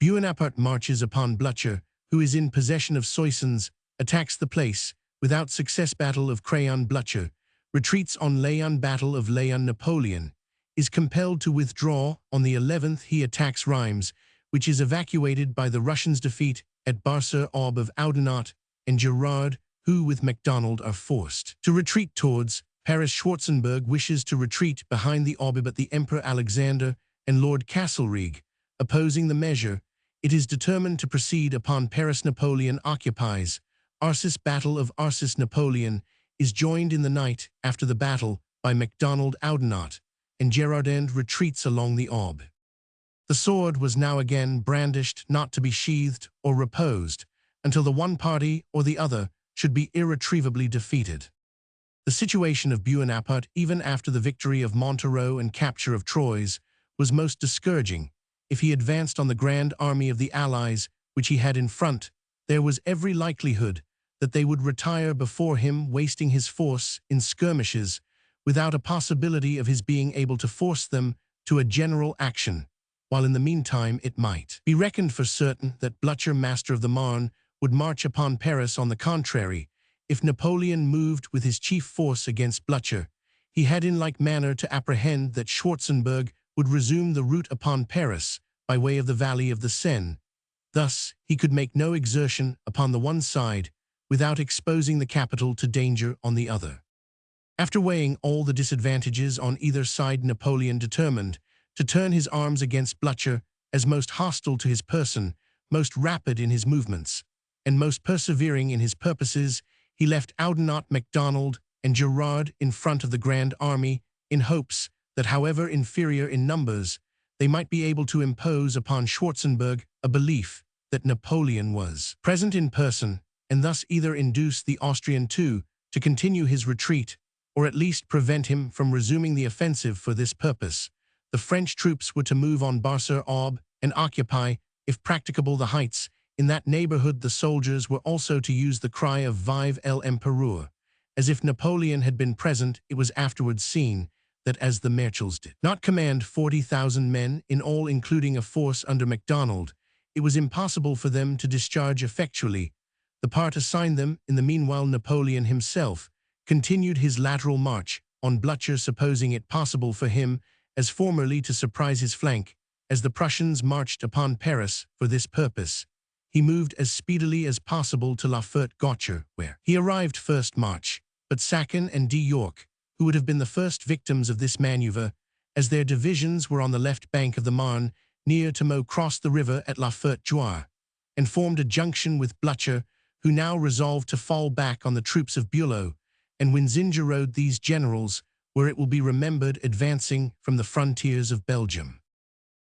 Bonaparte marches upon Blücher, who is in possession of Soissons, attacks the place, without success. Battle of Crayon. Blücher retreats on Laon. Battle of Laon. Napoleon is compelled to withdraw. On the 11th he attacks Reims, which is evacuated by the Russians' defeat at Bar-sur-Aube of Oudenarde and Girard, who with MacDonald are forced to retreat towards Paris. Schwarzenberg wishes to retreat behind the Aube, but the Emperor Alexander and Lord Castlereagh, opposing the measure, it is determined to proceed upon Paris. Napoleon occupies Arcis. Battle of Arcis. Napoleon is joined in the night after the battle by MacDonald. Oudenarde and Girardin retreats along the Aube. The sword was now again brandished, not to be sheathed or reposed, until the one party or the other should be irretrievably defeated. The situation of Bonaparte, even after the victory of Montereau and capture of Troyes, was most discouraging. If he advanced on the grand army of the Allies, which he had in front, there was every likelihood that they would retire before him, wasting his force in skirmishes, without a possibility of his being able to force them to a general action, while in the meantime it might be reckoned for certain that Blücher, master of the Marne, would march upon Paris. On the contrary, if Napoleon moved with his chief force against Blücher, he had in like manner to apprehend that Schwarzenberg would resume the route upon Paris by way of the valley of the Seine. Thus, he could make no exertion upon the one side without exposing the capital to danger on the other. After weighing all the disadvantages on either side, Napoleon determined to turn his arms against Blücher as most hostile to his person, most rapid in his movements, and most persevering in his purposes. He left Oudenarde, MacDonald, and Girard in front of the grand army, in hopes that, however inferior in numbers, they might be able to impose upon Schwarzenberg a belief that Napoleon was present in person, and thus either induce the Austrian to continue his retreat, or at least prevent him from resuming the offensive. For this purpose, the French troops were to move on Bar-sur-Aube and occupy, if practicable, the heights. In that neighborhood the soldiers were also to use the cry of Vive l'Empereur. As if Napoleon had been present, it was afterwards seen that as the Marechals did not command 40,000 men in all, including a force under MacDonald, it was impossible for them to discharge effectually the part assigned them. In the meanwhile, Napoleon himself continued his lateral march on Blücher, supposing it possible for him, as formerly, to surprise his flank. As the Prussians marched upon Paris for this purpose, he moved as speedily as possible to La Ferte-Gaucher, where he arrived first March. But Sacken and de York, who would have been the first victims of this maneuver, as their divisions were on the left bank of the Marne, near to Meaux, crossed the river at La Ferte-Jouarre, and formed a junction with Blücher, who now resolved to fall back on the troops of Bülow and Winsingerode. These generals were, it will be remembered, advancing from the frontiers of Belgium.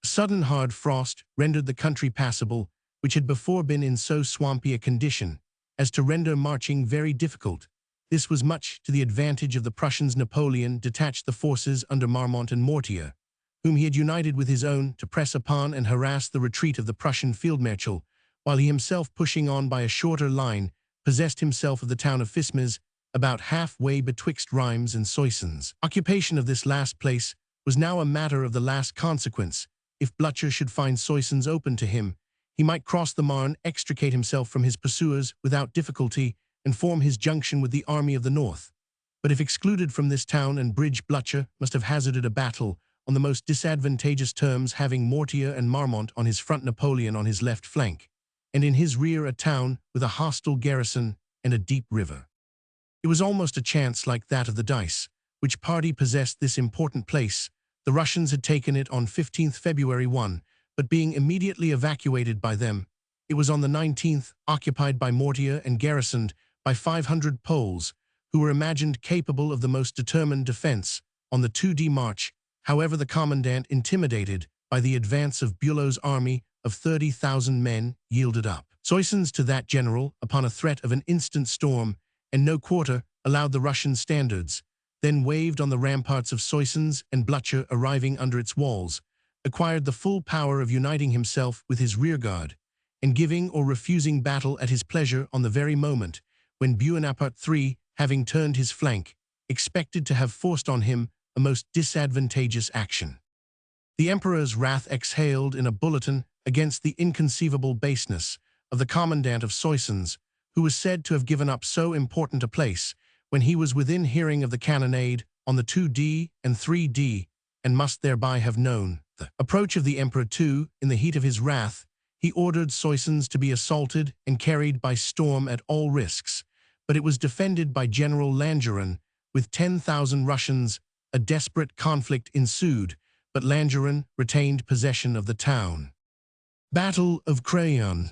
A sudden hard frost rendered the country passable, which had before been in so swampy a condition as to render marching very difficult. This was much to the advantage of the Prussians. Napoleon detached the forces under Marmont and Mortier, whom he had united with his own, to press upon and harass the retreat of the Prussian field marshal, while he himself, pushing on by a shorter line, possessed himself of the town of Fismes, about half-way betwixt Reims and Soissons. Occupation of this last place was now a matter of the last consequence. If Blücher should find Soissons open to him, he might cross the Marne, extricate himself from his pursuers without difficulty, and form his junction with the army of the north. But if excluded from this town and bridge, Blücher must have hazarded a battle on the most disadvantageous terms, having Mortier and Marmont on his front, Napoleon on his left flank, and in his rear a town with a hostile garrison and a deep river. It was almost a chance like that of the dice, which party possessed this important place. The Russians had taken it on 15th February 1, but being immediately evacuated by them, it was on the 19th occupied by Mortier and garrisoned by 500 Poles, who were imagined capable of the most determined defense. On the 2D march, however, the commandant, intimidated by the advance of Bülow's army of 30,000 men, yielded up Soissons to that general upon a threat of an instant storm, and no quarter allowed. The Russian standards then waved on the ramparts of Soissons, and Blücher, arriving under its walls, acquired the full power of uniting himself with his rearguard, and giving or refusing battle at his pleasure on the very moment when Bonaparte III, having turned his flank, expected to have forced on him a most disadvantageous action. The Emperor's wrath exhaled in a bulletin against the inconceivable baseness of the commandant of Soissons, who was said to have given up so important a place when he was within hearing of the cannonade on the 2D and 3D, and must thereby have known the approach of the emperor too. In the heat of his wrath, he ordered Soissons to be assaulted and carried by storm at all risks, but it was defended by General Langeron with 10,000 Russians. A desperate conflict ensued, but Langeron retained possession of the town. Battle of Crayon.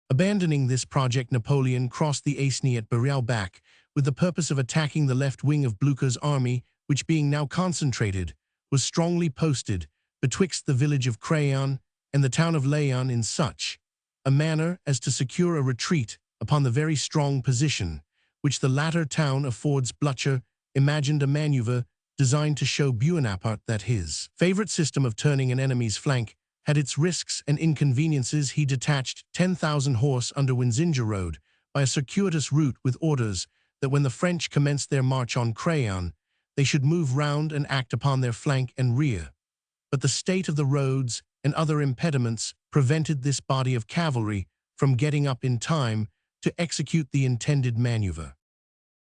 Abandoning this project, Napoleon crossed the Aisne at Barialbac with the purpose of attacking the left wing of Blucher's army, which, being now concentrated, was strongly posted betwixt the village of Crayon and the town of Laon in such a manner as to secure a retreat upon the very strong position which the latter town affords. Blucher imagined a maneuver designed to show Bonaparte that his favorite system of turning an enemy's flank had its risks and inconveniences. He detached 10,000 horse under Winsinger Road by a circuitous route with orders that when the French commenced their march on Crayon, they should move round and act upon their flank and rear. But the state of the roads and other impediments prevented this body of cavalry from getting up in time to execute the intended maneuver.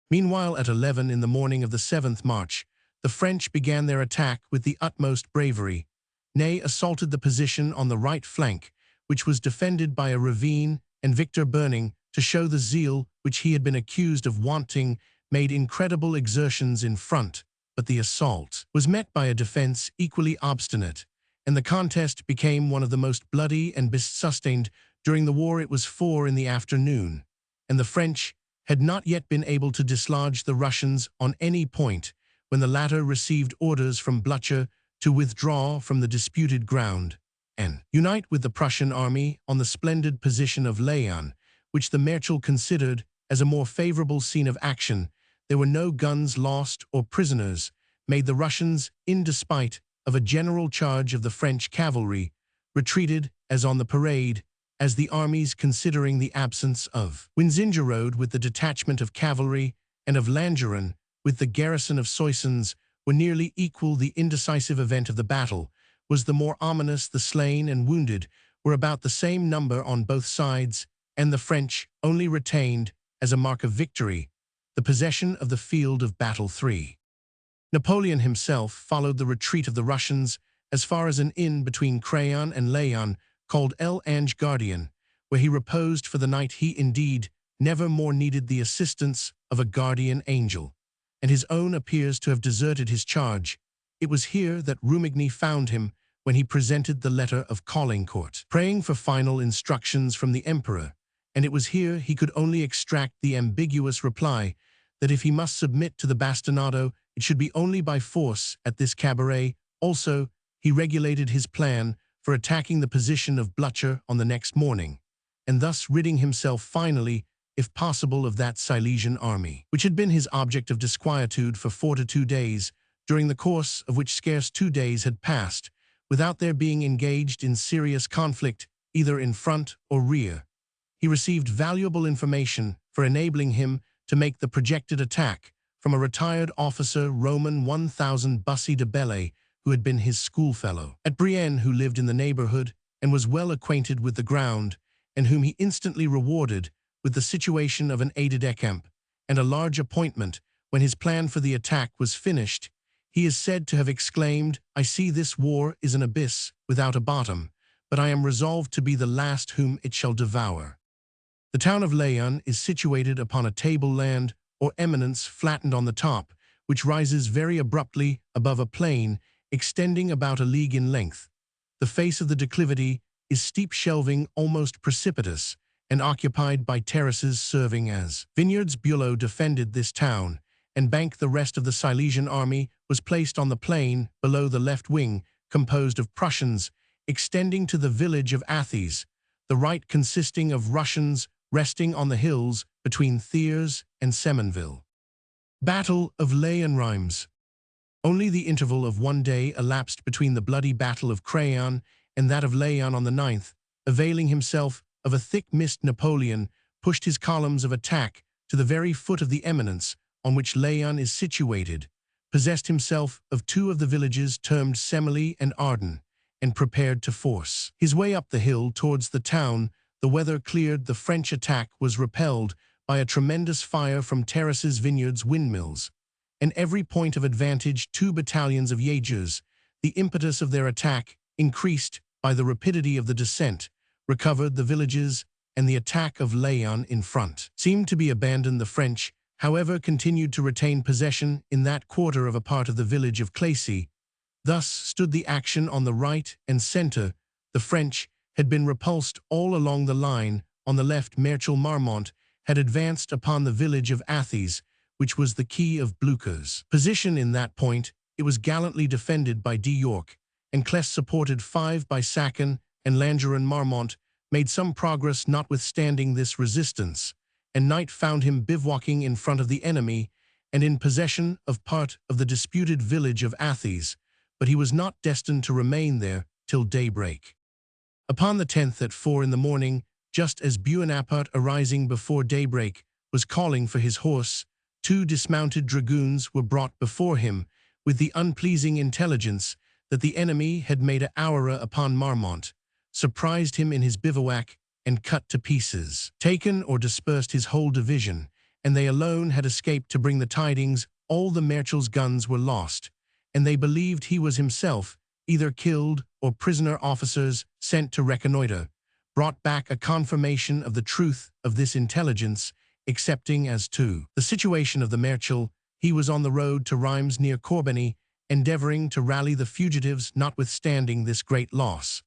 Meanwhile, at 11 in the morning of the 7th March, the French began their attack with the utmost bravery. Ney assaulted the position on the right flank, which was defended by a ravine, and Victor Burning, to show the zeal which he had been accused of wanting, made incredible exertions in front, but the assault was met by a defense equally obstinate, and the contest became one of the most bloody and sustained during the war. It was 4 in the afternoon, and the French had not yet been able to dislodge the Russians on any point when the latter received orders from Blucher to withdraw from the disputed ground and unite with the Prussian army on the splendid position of Laon, which the Marechal considered as a more favorable scene of action. There were no guns lost or prisoners made. The Russians, in despite of a general charge of the French cavalry, retreated as on the parade, as the armies, considering the absence of Winsinger Road with the detachment of cavalry and of Langeron with the garrison of Soissons, were nearly equal. The indecisive event of the battle was the more ominous. The slain and wounded were about the same number on both sides, and the French only retained, as a mark of victory, the possession of the field of battle. 3. Napoleon himself followed the retreat of the Russians as far as an inn between Crayon and Laon, called El Ange Gardien, where he reposed for the night. He indeed never more needed the assistance of a guardian angel, and his own appears to have deserted his charge. It was here that Rumigny found him when he presented the letter of Caulaincourt, praying for final instructions from the emperor, and it was here he could only extract the ambiguous reply that if he must submit to the bastinado, it should be only by force. At this cabaret, also, he regulated his plan for attacking the position of Blucher on the next morning, and thus ridding himself finally, if possible, of that Silesian army, which had been his object of disquietude for 42 days, during the course of which scarce 2 days had passed, without their being engaged in serious conflict, either in front or rear. He received valuable information for enabling him to make the projected attack from a retired officer, Roman 1000 Bussy de Bellay, who had been his schoolfellow at Brienne, who lived in the neighborhood and was well acquainted with the ground, and whom he instantly rewarded with the situation of an aide-de-camp and a large appointment. When his plan for the attack was finished, he is said to have exclaimed, "I see this war is an abyss without a bottom, but I am resolved to be the last whom it shall devour." The town of Laon is situated upon a tableland or eminence flattened on the top, which rises very abruptly above a plain extending about a league in length. The face of the declivity is steep, shelving, almost precipitous, and occupied by terraces serving as vineyards. Bülow defended this town, and Bank, the rest of the Silesian army, was placed on the plain below the left wing, composed of Prussians, extending to the village of Athes, the right consisting of Russians resting on the hills between Thiers and Semonville. Battle of Laon-Reims. Only the interval of 1 day elapsed between the bloody battle of Crayon and that of Laon on the 9th. Availing himself of a thick mist, Napoleon pushed his columns of attack to the very foot of the eminence on which Laon is situated, possessed himself of 2 of the villages termed Semily and Arden, and prepared to force his way up the hill towards the town. The weather cleared, the French attack was repelled by a tremendous fire from terraces, vineyards, windmills, and every point of advantage 2 battalions of Jaegers. The impetus of their attack, increased by the rapidity of the descent, recovered the villages, and the attack of Laon in front seemed to be abandoned. The French, however, continued to retain possession in that quarter of a part of the village of Crécy. Thus stood the action on the right and center. The French had been repulsed all along the line. On the left, Marshal Marmont had advanced upon the village of Athis, which was the key of Blucher's position in that point. It was gallantly defended by de York, and Cles, supported 5 by Saccan and Langeron. Marmont made some progress notwithstanding this resistance, and night found him bivouacking in front of the enemy and in possession of part of the disputed village of Athis, but he was not destined to remain there till daybreak. Upon the 10th at 4 in the morning, just as Bonaparte, arising before daybreak, was calling for his horse, 2 dismounted dragoons were brought before him with the unpleasing intelligence that the enemy had made a hourra upon Marmont, surprised him in his bivouac, and cut to pieces, taken or dispersed his whole division, and they alone had escaped to bring the tidings. All the Marshal's guns were lost, and they believed he was himself either killed or prisoner. Officers sent to reconnoiter brought back a confirmation of the truth of this intelligence, excepting as to the situation of the Marshal. He was on the road to Reims near Corbeny, endeavoring to rally the fugitives notwithstanding this great loss.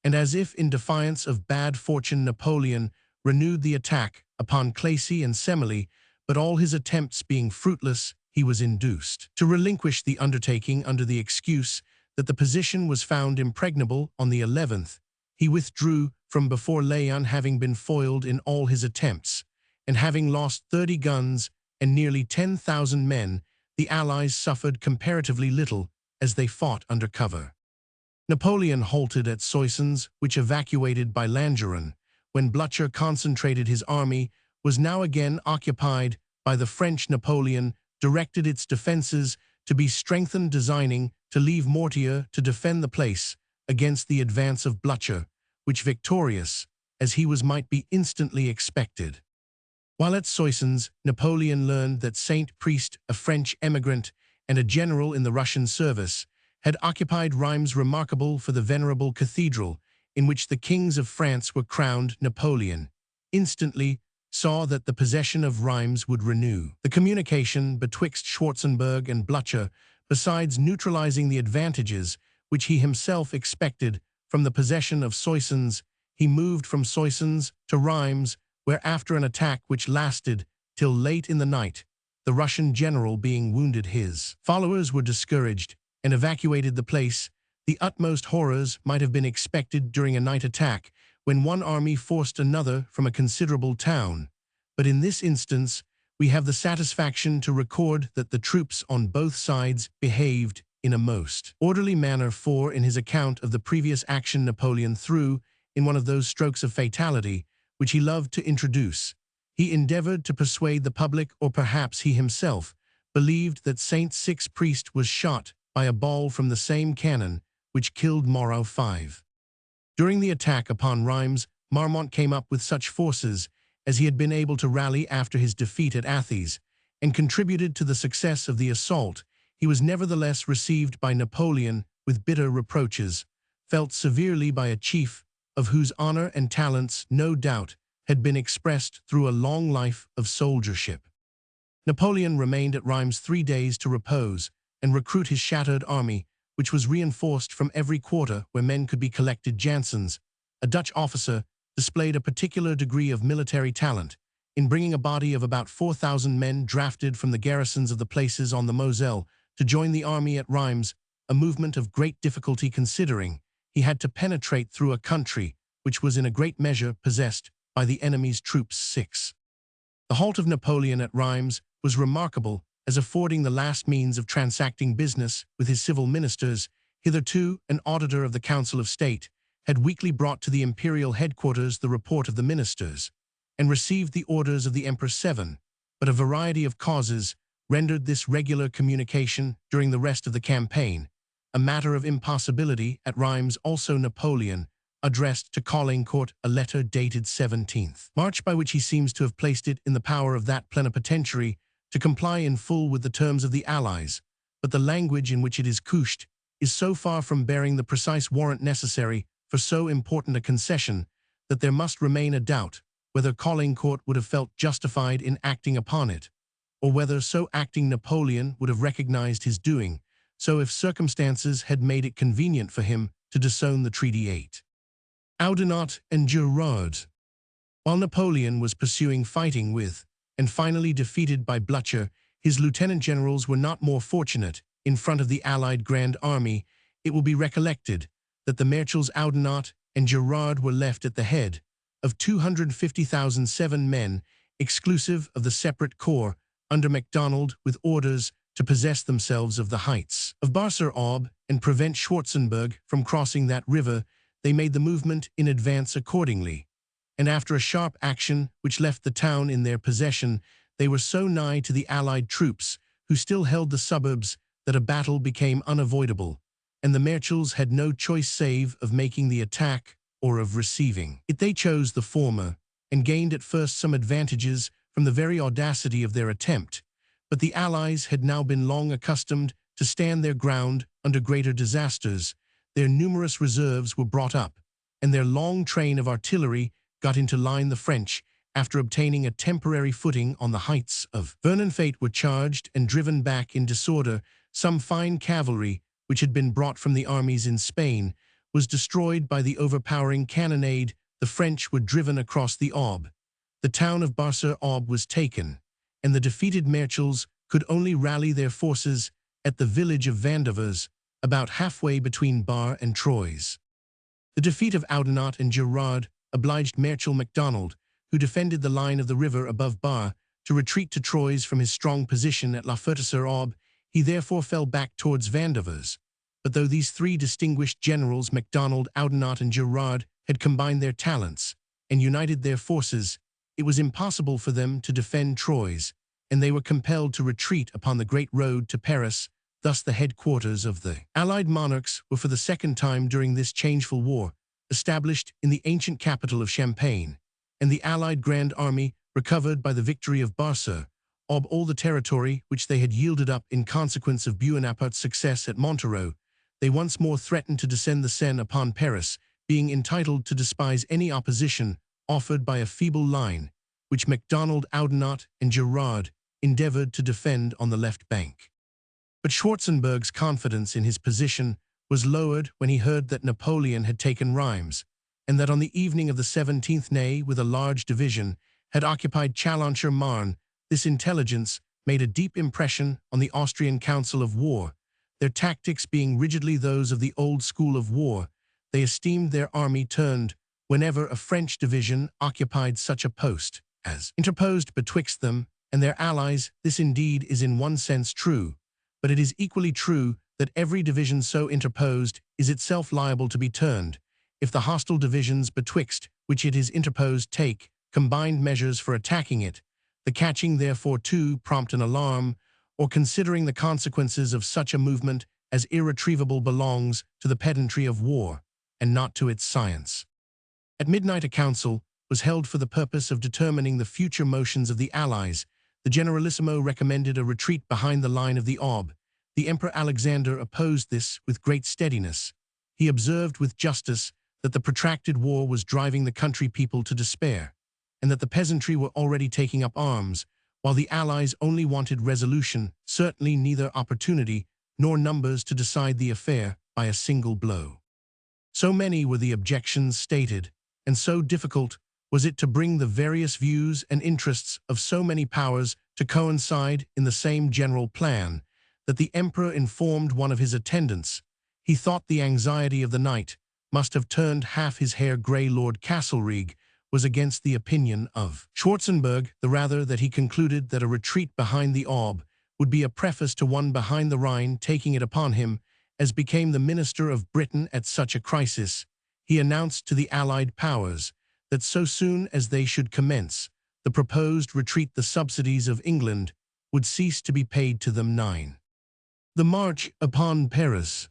And as if in defiance of bad fortune, Napoleon renewed the attack upon Crécy and Semilly, but all his attempts being fruitless, he was induced to relinquish the undertaking under the excuse that the position was found impregnable. On the 11th, he withdrew from before Laon, having been foiled in all his attempts, and having lost 30 guns and nearly 10,000 men. The Allies suffered comparatively little as they fought under cover. Napoleon halted at Soissons, which, evacuated by Langeron when Blucher concentrated his army, was now again occupied by the French. Napoleon directed its defenses to be strengthened, designing to leave Mortier to defend the place against the advance of Blucher, which, victorious as he was, might be instantly expected. While at Soissons, Napoleon learned that Saint Priest, a French emigrant and a general in the Russian service, had occupied Reims, remarkable for the venerable cathedral in which the kings of France were crowned. Napoleon instantly saw that the possession of Reims would renew the communication betwixt Schwarzenberg and Blucher, besides neutralizing the advantages which he himself expected from the possession of Soissons. He moved from Soissons to Reims, where, after an attack which lasted till late in the night, the Russian general being wounded, his followers were discouraged and evacuated the place. The utmost horrors might have been expected during a night attack when one army forced another from a considerable town, but in this instance we have the satisfaction to record that the troops on both sides behaved in a most orderly manner, for in his account of the previous action Napoleon threw in one of those strokes of fatality which he loved to introduce, he endeavored to persuade the public, or perhaps he himself believed, that Saint Six Priest was shot by a ball from the same cannon which killed Moreau 5. During the attack upon Reims, Marmont came up with such forces as he had been able to rally after his defeat at Athis, and contributed to the success of the assault. He was nevertheless received by Napoleon with bitter reproaches, felt severely by a chief of whose honor and talents no doubt had been expressed through a long life of soldiership. Napoleon remained at Reims 3 days to repose and recruit his shattered army, which was reinforced from every quarter where men could be collected. Janssens, a Dutch officer, displayed a particular degree of military talent in bringing a body of about 4,000 men drafted from the garrisons of the places on the Moselle to join the army at Reims, a movement of great difficulty considering he had to penetrate through a country which was in a great measure possessed by the enemy's troops. 6. The halt of Napoleon at Reims was remarkable as affording the last means of transacting business with his civil ministers. Hitherto, an auditor of the Council of State had weekly brought to the imperial headquarters the report of the ministers, and received the orders of the Emperor. 7. But a variety of causes rendered this regular communication during the rest of the campaign a matter of impossibility at Rheims. Also Napoleon addressed to Caulaincourt a letter dated 17th March by which he seems to have placed it in the power of that plenipotentiary to comply in full with the terms of the Allies, but the language in which it is couched is so far from bearing the precise warrant necessary for so important a concession that there must remain a doubt whether Caulaincourt would have felt justified in acting upon it, or whether so acting Napoleon would have recognized his doing, so if circumstances had made it convenient for him to disown the treaty. 8. Oudinot and Gerard. While Napoleon was pursuing fighting with, and finally defeated by Blücher, his lieutenant generals were not more fortunate. In front of the Allied Grand Army, it will be recollected that the Marshals Oudinot and Gerard were left at the head of 250,007 men, exclusive of the separate corps, under MacDonald, with orders to possess themselves of the heights of Bar-sur-Aube and prevent Schwarzenberg from crossing that river. They made the movement in advance accordingly, and after a sharp action which left the town in their possession, they were so nigh to the Allied troops, who still held the suburbs, that a battle became unavoidable, and the Marshals had no choice save of making the attack or of receiving it. They chose the former, and gained at first some advantages from the very audacity of their attempt, but the Allies had now been long accustomed to stand their ground under greater disasters. Their numerous reserves were brought up, and their long train of artillery got into line. The French, after obtaining a temporary footing on the heights of Vernonfate, were charged and driven back in disorder. Some fine cavalry, which had been brought from the armies in Spain, was destroyed by the overpowering cannonade. The French were driven across the Aube. The town of Bar-sur-Aube was taken, and the defeated Marshals could only rally their forces at the village of Vandevers, about halfway between Bar and Troyes. The defeat of Oudinot and Gerard obliged Marshal MacDonald, who defended the line of the river above Bar, to retreat to Troyes from his strong position at La Ferté-sur-Aube. He therefore fell back towards Vandevers. But though these three distinguished generals, MacDonald, Oudinot, and Gerard, had combined their talents and united their forces, it was impossible for them to defend Troyes, and they were compelled to retreat upon the great road to Paris. Thus the headquarters of the Allied monarchs were for the second time during this changeful war established in the ancient capital of Champagne, and the Allied Grand Army recovered by the victory of Bar-sur-Aube all the territory which they had yielded up in consequence of Bonaparte's success at Montereau. They once more threatened to descend the Seine upon Paris, being entitled to despise any opposition offered by a feeble line, which MacDonald, Oudinot, and Gerard endeavored to defend on the left bank. But Schwarzenberg's confidence in his position was lowered when he heard that Napoleon had taken Rheims, and that on the evening of the 17th May, with a large division, had occupied Châlons-sur-Marne. This intelligence made a deep impression on the Austrian Council of War. Their tactics being rigidly those of the old school of war, they esteemed their army turned whenever a French division occupied such a post as interposed betwixt them and their allies. This indeed is in one sense true, but it is equally true that every division so interposed is itself liable to be turned, if the hostile divisions betwixt which it is interposed take combined measures for attacking it, the catching therefore too prompt an alarm, or considering the consequences of such a movement as irretrievable, belongs to the pedantry of war, and not to its science. At midnight a council was held for the purpose of determining the future motions of the Allies. The Generalissimo recommended a retreat behind the line of the Aube. The Emperor Alexander opposed this with great steadiness. He observed with justice that the protracted war was driving the country people to despair, and that the peasantry were already taking up arms, while the Allies only wanted resolution, certainly neither opportunity nor numbers to decide the affair by a single blow. So many were the objections stated, and so difficult was it to bring the various views and interests of so many powers to coincide in the same general plan, that the Emperor informed one of his attendants. He thought the anxiety of the night must have turned half his hair grey. Lord Castlereagh was against the opinion of Schwarzenberg, the rather that he concluded that a retreat behind the Aube would be a preface to one behind the Rhine. Taking it upon him, as became the Minister of Britain at such a crisis, he announced to the Allied powers that so soon as they should commence the proposed retreat, the subsidies of England would cease to be paid to them. 9. The march upon Paris.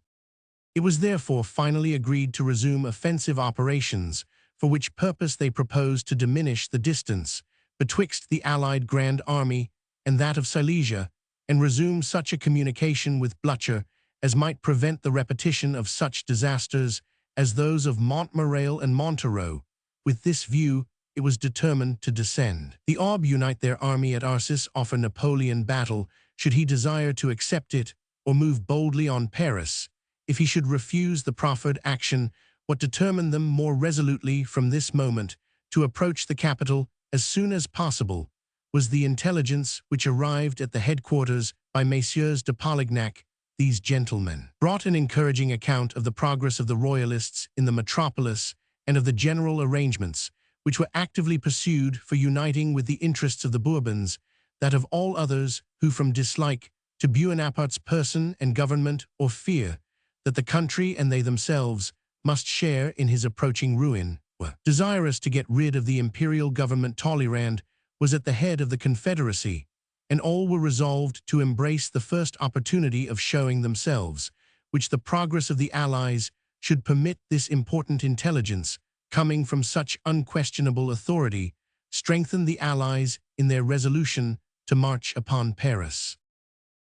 It was therefore finally agreed to resume offensive operations, for which purpose they proposed to diminish the distance betwixt the allied Grand Army and that of Silesia, and resume such a communication with Blücher as might prevent the repetition of such disasters as those of Montmirail and Montereau. With this view, it was determined to descend the Aube, unite their army at Arcis, offer Napoleon battle, should he desire to accept it, or move boldly on Paris, if he should refuse the proffered action. What determined them more resolutely from this moment to approach the capital as soon as possible was the intelligence which arrived at the headquarters by Messieurs de Polignac. These gentlemen brought an encouraging account of the progress of the Royalists in the metropolis and of the general arrangements which were actively pursued for uniting with the interests of the Bourbons that of all others who, from dislike to Bonaparte's person and government, or fear that the country and they themselves must share in his approaching ruin, were desirous to get rid of the imperial government. Talleyrand was at the head of the confederacy, and all were resolved to embrace the first opportunity of showing themselves, which the progress of the Allies should permit. This important intelligence, coming from such unquestionable authority, strengthened the Allies in their resolution to march upon Paris.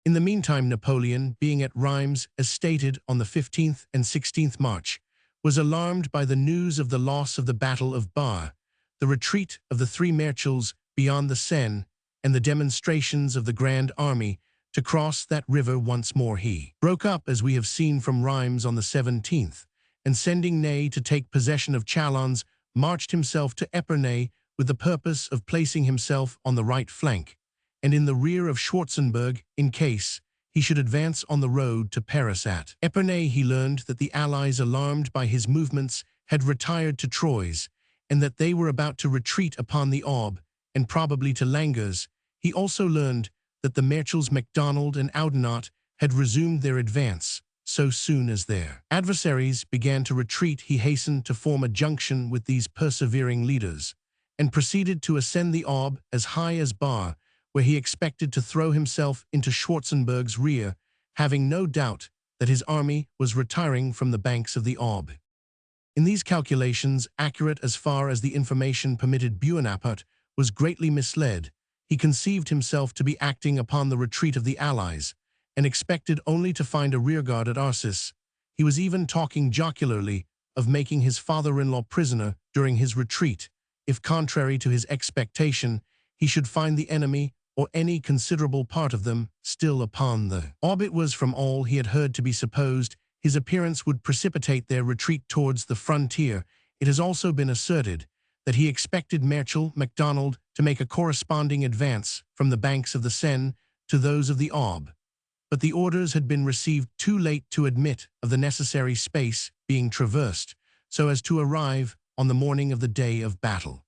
In the meantime, Napoleon, being at Rheims as stated on the 15th and 16th March, was alarmed by the news of the loss of the Battle of Bar, the retreat of the three Marechals beyond the Seine, and the demonstrations of the Grand Army to cross that river once more. He broke up, as we have seen, from Rheims on the 17th, and sending Ney to take possession of Chalons, marched himself to Epernay with the purpose of placing himself on the right flank, and in the rear of Schwarzenberg, in case he should advance on the road to Paris. At Epernay he learned that the Allies, alarmed by his movements, had retired to Troyes, and that they were about to retreat upon the Aube, and probably to Langres. He also learned that the Marechals Macdonald and Oudenot had resumed their advance. So soon as their adversaries began to retreat, he hastened to form a junction with these persevering leaders, and proceeded to ascend the Aube as high as Bar, where he expected to throw himself into Schwarzenberg's rear, having no doubt that his army was retiring from the banks of the Aube. In these calculations, accurate as far as the information permitted, Bonaparte was greatly misled. He conceived himself to be acting upon the retreat of the Allies, and expected only to find a rearguard at Arcis. He was even talking jocularly of making his father-in-law prisoner during his retreat, if, contrary to his expectation, he should find the enemy, or any considerable part of them, still upon the Aube. It was, from all he had heard, to be supposed his appearance would precipitate their retreat towards the frontier. It has also been asserted that he expected Marechal Macdonald to make a corresponding advance from the banks of the Seine to those of the Aube, but the orders had been received too late to admit of the necessary space being traversed, so as to arrive on the morning of the day of battle.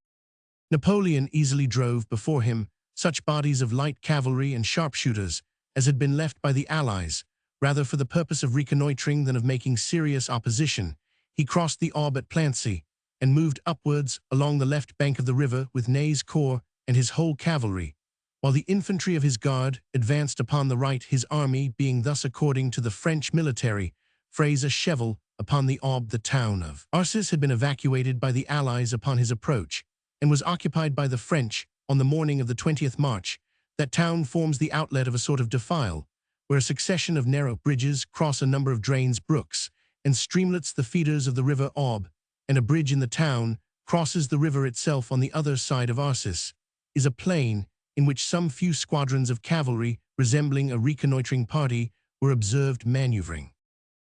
Napoleon easily drove before him such bodies of light cavalry and sharpshooters as had been left by the Allies, rather for the purpose of reconnoitring than of making serious opposition. He crossed the Aube at Plancy, and moved upwards along the left bank of the river with Ney's corps and his whole cavalry, while the infantry of his guard advanced upon the right, his army being thus, according to the French military phrase, a cheval upon the Aube. The town of Arcis had been evacuated by the Allies upon his approach, and was occupied by the French on the morning of the 20th March. That town forms the outlet of a sort of defile, where a succession of narrow bridges cross a number of drains, brooks, and streamlets, the feeders of the river Aube, and a bridge in the town crosses the river itself. On the other side of Arcis is a plain in which some few squadrons of cavalry, resembling a reconnoitring party, were observed maneuvering.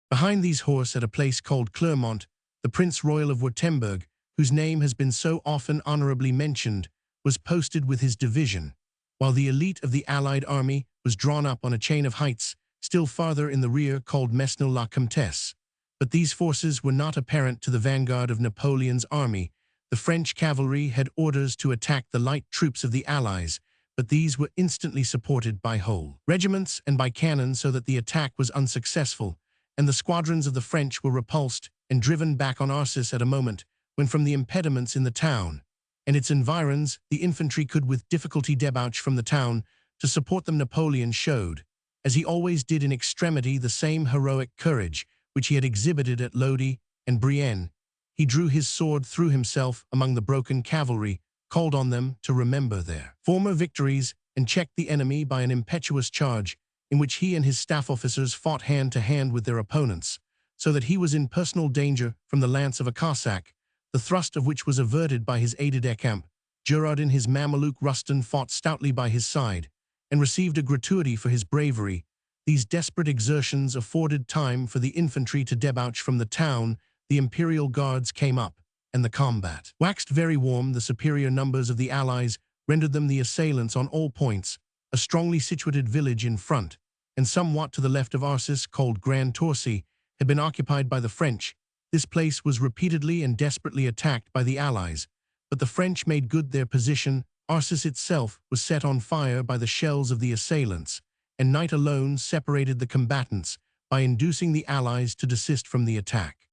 Behind these horse, at a place called Clermont, the Prince Royal of Württemberg, whose name has been so often honorably mentioned, was posted with his division, while the elite of the Allied army was drawn up on a chain of heights still farther in the rear, called Mesnil-la-Comtesse. But these forces were not apparent to the vanguard of Napoleon's army. The French cavalry had orders to attack the light troops of the Allies, but these were instantly supported by whole regiments and by cannon, so that the attack was unsuccessful, and the squadrons of the French were repulsed and driven back on Arcis at a moment when, from the impediments in the town and its environs, the infantry could with difficulty debouch from the town to support them. Napoleon showed, as he always did in extremity, the same heroic courage which he had exhibited at Lodi and Brienne, he drew his sword through himself among the broken cavalry, called on them to remember their former victories, and checked the enemy by an impetuous charge, in which he and his staff officers fought hand to hand with their opponents, so that he was in personal danger from the lance of a Cossack, the thrust of which was averted by his aide-de-camp. Gerard and his Mameluke Rustan fought stoutly by his side, and received a gratuity for his bravery. These desperate exertions afforded time for the infantry to debouch from the town. The imperial guards came up, and the combat waxed very warm. The superior numbers of the allies rendered them the assailants on all points. A strongly situated village in front, and somewhat to the left of Arcis, called Grand Torcy, had been occupied by the French. This place was repeatedly and desperately attacked by the allies, but the French made good their position. Arcis itself was set on fire by the shells of the assailants, and night alone separated the combatants by inducing the allies to desist from the attack.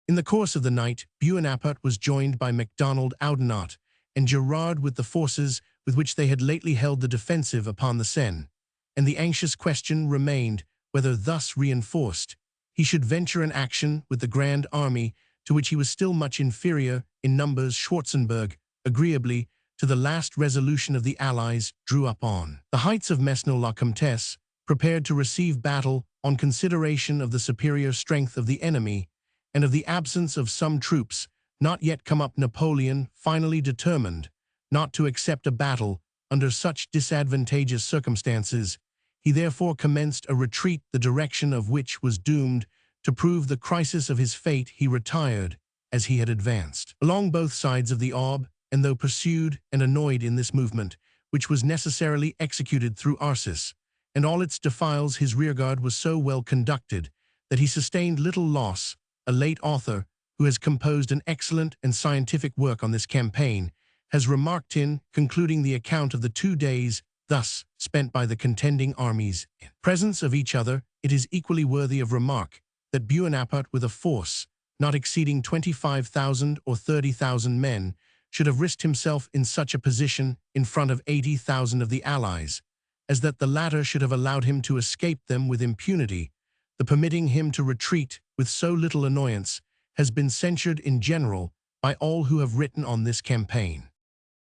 In the course of the night, Bonaparte was joined by Macdonald Oudinot and Gerard with the forces with which they had lately held the defensive upon the Seine, and the anxious question remained whether, thus reinforced, he should venture an action with the grand army, to which he was still much inferior in numbers. Schwarzenberg, agreeably to the last resolution of the allies, drew up on the heights of Mesnil-la-Comtesse, prepared to receive battle on consideration of the superior strength of the enemy and of the absence of some troops not yet come up. Napoleon finally determined not to accept a battle under such disadvantageous circumstances. He therefore commenced a retreat, the direction of which was doomed to prove the crisis of his fate. He retired as he had advanced along both sides of the Aube, and though pursued and annoyed in this movement, which was necessarily executed through Arcis and all its defiles, his rearguard was so well conducted that he sustained little loss. A late author, who has composed an excellent and scientific work on this campaign, has remarked in concluding the account of the 2 days thus spent by the contending armies in presence of each other, it is equally worthy of remark that Bonaparte, with a force not exceeding 25,000 or 30,000 men, should have risked himself in such a position in front of 80,000 of the allies, as that the latter should have allowed him to escape them with impunity. The permitting him to retreat with so little annoyance has been censured in general by all who have written on this campaign.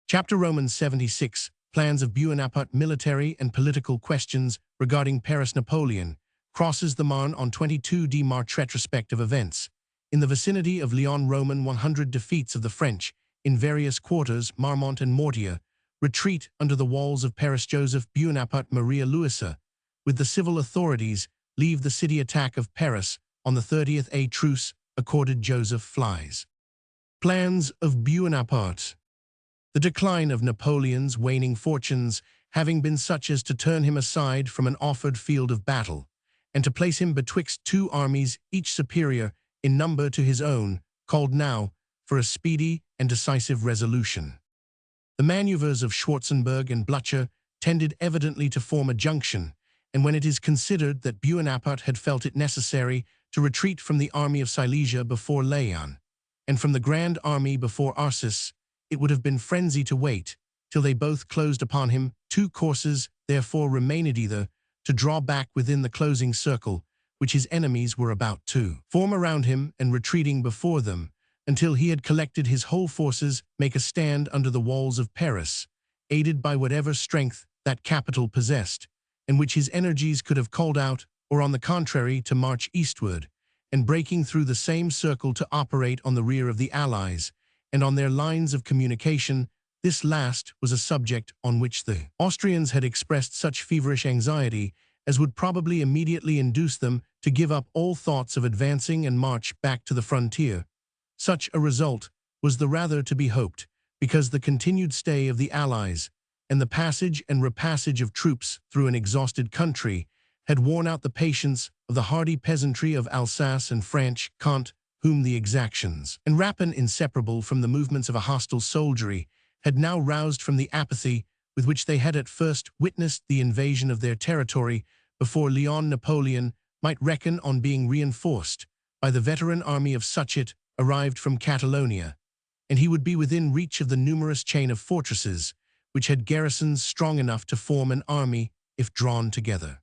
Chapter Romans 76, Plans of Bonaparte. Military and political questions regarding Paris. Napoleon crosses the Marne on 22 March. Retrospective events. In the vicinity of Lyon, Roman 100 defeats of the French in various quarters, Marmont and Mortier. Retreat under the walls of Paris. Joseph Bonaparte. Maria Louisa, with the civil authorities, leave the city. Attack of Paris on the 30th. A truce accorded. Joseph flies. Plans of Bonaparte. The decline of Napoleon's waning fortunes having been such as to turn him aside from an offered field of battle, and to place him betwixt two armies, each superior in number to his own, called now for a speedy and decisive resolution. The maneuvers of Schwarzenberg and Blücher tended evidently to form a junction, and when it is considered that Bonaparte had felt it necessary to retreat from the army of Silesia before Laon, and from the Grand Army before Arcis, it would have been frenzy to wait till they both closed upon him. Two courses therefore remained: either to draw back within the closing circle which his enemies were about to form around him, and retreating before them until he had collected his whole forces, make a stand under the walls of Paris, aided by whatever strength that capital possessed, and which his energies could have called out, or on the contrary to march eastward, and breaking through the same circle to operate on the rear of the Allies, and on their lines of communication. This last was a subject on which the Austrians had expressed such feverish anxiety as would probably immediately induce them to give up all thoughts of advancing and march back to the frontier. Such a result was the rather to be hoped, because the continued stay of the Allies, and the passage and repassage of troops through an exhausted country, had worn out the patience of the hardy peasantry of Alsace and Franche-Comté, whom the exactions and rapine inseparable from the movements of a hostile soldiery had now roused from the apathy with which they had at first witnessed the invasion of their territory. Before Lyon, Napoleon might reckon on being reinforced by the veteran army of Suchet, arrived from Catalonia, and he would be within reach of the numerous chain of fortresses which had garrisons strong enough to form an army if drawn together.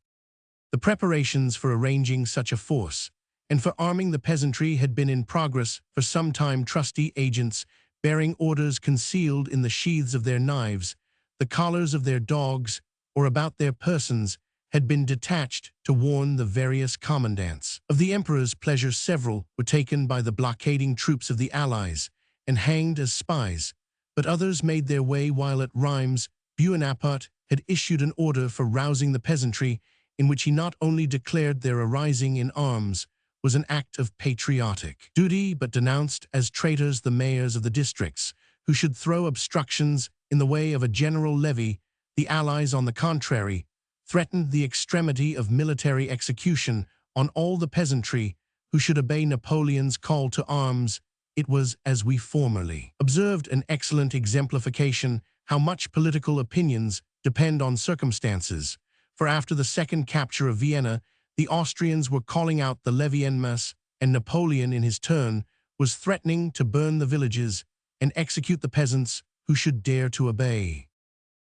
The preparations for arranging such a force and for arming the peasantry had been in progress for some time. Trusty agents, bearing orders concealed in the sheaths of their knives, the collars of their dogs, or about their persons, had been detached to warn the various commandants. Of the emperor's pleasure several were taken by the blockading troops of the Allies and hanged as spies, but others made their way while at Rheims. Bonaparte had issued an order for rousing the peasantry, in which he not only declared their arising in arms was an act of patriotic duty, but denounced as traitors the mayors of the districts, who should throw obstructions in the way of a general levy. The Allies, on the contrary, threatened the extremity of military execution on all the peasantry who should obey Napoleon's call to arms. It was, as we formerly observed, an excellent exemplification how much political opinions depend on circumstances, for after the second capture of Vienna, the Austrians were calling out the levy en masse, and Napoleon, in his turn, was threatening to burn the villages and execute the peasants who should dare to obey.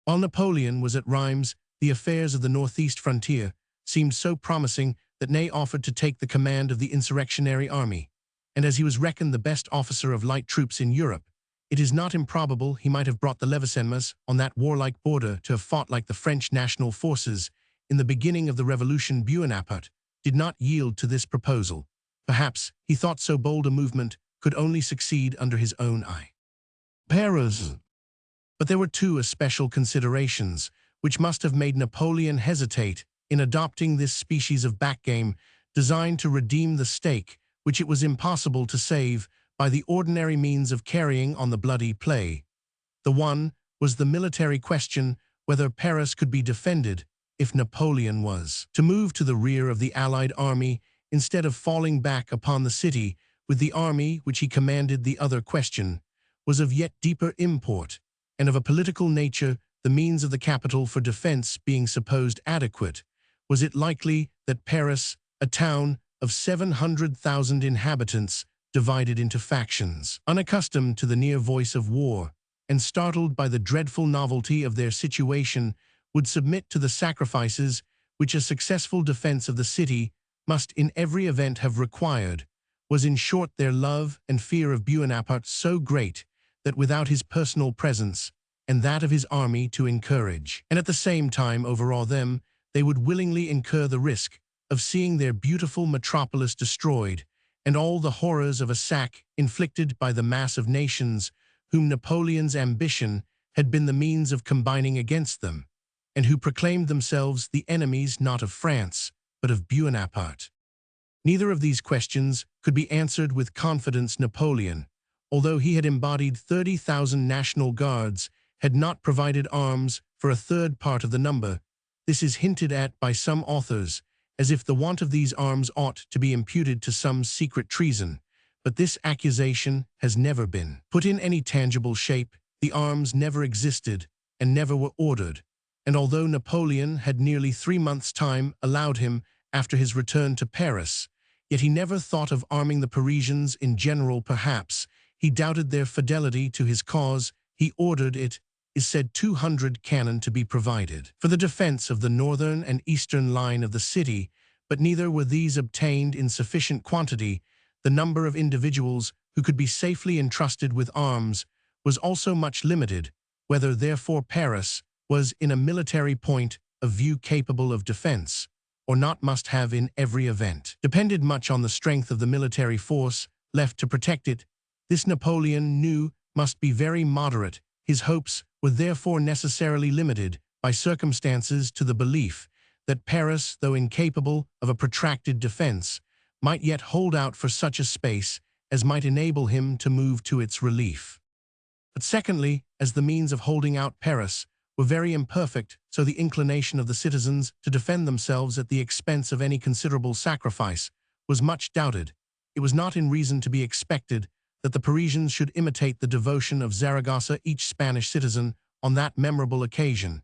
While Napoleon was at Rheims, the affairs of the northeast frontier seemed so promising that Ney offered to take the command of the insurrectionary army, and as he was reckoned the best officer of light troops in Europe, it is not improbable he might have brought the Levicenmas on that warlike border to have fought like the French national forces. In the beginning of the Revolution, Bonaparte did not yield to this proposal. Perhaps he thought so bold a movement could only succeed under his own eye. Prose. But there were two especial considerations which must have made Napoleon hesitate in adopting this species of backgame designed to redeem the stake which it was impossible to save by the ordinary means of carrying on the bloody play. The one was the military question whether Paris could be defended if Napoleon was to move to the rear of the Allied army instead of falling back upon the city with the army which he commanded. The other question was of yet deeper import and of a political nature. The means of the capital for defense being supposed adequate, was it likely that Paris, a town of 700,000 inhabitants, divided into factions, unaccustomed to the near voice of war, and startled by the dreadful novelty of their situation, would submit to the sacrifices which a successful defense of the city must in every event have required? Was in short their love and fear of Bonaparte so great that without his personal presence and that of his army to encourage, and at the same time overawe them, they would willingly incur the risk of seeing their beautiful metropolis destroyed, and all the horrors of a sack inflicted by the mass of nations whom Napoleon's ambition had been the means of combining against them, and who proclaimed themselves the enemies not of France, but of Bonaparte. Neither of these questions could be answered with confidence. Napoleon, although he had embodied 30,000 National Guards, had not provided arms for a third part of the number. This is hinted at by some authors, as if the want of these arms ought to be imputed to some secret treason, but this accusation has never been put in any tangible shape. The arms never existed and never were ordered, and although Napoleon had nearly 3 months' time allowed him after his return to Paris, yet he never thought of arming the Parisians in general. Perhaps he doubted their fidelity to his cause. He ordered, it is said, 200 cannon to be provided for the defense of the northern and eastern line of the city, but neither were these obtained in sufficient quantity. The number of individuals who could be safely entrusted with arms was also much limited. Whether, therefore, Paris was in a military point of view capable of defense, or not, must have in every event depended much on the strength of the military force left to protect it. This Napoleon knew must be very moderate. His hopes were therefore necessarily limited by circumstances to the belief that Paris, though incapable of a protracted defense, might yet hold out for such a space as might enable him to move to its relief. But secondly, as the means of holding out Paris were very imperfect, so the inclination of the citizens to defend themselves at the expense of any considerable sacrifice was much doubted. It was not in reason to be expected that the Parisians should imitate the devotion of Zaragoza. Each Spanish citizen, on that memorable occasion,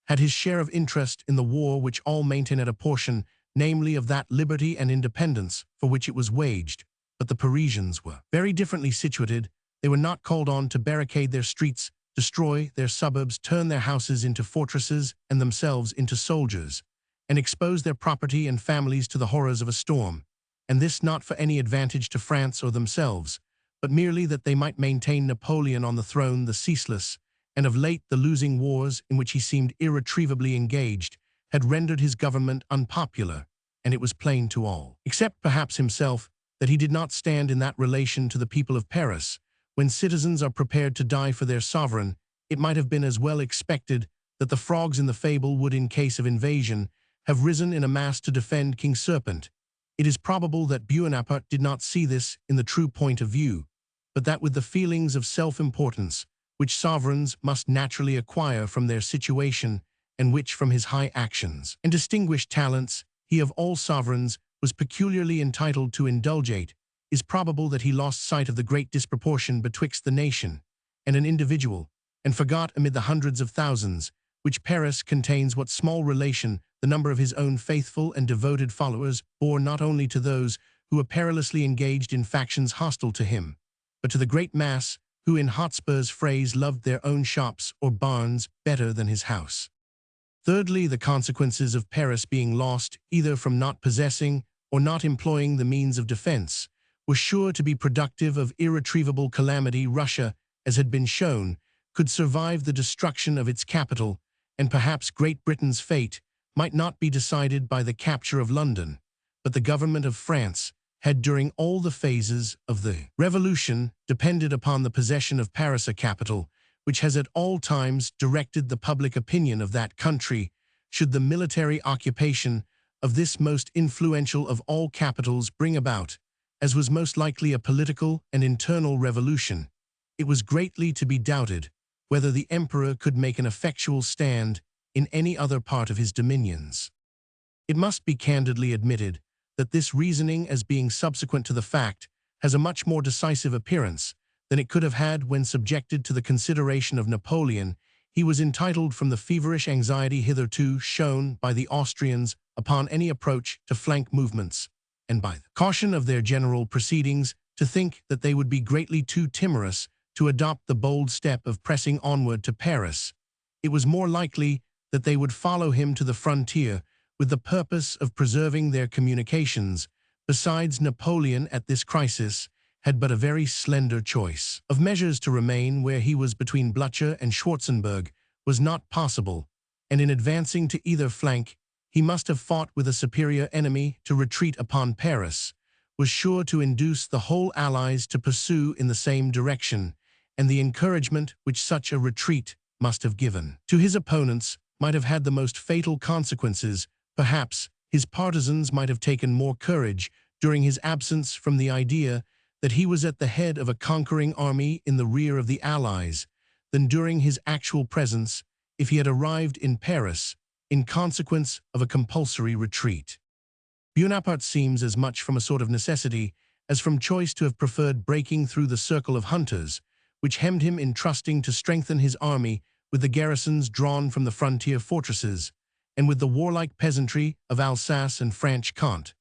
had his share of interest in the war which all maintain at a portion, namely of that liberty and independence for which it was waged. But the Parisians were very differently situated. They were not called on to barricade their streets, destroy their suburbs, turn their houses into fortresses and themselves into soldiers, and expose their property and families to the horrors of a storm, and this not for any advantage to France or themselves, but merely that they might maintain Napoleon on the throne. The ceaseless, and of late the losing wars in which he seemed irretrievably engaged, had rendered his government unpopular, and it was plain to all, except perhaps himself, that he did not stand in that relation to the people of Paris. When citizens are prepared to die for their sovereign, it might have been as well expected that the frogs in the fable would, in case of invasion, have risen in a mass to defend King Serpent. It is probable that Bonaparte did not see this in the true point of view, but that with the feelings of self-importance, which sovereigns must naturally acquire from their situation, and which from his high actions and distinguished talents he of all sovereigns was peculiarly entitled to indulgate, is probable that he lost sight of the great disproportion betwixt the nation and an individual, and forgot amid the hundreds of thousands, which Paris contains, what small relation the number of his own faithful and devoted followers bore not only to those who were perilously engaged in factions hostile to him, but to the great mass who, in Hotspur's phrase, loved their own shops or barns better than his house. Thirdly, the consequences of Paris being lost, either from not possessing or not employing the means of defense, were sure to be productive of irretrievable calamity. Russia, as had been shown, could survive the destruction of its capital, and perhaps Great Britain's fate might not be decided by the capture of London, but the government of France had, during all the phases of the Revolution, depended upon the possession of Paris, a capital which has at all times directed the public opinion of that country. Should the military occupation of this most influential of all capitals bring about, as was most likely, a political and internal revolution, it was greatly to be doubted whether the emperor could make an effectual stand in any other part of his dominions. It must be candidly admitted that this reasoning, as being subsequent to the fact, has a much more decisive appearance than it could have had when subjected to the consideration of Napoleon. He was entitled, from the feverish anxiety hitherto shown by the Austrians upon any approach to flank movements, and by the caution of their general proceedings, to think that they would be greatly too timorous to adopt the bold step of pressing onward to Paris. It was more likely that they would follow him to the frontier with the purpose of preserving their communications. Besides, Napoleon at this crisis had but a very slender choice of measures. To remain where he was between Blücher and Schwarzenberg was not possible, and in advancing to either flank, he must have fought with a superior enemy. To retreat upon Paris was sure to induce the whole Allies to pursue in the same direction, and the encouragement which such a retreat must have given to his opponents might have had the most fatal consequences. Perhaps his partisans might have taken more courage during his absence from the idea that he was at the head of a conquering army in the rear of the Allies than during his actual presence, if he had arrived in Paris in consequence of a compulsory retreat. Bonaparte seems, as much from a sort of necessity as from choice, to have preferred breaking through the circle of hunters, which hemmed him, in trusting to strengthen his army with the garrisons drawn from the frontier fortresses, and with the warlike peasantry of Alsace and Franche-Comté,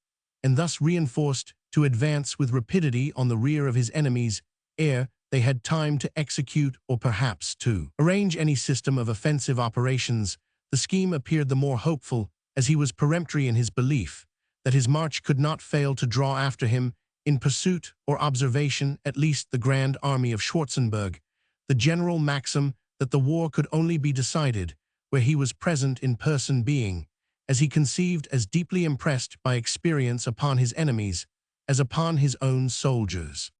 and thus reinforced to advance with rapidity on the rear of his enemies, ere they had time to execute or perhaps to arrange any system of offensive operations. The scheme appeared the more hopeful as he was peremptory in his belief that his march could not fail to draw after him, in pursuit or observation at least, the grand army of Schwarzenberg. The general maxim that the war could only be decided where he was present in person being, as he conceived, as deeply impressed by experience upon his enemies as upon his own soldiers.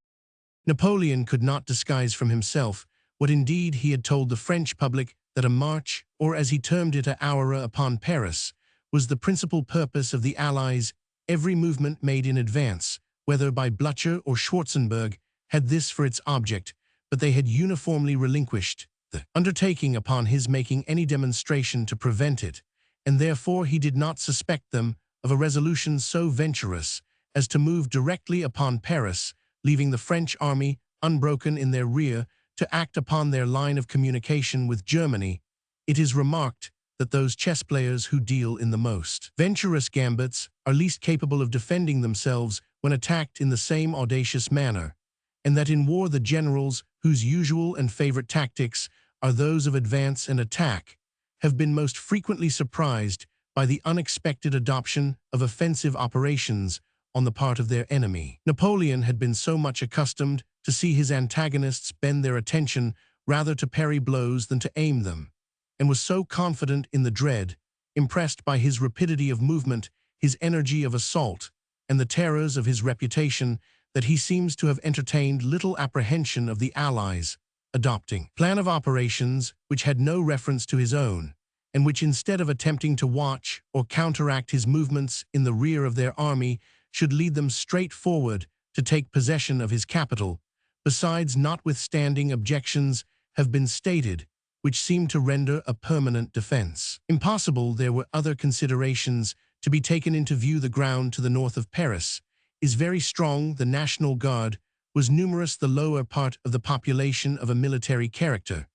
Napoleon could not disguise from himself what indeed he had told the French public, that a march, or as he termed it, a hourra upon Paris, was the principal purpose of the Allies. Every movement made in advance, whether by Blücher or Schwarzenberg, had this for its object, but they had uniformly relinquished the undertaking upon his making any demonstration to prevent it, and therefore he did not suspect them of a resolution so venturous as to move directly upon Paris, leaving the French army unbroken in their rear to act upon their line of communication with Germany. It is remarked that those chess players who deal in the most venturous gambits are least capable of defending themselves when attacked in the same audacious manner, and that in war the generals, whose usual and favorite tactics are those of advance and attack, have been most frequently surprised by the unexpected adoption of offensive operations, on the part of their enemy. Napoleon had been so much accustomed to see his antagonists bend their attention rather to parry blows than to aim them, and was so confident in the dread, impressed by his rapidity of movement, his energy of assault, and the terrors of his reputation, that he seems to have entertained little apprehension of the Allies adopting a plan of operations which had no reference to his own, and which, instead of attempting to watch or counteract his movements in the rear of their army, should lead them straight forward to take possession of his capital. Besides, notwithstanding objections have been stated which seem to render a permanent defense impossible, there were other considerations to be taken into view. The ground to the north of Paris is very strong. The National Guard was numerous, the lower part of the population of a military character,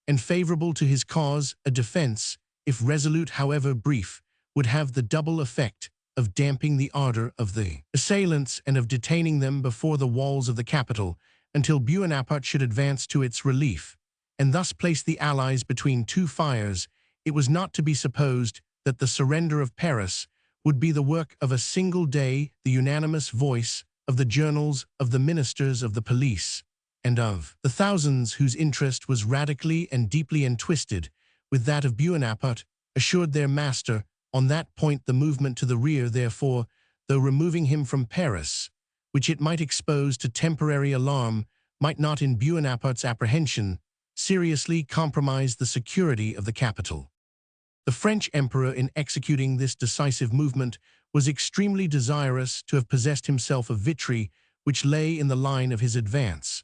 and favorable to his cause. A defense, if resolute however brief, would have the double effect of damping the ardor of the assailants and of detaining them before the walls of the capital until Bonaparte should advance to its relief, and thus place the Allies between two fires. It was not to be supposed that the surrender of Paris would be the work of a single day. The unanimous voice of the journals, of the ministers, of the police, and of the thousands whose interest was radically and deeply entwisted with that of Bonaparte, assured their master on that point. The movement to the rear, therefore, though removing him from Paris, which it might expose to temporary alarm, might not, in Bonaparte's apprehension, seriously compromise the security of the capital. The French emperor, in executing this decisive movement, was extremely desirous to have possessed himself of Vitry, which lay in the line of his advance.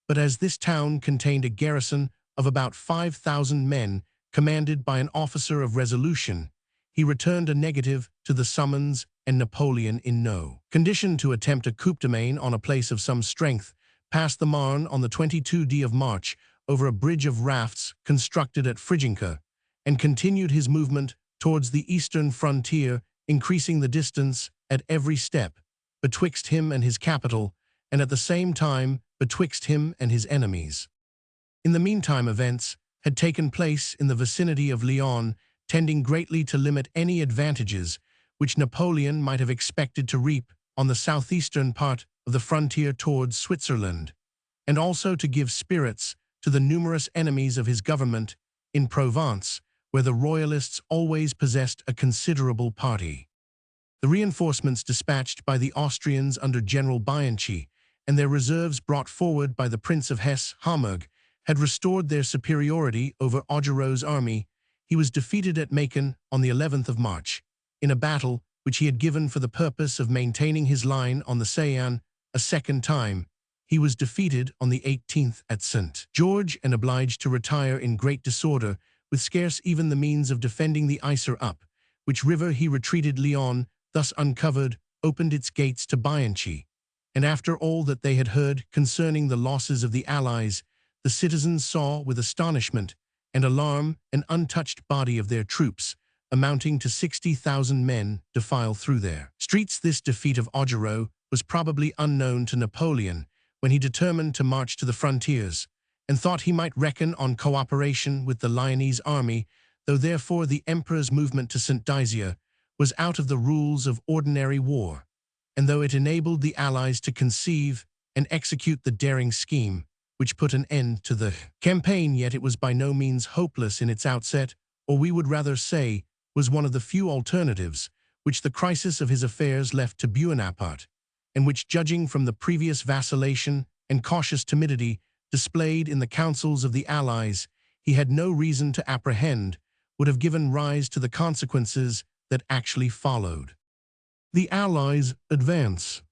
But as this town contained a garrison of about 5,000 men, commanded by an officer of resolution, he returned a negative to the summons, and Napoleon, in no condition to attempt a coup de main on a place of some strength, passed the Marne on the 22d of March over a bridge of rafts constructed at Frijinka, and continued his movement towards the eastern frontier, increasing the distance at every step betwixt him and his capital, and at the same time betwixt him and his enemies. In the meantime, events had taken place in the vicinity of Lyon, tending greatly to limit any advantages which Napoleon might have expected to reap on the southeastern part of the frontier towards Switzerland, and also to give spirits to the numerous enemies of his government in Provence, where the Royalists always possessed a considerable party. The reinforcements dispatched by the Austrians under General Bianchi, and their reserves brought forward by the Prince of Hesse-Homburg, had restored their superiority over Augereau's army. He was defeated at Macon on the 11th of March, in a battle which he had given for the purpose of maintaining his line on the Seine. A second time, he was defeated on the 18th at St. George, and obliged to retire in great disorder, with scarce even the means of defending the Isère up which river he retreated. Lyon, thus uncovered, opened its gates to Bianchi, and after all that they had heard concerning the losses of the Allies, the citizens saw with astonishment and alarm an untouched body of their troops, amounting to 60,000 men, defile through their streets. This defeat of Augereau was probably unknown to Napoleon when he determined to march to the frontiers, and thought he might reckon on cooperation with the Lyonnese army, though therefore the emperor's movement to St. Dizier was out of the rules of ordinary war, and though it enabled the Allies to conceive and execute the daring scheme which put an end to the campaign, yet it was by no means hopeless in its outset, or we would rather say was one of the few alternatives which the crisis of his affairs left to Bonaparte, and which, judging from the previous vacillation and cautious timidity displayed in the councils of the Allies, he had no reason to apprehend, would have given rise to the consequences that actually followed. The Allies' advance.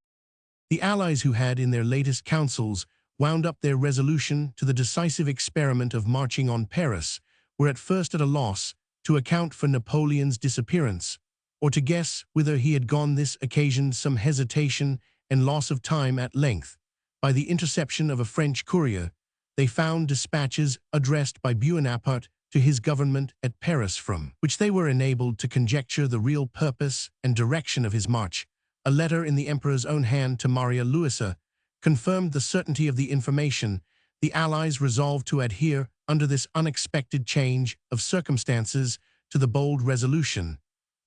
The Allies, who had in their latest councils wound up their resolution to the decisive experiment of marching on Paris, were at first at a loss to account for Napoleon's disappearance, or to guess whither he had gone. This occasioned some hesitation and loss of time. At length, by the interception of a French courier, they found dispatches addressed by Bonaparte to his government at Paris, from which they were enabled to conjecture the real purpose and direction of his march. A letter in the emperor's own hand to Maria Louisa confirmed the certainty of the information. The Allies resolved to adhere, under this unexpected change of circumstances, to the bold resolution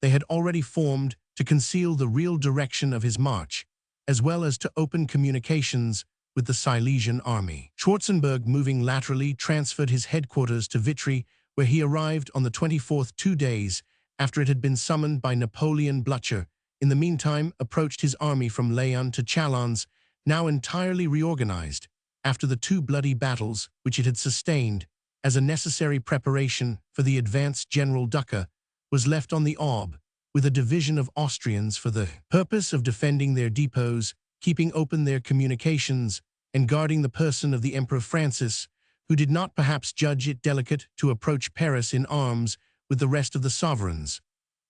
they had already formed to to conceal the real direction of his march, as well as to open communications with the Silesian army. Schwarzenberg, moving laterally, transferred his headquarters to Vitry, where he arrived on the 24th, 2 days after it had been summoned by Napoleon. Blücher, in the meantime, approached his army from Laon to Chalons, now entirely reorganized, after the 2 bloody battles which it had sustained, as a necessary preparation for the advance. General Ducker was left on the Aube, with a division of Austrians for the purpose of defending their depots, keeping open their communications, and guarding the person of the Emperor Francis, who did not perhaps judge it delicate to approach Paris in arms with the rest of the sovereigns.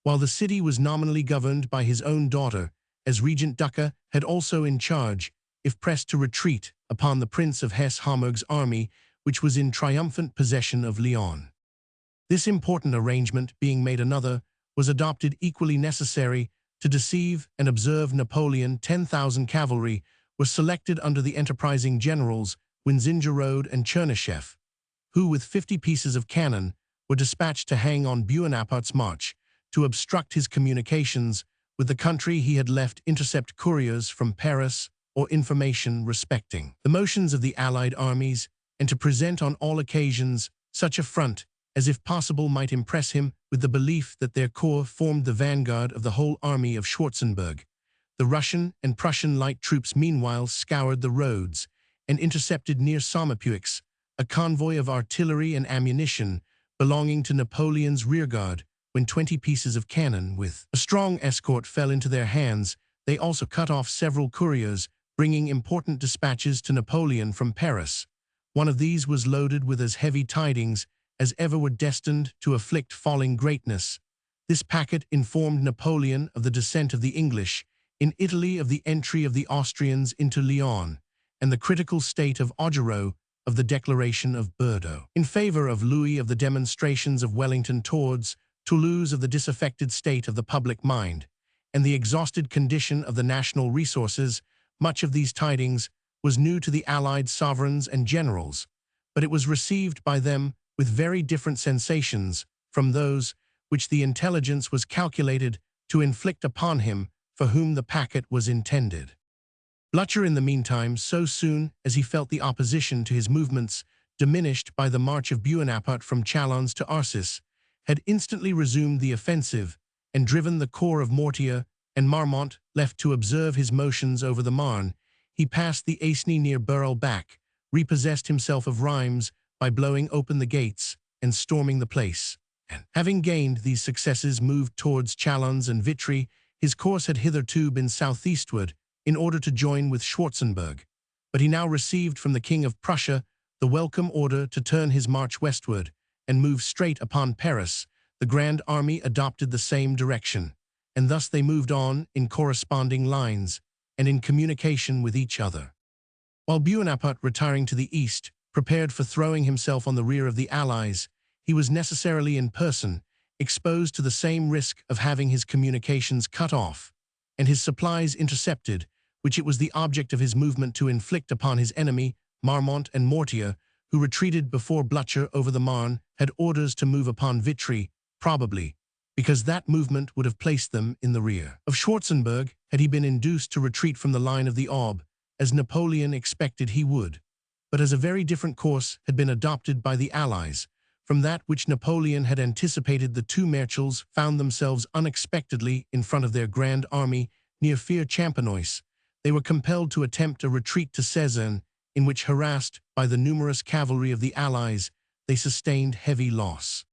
While the city was nominally governed by his own daughter, as Regent Ducker had also in charge, if pressed to retreat, upon the Prince of Hesse-Homburg's army, which was in triumphant possession of Lyon. This important arrangement, being made another, was adopted equally necessary to deceive and observe Napoleon. 10,000 cavalry were selected under the enterprising generals Winzingerode and Chernyshев, who with 50 pieces of cannon were dispatched to hang on Bonaparte's march, to obstruct his communications with the country he had left, intercept couriers from Paris or information respecting the motions of the Allied armies, and to present on all occasions such a front as if possible might impress him with the belief that their corps formed the vanguard of the whole army of Schwarzenberg. The Russian and Prussian light troops meanwhile scoured the roads and intercepted near Sommepeux a convoy of artillery and ammunition belonging to Napoleon's rearguard. When 20 pieces of cannon with a strong escort fell into their hands, they also cut off several couriers bringing important dispatches to Napoleon from Paris. One of these was loaded with as heavy tidings as ever were destined to afflict falling greatness. This packet informed Napoleon of the descent of the English in Italy, of the entry of the Austrians into Lyon, and the critical state of Augereau, of the declaration of Bordeaux in favor of Louis, of the demonstrations of Wellington towards Toulouse, of the disaffected state of the public mind, and the exhausted condition of the national resources. Much of these tidings was new to the Allied sovereigns and generals, but it was received by them with very different sensations from those which the intelligence was calculated to inflict upon him for whom the packet was intended. Blücher, in the meantime, so soon as he felt the opposition to his movements diminished by the march of Bonaparte from Chalons to Arcis, had instantly resumed the offensive and driven the corps of Mortier and Marmont, left to observe his motions over the Marne. He passed the Aisne near Berlebach, repossessed himself of Reims by blowing open the gates and storming the place, and, having gained these successes, moved towards Chalons and Vitry. His course had hitherto been southeastward in order to join with Schwarzenberg, but he now received from the King of Prussia the welcome order to turn his march westward and move straight upon Paris. The Grand Army adopted the same direction, and thus they moved on in corresponding lines and in communication with each other. While Bonaparte, retiring to the east, prepared for throwing himself on the rear of the Allies, he was necessarily in person exposed to the same risk of having his communications cut off and his supplies intercepted, which it was the object of his movement to inflict upon his enemy. Marmont and Mortier, who retreated before Blücher over the Marne, had orders to move upon Vitry, probably because that movement would have placed them in the rear of Schwarzenberg had he been induced to retreat from the line of the Aube, as Napoleon expected he would. But as a very different course had been adopted by the Allies from that which Napoleon had anticipated, the 2 marshals found themselves unexpectedly in front of their Grand Army near Fère-Champenois. They were compelled to attempt a retreat to Cézanne, in which, harassed by the numerous cavalry of the Allies, they sustained heavy loss.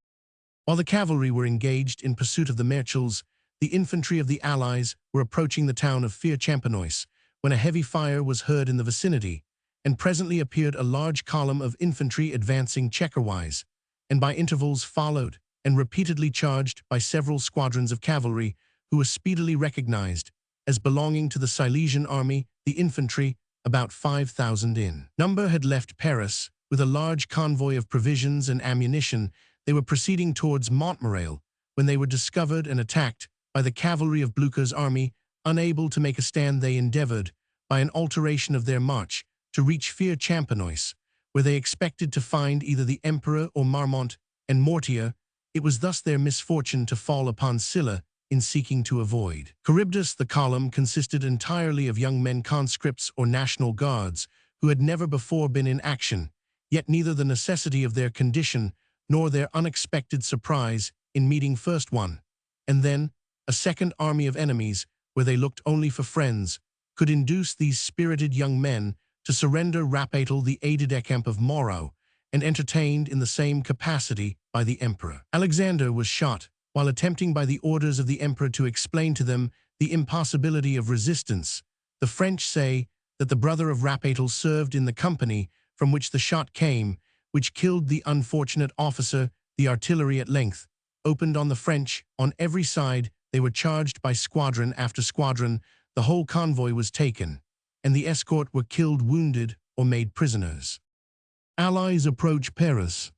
While the cavalry were engaged in pursuit of the marshals, the infantry of the Allies were approaching the town of Fère-Champenois, when a heavy fire was heard in the vicinity, and presently appeared a large column of infantry advancing checkerwise, and by intervals followed and repeatedly charged by several squadrons of cavalry, who were speedily recognized as belonging to the Silesian army. The infantry, about 5,000 in number, had left Paris with a large convoy of provisions and ammunition. They were proceeding towards Montmirail when they were discovered and attacked by the cavalry of Blücher's army. Unable to make a stand, they endeavored, by an alteration of their march, to reach Fère-Champenois, where they expected to find either the Emperor or Marmont and Mortier. It was thus their misfortune to fall upon Silla in seeking to avoid. Charybdis, the column, consisted entirely of young men conscripts or national guards who had never before been in action, yet neither the necessity of their condition nor their unexpected surprise in meeting first one, and then a second army of enemies, where they looked only for friends, could induce these spirited young men to surrender Rapatel the aide-de-camp of Morrow, and entertained in the same capacity by the emperor. Alexander was shot while attempting by the orders of the emperor to explain to them the impossibility of resistance. The French say that the brother of Rapatel served in the company from which the shot came, which killed the unfortunate officer. The artillery at length opened on the French on every side. They were charged by squadron after squadron. The whole convoy was taken, and the escort were killed, wounded, or made prisoners. Allies approach Paris.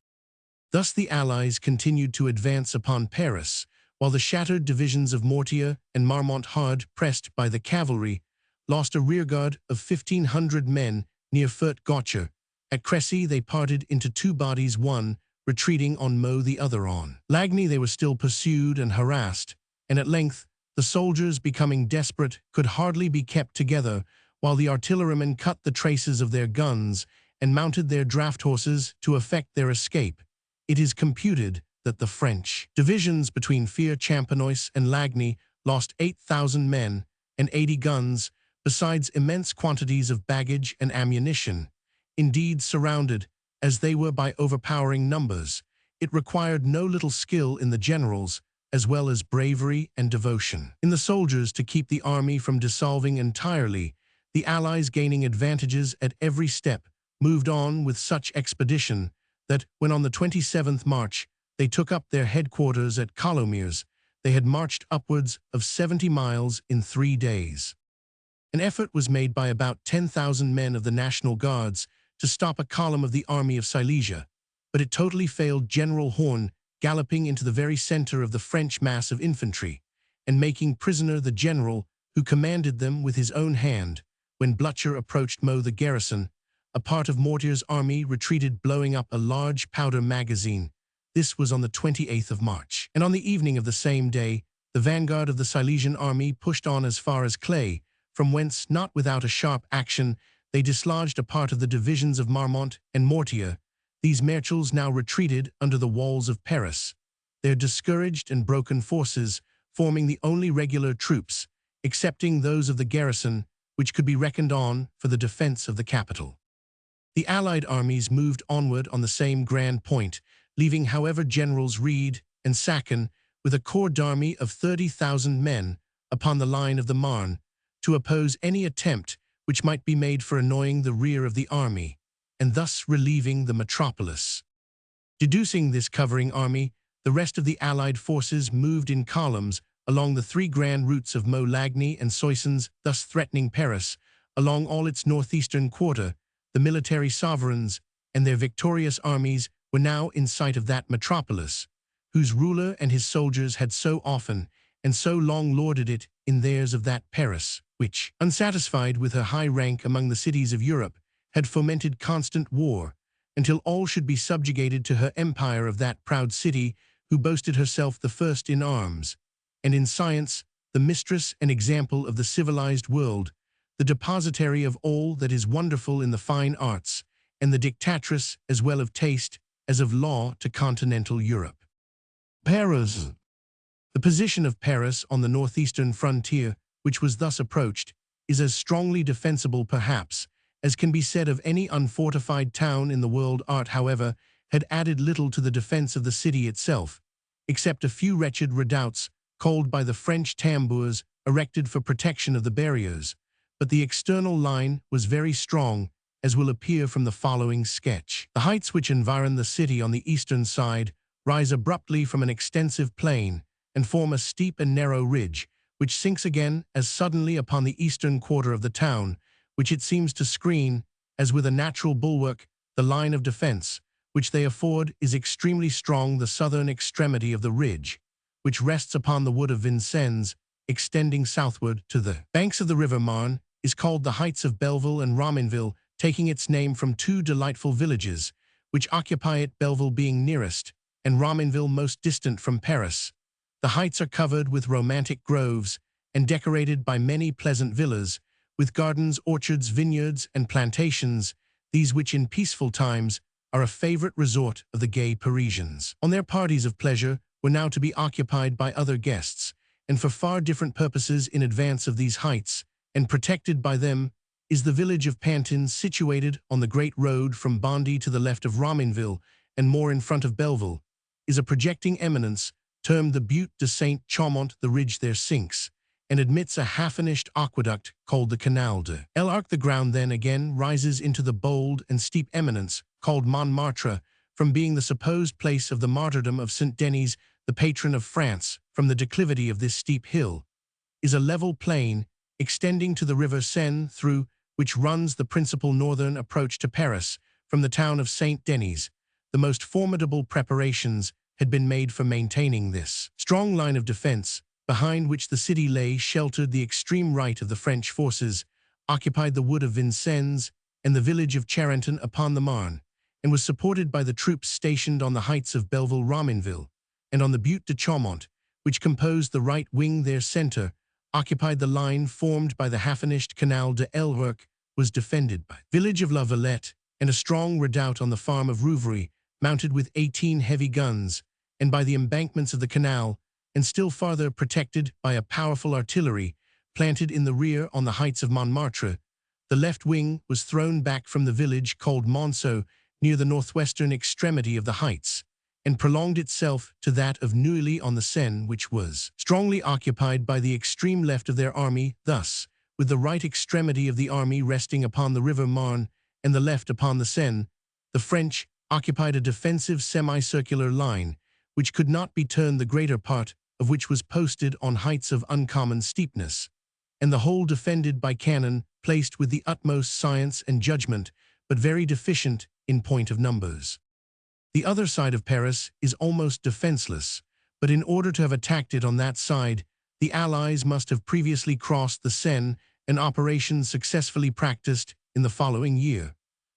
Thus the Allies continued to advance upon Paris, while the shattered divisions of Mortier and Marmont, hard pressed by the cavalry, lost a rearguard of 1,500 men near Fort Gaucher. At Crécy they parted into two bodies, one retreating on Meaux, the other on Lagny. They were still pursued and harassed, and at length the soldiers, becoming desperate, could hardly be kept together, while the artillerymen cut the traces of their guns and mounted their draft horses to effect their escape. It is computed that the French divisions between Fère-Champenois and Lagny lost 8,000 men and 80 guns, besides immense quantities of baggage and ammunition. Indeed, surrounded as they were by overpowering numbers, it required no little skill in the generals, as well as bravery and devotion in the soldiers, to keep the army from dissolving entirely. The Allies, gaining advantages at every step, moved on with such expedition that, when on the 27th March they took up their headquarters at Colomiers, they had marched upwards of 70 miles in 3 days. An effort was made by about 10,000 men of the National Guards to stop a column of the army of Silesia, but it totally failed. General Horn, galloping into the very center of the French mass of infantry, and making prisoner the general who commanded them with his own hand, when Blücher approached Meaux, the garrison, a part of Mortier's army retreated, blowing up a large powder magazine. This was on the 28th of March. And on the evening of the same day, the vanguard of the Silesian army pushed on as far as Clay, from whence, not without a sharp action, they dislodged a part of the divisions of Marmont and Mortier. These marshals now retreated under the walls of Paris, their discouraged and broken forces forming the only regular troops, excepting those of the garrison, which could be reckoned on for the defense of the capital. The Allied armies moved onward on the same grand point, leaving, however, Generals Reid and Sacken with a corps d'army of 30,000 men upon the line of the Marne, to oppose any attempt which might be made for annoying the rear of the army, and thus relieving the metropolis. Deducing this covering army, the rest of the Allied forces moved in columns along the three grand routes of Meaux, Lagny, and Soissons, thus threatening Paris. Along all its northeastern quarter, the military sovereigns and their victorious armies were now in sight of that metropolis, whose ruler and his soldiers had so often and so long lorded it in theirs of that Paris, which, unsatisfied with her high rank among the cities of Europe, had fomented constant war, until all should be subjugated to her empire. Of that proud city, who boasted herself the first in arms, and in science, the mistress and example of the civilized world, the depositary of all that is wonderful in the fine arts, and the dictatress as well of taste as of law to continental Europe. Paris. The position of Paris on the northeastern frontier, which was thus approached, is as strongly defensible, perhaps, as can be said of any unfortified town in the world. Art, however, had added little to the defense of the city itself, except a few wretched redoubts, called by the French tambours, erected for protection of the barriers. But the external line was very strong, as will appear from the following sketch. The heights which environ the city on the eastern side rise abruptly from an extensive plain, and form a steep and narrow ridge, which sinks again as suddenly upon the eastern quarter of the town, which it seems to screen, as with a natural bulwark. The line of defense which they afford is extremely strong. The southern extremity of the ridge, which rests upon the wood of Vincennes, extending southward to the banks of the river Marne, is called the Heights of Belleville and Romainville, taking its name from two delightful villages which occupy it, Belleville being nearest, and Romainville most distant from Paris. The heights are covered with romantic groves and decorated by many pleasant villas, with gardens, orchards, vineyards, and plantations, these which in peaceful times are a favorite resort of the gay Parisians. On their parties of pleasure were now to be occupied by other guests, and for far different purposes in advance of these heights, and protected by them, is the village of Pantin, situated on the great road from Bondy to the left of Romainville, and more in front of Belleville, is a projecting eminence, termed the Butte de Saint-Chaumont. The ridge there sinks, and admits a half-finished aqueduct called the Canal de l'Arc. The ground then again rises into the bold and steep eminence called Montmartre, from being the supposed place of the martyrdom of Saint Denis, the patron of France. From the declivity of this steep hill is a level plain extending to the river Seine, through which runs the principal northern approach to Paris from the town of Saint Denis. The most formidable preparations had been made for maintaining this strong line of defense, behind which the city lay sheltered. The extreme right of the French forces occupied the wood of Vincennes and the village of Charenton upon the Marne, and was supported by the troops stationed on the heights of Belleville-Romainville, and on the Butte de Chaumont, which composed the right wing. Their center occupied the line formed by the half-finished Canal de l'Arc, was defended by the village of La Villette, and a strong redoubt on the farm of Rouvray, mounted with 18 heavy guns, and by the embankments of the canal, and still farther protected by a powerful artillery planted in the rear on the heights of Montmartre. The left wing was thrown back from the village called Monceau near the northwestern extremity of the heights, and prolonged itself to that of Neuilly on the Seine, which was strongly occupied by the extreme left of their army. Thus, with the right extremity of the army resting upon the river Marne and the left upon the Seine, the French occupied a defensive semicircular line, which could not be turned, the greater part of which was posted on heights of uncommon steepness, and the whole defended by cannon placed with the utmost science and judgment, but very deficient in point of numbers. The other side of Paris is almost defenseless, but in order to have attacked it on that side, the Allies must have previously crossed the Seine, an operation successfully practiced in the following year,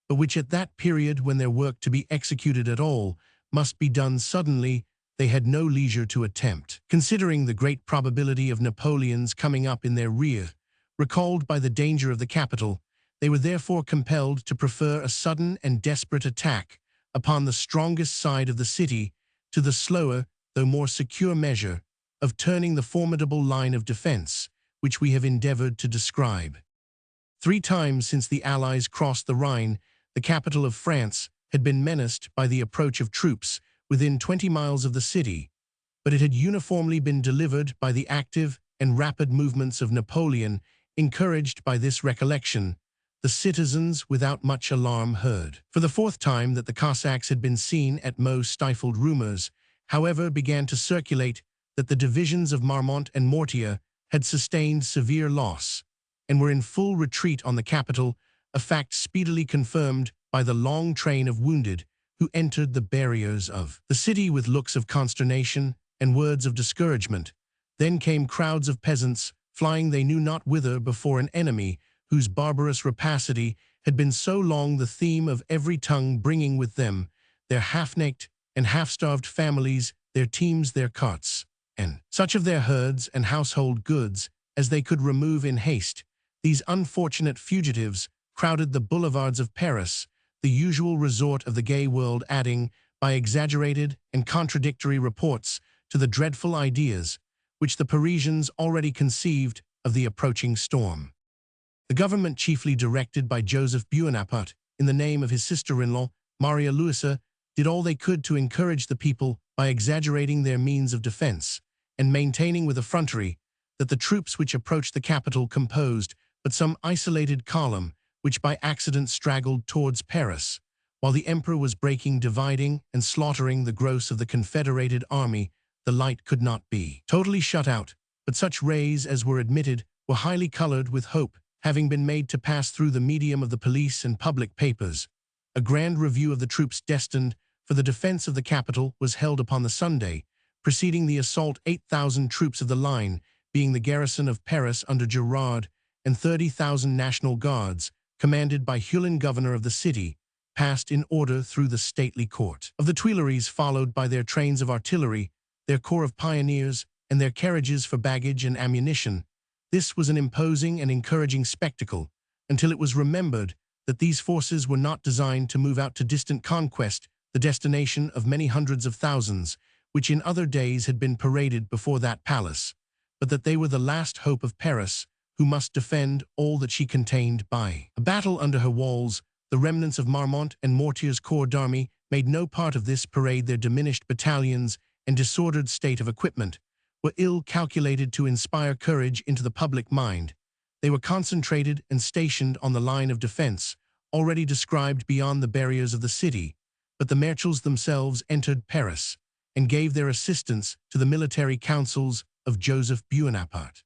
but which at that period, when their work to be executed at all must be done suddenly, they had no leisure to attempt. Considering the great probability of Napoleon's coming up in their rear, recalled by the danger of the capital, they were therefore compelled to prefer a sudden and desperate attack upon the strongest side of the city to the slower, though more secure measure of turning the formidable line of defense which we have endeavored to describe. 3 times since the Allies crossed the Rhine, the capital of France had been menaced by the approach of troops within 20 miles of the city, but it had uniformly been delivered by the active and rapid movements of Napoleon. Encouraged by this recollection, the citizens without much alarm heard for the 4th time that the Cossacks had been seen at Meaux. Stifled rumors, however, began to circulate that the divisions of Marmont and Mortier had sustained severe loss and were in full retreat on the capital, a fact speedily confirmed by the long train of wounded who entered the barriers of the city with looks of consternation and words of discouragement. Then came crowds of peasants, flying they knew not whither, before an enemy whose barbarous rapacity had been so long the theme of every tongue, bringing with them their half-naked and half-starved families, their teams, their carts, and such of their herds and household goods as they could remove in haste. These unfortunate fugitives crowded the boulevards of Paris, the usual resort of the gay world, adding, by exaggerated and contradictory reports, to the dreadful ideas which the Parisians already conceived of the approaching storm. The government, chiefly directed by Joseph Bonaparte, in the name of his sister-in-law, Maria Louisa, did all they could to encourage the people by exaggerating their means of defense, and maintaining with effrontery that the troops which approached the capital composed but some isolated column which by accident straggled towards Paris, while the emperor was breaking, dividing, and slaughtering the gross of the confederated army. The light could not be totally shut out, but such rays as were admitted were highly colored with hope, having been made to pass through the medium of the police and public papers. A grand review of the troops destined for the defense of the capital was held upon the Sunday preceding the assault. 8,000 troops of the line, being the garrison of Paris under Girard, and 30,000 National Guards, commanded by Hulin, governor of the city, passed in order through the stately court of the Tuileries, followed by their trains of artillery, their corps of pioneers, and their carriages for baggage and ammunition. This was an imposing and encouraging spectacle, until it was remembered that these forces were not designed to move out to distant conquest, the destination of many hundreds of thousands, which in other days had been paraded before that palace, but that they were the last hope of Paris, who must defend all that she contained by a battle under her walls. The remnants of Marmont and Mortier's corps d'army made no part of this parade. Their diminished battalions and disordered state of equipment were ill calculated to inspire courage into the public mind. They were concentrated and stationed on the line of defense, already described beyond the barriers of the city, but the marshals themselves entered Paris and gave their assistance to the military councils of Joseph Bonaparte.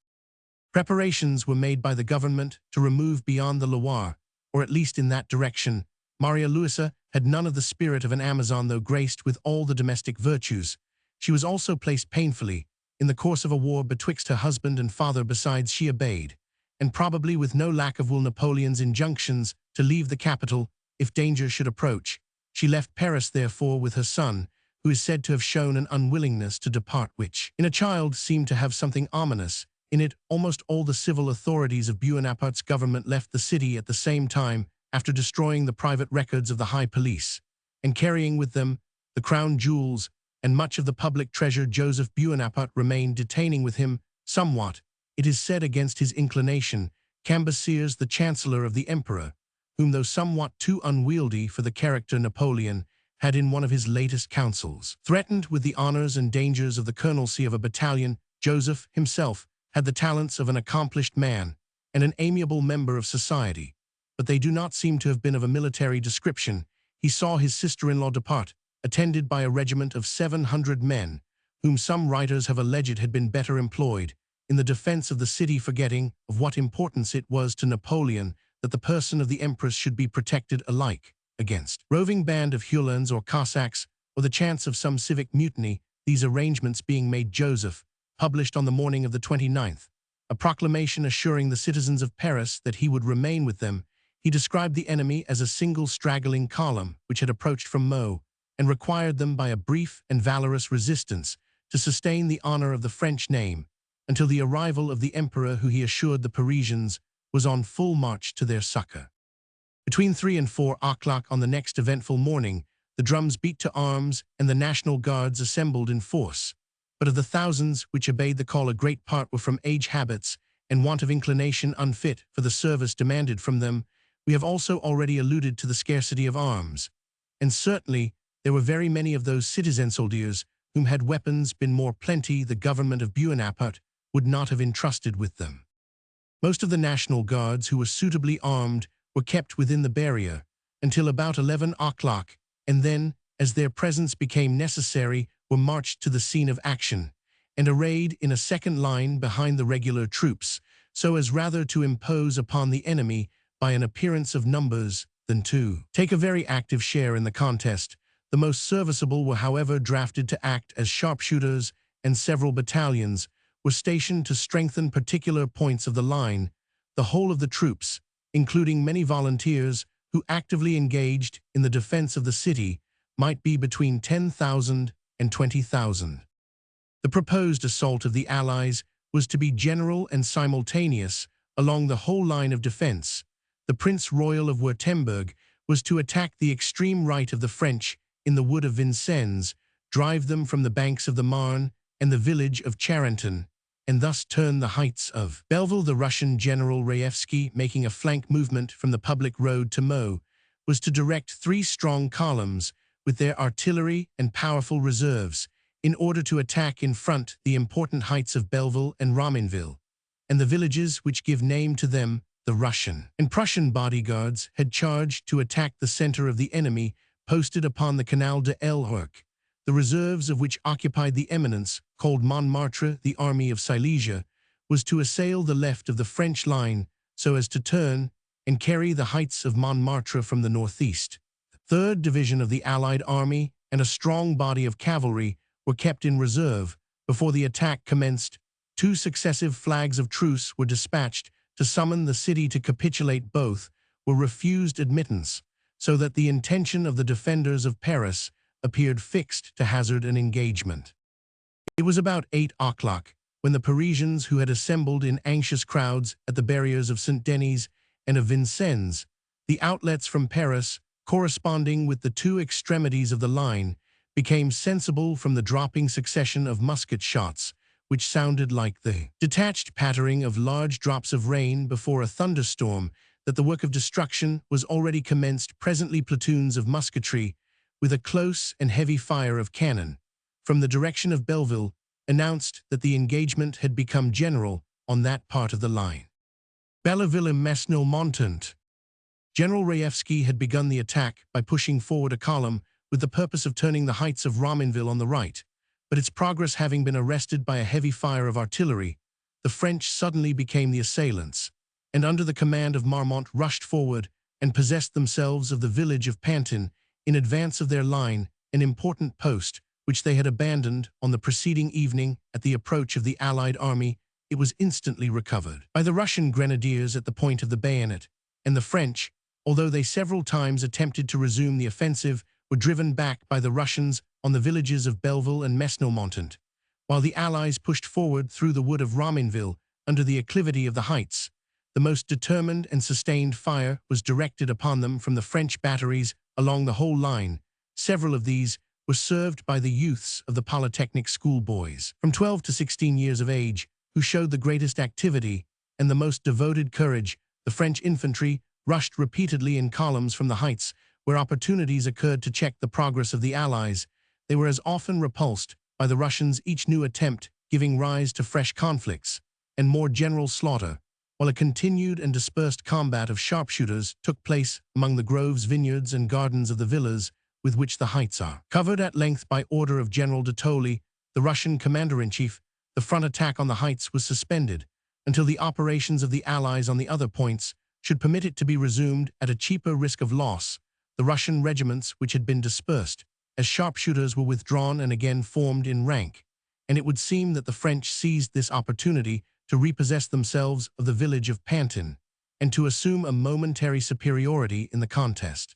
Preparations were made by the government to remove beyond the Loire, or at least in that direction. Maria Louisa had none of the spirit of an Amazon, though graced with all the domestic virtues. She was also placed painfully in the course of a war betwixt her husband and father. Besides, she obeyed, and probably with no lack of will, Napoleon's injunctions to leave the capital if danger should approach. She left Paris, therefore, with her son, who is said to have shown an unwillingness to depart which, in a child, seemed to have something ominous in it. Almost all the civil authorities of Bonaparte's government left the city at the same time, after destroying the private records of the high police, and carrying with them the crown jewels and much of the public treasure. Joseph Bonaparte remained, detaining with him somewhat, it is said against his inclination, Cambyses, the chancellor of the emperor, whom, though somewhat too unwieldy for the character Napoleon, had in one of his latest councils threatened with the honors and dangers of the colonelcy of a battalion. Joseph himself had the talents of an accomplished man and an amiable member of society, but they do not seem to have been of a military description. He saw his sister-in-law depart, attended by a regiment of 700 men, whom some writers have alleged had been better employed in the defense of the city, forgetting of what importance it was to Napoleon that the person of the empress should be protected alike against roving band of Uhlans or Cossacks, or the chance of some civic mutiny. These arrangements being made, Joseph published on the morning of the 29th a proclamation assuring the citizens of Paris that he would remain with them. He described the enemy as a single straggling column which had approached from Meaux, and required them by a brief and valorous resistance to sustain the honor of the French name until the arrival of the emperor, who he assured the Parisians was on full march to their succor. Between 3 and 4 o'clock on the next eventful morning, the drums beat to arms and the National Guards assembled in force. But of the thousands which obeyed the call, a great part were from age, habits, and want of inclination unfit for the service demanded from them. We have also already alluded to the scarcity of arms, and certainly there were very many of those citizen soldiers whom, had weapons been more plenty, the government of Bonaparte would not have entrusted with them. Most of the National Guards who were suitably armed were kept within the barrier until about 11 o'clock, and then, as their presence became necessary, were marched to the scene of action and arrayed in a second line behind the regular troops, so as rather to impose upon the enemy by an appearance of numbers than to take a very active share in the contest. The most serviceable were, however, drafted to act as sharpshooters, and several battalions were stationed to strengthen particular points of the line. The whole of the troops, including many volunteers who actively engaged in the defense of the city, might be between 10,000 and 20,000. The proposed assault of the Allies was to be general and simultaneous along the whole line of defense. The Prince Royal of Württemberg was to attack the extreme right of the French in the wood of Vincennes, drive them from the banks of the Marne and the village of Charenton, and thus turn the heights of Belleville. The Russian General Raevsky, making a flank movement from the public road to Meaux, was to direct 3 strong columns with their artillery and powerful reserves in order to attack in front the important heights of Belleville and Raminville, and the villages which give name to them. The Russian and Prussian bodyguards had charged to attack the center of the enemy posted upon the Canal de l'Ourcq, the reserves of which occupied the eminence called Montmartre. The army of Silesia was to assail the left of the French line so as to turn and carry the heights of Montmartre from the northeast. The 3rd Division of the Allied army and a strong body of cavalry were kept in reserve before the attack commenced. 2 successive flags of truce were dispatched to summon the city to capitulate. Both were refused admittance, so that the intention of the defenders of Paris appeared fixed to hazard an engagement. It was about 8 o'clock when the Parisians who had assembled in anxious crowds at the barriers of Saint-Denis and of Vincennes, the outlets from Paris, corresponding with the two extremities of the line, became sensible from the dropping succession of musket shots, which sounded like the detached pattering of large drops of rain before a thunderstorm, that the work of destruction was already commenced. Presently platoons of musketry, with a close and heavy fire of cannon, from the direction of Belleville, announced that the engagement had become general on that part of the line. Belleville and Mesnil-Montant. General Raevski had begun the attack by pushing forward a column with the purpose of turning the heights of Ramonville on the right, but its progress having been arrested by a heavy fire of artillery, the French suddenly became the assailants, and under the command of Marmont rushed forward and possessed themselves of the village of Pantin in advance of their line, an important post which they had abandoned on the preceding evening at the approach of the Allied army. It was instantly recovered by the Russian grenadiers at the point of the bayonet, and the French, although they several times attempted to resume the offensive, were driven back by the Russians on the villages of Belleville and Mesnil-Montant, while the Allies pushed forward through the wood of Ramonville under the acclivity of the heights. The most determined and sustained fire was directed upon them from the French batteries along the whole line. Several of these were served by the youths of the Polytechnic schoolboys, from 12 to 16 years of age, who showed the greatest activity and the most devoted courage. The French infantry rushed repeatedly in columns from the heights, where opportunities occurred to check the progress of the Allies. They were as often repulsed by the Russians, each new attempt giving rise to fresh conflicts and more general slaughter, while a continued and dispersed combat of sharpshooters took place among the groves, vineyards, and gardens of the villas with which the heights are covered. At length, by order of General de Tolly, the Russian commander-in-chief, the front attack on the heights was suspended until the operations of the Allies on the other points should permit it to be resumed at a cheaper risk of loss. The Russian regiments which had been dispersed, as sharpshooters, were withdrawn and again formed in rank, and it would seem that the French seized this opportunity to repossess themselves of the village of Pantin, and to assume a momentary superiority in the contest.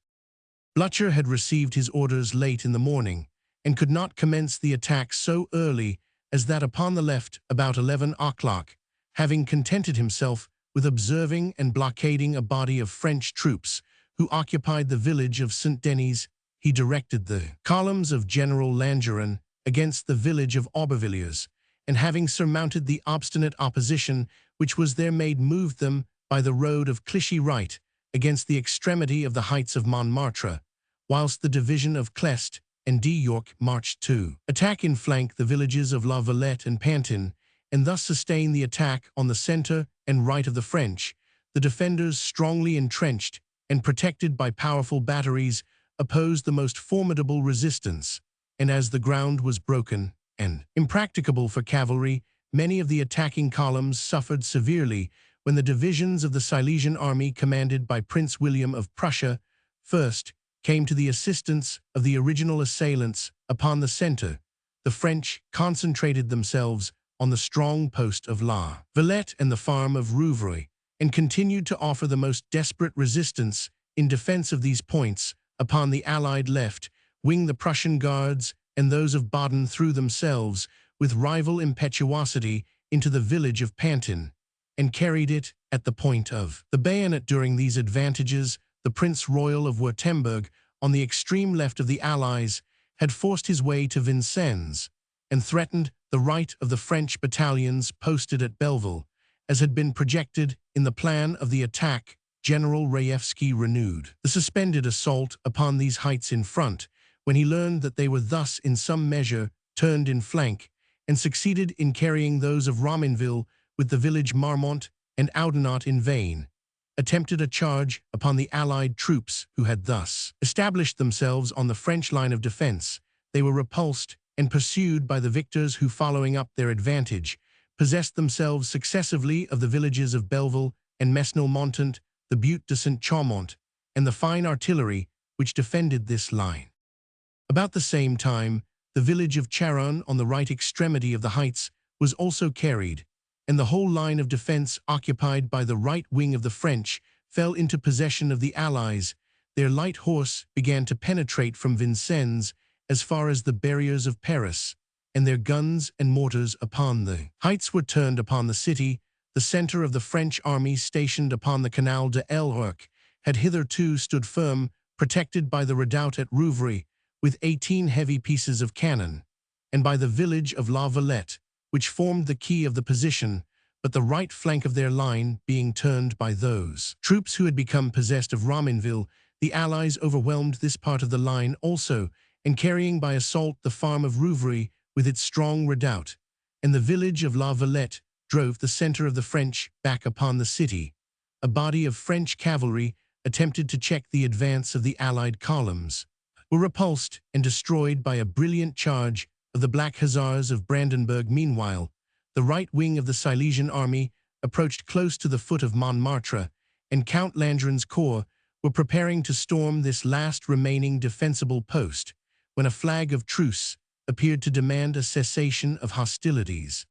Blücher had received his orders late in the morning, and could not commence the attack so early as that upon the left about 11 o'clock, having contented himself with observing and blockading a body of French troops who occupied the village of Saint-Denis. He directed the columns of General Langeron against the village of Aubervilliers, and having surmounted the obstinate opposition which was there made, moved them by the road of Clichy right against the extremity of the heights of Montmartre, whilst the division of Clest and d'York marched to attack in flank the villages of La Valette and Pantin, and thus sustain the attack on the centre and right of the French. The defenders, strongly entrenched and protected by powerful batteries, opposed the most formidable resistance, and as the ground was broken and impracticable for cavalry, many of the attacking columns suffered severely when the divisions of the Silesian army commanded by Prince William of Prussia first came to the assistance of the original assailants upon the centre. The French concentrated themselves on the strong post of La Valette and the farm of Rouvroy, and continued to offer the most desperate resistance in defense of these points. Upon the Allied left wing, the Prussian guards and those of Baden threw themselves with rival impetuosity into the village of Pantin, and carried it at the point of the bayonet. During these advantages, the Prince Royal of Württemberg, on the extreme left of the Allies, had forced his way to Vincennes, and threatened the right of the French battalions posted at Belleville, as had been projected in the plan of the attack. General Raevski renewed the suspended assault upon these heights in front, when he learned that they were thus in some measure turned in flank, and succeeded in carrying those of Ramonville with the village Marmont and Oudenot in vain. Attempted a charge upon the Allied troops who had thus established themselves on the French line of defense. They were repulsed and pursued by the victors, who, following up their advantage, possessed themselves successively of the villages of Belleville and Mesnil-Montant, the Butte de Saint-Chamond, and the fine artillery which defended this line. About the same time, the village of Charon on the right extremity of the heights was also carried, and the whole line of defense occupied by the right wing of the French fell into possession of the Allies. Their light horse began to penetrate from Vincennes as far as the barriers of Paris, and their guns and mortars upon the heights were turned upon the city. The center of the French army stationed upon the Canal de l'Ourcq had hitherto stood firm, protected by the redoubt at Rouvray, with 18 heavy pieces of cannon, and by the village of La Valette, which formed the key of the position, but the right flank of their line being turned by those troops who had become possessed of Raminville, the Allies overwhelmed this part of the line also, and carrying by assault the farm of Rouvray with its strong redoubt, and the village of La Valette, drove the center of the French back upon the city. A body of French cavalry attempted to check the advance of the Allied columns, were repulsed and destroyed by a brilliant charge of the Black Hussars of Brandenburg. Meanwhile, the right wing of the Silesian army approached close to the foot of Montmartre, and Count Landrin's corps were preparing to storm this last remaining defensible post, when a flag of truce appeared to demand a cessation of hostilities.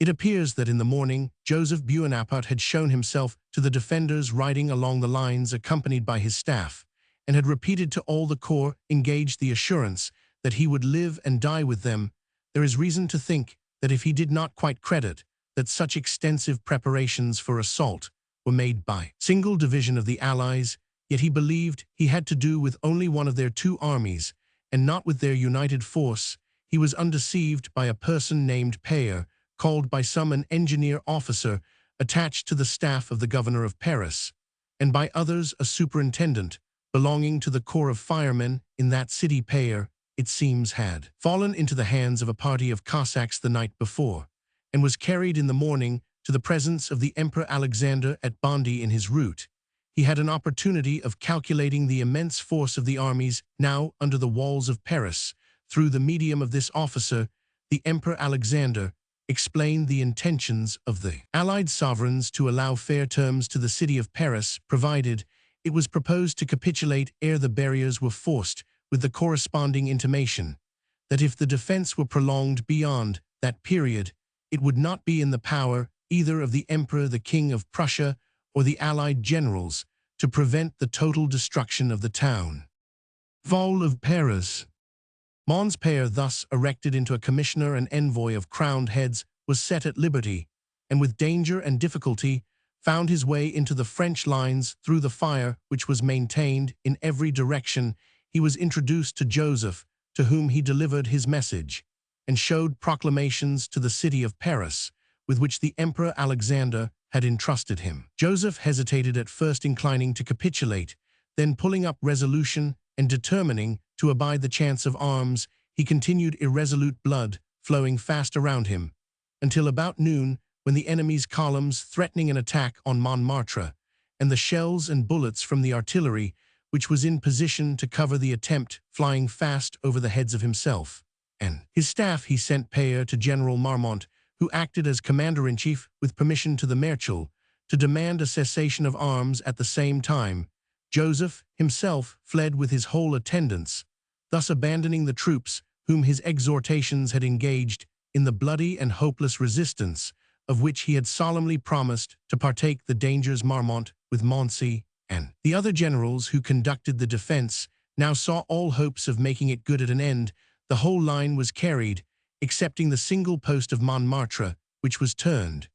It appears that in the morning, Joseph Bonaparte had shown himself to the defenders riding along the lines accompanied by his staff, and had repeated to all the corps engaged the assurance that he would live and die with them. There is reason to think that if he did not quite credit that such extensive preparations for assault were made by single division of the Allies, yet he believed he had to do with only one of their two armies, and not with their united force. He was undeceived by a person named Payer, called by some an engineer officer attached to the staff of the governor of Paris, and by others a superintendent belonging to the corps of firemen in that city. Payer, it seems, had fallen into the hands of a party of Cossacks the night before, and was carried in the morning to the presence of the Emperor Alexander at Bondy. In his route, he had an opportunity of calculating the immense force of the armies now under the walls of Paris. Through the medium of this officer, the Emperor Alexander explained the intentions of the Allied sovereigns to allow fair terms to the city of Paris, provided it was proposed to capitulate ere the barriers were forced, with the corresponding intimation that if the defense were prolonged beyond that period, it would not be in the power either of the Emperor, the King of Prussia, or the Allied generals to prevent the total destruction of the town. Fall of Paris. Mons Payer, thus erected into a commissioner and envoy of crowned heads, was set at liberty, and with danger and difficulty found his way into the French lines through the fire which was maintained in every direction. He was introduced to Joseph, to whom he delivered his message, and showed proclamations to the city of Paris, with which the Emperor Alexander had entrusted him. Joseph hesitated at first, inclining to capitulate, then pulling up resolution and determining to abide the chance of arms, he continued irresolute, blood flowing fast around him, until about noon, when the enemy's columns threatening an attack on Montmartre, and the shells and bullets from the artillery, which was in position to cover the attempt, flying fast over the heads of himself and his staff, he sent Payer to General Marmont, who acted as commander-in-chief, with permission to the Marechal, to demand a cessation of arms. At the same time, Joseph himself fled with his whole attendants, thus abandoning the troops whom his exhortations had engaged in the bloody and hopeless resistance of which he had solemnly promised to partake. The dangers Marmont, with Moncey and the other generals who conducted the defense, now saw all hopes of making it good at an end. The whole line was carried, excepting the single post of Montmartre, which was turned,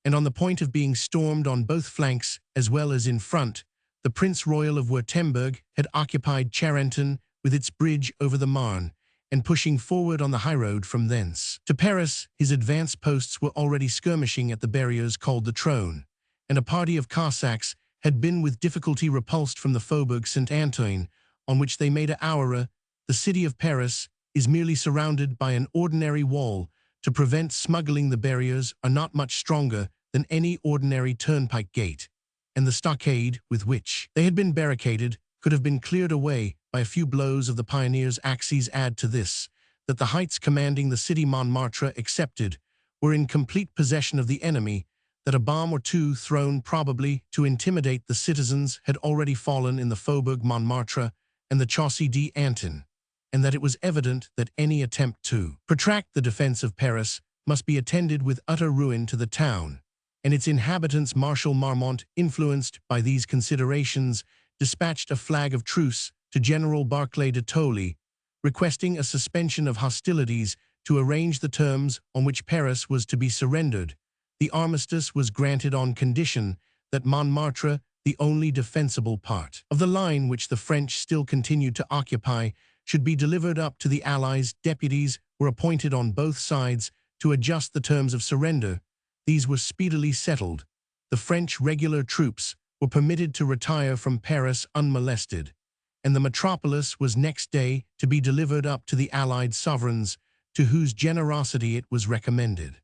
and on the point of being stormed on both flanks as well as in front. The Prince Royal of Württemberg had occupied Charenton with its bridge over the Marne, and pushing forward on the highroad from thence to Paris, his advance posts were already skirmishing at the barriers called the Trône, and a party of Cossacks had been with difficulty repulsed from the Faubourg Saint-Antoine, on which they made a hourra. The city of Paris is merely surrounded by an ordinary wall. To prevent smuggling, the barriers are not much stronger than any ordinary turnpike gate, and the stockade with which they had been barricaded could have been cleared away by a few blows of the pioneers' axes. Add to this that the heights commanding the city, Montmartre excepted, were in complete possession of the enemy, that a bomb or two thrown probably to intimidate the citizens had already fallen in the Faubourg Montmartre and the Chaussée d'Antin, and that it was evident that any attempt to protract the defense of Paris must be attended with utter ruin to the town and its inhabitants. Marshal Marmont, influenced by these considerations, dispatched a flag of truce to General Barclay de Tolly, requesting a suspension of hostilities to arrange the terms on which Paris was to be surrendered. The armistice was granted on condition that Montmartre, the only defensible part of the line which the French still continued to occupy, should be delivered up to the Allies. Deputies were appointed on both sides to adjust the terms of surrender. These were speedily settled. The French regular troops were permitted to retire from Paris unmolested, and the metropolis was next day to be delivered up to the Allied sovereigns, to whose generosity it was recommended.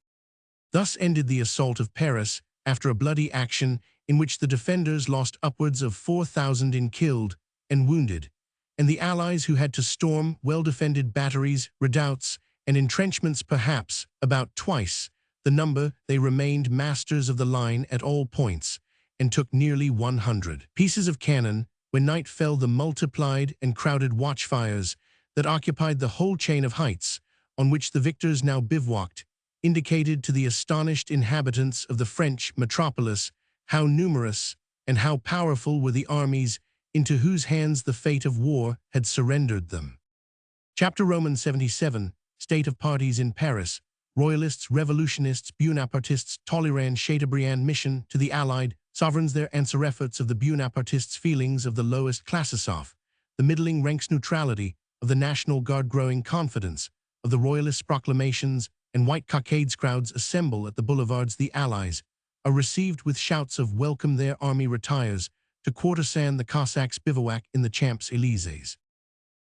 Thus ended the assault of Paris, after a bloody action in which the defenders lost upwards of 4,000 in killed and wounded, and the Allies, who had to storm well-defended batteries, redoubts, and entrenchments perhaps about twice the number, they remained masters of the line at all points, and took nearly 100 pieces of cannon. When night fell, the multiplied and crowded watchfires that occupied the whole chain of heights, on which the victors now bivouacked, indicated to the astonished inhabitants of the French metropolis how numerous and how powerful were the armies into whose hands the fate of war had surrendered them. Chapter Roman 77, State of Parties in Paris, Royalists, Revolutionists, Bonapartists, Talleyrand, Chateaubriand. Mission to the Allied sovereigns. Their answer: efforts of the Bonapartists, feelings of the lowest classes off the middling ranks, neutrality of the National Guard, growing confidence of the Royalists, proclamations and white cockades. Crowds assemble at the boulevards. The Allies are received with shouts of welcome. Their army retires to Courtisan. The Cossacks bivouac in the Champs-Élysées.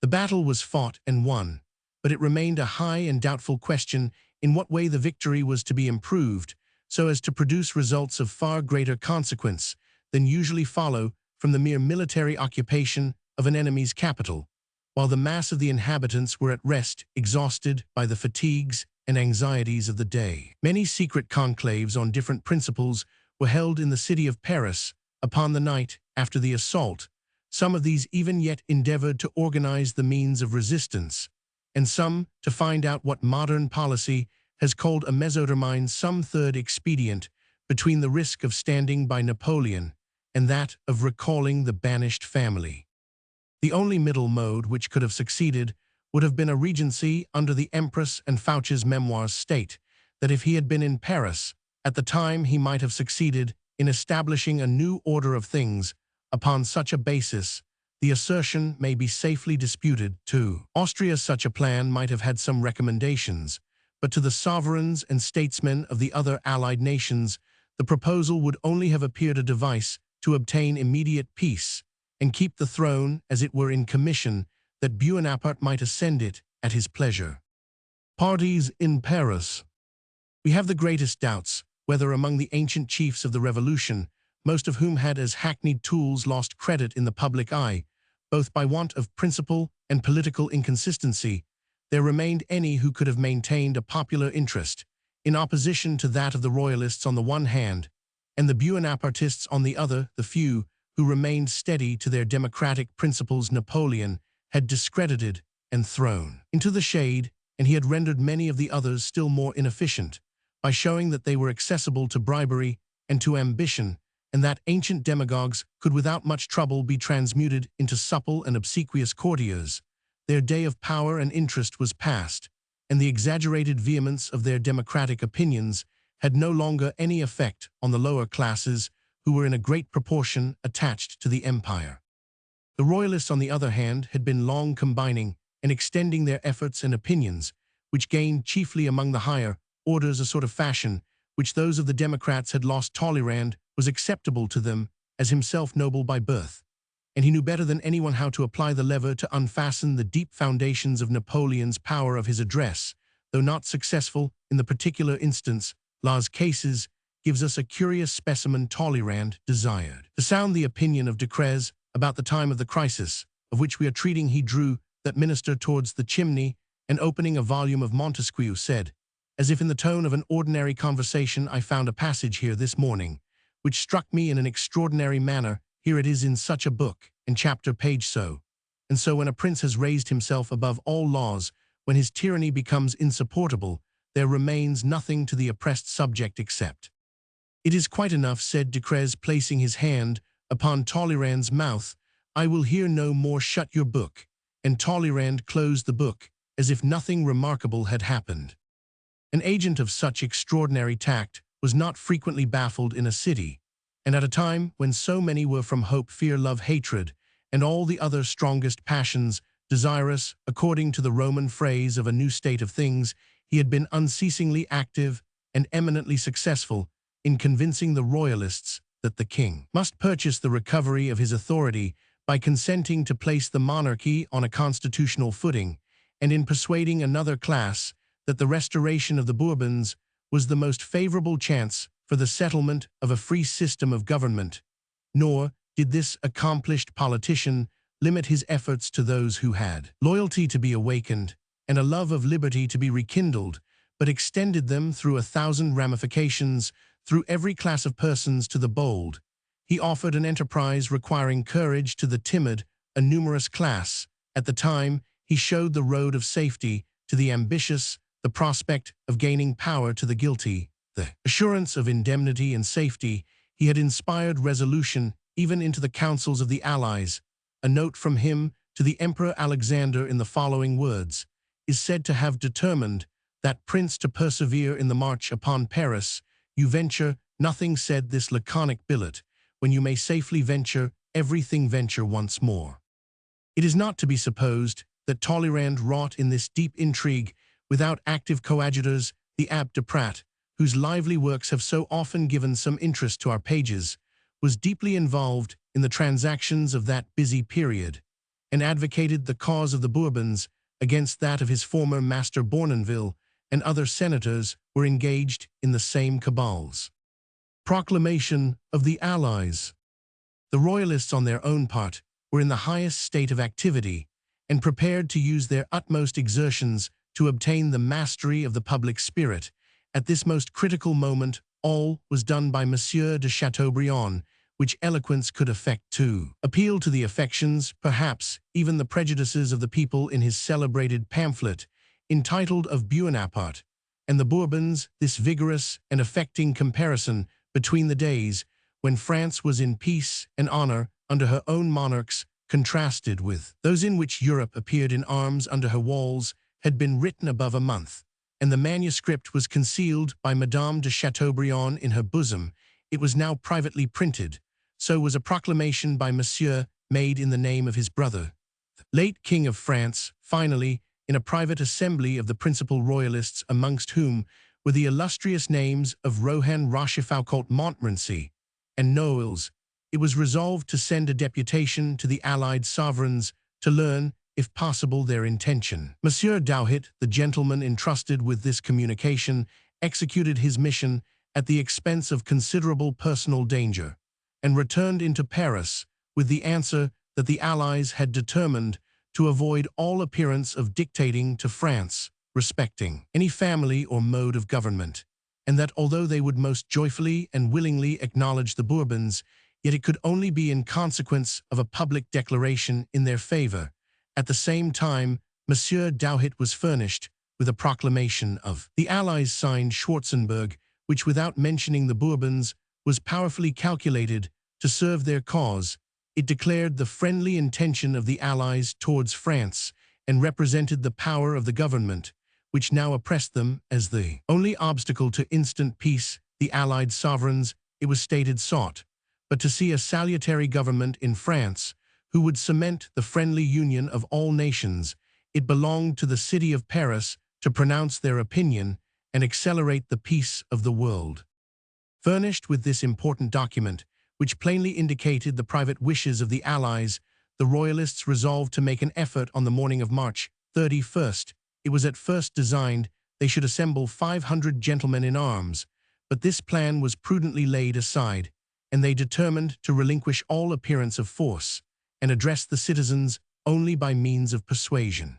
The battle was fought and won, but it remained a high and doubtful question in what way the victory was to be improved so as to produce results of far greater consequence than usually follow from the mere military occupation of an enemy's capital, while the mass of the inhabitants were at rest, exhausted by the fatigues and anxieties of the day. Many secret conclaves on different principles were held in the city of Paris upon the night after the assault. Some of these even yet endeavored to organize the means of resistance, and some to find out what modern policy has called a mesotermine, some third expedient between the risk of standing by Napoleon and that of recalling the banished family. The only middle mode which could have succeeded would have been a regency under the Empress, and Fouche's memoirs state that if he had been in Paris at the time, he might have succeeded in establishing a new order of things. Upon such a basis, the assertion may be safely disputed too. Austria, such a plan might have had some recommendations, but to the sovereigns and statesmen of the other Allied nations, the proposal would only have appeared a device to obtain immediate peace and keep the throne, as it were, in commission, that Bonaparte might ascend it at his pleasure. Parties in Paris. We have the greatest doubts whether among the ancient chiefs of the Revolution, most of whom had as hackneyed tools lost credit in the public eye, both by want of principle and political inconsistency, there remained any who could have maintained a popular interest, in opposition to that of the Royalists on the one hand, and the Bonapartists on the other. The few who remained steady to their democratic principles Napoleon had discredited and thrown into the shade, and he had rendered many of the others still more inefficient, by showing that they were accessible to bribery and to ambition, and that ancient demagogues could without much trouble be transmuted into supple and obsequious courtiers. Their day of power and interest was past, and the exaggerated vehemence of their democratic opinions had no longer any effect on the lower classes, who were in a great proportion attached to the empire. The Royalists, on the other hand, had been long combining and extending their efforts and opinions, which gained chiefly among the higher orders a sort of fashion which those of the Democrats had lost. Talleyrand was acceptable to them as himself noble by birth, and he knew better than anyone how to apply the lever to unfasten the deep foundations of Napoleon's power. Of his address, though not successful in the particular instance, Las Cases gives us a curious specimen. Talleyrand desired to sound the opinion of Decrès about the time of the crisis of which we are treating. He drew that minister towards the chimney, and opening a volume of Montesquieu said, as if in the tone of an ordinary conversation, I found a passage here this morning, which struck me in an extraordinary manner. Here it is in such a book, and chapter, page so. And so when a prince has raised himself above all laws, when his tyranny becomes insupportable, there remains nothing to the oppressed subject except. It is quite enough, said Decrès, placing his hand upon Talleyrand's mouth. I will hear no more. Shut your book. And Talleyrand closed the book, as if nothing remarkable had happened. An agent of such extraordinary tact was not frequently baffled in a city, and at a time when so many were from hope, fear, love, hatred, and all the other strongest passions, desirous, according to the Roman phrase, of a new state of things, he had been unceasingly active and eminently successful in convincing the royalists that the king must purchase the recovery of his authority by consenting to place the monarchy on a constitutional footing, and in persuading another class that the restoration of the Bourbons was the most favorable chance for the settlement of a free system of government. Nor did this accomplished politician limit his efforts to those who had loyalty to be awakened and a love of liberty to be rekindled, but extended them through 1,000 ramifications, through every class of persons to the bold. He offered an enterprise requiring courage to the timid, a numerous class. At the time, he showed the road of safety to the ambitious, the prospect of gaining power to the guilty, the assurance of indemnity and safety. He had inspired resolution even into the councils of the Allies. A note from him to the Emperor Alexander in the following words is said to have determined that prince to persevere in the march upon Paris. "You venture nothing," said this laconic billet, "when you may safely venture everything, venture once more." It is not to be supposed that Talleyrand wrought in this deep intrigue without active coadjutors. The Abbé de Pratt, whose lively works have so often given some interest to our pages, was deeply involved in the transactions of that busy period, and advocated the cause of the Bourbons against that of his former master Bournonville, and other senators were engaged in the same cabals. Proclamation of the Allies. The Royalists, on their own part, were in the highest state of activity, and prepared to use their utmost exertions to obtain the mastery of the public spirit. At this most critical moment, all was done by Monsieur de Chateaubriand, which eloquence could effect to appeal to the affections, perhaps even the prejudices of the people, in his celebrated pamphlet, entitled Of Bonaparte and the Bourbons. This vigorous and affecting comparison between the days when France was in peace and honor under her own monarchs, contrasted with those in which Europe appeared in arms under her walls, had been written above a month, and the manuscript was concealed by Madame de Chateaubriand in her bosom. It was now privately printed. So was a proclamation by Monsieur, made in the name of his brother, the late King of France, finally, in a private assembly of the principal royalists, amongst whom were the illustrious names of Rohan, Rochefoucauld, Montmorency, and Noailles. It was resolved to send a deputation to the allied sovereigns to learn, if possible, their intention. Monsieur Douhet, the gentleman entrusted with this communication, executed his mission at the expense of considerable personal danger, and returned into Paris with the answer that the Allies had determined to avoid all appearance of dictating to France respecting any family or mode of government, and that although they would most joyfully and willingly acknowledge the Bourbons, yet it could only be in consequence of a public declaration in their favor. At the same time, Monsieur Douhet was furnished with a proclamation of the Allies signed Schwarzenberg, which, without mentioning the Bourbons, was powerfully calculated to serve their cause. It declared the friendly intention of the Allies towards France, and represented the power of the government, which now oppressed them, as the only obstacle to instant peace. The Allied sovereigns, it was stated, sought but to see a salutary government in France, who would cement the friendly union of all nations. It belonged to the city of Paris to pronounce their opinion and accelerate the peace of the world. Furnished with this important document, which plainly indicated the private wishes of the Allies, the Royalists resolved to make an effort on the morning of March 31st. It was at first designed they should assemble 500 gentlemen in arms, but this plan was prudently laid aside, and they determined to relinquish all appearance of force, and address the citizens only by means of persuasion.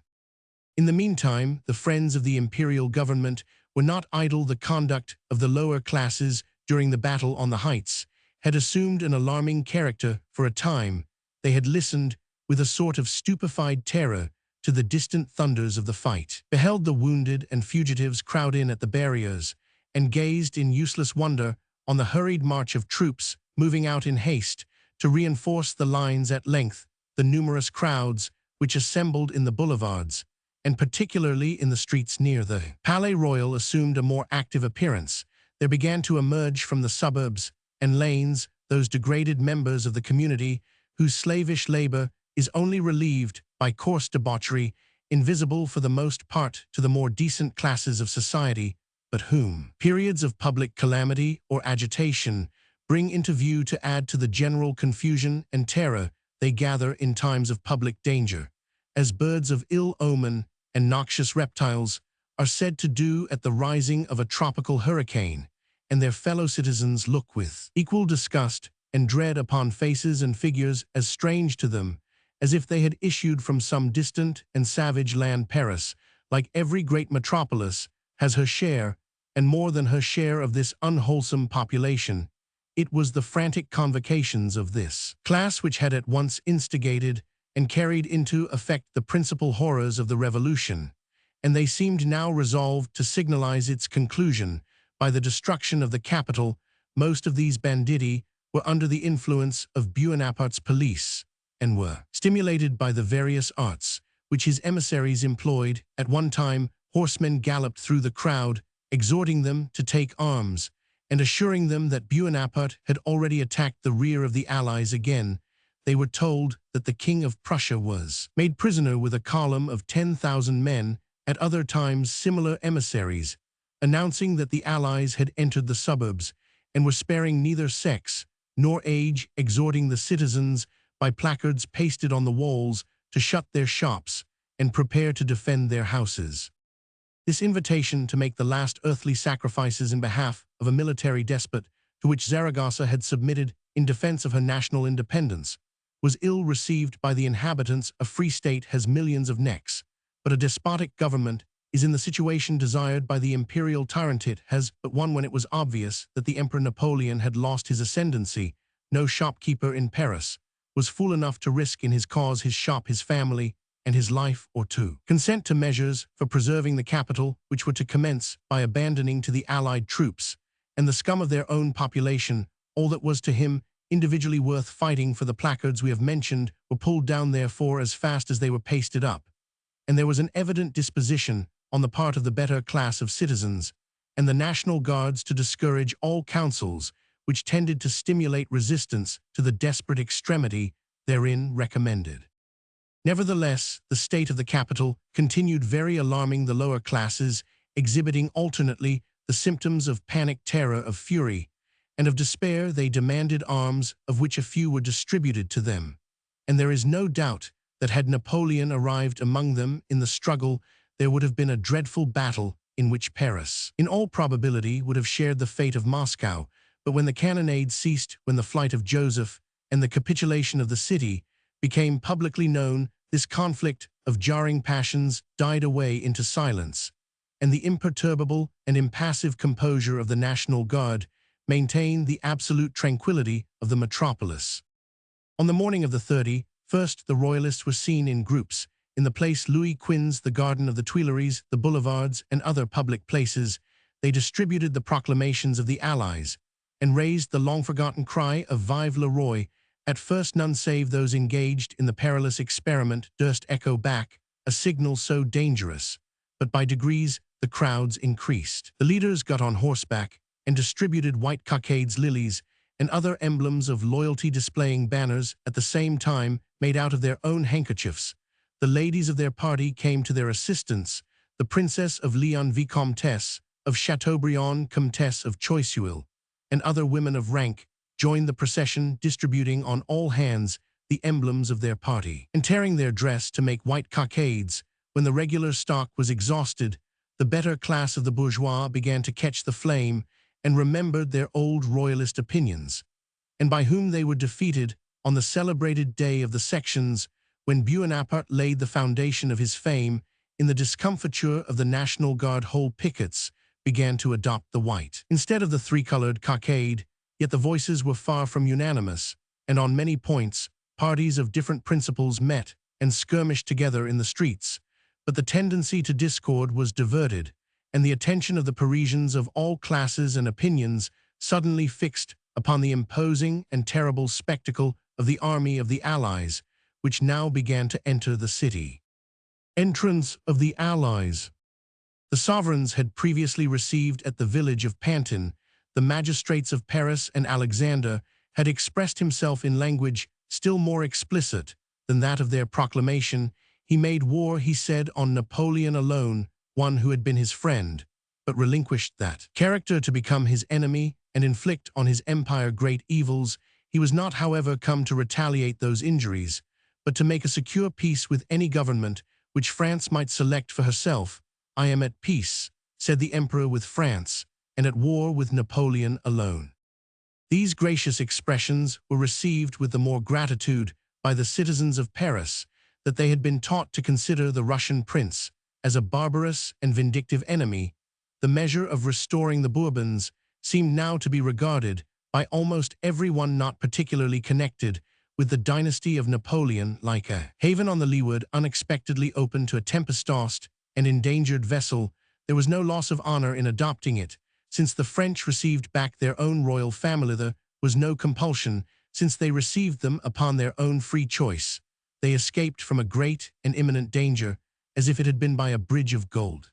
In the meantime, the friends of the imperial government were not idle. The conduct of the lower classes during the battle on the heights had assumed an alarming character. For a time, they had listened with a sort of stupefied terror to the distant thunders of the fight, beheld the wounded and fugitives crowd in at the barriers, and gazed in useless wonder on the hurried march of troops moving out in haste to reinforce the lines. At length, the numerous crowds which assembled in the boulevards and particularly in the streets near the Palais Royal assumed a more active appearance. There began to emerge from the suburbs and lanes those degraded members of the community whose slavish labor is only relieved by coarse debauchery, invisible for the most part to the more decent classes of society, but whom periods of public calamity or agitation bring into view to add to the general confusion and terror they gather in times of public danger, as birds of ill omen and noxious reptiles are said to do at the rising of a tropical hurricane, and their fellow citizens look with equal disgust and dread upon faces and figures as strange to them as if they had issued from some distant and savage land. Paris, like every great metropolis, has her share, and more than her share, of this unwholesome population. It was the frantic convocations of this class which had at once instigated and carried into effect the principal horrors of the Revolution, and they seemed now resolved to signalize its conclusion by the destruction of the capital. Most of these banditti were under the influence of Bonaparte's police, and were stimulated by the various arts which his emissaries employed. At one time, horsemen galloped through the crowd, exhorting them to take arms, and assuring them that Bonaparte had already attacked the rear of the Allies again. They were told that the King of Prussia was made prisoner with a column of 10,000 men. At other times, similar emissaries, announcing that the Allies had entered the suburbs and were sparing neither sex nor age, exhorting the citizens by placards pasted on the walls to shut their shops and prepare to defend their houses. This invitation to make the last earthly sacrifices in behalf of a military despot to which Zaragoza had submitted in defense of her national independence was ill received by the inhabitants. A free state has millions of necks, but a despotic government is in the situation desired by the imperial tyrant. It has but one. When it was obvious that the Emperor Napoleon had lost his ascendancy, no shopkeeper in Paris was fool enough to risk in his cause his shop, his family, and his life, or to consent to measures for preserving the capital which were to commence by abandoning to the Allied troops and the scum of their own population all that was to him individually worth fighting for. The placards we have mentioned were pulled down therefore as fast as they were pasted up, and there was an evident disposition on the part of the better class of citizens and the National Guards to discourage all counsels which tended to stimulate resistance to the desperate extremity therein recommended. Nevertheless, the state of the capital continued very alarming. The lower classes, exhibiting alternately the symptoms of panic, terror, of fury, and of despair, they demanded arms, of which a few were distributed to them. And there is no doubt that had Napoleon arrived among them in the struggle, there would have been a dreadful battle in which Paris, in all probability, would have shared the fate of Moscow. But when the cannonade ceased, when the flight of Joseph and the capitulation of the city became publicly known, this conflict of jarring passions died away into silence, and the imperturbable and impassive composure of the National Guard maintained the absolute tranquility of the metropolis. On the morning of the 31st, the Royalists were seen in groups in the place Louis Quinze, the garden of the Tuileries, the boulevards, and other public places. They distributed the proclamations of the Allies and raised the long-forgotten cry of Vive le Roi. At first none save those engaged in the perilous experiment durst echo back a signal so dangerous, but by degrees the crowds increased. The leaders got on horseback and distributed white cockades, lilies, and other emblems of loyalty, displaying banners at the same time made out of their own handkerchiefs. The ladies of their party came to their assistance. The Princess of Leon, Vicomtesse of Chateaubriand, Comtesse of Choiseul, and other women of rank joined the procession, distributing on all hands the emblems of their party, and tearing their dress to make white cockades. When the regular stock was exhausted, the better class of the bourgeois began to catch the flame and remembered their old royalist opinions, and by whom they were defeated on the celebrated day of the sections, when Bonaparte laid the foundation of his fame. In the discomfiture of the National Guard, whole pickets began to adopt the white instead of the three-colored cockade. Yet the voices were far from unanimous, and on many points parties of different principles met and skirmished together in the streets. But the tendency to discord was diverted, and the attention of the Parisians of all classes and opinions suddenly fixed upon the imposing and terrible spectacle of the army of the Allies, which now began to enter the city. Entrance of the Allies. The sovereigns had previously received at the village of Pantin. The magistrates of Paris and Alexander had expressed himself in language still more explicit than that of their proclamation. He made war, he said, on Napoleon alone, one who had been his friend, but relinquished that character to become his enemy and inflict on his empire great evils. He was not, however, come to retaliate those injuries, but to make a secure peace with any government which France might select for herself. I am at peace, said the emperor, with France, and at war with Napoleon alone. These gracious expressions were received with the more gratitude by the citizens of Paris that they had been taught to consider the Russian prince as a barbarous and vindictive enemy. The measure of restoring the Bourbons seemed now to be regarded by almost everyone not particularly connected with the dynasty of Napoleon like a haven on the leeward, unexpectedly open to a tempest-tossed and endangered vessel. There was no loss of honor in adopting it, since the French received back their own royal family. There was no compulsion, since they received them upon their own free choice. They escaped from a great and imminent danger, as if it had been by a bridge of gold.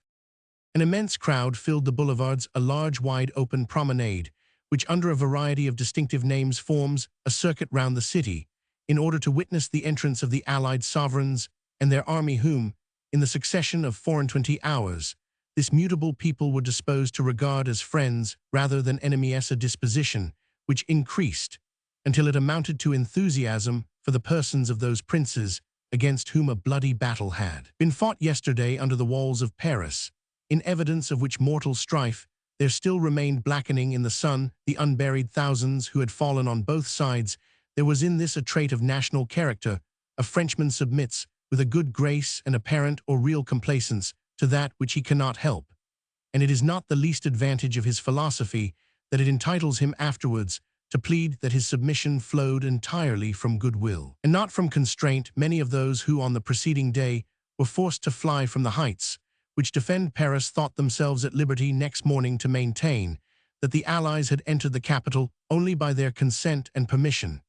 An immense crowd filled the boulevards, a large, wide open promenade, which under a variety of distinctive names forms a circuit round the city, in order to witness the entrance of the allied sovereigns and their army whom, in the succession of 24 hours, this mutable people were disposed to regard as friends rather than enemies, a disposition which increased until it amounted to enthusiasm for the persons of those princes against whom a bloody battle had been fought yesterday under the walls of Paris, in evidence of which mortal strife there still remained blackening in the sun the unburied thousands who had fallen on both sides. There was in this a trait of national character. A Frenchman submits with a good grace and apparent or real complacence to that which he cannot help, and it is not the least advantage of his philosophy that it entitles him afterwards to plead that his submission flowed entirely from goodwill, and not from constraint. Many of those who on the preceding day were forced to fly from the heights which defend Paris thought themselves at liberty next morning to maintain that the Allies had entered the capital only by their consent and permission,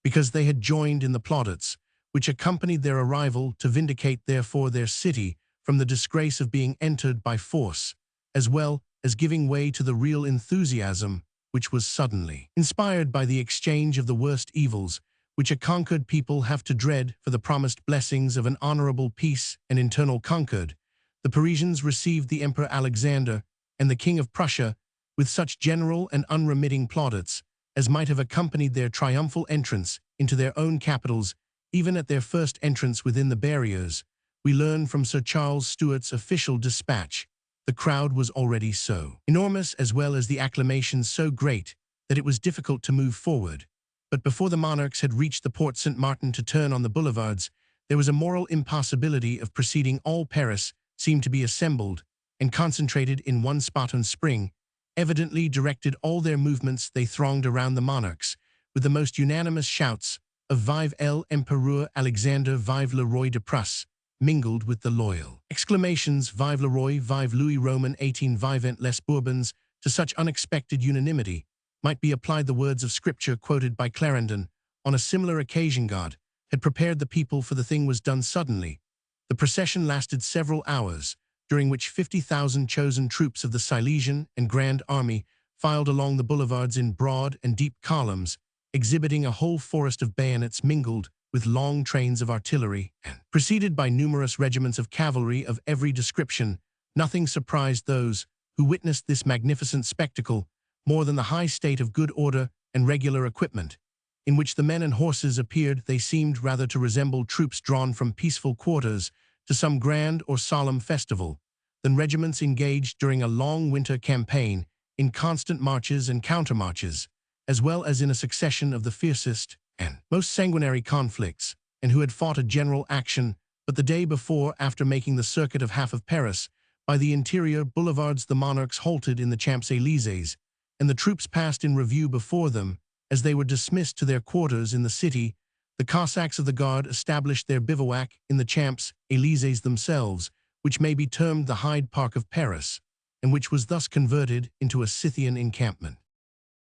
because they had joined in the plaudits which accompanied their arrival, to vindicate therefore their city from the disgrace of being entered by force, as well as giving way to the real enthusiasm which was suddenly inspired by the exchange of the worst evils which a conquered people have to dread for the promised blessings of an honorable peace and internal concord. The Parisians received the Emperor Alexander and the King of Prussia with such general and unremitting plaudits as might have accompanied their triumphal entrance into their own capitals. Even at their first entrance within the barriers, we learn from Sir Charles Stuart's official dispatch, the crowd was already so enormous, as well as the acclamations so great, that it was difficult to move forward. But before the monarchs had reached the Porte Saint-Martin to turn on the boulevards, there was a moral impossibility of proceeding. All Paris seemed to be assembled and concentrated in one spot on Spring, evidently directed all their movements. They thronged around the monarchs with the most unanimous shouts of Vive l'Empereur Alexander, Vive le Roi de Prusse, mingled with the loyal exclamations Vive le Roi, Vive Louis Roman 18, Vivent les Bourbons. To such unexpected unanimity might be applied the words of Scripture quoted by Clarendon. On a similar occasion God had prepared the people, for the thing was done suddenly. The procession lasted several hours, during which 50,000 chosen troops of the Silesian and Grand Army filed along the boulevards in broad and deep columns, exhibiting a whole forest of bayonets mingled with long trains of artillery, and preceded by numerous regiments of cavalry of every description. Nothing surprised those who witnessed this magnificent spectacle more than the high state of good order and regular equipment, in which the men and horses appeared. They seemed rather to resemble troops drawn from peaceful quarters to some grand or solemn festival, than regiments engaged during a long winter campaign in constant marches and countermarches, as well as in a succession of the fiercest and most sanguinary conflicts, and who had fought a general action but the day before. After making the circuit of half of Paris by the interior boulevards, the monarchs halted in the Champs-Élysées, and the troops passed in review before them. As they were dismissed to their quarters in the city, the Cossacks of the Guard established their bivouac in the Champs-Élysées themselves, which may be termed the Hyde Park of Paris, and which was thus converted into a Scythian encampment.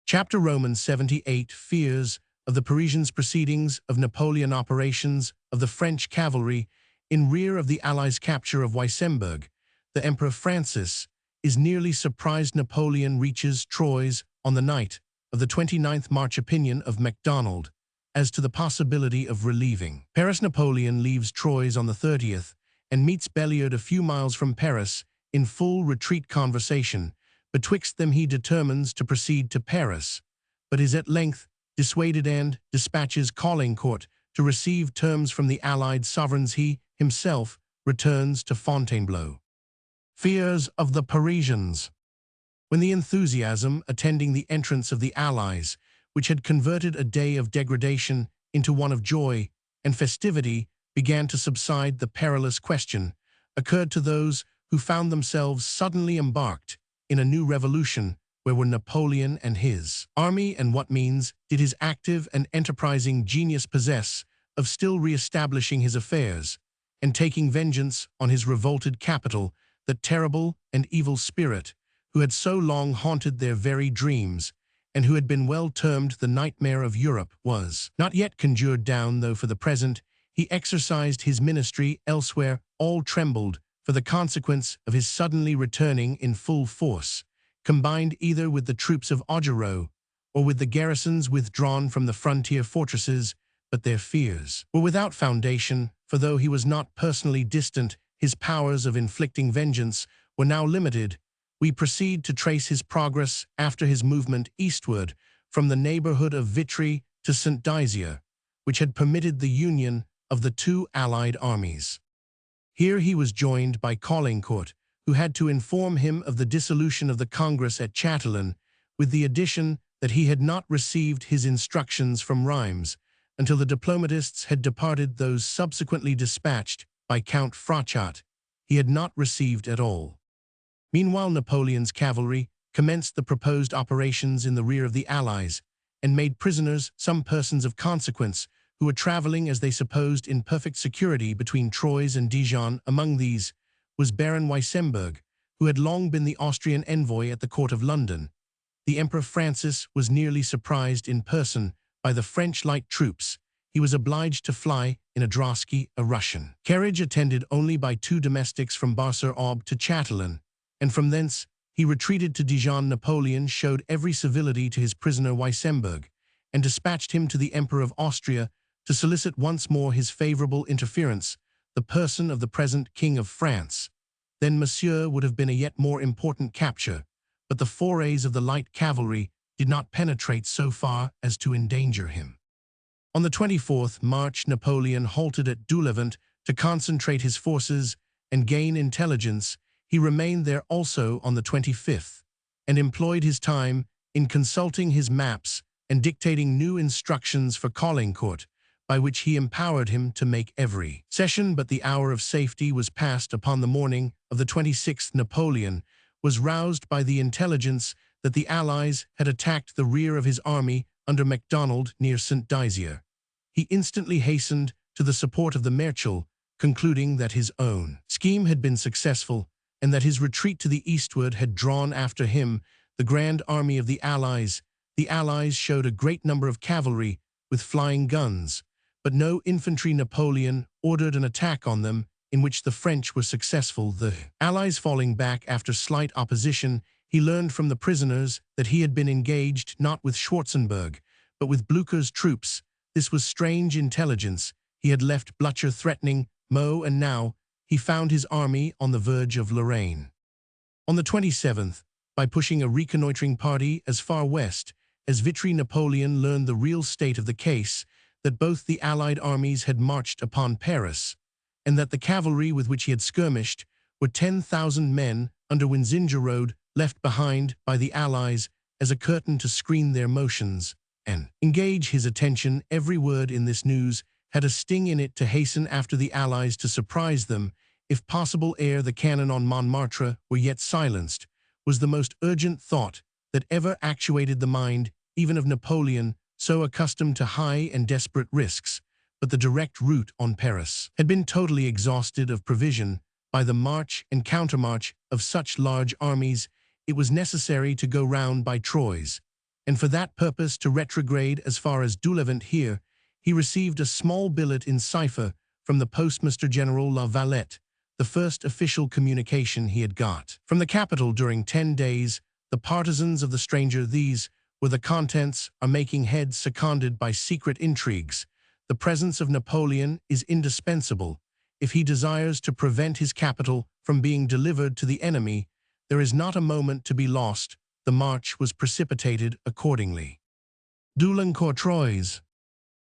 Chapter Romans 78 Fears of the Parisians, proceedings of Napoleon, operations of the French cavalry In rear of the Allies' capture of Weissenberg, the Emperor Francis is nearly surprised Napoleon reaches Troyes on the night of the 29th March. Opinion of MacDonald as to the possibility of relieving Paris. Napoleon leaves Troyes on the 30th and meets Belliard a few miles from Paris. In full retreat conversation betwixt them he determines to proceed to Paris, but is at length dissuaded and dispatches Caulaincourt to receive terms from the Allied sovereigns. He himself returns to Fontainebleau. Fears of the Parisians. When the enthusiasm attending the entrance of the Allies, which had converted a day of degradation into one of joy and festivity, began to subside, the perilous question occurred to those who found themselves suddenly embarked in a new revolution. Where were Napoleon and his army, and what means did his active and enterprising genius possess of still re-establishing his affairs and taking vengeance on his revolted capital, that terrible and evil spirit who had so long haunted their very dreams, and who had been well termed the nightmare of Europe, was not yet conjured down, though for the present he exercised his ministry elsewhere. All trembled for the consequence of his suddenly returning in full force, combined either with the troops of Augereau or with the garrisons withdrawn from the frontier fortresses, but their fears were without foundation, for though he was not personally distant, his powers of inflicting vengeance were now limited. We proceed to trace his progress after his movement eastward from the neighborhood of Vitry to Saint-Dizier, which had permitted the union of the two Allied armies. Here he was joined by Caulaincourt, who had to inform him of the dissolution of the Congress at Chatillon, with the addition that he had not received his instructions from Reims until the diplomatists had departed. Those subsequently dispatched by Count Frachat he had not received at all. Meanwhile, Napoleon's cavalry commenced the proposed operations in the rear of the Allies and made prisoners some persons of consequence who were traveling, as they supposed, in perfect security between Troyes and Dijon. Among these was Baron Weissenberg, who had long been the Austrian envoy at the court of London. The Emperor Francis was nearly surprised in person by the French light troops. He was obliged to fly in a drosky, a Russian carriage attended only by two domestics, from Bar-sur-Aube to Chatillon, and from thence he retreated to Dijon. Napoleon showed every civility to his prisoner Weissenberg, and dispatched him to the Emperor of Austria to solicit once more his favorable interference, the person of the present King of France. Then Monsieur would have been a yet more important capture, but the forays of the light cavalry did not penetrate so far as to endanger him. On the 24th March, Napoleon halted at Doulevant to concentrate his forces and gain intelligence. He remained there also on the 25th, and employed his time in consulting his maps and dictating new instructions for Caulaincourt, by which he empowered him to make every cession. But the hour of safety was past. Upon the morning of the 26th, Napoleon was roused by the intelligence that the Allies had attacked the rear of his army under MacDonald near Saint-Dizier. He instantly hastened to the support of the Marechal, concluding that his own scheme had been successful, and that his retreat to the eastward had drawn after him the grand army of the Allies. The Allies showed a great number of cavalry with flying guns, but no infantry. Napoleon ordered an attack on them, in which the French were successful. The Allies falling back after slight opposition, he learned from the prisoners that he had been engaged not with Schwarzenberg, but with Blücher's troops. This was strange intelligence. He had left Blücher threatening Meaux, and now he found his army on the verge of Lorraine. On the 27th, by pushing a reconnoitering party as far west as Vitry, Napoleon learned the real state of the case, that both the Allied armies had marched upon Paris, and that the cavalry with which he had skirmished were 10,000 men under Winsingerode, left behind by the Allies as a curtain to screen their motions and engage his attention. Every word in this news had a sting in it to hasten after the Allies, to surprise them, if possible, ere the cannon on Montmartre were yet silenced, was the most urgent thought that ever actuated the mind, even of Napoleon, so accustomed to high and desperate risks. But the direct route on Paris had been totally exhausted of provision by the march and countermarch of such large armies. It was necessary to go round by Troyes, and for that purpose to retrograde as far as Doulevant. Here he received a small billet in cipher from the Postmaster General La Valette, the first official communication he had got. From the capital during 10 days, the partisans of the stranger, these were the contents, are making heads seconded by secret intrigues. The presence of Napoleon is indispensable. If he desires to prevent his capital from being delivered to the enemy, there is not a moment to be lost. The march was precipitated accordingly. Doulincourt-Troyes.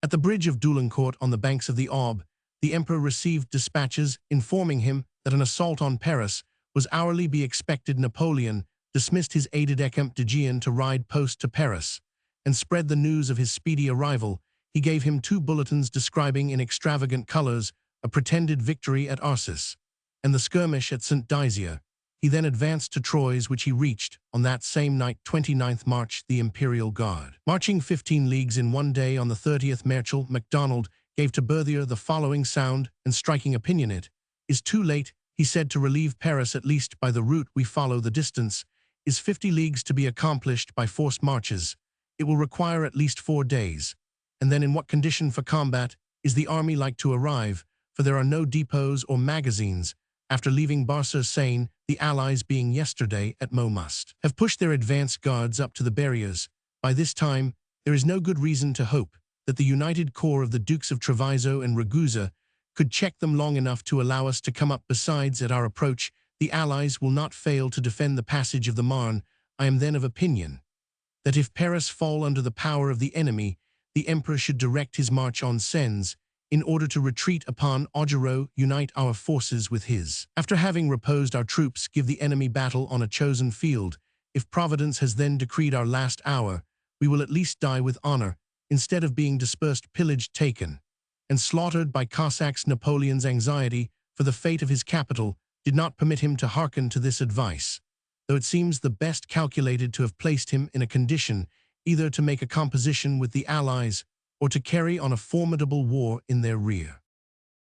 At the bridge of Doulincourt on the banks of the Aube, the emperor received dispatches informing him that an assault on Paris was hourly be expected. Napoleon dismissed his aide-de-camp de Gien to ride post to Paris, and spread the news of his speedy arrival. He gave him 2 bulletins describing in extravagant colors a pretended victory at Arcis, and the skirmish at Saint-Dizier. He then advanced to Troyes, which he reached on that same night, 29th March. The Imperial Guard, marching 15 leagues in one day on the 30th, Marshal MacDonald gave to Berthier the following sound and striking opinion: "It is too late," he said, "to relieve Paris, at least by the route we follow. The distance is 50 leagues to be accomplished by forced marches. It will require at least 4 days. And then in what condition for combat is the army like to arrive? For there are no depots or magazines. After leaving Barca-Seine, the Allies, being yesterday at Meaux, must have pushed their advance guards up to the barriers. By this time, there is no good reason to hope that the united corps of the Dukes of Treviso and Ragusa could check them long enough to allow us to come up. Besides, at our approach, the Allies will not fail to defend the passage of the Marne. I am then of opinion that if Paris fall under the power of the enemy, the Emperor should direct his march on Sens, in order to retreat upon Augereau, unite our forces with his. After having reposed our troops, give the enemy battle on a chosen field. If Providence has then decreed our last hour, we will at least die with honor, instead of being dispersed, pillaged, taken, and slaughtered by Cossacks." Napoleon's anxiety for the fate of his capital did not permit him to hearken to this advice, though it seems the best calculated to have placed him in a condition either to make a composition with the Allies or to carry on a formidable war in their rear.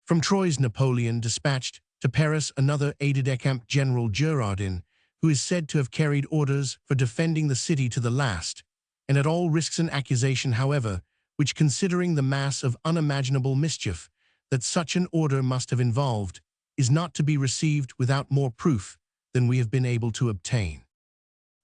From Troyes, Napoleon dispatched to Paris another aide-de-camp, General Girardin, who is said to have carried orders for defending the city to the last, and at all risks. An accusation, however, which, considering the mass of unimaginable mischief that such an order must have involved, is not to be received without more proof than we have been able to obtain.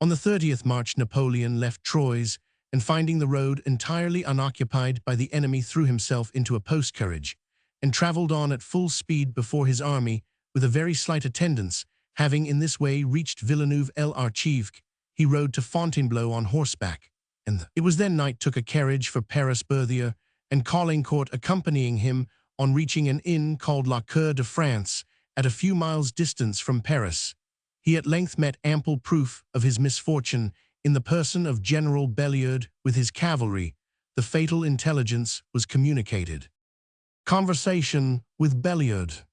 On the 30th March, Napoleon left Troyes, and finding the road entirely unoccupied by the enemy, threw himself into a post-carriage, and travelled on at full speed before his army, with a very slight attendance. Having in this way reached Villeneuve-l'Archive, he rode to Fontainebleau on horseback, and it was then night. Took a carriage for Paris. Berthier and Caulaincourt accompanying him. On reaching an inn called La Cour de France, at a few miles' distance from Paris, he at length met ample proof of his misfortune in the person of General Belliard with his cavalry. The fatal intelligence was communicated. Conversation with Belliard.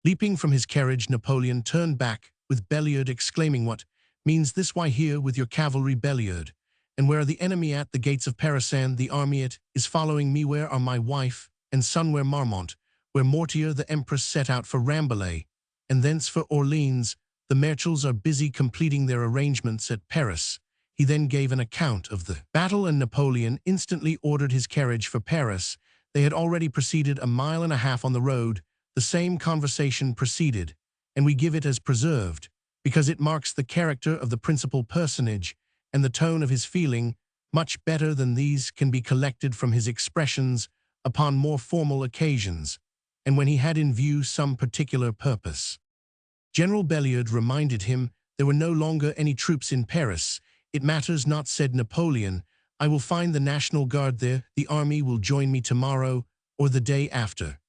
Leaping from his carriage, Napoleon turned back with Belliard, exclaiming, "What means this? Why here with your cavalry, Belliard? And where are the enemy at?" "The gates of Paris, and the army it is following me." "Where are my wife and son?" "Where Marmont, where Mortier the Empress set out for Rambouillet, and thence for Orleans. The marshals are busy completing their arrangements at Paris." He then gave an account of the battle, and Napoleon instantly ordered his carriage for Paris. They had already proceeded 1.5 miles on the road. The same conversation proceeded, and we give it as preserved, because it marks the character of the principal personage, and the tone of his feeling, much better than these can be collected from his expressions upon more formal occasions, and when he had in view some particular purpose. General Belliard reminded him there were no longer any troops in Paris. "It matters not," said Napoleon. "I will find the National Guard there. The army will join me tomorrow or the day after,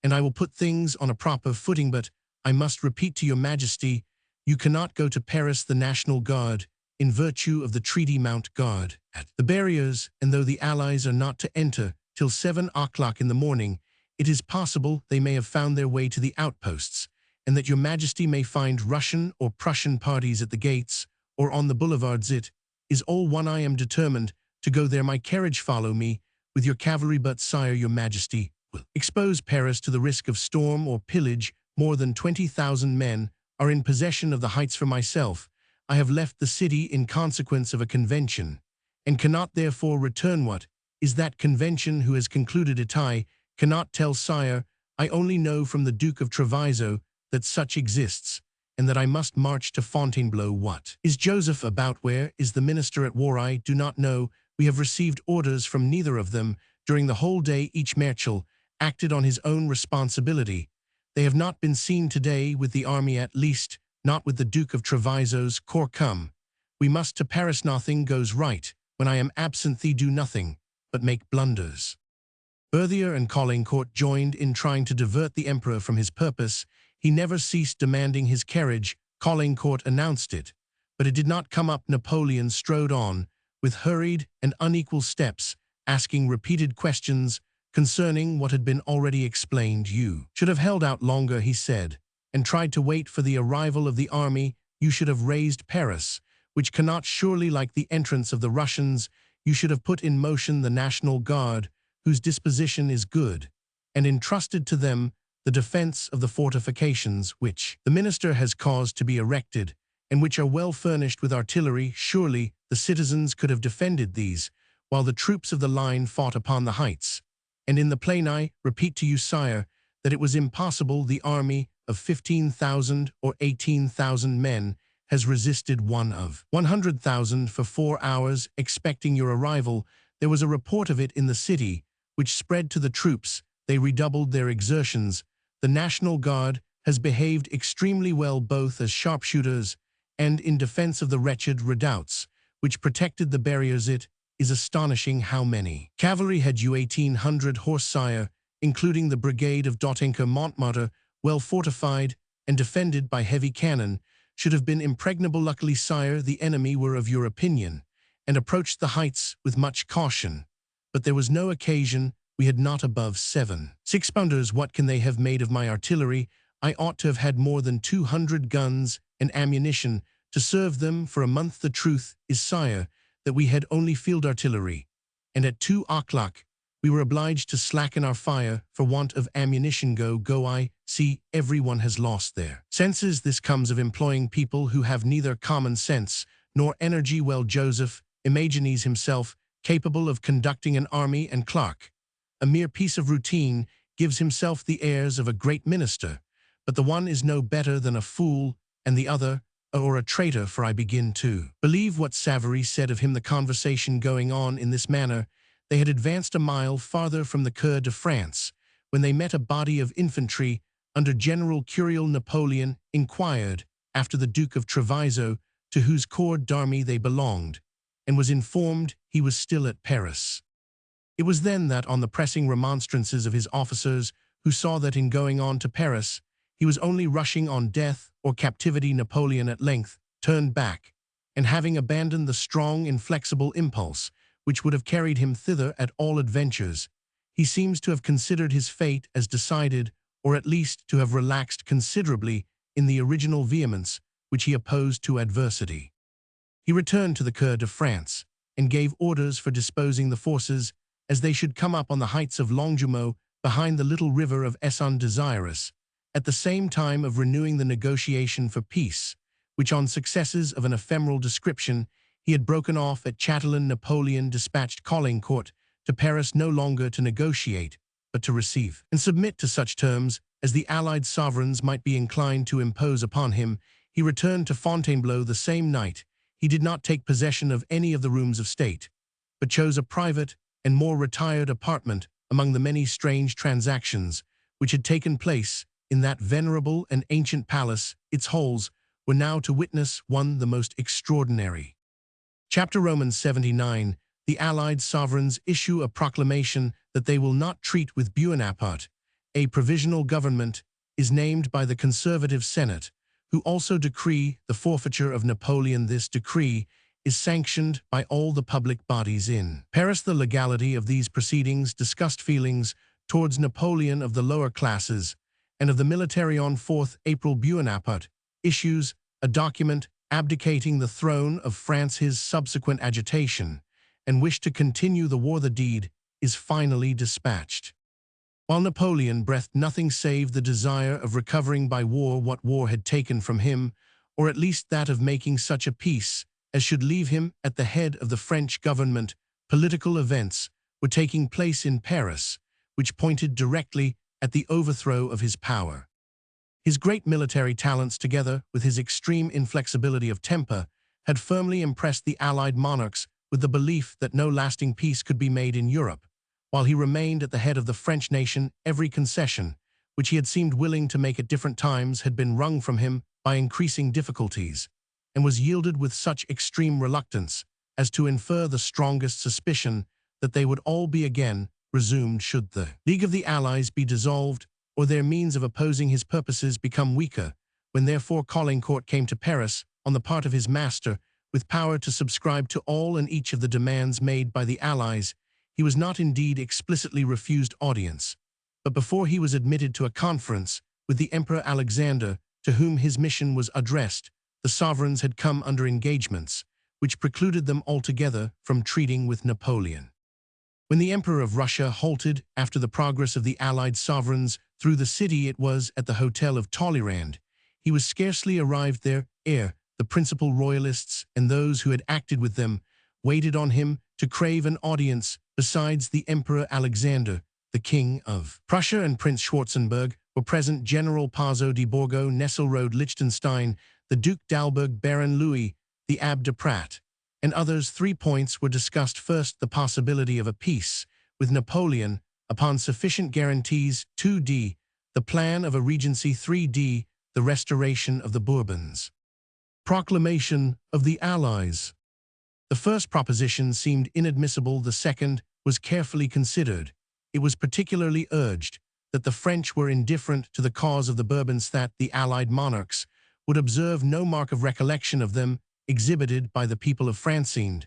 and I will put things on a proper footing. But I must repeat to your Majesty, you cannot go to Paris. The National Guard, in virtue of the treaty, mount guard at the barriers, and though the Allies are not to enter till 7 o'clock in the morning, it is possible they may have found their way to the outposts, and that your Majesty may find Russian or Prussian parties at the gates or on the boulevards. It is all one. I am determined to go there. My carriage follow me with your cavalry. But, sire, your Majesty will expose Paris to the risk of storm or pillage. More than 20,000 men are in possession of the heights. For myself, I have left the city in consequence of a convention, and cannot therefore return. What is that convention? Who has concluded it? I cannot tell, sire. I only know from the Duke of Treviso that such exists, and that I must march to Fontainebleau. What is Joseph about? Where is the minister at war? I do not know. We have received orders from neither of them. During the whole day each marshal acted on his own responsibility. They have not been seen today with the army, at least not with the Duke of Treviso's corps. Come, we must to Paris. Nothing goes right. When I am absent they do nothing but make blunders. Berthier and Caulaincourt joined in trying to divert the emperor from his purpose. He never ceased demanding his carriage. Caulaincourt announced it, but it did not come up. Napoleon strode on, with hurried and unequal steps, asking repeated questions concerning what had been already explained. You should have held out longer, he said, and tried to wait for the arrival of the army. You should have raised Paris, which cannot surely like the entrance of the Russians. You should have put in motion the National Guard, whose disposition is good, and entrusted to them the defense of the fortifications which the minister has caused to be erected, and which are well furnished with artillery. Surely the citizens could have defended these, while the troops of the line fought upon the heights. And in the plain I repeat to you, sire, that it was impossible. The army of 15,000 or 18,000 men has resisted one of 100,000 for 4 hours, expecting your arrival. There was a report of it in the city, which spread to the troops. They redoubled their exertions. The National Guard has behaved extremely well, both as sharpshooters and in defense of the wretched redoubts, which protected the barriers. It is astonishing how many cavalry had you. 1,800 horse, sire, including the brigade of Dautenka. Montmartre, well fortified and defended by heavy cannon, should have been impregnable. Luckily, sire, the enemy were of your opinion, and approached the heights with much caution. But there was no occasion. We had not above 7 6-pounders. What can they have made of my artillery? I ought to have had more than 200 guns and ammunition to serve them for a month. The truth is, sire, that we had only field artillery, and at 2 o'clock we were obliged to slacken our fire for want of ammunition. Go, I see everyone has lost their senses. This comes of employing people who have neither common sense nor energy. Well, Joseph imagines himself capable of conducting an army, and Clark, a mere piece of routine, gives himself the airs of a great minister. But the one is no better than a fool, and the other or a traitor, for I begin to believe what Savary said of him. The conversation going on in this manner, they had advanced a mile farther from the Coeur de France, when they met a body of infantry under General Curial. Napoleon inquired after the Duke of Treviso, to whose corps d'army they belonged, and was informed he was still at Paris. It was then that, on the pressing remonstrances of his officers, who saw that in going on to Paris he was only rushing on death or captivity, Napoleon at length turned back, and having abandoned the strong, inflexible impulse which would have carried him thither at all adventures, he seems to have considered his fate as decided, or at least to have relaxed considerably in the original vehemence which he opposed to adversity. He returned to the Coeur de France, and gave orders for disposing the forces as they should come up on the heights of Longjumeau behind the little river of Essonne, desirous at the same time of renewing the negotiation for peace, which on successes of an ephemeral description he had broken off at Chatelain. Napoleon dispatched Caulaincourt to Paris, no longer to negotiate, but to receive and submit to such terms as the allied sovereigns might be inclined to impose upon him. He returned to Fontainebleau the same night. He did not take possession of any of the rooms of state, but chose a private and more retired apartment among the many strange transactions which had taken place in that venerable and ancient palace. Its halls were now to witness one the most extraordinary. Chapter Romans 79. The Allied sovereigns issue a proclamation that they will not treat with Bonaparte. A provisional government is named by the Conservative Senate, who also decree the forfeiture of Napoleon. This decree is sanctioned by all the public bodies in Paris. The legality of these proceedings discussed feelings towards Napoleon of the lower classes and of the military. On 4th April, Bonaparte issues a document abdicating the throne of France. His subsequent agitation and wish to continue the war. The deed is finally dispatched, while Napoleon breathed nothing save the desire of recovering by war what war had taken from him, or at least that of making such a peace as should leave him at the head of the French government. Political events were taking place in Paris, which pointed directly at the overthrow of his power. His great military talents, together with his extreme inflexibility of temper, had firmly impressed the Allied monarchs with the belief that no lasting peace could be made in Europe. While he remained at the head of the French nation, every concession, which he had seemed willing to make at different times, had been wrung from him by increasing difficulties, and was yielded with such extreme reluctance as to infer the strongest suspicion that they would all be again resumed should the League of the Allies be dissolved or their means of opposing his purposes become weaker. When therefore Caulaincourt came to Paris on the part of his master, with power to subscribe to all and each of the demands made by the Allies, he was not indeed explicitly refused audience, but before he was admitted to a conference with the Emperor Alexander, to whom his mission was addressed, the sovereigns had come under engagements, which precluded them altogether from treating with Napoleon. When the Emperor of Russia halted after the progress of the Allied sovereigns through the city, it was at the Hotel of Talleyrand. He was scarcely arrived there ere the principal royalists and those who had acted with them waited on him to crave an audience. Besides the Emperor Alexander, the King of Prussia and Prince Schwarzenberg were present. General Pazzo di Borgo, Nesselrode Liechtenstein, the Duc d'Alberg, Baron Louis, the Abbé de Prat, and others. 3 points were discussed. First, the possibility of a peace with Napoleon upon sufficient guarantees. 2d. The plan of a regency. 3d. The restoration of the Bourbons. Proclamation of the Allies. The first proposition seemed inadmissible. The second was carefully considered. It was particularly urged that the French were indifferent to the cause of the Bourbons, that the Allied monarchs would observe no mark of recollection of them exhibited by the people of Francine,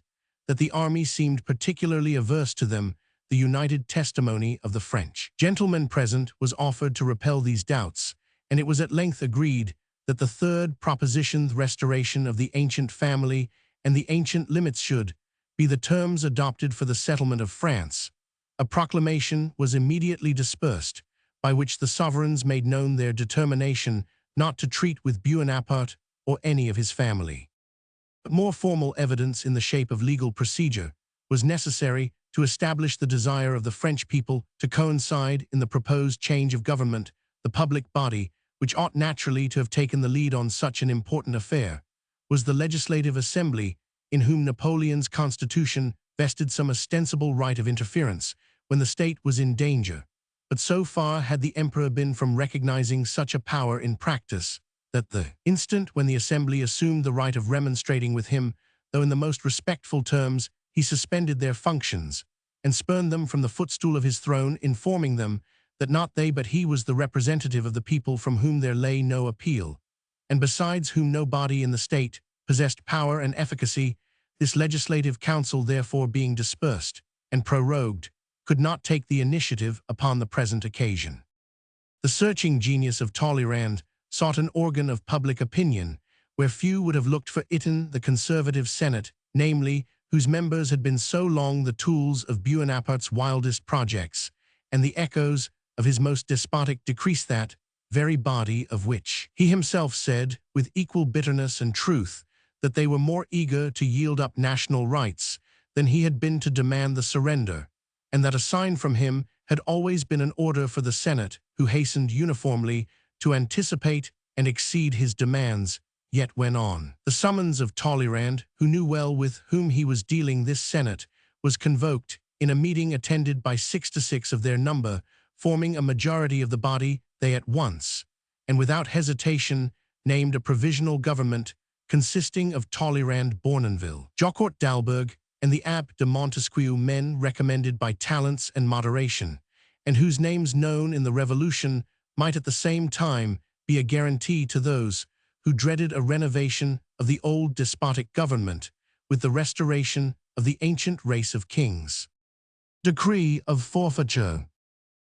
that the army seemed particularly averse to them. The united testimony of the French gentlemen present was offered to repel these doubts, and it was at length agreed that the third proposition, the restoration of the ancient family and the ancient limits, should be the terms adopted for the settlement of France. A proclamation was immediately dispersed, by which the sovereigns made known their determination not to treat with Bonaparte or any of his family. But more formal evidence in the shape of legal procedure was necessary to establish the desire of the French people to coincide in the proposed change of government. The public body, which ought naturally to have taken the lead on such an important affair, was the Legislative Assembly, in whom Napoleon's constitution vested some ostensible right of interference when the state was in danger. But so far had the emperor been from recognizing such a power in practice, that the instant when the Assembly assumed the right of remonstrating with him, though in the most respectful terms, he suspended their functions, and spurned them from the footstool of his throne, informing them that not they but he was the representative of the people, from whom there lay no appeal, and besides whom no body in the state possessed power and efficacy. This legislative council, therefore, being dispersed and prorogued, could not take the initiative upon the present occasion. The searching genius of Talleyrand sought an organ of public opinion where few would have looked for it, in the conservative Senate, namely, whose members had been so long the tools of Bonaparte's wildest projects, and the echoes of his most despotic decrees, that very body of which he himself said, with equal bitterness and truth, that they were more eager to yield up national rights than he had been to demand the surrender, and that a sign from him had always been an order for the Senate, who hastened uniformly to anticipate and exceed his demands, yet went on. The summons of Talleyrand, who knew well with whom he was dealing. This Senate was convoked in a meeting attended by 6 to 6 of their number, forming a majority of the body. They at once, and without hesitation, named a provisional government consisting of Talleyrand, Bournonville, Jaucourt d'Alberg, and the Abbé de Montesquieu, men recommended by talents and moderation, and whose names, known in the Revolution, might at the same time be a guarantee to those who dreaded a renovation of the old despotic government with the restoration of the ancient race of kings. Decree of forfeiture.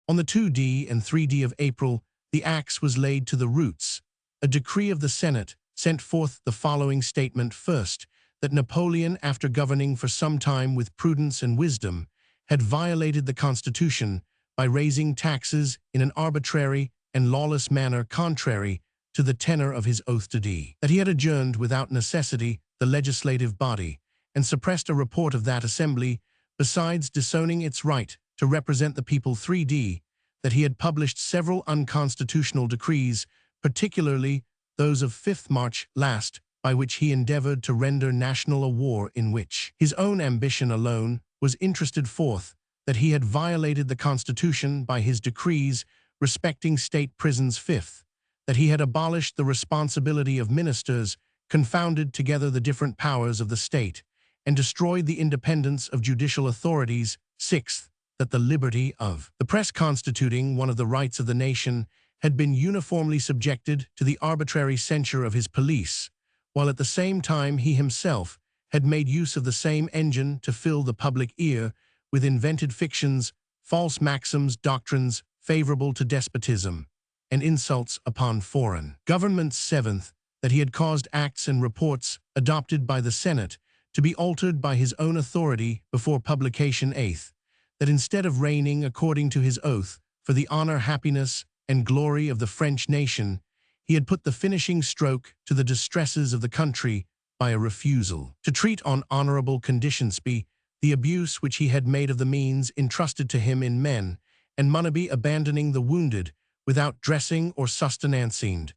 On the 2d and 3d of April, the axe was laid to the roots. A decree of the Senate sent forth the following statement: first, that Napoleon, after governing for some time with prudence and wisdom, had violated the Constitution by raising taxes in an arbitrary and lawless manner contrary to the tenor of his oath to d. That he had adjourned without necessity the legislative body, and suppressed a report of that assembly, besides disowning its right to represent the people. 3d. that he had published several unconstitutional decrees, particularly those of 5th March last, by which he endeavored to render national a war in which his own ambition alone was interested, forth, that he had violated the Constitution by his decrees respecting state prisons, 5th, that he had abolished the responsibility of ministers, confounded together the different powers of the state, and destroyed the independence of judicial authorities, 6th, that the liberty of the press, constituting one of the rights of the nation, had been uniformly subjected to the arbitrary censure of his police, while at the same time he himself had made use of the same engine to fill the public ear with invented fictions, false maxims, doctrines favorable to despotism, and insults upon foreign governments, 7th, that he had caused acts and reports adopted by the Senate to be altered by his own authority before publication, 8th, that instead of reigning according to his oath for the honor, happiness, and glory of the French nation, he had put the finishing stroke to the distresses of the country by a refusal to treat on honorable conditions the abuse which he had made of the means entrusted to him in men, and money abandoning the wounded without dressing or sustenancing,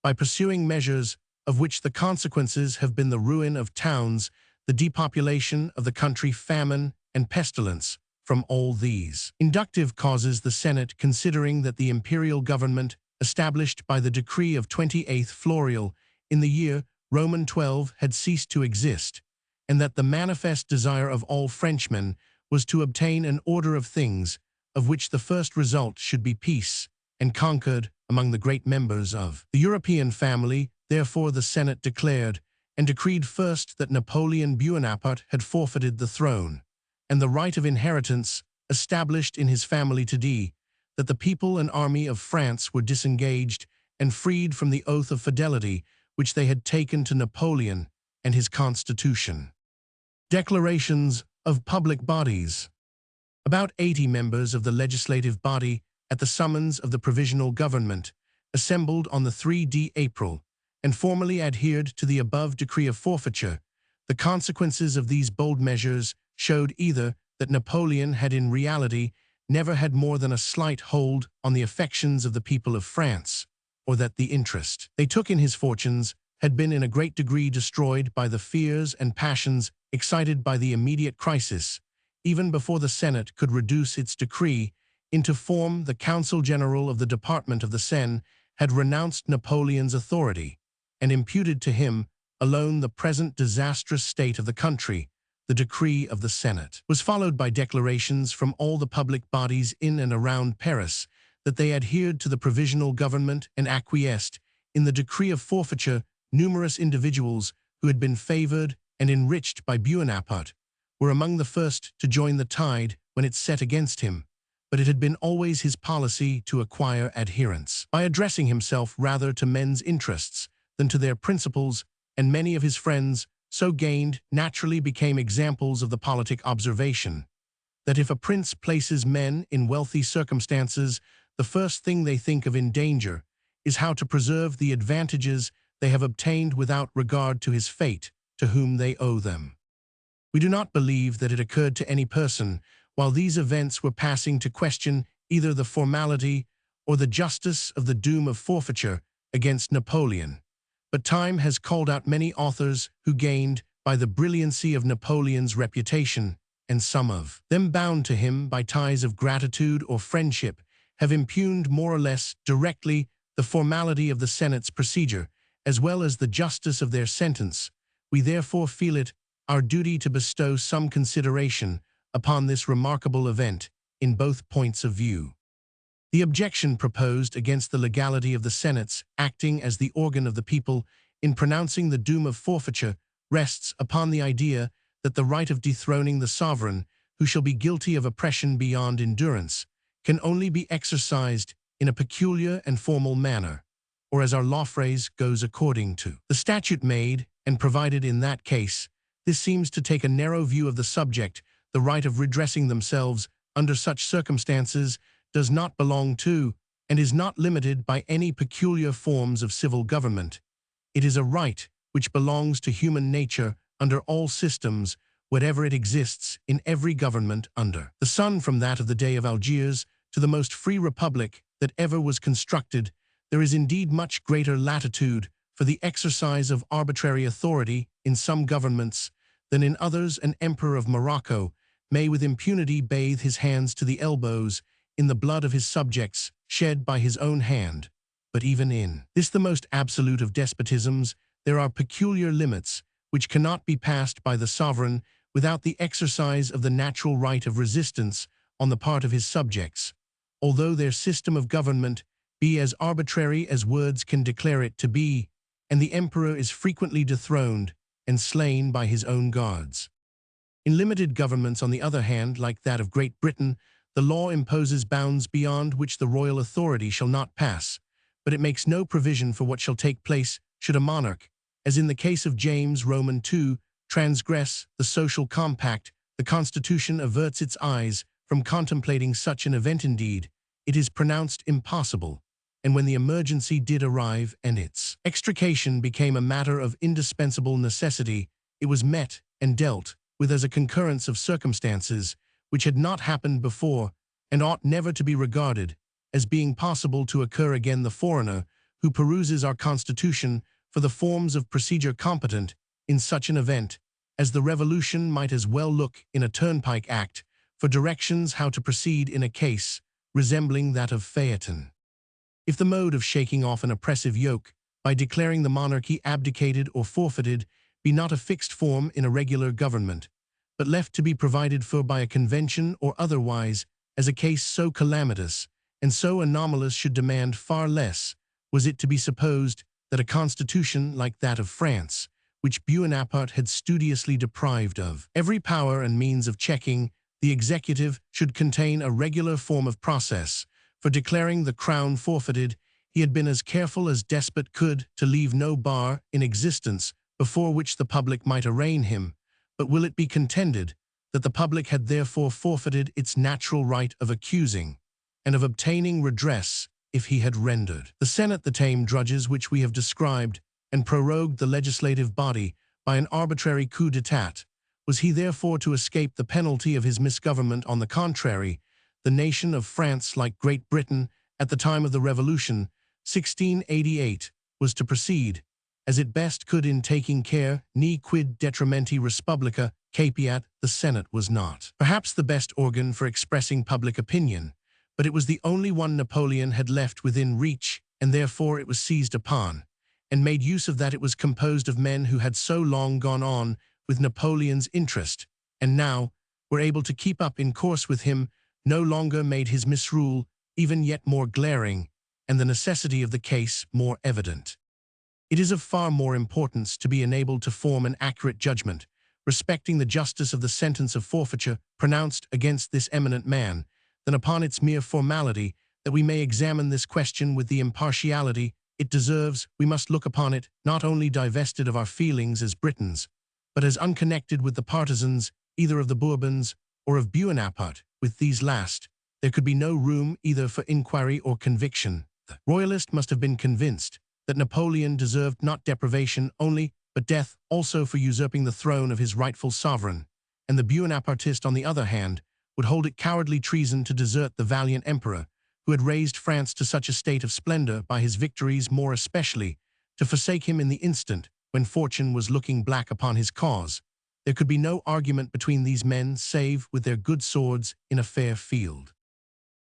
by pursuing measures of which the consequences have been the ruin of towns, the depopulation of the country, famine, and pestilence. From all these inductive causes, the Senate, considering that the imperial government established by the decree of 28th Floreal in the year Roman 12 had ceased to exist, and that the manifest desire of all Frenchmen was to obtain an order of things, of which the first result should be peace and concord among the great members of the European family, therefore the Senate declared and decreed, first, that Napoleon Bonaparte had forfeited the throne and the right of inheritance established in his family, today, that the people and army of France were disengaged and freed from the oath of fidelity which they had taken to Napoleon and his constitution. Declarations of public bodies. About 80 members of the legislative body, at the summons of the provisional government, assembled on the 3d April, and formally adhered to the above decree of forfeiture. The consequences of these bold measures showed either that Napoleon had in reality never had more than a slight hold on the affections of the people of France, or that the interest they took in his fortunes had been in a great degree destroyed by the fears and passions excited by the immediate crisis, even before the Senate could reduce its decree into form. The Council General of the Department of the Seine had renounced Napoleon's authority and imputed to him alone the present disastrous state of the country. The decree of the Senate was followed by declarations from all the public bodies in and around Paris that they adhered to the provisional government and acquiesced in the decree of forfeiture. Numerous individuals who had been favored and enriched by Bonaparte were among the first to join the tide when it set against him, but it had been always his policy to acquire adherents by addressing himself rather to men's interests than to their principles, and many of his friends, so gained, naturally became examples of the politic observation that if a prince places men in wealthy circumstances, the first thing they think of in danger is how to preserve the advantages they have obtained without regard to his fate, to whom they owe them. We do not believe that it occurred to any person, while these events were passing, to question either the formality or the justice of the doom of forfeiture against Napoleon. But time has called out many authors who gained by the brilliancy of Napoleon's reputation, and some of them, bound to him by ties of gratitude or friendship, have impugned more or less directly the formality of the Senate's procedure, as well as the justice of their sentence. We therefore feel it our duty to bestow some consideration upon this remarkable event in both points of view. The objection proposed against the legality of the Senate's acting as the organ of the people in pronouncing the doom of forfeiture rests upon the idea that the right of dethroning the sovereign, who shall be guilty of oppression beyond endurance, can only be exercised in a peculiar and formal manner, or as our law phrase goes, according to the statute made and provided in that case. This seems to take a narrow view of the subject. The right of redressing themselves under such circumstances does not belong to, and is not limited by any peculiar forms of civil government. It is a right which belongs to human nature under all systems, whatever it exists in every government under the sun, from that of the day of Algiers to the most free republic that ever was constructed, there is indeed much greater latitude for the exercise of arbitrary authority in some governments than in others. An emperor of Morocco may with impunity bathe his hands to the elbows in the blood of his subjects, shed by his own hand. But even in this, the most absolute of despotisms, there are peculiar limits which cannot be passed by the sovereign without the exercise of the natural right of resistance on the part of his subjects, although their system of government be as arbitrary as words can declare it to be, and the emperor is frequently dethroned and slain by his own guards. In limited governments, on the other hand, like that of Great Britain, the law imposes bounds beyond which the royal authority shall not pass, but it makes no provision for what shall take place should a monarch, as in the case of James Roman II, transgress the social compact. The Constitution averts its eyes from contemplating such an event. Indeed, it is pronounced impossible, and when the emergency did arrive and its extrication became a matter of indispensable necessity, it was met and dealt with as a concurrence of circumstances which had not happened before and ought never to be regarded as being possible to occur again. The foreigner who peruses our Constitution for the forms of procedure competent in such an event as the Revolution might as well look in a Turnpike Act for directions how to proceed in a case resembling that of Phaeton. If the mode of shaking off an oppressive yoke by declaring the monarchy abdicated or forfeited be not a fixed form in a regular government, but left to be provided for by a convention or otherwise, as a case so calamitous and so anomalous should demand far less, was it to be supposed that a constitution like that of France, which Bonaparte had studiously deprived of every power and means of checking the executive, should contain a regular form of process for declaring the crown forfeited. He had been as careful as despot could to leave no bar in existence before which the public might arraign him, but will it be contended that the public had therefore forfeited its natural right of accusing and of obtaining redress if he had rendered the Senate the tame drudges which we have described and prorogued the legislative body by an arbitrary coup d'etat? Was he therefore to escape the penalty of his misgovernment? On the contrary, the nation of France, like Great Britain at the time of the Revolution, 1688, was to proceed as it best could in taking care, ni quid detrimenti respublica capiat. The Senate was not perhaps the best organ for expressing public opinion, but it was the only one Napoleon had left within reach, and therefore it was seized upon and made use of. That it was composed of men who had so long gone on with Napoleon's interest, and now were able to keep up in course with him, no longer made his misrule even yet more glaring, and the necessity of the case more evident. It is of far more importance to be enabled to form an accurate judgment respecting the justice of the sentence of forfeiture pronounced against this eminent man, than upon its mere formality. That we may examine this question with the impartiality it deserves, we must look upon it not only divested of our feelings as Britons, but as unconnected with the partisans either of the Bourbons or of Bonaparte. With these last, there could be no room either for inquiry or conviction. The royalist must have been convinced that Napoleon deserved not deprivation only, but death also for usurping the throne of his rightful sovereign, and the Bonapartist, on the other hand, would hold it cowardly treason to desert the valiant emperor, who had raised France to such a state of splendor by his victories, more especially to forsake him in the instant when fortune was looking black upon his cause. There could be no argument between these men save with their good swords in a fair field.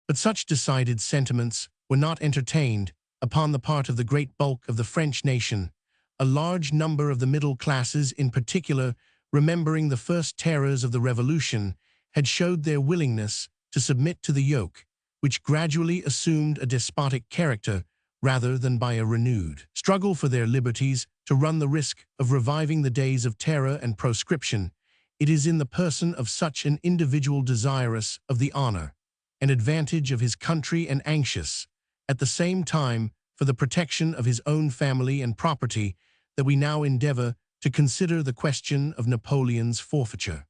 But such decided sentiments were not entertained upon the part of the great bulk of the French nation. A large number of the middle classes, in particular, remembering the first terrors of the Revolution, had showed their willingness to submit to the yoke, which gradually assumed a despotic character rather than by a renewed struggle for their liberties, to run the risk of reviving the days of terror and proscription. It is in the person of such an individual desirous of the honor and advantage of his country and anxious, at the same time, for the protection of his own family and property, that we now endeavor to consider the question of Napoleon's forfeiture.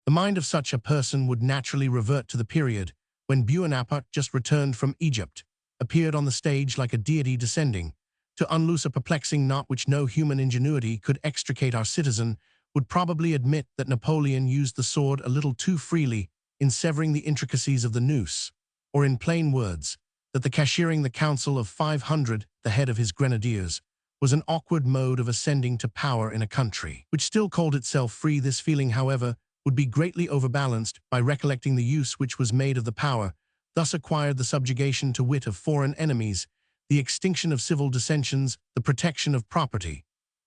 The mind of such a person would naturally revert to the period when Bonaparte, just returned from Egypt, appeared on the stage like a deity descending to unloose a perplexing knot which no human ingenuity could extricate. Our citizen would probably admit that Napoleon used the sword a little too freely in severing the intricacies of the noose, or in plain words, that the cashiering the council of 500, the head of his grenadiers, was an awkward mode of ascending to power in a country which still called itself free. This feeling, however, would be greatly overbalanced by recollecting the use which was made of the power, thus acquired the subjugation to wit of foreign enemies, the extinction of civil dissensions, the protection of property,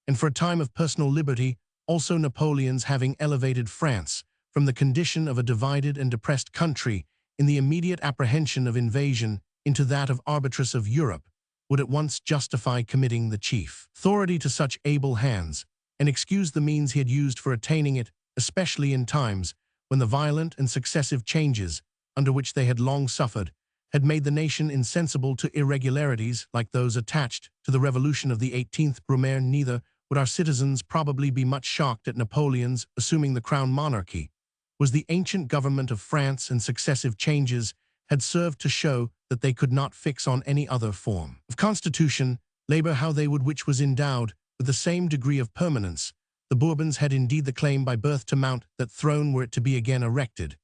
and for a time of personal liberty, also Napoleon's having elevated France from the condition of a divided and depressed country in the immediate apprehension of invasion into that of arbitress of Europe, would at once justify committing the chief authority to such able hands, and excuse the means he had used for attaining it, especially in times when the violent and successive changes, under which they had long suffered, had made the nation insensible to irregularities like those attached to the revolution of the 18th Brumaire. Neither would our citizens probably be much shocked at Napoleon's assuming the crown monarchy, was the ancient government of France, and successive changes had served to show that they could not fix on any other form of constitution, labor how they would, which was endowed with the same degree of permanence. The Bourbons had indeed the claim by birth to mount that throne were it to be again erected,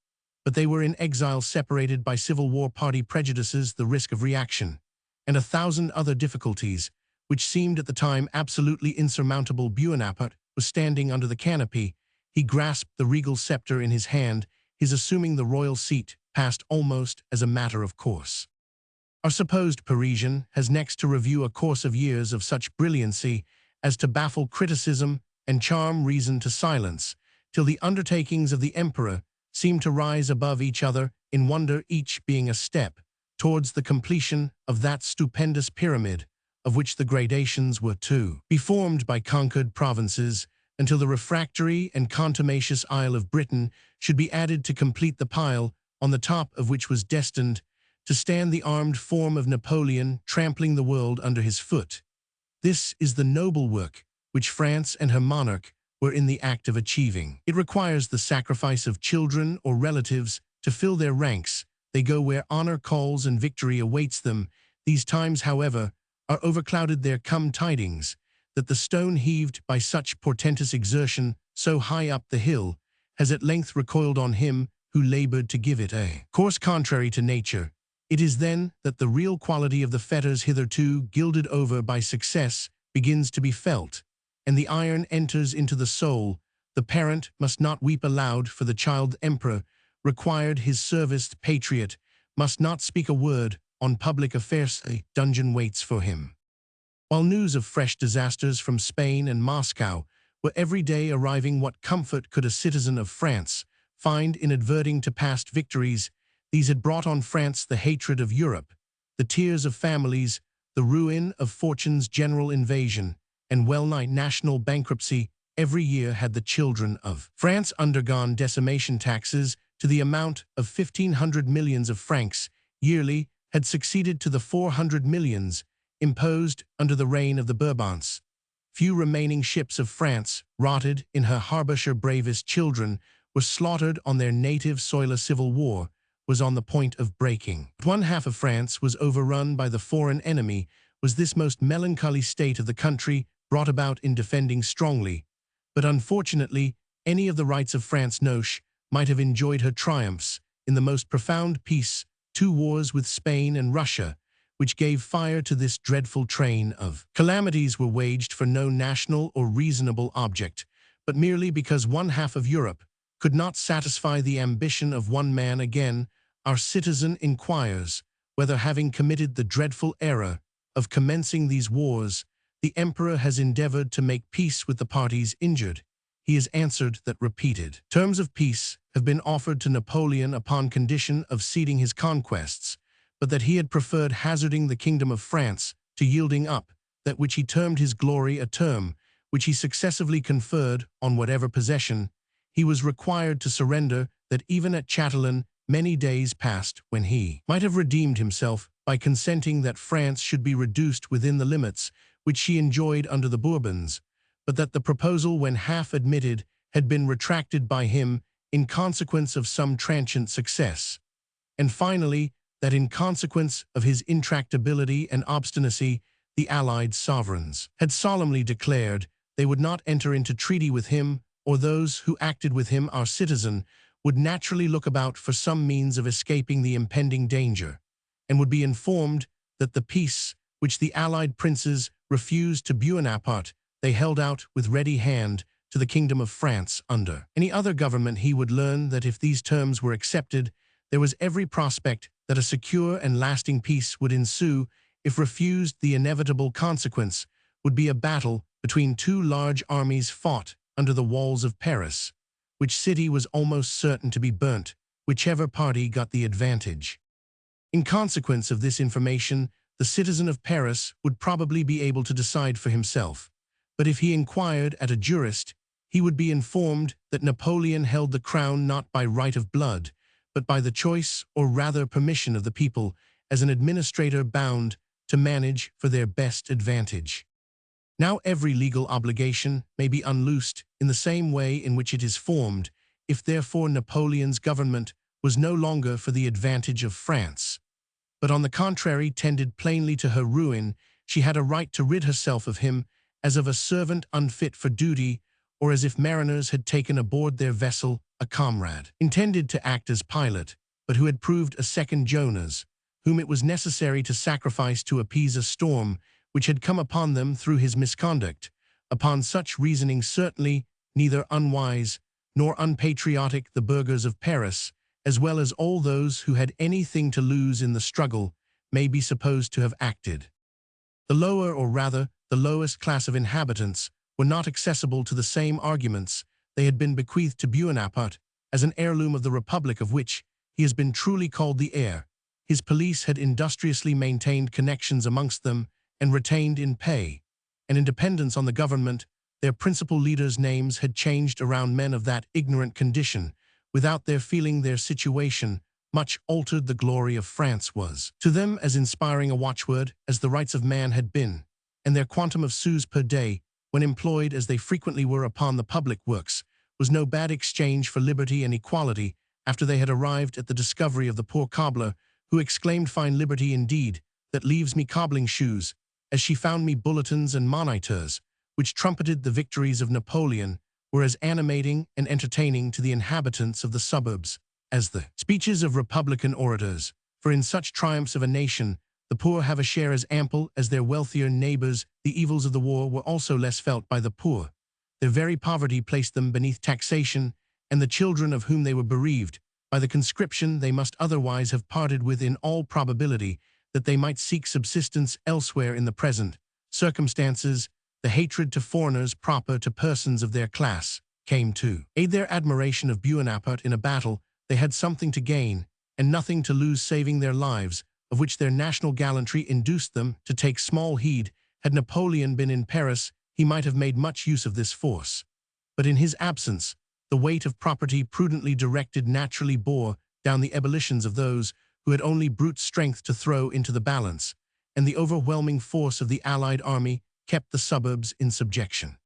but they were in exile, separated by civil war, party prejudices, the risk of reaction, and 1,000 other difficulties, which seemed at the time absolutely insurmountable. Bonaparte was standing under the canopy. He grasped the regal scepter in his hand. His assuming the royal seat passed almost as a matter of course. Our supposed Parisian has next to review a course of years of such brilliancy as to baffle criticism and charm reason to silence, till the undertakings of the emperor seem to rise above each other in wonder, each being a step towards the completion of that stupendous pyramid, of which the gradations were to be formed by conquered provinces, until the refractory and contumacious Isle of Britain should be added to complete the pile, on the top of which was destined to stand the armed form of Napoleon, trampling the world under his foot. This is the noble work which France and her monarch were in the act of achieving. It requires the sacrifice of children or relatives to fill their ranks. They go where honor calls and victory awaits them. These times, however, are overclouded. There come tidings that the stone heaved by such portentous exertion so high up the hill has at length recoiled on him who labored to give it a course contrary to nature. It is then that the real quality of the fetters hitherto gilded over by success begins to be felt, and the iron enters into the soul. The parent must not weep aloud for the child. The emperor required his serviced patriot must not speak a word on public affairs. A dungeon waits for him. While news of fresh disasters from Spain and Moscow were every day arriving, what comfort could a citizen of France find in adverting to past victories? These had brought on France the hatred of Europe, the tears of families, the ruin of fortunes, general invasion, and well-nigh national bankruptcy. Every year had the children of France undergone decimation. Taxes to the amount of 1,500 millions of francs yearly had succeeded to the 400 millions imposed under the reign of the Bourbons. Few remaining ships of France rotted in her harbor. Bravest children were slaughtered on their native soil. A civil war was on the point of breaking. One half of France was overrun by the foreign enemy. Was this most melancholy state of the country brought about in defending strongly, but unfortunately any of the rights of France Noche might have enjoyed her triumphs in the most profound peace. 2 wars with Spain and Russia, which gave fire to this dreadful train of calamities, were waged for no national or reasonable object, but merely because one half of Europe could not satisfy the ambition of one man. Again, our citizen inquires whether, having committed the dreadful error of commencing these wars, the emperor has endeavored to make peace with the parties injured. He has answered that repeated terms of peace have been offered to Napoleon upon condition of ceding his conquests, but that he had preferred hazarding the kingdom of France to yielding up that which he termed his glory, a term which he successively conferred on whatever possession he was required to surrender. That even at Chatillon many days passed when he might have redeemed himself by consenting that France should be reduced within the limits which she enjoyed under the Bourbons, but that the proposal, when half admitted, had been retracted by him in consequence of some transient success, and finally, that in consequence of his intractability and obstinacy, the allied sovereigns had solemnly declared they would not enter into treaty with him or those who acted with him. Our citizen would naturally look about for some means of escaping the impending danger, and would be informed that the peace which the allied princes refused to Bonaparte they held out with ready hand to the Kingdom of France under any other government. He would learn that if these terms were accepted, there was every prospect that a secure and lasting peace would ensue. If refused, the inevitable consequence would be a battle between two large armies fought under the walls of Paris, which city was almost certain to be burnt, whichever party got the advantage. In consequence of this information, the citizen of Paris would probably be able to decide for himself. But if he inquired at a jurist, he would be informed that Napoleon held the crown not by right of blood, but by the choice, or rather permission, of the people, as an administrator bound to manage for their best advantage. Now every legal obligation may be unloosed in the same way in which it is formed, if therefore Napoleon's government was no longer for the advantage of France, but on the contrary tended plainly to her ruin, she had a right to rid herself of him as of a servant unfit for duty, or as if mariners had taken aboard their vessel a comrade intended to act as pilot, but who had proved a second Jonas, whom it was necessary to sacrifice to appease a storm which had come upon them through his misconduct. Upon such reasoning, certainly neither unwise nor unpatriotic, the burghers of Paris, as well as all those who had anything to lose in the struggle, may be supposed to have acted. The lower, or rather the lowest class of inhabitants, were not accessible to the same arguments. They had been bequeathed to Bonaparte as an heirloom of the Republic of which he has been truly called the heir. His police had industriously maintained connections amongst them and retained in pay and independence on the government. Their principal leaders' names had changed around men of that ignorant condition, without their feeling their situation much altered. The glory of France was to them as inspiring a watchword as the rights of man had been, and their quantum of sous per day, when employed as they frequently were upon the public works, was no bad exchange for liberty and equality. After they had arrived at the discovery of the poor cobbler, who exclaimed, "Fine liberty indeed, that leaves me cobbling shoes," as she found me bulletins and monitors, which trumpeted the victories of Napoleon, were as animating and entertaining to the inhabitants of the suburbs as the speeches of Republican orators. For in such triumphs of a nation, the poor have a share as ample as their wealthier neighbors. The evils of the war were also less felt by the poor. Their very poverty placed them beneath taxation, and the children of whom they were bereaved by the conscription they must otherwise have parted with, in all probability, that they might seek subsistence elsewhere. In the present circumstances, the hatred to foreigners proper to persons of their class came to aid their admiration of Bonaparte. In a battle they had something to gain and nothing to lose saving their lives, of which their national gallantry induced them to take small heed. Had Napoleon been in Paris, he might have made much use of this force. But in his absence, the weight of property prudently directed naturally bore down the ebullitions of those who had only brute strength to throw into the balance, and the overwhelming force of the allied army kept the suburbs in subjection.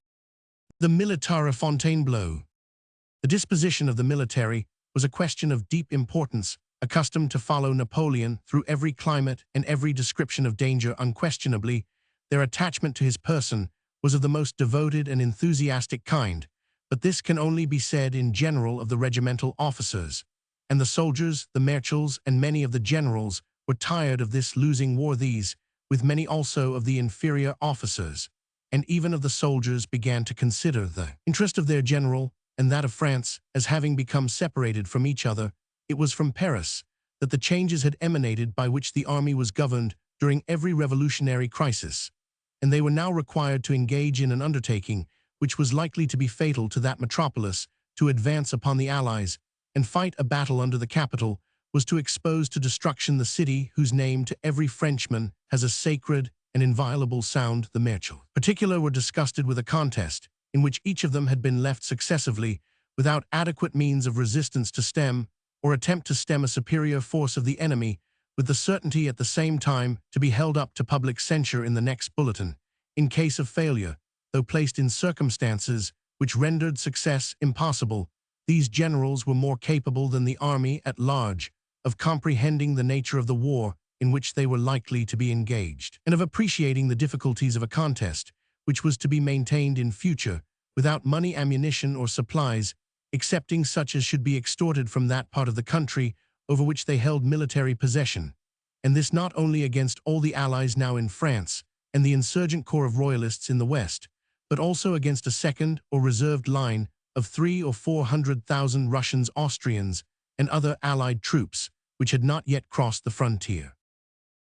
The militare Fontainebleau. The disposition of the military was a question of deep importance. Accustomed to follow Napoleon through every climate and every description of danger, unquestionably, their attachment to his person was of the most devoted and enthusiastic kind, but this can only be said in general of the regimental officers, and the soldiers, the marshals, and many of the generals were tired of this losing war. These, with many also of the inferior officers, and even of the soldiers, began to consider the interest of their general and that of France as having become separated from each other. It was from Paris that the changes had emanated by which the army was governed during every revolutionary crisis, and they were now required to engage in an undertaking which was likely to be fatal to that metropolis. To advance upon the Allies and fight a battle under the capital was to expose to destruction the city whose name to every Frenchman has a sacred and inviolable sound. The marshals in particular were disgusted with a contest in which each of them had been left successively without adequate means of resistance to stem or attempt to stem a superior force of the enemy, with the certainty at the same time to be held up to public censure in the next bulletin, in case of failure. Though placed in circumstances which rendered success impossible, these generals were more capable than the army at large of comprehending the nature of the war in which they were likely to be engaged, and of appreciating the difficulties of a contest which was to be maintained in future without money, ammunition, or supplies. accepting such as should be extorted from that part of the country over which they held military possession, and this not only against all the allies now in France and the insurgent corps of royalists in the west, but also against a second or reserved line of 300,000 or 400,000 Russians, Austrians, and other allied troops which had not yet crossed the frontier.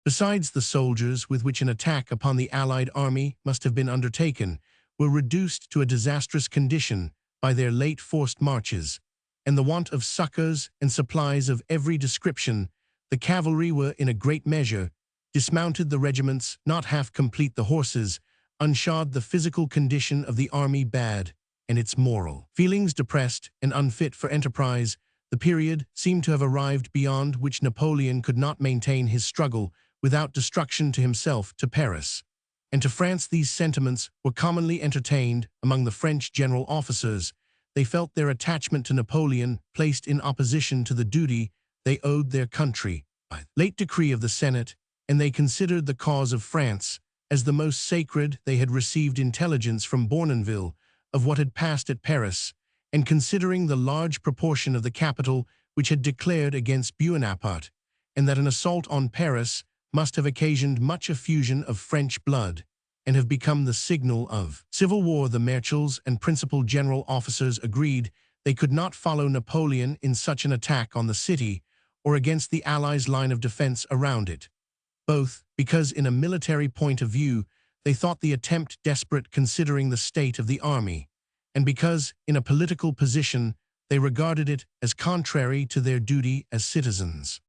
Besides, the soldiers with which an attack upon the allied army must have been undertaken were reduced to a disastrous condition by their late forced marches, and the want of succors and supplies of every description. The cavalry were in a great measure dismounted, the regiments not half complete, the horses unshod, the physical condition of the army bad, and its moral feelings depressed and unfit for enterprise. The period seemed to have arrived beyond which Napoleon could not maintain his struggle without destruction to himself, to Paris, and to France. These sentiments were commonly entertained among the French general officers. They felt their attachment to Napoleon placed in opposition to the duty they owed their country by late decree of the Senate, and they considered the cause of France as the most sacred. They had received intelligence from Bournonville of what had passed at Paris, and considering the large proportion of the capital which had declared against Bonaparte, and that an assault on Paris must have occasioned much effusion of French blood, and have become the signal of civil war, the marshals and principal general officers agreed they could not follow Napoleon in such an attack on the city or against the Allies' line of defense around it, both because in a military point of view they thought the attempt desperate considering the state of the army, and because in a political position they regarded it as contrary to their duty as citizens.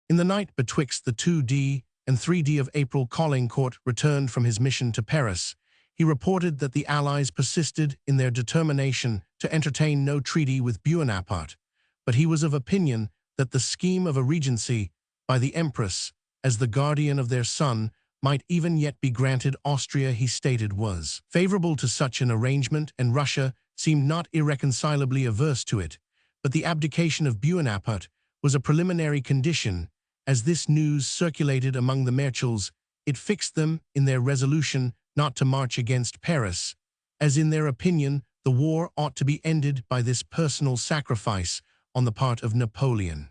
In the night betwixt the 2d and 3d of April, Caulaincourt returned from his mission to Paris. He reported that the Allies persisted in their determination to entertain no treaty with Bonaparte, but he was of opinion that the scheme of a regency by the Empress as the guardian of their son might even yet be granted. Austria, he stated, was favorable to such an arrangement, and Russia seemed not irreconcilably averse to it, but the abdication of Bonaparte was a preliminary condition. As this news circulated among the marshals, it fixed them in their resolution not to march against Paris, as in their opinion the war ought to be ended by this personal sacrifice on the part of Napoleon.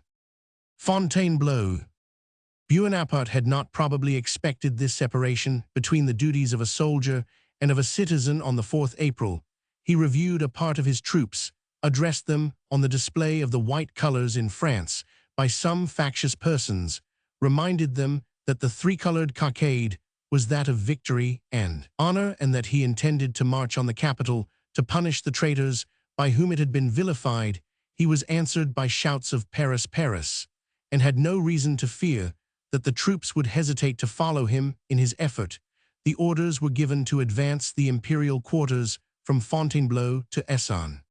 Fontainebleau. Bonaparte had not probably expected this separation between the duties of a soldier and of a citizen. On the 4th April, he reviewed a part of his troops, addressed them on the display of the white colors in France by some factious persons, reminded them that the three-colored cockade was that of victory and honor, and that he intended to march on the capital to punish the traitors by whom it had been vilified. He was answered by shouts of "Paris, Paris," and had no reason to fear that the troops would hesitate to follow him in his effort. The orders were given to advance the imperial quarters from Fontainebleau to Essonne.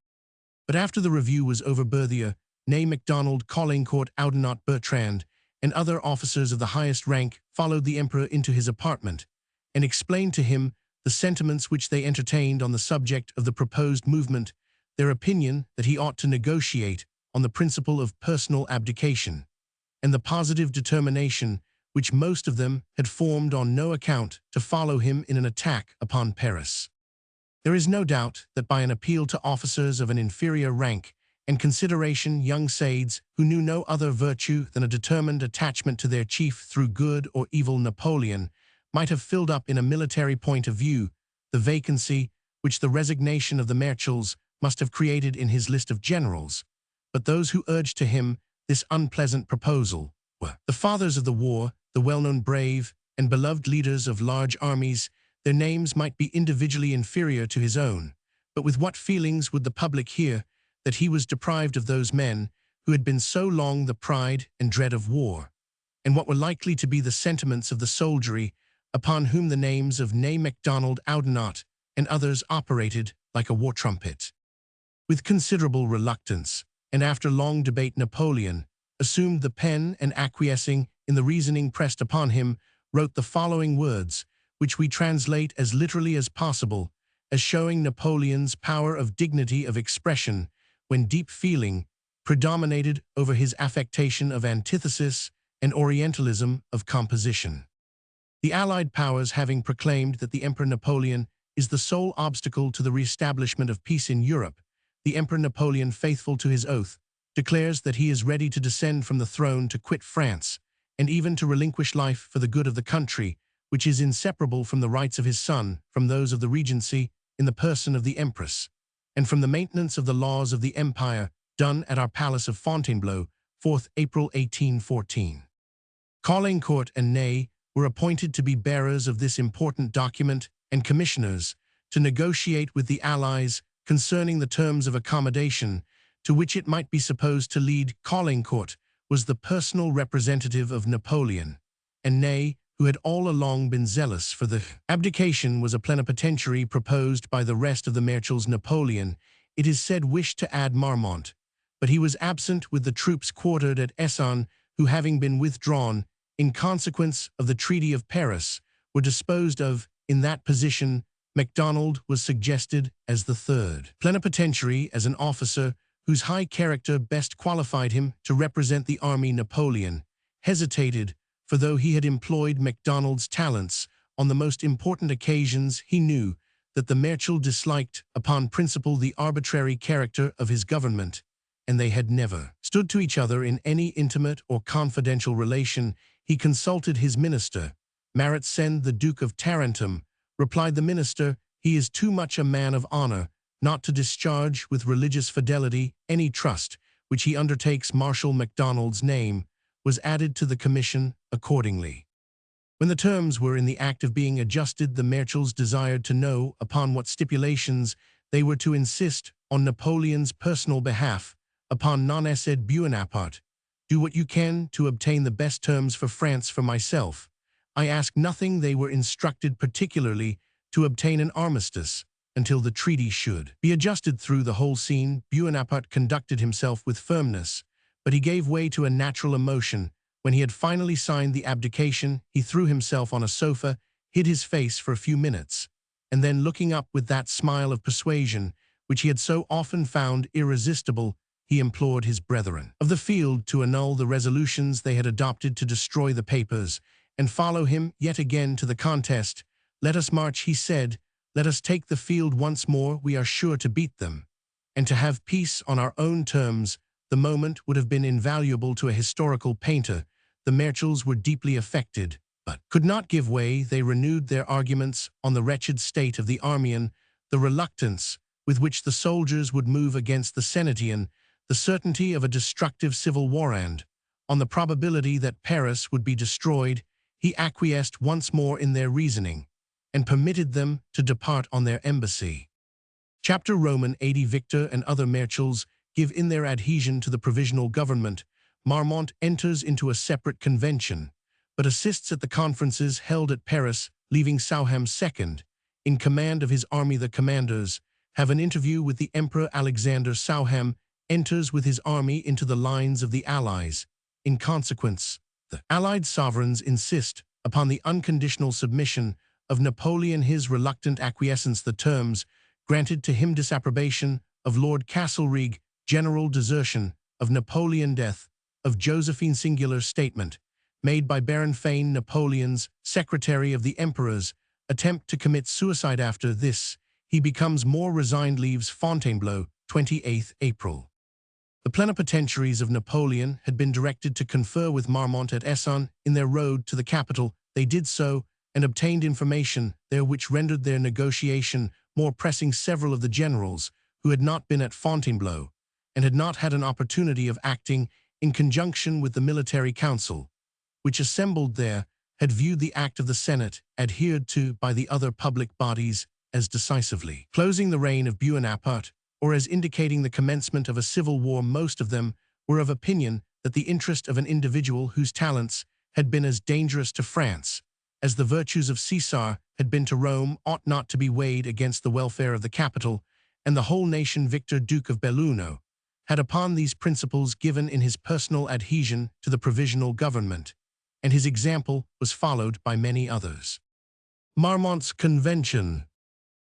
But after the review was over, Berthier, Ney, Macdonald, Caulaincourt, Oudenot, Bertrand, and other officers of the highest rank followed the emperor into his apartment, and explained to him the sentiments which they entertained on the subject of the proposed movement, their opinion that he ought to negotiate on the principle of personal abdication, and the positive determination which most of them had formed on no account to follow him in an attack upon Paris. There is no doubt that by an appeal to officers of an inferior rank and consideration, young Sades, who knew no other virtue than a determined attachment to their chief through good or evil, Napoleon might have filled up in a military point of view the vacancy which the resignation of the marshals must have created in his list of generals. But those who urged to him this unpleasant proposal were the fathers of the war, the well-known brave and beloved leaders of large armies. Their names might be individually inferior to his own, but with what feelings would the public hear that he was deprived of those men who had been so long the pride and dread of war, and what were likely to be the sentiments of the soldiery, upon whom the names of Ney, Macdonald, Oudenot, and others operated like a war trumpet. With considerable reluctance, and after long debate, Napoleon assumed the pen, and acquiescing in the reasoning pressed upon him, wrote the following words, which we translate as literally as possible, as showing Napoleon's power of dignity of expression when deep feeling predominated over his affectation of antithesis and orientalism of composition. The Allied powers having proclaimed that the Emperor Napoleon is the sole obstacle to the re-establishment of peace in Europe, the Emperor Napoleon, faithful to his oath, declares that he is ready to descend from the throne to quit France, and even to relinquish life for the good of the country, which is inseparable from the rights of his son, from those of the regency, in the person of the Empress, and from the maintenance of the laws of the Empire, done at our Palace of Fontainebleau, 4th April 1814. Caulaincourt and Ney were appointed to be bearers of this important document and commissioners to negotiate with the Allies concerning the terms of accommodation to which it might be supposed to lead. Caulaincourt was the personal representative of Napoleon, and Ney, who had all along been zealous for the abdication, was a plenipotentiary proposed by the rest of the marechals. Napoleon, it is said, wished to add Marmont, but he was absent with the troops quartered at Essonne, who, having been withdrawn in consequence of the Treaty of Paris, were disposed of. In that position, MacDonald was suggested as the third plenipotentiary, as an officer whose high character best qualified him to represent the army. Napoleon hesitated, for though he had employed MacDonald's talents on the most important occasions, he knew that the Marechal disliked upon principle the arbitrary character of his government, and they had never stood to each other in any intimate or confidential relation. He consulted his minister. Marat-Send, the Duke of Tarentum, replied the minister, he is too much a man of honor not to discharge with religious fidelity any trust which he undertakes. Marshal MacDonald's name was added to the commission accordingly. When the terms were in the act of being adjusted, the marechals desired to know upon what stipulations they were to insist on Napoleon's personal behalf. Upon none, said Bonaparte, do what you can to obtain the best terms for France. For myself, I ask nothing. They were instructed particularly to obtain an armistice until the treaty should be adjusted. Through the whole scene, Bonaparte conducted himself with firmness, but he gave way to a natural emotion. When he had finally signed the abdication, he threw himself on a sofa, hid his face for a few minutes, and then, looking up with that smile of persuasion which he had so often found irresistible, he implored his brethren of the field to annul the resolutions they had adopted, to destroy the papers, and follow him yet again to the contest. Let us march, he said, let us take the field once more. We are sure to beat them, and to have peace on our own terms. The moment would have been invaluable to a historical painter. The marechals were deeply affected, but could not give way. They renewed their arguments on the wretched state of the army, and the reluctance with which the soldiers would move against the Senation, the certainty of a destructive civil war, and on the probability that Paris would be destroyed. He acquiesced once more in their reasoning, and permitted them to depart on their embassy. Chapter Roman 80. Victor and other marechals give in their adhesion to the provisional government. Marmont enters into a separate convention, but assists at the conferences held at Paris, leaving Souham second in command of his army. The commanders have an interview with the Emperor. Alexander Souham enters with his army into the lines of the Allies. In consequence, the Allied sovereigns insist upon the unconditional submission of Napoleon, his reluctant acquiescence. The terms granted to him: disapprobation of Lord Castlereagh, general desertion of Napoleon, death of Josephine. Singular statement made by Baron Fane, Napoleon's secretary of the Emperor's attempt to commit suicide. After this, he becomes more resigned. Leaves Fontainebleau, 28th April. The plenipotentiaries of Napoleon had been directed to confer with Marmont at Essonne. In their road to the capital, they did so, and obtained information there which rendered their negotiation more pressing. Several of the generals who had not been at Fontainebleau, and had not had an opportunity of acting in conjunction with the military council, which assembled there, had viewed the act of the Senate, adhered to by the other public bodies, as decisively closing the reign of Bonaparte, or as indicating the commencement of a civil war. Most of them were of opinion that the interest of an individual whose talents had been as dangerous to France as the virtues of Caesar had been to Rome ought not to be weighed against the welfare of the capital and the whole nation. Victor, Duke of Belluno, had upon these principles given in his personal adhesion to the provisional government, and his example was followed by many others. Marmont's convention.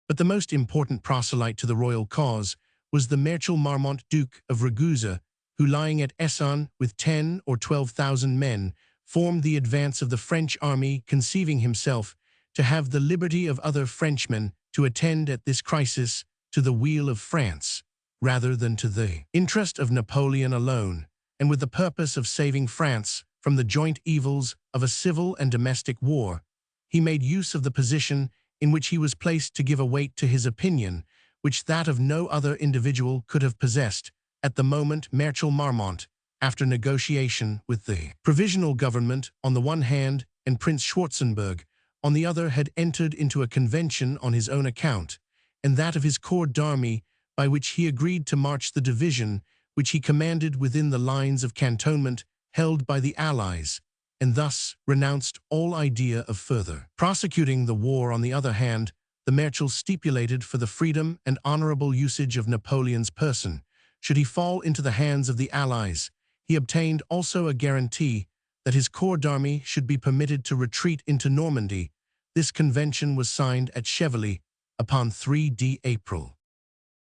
But the most important proselyte to the royal cause was the Marechal Marmont, Duke of Ragusa, who, lying at Essonne with 10 or 12,000 men, formed the advance of the French army, conceiving himself to have the liberty of other Frenchmen to attend at this crisis to the weal of France. rather than to the interest of Napoleon alone, and with the purpose of saving France from the joint evils of a civil and domestic war. He made use of the position in which he was placed to give a weight to his opinion, which that of no other individual could have possessed. At the moment, Marshal Marmont, after negotiation with the provisional government on the one hand and Prince Schwarzenberg on the other, had entered into a convention on his own account, and that of his corps d'armée, by which he agreed to march the division which he commanded within the lines of cantonment held by the Allies, and thus renounced all idea of further prosecuting the war. On the other hand, the Marshal stipulated for the freedom and honorable usage of Napoleon's person, should he fall into the hands of the Allies. He obtained also a guarantee that his corps d'armée should be permitted to retreat into Normandy. This convention was signed at Chevilly upon 3 April.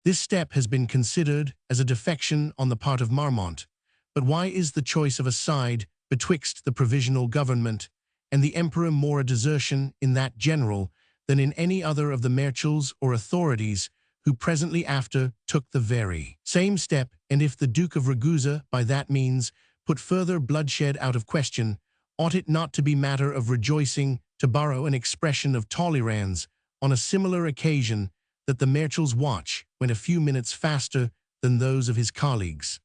This step has been considered as a defection on the part of Marmont. But why is the choice of a side betwixt the provisional government and the emperor more a desertion in that general than in any other of the marshals or authorities who presently after took the very same step? And if the Duke of Ragusa by that means put further bloodshed out of question, ought it not to be matter of rejoicing, to borrow an expression of Talleyrand's, on a similar occasion, that the Marshal's watch went a few minutes faster than those of his colleagues?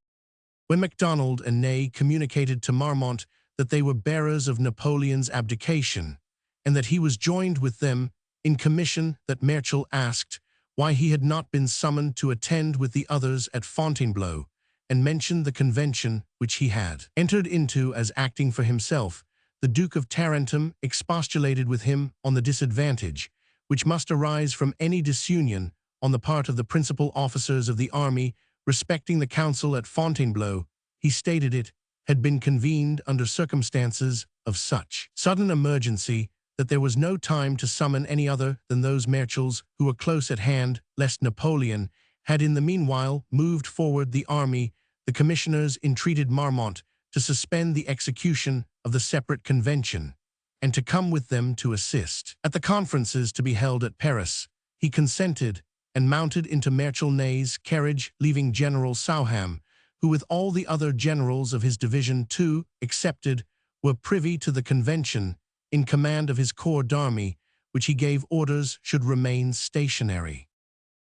When Macdonald and Ney communicated to Marmont that they were bearers of Napoleon's abdication, and that he was joined with them in commission, that Marshal asked why he had not been summoned to attend with the others at Fontainebleau, and mentioned the convention which he had entered into as acting for himself. The Duke of Tarentum expostulated with him on the disadvantage which must arise from any disunion on the part of the principal officers of the army respecting the council at Fontainebleau. He stated it had been convened under circumstances of such sudden emergency that there was no time to summon any other than those marshals who were close at hand, lest Napoleon had in the meanwhile moved forward the army. The commissioners entreated Marmont to suspend the execution of the separate convention, and to come with them to assist at the conferences to be held at Paris. He consented, and mounted into Marshal Ney's carriage, leaving General Souham, who with all the other generals of his division too excepted were privy to the convention, in command of his corps d'armée, which he gave orders should remain stationary.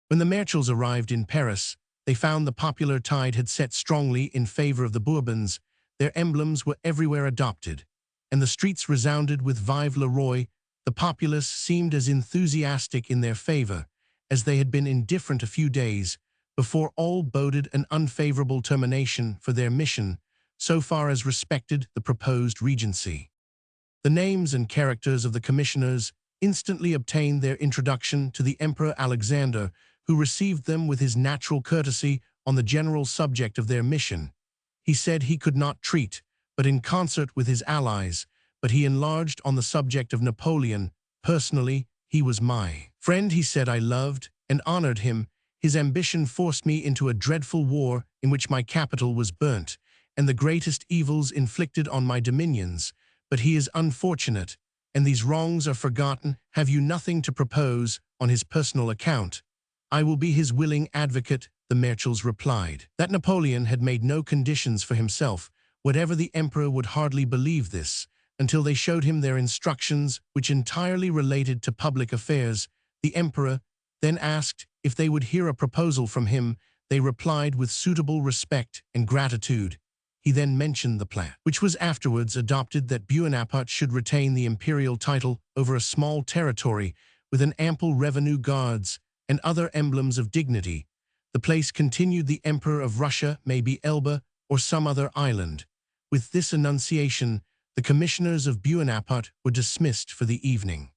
When the Marshals arrived in Paris, they found the popular tide had set strongly in favor of the Bourbons. Their emblems were everywhere adopted, and the streets resounded with Vive le Roi. The populace seemed as enthusiastic in their favor as they had been indifferent a few days before. All boded an unfavorable termination for their mission so far as respected the proposed regency. The names and characters of the commissioners instantly obtained their introduction to the Emperor Alexander, who received them with his natural courtesy on the general subject of their mission. He said he could not treat, but in concert with his allies, but he enlarged on the subject of Napoleon. Personally, he was my friend, he said. I loved and honored him. His ambition forced me into a dreadful war in which my capital was burnt, and the greatest evils inflicted on my dominions. But he is unfortunate, and these wrongs are forgotten. Have you nothing to propose on his personal account? I will be his willing advocate, the Marshals replied. That Napoleon had made no conditions for himself, whatever the emperor would hardly believe this, until they showed him their instructions, which entirely related to public affairs. The emperor then asked if they would hear a proposal from him. They replied with suitable respect and gratitude. He then mentioned the plan, which was afterwards adopted, that Bonaparte should retain the imperial title over a small territory with an ample revenue, guards, and other emblems of dignity. The place, continued the Emperor of Russia, may be Elba or some other island. With this annunciation, the commissioners of Bonaparte were dismissed for the evening.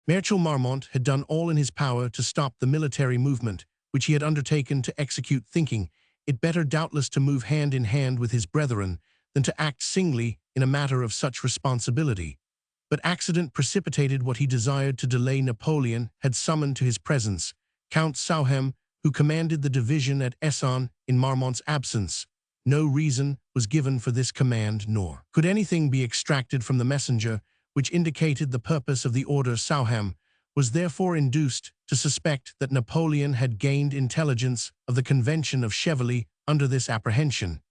Marshal Marmont had done all in his power to stop the military movement which he had undertaken to execute, thinking it better doubtless to move hand in hand with his brethren than to act singly in a matter of such responsibility. But accident precipitated what he desired. To delay, Napoleon had summoned to his presence Count Souham, who commanded the division at Essonne in Marmont's absence. No reason was given for this command, nor could anything be extracted from the messenger which indicated the purpose of the order. Souham was therefore induced to suspect that Napoleon had gained intelligence of the convention of Chevigny under this apprehension.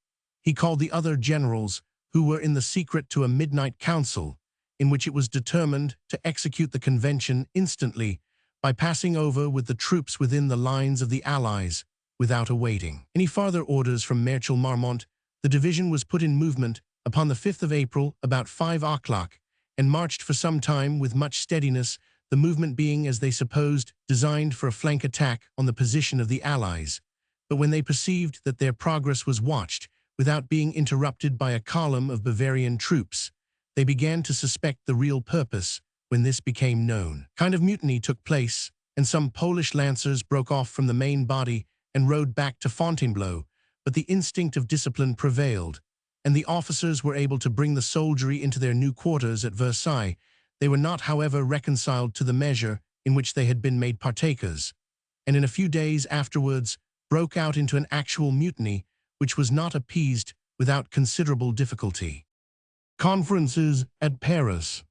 He called the other generals, who were in the secret, to a midnight council, in which it was determined to execute the convention instantly by passing over with the troops within the lines of the Allies without awaiting any farther orders from Marshal Marmont. The division was put in movement upon the 5th of April about 5 o'clock and marched for some time with much steadiness, the movement being, as they supposed, designed for a flank attack on the position of the Allies. But when they perceived that their progress was watched without being interrupted by a column of Bavarian troops, they began to suspect the real purpose. When this became known, a kind of mutiny took place, and some Polish lancers broke off from the main body and rode back to Fontainebleau, but the instinct of discipline prevailed, and the officers were able to bring the soldiery into their new quarters at Versailles. They were not, however, reconciled to the measure in which they had been made partakers, and in a few days afterwards broke out into an actual mutiny, which was not appeased without considerable difficulty. Conferences at Paris.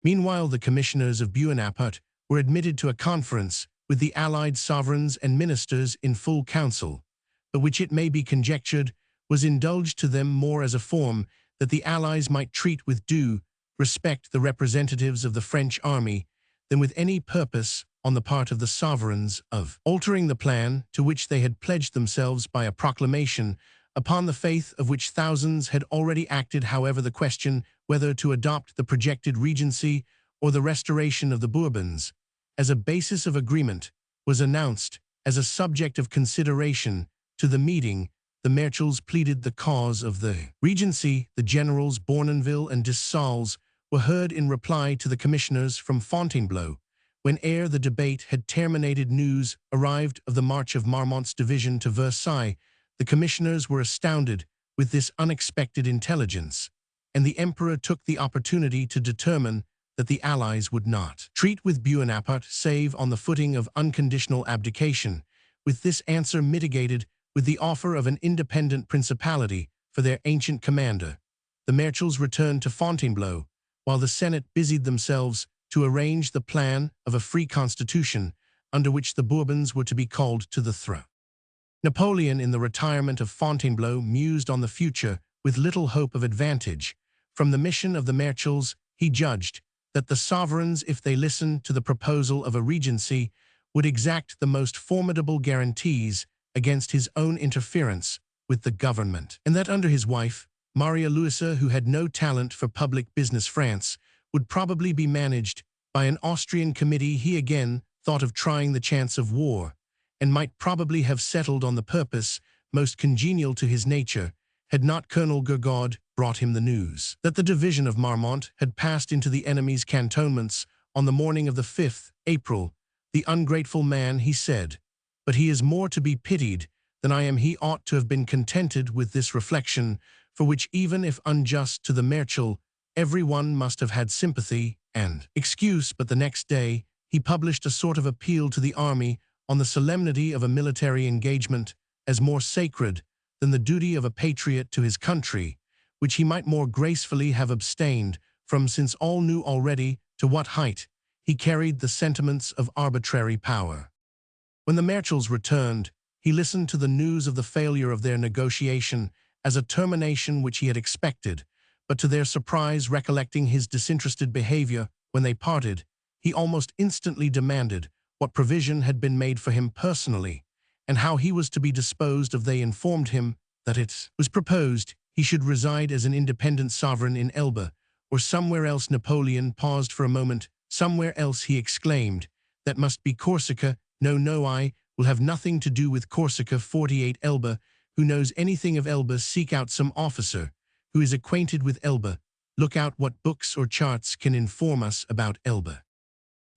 Meanwhile, the commissioners of Bonaparte were admitted to a conference with the Allied sovereigns and ministers in full council, but which, it may be conjectured, was indulged to them more as a form that the Allies might treat with due respect the representatives of the French army than with any purpose on the part of the sovereigns of altering the plan to which they had pledged themselves by a proclamation, upon the faith of which thousands had already acted. However, the question whether to adopt the projected regency or the restoration of the Bourbons as a basis of agreement was announced as a subject of consideration to the meeting. The Marshals pleaded the cause of the regency. The generals Bournonville and Dessalles were heard in reply to the commissioners from Fontainebleau. When ere the debate had terminated, news arrived of the march of Marmont's division to Versailles. The commissioners were astounded with this unexpected intelligence, and the emperor took the opportunity to determine that the Allies would not treat with Bonaparte save on the footing of unconditional abdication, with this answer mitigated with the offer of an independent principality for their ancient commander. The Marshals returned to Fontainebleau, while the Senate busied themselves to arrange the plan of a free constitution under which the Bourbons were to be called to the throne. Napoleon, in the retirement of Fontainebleau, mused on the future with little hope of advantage. From the mission of the Marshals, he judged that the sovereigns, if they listened to the proposal of a regency, would exact the most formidable guarantees against his own interference with the government, and that under his wife, Maria Louisa, who had no talent for public business, France would probably be managed by an Austrian committee. He again thought of trying the chance of war, and might probably have settled on the purpose most congenial to his nature, had not Colonel Gourgaud brought him the news that the division of Marmont had passed into the enemy's cantonments on the morning of the 5th April. "The ungrateful man," he said, "but he is more to be pitied than I am. He ought to have been contented with this reflection, for which, even if unjust to the Marshal, every one must have had sympathy and excuse." But the next day he published a sort of appeal to the army on the solemnity of a military engagement as more sacred than the duty of a patriot to his country, which he might more gracefully have abstained from, since all knew already to what height he carried the sentiments of arbitrary power. When the Marshals returned, he listened to the news of the failure of their negotiation as a termination which he had expected, but to their surprise, recollecting his disinterested behavior when they parted, he almost instantly demanded what provision had been made for him personally, and how he was to be disposed of. They informed him that it was proposed he should reside as an independent sovereign in Elba, or somewhere else. Napoleon paused for a moment. "Somewhere else," he exclaimed. "That must be Corsica." No, I will have nothing to do with Corsica." 48 Elba. Who knows anything of Elba? Seek out some officer who is acquainted with Elba. Look out what books or charts can inform us about Elba.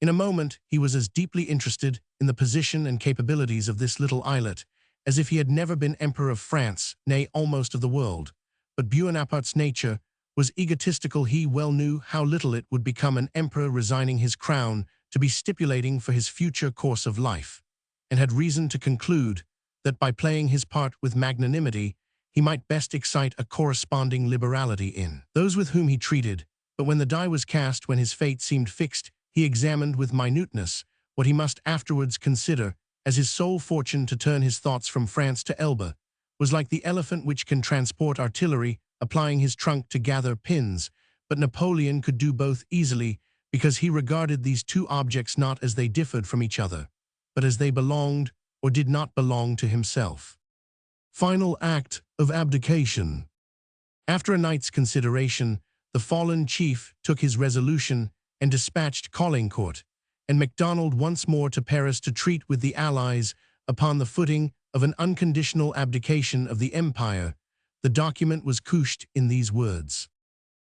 In a moment he was as deeply interested in the position and capabilities of this little islet as if he had never been Emperor of France, nay, almost of the world. But Bonaparte's nature was egotistical. He well knew how little it would become an emperor resigning his crown to be stipulating for his future course of life, and had reason to conclude that by playing his part with magnanimity he might best excite a corresponding liberality in those with whom he treated. But when the die was cast, when his fate seemed fixed, he examined with minuteness what he must afterwards consider as his sole fortune to turn his thoughts from France to Elba, was like the elephant which can transport artillery, applying his trunk to gather pins, but Napoleon could do both easily because he regarded these two objects not as they differed from each other, but as they belonged or did not belong to himself. Final act of abdication. After a night's consideration, the fallen chief took his resolution and dispatched Caulaincourt and Macdonald once more to Paris to treat with the Allies upon the footing of an unconditional abdication of the empire. The document was couched in these words: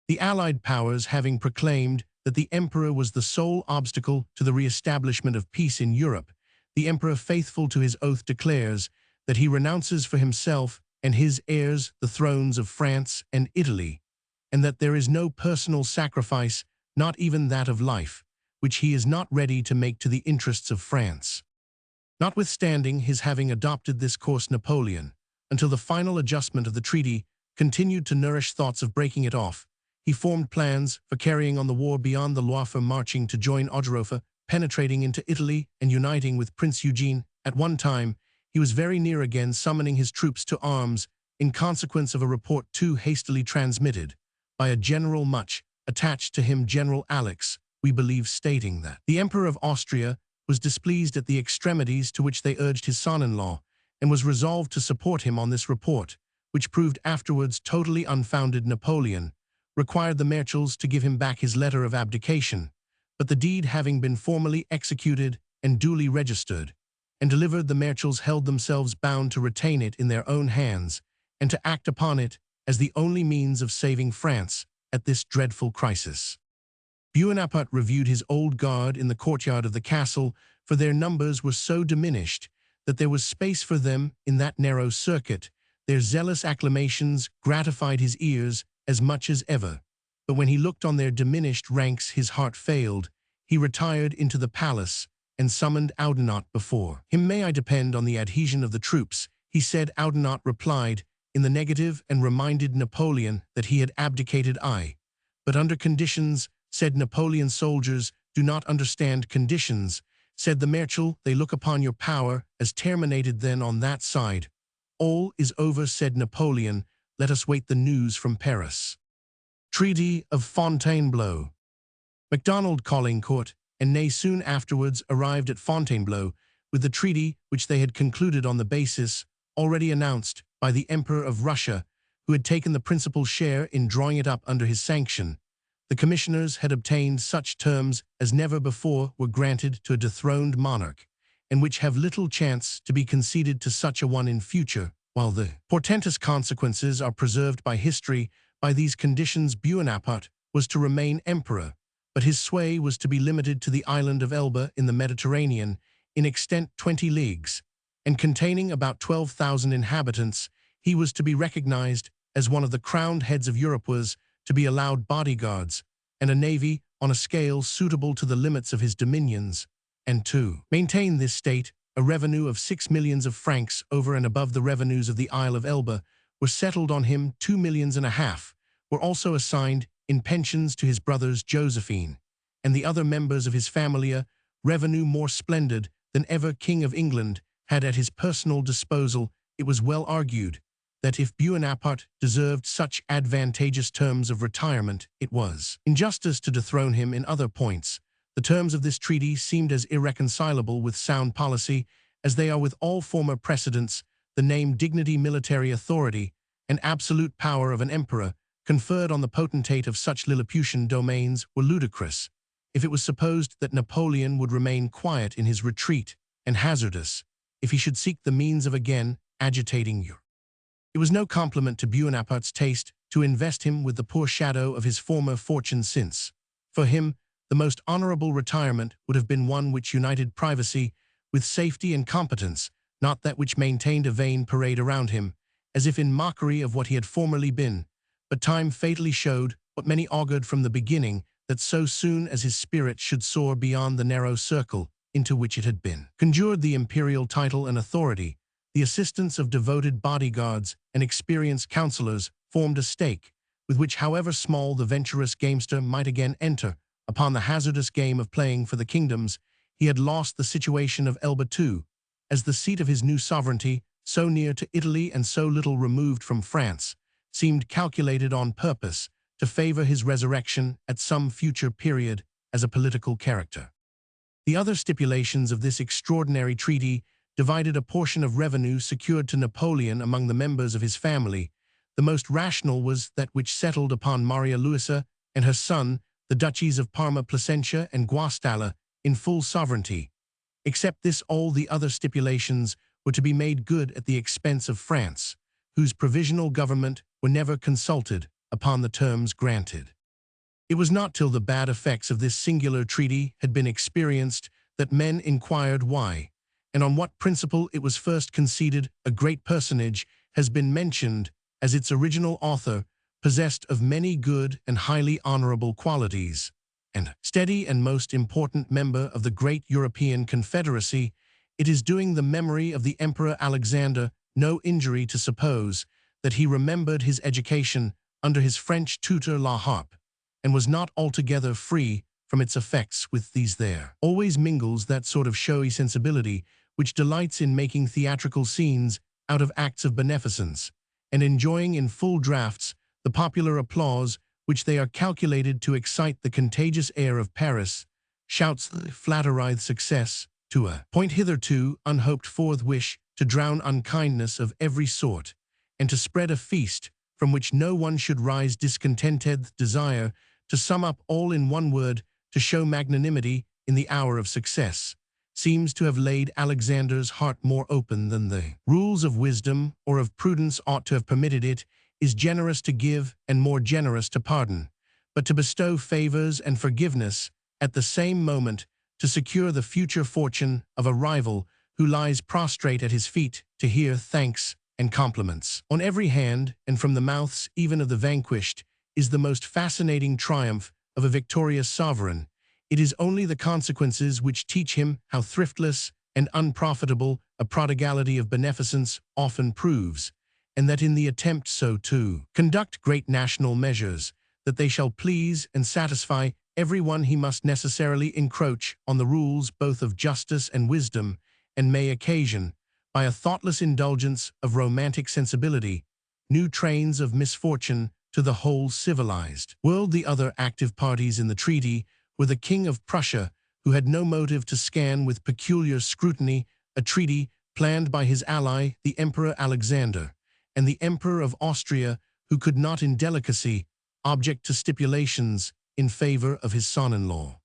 "The Allied powers having proclaimed that the Emperor was the sole obstacle to the re-establishment of peace in Europe, the Emperor, faithful to his oath, declares that he renounces for himself and his heirs the thrones of France and Italy, and that there is no personal sacrifice, not even that of life, which he is not ready to make to the interests of France." Notwithstanding his having adopted this course, Napoleon, until the final adjustment of the treaty, continued to nourish thoughts of breaking it off. He formed plans for carrying on the war beyond the Loire, for marching to join Ogerofa, penetrating into Italy and uniting with Prince Eugene. At one time, he was very near again summoning his troops to arms in consequence of a report too hastily transmitted by a general much attached to him, General Alex, we believe, stating that the Emperor of Austria was displeased at the extremities to which they urged his son-in-law, and was resolved to support him on this report, which proved afterwards totally unfounded. Napoleon required the marshals to give him back his letter of abdication, but the deed having been formally executed and duly registered and delivered, the marshals held themselves bound to retain it in their own hands and to act upon it as the only means of saving France at this dreadful crisis. Bonaparte reviewed his old guard in the courtyard of the castle, for their numbers were so diminished that there was space for them in that narrow circuit. Their zealous acclamations gratified his ears as much as ever, but when he looked on their diminished ranks his heart failed. He retired into the palace and summoned Oudinot before him. "May I depend on the adhesion of the troops?" he said. Oudinot replied in the negative and reminded Napoleon that he had abdicated. "But under conditions," said Napoleon. "Soldiers do not understand conditions," said the Marshal. "They look upon your power as terminated. Then on that side, all is over," said Napoleon. "Let us wait the news from Paris." Treaty of Fontainebleau. Macdonald, Caulaincourt, and Ney soon afterwards arrived at Fontainebleau with the treaty which they had concluded on the basis already announced by the Emperor of Russia, who had taken the principal share in drawing it up under his sanction. The commissioners had obtained such terms as never before were granted to a dethroned monarch, and which have little chance to be conceded to such a one in future, while the portentous consequences are preserved by history. By these conditions Bonaparte was to remain emperor, but his sway was to be limited to the island of Elba in the Mediterranean, in extent 20 leagues, and containing about 12,000 inhabitants. He was to be recognized as one of the crowned heads of Europe, was to be allowed bodyguards and a navy on a scale suitable to the limits of his dominions, and to maintain this state. A revenue of 6 millions of francs over and above the revenues of the Isle of Elba were settled on him. 2.5 millions were also assigned in pensions to his brothers Josephine and the other members of his family, a revenue more splendid than ever King of England had at his personal disposal. It was well argued that if Bonaparte deserved such advantageous terms of retirement, it was injustice to dethrone him in other points. The terms of this treaty seemed as irreconcilable with sound policy as they are with all former precedents. The name, dignity, military authority, and absolute power of an emperor conferred on the potentate of such Lilliputian domains were ludicrous, if it was supposed that Napoleon would remain quiet in his retreat, and hazardous if he should seek the means of again agitating Europe. It was no compliment to Bonaparte's taste to invest him with the poor shadow of his former fortune, since, for him, the most honorable retirement would have been one which united privacy with safety and competence, not that which maintained a vain parade around him, as if in mockery of what he had formerly been. But time fatally showed, what many augured from the beginning, that so soon as his spirit should soar beyond the narrow circle into which it had been conjured, the imperial title and authority, the assistance of devoted bodyguards and experienced counselors, formed a stake, with which, however small, the venturous gamester might again enter upon the hazardous game of playing for the kingdoms, he had lost the situation of Elba too, as the seat of his new sovereignty, so near to Italy and so little removed from France, seemed calculated on purpose to favor his resurrection at some future period as a political character. The other stipulations of this extraordinary treaty divided a portion of revenue secured to Napoleon among the members of his family. The most rational was that which settled upon Maria Luisa and her son, the duchies of Parma, Placentia, and Guastalla, in full sovereignty. Except this, all the other stipulations were to be made good at the expense of France, whose provisional government were never consulted upon the terms granted. It was not till the bad effects of this singular treaty had been experienced that men inquired why, and on what principle it was first conceded. A great personage has been mentioned as its original author, possessed of many good and highly honorable qualities, and steady and most important member of the great European confederacy. It is doing the memory of the Emperor Alexander no injury to suppose that he remembered his education under his French tutor La Harpe, and was not altogether free from its effects. With these there always mingles that sort of showy sensibility which delights in making theatrical scenes out of acts of beneficence, and enjoying in full draughts the popular applause which they are calculated to excite. The contagious air of Paris shouts flatterith success to a point hitherto unhoped forth, wish to drown unkindness of every sort, and to spread a feast from which no one should rise discontented. Desire, to sum up all in one word, to show magnanimity in the hour of success, seems to have laid Alexander's heart more open than the rules of wisdom or of prudence ought to have permitted. It is generous to give and more generous to pardon, but to bestow favors and forgiveness at the same moment, to secure the future fortune of a rival who lies prostrate at his feet, to hear thanks and compliments on every hand and from the mouths even of the vanquished, is the most fascinating triumph of a victorious sovereign. It is only the consequences which teach him how thriftless and unprofitable a prodigality of beneficence often proves, and that in the attempt so to conduct great national measures that they shall please and satisfy everyone, he must necessarily encroach on the rules both of justice and wisdom, and may occasion, by a thoughtless indulgence of romantic sensibility, new trains of misfortune to the whole civilized world. The other active parties in the treaty were the King of Prussia, who had no motive to scan with peculiar scrutiny a treaty planned by his ally, the Emperor Alexander, and the Emperor of Austria, who could not in delicacy object to stipulations in favor of his son-in-law.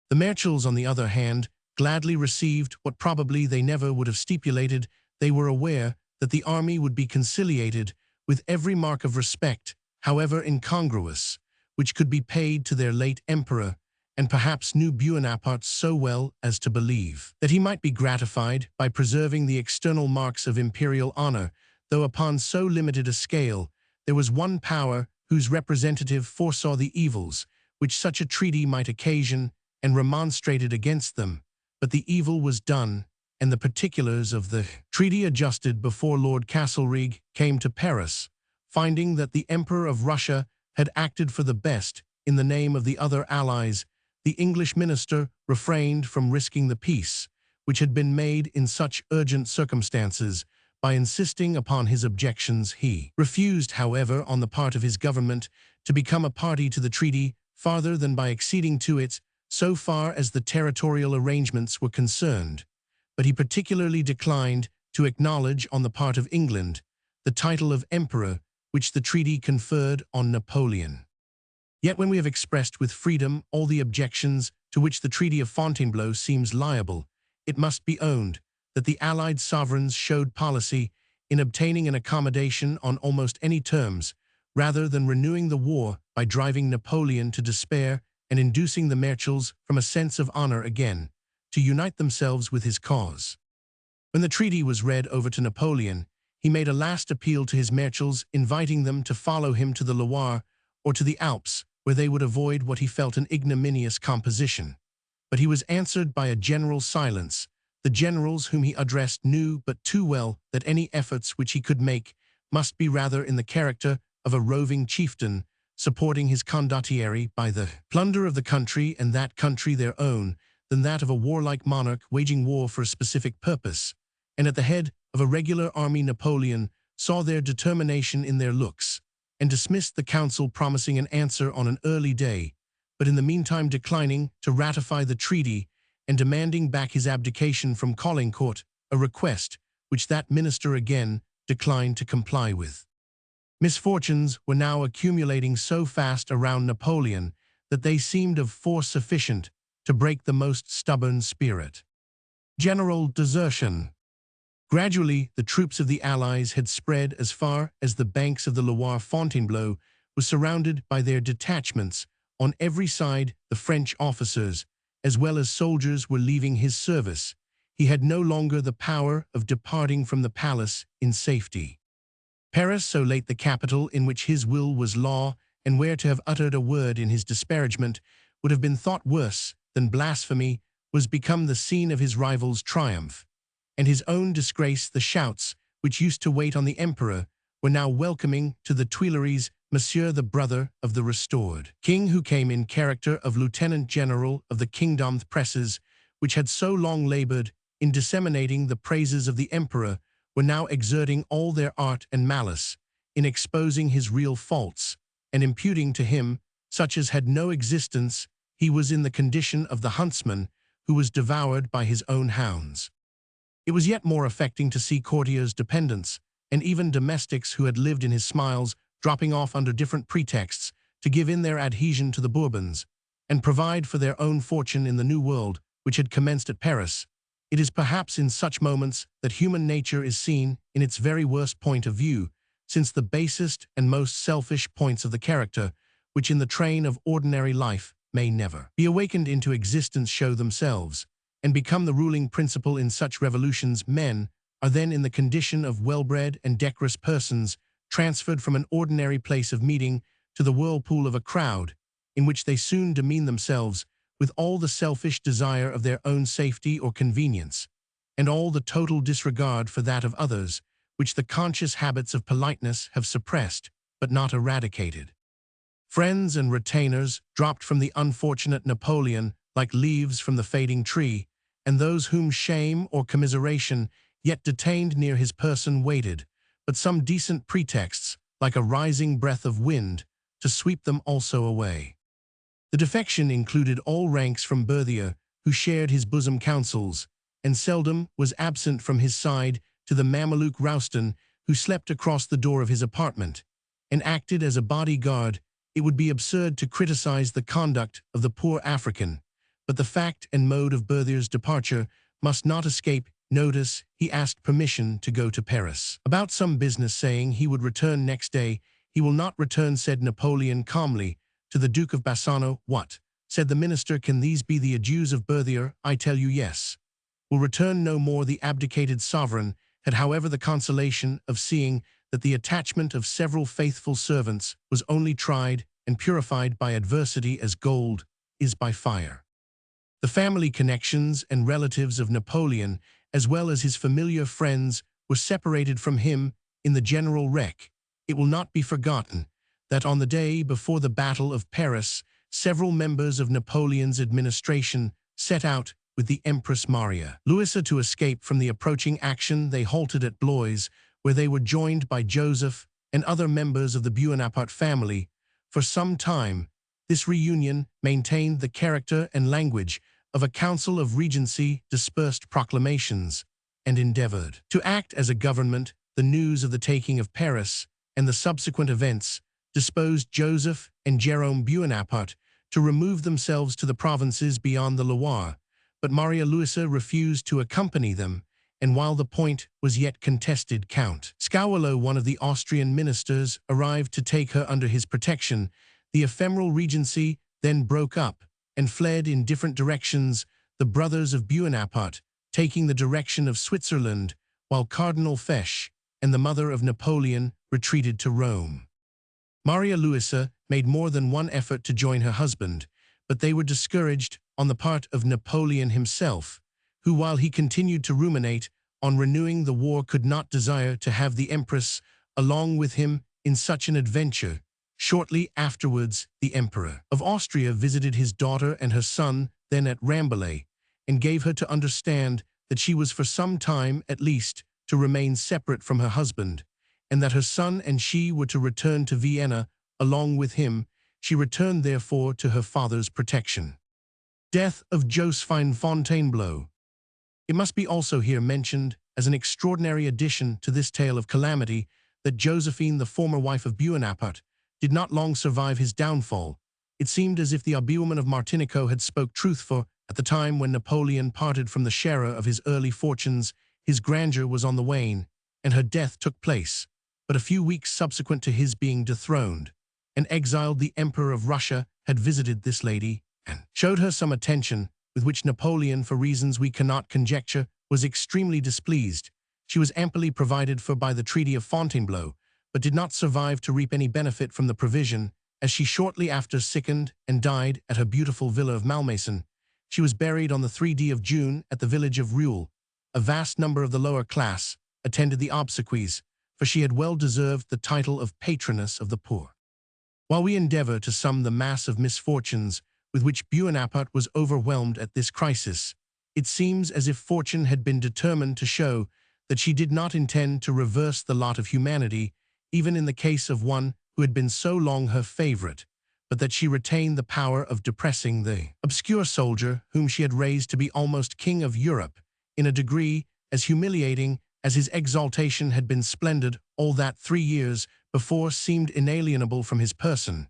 The Marechals, on the other hand, gladly received what probably they never would have stipulated. They were aware that the army would be conciliated with every mark of respect, however incongruous, which could be paid to their late emperor, and perhaps knew Bonaparte so well as to believe that he might be gratified by preserving the external marks of imperial honor, though upon so limited a scale. There was one power whose representative foresaw the evils which such a treaty might occasion and remonstrated against them, but the evil was done, and the particulars of the treaty adjusted before Lord Castlereagh came to Paris, finding that the Emperor of Russia had acted for the best in the name of the other allies. The English minister refrained from risking the peace, which had been made in such urgent circumstances, by insisting upon his objections. He refused, however, on the part of his government, to become a party to the treaty farther than by acceding to it, so far as the territorial arrangements were concerned, but he particularly declined to acknowledge on the part of England the title of Emperor which the treaty conferred on Napoleon. Yet when we have expressed with freedom all the objections to which the Treaty of Fontainebleau seems liable, it must be owned that the Allied sovereigns showed policy in obtaining an accommodation on almost any terms, rather than renewing the war by driving Napoleon to despair and inducing the Marechals from a sense of honor again to unite themselves with his cause. When the treaty was read over to Napoleon, he made a last appeal to his Marechals, inviting them to follow him to the Loire or to the Alps, where they would avoid what he felt an ignominious composition. But he was answered by a general silence. The generals whom he addressed knew but too well that any efforts which he could make must be rather in the character of a roving chieftain, supporting his condottieri by the plunder of the country and that country their own, than that of a warlike monarch waging war for a specific purpose, and at the head of a regular army. Napoleon saw their determination in their looks, and dismissed the council, promising an answer on an early day, but in the meantime declining to ratify the treaty and demanding back his abdication from Caulaincourt, a request which that minister again declined to comply with. Misfortunes were now accumulating so fast around Napoleon that they seemed of force sufficient to break the most stubborn spirit. General desertion. Gradually, the troops of the Allies had spread as far as the banks of the Loire. Fontainebleau was surrounded by their detachments. On every side, the French officers, as well as soldiers, were leaving his service. He had no longer the power of departing from the palace in safety. Paris, so late the capital in which his will was law, and where to have uttered a word in his disparagement would have been thought worse than blasphemy, was become the scene of his rival's triumph, and his own disgrace. The shouts which used to wait on the emperor were now welcoming to the Tuileries Monsieur the brother of the restored king, who came in character of lieutenant general of the kingdom. Presses, which had so long labored in disseminating the praises of the emperor, were now exerting all their art and malice in exposing his real faults, and imputing to him such as had no existence. He was in the condition of the huntsman who was devoured by his own hounds. It was yet more affecting to see courtiers, dependents, and even domestics who had lived in his smiles dropping off under different pretexts to give in their adhesion to the Bourbons, and provide for their own fortune in the new world which had commenced at Paris. It is perhaps in such moments that human nature is seen in its very worst point of view, since the basest and most selfish points of the character, which in the train of ordinary life may never be awakened into existence, show themselves, and become the ruling principle in such revolutions. Men are then in the condition of well-bred and decorous persons, transferred from an ordinary place of meeting to the whirlpool of a crowd, in which they soon demean themselves with all the selfish desire of their own safety or convenience, and all the total disregard for that of others, which the conscious habits of politeness have suppressed, but not eradicated. Friends and retainers dropped from the unfortunate Napoleon like leaves from the fading tree, and those whom shame or commiseration yet detained near his person waited but some decent pretexts, like a rising breath of wind, to sweep them also away. The defection included all ranks from Berthier, who shared his bosom counsels, and seldom was absent from his side, to the Mameluke Roustan, who slept across the door of his apartment, and acted as a bodyguard. It would be absurd to criticize the conduct of the poor African, but the fact and mode of Berthier's departure must not escape notice. He asked permission to go to Paris about some business, saying he would return next day. He will not return, said Napoleon calmly to the Duke of Bassano. What, said the minister, can these be the adieus of Berthier? I tell you, yes. Will return no more. The abdicated sovereign had, however, the consolation of seeing that the attachment of several faithful servants was only tried and purified by adversity as gold is by fire. The family connections and relatives of Napoleon, as well as his familiar friends, were separated from him in the general wreck. It will not be forgotten that on the day before the Battle of Paris, several members of Napoleon's administration set out with the Empress Maria Louisa to escape from the approaching action. They halted at Blois, where they were joined by Joseph and other members of the Bonaparte family. For some time, this reunion maintained the character and language of a council of regency, dispersed proclamations, and endeavored to act as a government. The news of the taking of Paris and the subsequent events disposed Joseph and Jerome Bonaparte to remove themselves to the provinces beyond the Loire, but Maria Louisa refused to accompany them, and while the point was yet contested, Count Scowolo, one of the Austrian ministers, arrived to take her under his protection. The ephemeral regency then broke up and fled in different directions, the brothers of Bonaparte taking the direction of Switzerland, while Cardinal Fesch and the mother of Napoleon retreated to Rome. Maria Louisa made more than one effort to join her husband, but they were discouraged on the part of Napoleon himself, who, while he continued to ruminate on renewing the war, could not desire to have the Empress along with him in such an adventure. Shortly afterwards, the Emperor of Austria visited his daughter and her son, then at Rambouillet, and gave her to understand that she was for some time, at least, to remain separate from her husband, and that her son and she were to return to Vienna along with him. She returned therefore to her father's protection. Death of Josephine Fontainebleau. It must be also here mentioned, as an extraordinary addition to this tale of calamity, that Josephine, the former wife of Bonaparte, did not long survive his downfall. It seemed as if the noblewoman of Martinico had spoke truth, for, at the time when Napoleon parted from the sharer of his early fortunes, his grandeur was on the wane, and her death took place but a few weeks subsequent to his being dethroned. An exiled, the Emperor of Russia, had visited this lady, and showed her some attention, with which Napoleon, for reasons we cannot conjecture, was extremely displeased. She was amply provided for by the Treaty of Fontainebleau, but did not survive to reap any benefit from the provision, as she shortly after sickened and died at her beautiful villa of Malmaison. She was buried on the 3d of June at the village of Rueil. A vast number of the lower class attended the obsequies, for she had well deserved the title of patroness of the poor. While we endeavor to sum the mass of misfortunes with which Bonaparte was overwhelmed at this crisis, it seems as if fortune had been determined to show that she did not intend to reverse the lot of humanity, even in the case of one who had been so long her favorite, but that she retained the power of depressing the obscure soldier whom she had raised to be almost king of Europe, in a degree as humiliating as his exaltation had been splendid. All that 3 years before seemed inalienable from his person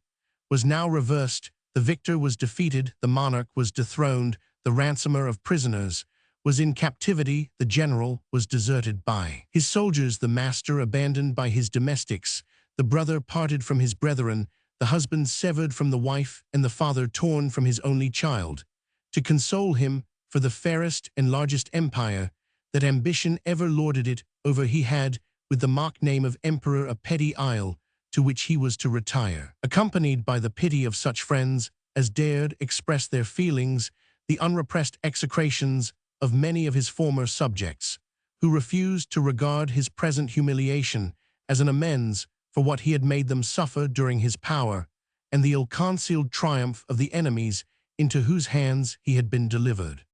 was now reversed. The victor was defeated, the monarch was dethroned, the ransomer of prisoners was in captivity, the general was deserted by his soldiers, the master abandoned by his domestics, the brother parted from his brethren, the husband severed from the wife, and the father torn from his only child. To console him for the fairest and largest empire that ambition ever lorded it over, he had, with the mock name of emperor, a petty isle to which he was to retire, accompanied by the pity of such friends as dared express their feelings, the unrepressed execrations of many of his former subjects, who refused to regard his present humiliation as an amends for what he had made them suffer during his power, and the ill-concealed triumph of the enemies into whose hands he had been delivered.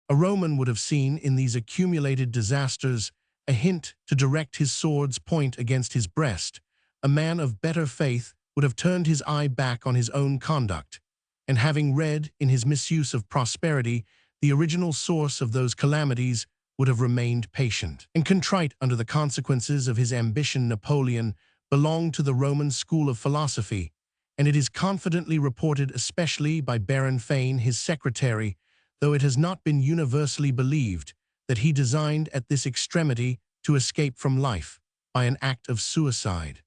A Roman would have seen in these accumulated disasters a hint to direct his sword's point against his breast. A man of better faith would have turned his eye back on his own conduct, and having read in his misuse of prosperity the original source of those calamities, would have remained patient and contrite under the consequences of his ambition. Napoleon belonged to the Roman school of philosophy, and it is confidently reported, especially by Baron Fane, his secretary, though it has not been universally believed, that he designed at this extremity to escape from life by an act of suicide.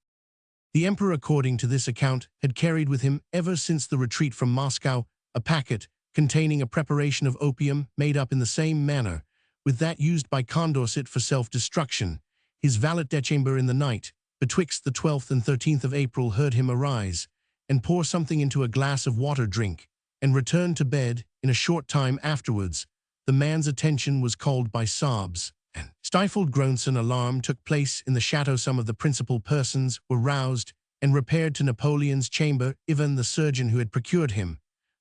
The emperor, according to this account, had carried with him, ever since the retreat from Moscow, a packet containing a preparation of opium made up in the same manner with that used by Condorcet for self-destruction. His valet-de-chamber in the night, betwixt the 12th and 13th of April, heard him arise and pour something into a glass of water drink, and return to bed. In a short time afterwards, the man's attention was called by sobs and stifled groans. An alarm took place in the chateau. Some of the principal persons were roused and repaired to Napoleon's chamber. Ivan, the surgeon who had procured him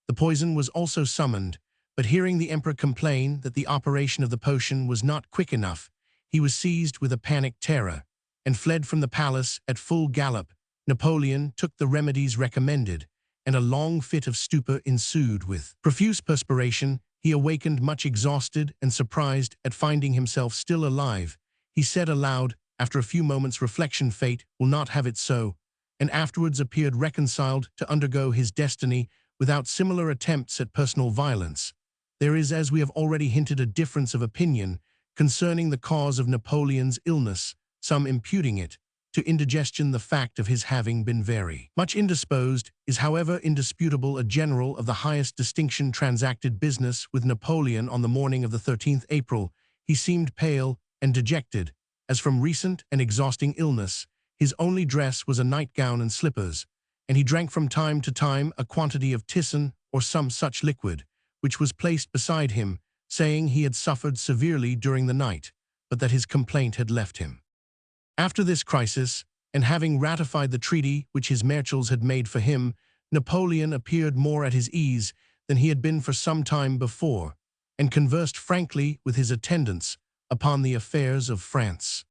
the poison, was also summoned, but hearing the emperor complain that the operation of the potion was not quick enough, he was seized with a panic terror and fled from the palace at full gallop. Napoleon took the remedies recommended, and a long fit of stupor ensued. With profuse perspiration, he awakened much exhausted and surprised at finding himself still alive. He said aloud, after a few moments' reflection, "Fate will not have it so," and afterwards appeared reconciled to undergo his destiny without similar attempts at personal violence. There is, as we have already hinted, a difference of opinion concerning the cause of Napoleon's illness, some imputing it to indigestion. The fact of his having been very much indisposed is, however, indisputable. A general of the highest distinction transacted business with Napoleon on the morning of the 13th April. He seemed pale and dejected, as from recent and exhausting illness. His only dress was a nightgown and slippers, and he drank from time to time a quantity of tisane or some such liquid, which was placed beside him, saying he had suffered severely during the night, but that his complaint had left him. After this crisis, and having ratified the treaty which his marshals had made for him, Napoleon appeared more at his ease than he had been for some time before, and conversed frankly with his attendants upon the affairs of France.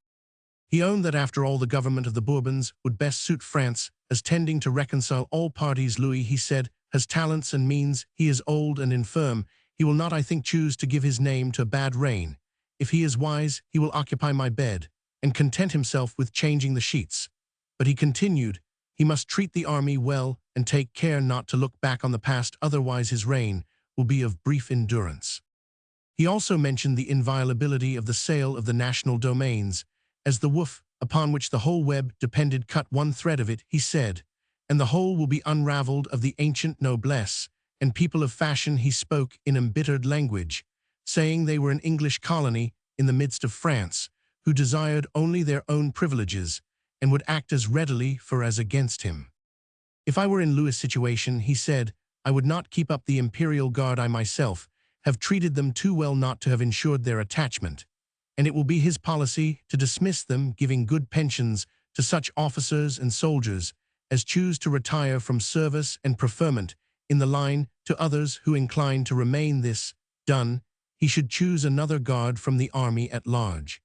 He owned that after all the government of the Bourbons would best suit France, as tending to reconcile all parties. Louis, he said, has talents and means, he is old and infirm, he will not, I think, choose to give his name to a bad reign. If he is wise, he will occupy my bed, and content himself with changing the sheets. But he continued, he must treat the army well and take care not to look back on the past, otherwise his reign will be of brief endurance. He also mentioned the inviolability of the sale of the national domains, as the woof upon which the whole web depended cut one thread of it, he said, and the whole will be unraveled of the ancient noblesse and people of fashion. He spoke in embittered language, saying they were an English colony in the midst of France, who desired only their own privileges and would act as readily for as against him. If I were in Louis' situation, he said, I would not keep up the imperial guard. I myself have treated them too well not to have ensured their attachment, and it will be his policy to dismiss them, giving good pensions to such officers and soldiers as choose to retire from service and preferment in the line to others who incline to remain. This done, he should choose another guard from the army at large.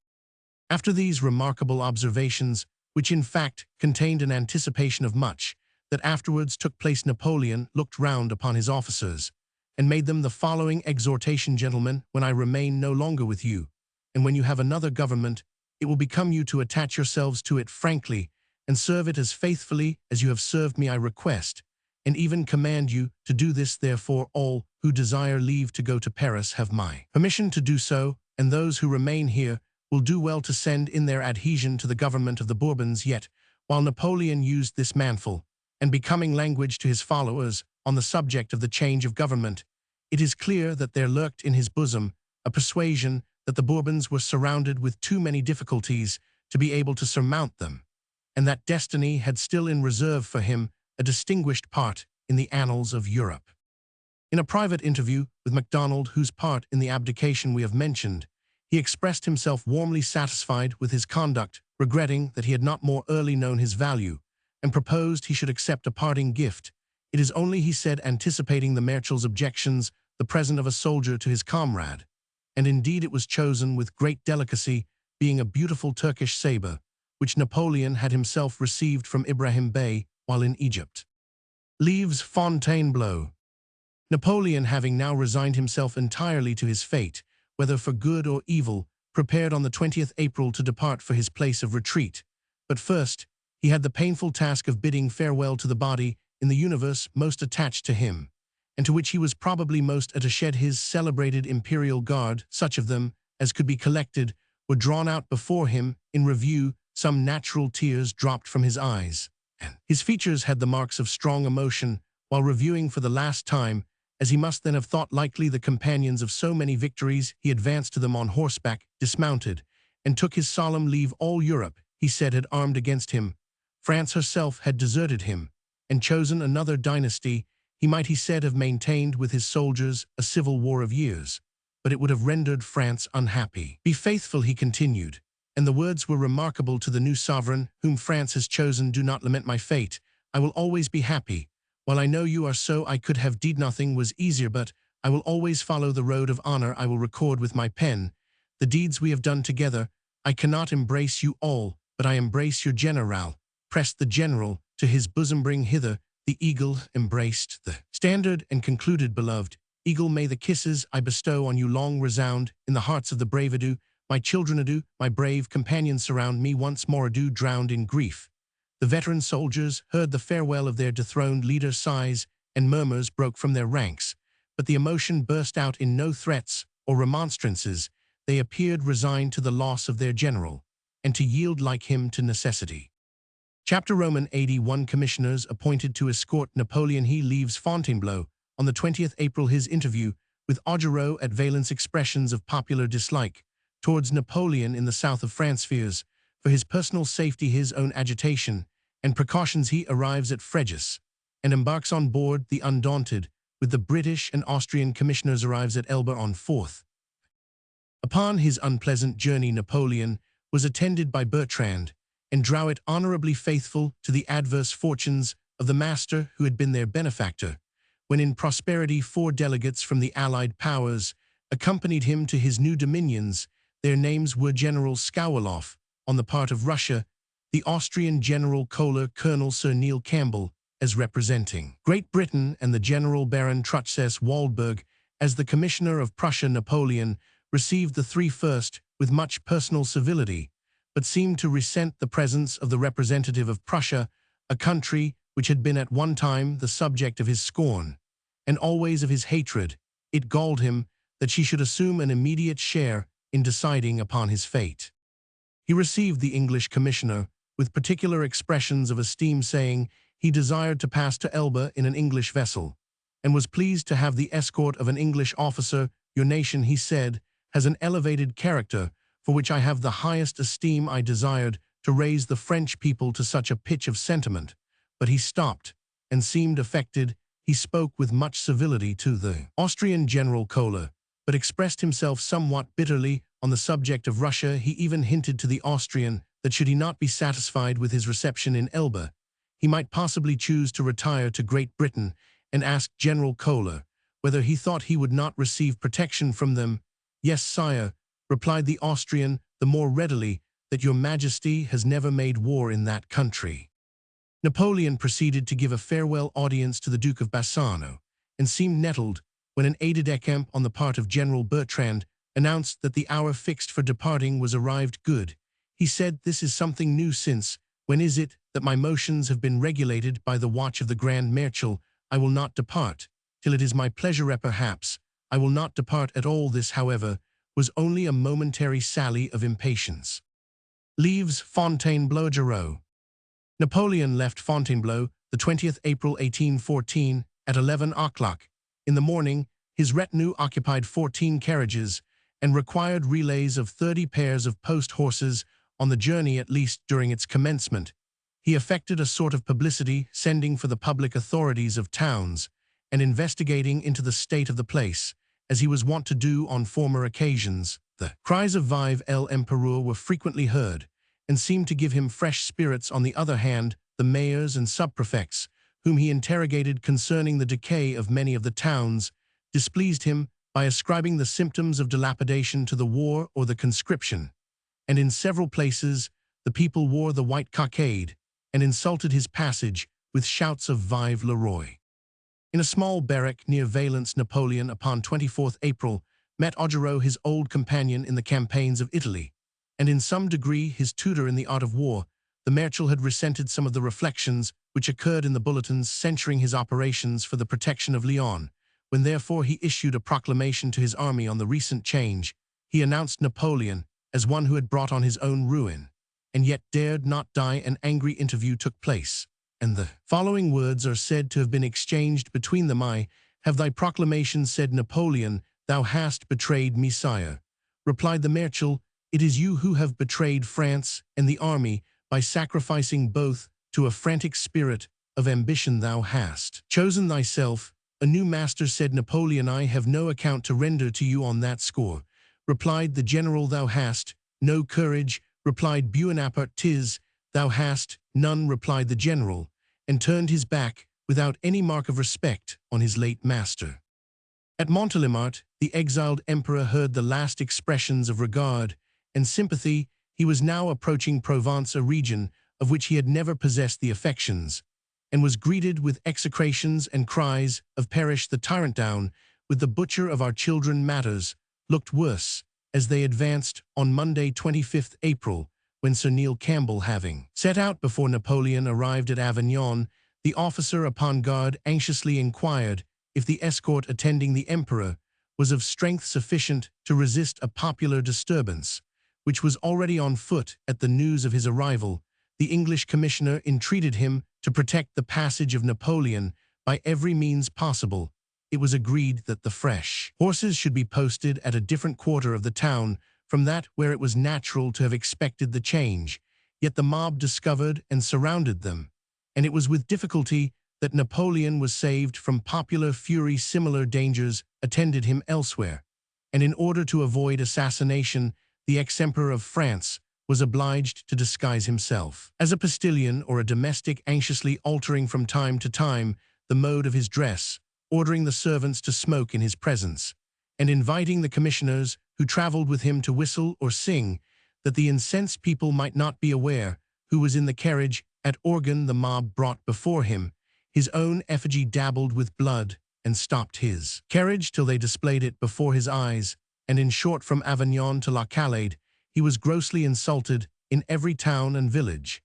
After these remarkable observations, which in fact contained an anticipation of much that afterwards took place, Napoleon looked round upon his officers and made them the following exhortation: Gentlemen, when I remain no longer with you, and when you have another government, it will become you to attach yourselves to it frankly and serve it as faithfully as you have served me. I request, and even command you to do this. Therefore all who desire leave to go to Paris have my permission to do so, and those who remain here will do well to send in their adhesion to the government of the Bourbons. Yet, while Napoleon used this manful and becoming language to his followers on the subject of the change of government, it is clear that there lurked in his bosom a persuasion that the Bourbons were surrounded with too many difficulties to be able to surmount them, and that destiny had still in reserve for him a distinguished part in the annals of Europe. In a private interview with MacDonald, whose part in the abdication we have mentioned, he expressed himself warmly satisfied with his conduct, regretting that he had not more early known his value, and proposed he should accept a parting gift. It is only, he said, anticipating the marshal's objections, the present of a soldier to his comrade. And indeed it was chosen with great delicacy, being a beautiful Turkish saber, which Napoleon had himself received from Ibrahim Bey while in Egypt. Leaves Fontainebleau. Napoleon, having now resigned himself entirely to his fate, whether for good or evil, prepared on the 20th April to depart for his place of retreat. But first, he had the painful task of bidding farewell to the body in the universe most attached to him, and to which he was probably most attached. His celebrated imperial guard, such of them as could be collected, were drawn out before him in review. Some natural tears dropped from his eyes, and his features had the marks of strong emotion, while reviewing for the last time, as he must then have thought likely, the companions of so many victories. He advanced to them on horseback, dismounted, and took his solemn leave. All Europe, he said, had armed against him. France herself had deserted him, and chosen another dynasty. He might, he said, have maintained with his soldiers a civil war of years, but it would have rendered France unhappy. Be faithful, he continued, and the words were remarkable, to the new sovereign whom France has chosen. Do not lament my fate. I will always be happy. While I know you are so, I could have deed nothing was easier, but I will always follow the road of honor. I will record with my pen the deeds we have done together. I cannot embrace you all, but I embrace your general. Pressed the general to his bosom, bring hither the eagle, embraced the standard, and concluded, beloved eagle, may the kisses I bestow on you long resound in the hearts of the brave. Adieu, my children, adieu, my brave companions, surround me once more. Adieu, drowned in grief. The veteran soldiers heard the farewell of their dethroned leader. Sighs and murmurs broke from their ranks, but the emotion burst out in no threats or remonstrances. They appeared resigned to the loss of their general, and to yield like him to necessity. Chapter Roman 81. Commissioners appointed to escort Napoleon. He leaves Fontainebleau on the 20th April. His interview with Augereau at Valence. Expressions of popular dislike towards Napoleon in the south of France. Fears for his personal safety, his own agitation, and precautions. He arrives at Fréjus and embarks on board the Undaunted with the British and Austrian commissioners. Arrives at Elba on 4th. Upon his unpleasant journey, Napoleon was attended by Bertrand and drow it honorably faithful to the adverse fortunes of the master who had been their benefactor. When in prosperity 4 delegates from the allied powers accompanied him to his new dominions, their names were General Skowaloff, on the part of Russia, the Austrian General Kohler, Colonel Sir Neil Campbell, as representing Great Britain, and the General Baron Truchsess Waldberg, as the Commissioner of Prussia. Napoleon received the 3 first with much personal civility, but seemed to resent the presence of the representative of Prussia, a country which had been at one time the subject of his scorn, and always of his hatred. It galled him that she should assume an immediate share in deciding upon his fate. He received the English commissioner with particular expressions of esteem, saying he desired to pass to Elba in an English vessel, and was pleased to have the escort of an English officer. Your nation, he said, has an elevated character, for which I have the highest esteem. I desired to raise the French people to such a pitch of sentiment, but he stopped, and seemed affected. He spoke with much civility to the Austrian General Kohler, but expressed himself somewhat bitterly on the subject of Russia. He even hinted to the Austrian that should he not be satisfied with his reception in Elba, he might possibly choose to retire to Great Britain, and asked General Kohler whether he thought he would not receive protection from them. Yes, sire, replied the Austrian, the more readily that your majesty has never made war in that country. Napoleon proceeded to give a farewell audience to the Duke of Bassano, and seemed nettled when an aide-de-camp on the part of General Bertrand announced that the hour fixed for departing was arrived. Good, he said, this is something new, since when is it that my motions have been regulated by the watch of the Grand Marshal? I will not depart till it is my pleasure. Perhaps I will not depart at all. This, however, was only a momentary sally of impatience. Leaves Fontainebleau. Napoleon left Fontainebleau the 20th April 1814 at 11 o'clock. In the morning, his retinue occupied 14 carriages and required relays of 30 pairs of post-horses on the journey, at least during its commencement. He effected a sort of publicity, sending for the public authorities of towns and investigating into the state of the place, as he was wont to do on former occasions. The cries of Vive l'Empereur were frequently heard, and seemed to give him fresh spirits. On the other hand, the mayors and subprefects, whom he interrogated concerning the decay of many of the towns, displeased him by ascribing the symptoms of dilapidation to the war or the conscription, and in several places the people wore the white cockade and insulted his passage with shouts of Vive le Roi. In a small barrack near Valence, Napoleon, upon 24th April, met Augereau, his old companion in the campaigns of Italy, and in some degree his tutor in the art of war. The Marshal had resented some of the reflections which occurred in the bulletins censuring his operations for the protection of Lyon. When therefore he issued a proclamation to his army on the recent change, he announced Napoleon as one who had brought on his own ruin, and yet dared not die. An angry interview took place, and the following words are said to have been exchanged between them. I have thy proclamation, said Napoleon. Thou hast betrayed me, sire, replied the Marshal. It is you who have betrayed France and the army by sacrificing both to a frantic spirit of ambition. Thou hast chosen thyself a new master, said Napoleon. I have no account to render to you on that score, replied the general. Thou hast no courage, replied Bonaparte. 'Tis thou hast none, replied the general, and turned his back without any mark of respect on his late master. At Montélimart, the exiled emperor heard the last expressions of regard and sympathy. He was now approaching Provence, a region of which he had never possessed the affections, and was greeted with execrations and cries of "Perish the tyrant!" Down with the butcher of our children matters looked worse as they advanced on Monday 25th April, when Sir Neil Campbell, having set out before Napoleon, arrived at Avignon. The officer upon guard anxiously inquired if the escort attending the emperor was of strength sufficient to resist a popular disturbance, which was already on foot. At the news of his arrival, the English commissioner entreated him to protect the passage of Napoleon by every means possible. It was agreed that the fresh horses should be posted at a different quarter of the town from that where it was natural to have expected the change. Yet the mob discovered and surrounded them, and it was with difficulty that Napoleon was saved from popular fury. Similar dangers attended him elsewhere, and in order to avoid assassination, the ex-emperor of France was obliged to disguise himself as a postilion or a domestic, anxiously altering from time to time the mode of his dress, ordering the servants to smoke in his presence, and inviting the commissioners who travelled with him to whistle or sing, that the incensed people might not be aware who was in the carriage. At organ the mob brought before him his own effigy dabbled with blood, and stopped his carriage till they displayed it before his eyes, and in short from Avignon to La Calade he was grossly insulted in every town and village,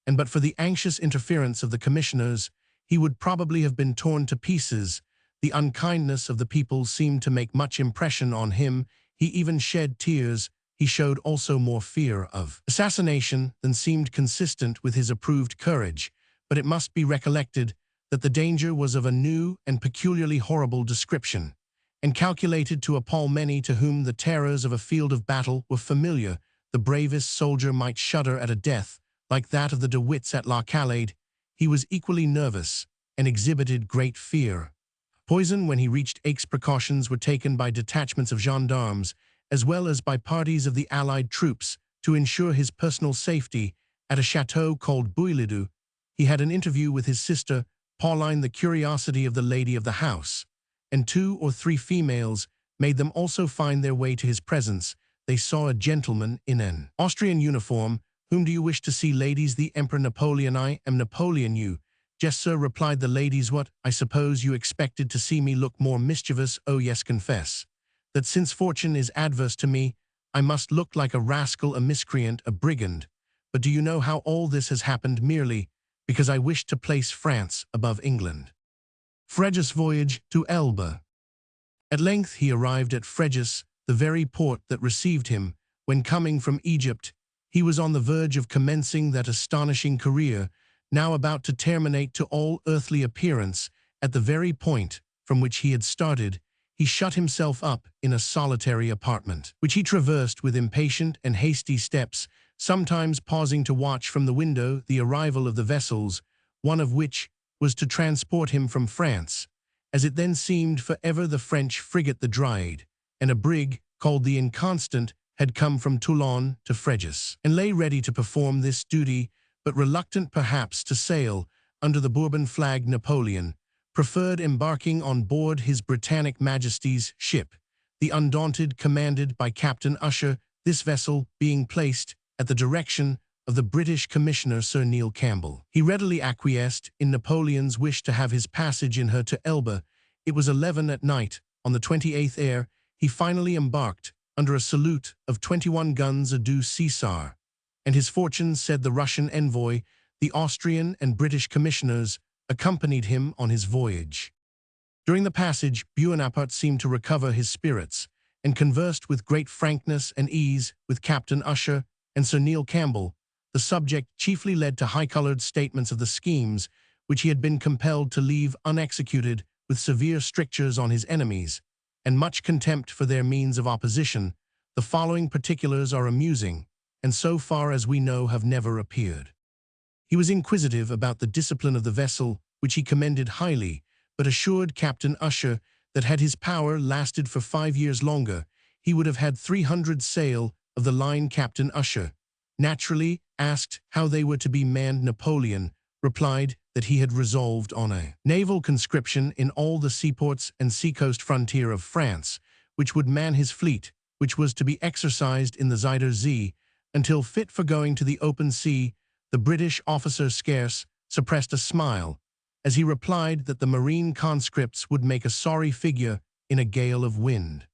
and but for the anxious interference of the commissioners, he would probably have been torn to pieces. The unkindness of the people seemed to make much impression on him. He even shed tears. He showed also more fear of assassination than seemed consistent with his approved courage, but it must be recollected that the danger was of a new and peculiarly horrible description, and calculated to appall many to whom the terrors of a field of battle were familiar. The bravest soldier might shudder at a death like that of the De Witts at La Calade. He was equally nervous, and exhibited great fear. Poison when he reached Aix. Precautions were taken by detachments of gendarmes, as well as by parties of the Allied troops, to ensure his personal safety. At a chateau called Bouillidu, he had an interview with his sister, Pauline, the curiosity of the lady of the house, and 2 or 3 females made them also find their way to his presence. They saw a gentleman in an Austrian uniform. "Whom do you wish to see, ladies?" "The Emperor Napoleon." "I am Napoleon." "You?" "Yes, sir," replied the ladies. "What? I suppose you expected to see me look more mischievous." "Oh yes, confess that since fortune is adverse to me, I must look like a rascal, a miscreant, a brigand. But do you know how all this has happened? Merely because I wished to place France above England." Fréjus voyage to Elba. At length he arrived at Fréjus, the very port that received him when coming from Egypt. He was on the verge of commencing that astonishing career, now about to terminate to all earthly appearance. At the very point from which he had started, he shut himself up in a solitary apartment, which he traversed with impatient and hasty steps, sometimes pausing to watch from the window the arrival of the vessels, one of which was to transport him from France, as it then seemed forever, the French frigate the Dryade, and a brig called the Inconstant had come from Toulon to Fréjus, and lay ready to perform this duty, but reluctant perhaps to sail under the Bourbon flag. Napoleon preferred embarking on board His Britannic Majesty's ship, the Undaunted, commanded by Captain Usher, this vessel being placed at the direction of the British Commissioner Sir Neil Campbell. He readily acquiesced in Napoleon's wish to have his passage in her to Elba. It was 11 at night, on the 28th ere he finally embarked, under a salute of 21 guns. Adieu, César. And his fortune, said the Russian envoy. The Austrian and British commissioners accompanied him on his voyage. During the passage, Bonaparte seemed to recover his spirits, and conversed with great frankness and ease with Captain Usher and Sir Neil Campbell. The subject chiefly led to high-colored statements of the schemes which he had been compelled to leave unexecuted, with severe strictures on his enemies, and much contempt for their means of opposition. The following particulars are amusing, and so far as we know have never appeared. He was inquisitive about the discipline of the vessel, which he commended highly, but assured Captain Usher that had his power lasted for 5 years longer, he would have had 300 sail of the line. Captain Usher, naturally asked how they were to be manned. Napoleon replied that he had resolved on a naval conscription in all the seaports and seacoast frontier of France, which would man his fleet, which was to be exercised in the Zuyder Zee until fit for going to the open sea. The British officer scarce suppressed a smile as he replied that the marine conscripts would make a sorry figure in a gale of wind.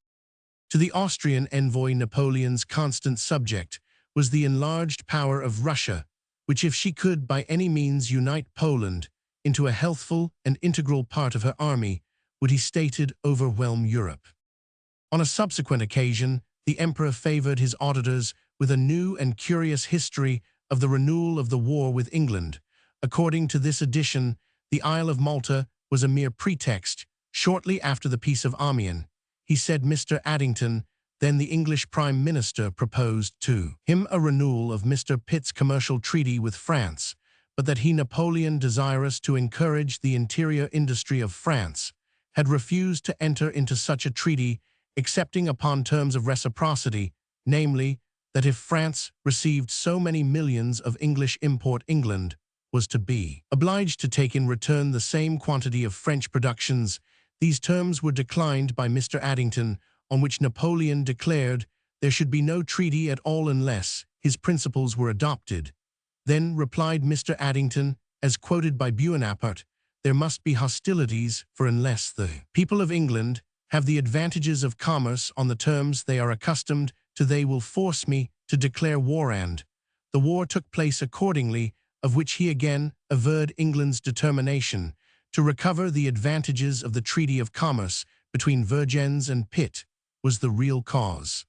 To the Austrian envoy, Napoleon's constant subject was the enlarged power of Russia, which, if she could by any means unite Poland into a healthful and integral part of her army, would, he stated, overwhelm Europe. On a subsequent occasion, the emperor favored his auditors with a new and curious history of the renewal of the war with England. According to this edition, the Isle of Malta was a mere pretext. Shortly after the Peace of Amiens, he said, Mr. Addington, then the English Prime Minister, proposed to him a renewal of Mr. Pitt's commercial treaty with France, but that he, Napoleon, desirous to encourage the interior industry of France, had refused to enter into such a treaty, excepting upon terms of reciprocity, namely, that if France received so many millions of English import, England was to be obliged to take in return the same quantity of French productions. These terms were declined by Mr. Addington, on which Napoleon declared there should be no treaty at all unless his principles were adopted. Then replied Mr. Addington, as quoted by Bonaparte, there must be hostilities, for unless the people of England have the advantages of commerce on the terms they are accustomed to, they will force me to declare war, and the war took place accordingly, of which he again averred England's determination to recover the advantages of the treaty of commerce between Vergennes and Pitt was the real cause.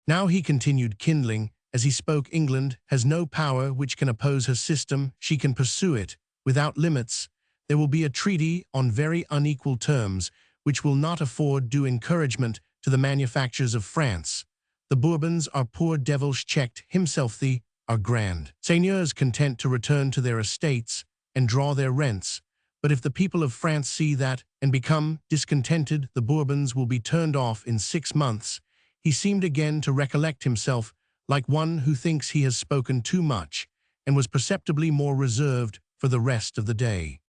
Now, he continued, kindling as he spoke, England has no power which can oppose her system. She can pursue it without limits. There will be a treaty on very unequal terms, which will not afford due encouragement to the manufactures of France. The Bourbons are poor devils, checked himself, the are grand seigneurs content to return to their estates and draw their rents. But if the people of France see that and become discontented, the Bourbons will be turned off in 6 months. He seemed again to recollect himself, like one who thinks he has spoken too much, and was perceptibly more reserved for the rest of the day.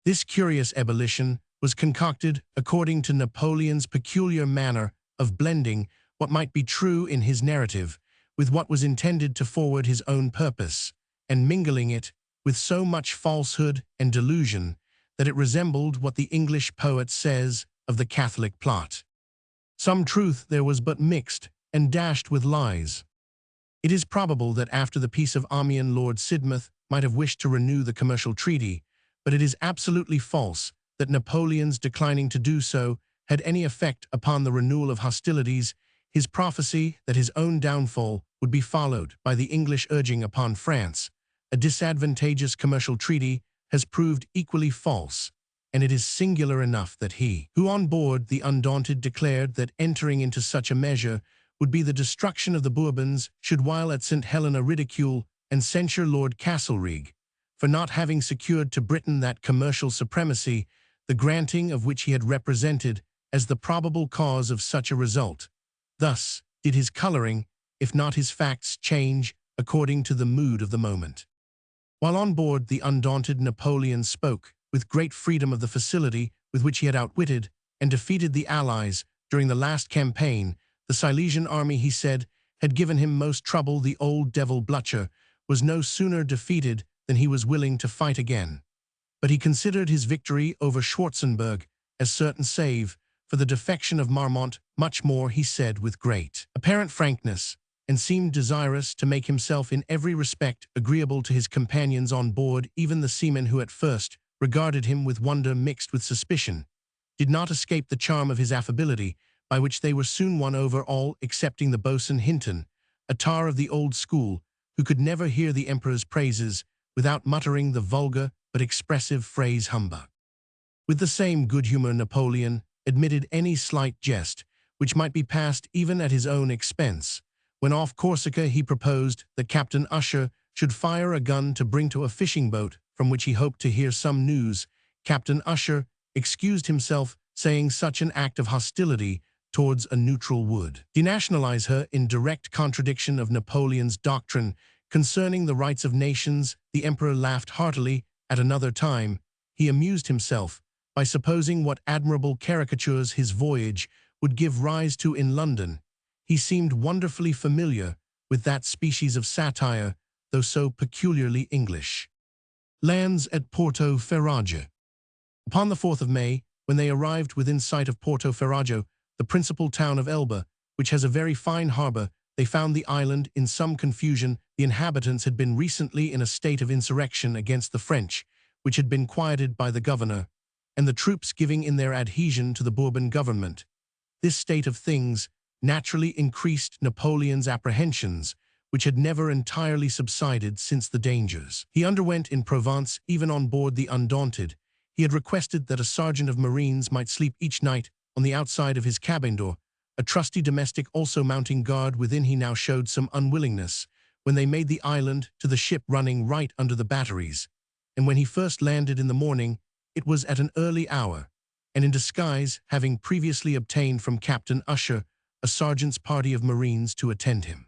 This curious ebullition was concocted according to Napoleon's peculiar manner of blending what might be true in his narrative with what was intended to forward his own purpose, and mingling it with so much falsehood and delusion that it resembled what the English poet says of the Catholic plot. Some truth there was, but mixed and dashed with lies. It is probable that after the Peace of Amiens, Lord Sidmouth might have wished to renew the commercial treaty, but it is absolutely false that Napoleon's declining to do so had any effect upon the renewal of hostilities. His prophecy that his own downfall would be followed by the English urging upon France a disadvantageous commercial treaty has proved equally false, and it is singular enough that he, who on board the Undaunted declared that entering into such a measure would be the destruction of the Bourbons, should while at St. Helena ridicule and censure Lord Castlereagh for not having secured to Britain that commercial supremacy, the granting of which he had represented as the probable cause of such a result. Thus did his coloring, if not his facts, change according to the mood of the moment. While on board the Undaunted, Napoleon spoke with great freedom of the facility with which he had outwitted and defeated the Allies during the last campaign. The Silesian army, he said, had given him most trouble. The old devil Blücher was no sooner defeated than he was willing to fight again. But he considered his victory over Schwarzenberg as certain, save for the defection of Marmont. Much more he said with great apparent frankness, and seemed desirous to make himself in every respect agreeable to his companions on board. Even the seamen, who at first regarded him with wonder mixed with suspicion, did not escape the charm of his affability, by which they were soon won over, all excepting the boatswain Hinton, a tar of the old school, who could never hear the Emperor's praises without muttering the vulgar but expressive phrase humbug. With the same good humor, Napoleon admitted any slight jest which might be passed even at his own expense. When off Corsica, he proposed that Captain Usher should fire a gun to bring to a fishing boat from which he hoped to hear some news. Captain Usher excused himself, saying such an act of hostility towards a neutral would denationalize her, in direct contradiction of Napoleon's doctrine concerning the rights of nations. The Emperor laughed heartily. At another time, he amused himself by supposing what admirable caricatures his voyage would give rise to in London. He seemed wonderfully familiar with that species of satire, though so peculiarly English. Lands at Porto Ferrajo. Upon the 4th of May, when they arrived within sight of Porto Ferrajo, the principal town of Elba, which has a very fine harbor, they found the island in some confusion. The inhabitants had been recently in a state of insurrection against the French, which had been quieted by the governor, and the troops giving in their adhesion to the Bourbon government. This state of things naturally increased Napoleon's apprehensions, which had never entirely subsided since the dangers he underwent in Provence. Even on board the Undaunted, he had requested that a sergeant of marines might sleep each night on the outside of his cabin door, a trusty domestic also mounting guard within. He now showed some unwillingness when they made the island to the ship running right under the batteries, and when he first landed in the morning, it was at an early hour, and in disguise, having previously obtained from Captain Usher a sergeant's party of marines to attend him.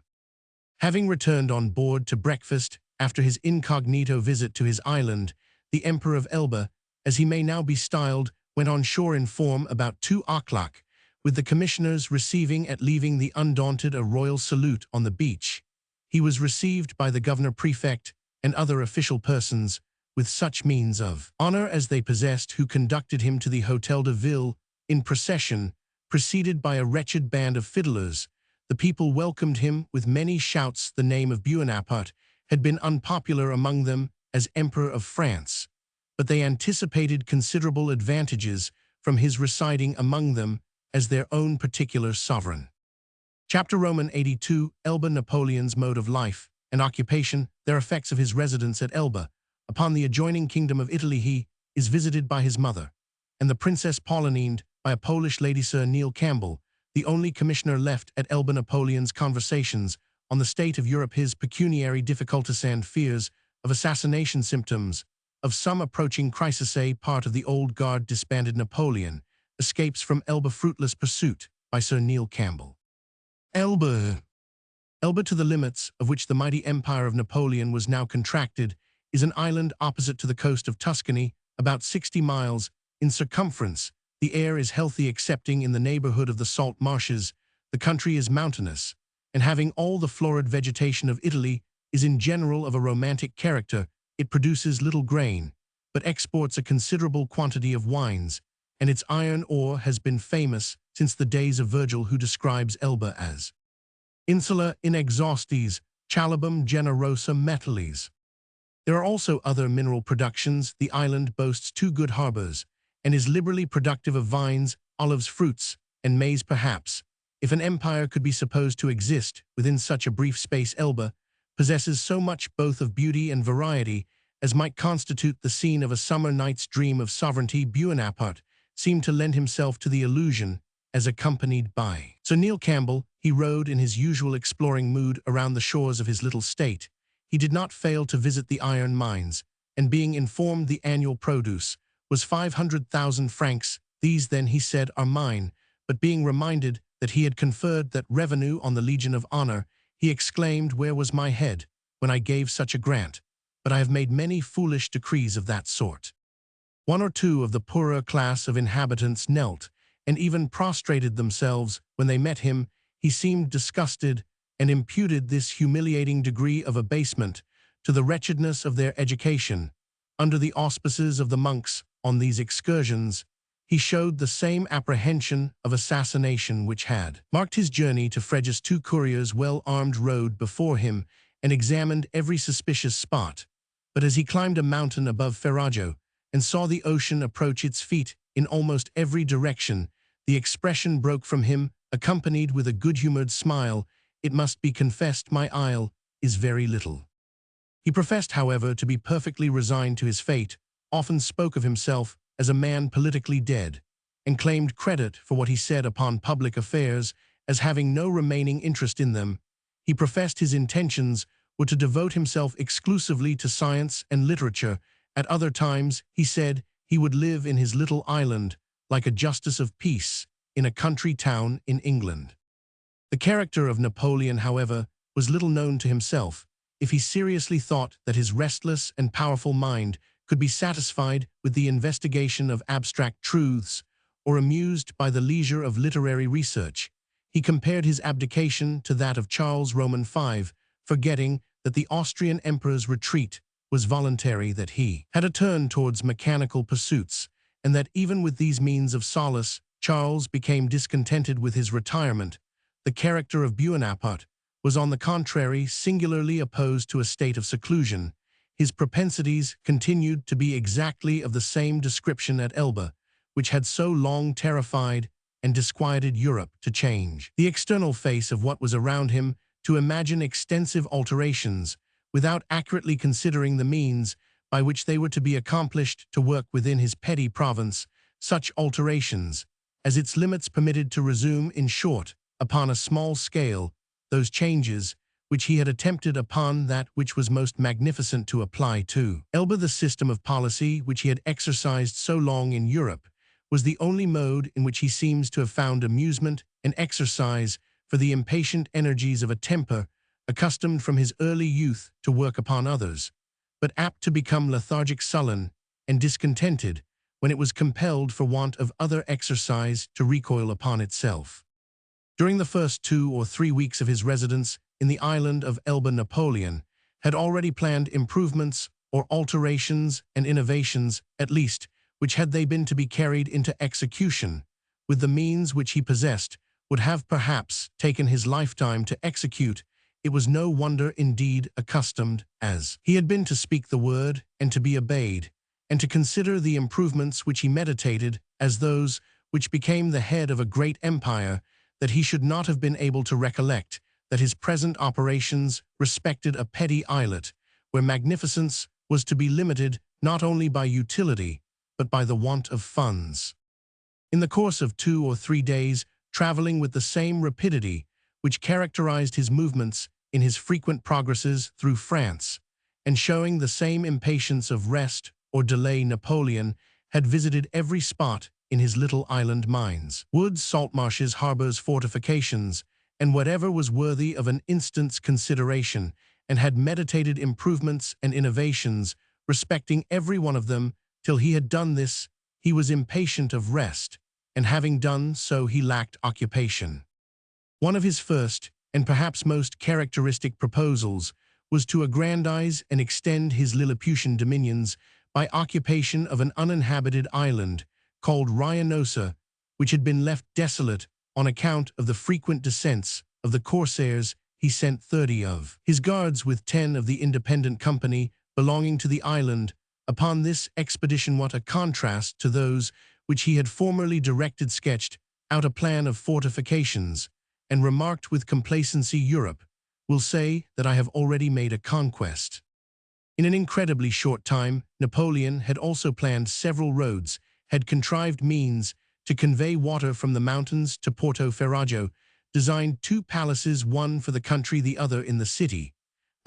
Having returned on board to breakfast after his incognito visit to his island, the Emperor of Elba, as he may now be styled, went on shore in form about 2 o'clock, with the commissioners receiving at leaving the Undaunted a royal salute on the beach. He was received by the governor-prefect and other official persons with such means of honor as they possessed, who conducted him to the Hôtel de Ville in procession, preceded by a wretched band of fiddlers. The people welcomed him with many shouts. The name of Bonaparte had been unpopular among them as Emperor of France, but they anticipated considerable advantages from his residing among them as their own particular sovereign. Chapter Roman 82, Elba. Napoleon's mode of life and occupation. Their effects of his residence at Elba upon the adjoining kingdom of Italy. He is visited by his mother, and the Princess Pauline by a Polish lady, Sir Neil Campbell, the only commissioner left at Elba. Napoleon's conversations on the state of Europe, his pecuniary difficulties and fears of assassination, symptoms of some approaching crisis. A part of the old guard disbanded. Napoleon escapes from Elba. Fruitless pursuit by Sir Neil Campbell. Elba. Elba, to the limits of which the mighty empire of Napoleon was now contracted, is an island opposite to the coast of Tuscany, about 60 miles in circumference. The air is healthy excepting in the neighborhood of the salt marshes. The country is mountainous, and having all the florid vegetation of Italy, is in general of a romantic character. It produces little grain, but exports a considerable quantity of wines, and its iron ore has been famous since the days of Virgil, who describes Elba as insula in exhaustes, chalybum generosa metallis. There are also other mineral productions. The island boasts 2 good harbors, and is liberally productive of vines, olives, fruits, and maize. Perhaps, if an empire could be supposed to exist within such a brief space, Elba possesses so much both of beauty and variety as might constitute the scene of a summer night's dream of sovereignty. Bonaparte seemed to lend himself to the illusion as accompanied by Sir Neil Campbell. He rode in his usual exploring mood around the shores of his little state. He did not fail to visit the iron mines, and being informed the annual produce was 500,000 francs, these then, he said, are mine. But being reminded that he had conferred that revenue on the Legion of Honor, he exclaimed, where was my head when I gave such a grant? But I have made many foolish decrees of that sort. 1 or 2 of the poorer class of inhabitants knelt and even prostrated themselves when they met him. He seemed disgusted, and imputed this humiliating degree of abasement to the wretchedness of their education. Under the auspices of the monks on these excursions, he showed the same apprehension of assassination which had marked his journey to Fréjus. 2 couriers, well armed, rode before him and examined every suspicious spot. But as he climbed a mountain above Ferrajo and saw the ocean approach its feet in almost every direction, the expression broke from him, accompanied with a good-humored smile. It must be confessed, my isle is very little. He professed, however, to be perfectly resigned to his fate, often spoke of himself as a man politically dead, and claimed credit for what he said upon public affairs as having no remaining interest in them. He professed his intentions were to devote himself exclusively to science and literature. At other times, he said, he would live in his little island like a justice of peace in a country town in England. The character of Napoleon, however, was little known to himself. If he seriously thought that his restless and powerful mind could be satisfied with the investigation of abstract truths, or amused by the leisure of literary research, he compared his abdication to that of Charles Roman V, forgetting that the Austrian emperor's retreat was voluntary, that he had a turn towards mechanical pursuits, and that even with these means of solace, Charles became discontented with his retirement. The character of Bonaparte was, on the contrary, singularly opposed to a state of seclusion. His propensities continued to be exactly of the same description at Elba, which had so long terrified and disquieted Europe, to change the external face of what was around him, to imagine extensive alterations, without accurately considering the means by which they were to be accomplished, to work within his petty province such alterations as its limits permitted, to resume, in short, upon a small scale, those changes which he had attempted upon that which was most magnificent, to apply to Elba. The system of policy which he had exercised so long in Europe was the only mode in which he seems to have found amusement and exercise for the impatient energies of a temper accustomed from his early youth to work upon others, but apt to become lethargic, sullen, and discontented when it was compelled for want of other exercise to recoil upon itself. During the first 2 or 3 weeks of his residence in the island of Elba, Napoleon had already planned improvements or alterations and innovations, at least, which had they been to be carried into execution, with the means which he possessed, would have perhaps taken his lifetime to execute. It was no wonder indeed, accustomed as he had been to speak the word and to be obeyed, and to consider the improvements which he meditated as those which became the head of a great empire, that he should not have been able to recollect that his present operations respected a petty islet, where magnificence was to be limited not only by utility, but by the want of funds. In the course of 2 or 3 days, traveling with the same rapidity which characterized his movements in his frequent progresses through France, and showing the same impatience of rest or delay, Napoleon had visited every spot in his little island mines, woods, salt marshes, harbors, fortifications, and whatever was worthy of an instant's consideration, and had meditated improvements and innovations respecting every one of them. Till he had done this, he was impatient of rest, and having done so he lacked occupation. One of his first, and perhaps most characteristic proposals, was to aggrandize and extend his Lilliputian dominions by occupation of an uninhabited island called Rhinosa, which had been left desolate on account of the frequent descents of the corsairs. He sent 30 of his guards with 10 of the independent company belonging to the island upon this expedition. What a contrast to those which he had formerly directed! Sketched out a plan of fortifications, and remarked with complacency, "Europe will say that I have already made a conquest." In an incredibly short time, Napoleon had also planned several roads, had contrived means to convey water from the mountains to Porto Ferrajo, designed 2 palaces, one for the country, the other in the city,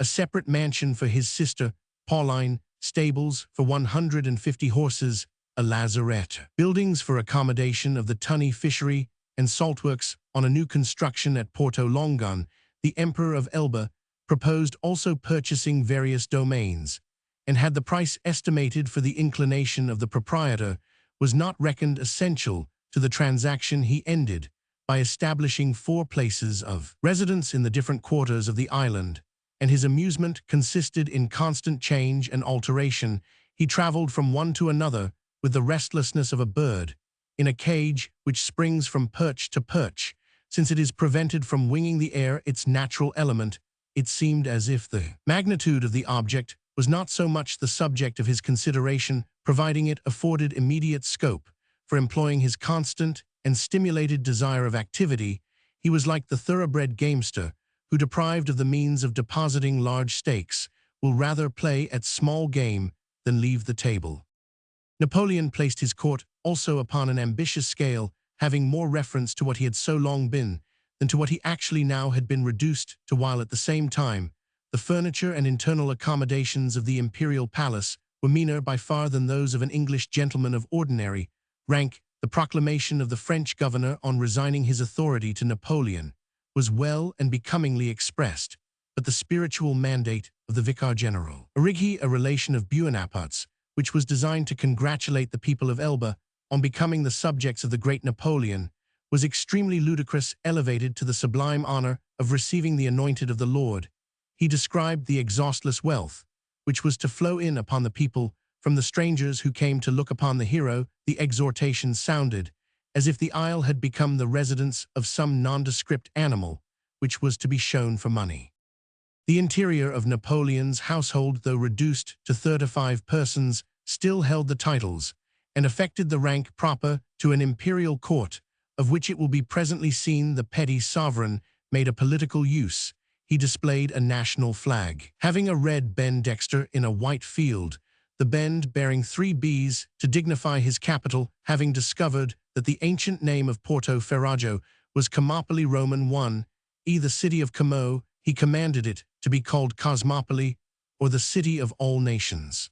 a separate mansion for his sister Pauline, stables for 150 horses, a lazarette, buildings for accommodation of the tunny fishery, and saltworks on a new construction at Porto Longan. The Emperor of Elba proposed also purchasing various domains, and had the price estimated for the inclination of the proprietor was not reckoned essential to the transaction, he ended by establishing 4 places of residence in the different quarters of the island, and his amusement consisted in constant change and alteration. He traveled from one to another with the restlessness of a bird in a cage which springs from perch to perch, since it is prevented from winging the air, its natural element. It seemed as if the magnitude of the object was not so much the subject of his consideration, providing it afforded immediate scope for employing his constant and stimulated desire of activity. He was like the thoroughbred gamester who, deprived of the means of depositing large stakes, will rather play at small game than leave the table. Napoleon placed his court also upon an ambitious scale, having more reference to what he had so long been than to what he actually now had been reduced to, while at the same time the furniture and internal accommodations of the imperial palace were meaner by far than those of an English gentleman of ordinary rank. The proclamation of the French governor on resigning his authority to Napoleon was well and becomingly expressed, but the spiritual mandate of the Vicar General, a relation of Bonaparte's, which was designed to congratulate the people of Elba on becoming the subjects of the great Napoleon, was extremely ludicrous. Elevated to the sublime honor of receiving the anointed of the Lord, he described the exhaustless wealth which was to flow in upon the people from the strangers who came to look upon the hero. The exhortation sounded as if the isle had become the residence of some nondescript animal which was to be shown for money. The interior of Napoleon's household, though reduced to 35 persons, still held the titles and affected the rank proper to an imperial court, of which it will be presently seen the petty sovereign made a political use. He displayed a national flag, having a red bend dexter in a white field, the bend bearing 3 Bs to dignify his capital. Having discovered that the ancient name of Porto Ferrajo was Cosmopoli Roman I, the city of Como, he commanded it to be called Cosmopoli, or the city of all nations.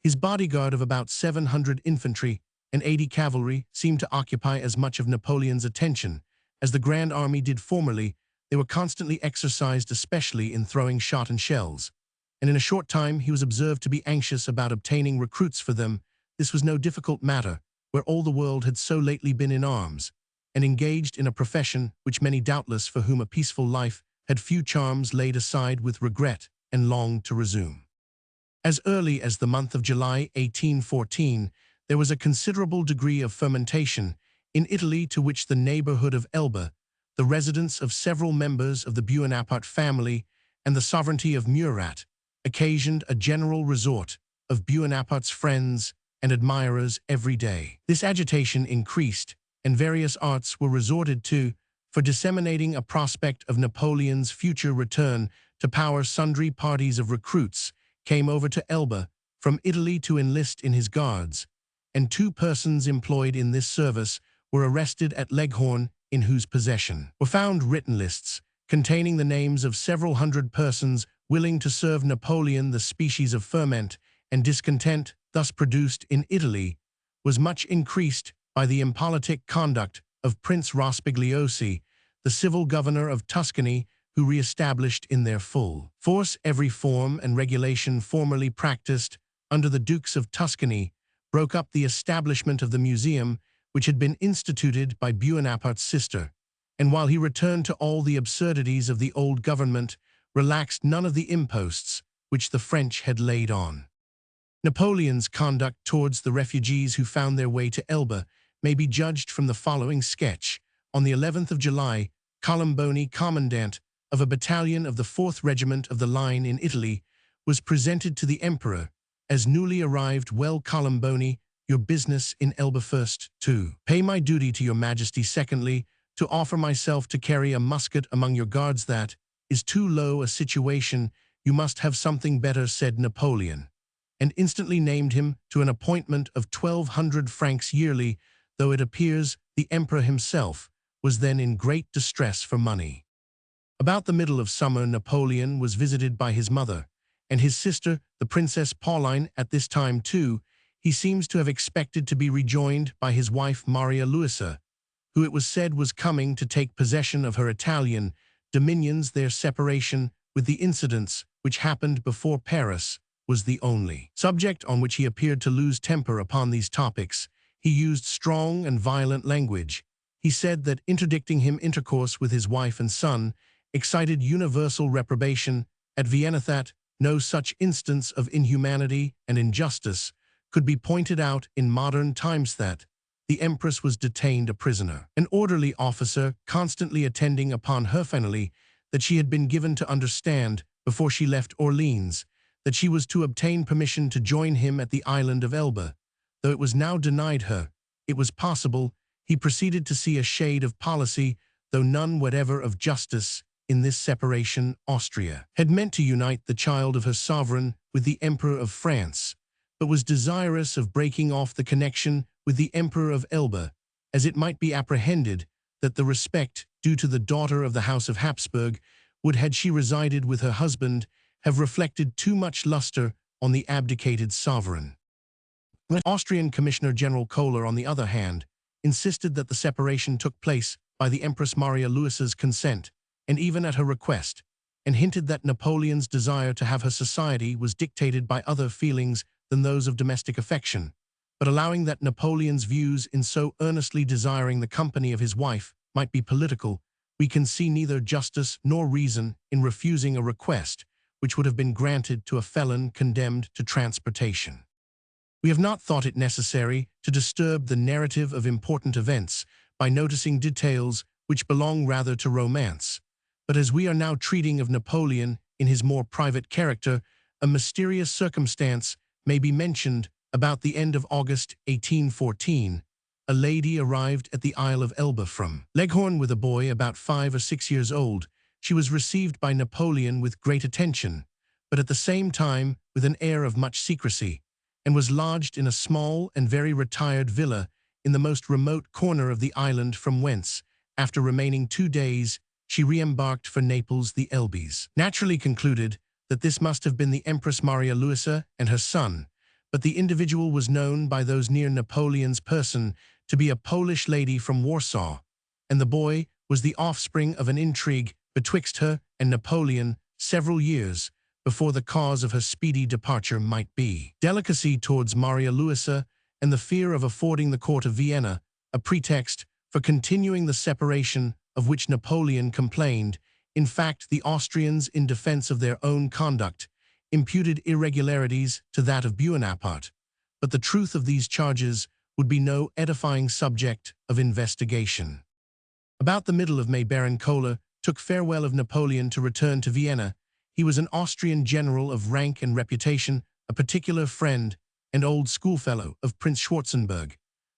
His bodyguard of about 700 infantry and 80 cavalry seemed to occupy as much of Napoleon's attention as the Grand Army did formerly, They were constantly exercised, especially in throwing shot and shells, and in a short time he was observed to be anxious about obtaining recruits for them. This was no difficult matter, where all the world had so lately been in arms, and engaged in a profession which many doubtless for whom a peaceful life had few charms laid aside with regret and longed to resume. As early as the month of July 1814, there was a considerable degree of fermentation in Italy, to which the neighborhood of Elba, the residence of several members of the Bonaparte family, and the sovereignty of Murat, occasioned a general resort of Bonaparte's friends and admirers every day. This agitation increased, and various arts were resorted to for disseminating a prospect of Napoleon's future return to power. Sundry parties of recruits came over to Elba from Italy to enlist in his guards, and 2 persons employed in this service were arrested at Leghorn, in whose possession were found written lists containing the names of several hundred persons willing to serve Napoleon. The species of ferment and discontent thus produced in Italy was much increased by the impolitic conduct of Prince Rospigliosi, the civil governor of Tuscany, who re-established in their full force every form and regulation formerly practiced under the Dukes of Tuscany, broke up the establishment of the museum which had been instituted by Bonaparte's sister, and while he returned to all the absurdities of the old government, relaxed none of the imposts which the French had laid on. Napoleon's conduct towards the refugees who found their way to Elba may be judged from the following sketch. On the 11th of July, Colomboni, commandant of a battalion of the 4th Regiment of the Line in Italy, was presented to the Emperor as newly arrived. Well, Colomboni, your business in Elba: first, to pay my duty to your Majesty; secondly, to offer myself to carry a musket among your guards. That is too low a situation. You must have something better, said Napoleon, and instantly named him to an appointment of 1,200 francs yearly, though it appears the Emperor himself was then in great distress for money. About the middle of summer, Napoleon was visited by his mother and his sister, the Princess Pauline. At this time, too, he seems to have expected to be rejoined by his wife Maria Luisa, who it was said was coming to take possession of her Italian dominions. Their separation, with the incidents which happened before Paris, was the only subject on which he appeared to lose temper. Upon these topics he used strong and violent language. He said that interdicting him intercourse with his wife and son excited universal reprobation at Vienna, that no such instance of inhumanity and injustice could be pointed out in modern times, that the Empress was detained a prisoner, an orderly officer constantly attending upon her, finally, that she had been given to understand, before she left Orleans, that she was to obtain permission to join him at the island of Elba. Though it was now denied her, it was possible. He proceeded to see a shade of policy, though none whatever of justice, in this separation. Austria had meant to unite the child of her sovereign with the Emperor of France, but was desirous of breaking off the connection with the Emperor of Elba, as it might be apprehended that the respect due to the daughter of the House of Habsburg would, had she resided with her husband, have reflected too much luster on the abdicated sovereign. Austrian Commissioner General Kohler, on the other hand, insisted that the separation took place by the Empress Maria Luisa's consent, and even at her request, and hinted that Napoleon's desire to have her society was dictated by other feelings than those of domestic affection, but allowing that Napoleon's views in so earnestly desiring the company of his wife might be political, we can see neither justice nor reason in refusing a request which would have been granted to a felon condemned to transportation. We have not thought it necessary to disturb the narrative of important events by noticing details which belong rather to romance, but as we are now treating of Napoleon in his more private character, a mysterious circumstance may be mentioned. About the end of August 1814, a lady arrived at the Isle of Elba from Leghorn with a boy about 5 or 6 years old. She was received by Napoleon with great attention, but at the same time with an air of much secrecy, and was lodged in a small and very retired villa in the most remote corner of the island, from whence, after remaining 2 days, she re-embarked for Naples. The Elbes naturally concluded that this must have been the Empress Maria Luisa and her son, but the individual was known by those near Napoleon's person to be a Polish lady from Warsaw, and the boy was the offspring of an intrigue betwixt her and Napoleon several years before the cause of her speedy departure might be. Delicacy towards Maria Louisa and the fear of affording the court of Vienna a pretext for continuing the separation of which Napoleon complained. In fact, the Austrians, in defense of their own conduct, imputed irregularities to that of Bonaparte, but the truth of these charges would be no edifying subject of investigation. About the middle of May, Baron Kohler took farewell of Napoleon to return to Vienna. He was an Austrian general of rank and reputation, a particular friend and old schoolfellow of Prince Schwarzenberg.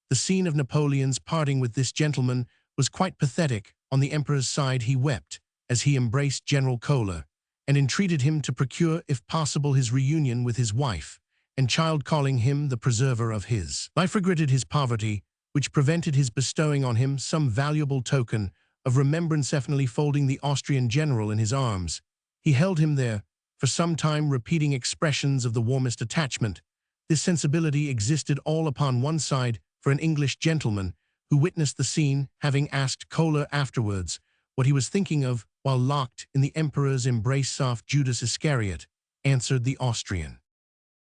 The scene of Napoleon's parting with this gentleman was quite pathetic. On the emperor's side he wept as he embraced General Kohler and entreated him to procure, if possible, his reunion with his wife and child, calling him the preserver of his life. Regretted his poverty, which prevented his bestowing on him some valuable token of remembrance. Finally folding the Austrian general in his arms, he held him there for some time, repeating expressions of the warmest attachment. This sensibility existed all upon one side for an English gentleman who witnessed the scene, having asked Kohler afterwards what he was thinking of while locked in the emperor's embrace. Soft Judas Iscariot, answered the Austrian.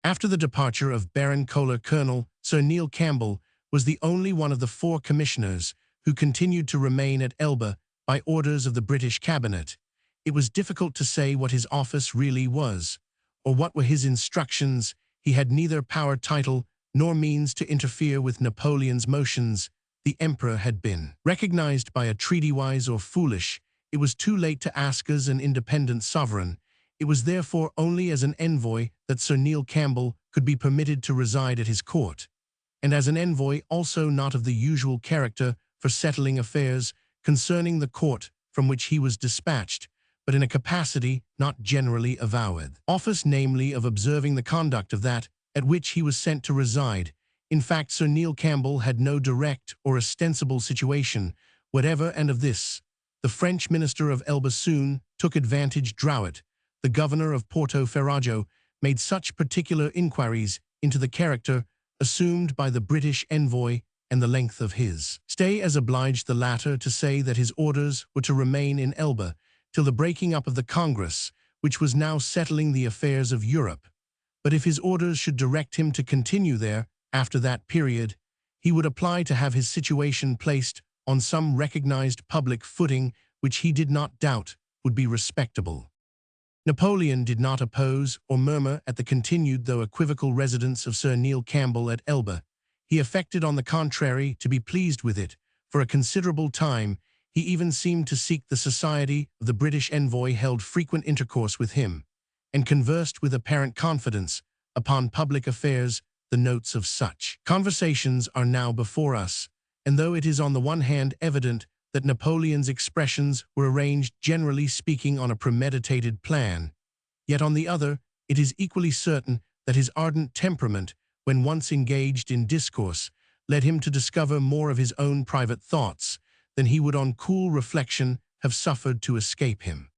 After the departure of Baron Kohler, Colonel Sir Neil Campbell was the only one of the 4 commissioners who continued to remain at Elba by orders of the British cabinet. It was difficult to say what his office really was, or what were his instructions. He had neither power, title, nor means to interfere with Napoleon's motions. The emperor had been recognized by a treaty. Wise or foolish, it was too late to ask as an independent sovereign. It was therefore only as an envoy that Sir Neil Campbell could be permitted to reside at his court, and as an envoy also not of the usual character for settling affairs concerning the court from which he was dispatched, but in a capacity not generally avowed office, namely of observing the conduct of that at which he was sent to reside. In fact, Sir Neil Campbell had no direct or ostensible situation whatever, and of this the French minister of Elba soon took advantage. Drouet, the governor of Porto Ferrajo, made such particular inquiries into the character assumed by the British envoy and the length of his stay as obliged the latter to say that his orders were to remain in Elba till the breaking up of the Congress, which was now settling the affairs of Europe. But if his orders should direct him to continue there after that period, he would apply to have his situation placed on some recognized public footing, which he did not doubt would be respectable. Napoleon did not oppose or murmur at the continued though equivocal residence of Sir Neil Campbell at Elba. He affected, on the contrary, to be pleased with it. For a considerable time, he even seemed to seek the society of the British envoy, held frequent intercourse with him, and conversed with apparent confidence upon public affairs. The notes of such conversations are now before us, and though it is on the one hand evident that Napoleon's expressions were arranged, generally speaking, on a premeditated plan, yet on the other, it is equally certain that his ardent temperament, when once engaged in discourse, led him to discover more of his own private thoughts than he would on cool reflection have suffered to escape him.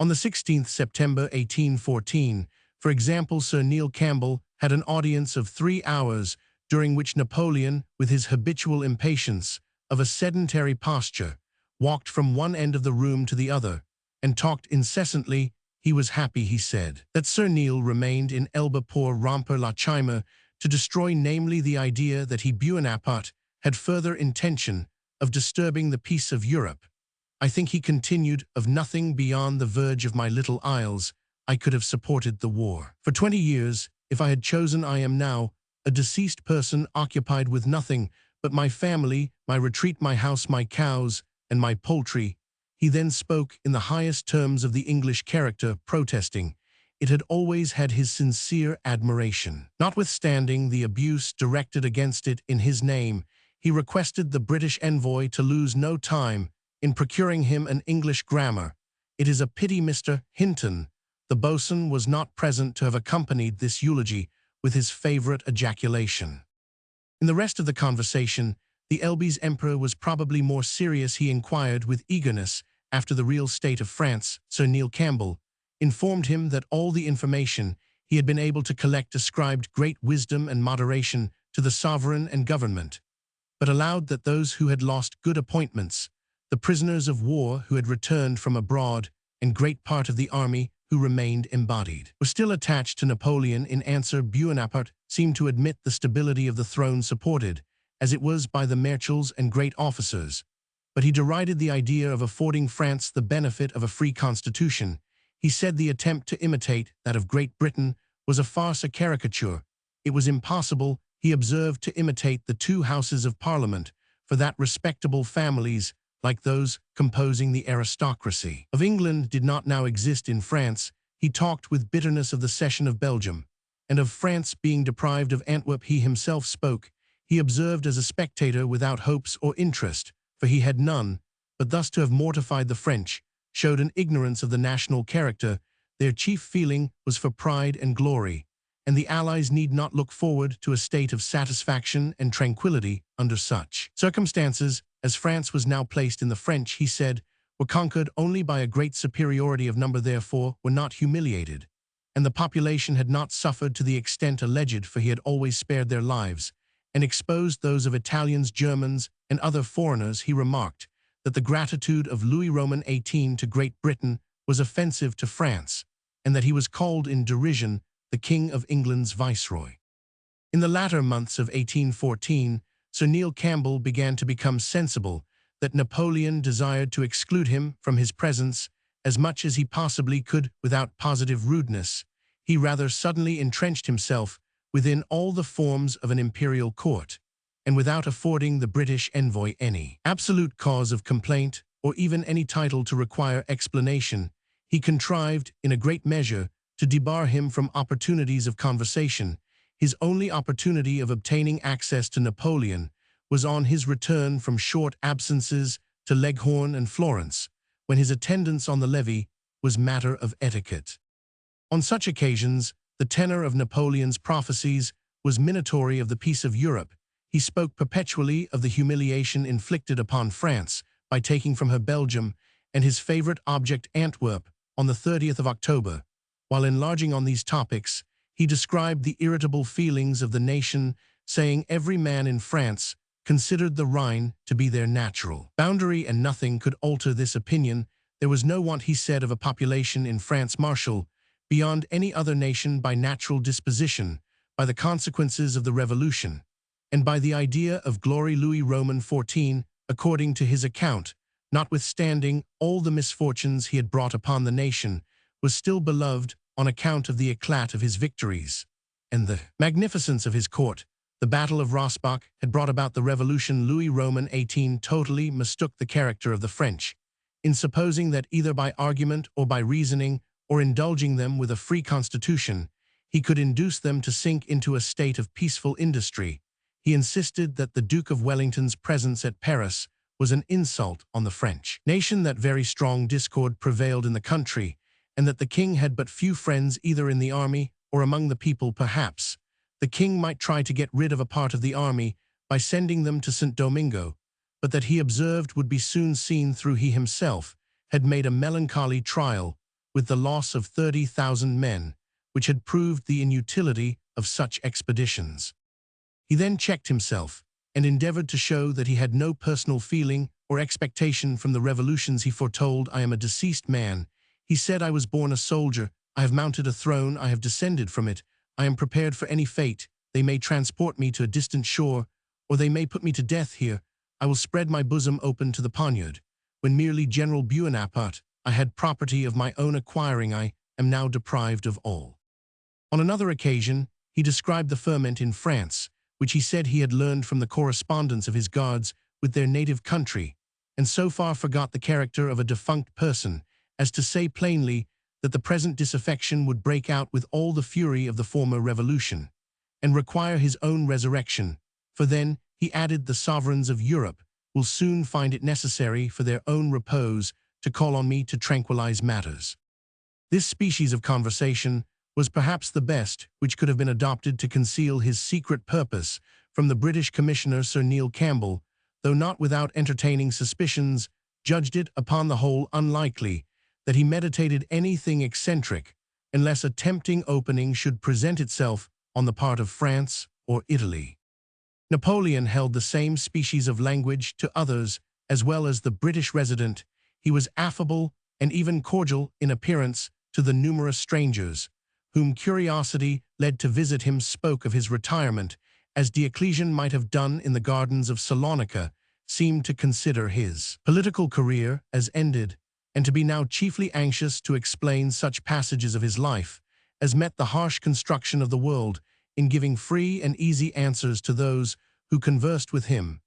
On the 16th September 1814, for example, Sir Neil Campbell had an audience of 3 hours, during which Napoleon, with his habitual impatience of a sedentary posture, walked from one end of the room to the other, and talked incessantly. He was happy, he said, that Sir Neil remained in Elba pour romper la chimère, to destroy, namely, the idea that he, Bonaparte, had further intention of disturbing the peace of Europe. I think, he continued, of nothing beyond the verge of my little isles I could have supported the war. For 20 years, if I had chosen, I am now a deceased person, occupied with nothing but my family, my retreat, my house, my cows, and my poultry. He then spoke in the highest terms of the English character, protesting it had always had his sincere admiration. Notwithstanding the abuse directed against it in his name, he requested the British envoy to lose no time in procuring him an English grammar. It is a pity Mr. Hinton, the boatswain, was not present to have accompanied this eulogy with his favorite ejaculation. In the rest of the conversation, the Elbe's emperor was probably more serious. He inquired with eagerness after the real state of France. Sir Neil Campbell informed him that all the information he had been able to collect ascribed great wisdom and moderation to the sovereign and government, but allowed that those who had lost good appointments, the prisoners of war who had returned from abroad, and great part of the army who remained embodied, were still attached to Napoleon. In answer, Bonaparte seemed to admit the stability of the throne supported, as it was by the marshals and great officers, but he derided the idea of affording France the benefit of a free constitution. He said the attempt to imitate that of Great Britain was a farce, a caricature. It was impossible, he observed, to imitate the two houses of Parliament, for that respectable families, like those composing the aristocracy of England, did not now exist in France. He talked with bitterness of the cession of Belgium, and of France being deprived of Antwerp. He himself spoke, he observed, as a spectator without hopes or interest, for he had none, but thus to have mortified the French showed an ignorance of the national character. Their chief feeling was for pride and glory, and the Allies need not look forward to a state of satisfaction and tranquility under such circumstances, as France was now placed in. The French, he said, were conquered only by a great superiority of number, therefore were not humiliated, and the population had not suffered to the extent alleged, for he had always spared their lives, and exposed those of Italians, Germans, and other foreigners. He remarked that the gratitude of Louis Roman XVIII to Great Britain was offensive to France, and that he was called in derision the King of England's viceroy. In the latter months of 1814, Sir Neil Campbell began to become sensible that Napoleon desired to exclude him from his presence as much as he possibly could without positive rudeness. He rather suddenly entrenched himself within all the forms of an imperial court, and without affording the British envoy any absolute cause of complaint or even any title to require explanation, he contrived, in a great measure, to debar him from opportunities of conversation. His only opportunity of obtaining access to Napoleon was on his return from short absences to Leghorn and Florence, when his attendance on the levee was matter of etiquette. On such occasions, the tenor of Napoleon's prophecies was minatory of the peace of Europe. He spoke perpetually of the humiliation inflicted upon France by taking from her Belgium and his favorite object Antwerp on the 30th of October. While enlarging on these topics, he described the irritable feelings of the nation, saying every man in France considered the Rhine to be their natural boundary, and nothing could alter this opinion. There was no want, he said, of a population in France martial beyond any other nation by natural disposition, by the consequences of the Revolution, and by the idea of glory. Louis Roman XIV, according to his account, notwithstanding all the misfortunes he had brought upon the nation, was still beloved on account of the eclat of his victories and the magnificence of his court. The Battle of Rossbach had brought about the Revolution. Louis Roman XVIII totally mistook the character of the French, in supposing that either by argument or by reasoning, or indulging them with a free constitution, he could induce them to sink into a state of peaceful industry. He insisted that the Duke of Wellington's presence at Paris was an insult on the French nation, that very strong discord prevailed in the country, and that the king had but few friends either in the army or among the people. Perhaps the king might try to get rid of a part of the army by sending them to St. Domingo, but that, he observed, would be soon seen through. He himself had made a melancholy trial with the loss of 30,000 men, which had proved the inutility of such expeditions. He then checked himself, and endeavored to show that he had no personal feeling or expectation from the revolutions he foretold. I am a deceased man, he said. I was born a soldier, I have mounted a throne, I have descended from it, I am prepared for any fate. They may transport me to a distant shore, or they may put me to death here. I will spread my bosom open to the poniard. When merely General Bonaparte, I had property of my own acquiring, I am now deprived of all. On another occasion, he described the ferment in France, which he said he had learned from the correspondence of his guards with their native country, and so far forgot the character of a defunct person as to say plainly that the present disaffection would break out with all the fury of the former revolution, and require his own resurrection. For then, he added, the sovereigns of Europe will soon find it necessary for their own repose to call on me to tranquilize matters. This species of conversation was perhaps the best which could have been adopted to conceal his secret purpose from the British Commissioner Sir Neil Campbell, though not without entertaining suspicions, judged it upon the whole unlikely that he meditated anything eccentric, unless a tempting opening should present itself on the part of France or Italy. Napoleon held the same species of language to others as well as the British resident, he was affable and even cordial in appearance to the numerous strangers, whom curiosity led to visit him. Spoke of his retirement, as Diocletian might have done in the gardens of Salonica, seemed to consider his political career as ended, and to be now chiefly anxious to explain such passages of his life as met the harsh construction of the world in giving free and easy answers to those who conversed with him,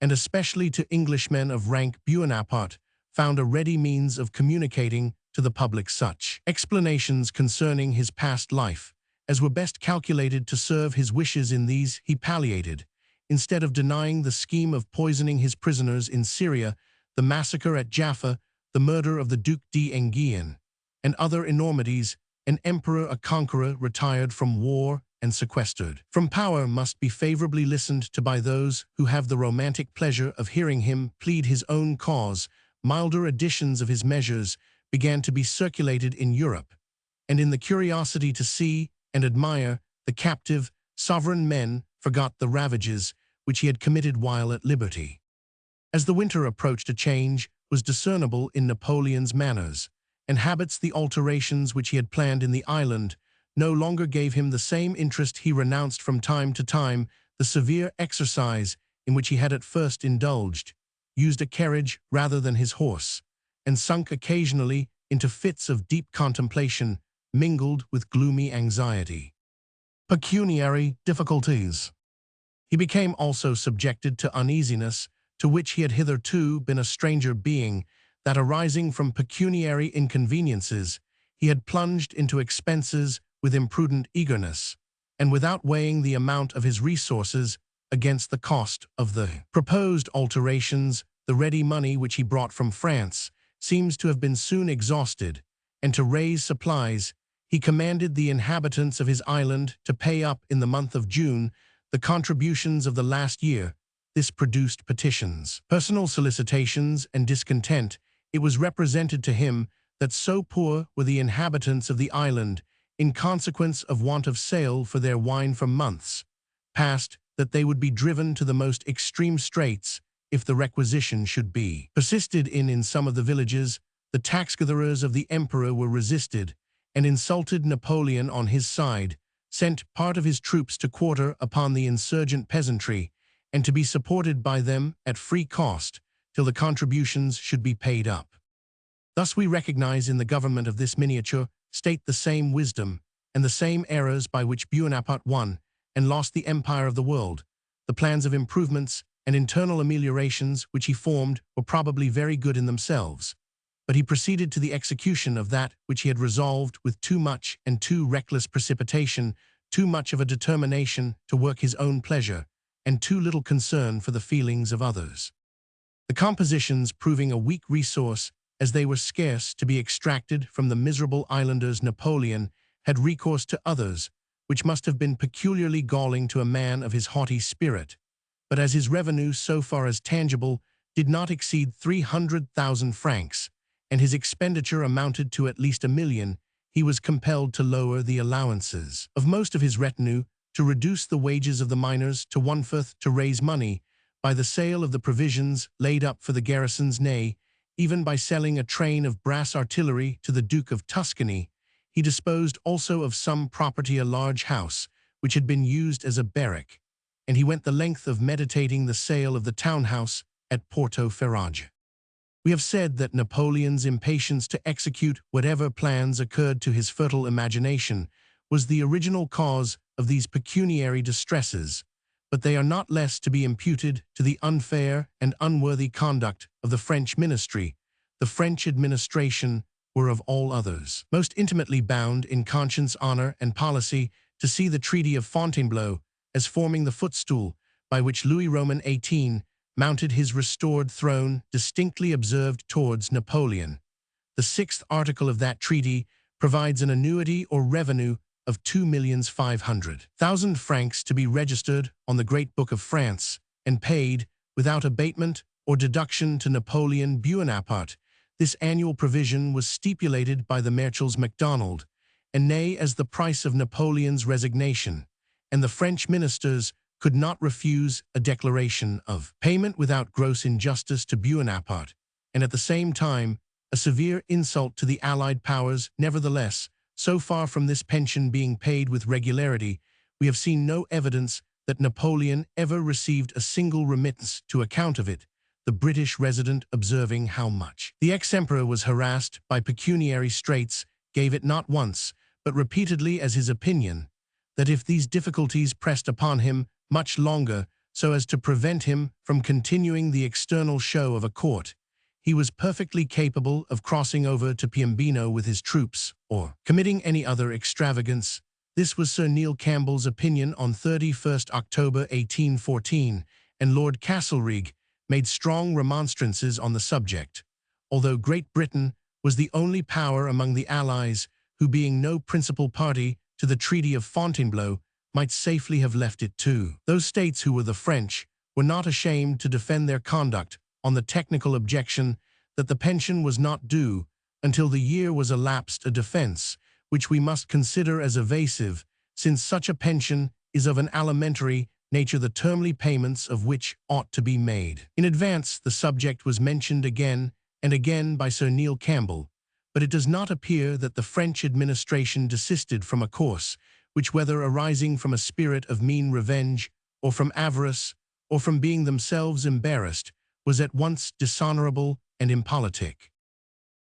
and especially to Englishmen of rank. Bonaparte found a ready means of communicating to the public such explanations concerning his past life as were best calculated to serve his wishes. In these he palliated, instead of denying, the scheme of poisoning his prisoners in Syria, the massacre at Jaffa, the murder of the Duc d'Enghien, and other enormities. An emperor, a conqueror, retired from war and sequestered from power, must be favorably listened to by those who have the romantic pleasure of hearing him plead his own cause. Milder editions of his measures began to be circulated in Europe, and in the curiosity to see and admire the captive, sovereign men forgot the ravages which he had committed while at liberty. As the winter approached, a change was discernible in Napoleon's manners and habits. The alterations which he had planned in the island no longer gave him the same interest. He renounced from time to time the severe exercise in which he had at first indulged, used a carriage rather than his horse, and sunk occasionally into fits of deep contemplation mingled with gloomy anxiety. Pecuniary difficulties. He became also subjected to uneasiness, to which he had hitherto been a stranger, being that, arising from pecuniary inconveniences, he had plunged into expenses with imprudent eagerness, and without weighing the amount of his resources against the cost of the proposed alterations. The ready money which he brought from France seems to have been soon exhausted, and to raise supplies, he commanded the inhabitants of his island to pay up in the month of June the contributions of the last year. This produced petitions, personal solicitations, and discontent. It was represented to him that so poor were the inhabitants of the island, in consequence of want of sale for their wine for months past, that they would be driven to the most extreme straits if the requisition should be persisted in. In some of the villages, the tax-gatherers of the emperor were resisted, and insulted. Napoleon, on his side, sent part of his troops to quarter upon the insurgent peasantry, and to be supported by them at free cost till the contributions should be paid up. Thus we recognize in the government of this miniature state the same wisdom and the same errors by which Bonaparte won and lost the empire of the world. The plans of improvements and internal ameliorations which he formed were probably very good in themselves, but he proceeded to the execution of that which he had resolved with too much and too reckless precipitation, too much of a determination to work his own pleasure, and too little concern for the feelings of others. The compositions proving a weak resource, as they were scarce to be extracted from the miserable islanders, Napoleon had recourse to others, which must have been peculiarly galling to a man of his haughty spirit. But as his revenue, so far as tangible, did not exceed 300,000 francs, and his expenditure amounted to at least 1,000,000, he was compelled to lower the allowances of most of his retinue, to reduce the wages of the miners to 1/5, to raise money by the sale of the provisions laid up for the garrisons, nay, even by selling a train of brass artillery to the Duke of Tuscany. He disposed also of some property, a large house, which had been used as a barrack, and he went the length of meditating the sale of the town-house at Porto Ferrajo. We have said that Napoleon's impatience to execute whatever plans occurred to his fertile imagination was the original cause of these pecuniary distresses, but they are not less to be imputed to the unfair and unworthy conduct of the French ministry. The French administration were of all others most intimately bound in conscience, honor, and policy to see the Treaty of Fontainebleau as forming the footstool by which Louis Roman XVIII mounted his restored throne, distinctly observed towards Napoleon. The 6th article of that treaty provides an annuity or revenue of 2,500,000 francs to be registered on the Great Book of France and paid without abatement or deduction to Napoleon Bonaparte. This annual provision was stipulated by the Marechals Macdonald and Ney as the price of Napoleon's resignation, and the French ministers could not refuse a declaration of payment without gross injustice to Bonaparte, and at the same time, a severe insult to the Allied powers. Nevertheless, so far from this pension being paid with regularity, we have seen no evidence that Napoleon ever received a single remittance to account of it, the British resident observing how much the ex-emperor was harassed by pecuniary straits, gave it not once, but repeatedly as his opinion, that if these difficulties pressed upon him much longer so as to prevent him from continuing the external show of a court, he was perfectly capable of crossing over to Piombino with his troops, or committing any other extravagance. This was Sir Neil Campbell's opinion on 31st October 1814, and Lord Castlereagh made strong remonstrances on the subject, although Great Britain was the only power among the Allies who, being no principal party to the Treaty of Fontainebleau, might safely have left it too. Those states who were the French were not ashamed to defend their conduct on the technical objection that the pension was not due until the year was elapsed, a defense which we must consider as evasive, since such a pension is of an alimentary nature, the termly payments of which ought to be made in advance. The subject was mentioned again and again by Sir Neil Campbell, but it does not appear that the French administration desisted from a course which, whether arising from a spirit of mean revenge, or from avarice, or from being themselves embarrassed, was at once dishonorable and impolitic.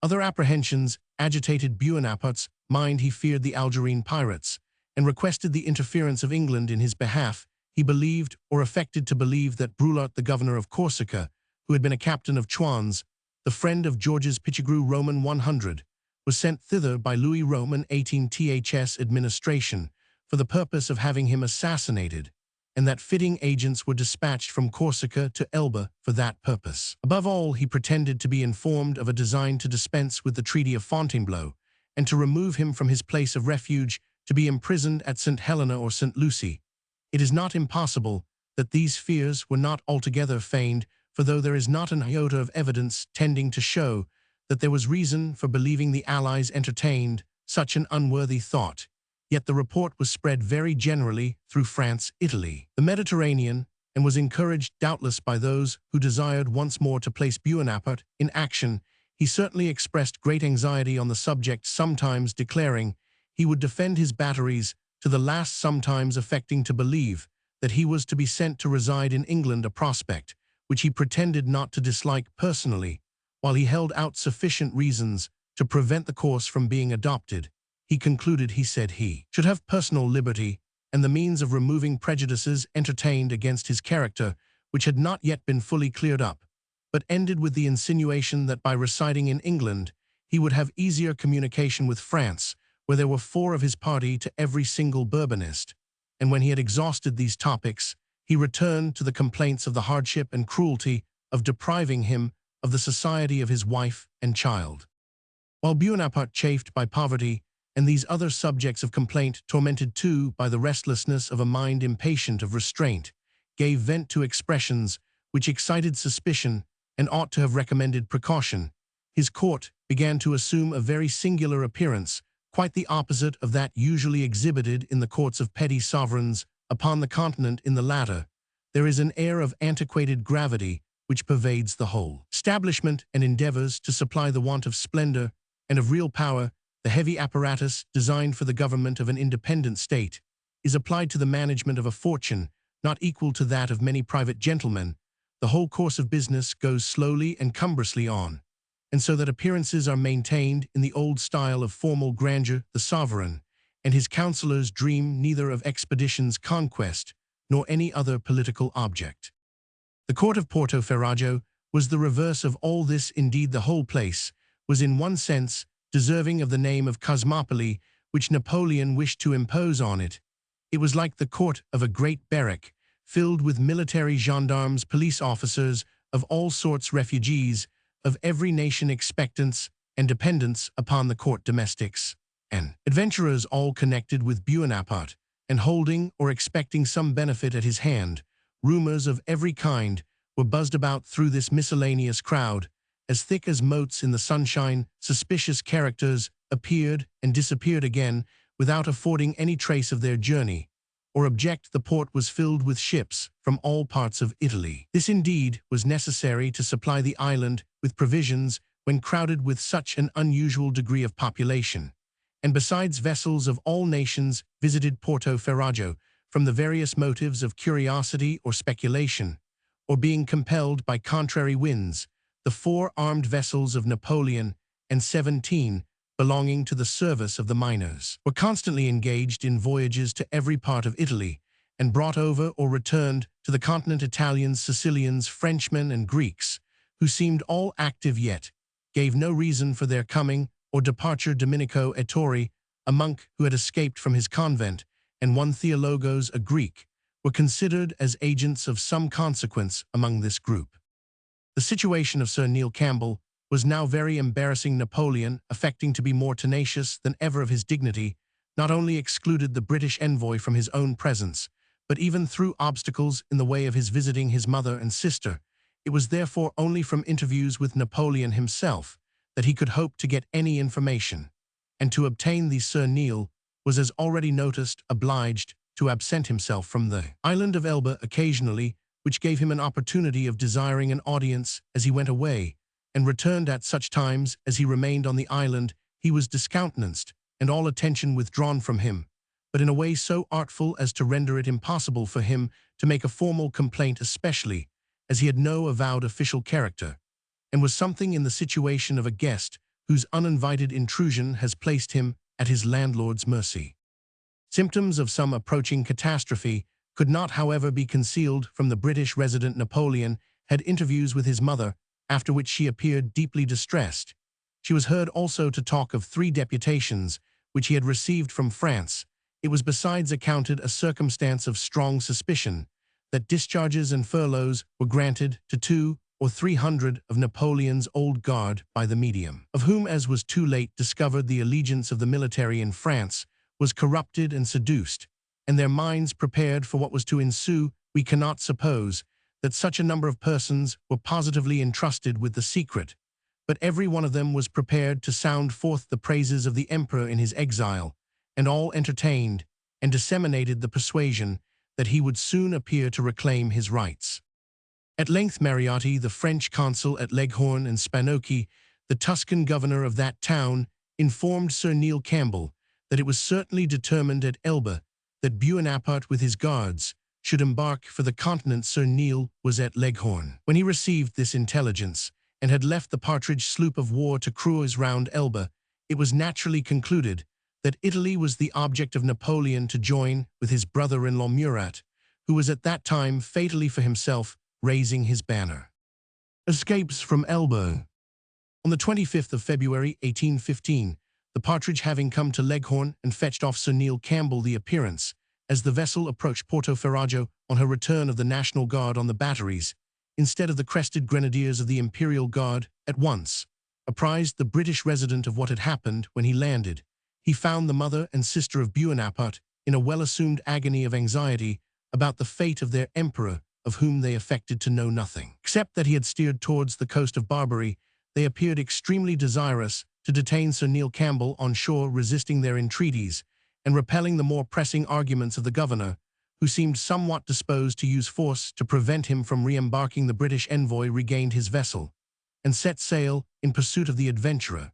Other apprehensions agitated Bonaparte's mind. He feared the Algerine pirates, and requested the interference of England in his behalf. He believed, or affected to believe, that Brulart, the governor of Corsica, who had been a captain of Chouans, the friend of Georges Pichegru Roman 100, was sent thither by Louis Roman 18ths administration for the purpose of having him assassinated, and that fitting agents were dispatched from Corsica to Elba for that purpose. Above all, he pretended to be informed of a design to dispense with the Treaty of Fontainebleau, and to remove him from his place of refuge to be imprisoned at St. Helena or St. Lucy. It is not impossible that these fears were not altogether feigned, for though there is not an iota of evidence tending to show that there was reason for believing the Allies entertained such an unworthy thought, yet the report was spread very generally through France, Italy, the Mediterranean, and was encouraged doubtless by those who desired once more to place Bonaparte in action. He certainly expressed great anxiety on the subject, sometimes declaring he would defend his batteries to the last, sometimes affecting to believe that he was to be sent to reside in England, a prospect which he pretended not to dislike personally, while he held out sufficient reasons to prevent the course from being adopted. He concluded, he said, he should have personal liberty and the means of removing prejudices entertained against his character, which had not yet been fully cleared up, but ended with the insinuation that by residing in England he would have easier communication with France, where there were 4 of his party to every single Bourbonist. And when he had exhausted these topics, he returned to the complaints of the hardship and cruelty of depriving him of the society of his wife and child. While Bonaparte, chafed by poverty and these other subjects of complaint, tormented too by the restlessness of a mind impatient of restraint, gave vent to expressions which excited suspicion and ought to have recommended precaution, his court began to assume a very singular appearance, quite the opposite of that usually exhibited in the courts of petty sovereigns upon the continent. In the latter, there is an air of antiquated gravity which pervades the whole establishment, and endeavors to supply the want of splendor and of real power. The heavy apparatus designed for the government of an independent state is applied to the management of a fortune not equal to that of many private gentlemen. The whole course of business goes slowly and cumbrously on, and so that appearances are maintained in the old style of formal grandeur. The sovereign and his councillors dream neither of expeditions, conquest, nor any other political object. The court of Porto Ferrajo was the reverse of all this. Indeed, the whole place was in one sense deserving of the name of Cosmopoly, which Napoleon wished to impose on it. It was like the court of a great barrack, filled with military gendarmes, police officers of all sorts, refugees of every nation, expectants and dependents upon the court, domestics and adventurers, all connected with Bonaparte and holding or expecting some benefit at his hand. Rumors of every kind were buzzed about through this miscellaneous crowd, as thick as motes in the sunshine. Suspicious characters appeared and disappeared again without affording any trace of their journey, or object the port was filled with ships from all parts of Italy. This indeed was necessary to supply the island with provisions when crowded with such an unusual degree of population. And besides, vessels of all nations visited Porto Ferrajo from the various motives of curiosity or speculation, or being compelled by contrary winds. The 4 armed vessels of Napoleon and 17 belonging to the service of the miners were constantly engaged in voyages to every part of Italy, and brought over or returned to the continent Italians, Sicilians, Frenchmen, and Greeks, who seemed all active yet gave no reason for their coming or departure. Domenico Ettori, a monk who had escaped from his convent, and one Theologos, a Greek, were considered as agents of some consequence among this group. The situation of Sir Neil Campbell was now very embarrassing. Napoleon, affecting to be more tenacious than ever of his dignity, not only excluded the British envoy from his own presence, but even threw obstacles in the way of his visiting his mother and sister. It was therefore only from interviews with Napoleon himself that he could hope to get any information, and to obtain these Sir Neil was, as already noticed, obliged to absent himself from the island of Elba occasionally, which gave him an opportunity of desiring an audience as he went away, and returned at such times as he remained on the island. He was discountenanced, and all attention withdrawn from him, but in a way so artful as to render it impossible for him to make a formal complaint, especially as he had no avowed official character, and was something in the situation of a guest whose uninvited intrusion has placed him at his landlord's mercy. Symptoms of some approaching catastrophe could not, however, be concealed from the British resident. Napoleon had interviews with his mother, after which she appeared deeply distressed. She was heard also to talk of 3 deputations which he had received from France. It was besides accounted a circumstance of strong suspicion that discharges and furloughs were granted to 200 or 300 of Napoleon's old guard by the medium, of whom, as was too late discovered, the allegiance of the military in France was corrupted and seduced, and their minds prepared for what was to ensue. We cannot suppose that such a number of persons were positively entrusted with the secret, but every one of them was prepared to sound forth the praises of the emperor in his exile, and all entertained and disseminated the persuasion that he would soon appear to reclaim his rights. At length Mariotti, the French consul at Leghorn, and Spanocchi, the Tuscan governor of that town, informed Sir Neil Campbell that it was certainly determined at Elba that Bonaparte with his guards should embark for the continent. Sir Neil was at Leghorn when he received this intelligence, and had left the Partridge sloop of war to cruise round Elba. It was naturally concluded that Italy was the object of Napoleon to join with his brother-in-law Murat, who was at that time fatally for himself raising his banner. Escapes from Elba. On the 25th of February 1815, the Partridge, having come to Leghorn and fetched off Sir Neil Campbell, the appearance, as the vessel approached Porto Ferrajo on her return, of the National Guard on the batteries, instead of the crested grenadiers of the Imperial Guard, at once apprised the British resident of what had happened. When he landed, he found the mother and sister of Bonaparte in a well-assumed agony of anxiety about the fate of their emperor, of whom they affected to know nothing, except that he had steered towards the coast of Barbary. They appeared extremely desirous to detain Sir Neil Campbell on shore, resisting their entreaties and repelling the more pressing arguments of the governor, who seemed somewhat disposed to use force to prevent him from re-embarking. The British envoy regained his vessel and set sail in pursuit of the adventurer,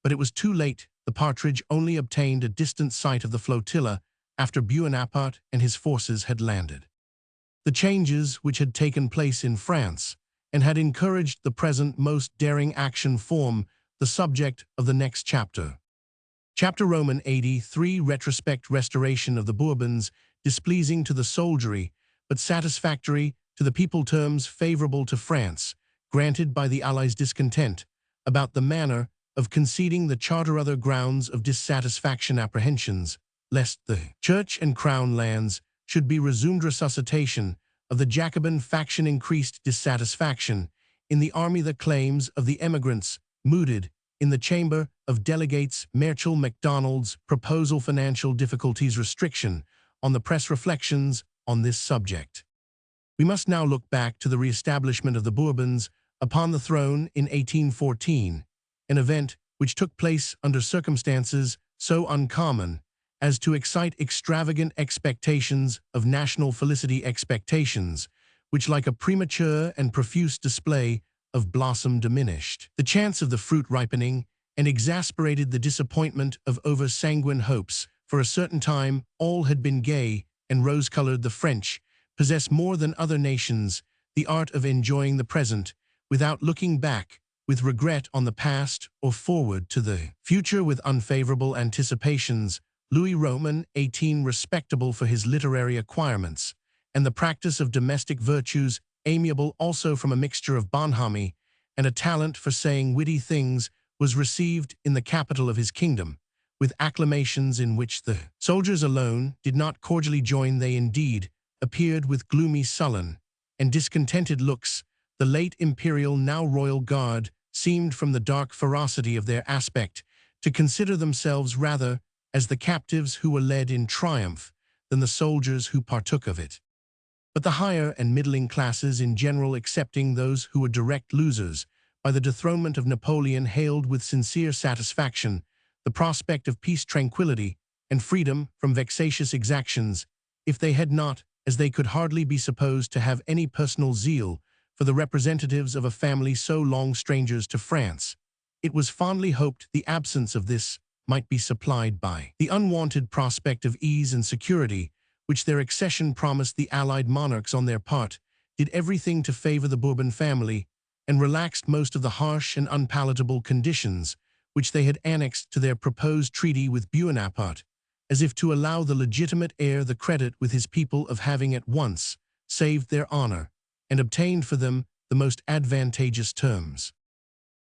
but it was too late. The Partridge only obtained a distant sight of the flotilla after Bonaparte and his forces had landed. The changes which had taken place in France and had encouraged the present most daring action form the subject of the next chapter. Chapter Roman 83. Retrospect. Restoration of the Bourbons, displeasing to the soldiery, but satisfactory to the people. Terms favorable to France, granted by the Allies. Discontent about the manner of conceding the charter. Other grounds of dissatisfaction. Apprehensions lest the Church and Crown lands should be resumed. Resuscitation of the Jacobin faction. Increased dissatisfaction in the army. The claims of the emigrants mooted in the Chamber of Delegates. Merchel MacDonald's proposal. Financial difficulties. Restriction on the press. Reflections on this subject. We must now look back to the re-establishment of the Bourbons upon the throne in 1814, an event which took place under circumstances so uncommon as to excite extravagant expectations of national felicity expectations, which like a premature and profuse display of blossom diminished the chance of the fruit ripening and exasperated the disappointment of over-sanguine hopes. For a certain time all had been gay and rose-colored. The French possess more than other nations the art of enjoying the present without looking back with regret on the past or forward to the future with unfavorable anticipations. Louis Roman, 18, respectable for his literary acquirements, and the practice of domestic virtues, amiable also from a mixture of bonhomie and a talent for saying witty things, was received in the capital of his kingdom with acclamations in which the soldiers alone did not cordially join. They indeed appeared with gloomy, sullen, and discontented looks. The late imperial, now royal guard seemed from the dark ferocity of their aspect to consider themselves rather as the captives who were led in triumph than the soldiers who partook of it. But the higher and middling classes in general, excepting those who were direct losers by the dethronement of Napoleon, hailed with sincere satisfaction the prospect of peace, tranquility, and freedom from vexatious exactions, if they had not, as they could hardly be supposed to have, any personal zeal for the representatives of a family so long strangers to France. It was fondly hoped the absence of this might be supplied by the unwonted prospect of ease and security which their accession promised. The allied monarchs on their part did everything to favor the Bourbon family and relaxed most of the harsh and unpalatable conditions which they had annexed to their proposed treaty with Bonaparte, as if to allow the legitimate heir the credit with his people of having at once saved their honor and obtained for them the most advantageous terms.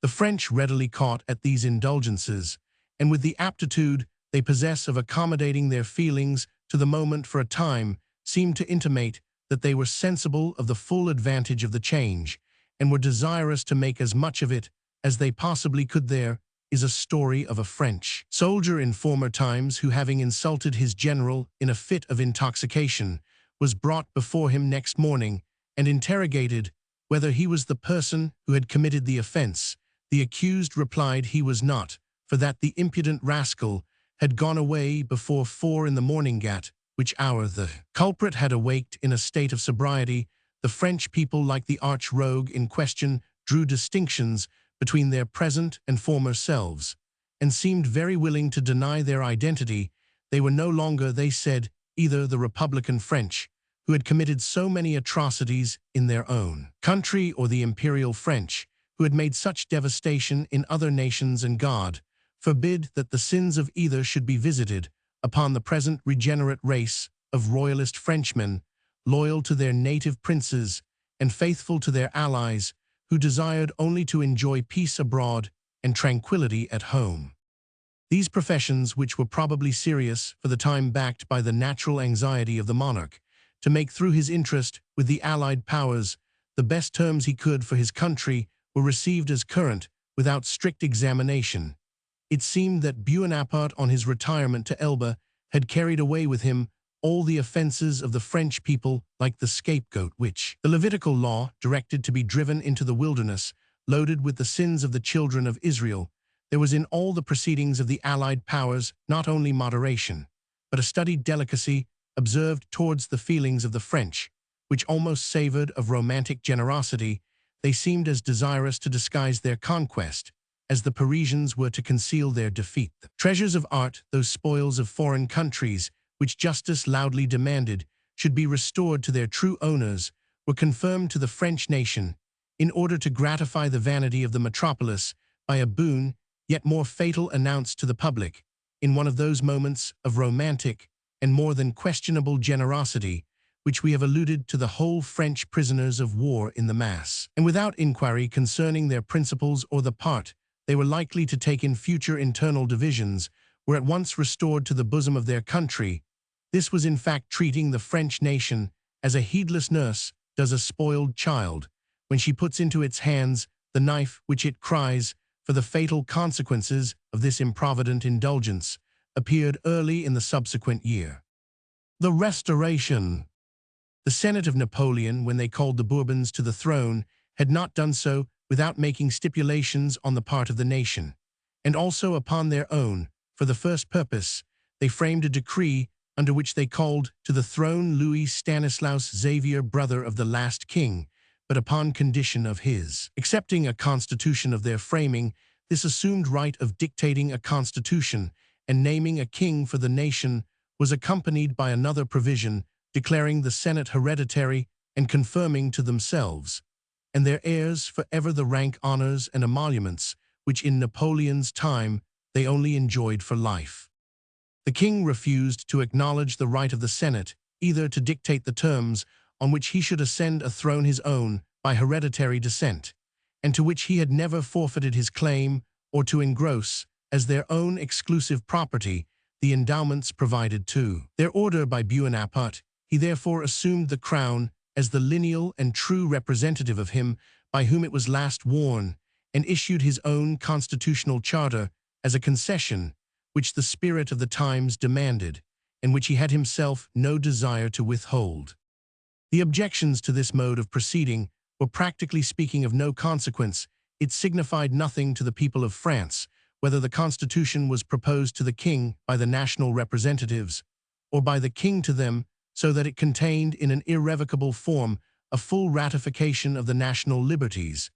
The French readily caught at these indulgences, and with the aptitude they possess of accommodating their feelings to the moment for a time, seemed to intimate that they were sensible of the full advantage of the change, and were desirous to make as much of it as they possibly could. There is a story of a French soldier in former times who, having insulted his general in a fit of intoxication, was brought before him next morning and interrogated whether he was the person who had committed the offense. The accused replied he was not, for that the impudent rascal had gone away before 4 in the morning, at which hour the culprit had awaked in a state of sobriety. The French people, like the arch-rogue in question, drew distinctions between their present and former selves, and seemed very willing to deny their identity. They were no longer, they said, either the Republican French, who had committed so many atrocities in their own country, or the imperial French, who had made such devastation in other nations, and God forbid that the sins of either should be visited upon the present regenerate race of royalist Frenchmen, loyal to their native princes and faithful to their allies, who desired only to enjoy peace abroad and tranquility at home. These professions, which were probably serious for the time, backed by the natural anxiety of the monarch to make through his interest with the allied powers the best terms he could for his country, were received as current without strict examination. It seemed that Bonaparte, on his retirement to Elba, had carried away with him all the offenses of the French people, like the scapegoat which the Levitical law directed to be driven into the wilderness, loaded with the sins of the children of Israel. There was in all the proceedings of the allied powers not only moderation, but a studied delicacy observed towards the feelings of the French, which almost savored of romantic generosity. They seemed as desirous to disguise their conquest as the Parisians were to conceal their defeat. The treasures of art, those spoils of foreign countries, which justice loudly demanded should be restored to their true owners, were confirmed to the French nation, in order to gratify the vanity of the metropolis, by a boon yet more fatal announced to the public, in one of those moments of romantic and more than questionable generosity, which we have alluded to. The whole French prisoners of war in the mass, and without inquiry concerning their principles or the part they were likely to take in future internal divisions, were at once restored to the bosom of their country. This was in fact treating the French nation as a heedless nurse does a spoiled child, when she puts into its hands the knife which it cries for. The fatal consequences of this improvident indulgence appeared early in the subsequent year. The Restoration. The Senate of Napoleon, when they called the Bourbons to the throne, had not done so without making stipulations on the part of the nation, and also upon their own, for the first purpose. they framed a decree under which they called to the throne Louis Stanislaus Xavier, brother of the last king, but upon condition of his accepting a constitution of their framing. This assumed right of dictating a constitution and naming a king for the nation was accompanied by another provision declaring the Senate hereditary and confirming to themselves and their heirs forever the rank, honors, and emoluments which in Napoleon's time they only enjoyed for life. The king refused to acknowledge the right of the Senate either to dictate the terms on which he should ascend a throne his own by hereditary descent, and to which he had never forfeited his claim, or to engross, as their own exclusive property, the endowments provided to their order by Bonaparte. He therefore assumed the crown as the lineal and true representative of him by whom it was last worn, and issued his own constitutional charter as a concession which the spirit of the times demanded, and which he had himself no desire to withhold. The objections to this mode of proceeding were practically speaking of no consequence. It signified nothing to the people of France whether the Constitution was proposed to the king by the national representatives, or by the king to them, so that it contained in an irrevocable form a full ratification of the national liberties.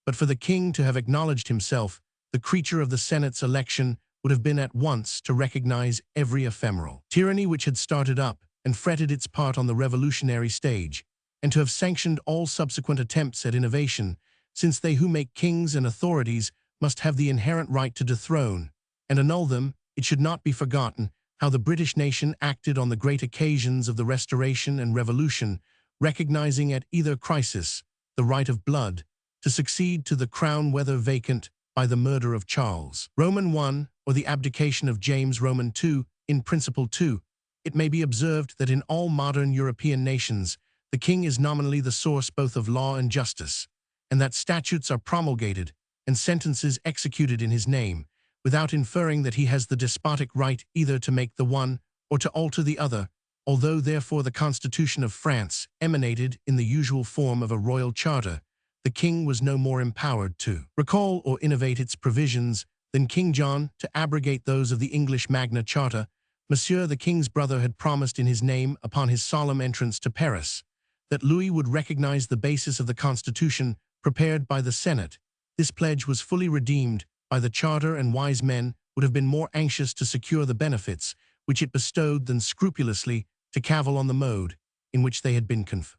But for the king to have acknowledged himself the creature of the Senate's election would have been at once to recognize every ephemeral tyranny which had started up and fretted its part on the revolutionary stage, and to have sanctioned all subsequent attempts at innovation, since they who make kings and authorities must have the inherent right to dethrone and annul them. It should not be forgotten how the British nation acted on the great occasions of the Restoration and Revolution, recognizing at either crisis the right of blood to succeed to the crown, whether vacant by the murder of Charles Roman I or the abdication of James Roman II. In principle too, it may be observed that in all modern European nations, the king is nominally the source both of law and justice, and that statutes are promulgated and sentences executed in his name, without inferring that he has the despotic right either to make the one or to alter the other. Although therefore the Constitution of France emanated in the usual form of a royal charter, the king was no more empowered to recall or innovate its provisions than King John to abrogate those of the English Magna Charta. Monsieur the king's brother had promised in his name upon his solemn entrance to Paris that Louis would recognize the basis of the Constitution prepared by the Senate. This pledge was fully redeemed by the charter, and wise men would have been more anxious to secure the benefits which it bestowed than scrupulously to cavil on the mode in which they had been conferred.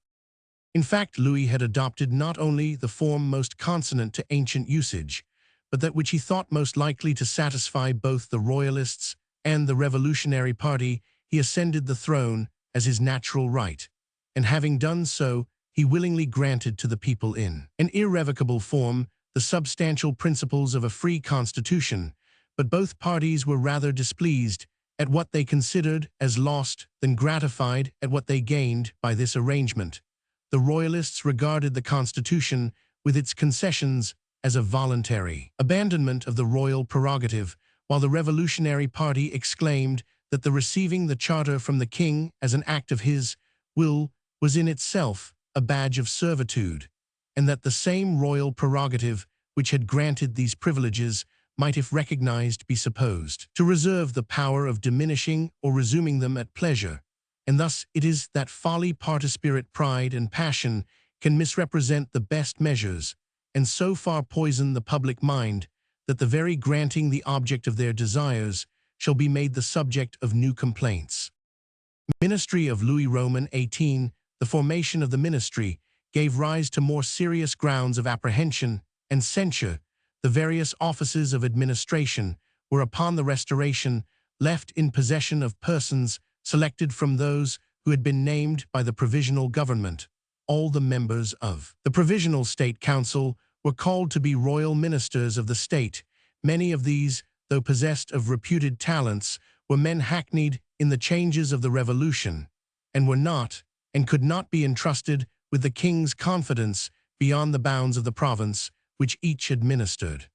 In fact, Louis had adopted not only the form most consonant to ancient usage, but that which he thought most likely to satisfy both the royalists and the revolutionary party. He ascended the throne as his natural right, and having done so, he willingly granted to the people in an irrevocable form the substantial principles of a free constitution. But both parties were rather displeased at what they considered as lost than gratified at what they gained by this arrangement. The royalists regarded the Constitution, with its concessions, as a voluntary abandonment of the royal prerogative, while the revolutionary party exclaimed that the receiving the charter from the king as an act of his will was in itself a badge of servitude, and that the same royal prerogative which had granted these privileges might, if recognized, be supposed to reserve the power of diminishing or resuming them at pleasure. And thus it is that folly, party-spirit, pride, and passion can misrepresent the best measures, and so far poison the public mind, that the very granting the object of their desires shall be made the subject of new complaints. Ministry of Louis Roman XVIII. The formation of the ministry gave rise to more serious grounds of apprehension and censure. The various offices of administration were upon the Restoration left in possession of persons selected from those who had been named by the Provisional Government. All the members of the Provisional State Council were called to be royal ministers of the state. Many of these, though possessed of reputed talents, were men hackneyed in the changes of the Revolution, and were not, and could not be entrusted with the king's confidence beyond the bounds of the province which each administered.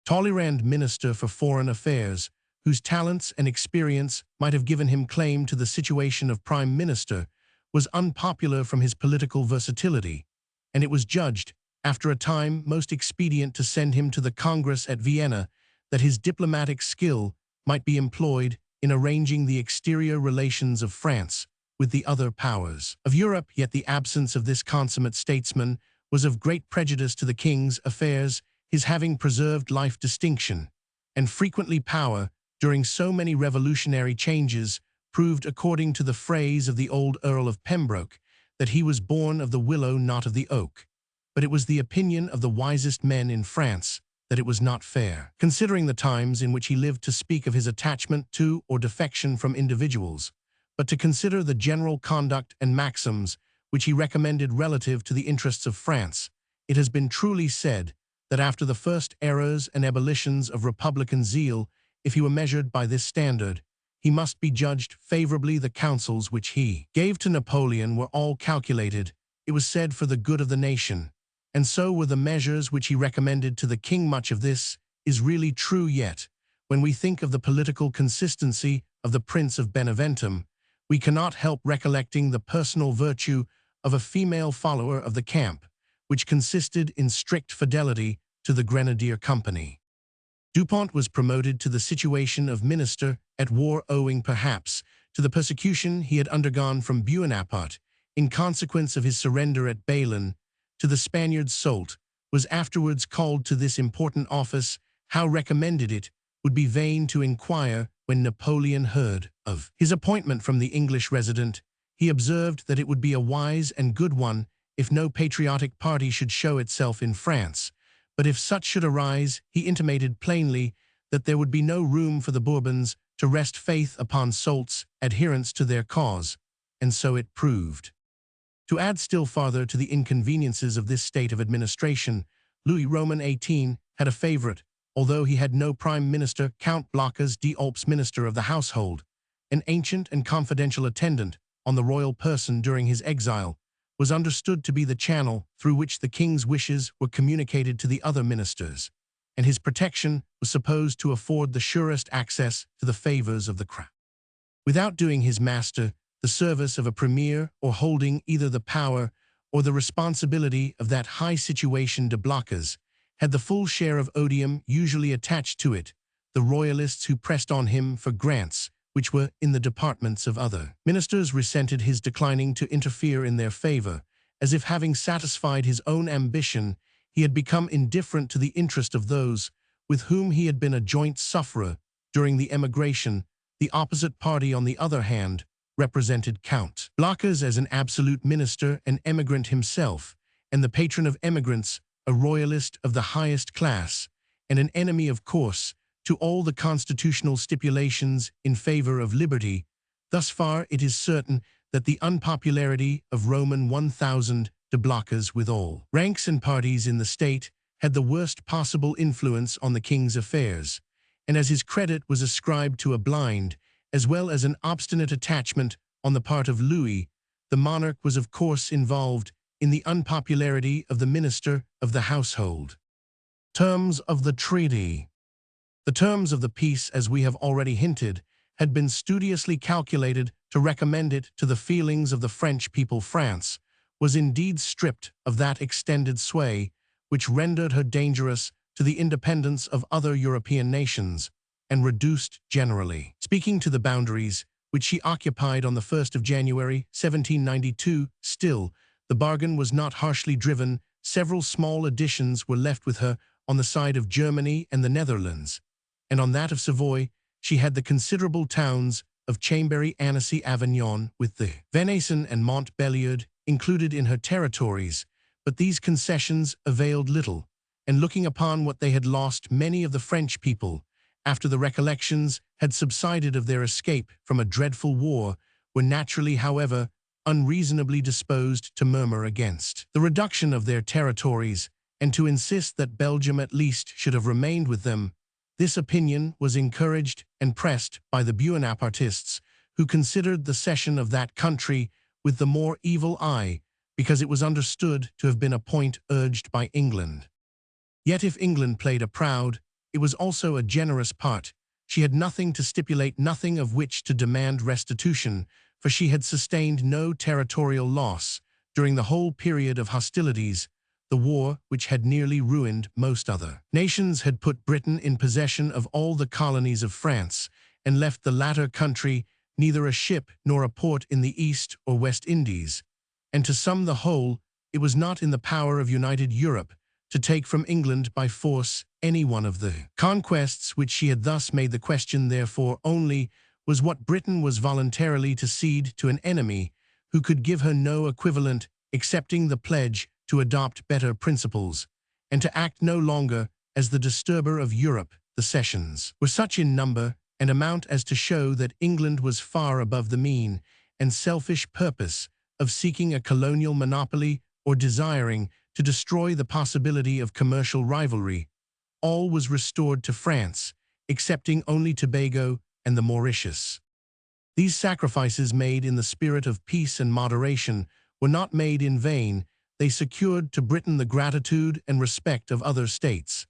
Talleyrand, Minister for Foreign Affairs, whose talents and experience might have given him claim to the situation of Prime Minister, was unpopular from his political versatility, and it was judged, after a time, most expedient to send him to the Congress at Vienna, that his diplomatic skill might be employed in arranging the exterior relations of France with the other powers of Europe, yet the absence of this consummate statesman was of great prejudice to the king's affairs, his having preserved life distinction and frequently power during so many revolutionary changes proved, according to the phrase of the old Earl of Pembroke, that he was born of the willow, not of the oak. But it was the opinion of the wisest men in France that it was not fair, considering the times in which he lived, to speak of his attachment to or defection from individuals, but to consider the general conduct and maxims which he recommended relative to the interests of France. It has been truly said that after the first errors and ebullitions of republican zeal, if he were measured by this standard, he must be judged favorably. The counsels which he gave to Napoleon were all calculated, it was said, for the good of the nation, and so were the measures which he recommended to the king. Much of this is really true, yet, when we think of the political consistency of the Prince of Beneventum, we cannot help recollecting the personal virtue of a female follower of the camp, which consisted in strict fidelity to the Grenadier Company. Dupont was promoted to the situation of minister at war, owing perhaps to the persecution he had undergone from Bonaparte in consequence of his surrender at Bailén to the Spaniard. Soult was afterwards called to this important office. How recommended it would be vain to inquire. When Napoleon heard of his appointment from the English resident, he observed that it would be a wise and good one if no patriotic party should show itself in France, but if such should arise, he intimated plainly that there would be no room for the Bourbons to rest faith upon Soult's adherence to their cause, and so it proved. To add still farther to the inconveniences of this state of administration, Louis Roman XVIII had a favorite, although he had no prime minister. Count Blocas d'Alpes, minister of the household, an ancient and confidential attendant on the royal person during his exile, was understood to be the channel through which the king's wishes were communicated to the other ministers, and his protection was supposed to afford the surest access to the favors of the crown. Without doing his master the service of a premier or holding either the power or the responsibility of that high situation, de Blocas had the full share of odium usually attached to it, the royalists who pressed on him for grants which were in the departments of other ministers resented his declining to interfere in their favor, as if, having satisfied his own ambition, he had become indifferent to the interest of those with whom he had been a joint sufferer during the emigration. The opposite party, on the other hand, represented Count Blocas as an absolute minister, an emigrant himself, and the patron of emigrants, a royalist of the highest class, and an enemy, of course, to all the constitutional stipulations in favor of liberty. Thus far it is certain that the unpopularity of Roman 1000 de Blocas with all ranks and parties in the state had the worst possible influence on the king's affairs, and as his credit was ascribed to a blind as well as an obstinate attachment on the part of Louis, the monarch was of course involved in the unpopularity of the minister of the household. Terms of the treaty. The terms of the peace, as we have already hinted, had been studiously calculated to recommend it to the feelings of the French people. France was indeed stripped of that extended sway which rendered her dangerous to the independence of other European nations, and reduced generally speaking to the boundaries which she occupied on the 1st of January, 1792. Still, the bargain was not harshly driven. Several small additions were left with her on the side of Germany and the Netherlands, and on that of Savoy she had the considerable towns of Chambéry, Annecy, Avignon, with the Venaissin and Montbéliard included in her territories, but these concessions availed little, and looking upon what they had lost, many of the French people, after the recollections had subsided of their escape from a dreadful war, were naturally, however, unreasonably disposed to murmur against the reduction of their territories, and to insist that Belgium at least should have remained with them. This opinion was encouraged and pressed by the Bonapartists, who considered the cession of that country with the more evil eye, because it was understood to have been a point urged by England. Yet if England played a proud, it was also a generous part. She had nothing to stipulate, nothing of which to demand restitution, for she had sustained no territorial loss during the whole period of hostilities. The war, which had nearly ruined most other nations, had put Britain in possession of all the colonies of France, and left the latter country neither a ship nor a port in the East or West Indies. And to sum the whole, it was not in the power of united Europe to take from England by force any one of the conquests which she had thus made. The question therefore only was what Britain was voluntarily to cede to an enemy who could give her no equivalent, accepting the pledge to adopt better principles, and to act no longer as the disturber of Europe. The cessions were such in number and amount as to show that England was far above the mean and selfish purpose of seeking a colonial monopoly or desiring to destroy the possibility of commercial rivalry. All was restored to France, excepting only Tobago and the Mauritius. These sacrifices, made in the spirit of peace and moderation, were not made in vain. They secured to Britain the gratitude and respect of other states,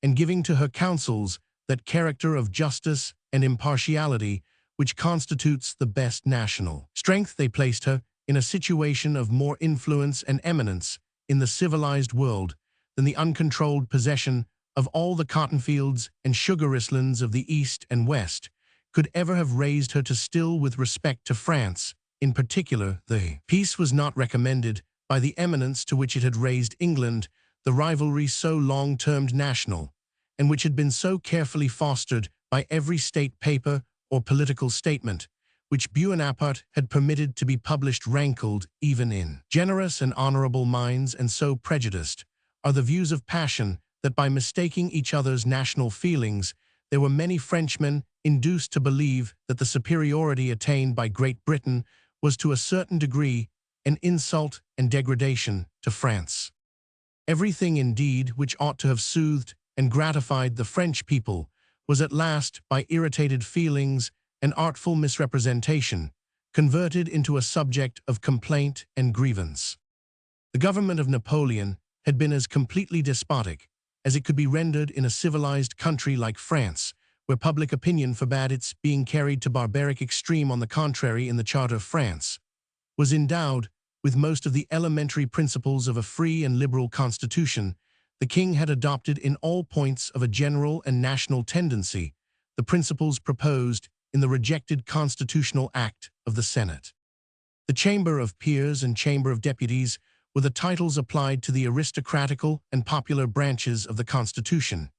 and giving to her councils that character of justice and impartiality which constitutes the best national strength, they placed her in a situation of more influence and eminence in the civilized world than the uncontrolled possession of all the cotton fields and sugar islands of the East and West could ever have raised her to. Still, with respect to France, in particular, the peace was not recommended by the eminence to which it had raised England, the rivalry so long termed national, and which had been so carefully fostered by every state paper or political statement, which Bonaparte had permitted to be published, rankled even in generous and honorable minds, and so prejudiced are the views of passion that by mistaking each other's national feelings, there were many Frenchmen induced to believe that the superiority attained by Great Britain was to a certain degree an insult and degradation to France. Everything, indeed, which ought to have soothed and gratified the French people was at last, by irritated feelings and artful misrepresentation, converted into a subject of complaint and grievance. The government of Napoleon had been as completely despotic as it could be rendered in a civilized country like France, where public opinion forbade its being carried to barbaric extreme. On the contrary, in the Charter, France was endowed with most of the elementary principles of a free and liberal constitution. The king had adopted in all points of a general and national tendency the principles proposed in the rejected Constitutional Act of the Senate. The Chamber of Peers and Chamber of Deputies were the titles applied to the aristocratical and popular branches of the Constitution.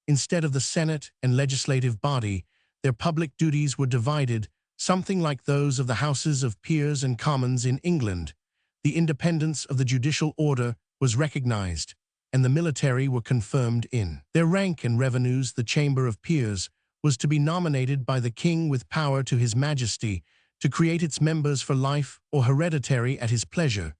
Instead of the Senate and legislative body, their public duties were divided, something like those of the Houses of Peers and Commons in England. The independence of the judicial order was recognized, and the military were confirmed in their rank and revenues. The Chamber of Peers was to be nominated by the king with power to his majesty to create its members for life or hereditary at his pleasure.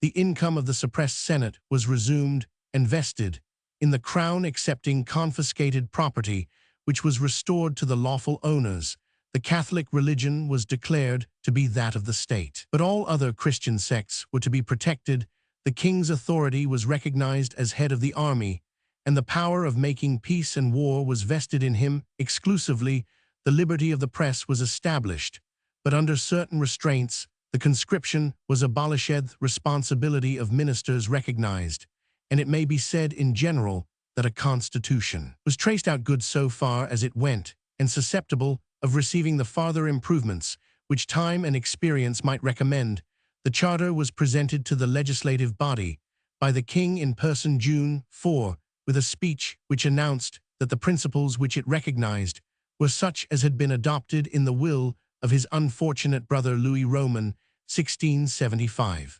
The income of the suppressed Senate was resumed and vested in the crown, excepting confiscated property, which was restored to the lawful owners. The Catholic religion was declared to be that of the state, but all other Christian sects were to be protected. The king's authority was recognized as head of the army, and the power of making peace and war was vested in him exclusively. The liberty of the press was established, but under certain restraints. The conscription was abolished, responsibility of ministers recognized, and it may be said in general that a constitution was traced out good so far as it went, and susceptible of receiving the farther improvements which time and experience might recommend. The charter was presented to the legislative body by the king in person June 4, with a speech which announced that the principles which it recognized were such as had been adopted in the will of his unfortunate brother Louis Roman, 1675.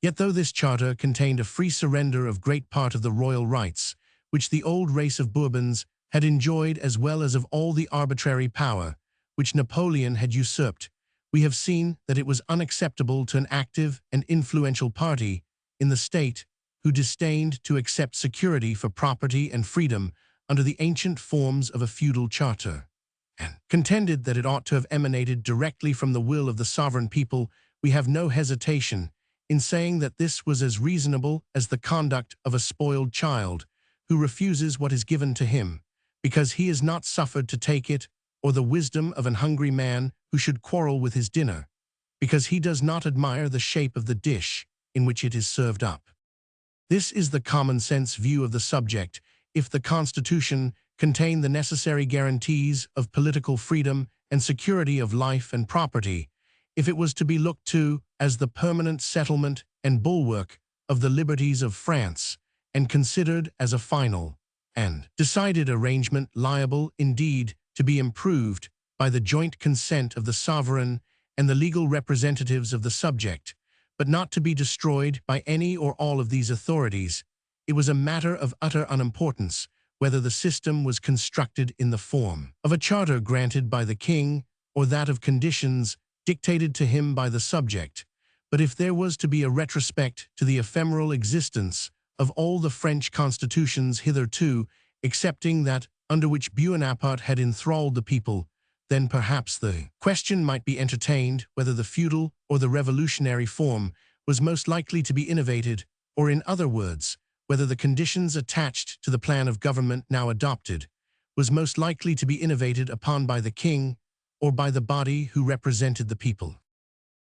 Yet though this charter contained a free surrender of great part of the royal rights, which the old race of Bourbons had enjoyed, as well as of all the arbitrary power which Napoleon had usurped, we have seen that it was unacceptable to an active and influential party in the state who disdained to accept security for property and freedom under the ancient forms of a feudal charter, and contended that it ought to have emanated directly from the will of the sovereign people. We have no hesitation in saying that this was as reasonable as the conduct of a spoiled child who refuses what is given to him, because he is not suffered to take it, or the wisdom of an hungry man who should quarrel with his dinner, because he does not admire the shape of the dish in which it is served up. This is the common-sense view of the subject. If the Constitution contain the necessary guarantees of political freedom and security of life and property, if it was to be looked to as the permanent settlement and bulwark of the liberties of France, and considered as a final and decided arrangement liable, indeed, to be improved by the joint consent of the sovereign and the legal representatives of the subject, but not to be destroyed by any or all of these authorities. It was a matter of utter unimportance whether the system was constructed in the form of a charter granted by the king or that of conditions dictated to him by the subject, but if there was to be a retrospect to the ephemeral existence of all the French constitutions hitherto, excepting that under which Bonaparte had enthralled the people, then perhaps the question might be entertained whether the feudal or the revolutionary form was most likely to be innovated, or in other words, whether the conditions attached to the plan of government now adopted was most likely to be innovated upon by the king or by the body who represented the people.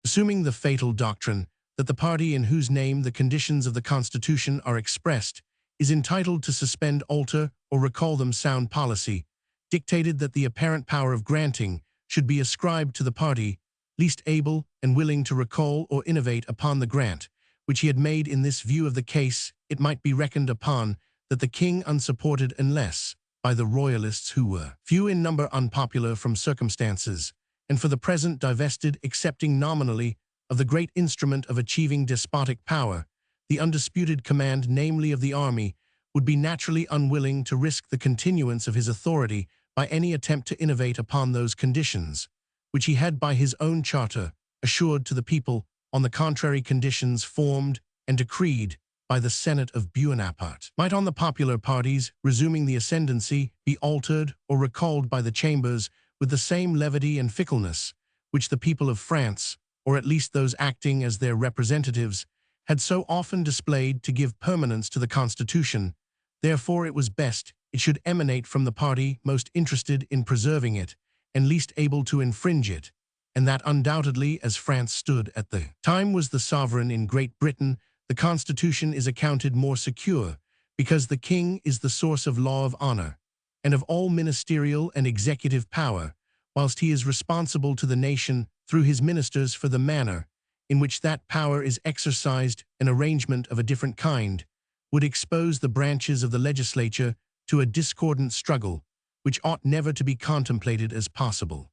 Assuming the fatal doctrine that the party in whose name the conditions of the Constitution are expressed is entitled to suspend, alter, or recall them, sound policy dictated that the apparent power of granting should be ascribed to the party least able and willing to recall or innovate upon the grant which he had made. In this view of the case, it might be reckoned upon that the king unsupported, unless by the royalists, who were few in number, unpopular from circumstances, and for the present divested, excepting nominally, of the great instrument of achieving despotic power, the undisputed command, namely of the army, would be naturally unwilling to risk the continuance of his authority by any attempt to innovate upon those conditions, which he had by his own charter assured to the people, on the contrary conditions formed and decreed by the Senate of Bonaparte. Might on the popular parties, resuming the ascendancy, be altered or recalled by the chambers with the same levity and fickleness which the people of France, or at least those acting as their representatives, had so often displayed to give permanence to the Constitution. Therefore it was best it should emanate from the party most interested in preserving it and least able to infringe it, and that undoubtedly, as France stood at the time was the sovereign in Great Britain, the Constitution is accounted more secure, because the king is the source of law, of honor, and of all ministerial and executive power, whilst he is responsible to the nation through his ministers for the manner in which that power is exercised. An arrangement of a different kind would expose the branches of the legislature to a discordant struggle, which ought never to be contemplated as possible.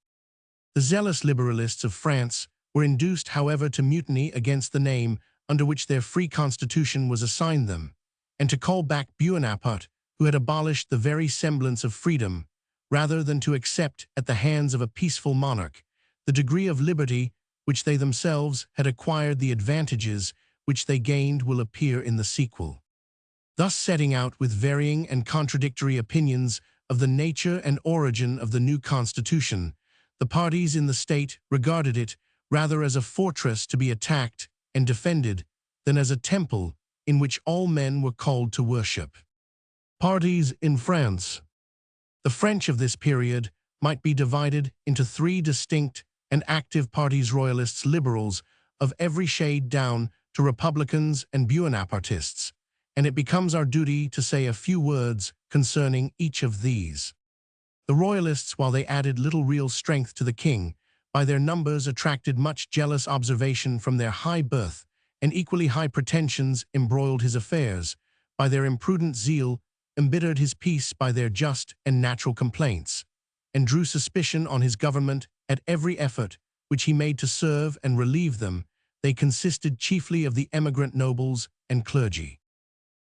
The zealous liberalists of France were induced, however, to mutiny against the name under which their free constitution was assigned them, and to call back Bonaparte, who had abolished the very semblance of freedom, rather than to accept at the hands of a peaceful monarch the degree of liberty which they themselves had acquired. The advantages which they gained will appear in the sequel. Thus, setting out with varying and contradictory opinions of the nature and origin of the new constitution, the parties in the state regarded it rather as a fortress to be attacked and defended than as a temple in which all men were called to worship. Parties in France. The French of this period might be divided into three distinct and active parties: royalists, liberals of every shade down to republicans and Bonapartists, and it becomes our duty to say a few words concerning each of these. The royalists, while they added little real strength to the king, by their numbers attracted much jealous observation from their high birth, and equally high pretensions embroiled his affairs. By their imprudent zeal embittered his peace by their just and natural complaints, and drew suspicion on his government at every effort which he made to serve and relieve them. They consisted chiefly of the emigrant nobles and clergy.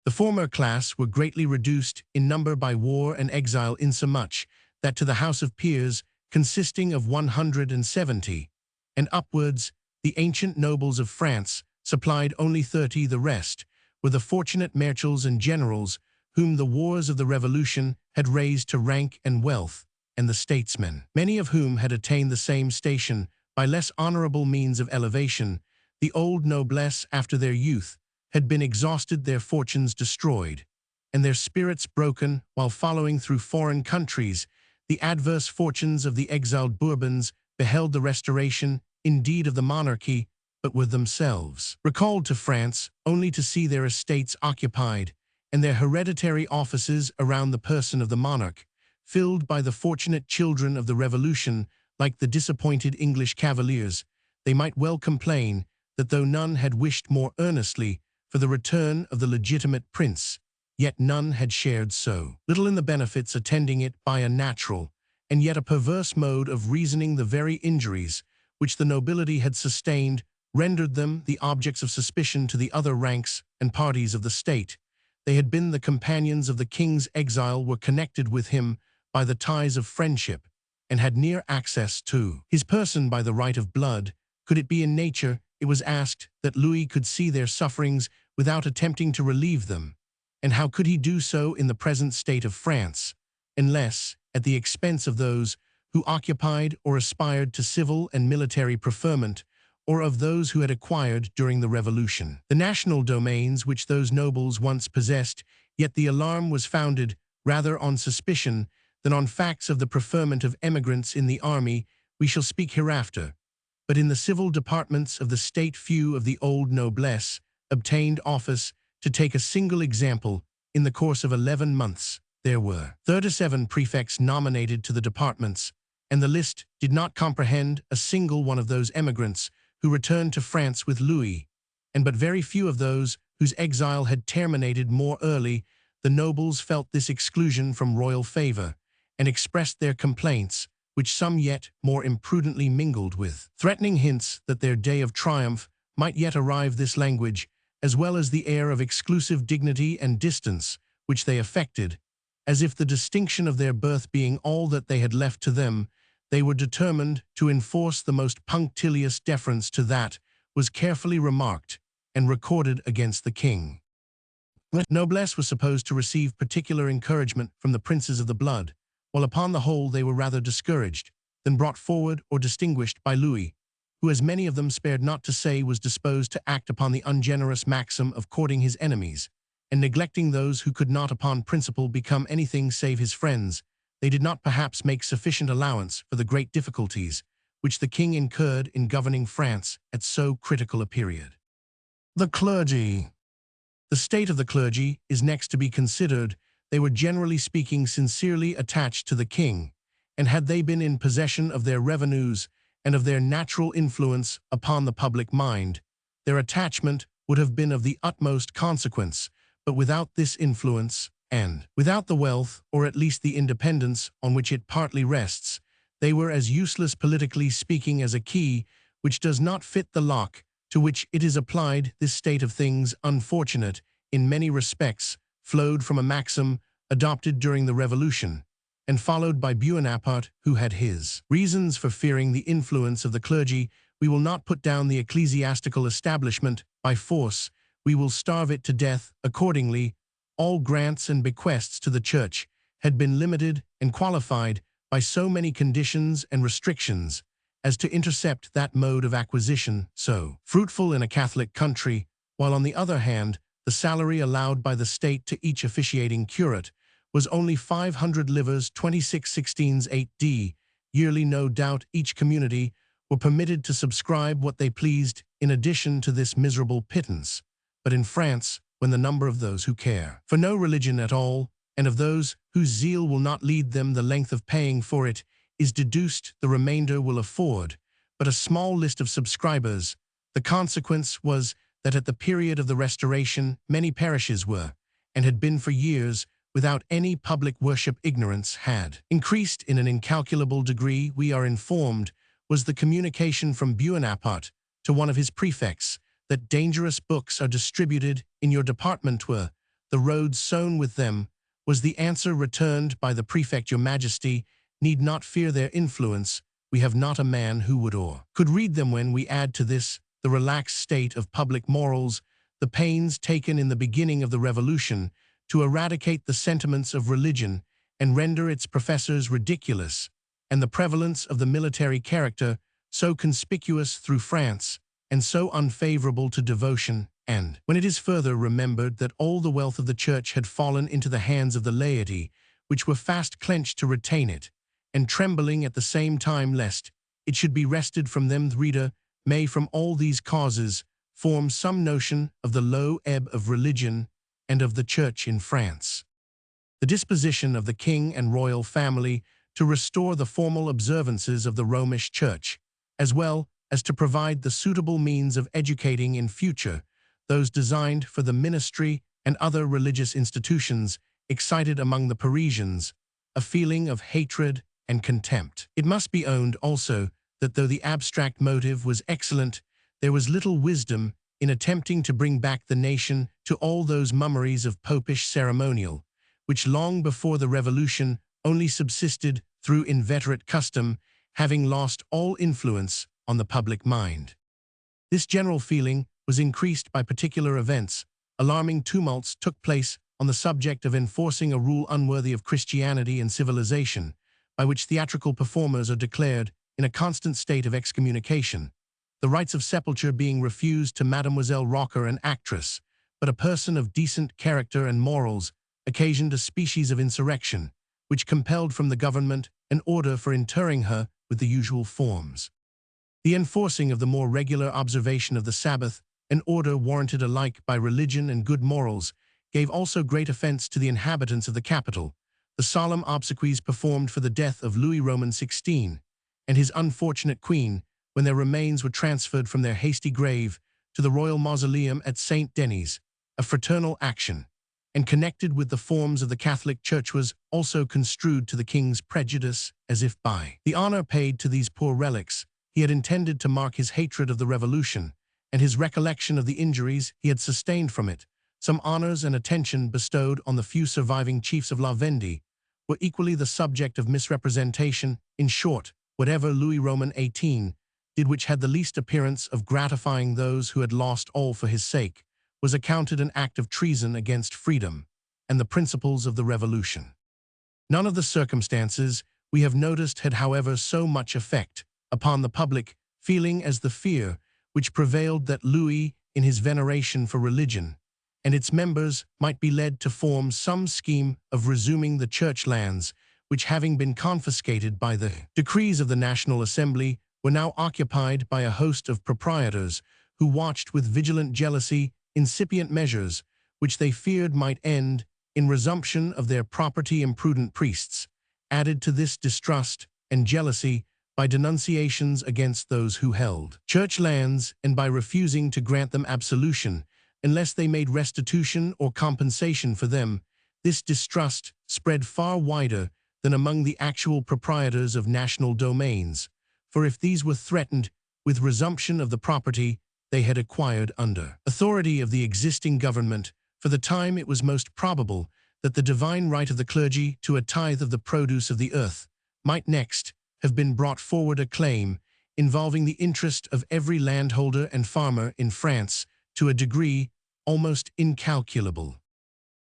The former class were greatly reduced in number by war and exile, insomuch that to the House of Peers, consisting of 170 and upwards, the ancient nobles of France supplied only 30. The rest were the fortunate marshals and generals whom the wars of the Revolution had raised to rank and wealth, and the statesmen, many of whom had attained the same station by less honorable means of elevation. The old noblesse, after their youth had been exhausted, their fortunes destroyed, and their spirits broken while following through foreign countries the adverse fortunes of the exiled Bourbons, beheld the restoration, indeed, of the monarchy, but were themselves recalled to France only to see their estates occupied and their hereditary offices around the person of the monarch, filled by the fortunate children of the Revolution, like the disappointed English cavaliers, they might well complain that though none had wished more earnestly for the return of the legitimate prince, yet none had shared so little in the benefits attending it by a natural, and yet a perverse mode of reasoning. The very injuries which the nobility had sustained rendered them the objects of suspicion to the other ranks and parties of the state. They had been the companions of the king's exile, were connected with him by the ties of friendship, and had near access to his person by the right of blood. Could it be in nature, it was asked, that Louis could see their sufferings without attempting to relieve them? And how could he do so in the present state of France, unless at the expense of those who occupied or aspired to civil and military preferment, or of those who had acquired during the Revolution the national domains which those nobles once possessed? Yet the alarm was founded rather on suspicion than on facts of the preferment of emigrants in the army. We shall speak hereafter. But in the civil departments of the state few of the old noblesse obtained office. To take a single example, in the course of 11 months, there were 37 prefects nominated to the departments, and the list did not comprehend a single one of those emigrants who returned to France with Louis, and but very few of those whose exile had terminated more early. The nobles felt this exclusion from royal favor, and expressed their complaints, which some yet more imprudently mingled with threatening hints that their day of triumph might yet arrive. This language, as well as the air of exclusive dignity and distance which they affected, as if the distinction of their birth being all that they had left to them, they were determined to enforce the most punctilious deference to that, was carefully remarked and recorded against the king. Noblesse was supposed to receive particular encouragement from the princes of the blood, while upon the whole they were rather discouraged than brought forward or distinguished by Louis, who, as many of them spared not to say, was disposed to act upon the ungenerous maxim of courting his enemies, and neglecting those who could not upon principle become anything save his friends. They did not perhaps make sufficient allowance for the great difficulties which the king incurred in governing France at so critical a period. The clergy. The state of the clergy is next to be considered. They were generally speaking sincerely attached to the king, and had they been in possession of their revenues and of their natural influence upon the public mind, their attachment would have been of the utmost consequence. But without this influence, and without the wealth, or at least the independence, on which it partly rests, they were as useless politically speaking as a key which does not fit the lock to which it is applied. This state of things, unfortunate in many respects, flowed from a maxim adopted during the Revolution, and followed by Bonaparte, who had his reasons for fearing the influence of the clergy. We will not put down the ecclesiastical establishment by force, we will starve it to death. Accordingly, all grants and bequests to the church had been limited and qualified by so many conditions and restrictions as to intercept that mode of acquisition so fruitful in a Catholic country, while on the other hand, the salary allowed by the state to each officiating curate was only 500 livres 26/16 8d yearly. No doubt each community were permitted to subscribe what they pleased in addition to this miserable pittance. But in France, when the number of those who care for no religion at all, and of those whose zeal will not lead them the length of paying for it, is deduced, the remainder will afford but a small list of subscribers. The consequence was that at the period of the Restoration many parishes were, and had been for years, without any public worship. Ignorance had increased in an incalculable degree. We are informed was the communication from Bonaparte to one of his prefects that dangerous books are distributed in your department, were the roads sown with them. Was the answer returned by the prefect, Your Majesty need not fear their influence. We have not a man who would or could read them. When we add to this the relaxed state of public morals, the pains taken in the beginning of the Revolution to eradicate the sentiments of religion and render its professors ridiculous, and the prevalence of the military character so conspicuous through France and so unfavorable to devotion, and when it is further remembered that all the wealth of the church had fallen into the hands of the laity, which were fast clenched to retain it, and trembling at the same time lest it should be wrested from them, the reader may from all these causes form some notion of the low ebb of religion and of the church in France. the disposition of the king and royal family to restore the formal observances of the Romish Church, as well as to provide the suitable means of educating in future those designed for the ministry and other religious institutions, excited among the Parisians a feeling of hatred and contempt. It must be owned also that though the abstract motive was excellent, there was little wisdom in attempting to bring back the nation to all those mummeries of popish ceremonial, which long before the Revolution only subsisted through inveterate custom, having lost all influence on the public mind. This general feeling was increased by particular events. Alarming tumults took place on the subject of enforcing a rule unworthy of Christianity and civilization, by which theatrical performers are declared in a constant state of excommunication, the rites of sepulture being refused to Mademoiselle Rocker, an actress, but a person of decent character and morals, occasioned a species of insurrection, which compelled from the government an order for interring her with the usual forms. The enforcing of the more regular observation of the Sabbath, an order warranted alike by religion and good morals, gave also great offense to the inhabitants of the capital. The solemn obsequies performed for the death of Louis Roman XVI and his unfortunate queen, when their remains were transferred from their hasty grave to the royal mausoleum at Saint Denis, a fraternal action, and connected with the forms of the Catholic Church, was also construed to the king's prejudice, as if by the honor paid to these poor relics he had intended to mark his hatred of the Revolution and his recollection of the injuries he had sustained from it. Some honors and attention bestowed on the few surviving chiefs of La Vendée were equally the subject of misrepresentation. In short, whatever Louis Roman XVIII did which had the least appearance of gratifying those who had lost all for his sake, was accounted an act of treason against freedom and the principles of the Revolution. None of the circumstances we have noticed had, however, so much effect upon the public feeling as the fear which prevailed that Louis, in his veneration for religion, and its members might be led to form some scheme of resuming the church lands, which, having been confiscated by the decrees of the National Assembly, were now occupied by a host of proprietors who watched with vigilant jealousy incipient measures which they feared might end in resumption of their property. Imprudent priests added to this distrust and jealousy by denunciations against those who held church lands, and by refusing to grant them absolution unless they made restitution or compensation for them. This distrust spread far wider than among the actual proprietors of national domains, for if these were threatened with resumption of the property they had acquired under authority of the existing government, for the time it was most probable that the divine right of the clergy to a tithe of the produce of the earth might next have been brought forward, a claim involving the interest of every landholder and farmer in France to a degree almost incalculable.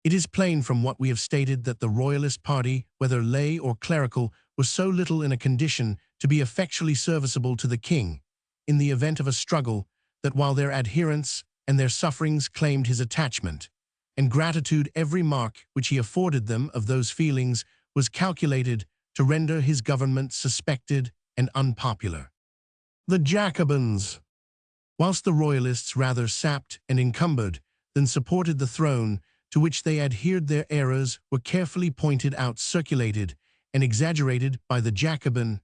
It is plain from what we have stated that the Royalist party, whether lay or clerical, was so little in a condition to be effectually serviceable to the king in the event of a struggle, that while their adherents and their sufferings claimed his attachment and gratitude, every mark which he afforded them of those feelings was calculated to render his government suspected and unpopular. The Jacobins. Whilst the Royalists rather sapped and encumbered than supported the throne to which they adhered, their errors were carefully pointed out, circulated, and exaggerated by the Jacobin,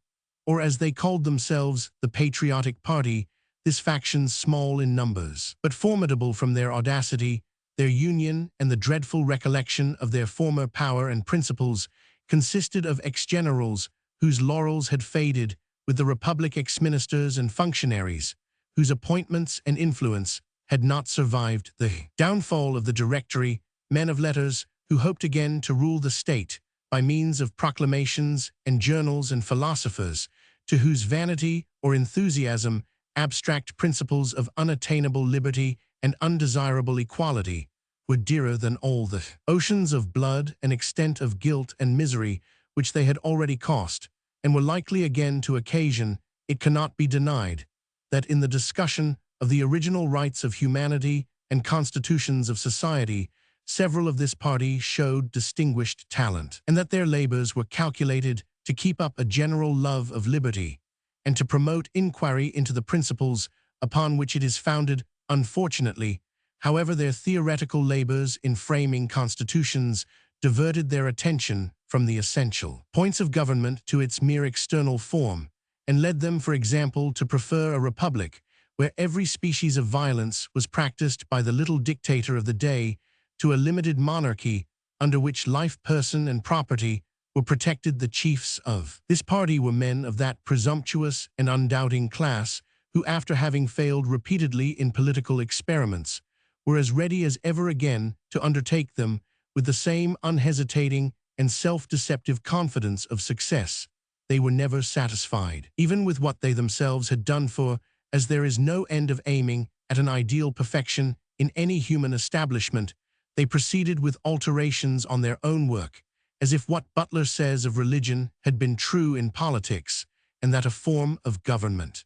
or as they called themselves, the patriotic party. This faction, small in numbers, but formidable from their audacity, their union, and the dreadful recollection of their former power and principles, consisted of ex-generals whose laurels had faded with the Republic, ex-ministers and functionaries whose appointments and influence had not survived the downfall of the Directory, men of letters who hoped again to rule the state by means of proclamations and journals, and philosophers to whose vanity or enthusiasm abstract principles of unattainable liberty and undesirable equality were dearer than all the oceans of blood and extent of guilt and misery which they had already cost, and were likely again to occasion. It cannot be denied that in the discussion of the original rights of humanity and constitutions of society, several of this party showed distinguished talent, and that their labors were calculated to keep up a general love of liberty and to promote inquiry into the principles upon which it is founded. Unfortunately, however, their theoretical labors in framing constitutions diverted their attention from the essential points of government to its mere external form, and led them, for example, to prefer a republic where every species of violence was practiced by the little dictator of the day to a limited monarchy under which life, person, and property were protected the chiefs of. This party were men of that presumptuous and undoubting class who, after having failed repeatedly in political experiments, were as ready as ever again to undertake them with the same unhesitating and self-deceptive confidence of success. They were never satisfied, even with what they themselves had done, for, as there is no end of aiming at an ideal perfection in any human establishment, they proceeded with alterations on their own work, as if what Butler says of religion had been true in politics, and that a form of government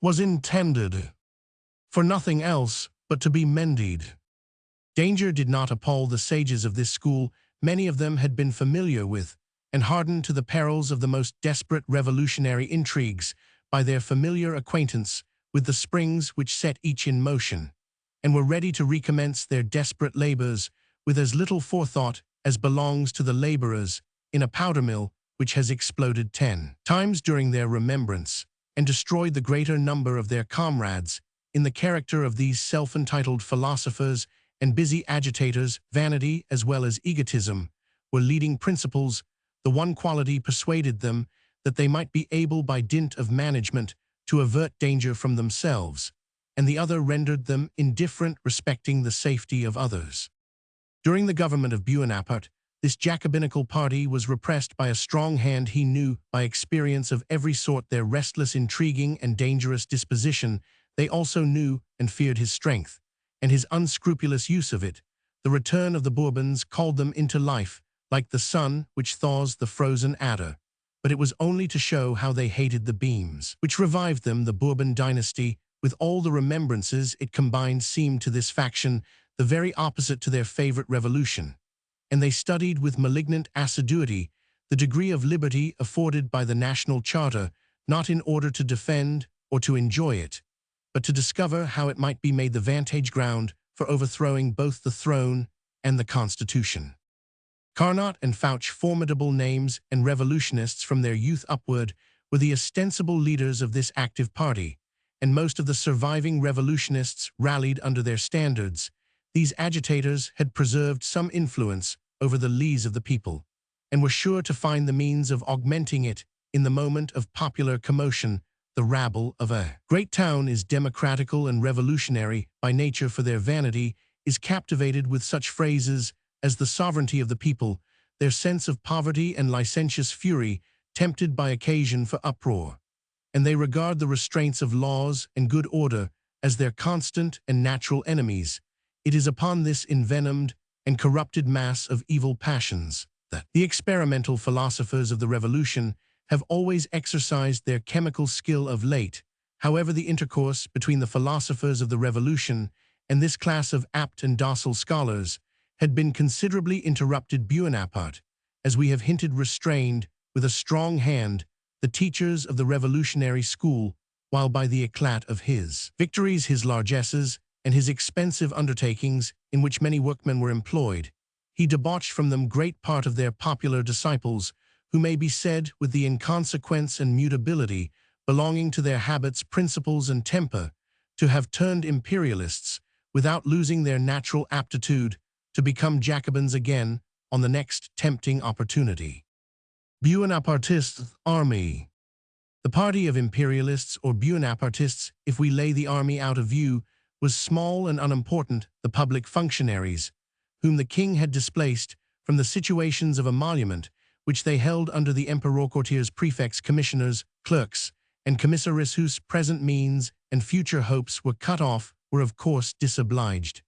was intended for nothing else but to be mended. Danger did not appall the sages of this school. Many of them had been familiar with and hardened to the perils of the most desperate revolutionary intrigues by their familiar acquaintance with the springs which set each in motion, and were ready to recommence their desperate labors with as little forethought as belongs to the laborers in a powder mill which has exploded 10 times during their remembrance, and destroyed the greater number of their comrades. In the character of these self-entitled philosophers and busy agitators, vanity as well as egotism were leading principles. The one quality persuaded them that they might be able by dint of management to avert danger from themselves, and the other rendered them indifferent respecting the safety of others. During the government of Bonaparte, this Jacobinical party was repressed by a strong hand. He knew by experience of every sort their restless, intriguing, and dangerous disposition. They also knew and feared his strength, and his unscrupulous use of it. The return of the Bourbons called them into life, like the sun which thaws the frozen adder, but it was only to show how they hated the beams which revived them. The Bourbon dynasty, with all the remembrances it combined, seemed to this faction the very opposite to their favorite revolution, and they studied with malignant assiduity the degree of liberty afforded by the national charter, not in order to defend or to enjoy it, but to discover how it might be made the vantage ground for overthrowing both the throne and the Constitution. Carnot and Fouch, formidable names and revolutionists from their youth upward, were the ostensible leaders of this active party, and most of the surviving revolutionists rallied under their standards. These agitators had preserved some influence over the lees of the people, and were sure to find the means of augmenting it in the moment of popular commotion. The rabble of a great town is democratical and revolutionary by nature, for their vanity is captivated with such phrases as the sovereignty of the people, their sense of poverty and licentious fury tempted by occasion for uproar, and they regard the restraints of laws and good order as their constant and natural enemies. It is upon this envenomed and corrupted mass of evil passions that the experimental philosophers of the Revolution have always exercised their chemical skill of late. However, the intercourse between the philosophers of the Revolution and this class of apt and docile scholars had been considerably interrupted. Bonaparte, as we have hinted, restrained with a strong hand the teachers of the revolutionary school, while by the eclat of his victories, his largesses, and his expensive undertakings, in which many workmen were employed, he debauched from them great part of their popular disciples, who may be said, with the inconsequence and mutability belonging to their habits, principles, and temper, to have turned imperialists, without losing their natural aptitude to become Jacobins again on the next tempting opportunity. Bonapartist army. The party of imperialists or Bonapartists, if we lay the army out of view, was small and unimportant. The public functionaries, whom the king had displaced from the situations of emolument which they held under the emperor, courtiers, prefects, commissioners, clerks, and commissaries whose present means and future hopes were cut off, were of course disobliged.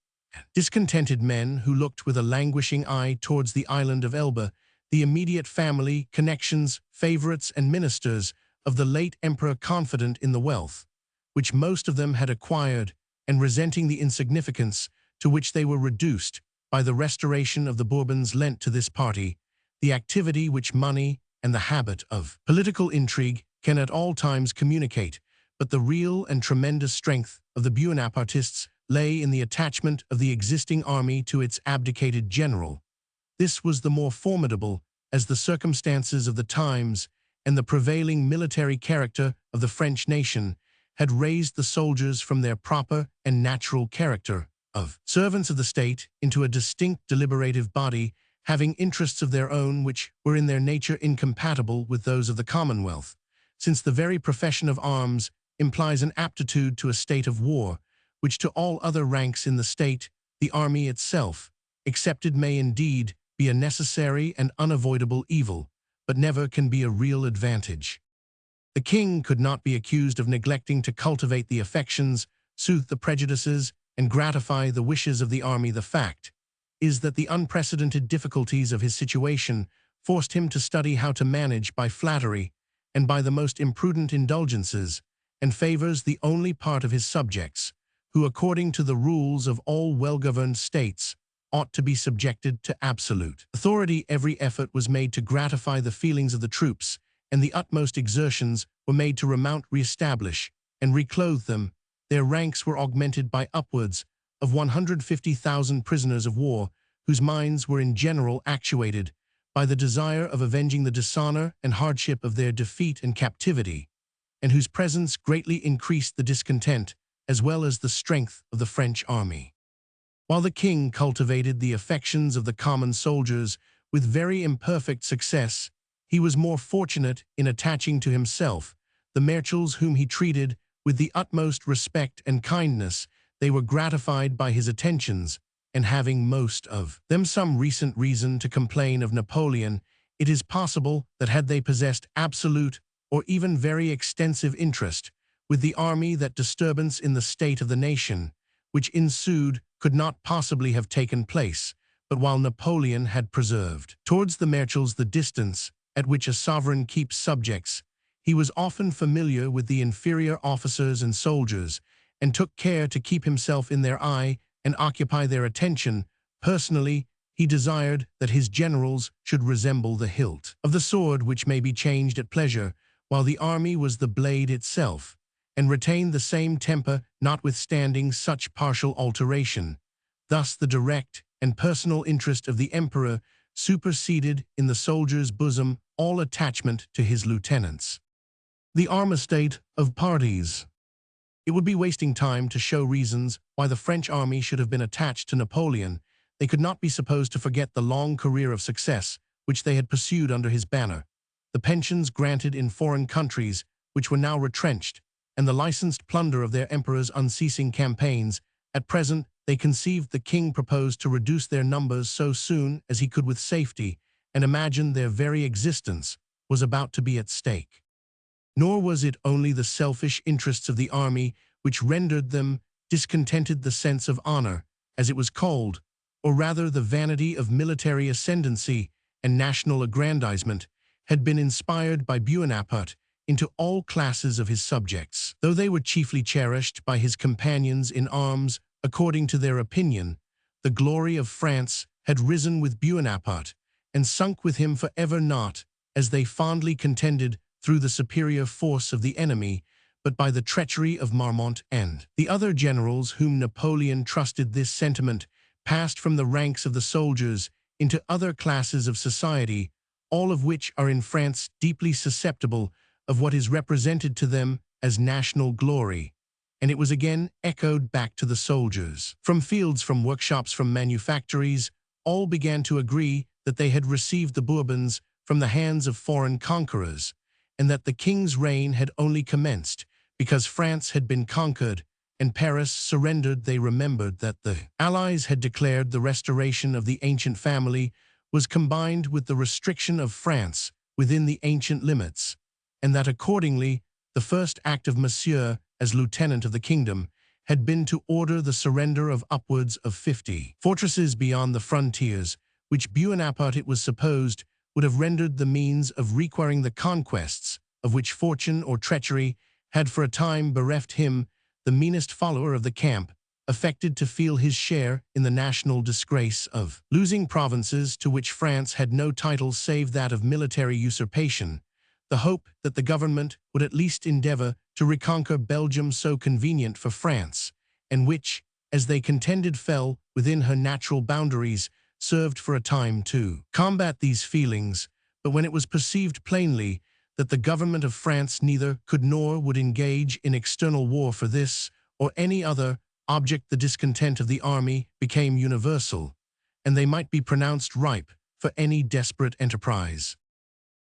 Discontented men who looked with a languishing eye towards the island of Elba, the immediate family, connections, favorites, and ministers of the late emperor, confident in the wealth which most of them had acquired, and resenting the insignificance to which they were reduced by the restoration of the Bourbons, lent to this party the activity which money and the habit of political intrigue can at all times communicate. But the real and tremendous strength of the Bonapartists lay in the attachment of the existing army to its abdicated general. This was the more formidable as the circumstances of the times and the prevailing military character of the French nation had raised the soldiers from their proper and natural character of servants of the state into a distinct deliberative body having interests of their own which were in their nature incompatible with those of the Commonwealth, since the very profession of arms implies an aptitude to a state of war, which to all other ranks in the state, the army itself, accepted may indeed be a necessary and unavoidable evil, but never can be a real advantage. The king could not be accused of neglecting to cultivate the affections, soothe the prejudices, and gratify the wishes of the army. The fact is that the unprecedented difficulties of his situation forced him to study how to manage by flattery and by the most imprudent indulgences, and favors the only part of his subjects, who according to the rules of all well-governed states ought to be subjected to absolute authority. Every effort was made to gratify the feelings of the troops, and the utmost exertions were made to remount, re-establish, and reclothe them. Their ranks were augmented by upwards of 150,000 prisoners of war, whose minds were in general actuated by the desire of avenging the dishonor and hardship of their defeat and captivity, and whose presence greatly increased the discontent as well as the strength of the French army. While the king cultivated the affections of the common soldiers with very imperfect success, he was more fortunate in attaching to himself the marshals whom he treated with the utmost respect and kindness. They were gratified by his attentions, and having most of them some recent reason to complain of Napoleon, it is possible that had they possessed absolute or even very extensive interest with the army, that disturbance in the state of the nation which ensued could not possibly have taken place. But while Napoleon had preserved towards the marshals the distance at which a sovereign keeps subjects, he was often familiar with the inferior officers and soldiers, and took care to keep himself in their eye and occupy their attention. Personally, he desired that his generals should resemble the hilt of the sword, which may be changed at pleasure, while the army was the blade itself, and retain the same temper notwithstanding such partial alteration. Thus the direct and personal interest of the emperor superseded in the soldier's bosom all attachment to his lieutenants. The armistice of parties. It would be wasting time to show reasons why the French army should have been attached to Napoleon. They could not be supposed to forget the long career of success which they had pursued under his banner, the pensions granted in foreign countries which were now retrenched, and the licensed plunder of their emperor's unceasing campaigns. At present, they conceived the king proposed to reduce their numbers so soon as he could with safety, and imagined their very existence was about to be at stake. Nor was it only the selfish interests of the army which rendered them discontented. The sense of honor, as it was called, or rather the vanity of military ascendancy and national aggrandizement, had been inspired by Bonaparte into all classes of his subjects. Though they were chiefly cherished by his companions in arms, according to their opinion, the glory of France had risen with Bonaparte and sunk with him forever, not, as they fondly contended, through the superior force of the enemy, but by the treachery of Marmont and the other generals whom Napoleon trusted. This sentiment passed from the ranks of the soldiers into other classes of society, all of which are in France deeply susceptible of what is represented to them as national glory, and it was again echoed back to the soldiers. From fields, from workshops, from manufactories, all began to agree that they had received the Bourbons from the hands of foreign conquerors, and that the king's reign had only commenced because France had been conquered and Paris surrendered. They remembered that the Allies had declared the restoration of the ancient family was combined with the restriction of France within the ancient limits, and that accordingly the first act of Monsieur, as lieutenant of the kingdom, had been to order the surrender of upwards of 50 fortresses beyond the frontiers, which Bonaparte, it was supposed, would have rendered the means of requiring the conquests, of which fortune or treachery had for a time bereft him. The meanest follower of the camp affected to feel his share in the national disgrace of losing provinces to which France had no title save that of military usurpation, the hope that the government would at least endeavor to reconquer Belgium, so convenient for France, and which, as they contended, fell within her natural boundaries, served for a time to combat these feelings, but when it was perceived plainly that the government of France neither could nor would engage in external war for this or any other object, the discontent of the army became universal, and they might be pronounced ripe for any desperate enterprise.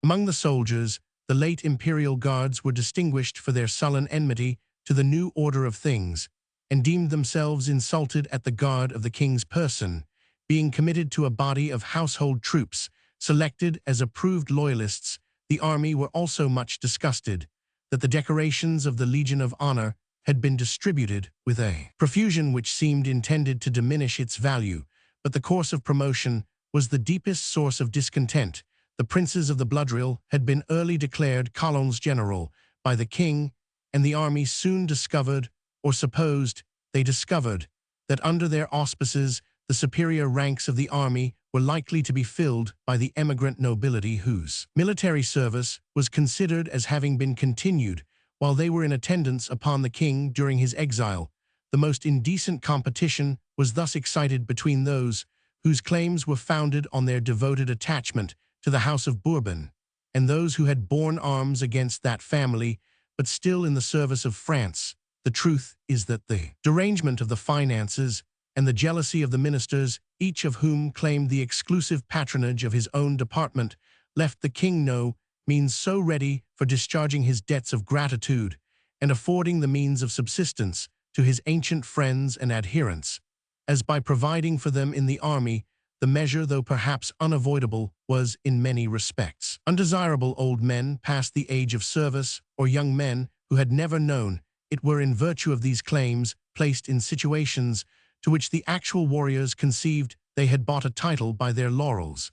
Among the soldiers, the late imperial guards were distinguished for their sullen enmity to the new order of things, and deemed themselves insulted at the guard of the king's person, being committed to a body of household troops, selected as approved loyalists. The army were also much disgusted that the decorations of the Legion of Honor had been distributed with a profusion which seemed intended to diminish its value, but the course of promotion was the deepest source of discontent. The princes of the bloodrill had been early declared colonels general by the king, and the army soon discovered, or supposed they discovered, that under their auspices the superior ranks of the army were likely to be filled by the emigrant nobility whose military service was considered as having been continued while they were in attendance upon the king during his exile. The most indecent competition was thus excited between those whose claims were founded on their devoted attachment to the House of Bourbon, and those who had borne arms against that family, but still in the service of France. The truth is that the derangement of the finances and the jealousy of the ministers, each of whom claimed the exclusive patronage of his own department, left the king no means so ready for discharging his debts of gratitude and affording the means of subsistence to his ancient friends and adherents, as by providing for them in the army. The measure, though perhaps unavoidable, was in many respects undesirable. Old men past the age of service, or young men who had never known it, were in virtue of these claims placed in situations to which the actual warriors conceived they had bought a title by their laurels,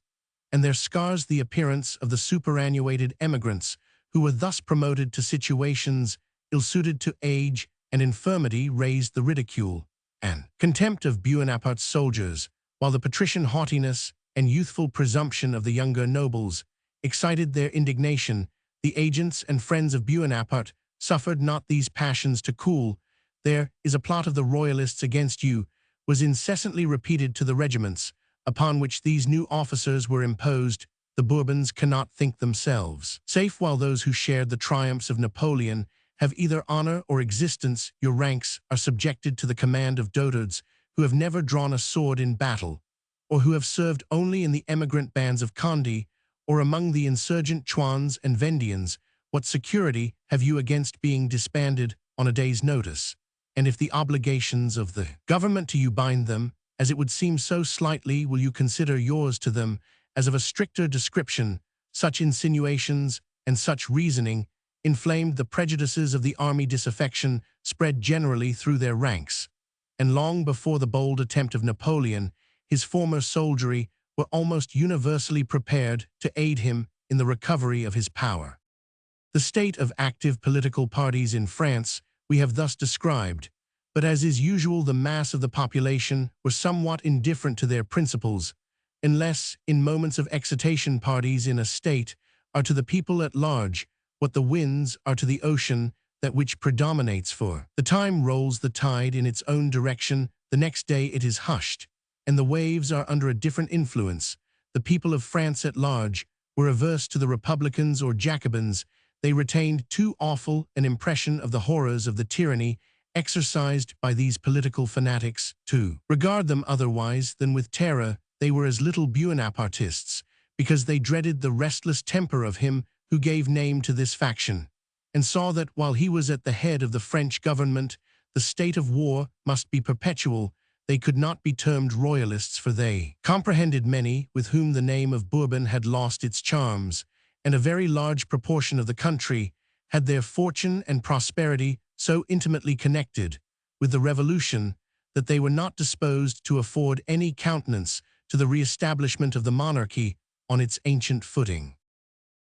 and their scars the appearance of the superannuated emigrants who were thus promoted to situations ill-suited to age and infirmity raised the ridicule and contempt of Bonaparte's soldiers, while the patrician haughtiness and youthful presumption of the younger nobles excited their indignation. The agents and friends of Bonaparte suffered not these passions to cool. "There is a plot of the royalists against you," was incessantly repeated to the regiments upon which these new officers were imposed. The Bourbons cannot think themselves safe while those who shared the triumphs of Napoleon have either honor or existence. Your ranks are subjected to the command of dotards who have never drawn a sword in battle, or who have served only in the emigrant bands of Condé or among the insurgent Chouans and Vendians. What security have you against being disbanded on a day's notice? And if the obligations of the government to you bind them, as it would seem so slightly, will you consider yours to them as of a stricter description? Such insinuations and such reasoning inflamed the prejudices of the army. Disaffection spread generally through their ranks, and long before the bold attempt of Napoleon, his former soldiery were almost universally prepared to aid him in the recovery of his power. The state of active political parties in France we have thus described, but as is usual, the mass of the population were somewhat indifferent to their principles, unless in moments of excitation. Parties in a state are to the people at large what the winds are to the ocean. That which predominates for the time rolls the tide in its own direction. The next day it is hushed, and the waves are under a different influence. The people of France at large were averse to the Republicans or Jacobins. They retained too awful an impression of the horrors of the tyranny exercised by these political fanatics to regard them otherwise than with terror. They were as little Bonapartists, because they dreaded the restless temper of him who gave name to this faction, and saw that while he was at the head of the French government, the state of war must be perpetual. They could not be termed royalists, for they comprehended many with whom the name of Bourbon had lost its charms, and a very large proportion of the country had their fortune and prosperity so intimately connected with the Revolution that they were not disposed to afford any countenance to the re-establishment of the monarchy on its ancient footing.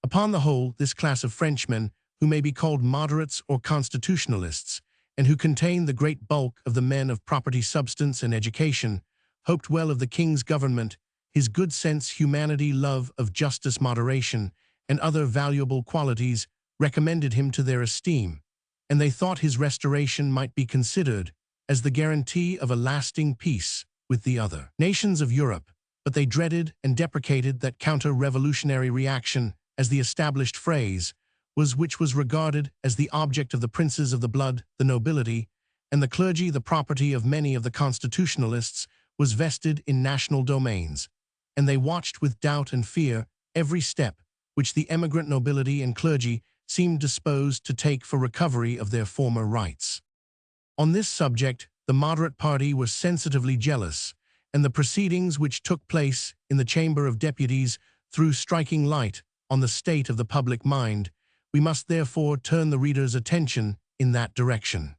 Upon the whole, this class of Frenchmen, who may be called moderates or constitutionalists, and who contain the great bulk of the men of property, substance, and education, hoped well of the king's government. His good sense, humanity, love of justice, moderation, and other valuable qualities recommended him to their esteem, and they thought his restoration might be considered as the guarantee of a lasting peace with the other nations of Europe. but they dreaded and deprecated that counter-revolutionary reaction as the established phrase which was regarded as the object of the princes of the blood, the nobility, and the clergy. The property of many of the constitutionalists was vested in national domains, and they watched with doubt and fear every step which the emigrant nobility and clergy seemed disposed to take for recovery of their former rights. On this subject, the moderate party was sensitively jealous, and the proceedings which took place in the Chamber of Deputies threw striking light on the state of the public mind. We must therefore turn the reader's attention in that direction.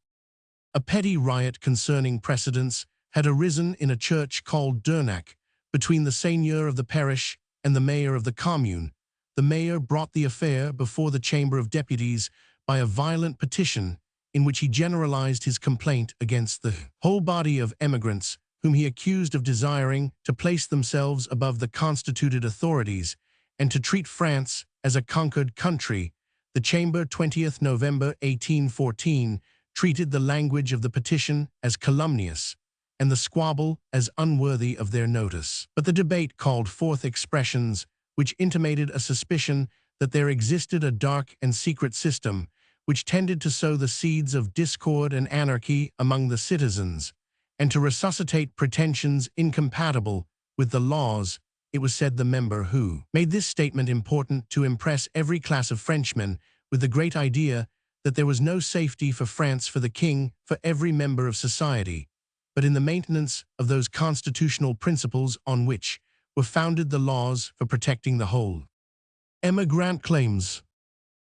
A petty riot concerning precedence had arisen in a church called Durnac between the seigneur of the parish and the mayor of the commune. The mayor brought the affair before the Chamber of Deputies by a violent petition in which he generalized his complaint against the whole body of emigrants whom he accused of desiring to place themselves above the constituted authorities and to treat France as a conquered country. The Chamber, 20th November 1814, treated the language of the petition as calumnious and the squabble as unworthy of their notice. But the debate called forth expressions which intimated a suspicion that there existed a dark and secret system which tended to sow the seeds of discord and anarchy among the citizens, and to resuscitate pretensions incompatible with the laws. It was said the member who made this statement important to impress every class of Frenchmen with the great idea that there was no safety for France, for the king, for every member of society, but in the maintenance of those constitutional principles on which were founded the laws for protecting the whole. Emigrant claims.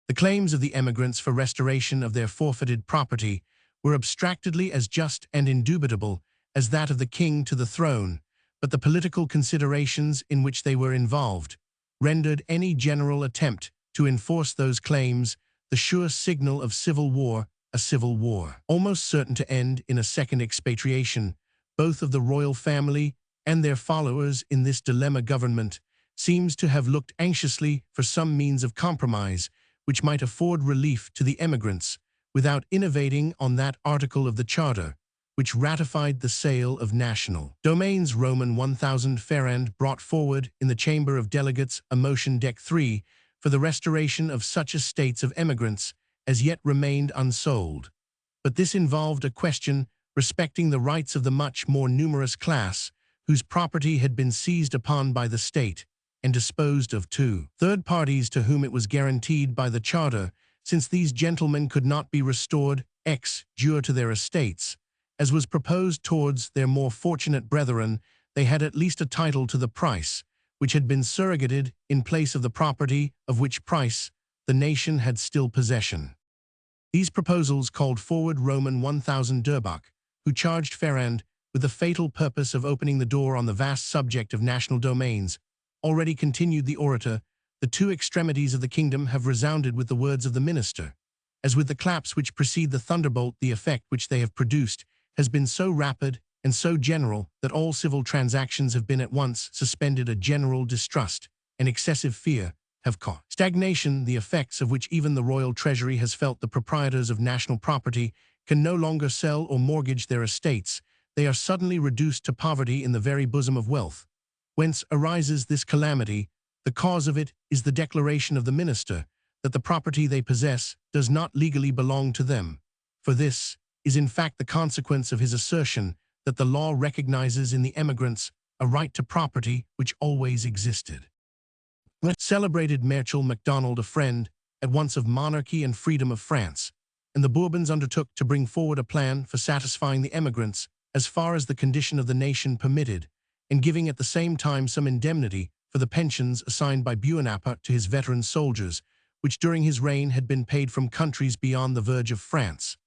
The claims of the emigrants for restoration of their forfeited property were abstractedly as just and indubitable as that of the king to the throne, but the political considerations in which they were involved rendered any general attempt to enforce those claims the sure signal of civil war, a civil war almost certain to end in a second expatriation. Both of the royal family and their followers in this dilemma government seems to have looked anxiously for some means of compromise which might afford relief to the emigrants without innovating on that article of the Charter which ratified the sale of national domains. Roman 1000 Ferrand brought forward in the Chamber of Delegates a motion Dec 3 for the restoration of such estates of emigrants as yet remained unsold. But this involved a question respecting the rights of the much more numerous class whose property had been seized upon by the state and disposed of to third parties to whom it was guaranteed by the Charter, since these gentlemen could not be restored ex jure to their estates, as was proposed towards their more fortunate brethren. They had at least a title to the price, which had been surrogated in place of the property of which price the nation had still possession. These proposals called forward Roman 1000 Durbach, who charged Ferrand with the fatal purpose of opening the door on the vast subject of national domains. Already, continued the orator, the two extremities of the kingdom have resounded with the words of the minister. As with the claps which precede the thunderbolt, the effect which they have produced has been so rapid and so general that all civil transactions have been at once suspended. A general distrust and excessive fear have caused stagnation, the effects of which even the royal treasury has felt. The proprietors of national property can no longer sell or mortgage their estates. They are suddenly reduced to poverty in the very bosom of wealth. Whence arises this calamity? The cause of it is the declaration of the minister that the property they possess does not legally belong to them. For this is in fact the consequence of his assertion that the law recognizes in the emigrants a right to property which always existed. The celebrated Marshal MacDonald, a friend at once of monarchy and freedom of France, and the Bourbons undertook to bring forward a plan for satisfying the emigrants as far as the condition of the nation permitted, and giving at the same time some indemnity for the pensions assigned by Bonaparte to his veteran soldiers, which during his reign had been paid from countries beyond the verge of France,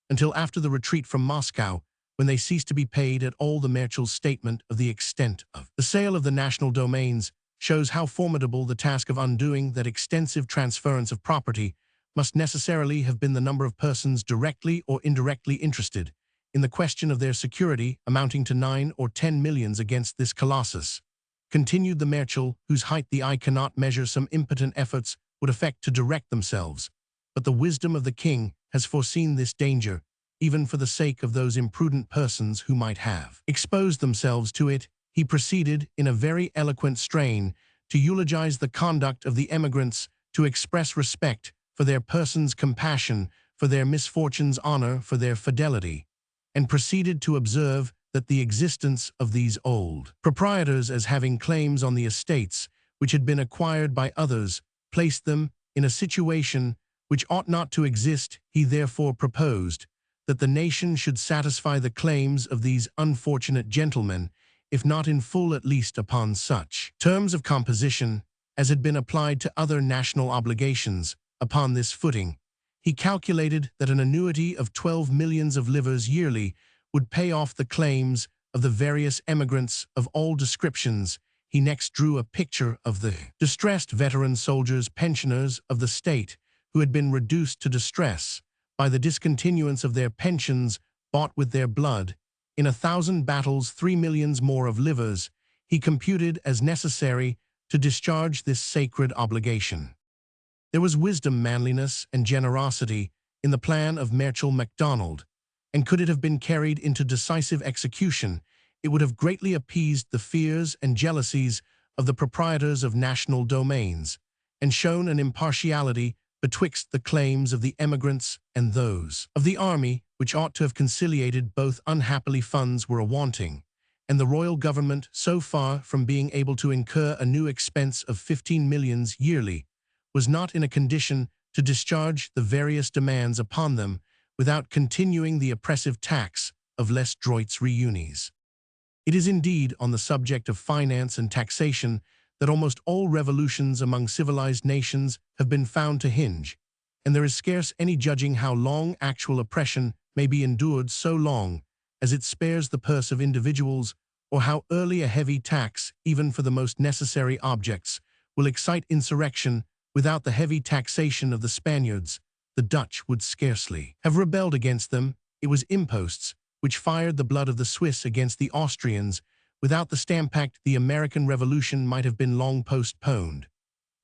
until after the retreat from Moscow, when they ceased to be paid at all. The Marshal's statement of the extent of the sale of the national domains shows how formidable the task of undoing that extensive transference of property must necessarily have been. The number of persons directly or indirectly interested in the question of their security, amounting to 9 or 10 millions against this colossus. Continued the Marshal, whose height the eye cannot measure, some impotent efforts would effect to direct themselves, but the wisdom of the king has foreseen this danger, even for the sake of those imprudent persons who might have exposed themselves to it. he proceeded, in a very eloquent strain, to eulogize the conduct of the emigrants, to express respect for their persons, compassion for their misfortunes, honor for their fidelity, and proceeded to observe that the existence of these old proprietors as having claims on the estates which had been acquired by others placed them in a situation which ought not to exist. He therefore proposed that the nation should satisfy the claims of these unfortunate gentlemen, if not in full, at least upon such terms of composition as had been applied to other national obligations. Upon this footing, he calculated that an annuity of 12 millions of livres yearly would pay off the claims of the various emigrants of all descriptions. He next drew a picture of the distressed veteran soldiers, pensioners of the state, who had been reduced to distress by the discontinuance of their pensions bought with their blood. In 1,000 battles, 3 millions more of livres he computed as necessary to discharge this sacred obligation. There was wisdom, manliness, and generosity in the plan of Marshal MacDonald, and could it have been carried into decisive execution, it would have greatly appeased the fears and jealousies of the proprietors of national domains, and shown an impartiality betwixt the claims of the emigrants and those of the army, which ought to have conciliated both. Unhappily, funds were wanting, and the royal government, so far from being able to incur a new expense of 15 millions yearly, was not in a condition to discharge the various demands upon them without continuing the oppressive tax of les droits réunis. It is indeed on the subject of finance and taxation that almost all revolutions among civilized nations have been found to hinge, and there is scarce any judging how long actual oppression may be endured so long as it spares the purse of individuals, or how early a heavy tax, even for the most necessary objects, will excite insurrection. Without the heavy taxation of the Spaniards, the Dutch would scarcely have rebelled against them. It was imposts which fired the blood of the Swiss against the Austrians. Without the Stamp Act, the American Revolution might have been long postponed.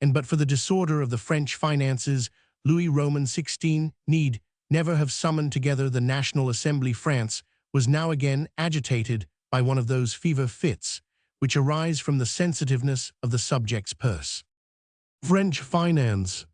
And but for the disorder of the French finances, Louis Roman XVI need never have summoned together the National Assembly. France was now again agitated by one of those fever fits which arise from the sensitiveness of the subject's purse. French finance.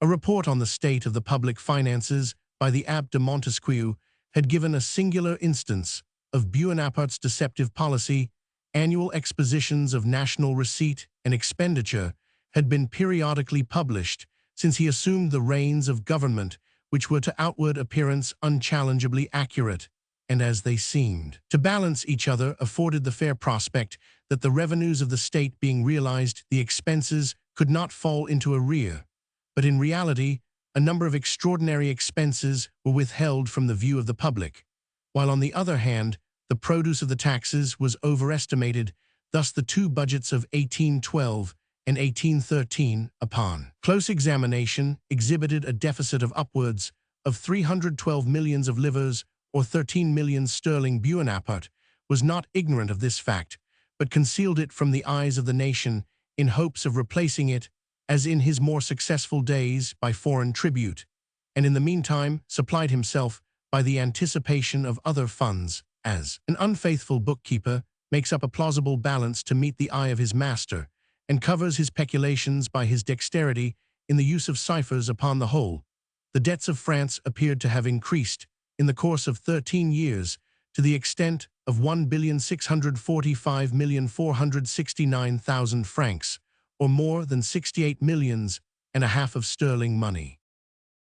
A report on the state of the public finances by the Abbé de Montesquieu had given a singular instance of Bonaparte's deceptive policy. Annual expositions of national receipt and expenditure had been periodically published since he assumed the reins of government, which were to outward appearance unchallengeably accurate, and as they seemed to balance each other, afforded the fair prospect that the revenues of the state being realized, the expenses could not fall into arrear. But in reality, a number of extraordinary expenses were withheld from the view of the public, while on the other hand, the produce of the taxes was overestimated. Thus the two budgets of 1812 and 1813, upon close examination, exhibited a deficit of upwards of 312 millions of livres, or 13 millions sterling. Bonaparte was not ignorant of this fact, but concealed it from the eyes of the nation in hopes of replacing it, as in his more successful days, by foreign tribute, and in the meantime supplied himself by the anticipation of other funds, as an unfaithful bookkeeper makes up a plausible balance to meet the eye of his master, and covers his peculations by his dexterity in the use of ciphers. Upon the whole, the debts of France appeared to have increased, in the course of 13 years, to the extent of 1,645,469,000 francs, or more than 68 millions and a half of sterling money.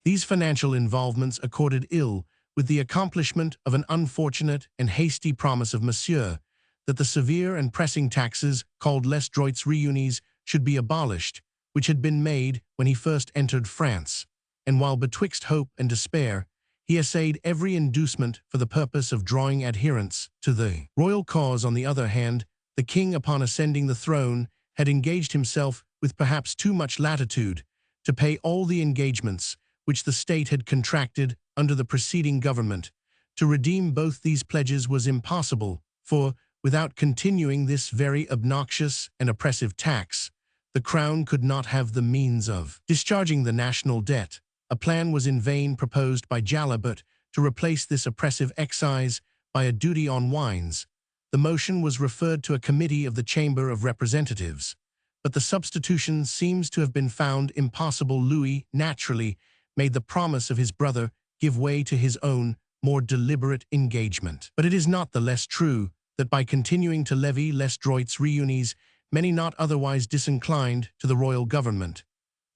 These financial involvements accorded ill with the accomplishment of an unfortunate and hasty promise of Monsieur that the severe and pressing taxes called les droits réunis should be abolished, which had been made when he first entered France, and while betwixt hope and despair, he essayed every inducement for the purpose of drawing adherents to the royal cause. On the other hand, the king, upon ascending the throne, had engaged himself, with perhaps too much latitude, to pay all the engagements which the state had contracted under the preceding government. To redeem both these pledges was impossible, for, without continuing this very obnoxious and oppressive tax, the crown could not have the means of discharging the national debt. A plan was in vain proposed by Jalabert to replace this oppressive excise by a duty on wines. the motion was referred to a committee of the Chamber of Representatives, but the substitution seems to have been found impossible. Louis, naturally, made the promise of his brother give way to his own, more deliberate engagement. But it is not the less true that by continuing to levy les droits réunis, many not otherwise disinclined to the royal government,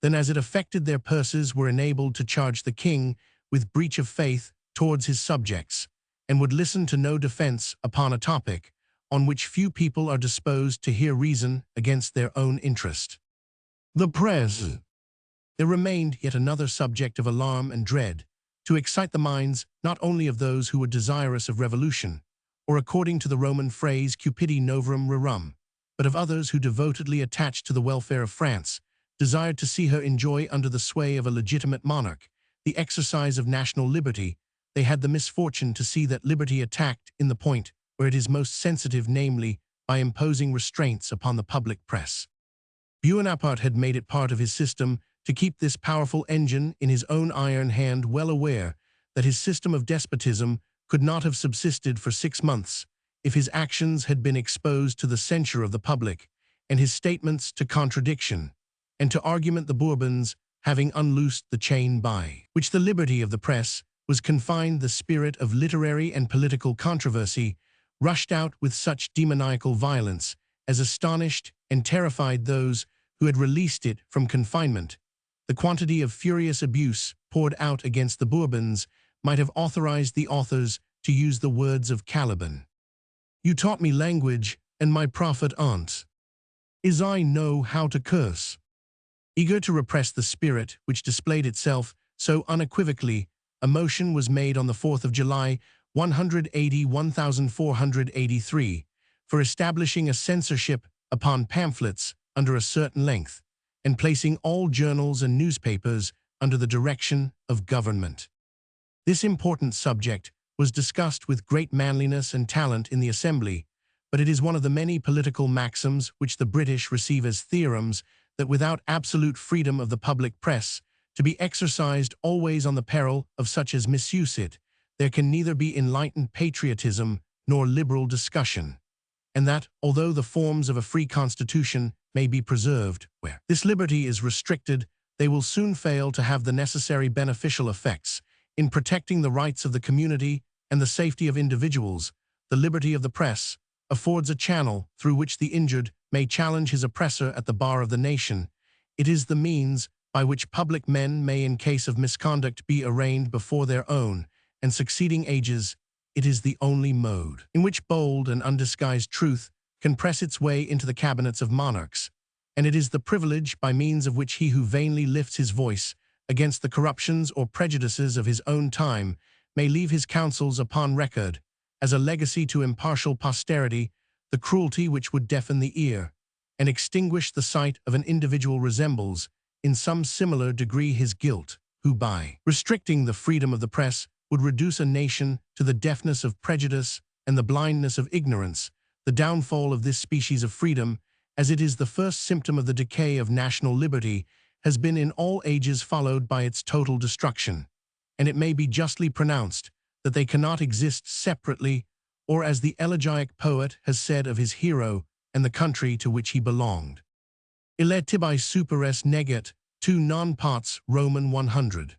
than as it affected their purses were enabled to charge the king with breach of faith towards his subjects, and would listen to no defense upon a topic on which few people are disposed to hear reason against their own interest. The prose. There remained yet another subject of alarm and dread, to excite the minds not only of those who were desirous of revolution, or according to the Roman phrase cupidi novum rerum, but of others who, devotedly attached to the welfare of France, desired to see her enjoy under the sway of a legitimate monarch the exercise of national liberty. They had the misfortune to see that liberty attacked in the point where it is most sensitive, namely, by imposing restraints upon the public press. Bonaparte had made it part of his system to keep this powerful engine in his own iron hand, well aware that his system of despotism could not have subsisted for 6 months if his actions had been exposed to the censure of the public, and his statements to contradiction, and to argument. The Bourbons, having unloosed the chain by which the liberty of the press was confined, the spirit of literary and political controversy rushed out with such demoniacal violence as astonished and terrified those who had released it from confinement. The quantity of furious abuse poured out against the Bourbons might have authorized the authors to use the words of Caliban. You taught me language, and my prophet aunt is I know how to curse. Eager to repress the spirit which displayed itself so unequivocally, a motion was made on the 4th of July, 1483, for establishing a censorship upon pamphlets under a certain length, and placing all journals and newspapers under the direction of government. This important subject was discussed with great manliness and talent in the Assembly, but it is one of the many political maxims which the British receive as theorems that without absolute freedom of the public press, to be exercised always on the peril of such as misuse it, there can neither be enlightened patriotism nor liberal discussion, and that, although the forms of a free constitution may be preserved, where this liberty is restricted, they will soon fail to have the necessary beneficial effects in protecting the rights of the community and the safety of individuals. The liberty of the press affords a channel through which the injured may challenge his oppressor at the bar of the nation. It is the means by which public men may, in case of misconduct, be arraigned before their own and succeeding ages. It is the only mode in which bold and undisguised truth can press its way into the cabinets of monarchs, and it is the privilege by means of which he who vainly lifts his voice against the corruptions or prejudices of his own time may leave his counsels upon record, as a legacy to impartial posterity, the cruelty which would deafen the ear and extinguish the sight of an individual resembles, in some similar degree, his guilt, who by restricting the freedom of the press would reduce a nation to the deafness of prejudice and the blindness of ignorance. The downfall of this species of freedom, as it is the first symptom of the decay of national liberty, has been in all ages followed by its total destruction, and it may be justly pronounced that they cannot exist separately, or as the elegiac poet has said of his hero and the country to which he belonged. Ille tibi superes negat, tu non potes, Roman 100.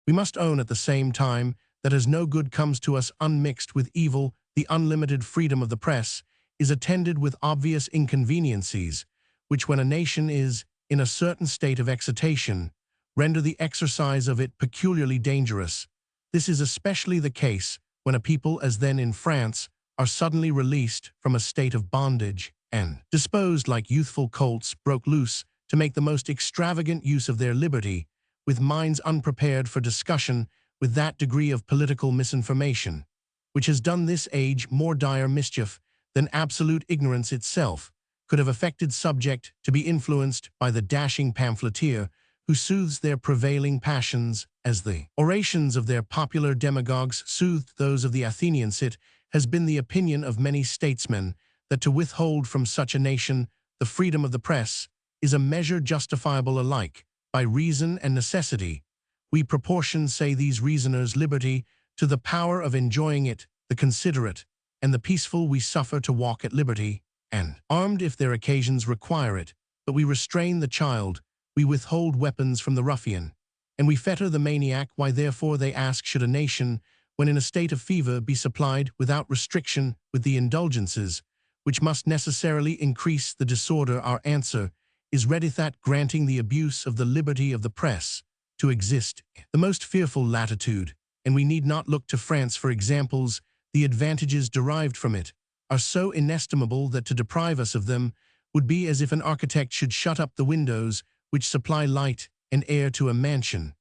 We must own at the same time that as no good comes to us unmixed with evil, the unlimited freedom of the press is attended with obvious inconveniencies, which, when a nation is in a certain state of excitation, render the exercise of it peculiarly dangerous. This is especially the case when a people, as then in France, are suddenly released from a state of bondage, and, disposed like youthful colts, broke loose to make the most extravagant use of their liberty, with minds unprepared for discussion with that degree of political misinformation, which has done this age more dire mischief than absolute ignorance itself could have effected, subject to be influenced by the dashing pamphleteer who soothes their prevailing passions as the orations of their popular demagogues soothed those of the Athenians. It has been the opinion of many statesmen that to withhold from such a nation the freedom of the press is a measure justifiable alike by reason and necessity. We proportion, say these reasoners, liberty to the power of enjoying it, the considerate, and the peaceful we suffer to walk at liberty, and armed if their occasions require it, but we restrain the child, we withhold weapons from the ruffian, and we fetter the maniac. Why therefore, they ask, should a nation, when in a state of fever, be supplied without restriction with the indulgences, which must necessarily increase the disorder? Our answer is ready that, granting the abuse of the liberty of the press to exist the most fearful latitude, and we need not look to France for examples, the advantages derived from it are so inestimable that to deprive us of them would be as if an architect should shut up the windows which supply light and air to a mansion,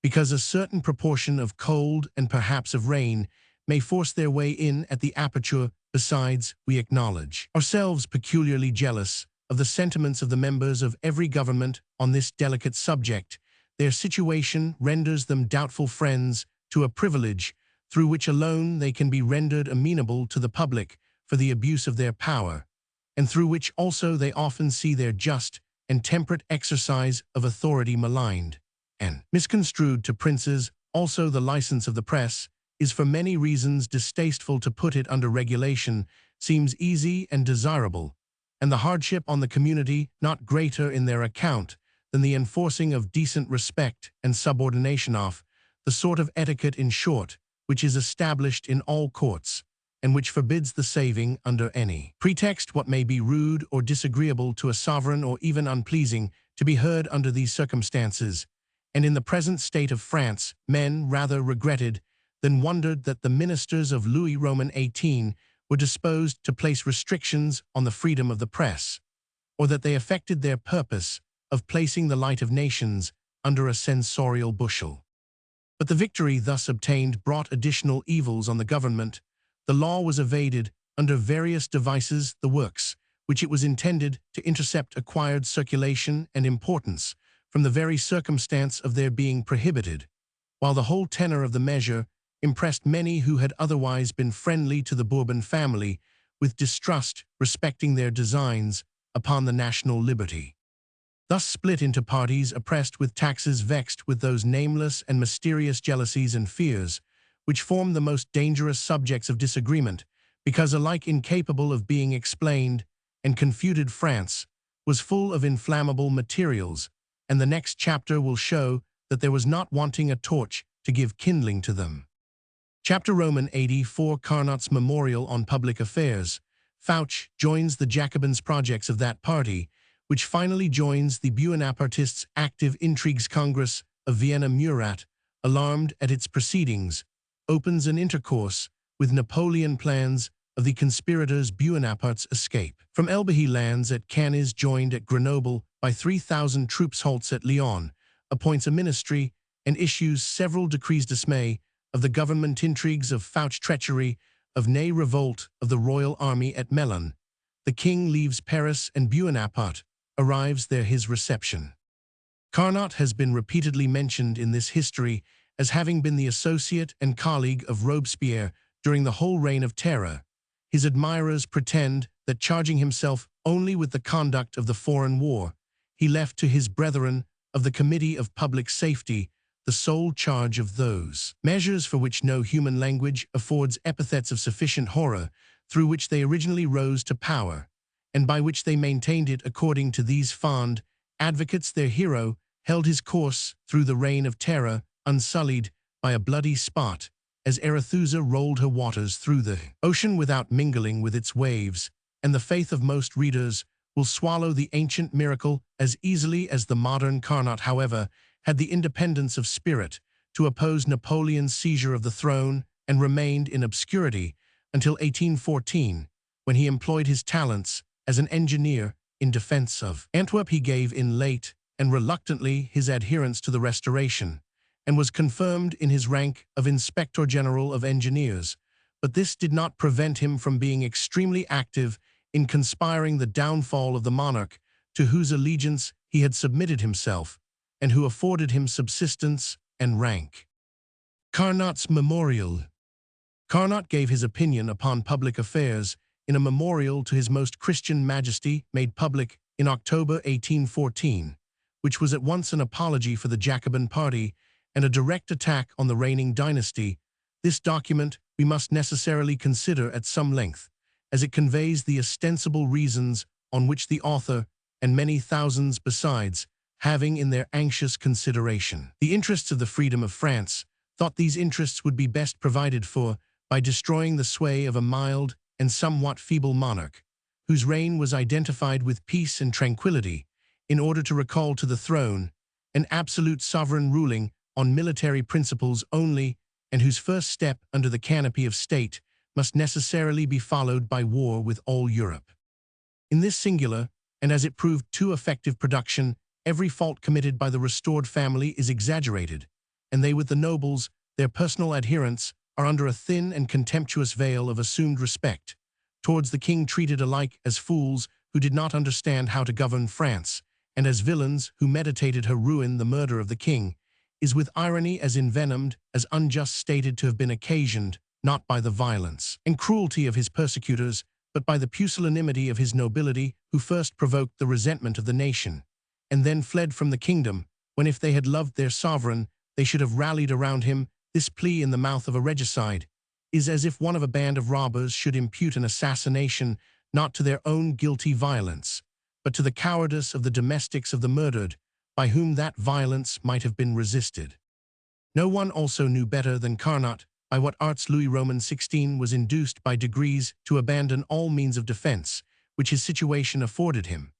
because a certain proportion of cold and perhaps of rain may force their way in at the aperture. Besides, we acknowledge ourselves peculiarly jealous of the sentiments of the members of every government on this delicate subject. Their situation renders them doubtful friends to a privilege through which alone they can be rendered amenable to the public for the abuse of their power, and through which also they often see their just and temperate exercise of authority maligned and misconstrued. To princes also the license of the press is for many reasons distasteful. To put it under regulation seems easy and desirable, and the hardship on the community not greater in their account than the enforcing of decent respect and subordination of the sort of etiquette, in short, which is established in all courts, and which forbids the saving under any pretext what may be rude or disagreeable to a sovereign, or even unpleasing to be heard under these circumstances. And in the present state of France, men rather regretted than wondered that the ministers of Louis Roman XVIII were disposed to place restrictions on the freedom of the press, or that they effected their purpose of placing the light of nations under a censorial bushel. But the victory thus obtained brought additional evils on the government. The law was evaded under various devices. The works, which it was intended to intercept, acquired circulation and importance from the very circumstance of their being prohibited, while the whole tenor of the measure impressed many who had otherwise been friendly to the Bourbon family with distrust respecting their designs upon the national liberty. Thus split into parties, oppressed with taxes, vexed with those nameless and mysterious jealousies and fears, which form the most dangerous subjects of disagreement, because alike incapable of being explained, and confuted France was full of inflammable materials, and the next chapter will show that there was not wanting a torch to give kindling to them. Chapter Roman 84, Carnot's Memorial on Public Affairs. Fouche joins the Jacobins' projects of that party, which finally joins the Buonapartists' active intrigues. Congress of Vienna. Murat, alarmed at its proceedings, opens an intercourse with Napoleon. Plans of the conspirators. Buonaparte's escape from Elba. He lands at Cannes, is joined at Grenoble by 3,000 troops, halts at Lyon, appoints a ministry, and issues several decrees. Dismay of the government, intrigues of Fouche, treachery of Ney, revolt of the royal army at Melun. The king leaves Paris and Buonaparte arrives there. His reception. Carnot has been repeatedly mentioned in this history as having been the associate and colleague of Robespierre during the whole reign of terror. His admirers pretend that, charging himself only with the conduct of the foreign war, he left to his brethren of the Committee of Public Safety the sole charge of those measures for which no human language affords epithets of sufficient horror, through which they originally rose to power, and by which they maintained it. According to these fond advocates, their hero held his course through the reign of terror, unsullied by a bloody spot, as Arethusa rolled her waters through the ocean without mingling with its waves, and the faith of most readers will swallow the ancient miracle as easily as the modern. Carnot, however, had the independence of spirit to oppose Napoleon's seizure of the throne, and remained in obscurity until 1814, when he employed his talents as an engineer in defense of Antwerp. He gave in late and reluctantly his adherence to the Restoration, and was confirmed in his rank of Inspector General of Engineers, but this did not prevent him from being extremely active in conspiring the downfall of the monarch to whose allegiance he had submitted himself, and who afforded him subsistence and rank. Carnot's Memorial. Carnot gave his opinion upon public affairs in a memorial to His Most Christian Majesty, made public in October 1814, which was at once an apology for the Jacobin party and a direct attack on the reigning dynasty. This document we must necessarily consider at some length, as it conveys the ostensible reasons on which the author, and many thousands besides, having in their anxious consideration the interests of the freedom of France, thought these interests would be best provided for by destroying the sway of a mild and somewhat feeble monarch, whose reign was identified with peace and tranquility, in order to recall to the throne an absolute sovereign ruling on military principles only, and whose first step under the canopy of state must necessarily be followed by war with all Europe. In this singular, and as it proved too effective production, every fault committed by the restored family is exaggerated, and they with the nobles, their personal adherents, are under a thin and contemptuous veil of assumed respect, towards the king treated alike as fools who did not understand how to govern France, and as villains who meditated her ruin. The murder of the king is with irony as envenomed as unjust stated to have been occasioned, not by the violence and cruelty of his persecutors, but by the pusillanimity of his nobility, who first provoked the resentment of the nation, and then fled from the kingdom, when if they had loved their sovereign, they should have rallied around him. This plea in the mouth of a regicide is as if one of a band of robbers should impute an assassination not to their own guilty violence, but to the cowardice of the domestics of the murdered, by whom that violence might have been resisted. No one also knew better than Carnot by what arts Louis Roman XVI was induced by degrees to abandon all means of defense which his situation afforded him,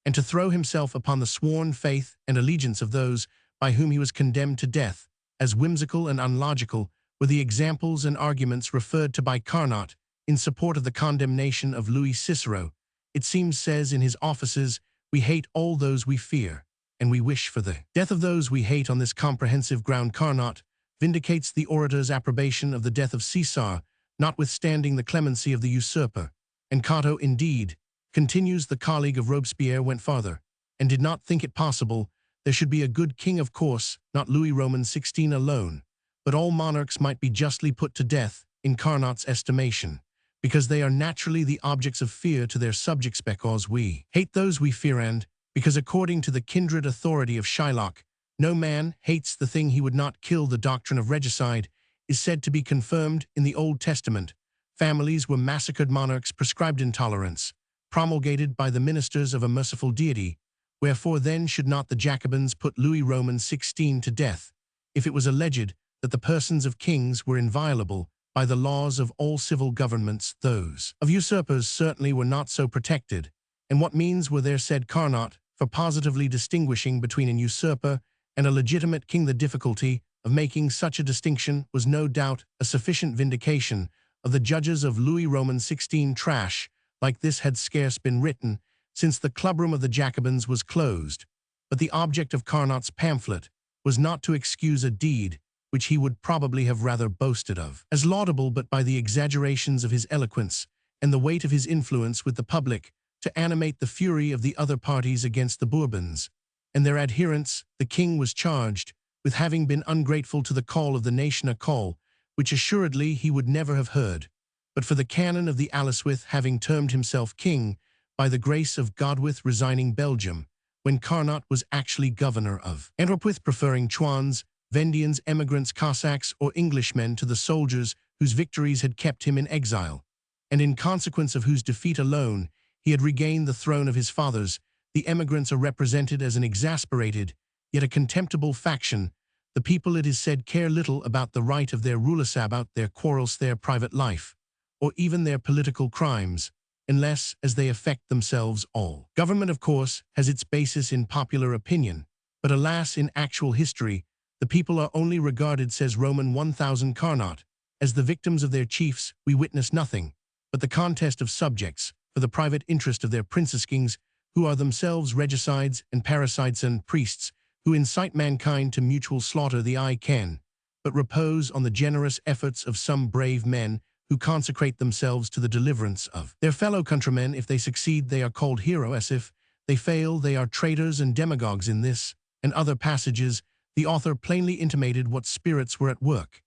and to throw himself upon the sworn faith and allegiance of those by whom he was condemned to death. As whimsical and unlogical were the examples and arguments referred to by Carnot in support of the condemnation of Louis Cicero. It seems says in his offices, "We hate all those we fear, and we wish for the death of those we hate." On this comprehensive ground Carnot vindicates the orator's approbation of the death of Caesar, notwithstanding the clemency of the usurper. And Cato, indeed, continues the colleague of Robespierre, went farther, and did not think it possible there should be a good king. Of course, not Louis Roman XVI alone, but all monarchs might be justly put to death, in Carnot's estimation, because they are naturally the objects of fear to their subjects, because we hate those we fear, and because according to the kindred authority of Shylock, no man hates the thing he would not kill. The doctrine of regicide is said to be confirmed in the Old Testament. Families were massacred, monarchs prescribed intolerance, promulgated by the ministers of a merciful deity. Wherefore then should not the Jacobins put Louis Roman XVI to death, if it was alleged that the persons of kings were inviolable by the laws of all civil governments? Those of usurpers certainly were not so protected. And what means were there, said Carnot, for positively distinguishing between an usurper and a legitimate king? The difficulty of making such a distinction was no doubt a sufficient vindication of the judges of Louis Roman XVI. Trash like this had scarce been written since the clubroom of the Jacobins was closed, but the object of Carnot's pamphlet was not to excuse a deed which he would probably have rather boasted of as laudable, but by the exaggerations of his eloquence and the weight of his influence with the public to animate the fury of the other parties against the Bourbons and their adherents. The king was charged with having been ungrateful to the call of the nation, a call which assuredly he would never have heard, but for the canon of the Aluswith, having termed himself king by the grace of God, with resigning Belgium, when Carnot was actually governor of Antwerp, with preferring Chouans, Vendians, emigrants, Cossacks, or Englishmen to the soldiers whose victories had kept him in exile, and in consequence of whose defeat alone he had regained the throne of his fathers. The emigrants are represented as an exasperated, yet a contemptible faction. The people, it is said, care little about the right of their rulers, about their quarrels, their private life, or even their political crimes, unless as they affect themselves all. Government, of course, has its basis in popular opinion, but alas, in actual history, the people are only regarded, says Roman 1000 Carnot, as the victims of their chiefs. We witness nothing but the contest of subjects for the private interest of their princes, kings, who are themselves regicides and parricides, and priests who incite mankind to mutual slaughter. The eye can but repose on the generous efforts of some brave men who consecrate themselves to the deliverance of their fellow countrymen. If they succeed, they are called heroes. If they fail, they are traitors and demagogues. In this and other passages, the author plainly intimated what spirits were at work,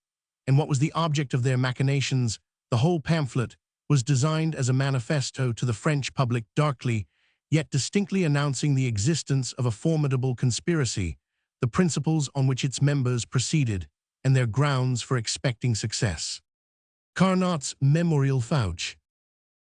and what was the object of their machinations. The whole pamphlet was designed as a manifesto to the French public, darkly yet distinctly announcing the existence of a formidable conspiracy, the principles on which its members proceeded, and their grounds for expecting success. Carnot's memorial Fouch.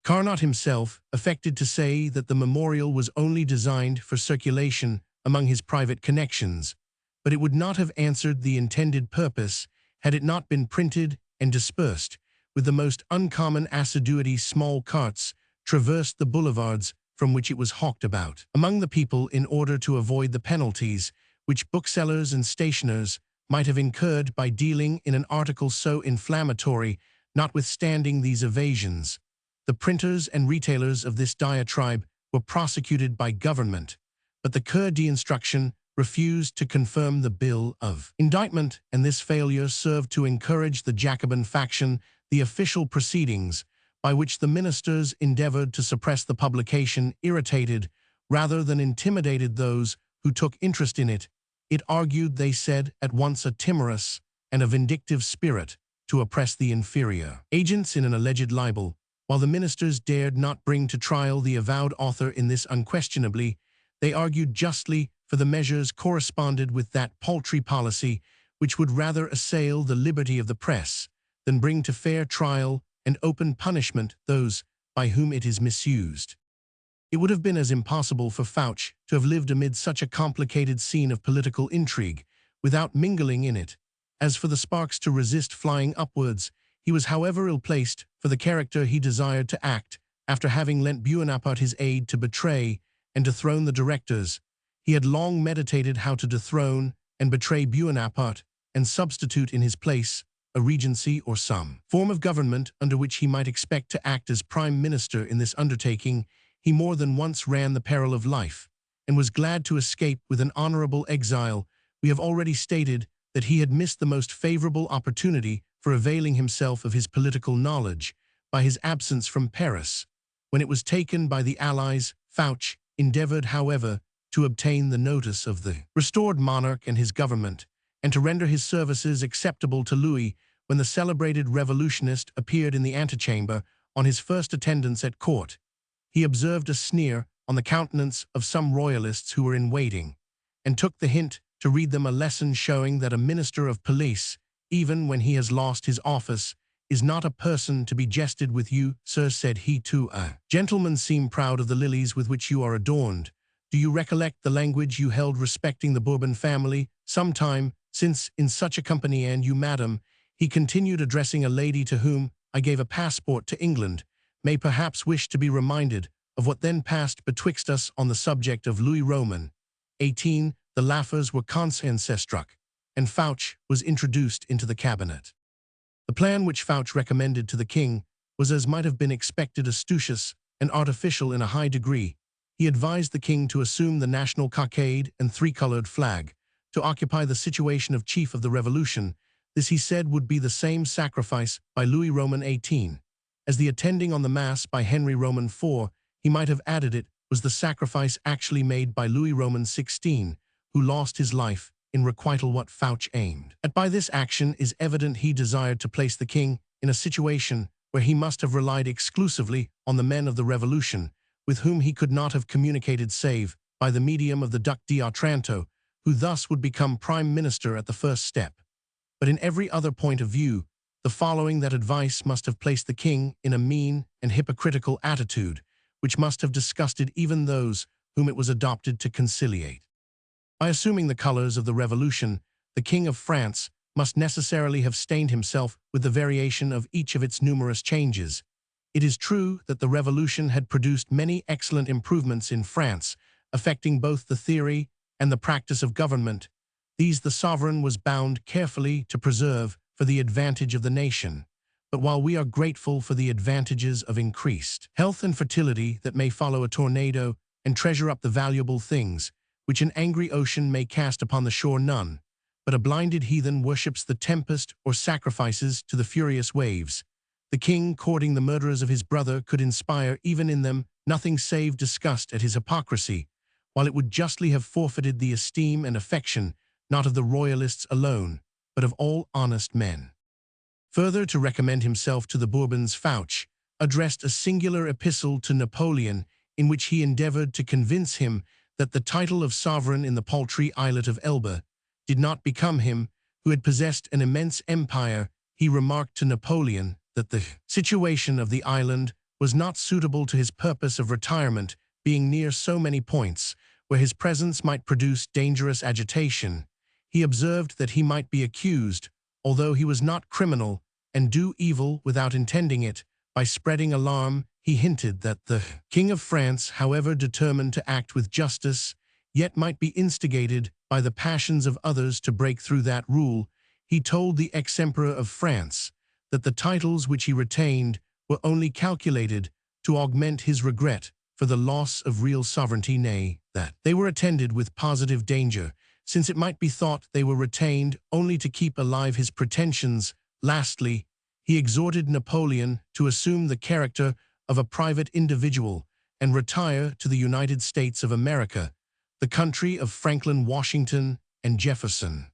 Carnot himself affected to say that the memorial was only designed for circulation among his private connections, but it would not have answered the intended purpose had it not been printed and dispersed. With the most uncommon assiduity, small carts traversed the boulevards from which it was hawked about among the people in order to avoid the penalties which booksellers and stationers might have incurred by dealing in an article so inflammatory. Notwithstanding these evasions, the printers and retailers of this diatribe were prosecuted by government, but the Cour d'instruction refused to confirm the bill of indictment, and this failure served to encourage the Jacobin faction. The official proceedings by which the ministers endeavored to suppress the publication irritated rather than intimidated those who took interest in it. It argued, they said, at once a timorous and a vindictive spirit to oppress the inferior agents in an alleged libel, while the ministers dared not bring to trial the avowed author in this. Unquestionably, they argued justly, for the measures corresponded with that paltry policy which would rather assail the liberty of the press than bring to fair trial and open punishment those by whom it is misused. It would have been as impossible for Fouch to have lived amid such a complicated scene of political intrigue without mingling in it, as for the sparks to resist flying upwards. He was, however, ill-placed for the character he desired to act. After having lent Bonaparte his aid to betray and dethrone the directors, he had long meditated how to dethrone and betray Bonaparte and substitute in his place a regency or some form of government under which he might expect to act as prime minister. In this undertaking, he more than once ran the peril of life, and was glad to escape with an honorable exile. We have already stated that he had missed the most favorable opportunity for availing himself of his political knowledge by his absence from Paris. When it was taken by the Allies, Fouch endeavored, however, to obtain the notice of the restored monarch and his government, and to render his services acceptable to Louis. When the celebrated revolutionist appeared in the antechamber on his first attendance at court, he observed a sneer on the countenance of some royalists who were in waiting, and took the hint to read them a lesson showing that a minister of police, even when he has lost his office, is not a person to be jested with. "You, sir," said he to a gentleman, "seem proud of the lilies with which you are adorned. Do you recollect the language you held respecting the Bourbon family some time since in such a company? And you, madam," he continued, addressing a lady to whom I gave a passport to England, "may perhaps wish to be reminded of what then passed betwixt us on the subject of Louis Roman 18. The laughers were conscience-struck, and Fouch was introduced into the cabinet. The plan which Fouch recommended to the king was, as might have been expected, astucious and artificial in a high degree. He advised the king to assume the national cockade and three-colored flag, to occupy the situation of chief of the revolution. This, he said, would be the same sacrifice by Louis Roman 18 as the attending on the Mass by Henry Roman 4. He might have added it was the sacrifice actually made by Louis Roman 16, who lost his life in requital. What Fouch aimed at by this action is evident. He desired to place the king in a situation where he must have relied exclusively on the men of the revolution, with whom he could not have communicated save by the medium of the Duc d'Otranto, who thus would become prime minister at the first step. But in every other point of view, the following that advice must have placed the king in a mean and hypocritical attitude, which must have disgusted even those whom it was adopted to conciliate. By assuming the colors of the revolution, the King of France must necessarily have stained himself with the variation of each of its numerous changes. It is true that the revolution had produced many excellent improvements in France, affecting both the theory and the practice of government. These the sovereign was bound carefully to preserve for the advantage of the nation. But while we are grateful for the advantages of increased health and fertility that may follow a tornado, and treasure up the valuable things which an angry ocean may cast upon the shore, none but a blinded heathen worships the tempest or sacrifices to the furious waves. The king, courting the murderers of his brother, could inspire even in them nothing save disgust at his hypocrisy, while it would justly have forfeited the esteem and affection not of the royalists alone, but of all honest men. Further, to recommend himself to the Bourbons, Fouch addressed a singular epistle to Napoleon, in which he endeavored to convince him that the title of sovereign in the paltry islet of Elba did not become him, who had possessed an immense empire. He remarked to Napoleon that the situation of the island was not suitable to his purpose of retirement, being near so many points where his presence might produce dangerous agitation. He observed that he might be accused, although he was not criminal, and do evil without intending it. By spreading alarm, he hinted that the King of France, however determined to act with justice, yet might be instigated by the passions of others to break through that rule. He told the ex-emperor of France that the titles which he retained were only calculated to augment his regret for the loss of real sovereignty, nay, that they were attended with positive danger, since it might be thought they were retained only to keep alive his pretensions. Lastly, he exhorted Napoleon to assume the character of a private individual and retire to the United States of America, the country of Franklin, Washington, and Jefferson.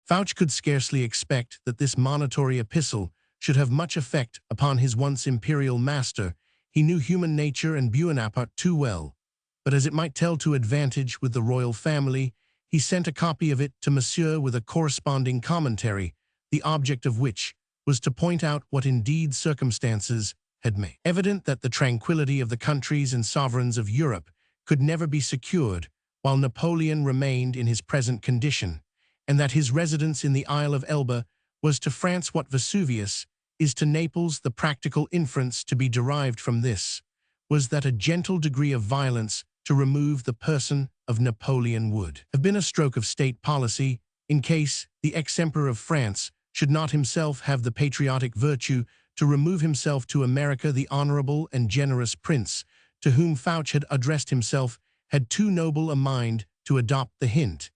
Fouché could scarcely expect that this monitory epistle should have much effect upon his once imperial master. He knew human nature and Bonaparte too well, but as it might tell to advantage with the royal family, he sent a copy of it to Monsieur with a corresponding commentary, the object of which was to point out what indeed circumstances had made evident that the tranquility of the countries and sovereigns of Europe could never be secured while Napoleon remained in his present condition, and that his residence in the Isle of Elba was to France what Vesuvius is to Naples. The practical inference to be derived from this was that a gentle degree of violence to remove the person of Napoleon would have been a stroke of state policy in case the ex-emperor of France should not himself have the patriotic virtue to remove himself to America. The honorable and generous prince to whom Fouché had addressed himself had too noble a mind to adopt the hint,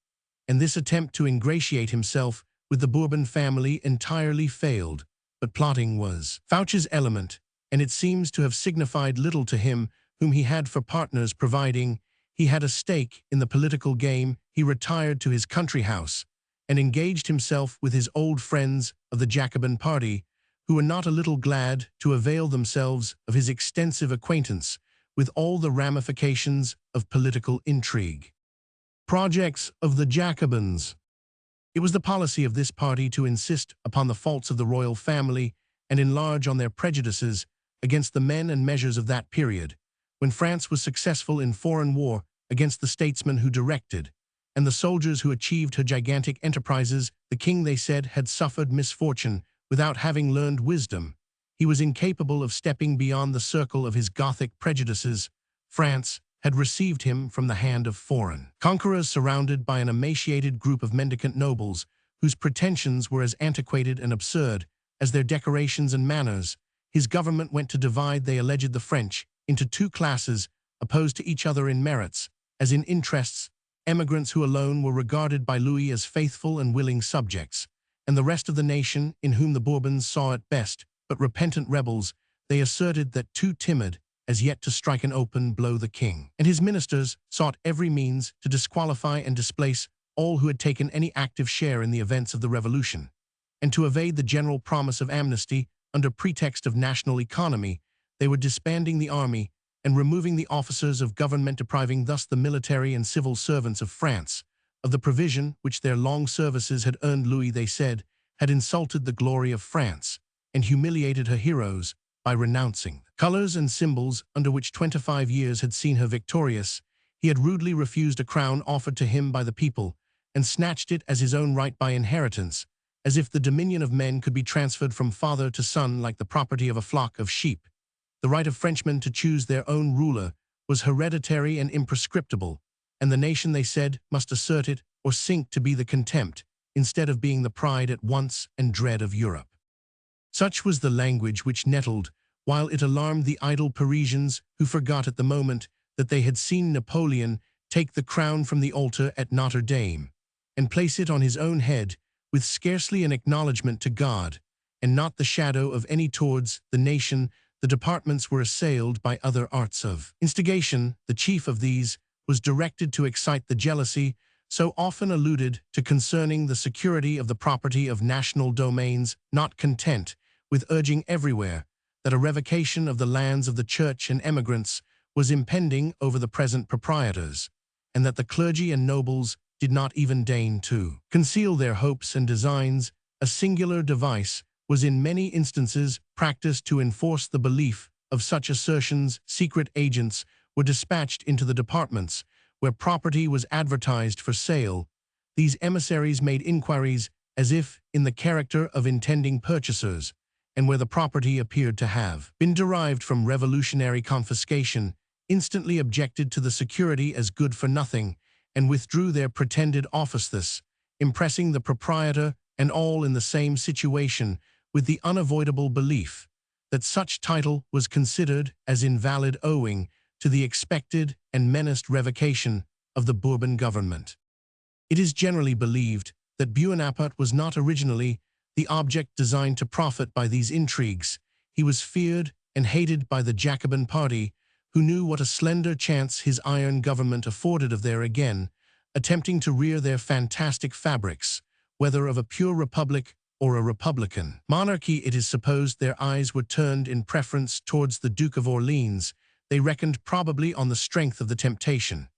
and this attempt to ingratiate himself with the Bourbon family entirely failed. But plotting was Fouché's element, and it seems to have signified little to him whom he had for partners, providing he had a stake in the political game. He retired to his country house and engaged himself with his old friends of the Jacobin party, who were not a little glad to avail themselves of his extensive acquaintance with all the ramifications of political intrigue. Projects of the Jacobins. It was the policy of this party to insist upon the faults of the royal family and enlarge on their prejudices against the men and measures of that period, when France was successful in foreign war against the statesmen who directed, and the soldiers who achieved her gigantic enterprises. The king, they said, had suffered misfortune without having learned wisdom. He was incapable of stepping beyond the circle of his Gothic prejudices. France had received him from the hand of foreign conquerors, surrounded by an emaciated group of mendicant nobles whose pretensions were as antiquated and absurd as their decorations and manners. His government went to divide, they alleged, the French into two classes, opposed to each other in merits as in interests: emigrants who alone were regarded by Louis as faithful and willing subjects, and the rest of the nation, in whom the Bourbons saw at best but repentant rebels. They asserted that too timid as yet to strike an open blow, the king and his ministers sought every means to disqualify and displace all who had taken any active share in the events of the Revolution, and to evade the general promise of amnesty under pretext of national economy. They were disbanding the army and removing the officers of government, depriving thus the military and civil servants of France of the provision which their long services had earned. Louis, they said, had insulted the glory of France and humiliated her heroes by renouncing the colors and symbols under which 25 years had seen her victorious. He had rudely refused a crown offered to him by the people and snatched it as his own right by inheritance, as if the dominion of men could be transferred from father to son like the property of a flock of sheep. The right of Frenchmen to choose their own ruler was hereditary and imprescriptible, and the nation, they said, must assert it or sink to be the contempt, instead of being the pride at once and dread of Europe. Such was the language which nettled, while it alarmed the idle Parisians, who forgot at the moment that they had seen Napoleon take the crown from the altar at Notre Dame and place it on his own head with scarcely an acknowledgment to God, and not the shadow of any towards the nation. The departments were assailed by other arts of instigation. The chief of these was directed to excite the jealousy so often alluded to concerning the security of the property of national domains, not content with urging everywhere that a revocation of the lands of the church and emigrants was impending over the present proprietors, and that the clergy and nobles did not even deign to conceal their hopes and designs. A singular device was in many instances practiced to enforce the belief of such assertions. Secret agents were dispatched into the departments where property was advertised for sale. These emissaries made inquiries as if in the character of intending purchasers, and where the property appeared to have been derived from revolutionary confiscation, instantly objected to the security as good for nothing, and withdrew their pretended office, thus impressing the proprietor and all in the same situation with the unavoidable belief that such title was considered as invalid owing to the expected and menaced revocation of the Bourbon government. It is generally believed that Bonaparte was not originally the object designed to profit by these intrigues. He was feared and hated by the Jacobin party, who knew what a slender chance his iron government afforded of their again attempting to rear their fantastic fabrics, whether of a pure republic or a republican monarchy. It is supposed their eyes were turned in preference towards the Duke of Orleans. They reckoned probably on the strength of the temptation,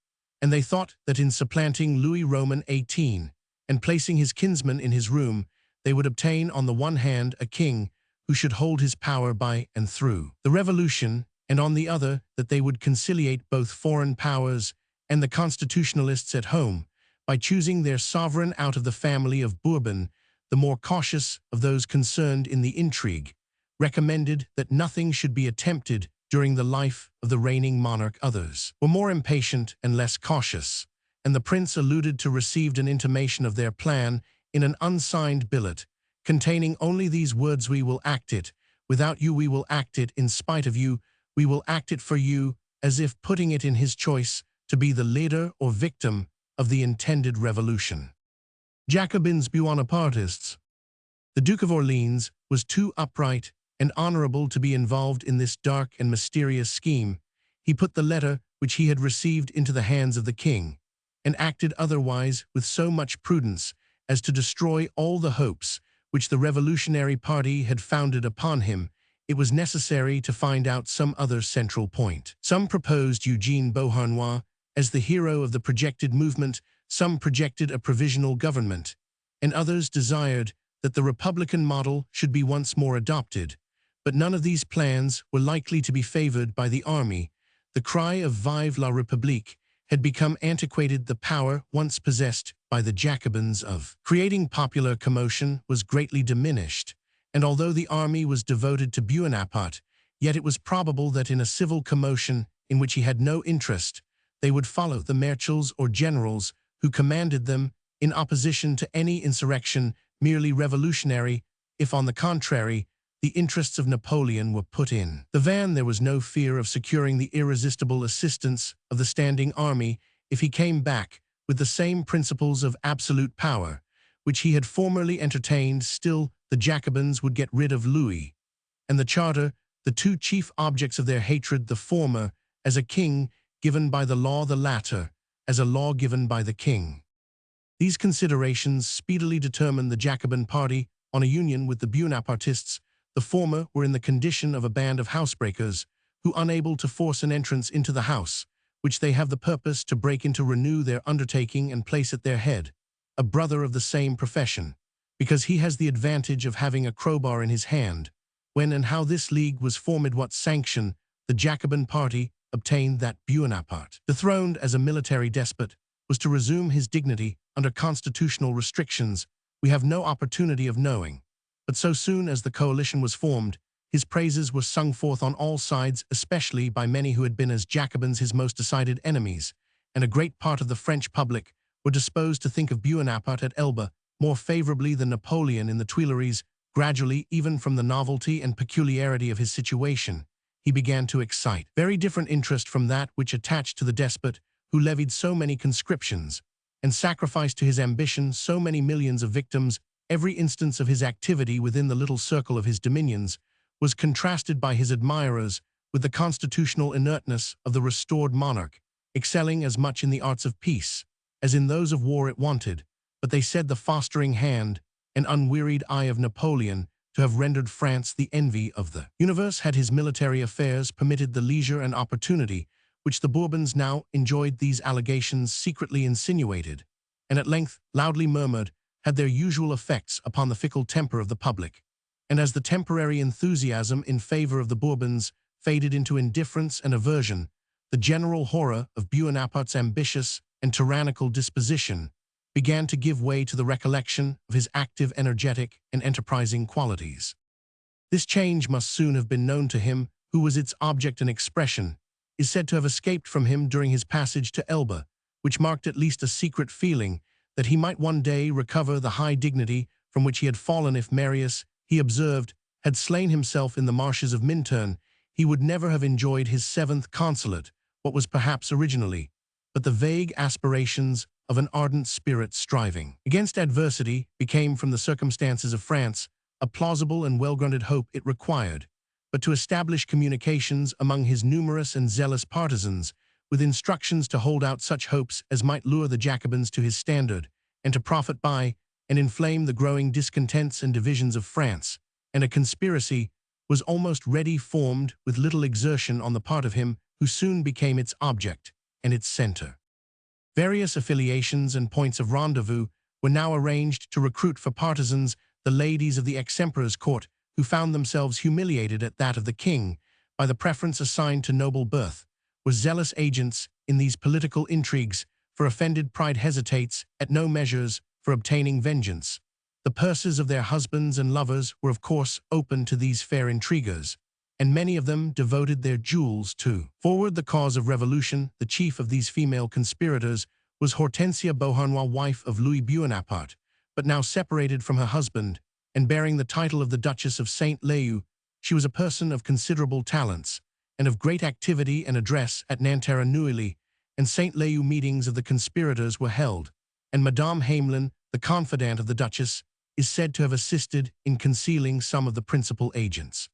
and they thought that in supplanting Louis Roman XVIII and placing his kinsman in his room, they would obtain on the one hand a king who should hold his power by and through the revolution, and on the other that they would conciliate both foreign powers and the constitutionalists at home by choosing their sovereign out of the family of Bourbon. The more cautious of those concerned in the intrigue recommended that nothing should be attempted during the life of the reigning monarch. Others were more impatient and less cautious, and the prince alluded to received an intimation of their plan in an unsigned billet containing only these words: "We will act it. Without you we will act it. In spite of you we will act it for you," as if putting it in his choice to be the leader or victim of the intended revolution. Jacobins Bonapartists. The Duke of Orleans was too upright and honorable to be involved in this dark and mysterious scheme. He put the letter which he had received into the hands of the king, and acted otherwise with so much prudence as to destroy all the hopes which the revolutionary party had founded upon him. It was necessary to find out some other central point. Some proposed Eugene Beauharnois as the hero of the projected movement, some projected a provisional government, and others desired that the republican model should be once more adopted. But none of these plans were likely to be favored by the army. The cry of "Vive la République" had become antiquated. The power once possessed by the Jacobins of creating popular commotion was greatly diminished, and although the army was devoted to Bonaparte, yet it was probable that in a civil commotion in which he had no interest, they would follow the marshals or generals who commanded them, in opposition to any insurrection merely revolutionary. If, on the contrary, the interests of Napoleon were put in the van, there was no fear of securing the irresistible assistance of the standing army. If he came back with the same principles of absolute power which he had formerly entertained, still the Jacobins would get rid of Louis and the Charter, the two chief objects of their hatred, the former as a king given by the law, the latter as a law given by the king. These considerations speedily determined the Jacobin party on a union with the Bonapartists. The former were in the condition of a band of housebreakers who, unable to force an entrance into the house, which they have the purpose to break into, renew their undertaking and place at their head a brother of the same profession, because he has the advantage of having a crowbar in his hand. When and how this league was formed, what sanction the Jacobin party obtained, that Bonaparte, dethroned as a military despot, was to resume his dignity under constitutional restrictions, we have no opportunity of knowing. But so soon as the coalition was formed, his praises were sung forth on all sides, especially by many who had been as Jacobins his most decided enemies, and a great part of the French public were disposed to think of Bonaparte at Elba more favorably than Napoleon in the Tuileries. Gradually, even from the novelty and peculiarity of his situation, he began to excite very different interest from that which attached to the despot who levied so many conscriptions and sacrificed to his ambition so many millions of victims. Every instance of his activity within the little circle of his dominions was contrasted by his admirers with the constitutional inertness of the restored monarch, excelling as much in the arts of peace as in those of war. It wanted, but they said, the fostering hand and unwearied eye of Napoleon to have rendered France the envy of the universe. Had his military affairs permitted the leisure and opportunity which the Bourbons now enjoyed, these allegations, secretly insinuated, and at length loudly murmured, had their usual effects upon the fickle temper of the public, and as the temporary enthusiasm in favor of the Bourbons faded into indifference and aversion, the general horror of Bonaparte's ambitious and tyrannical disposition began to give way to the recollection of his active, energetic, and enterprising qualities. This change must soon have been known to him who was its object and expression, is said to have escaped from him during his passage to Elba, which marked at least a secret feeling that he might one day recover the high dignity from which he had fallen if Marius, he observed, had slain himself in the marshes of Minturn. He would never have enjoyed his 7th consulate, what was perhaps originally, but the vague aspirations of an ardent spirit striving against adversity became from the circumstances of France a plausible and well-grounded hope it required, but to establish communications among his numerous and zealous partisans, with instructions to hold out such hopes as might lure the Jacobins to his standard, and to profit by and inflame the growing discontents and divisions of France, and a conspiracy was almost ready formed with little exertion on the part of him who soon became its object and its center. Various affiliations and points of rendezvous were now arranged to recruit for partisans the ladies of the ex-emperor's court who found themselves humiliated at that of the king by the preference assigned to noble birth, were zealous agents in these political intrigues, for offended pride hesitates at no measures for obtaining vengeance. The purses of their husbands and lovers were of course open to these fair intriguers, and many of them devoted their jewels to forward the cause of revolution. The chief of these female conspirators was Hortensia Beauharnois, wife of Louis Bonaparte, but now separated from her husband, and bearing the title of the Duchess of Saint-Leu. She was a person of considerable talents, and of great activity and address at Nanterre Neuilly, and Saint-Leu meetings of the conspirators were held, and Madame Hamelin, the confidante of the Duchess, is said to have assisted in concealing some of the principal agents.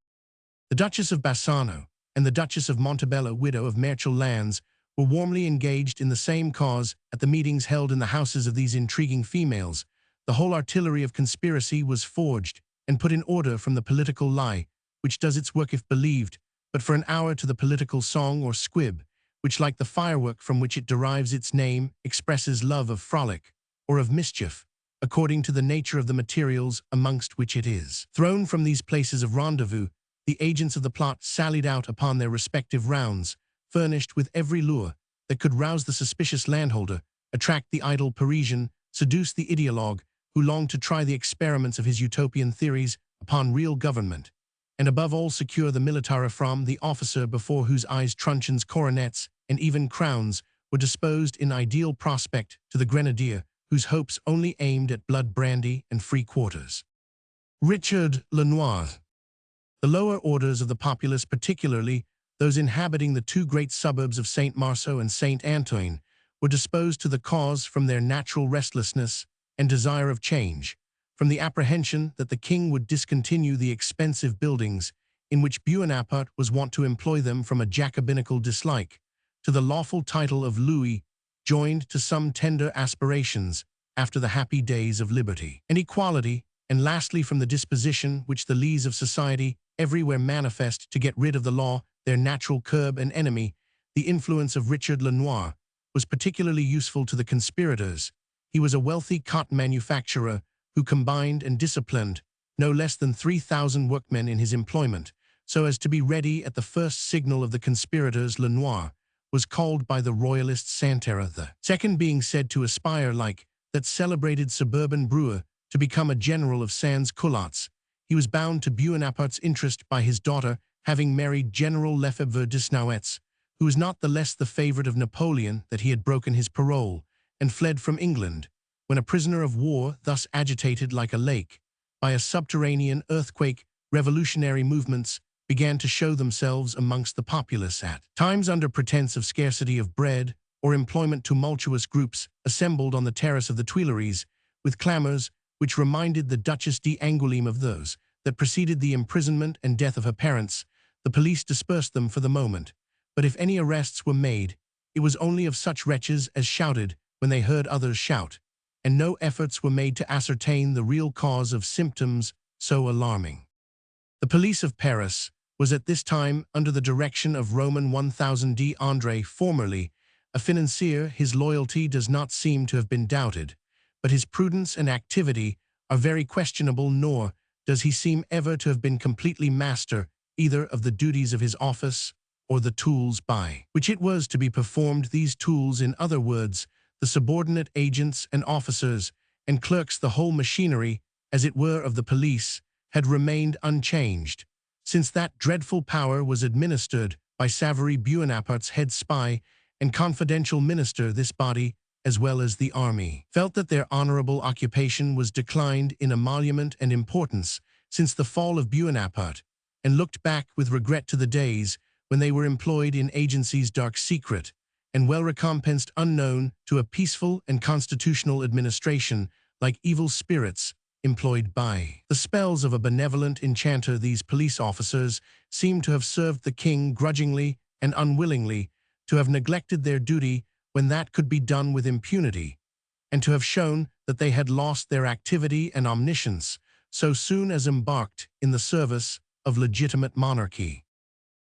The Duchess of Bassano and the Duchess of Montebello, widow of Marechal Lannes, were warmly engaged in the same cause at the meetings held in the houses of these intriguing females. The whole artillery of conspiracy was forged and put in order from the political lie, which does its work if believed, but for an hour to the political song or squib, which, like the firework from which it derives its name, expresses love of frolic or of mischief, according to the nature of the materials amongst which it is thrown. From these places of rendezvous, the agents of the plot sallied out upon their respective rounds, furnished with every lure that could rouse the suspicious landholder, attract the idle Parisian, seduce the ideologue who longed to try the experiments of his utopian theories upon real government, and above all secure the military from the officer before whose eyes truncheons, coronets, and even crowns were disposed in ideal prospect to the grenadier whose hopes only aimed at blood, brandy, and free quarters. Richard Lenoir. The lower orders of the populace, particularly those inhabiting the two great suburbs of Saint-Marceau and Saint-Antoine, were disposed to the cause from their natural restlessness and desire of change, from the apprehension that the king would discontinue the expensive buildings in which Bonaparte was wont to employ them, from a Jacobinical dislike, to the lawful title of Louis, joined to some tender aspirations after the happy days of liberty and equality, and lastly from the disposition which the lees of society everywhere manifest to get rid of the law, their natural curb and enemy. The influence of Richard Lenoir was particularly useful to the conspirators. He was a wealthy cotton manufacturer who combined and disciplined no less than 3,000 workmen in his employment, so as to be ready at the first signal of the conspirators. Lenoir was called by the royalists Santerre the second, being said to aspire, like that celebrated suburban brewer, to become a general of sans-culottes. He was bound to Bonaparte's interest by his daughter having married General Lefebvre Desnouettes, who was not the less the favorite of Napoleon that he had broken his parole and fled from England, when a prisoner of war, thus agitated like a lake by a subterranean earthquake. Revolutionary movements began to show themselves amongst the populace at times under pretense of scarcity of bread or employment. Tumultuous groups assembled on the terrace of the Tuileries, with clamors which reminded the Duchess d'Angoulême of those that preceded the imprisonment and death of her parents. The police dispersed them for the moment, but if any arrests were made, it was only of such wretches as shouted when they heard others shout, and no efforts were made to ascertain the real cause of symptoms so alarming. The police of Paris was at this time under the direction of Roman 1000 d'André, formerly a financier. His loyalty does not seem to have been doubted, but his prudence and activity are very questionable, nor does he seem ever to have been completely master either of the duties of his office or the tools by which it was to be performed. These tools, in other words, the subordinate agents and officers and clerks, the whole machinery, as it were, of the police, had remained unchanged, since that dreadful power was administered by Savary, Buonaparte's head spy and confidential minister. This body, as well as the army, felt that their honorable occupation was declined in emolument and importance since the fall of Buonaparte, and looked back with regret to the days when they were employed in agencies dark secret and well recompensed, unknown to a peaceful and constitutional administration, like evil spirits employed by the spells of a benevolent enchanter. These police officers seem to have served the king grudgingly and unwillingly, to have neglected their duty when that could be done with impunity, and to have shown that they had lost their activity and omniscience so soon as embarked in the service of legitimate monarchy.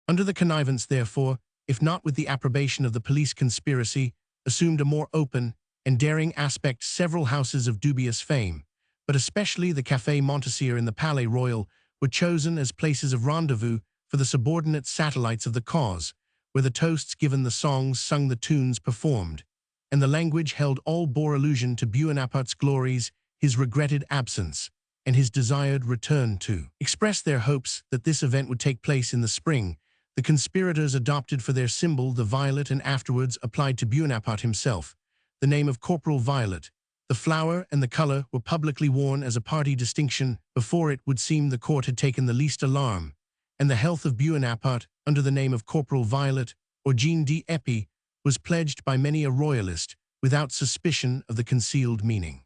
Under the connivance, therefore, if not with the approbation of the police, conspiracy assumed a more open and daring aspect. Several houses of dubious fame, but especially the Café Montpensier and the Palais Royal, were chosen as places of rendezvous for the subordinate satellites of the cause, where the toasts given, the songs sung, the tunes performed, and the language held all bore allusion to Buonaparte's glories, his regretted absence, and his desired return. To express their hopes that this event would take place in the spring, the conspirators adopted for their symbol the violet, and afterwards applied to Buonaparte himself the name of Corporal Violet. The flower and the color were publicly worn as a party distinction. Before it would seem the court had taken the least alarm, and the health of Buonaparte, under the name of Corporal Violet, or Jean d'Épée, was pledged by many a royalist, without suspicion of the concealed meaning.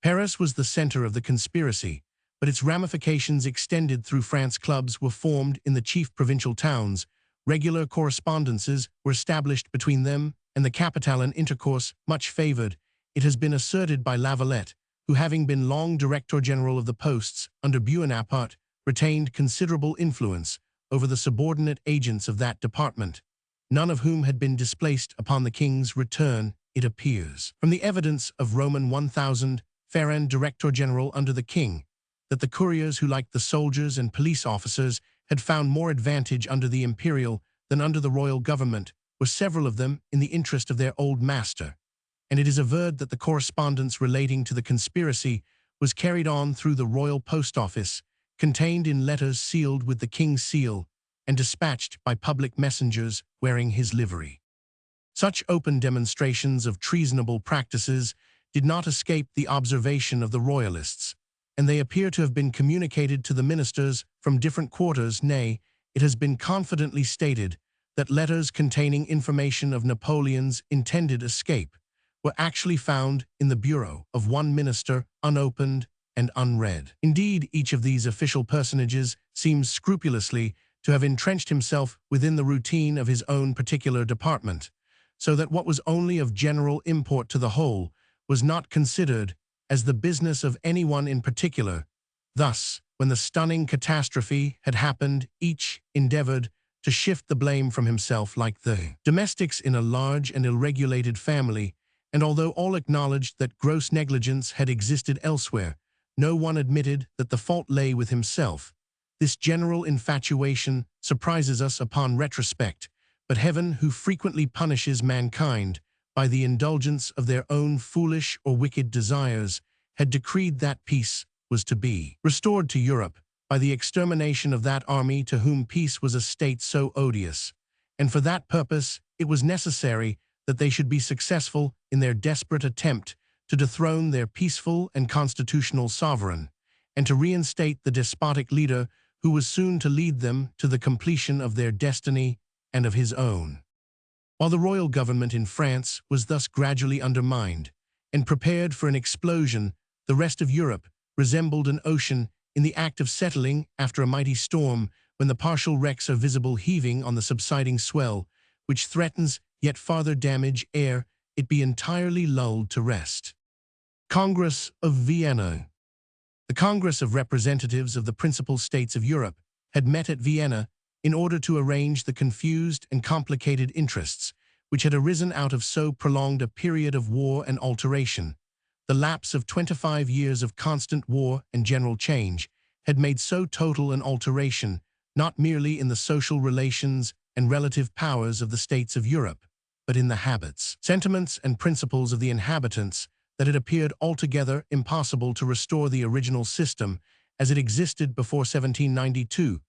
Paris was the center of the conspiracy, but its ramifications extended through France. Clubs were formed in the chief provincial towns, regular correspondences were established between them and the capital, and intercourse much favored. It has been asserted by Lavalette, who, having been long Director General of the Posts under Buonaparte, retained considerable influence over the subordinate agents of that department, none of whom had been displaced upon the king's return. It appears from the evidence of Roman 1000, Ferrand, Director General under the king, that the couriers, who, like the soldiers and police officers, had found more advantage under the imperial than under the royal government, were several of them in the interest of their old master, and it is averred that the correspondence relating to the conspiracy was carried on through the royal post office, contained in letters sealed with the king's seal, and dispatched by public messengers wearing his livery. Such open demonstrations of treasonable practices did not escape the observation of the royalists, and they appear to have been communicated to the ministers from different quarters. Nay, it has been confidently stated that letters containing information of Napoleon's intended escape were actually found in the bureau of one minister, unopened and unread. Indeed, each of these official personages seems scrupulously to have entrenched himself within the routine of his own particular department, so that what was only of general import to the whole was not considered as the business of anyone in particular. Thus, when the stunning catastrophe had happened, each endeavored to shift the blame from himself, like the domestics in a large and ill-regulated family, and although all acknowledged that gross negligence had existed elsewhere, no one admitted that the fault lay with himself. This general infatuation surprises us upon retrospect, but Heaven, who frequently punishes mankind by the indulgence of their own foolish or wicked desires, had decreed that peace was to be restored to Europe by the extermination of that army to whom peace was a state so odious, and for that purpose it was necessary that they should be successful in their desperate attempt to dethrone their peaceful and constitutional sovereign, and to reinstate the despotic leader who was soon to lead them to the completion of their destiny and of his own. While the royal government in France was thus gradually undermined and prepared for an explosion, the rest of Europe resembled an ocean in the act of settling after a mighty storm, when the partial wrecks are visible heaving on the subsiding swell, which threatens yet farther damage ere it be entirely lulled to rest. Congress of Vienna. The Congress of Representatives of the principal states of Europe had met at Vienna in order to arrange the confused and complicated interests which had arisen out of so prolonged a period of war and alteration. The lapse of 25 years of constant war and general change had made so total an alteration, not merely in the social relations and relative powers of the states of Europe, but in the habits, sentiments, and principles of the inhabitants, that it appeared altogether impossible to restore the original system as it existed before 1792.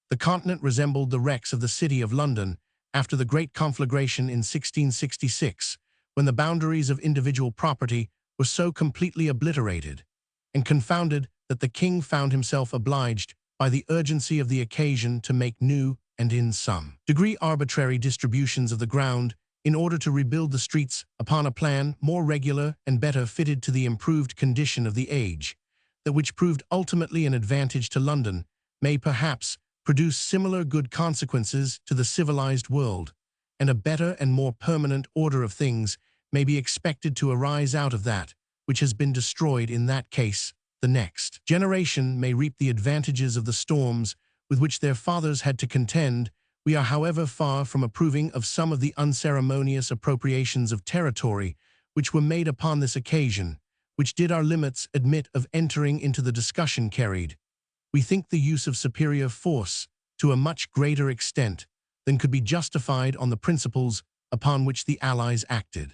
The continent resembled the wrecks of the city of London after the great conflagration in 1666, when the boundaries of individual property were so completely obliterated and confounded that the king found himself obliged by the urgency of the occasion to make new and in some degree arbitrary distributions of the ground in order to rebuild the streets upon a plan more regular and better fitted to the improved condition of the age, that which proved ultimately an advantage to London, may perhaps produce similar good consequences to the civilized world, and a better and more permanent order of things may be expected to arise out of that which has been destroyed. In that case, the next generation may reap the advantages of the storms with which their fathers had to contend. We are, however, far from approving of some of the unceremonious appropriations of territory which were made upon this occasion, which did our limits admit of entering into the discussion carried. We think the use of superior force to a much greater extent than could be justified on the principles upon which the Allies acted.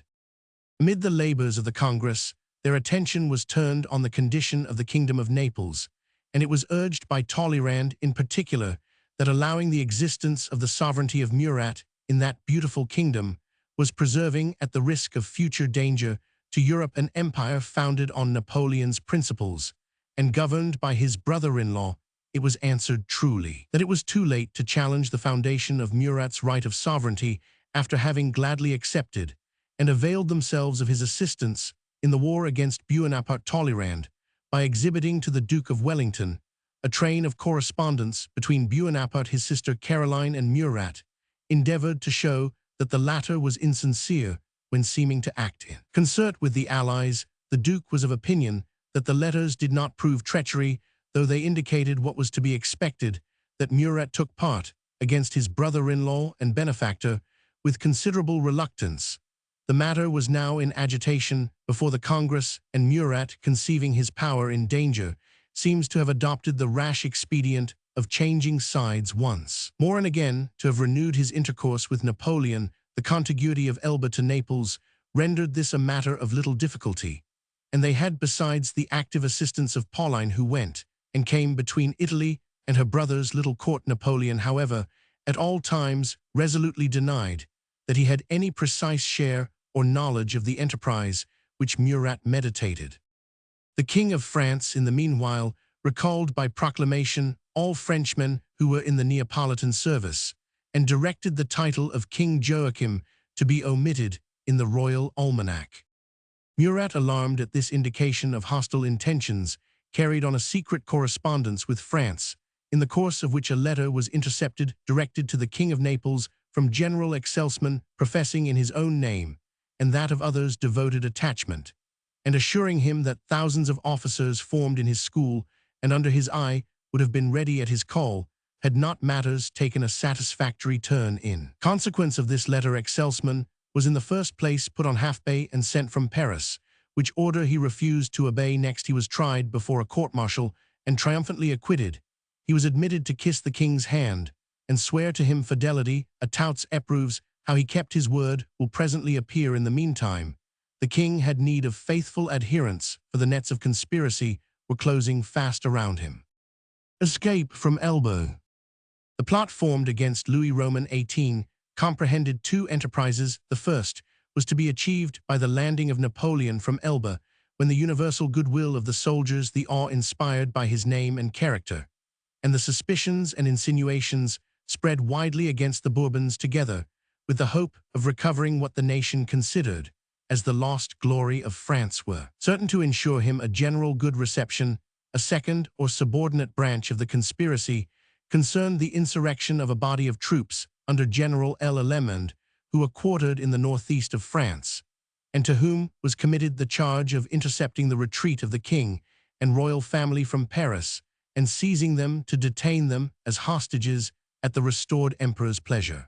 Amid the labors of the Congress, their attention was turned on the condition of the Kingdom of Naples, and it was urged by Talleyrand in particular that allowing the existence of the sovereignty of Murat in that beautiful kingdom was preserving, at the risk of future danger to Europe, an empire founded on Napoleon's principles and governed by his brother-in-law. It was answered truly that it was too late to challenge the foundation of Murat's right of sovereignty after having gladly accepted and availed themselves of his assistance in the war against Bonaparte. Talleyrand, by exhibiting to the Duke of Wellington a train of correspondence between Bonaparte, his sister Caroline, and Murat, endeavored to show that the latter was insincere when seeming to act in concert with the Allies. The Duke was of opinion that the letters did not prove treachery, though they indicated what was to be expected, that Murat took part against his brother-in-law and benefactor with considerable reluctance. The matter was now in agitation before the Congress, and Murat, conceiving his power in danger, seems to have adopted the rash expedient of changing sides once more, and again to have renewed his intercourse with Napoleon. The contiguity of Elba to Naples rendered this a matter of little difficulty, and they had besides the active assistance of Pauline, who went and came between Italy and her brother's little court. Napoleon, however, at all times resolutely denied that he had any precise share or knowledge of the enterprise which Murat meditated. The King of France, in the meanwhile, recalled by proclamation all Frenchmen who were in the Neapolitan service, and directed the title of King Joachim to be omitted in the royal almanac. Murat, alarmed at this indication of hostile intentions, carried on a secret correspondence with France, in the course of which a letter was intercepted directed to the King of Naples from General Excelsior, professing in his own name and that of others devoted attachment, and assuring him that thousands of officers formed in his school and under his eye would have been ready at his call, had not matters taken a satisfactory turn. In consequence of this letter, Excelsior was in the first place put on half-pay and sent from Paris, which order he refused to obey. Next he was tried before a court-martial and triumphantly acquitted. He was admitted to kiss the king's hand and swear to him fidelity. A tout's approves how he kept his word will presently appear. In the meantime, the king had need of faithful adherents, for the nets of conspiracy were closing fast around him. Escape from Elba. The plot formed against Louis Roman XVIII comprehended two enterprises. The first was to be achieved by the landing of Napoleon from Elba, when the universal goodwill of the soldiers, the awe inspired by his name and character, and the suspicions and insinuations spread widely against the Bourbons, together with the hope of recovering what the nation considered as the lost glory of France, were certain to ensure him a general good reception. A second or subordinate branch of the conspiracy concerned the insurrection of a body of troops under General Lallemande, who were quartered in the northeast of France, and to whom was committed the charge of intercepting the retreat of the king and royal family from Paris, and seizing them to detain them as hostages at the restored emperor's pleasure.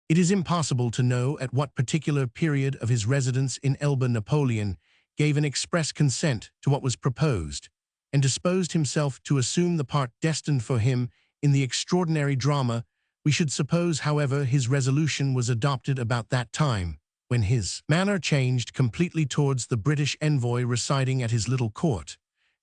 It is impossible to know at what particular period of his residence in Elba Napoleon gave an express consent to what was proposed, and disposed himself to assume the part destined for him in the extraordinary drama. We should suppose, however, his resolution was adopted about that time, when his manner changed completely towards the British envoy residing at his little court,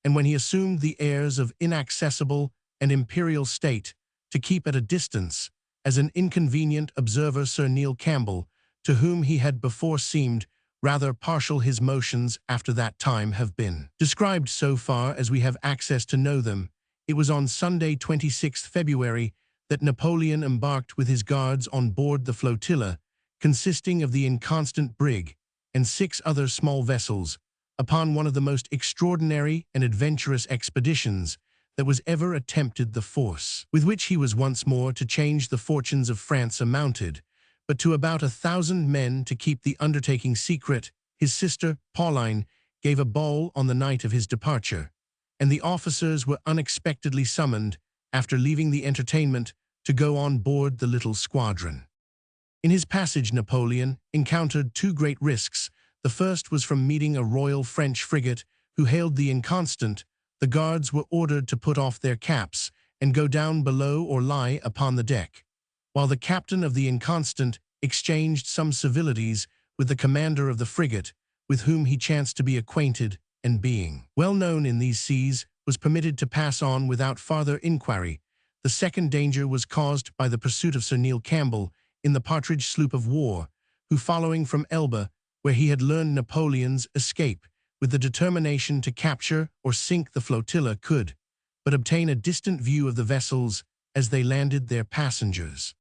and when he assumed the airs of inaccessible and imperial state to keep at a distance, as an inconvenient observer Sir Neil Campbell, to whom he had before seemed rather partial. His motions after that time have been described so far as we have access to know them. It was on Sunday 26th February that Napoleon embarked with his guards on board the flotilla, consisting of the inconstant brig and 6 other small vessels, upon one of the most extraordinary and adventurous expeditions that was ever attempted. The force with which he was once more to change the fortunes of France amounted but to about 1,000 men. To keep the undertaking secret, his sister, Pauline, gave a ball on the night of his departure, and the officers were unexpectedly summoned, after leaving the entertainment, to go on board the little squadron. In his passage, Napoleon encountered 2 great risks. The first was from meeting a Royal French frigate who hailed the Inconstant. The guards were ordered to put off their caps and go down below or lie upon the deck, while the captain of the Inconstant exchanged some civilities with the commander of the frigate, with whom he chanced to be acquainted, and being well known in these seas, was permitted to pass on without farther inquiry. The second danger was caused by the pursuit of Sir Neil Campbell in the Partridge sloop of war, who, following from Elba, where he had learned Napoleon's escape, with the determination to capture or sink the flotilla, could but obtain a distant view of the vessels as they landed their passengers.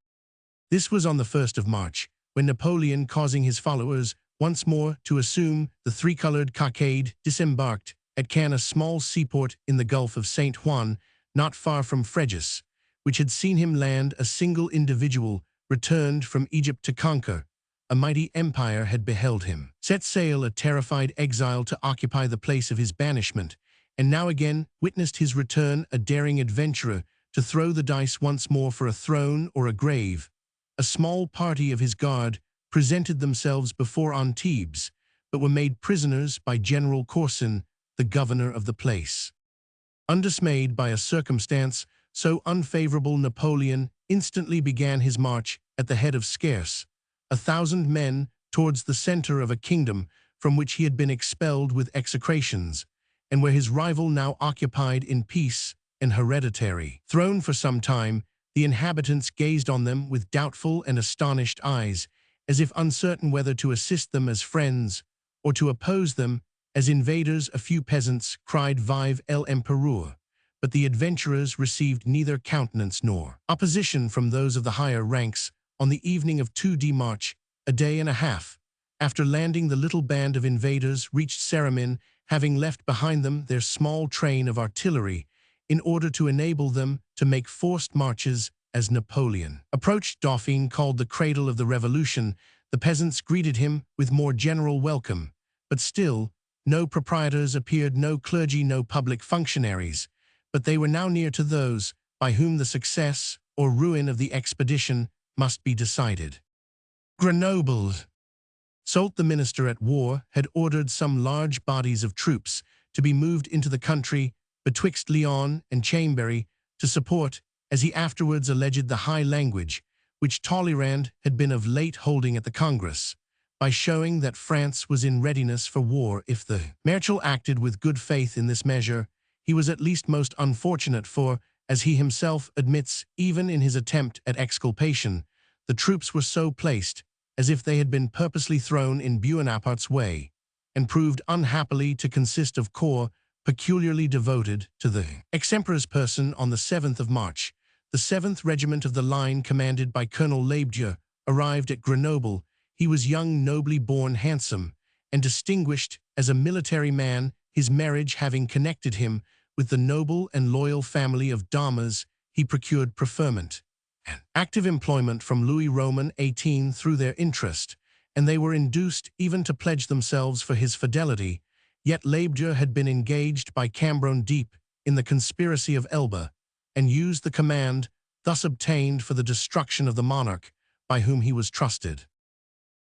This was on the 1st of March, when Napoleon, causing his followers once more to assume the 3-colored cockade, disembarked at Cannes, a small seaport in the Gulf of St. Juan, not far from Fréjus, which had seen him land. A single individual, returned from Egypt to conquer a mighty empire, had beheld him set sail, a terrified exile, to occupy the place of his banishment, and now again witnessed his return, a daring adventurer, to throw the dice once more for a throne or a grave. A small party of his guard presented themselves before Antibes, but were made prisoners by General Coursin, the governor of the place. Undismayed by a circumstance so unfavorable, Napoleon instantly began his march at the head of scarce 1,000 men towards the center of a kingdom from which he had been expelled with execrations, and where his rival now occupied in peace an hereditary throne. For some time, the inhabitants gazed on them with doubtful and astonished eyes, as if uncertain whether to assist them as friends or to oppose them as invaders. A few peasants cried "Vive l'Empereur," but the adventurers received neither countenance nor opposition from those of the higher ranks. On the evening of 2d March, a day and a half after landing, the little band of invaders reached Saramin, having left behind them their small train of artillery, in order to enable them to make forced marches. As Napoleon approached Dauphine, called the cradle of the Revolution, the peasants greeted him with more general welcome, but still no proprietors appeared, no clergy, no public functionaries, but they were now near to those by whom the success or ruin of the expedition must be decided. Grenoble. Soult, the minister at war, had ordered some large bodies of troops to be moved into the country betwixt Lyon and Chambéry to support, as he afterwards alleged, the high language which Talleyrand had been of late holding at the Congress, by showing that France was in readiness for war. If the Marshal acted with good faith in this measure, he was at least most unfortunate, for, as he himself admits even in his attempt at exculpation, the troops were so placed as if they had been purposely thrown in Buonaparte's way, and proved unhappily to consist of corps peculiarly devoted to the ex-emperor's person. On the 7th of March, the 7th Regiment of the Line, commanded by Colonel Lebedieu, arrived at Grenoble. He was young, nobly born, handsome, and distinguished as a military man, his marriage having connected him with the noble and loyal family of Damas. He procured preferment and active employment from Louis Roman XVIII through their interest, and they were induced even to pledge themselves for his fidelity. Yet Lebedieu had been engaged by Cambronne deep in the conspiracy of Elba, and used the command thus obtained for the destruction of the monarch by whom he was trusted.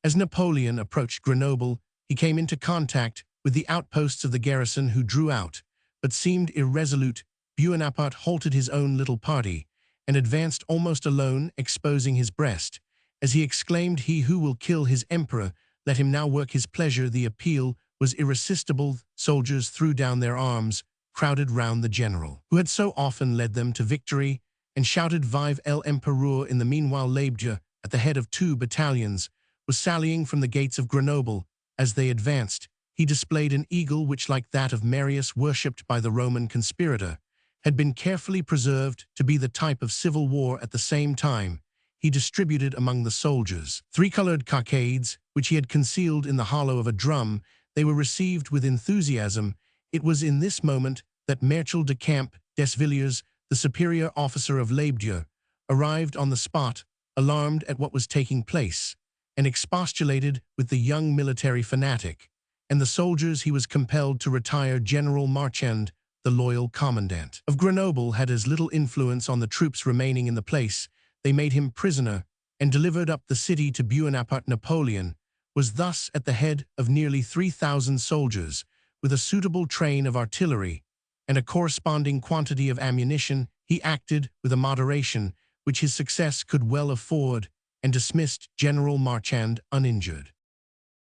As Napoleon approached Grenoble, he came into contact with the outposts of the garrison, who drew out but seemed irresolute, Bonaparte halted his own little party and advanced almost alone, exposing his breast. As he exclaimed, "He who will kill his emperor, let him now work his pleasure." The appeal was irresistible. Soldiers threw down their arms, crowded round the general, who had so often led them to victory, and shouted "Vive l'Empereur." In the meanwhile, Lebedieu, at the head of 2 battalions, was sallying from the gates of Grenoble. As they advanced, he displayed an eagle which, like that of Marius worshipped by the Roman conspirator, had been carefully preserved to be the type of civil war. At the same time, he distributed among the soldiers 3 colored cockades, which he had concealed in the hollow of a drum. They were received with enthusiasm. It was in this moment that Marshal de Camp Desvilliers, the superior officer of Lebedieu, arrived on the spot, alarmed at what was taking place, and expostulated with the young military fanatic and the soldiers. He was compelled to retire. General Marchand, the loyal commandant of Grenoble, had as little influence on the troops remaining in the place. They made him prisoner and delivered up the city to Bonaparte. Napoleon was thus at the head of nearly 3,000 soldiers, with a suitable train of artillery and a corresponding quantity of ammunition. He acted with a moderation which his success could well afford, and dismissed General Marchand uninjured.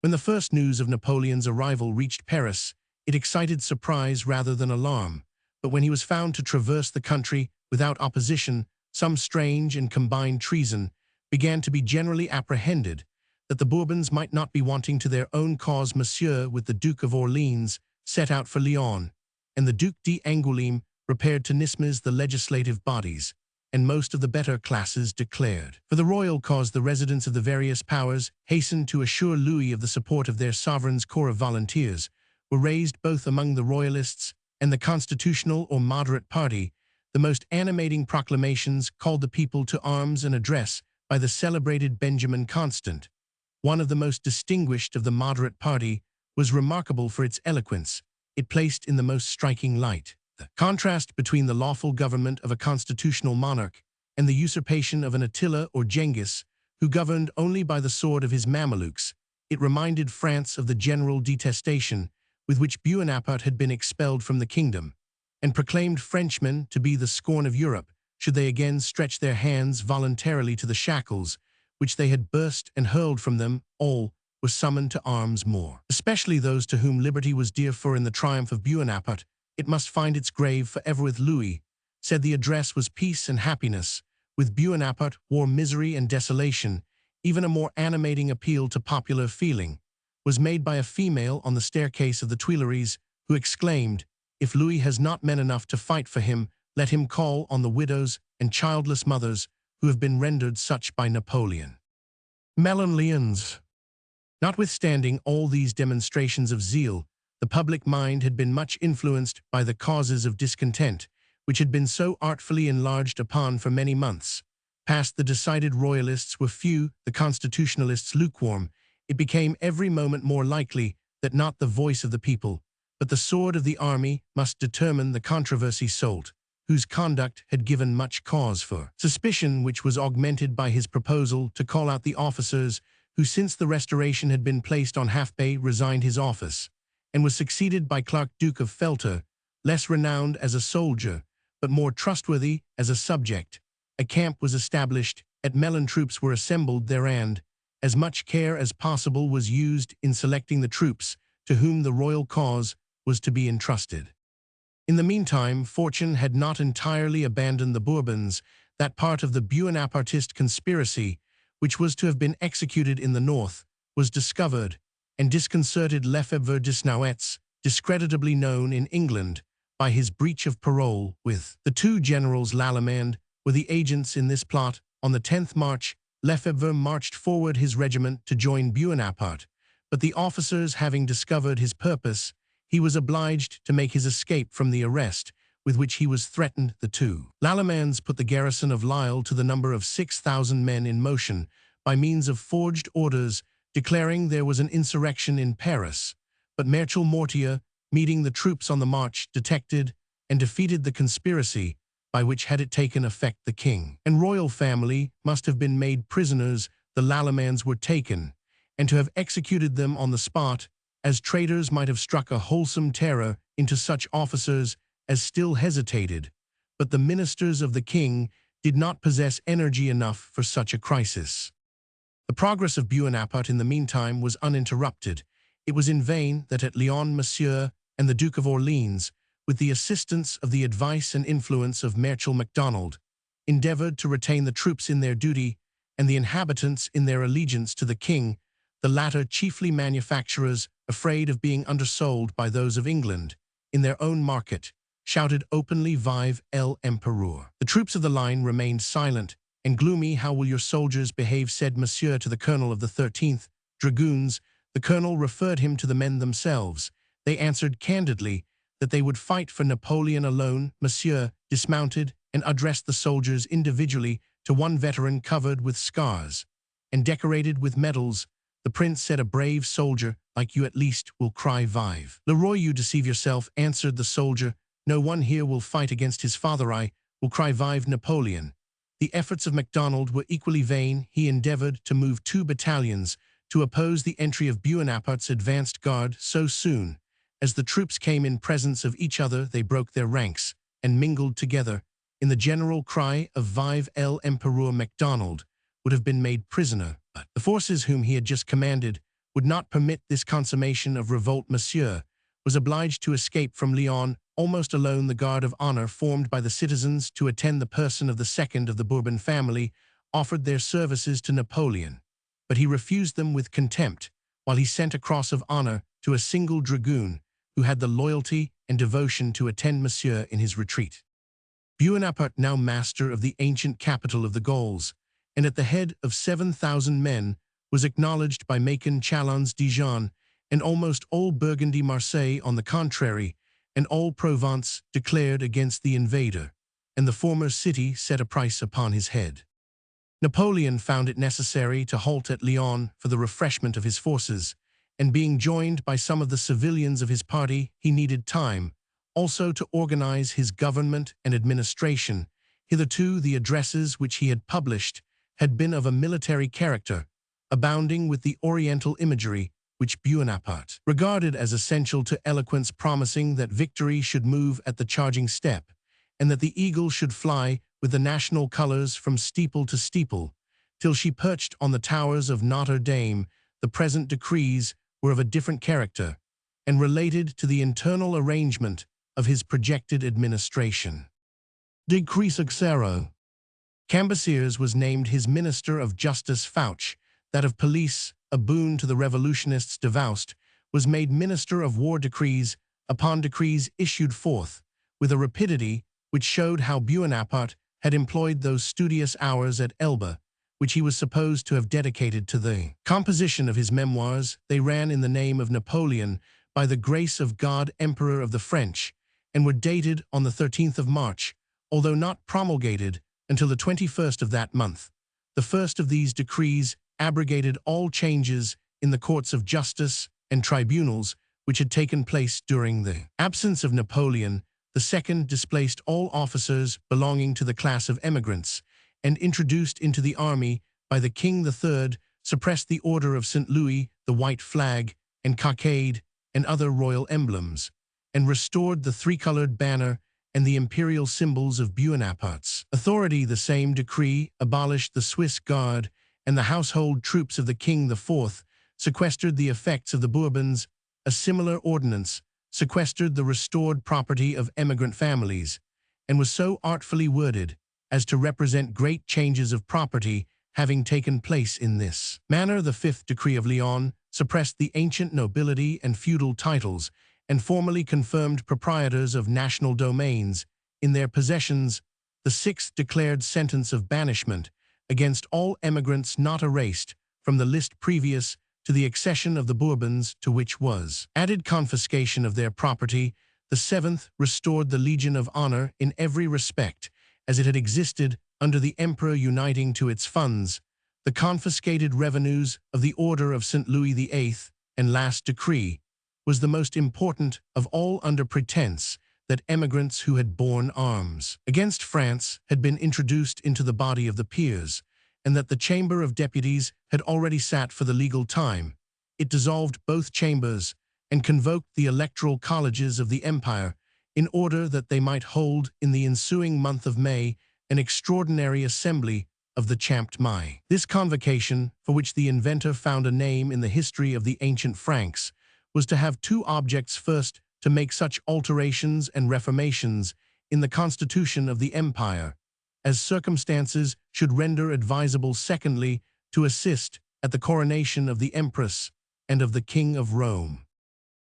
When the first news of Napoleon's arrival reached Paris, it excited surprise rather than alarm, but when he was found to traverse the country without opposition, some strange and combined treason began to be generally apprehended, that the Bourbons might not be wanting to their own cause. Monsieur, with the Duke of Orleans, set out for Lyon, and the Duc d'Angoulême repaired to Nismes. The legislative bodies and most of the better classes declared for the royal cause. The residents of the various powers hastened to assure Louis of the support of their sovereign's corps of volunteers, were raised both among the royalists and the constitutional or moderate party. The most animating proclamations called the people to arms. An address by the celebrated Benjamin Constant, one of the most distinguished of the moderate party, was remarkable for its eloquence. It placed in the most striking light the contrast between the lawful government of a constitutional monarch and the usurpation of an Attila or Genghis, who governed only by the sword of his Mamelukes. It reminded France of the general detestation with which Bonaparte had been expelled from the kingdom, and proclaimed Frenchmen to be the scorn of Europe should they again stretch their hands voluntarily to the shackles which they had burst and hurled from them. All were summoned to arms, more especially those to whom liberty was dear, for in the triumph of Bonaparte it must find its grave forever. With Louis, said the address, was peace and happiness. With Bonaparte, war, misery, and desolation. Even a more animating appeal to popular feeling was made by a female on the staircase of the Tuileries, who exclaimed, "If Louis has not men enough to fight for him, let him call on the widows and childless mothers who have been rendered such by Napoleon." Melon-Lyons. Notwithstanding all these demonstrations of zeal, the public mind had been much influenced by the causes of discontent, which had been so artfully enlarged upon for many months past. The decided royalists were few, the constitutionalists lukewarm. It became every moment more likely that not the voice of the people, but the sword of the army must determine the controversy. Soult, whose conduct had given much cause for suspicion, which was augmented by his proposal to call out the officers who since the Restoration had been placed on half-pay, resigned his office, and was succeeded by Clark, Duke of Feltre, less renowned as a soldier, but more trustworthy as a subject. A camp was established at Melun. Troops were assembled there, and as much care as possible was used in selecting the troops to whom the royal cause was to be entrusted. In the meantime, fortune had not entirely abandoned the Bourbons. That part of the Bonapartist conspiracy which was to have been executed in the north was discovered, and disconcerted Lefebvre Desnouettes, discreditably known in England by his breach of parole with the 2 generals Lallemande, were the agents in this plot. On the 10th March, Lefebvre marched forward his regiment to join Bonaparte, but the officers having discovered his purpose, he was obliged to make his escape from the arrest with which he was threatened. The 2 Lallemandes put the garrison of Lille to the number of 6,000 men in motion by means of forged orders declaring there was an insurrection in Paris, but Marshal Mortier, meeting the troops on the march, detected and defeated the conspiracy, by which, had it taken effect, the king and royal family must have been made prisoners. The Lallemandes were taken, and to have executed them on the spot, as traitors, might have struck a wholesome terror into such officers as still hesitated, but the ministers of the king did not possess energy enough for such a crisis. The progress of Bonaparte in the meantime was uninterrupted. It was in vain that at Lyon Monsieur and the Duke of Orleans, with the assistance of the advice and influence of Marshal MacDonald, endeavored to retain the troops in their duty and the inhabitants in their allegiance to the king, the latter chiefly manufacturers, afraid of being undersold by those of England, in their own market, shouted openly Vive l'Empereur. The troops of the line remained silent and gloomy. "How will your soldiers behave?" said Monsieur to the colonel of the 13th Dragoons. The colonel referred him to the men themselves. They answered candidly that they would fight for Napoleon alone. Monsieur dismounted and addressed the soldiers individually. To one veteran covered with scars and decorated with medals, the prince said, "A brave soldier like you at least will cry Vive." "Leroy, you deceive yourself," answered the soldier. "No one here will fight against his father. I will cry Vive Napoleon." The efforts of MacDonald were equally vain. He endeavored to move 2 battalions to oppose the entry of Bonaparte's advanced guard. So soon as the troops came in presence of each other, they broke their ranks and mingled together. In the general cry of Vive l'Empereur, MacDonald would have been made prisoner, but the forces whom he had just commanded would not permit this consummation of revolt. Monsieur was obliged to escape from Lyon almost alone. The guard of honor formed by the citizens to attend the person of the second of the Bourbon family offered their services to Napoleon, but he refused them with contempt, while he sent a cross of honor to a single dragoon who had the loyalty and devotion to attend Monsieur in his retreat. Bonaparte, now master of the ancient capital of the Gauls, and at the head of 7,000 men, was acknowledged by Macon, Chalons, Dijon, and almost all Burgundy. Marseille, on the contrary, and all Provence declared against the invader, and the former city set a price upon his head. Napoleon found it necessary to halt at Lyon for the refreshment of his forces, and being joined by some of the civilians of his party, he needed time also to organize his government and administration. Hitherto, the addresses which he had published had been of a military character, abounding with the oriental imagery which Bonaparte regarded as essential to eloquence, promising that victory should move at the charging step, and that the eagle should fly with the national colors from steeple to steeple, till she perched on the towers of Notre Dame. The present decrees were of a different character, and related to the internal arrangement of his projected administration. Decree Succero. Cambyses was named his minister of justice. Fouch, that of police, a boon to the revolutionists. Davoust was made minister of war. Decrees upon decrees issued forth, with a rapidity which showed how Bonaparte had employed those studious hours at Elba, which he was supposed to have dedicated to the composition of his memoirs. They ran in the name of Napoleon, by the grace of God, Emperor of the French, and were dated on the 13th of March, although not promulgated until the 21st of that month. The first of these decrees abrogated all changes in the courts of justice and tribunals which had taken place during the absence of Napoleon. The second displaced all officers belonging to the class of emigrants, and introduced into the army by the king. The third suppressed the Order of St. Louis, the white flag, and cockade, and other royal emblems, and restored the 3-colored banner and the imperial symbols of Bonaparte's authority. The same decree abolished the Swiss Guard and the household troops of the king. The fourth sequestered the effects of the Bourbons. A similar ordinance sequestered the restored property of emigrant families, and was so artfully worded as to represent great changes of property having taken place in this manner. The fifth decree of Lyon suppressed the ancient nobility and feudal titles, and formally confirmed proprietors of national domains in their possessions. The sixth declared sentence of banishment against all emigrants not erased from the list previous to the accession of the Bourbons, to which was added confiscation of their property. The seventh restored the Legion of Honor in every respect as it had existed under the Emperor, uniting to its funds the confiscated revenues of the Order of St. Louis. The eighth and last decree was the most important of all, under pretense that emigrants who had borne arms against France had been introduced into the body of the peers, and that the Chamber of Deputies had already sat for the legal time. It dissolved both chambers and convoked the electoral colleges of the empire in order that they might hold in the ensuing month of May an extraordinary assembly of the Champt Mai. This convocation, for which the inventor found a name in the history of the ancient Franks, was to have two objects: first, to make such alterations and reformations in the constitution of the empire as circumstances should render advisable; secondly, to assist at the coronation of the Empress and of the King of Rome.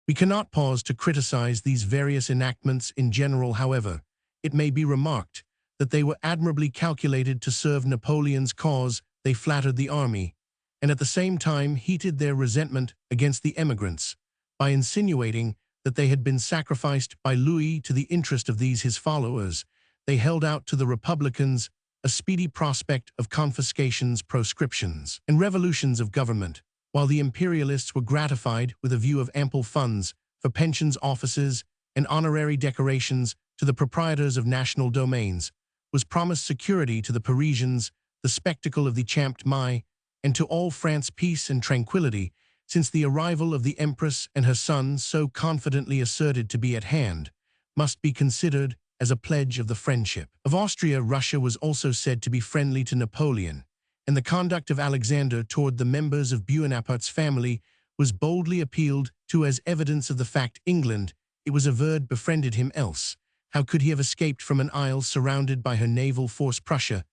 We cannot pause to criticize these various enactments in general. However, it may be remarked that they were admirably calculated to serve Napoleon's cause. They flattered the army, and at the same time heated their resentment against the emigrants, by insinuating that they had been sacrificed by Louis to the interest of these his followers. They held out to the Republicans a speedy prospect of confiscations, proscriptions, and revolutions of government, while the imperialists were gratified with a view of ample funds for pensions, offices, and honorary decorations to the proprietors of national domains. Was promised security to the Parisians, the spectacle of the Champt Mai, and to all France peace and tranquility, since the arrival of the Empress and her son, so confidently asserted to be at hand, must be considered as a pledge of the friendship of Austria. Russia was also said to be friendly to Napoleon, and the conduct of Alexander toward the members of Bonaparte's family was boldly appealed to as evidence of the fact England, it was averred, befriended him, else how could he have escaped from an isle surrounded by her naval force? Prussia,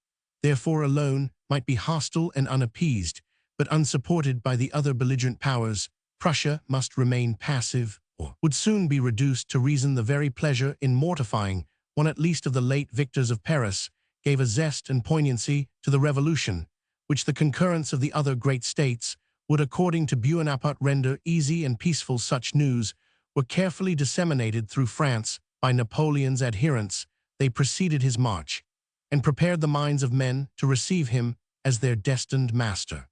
therefore, alone might be hostile and unappeased, but unsupported by the other belligerent powers. Prussia must remain passive, or would soon be reduced to reason. The very pleasure in mortifying one at least of the late victors of Paris gave a zest and poignancy to the revolution, which the concurrence of the other great states would, according to Bonaparte, render easy and peaceful. Such news were carefully disseminated through France by Napoleon's adherents. They preceded his march, and prepared the minds of men to receive him as their destined master.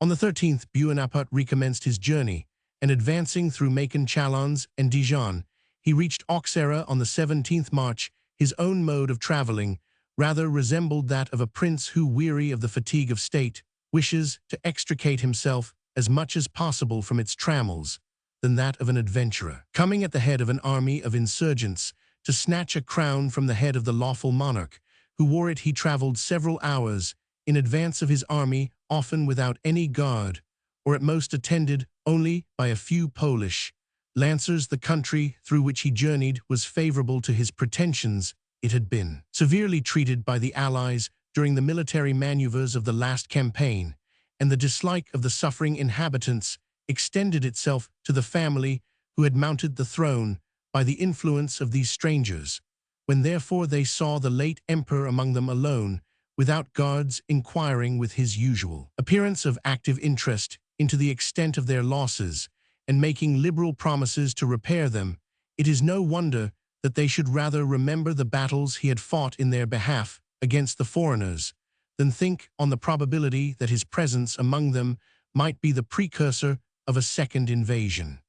On the 13th, Bonaparte recommenced his journey, and advancing through Macon, Chalons, and Dijon, he reached Auxerre on the 17th March. His own mode of traveling rather resembled that of a prince who, weary of the fatigue of state, wishes to extricate himself as much as possible from its trammels, than that of an adventurer coming at the head of an army of insurgents to snatch a crown from the head of the lawful monarch who wore it. He traveled several hours in advance of his army, often without any guard, or at most attended only by a few Polish lancers. The country through which he journeyed was favorable to his pretensions. It had been severely treated by the Allies during the military maneuvers of the last campaign, and the dislike of the suffering inhabitants extended itself to the family who had mounted the throne by the influence of these strangers. When therefore they saw the late emperor among them alone, without guards, inquiring with his usual appearance of active interest into the extent of their losses, and making liberal promises to repair them, it is no wonder that they should rather remember the battles he had fought in their behalf against the foreigners, than think on the probability that his presence among them might be the precursor of a second invasion.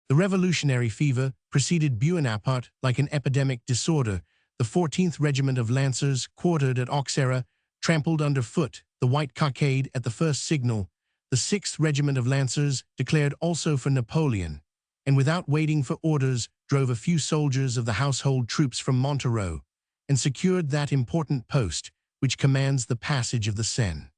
The revolutionary fever preceded Bonaparte like an epidemic disorder. The 14th Regiment of Lancers, quartered at Auxerre, trampled underfoot the white cockade at the first signal. The 6th Regiment of Lancers declared also for Napoleon, and without waiting for orders, drove a few soldiers of the household troops from Montereau, and secured that important post which commands the passage of the Seine.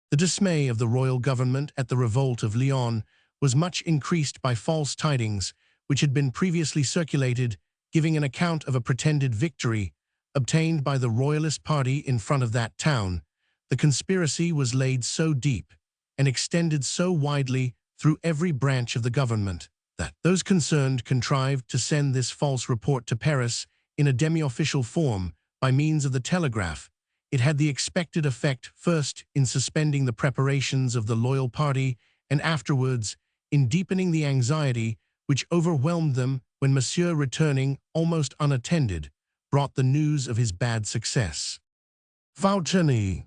The dismay of the royal government at the revolt of Lyon was much increased by false tidings which had been previously circulated, giving an account of a pretended victory obtained by the royalist party in front of that town. The conspiracy was laid so deep and extended so widely through every branch of the government that those concerned contrived to send this false report to Paris in a demi-official form by means of the telegraph. It had the expected effect, first in suspending the preparations of the loyal party, and afterwards in deepening the anxiety which overwhelmed them when Monsieur, returning almost unattended, brought the news of his bad success. Fouche.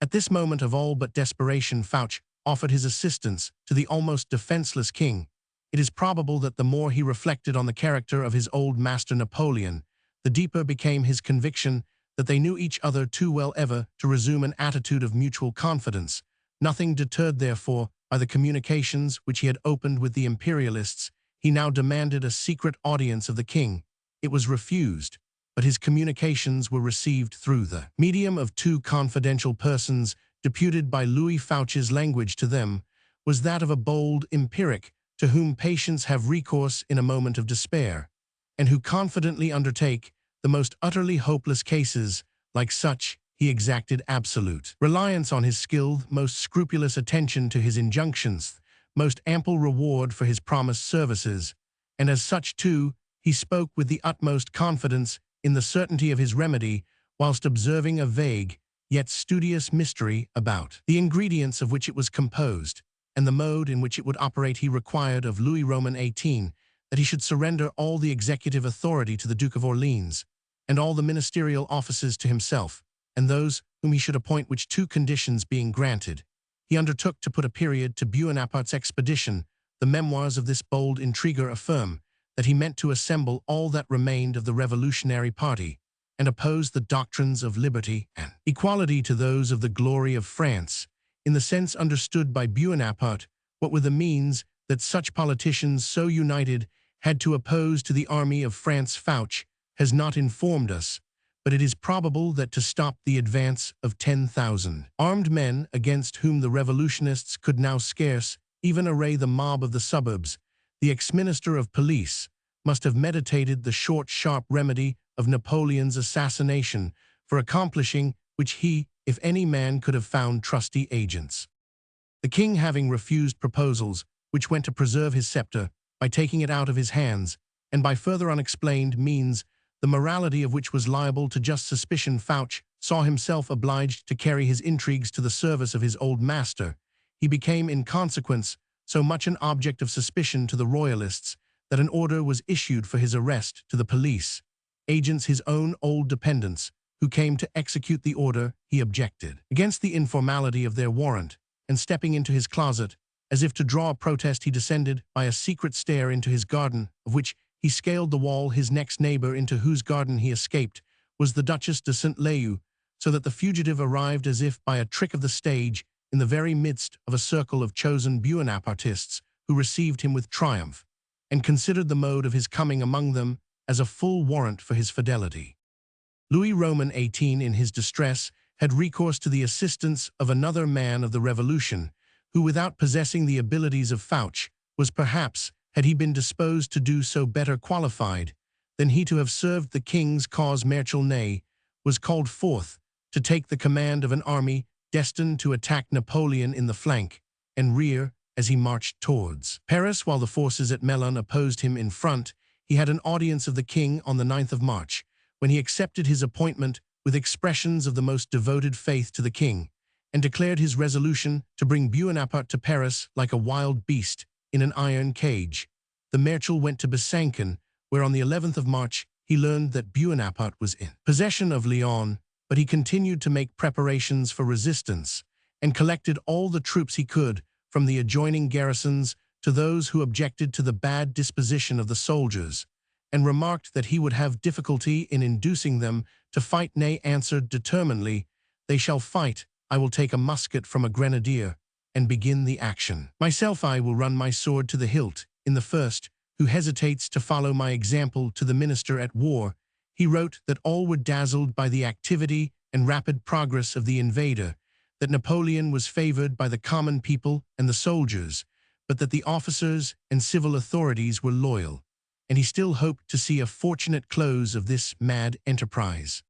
At this moment of all but desperation, Fouche offered his assistance to the almost defenseless king. It is probable that the more he reflected on the character of his old master Napoleon, the deeper became his conviction that they knew each other too well ever to resume an attitude of mutual confidence. Nothing deterred, therefore, by the communications which he had opened with the imperialists, he now demanded a secret audience of the king, it was refused, but his communications were received through the medium of two confidential persons deputed by Louis Fouche's language to them, was that of a bold empiric to whom patients have recourse in a moment of despair, and who confidently undertake the most utterly hopeless cases. Like such, he exacted absolute reliance on his skill, most scrupulous attention to his injunctions, most ample reward for his promised services, and as such, too, he spoke with the utmost confidence in the certainty of his remedy, whilst observing a vague, yet studious mystery about the ingredients of which it was composed, and the mode in which it would operate. He required of Louis Roman XVIII that he should surrender all the executive authority to the Duke of Orleans, and all the ministerial offices to himself, and those whom he should appoint, which two conditions being granted, he undertook to put a period to Bonaparte's expedition. The memoirs of this bold intriguer affirm that he meant to assemble all that remained of the revolutionary party, and oppose the doctrines of liberty and equality to those of the glory of France, in the sense understood by Bonaparte. What were the means that such politicians so united had to oppose to the army of France? Fouche has not informed us, but it is probable that to stop the advance of 10,000 armed men against whom the revolutionists could now scarce even array the mob of the suburbs, the ex-minister of police must have meditated the short, sharp remedy of Napoleon's assassination, for accomplishing which he, if any man, could have found trusty agents. The king, having refused proposals which went to preserve his scepter by taking it out of his hands, and by further unexplained means, the morality of which was liable to just suspicion, Fouche saw himself obliged to carry his intrigues to the service of his old master. He became, in consequence, so much an object of suspicion to the royalists that an order was issued for his arrest to the police agents, his own old dependents, who came to execute the order. He objected against the informality of their warrant, and stepping into his closet, as if to draw a protest, he descended by a secret stair into his garden, of which he scaled the wall. His next neighbor, into whose garden he escaped, was the Duchess de Saint-Leu, so that the fugitive arrived as if by a trick of the stage in the very midst of a circle of chosen Bonapartists, who received him with triumph, and considered the mode of his coming among them as a full warrant for his fidelity. Louis Roman XVIII, in his distress, had recourse to the assistance of another man of the Revolution, who, without possessing the abilities of Fouche, was perhaps, had he been disposed to do so, better qualified than he to have served the king's cause. Marshal Ney was called forth to take the command of an army destined to attack Napoleon in the flank and rear as he marched towards Paris, while the forces at Melun opposed him in front. He had an audience of the king on the 9th of March, when he accepted his appointment with expressions of the most devoted faith to the king, and declared his resolution to bring Bonaparte to Paris like a wild beast in an iron cage. The Marshal went to Besançon, where on the 11th of March he learned that Bonaparte was in possession of Lyon, but he continued to make preparations for resistance, and collected all the troops he could from the adjoining garrisons. To those who objected to the bad disposition of the soldiers, and remarked that he would have difficulty in inducing them to fight, Ney answered determinedly, "They shall fight. I will take a musket from a grenadier and begin the action. Myself, I will run my sword to the hilt in the first who hesitates to follow my example." To the minister at war, he wrote that all were dazzled by the activity and rapid progress of the invader, that Napoleon was favored by the common people and the soldiers, but that the officers and civil authorities were loyal, and he still hoped to see a fortunate close of this mad enterprise.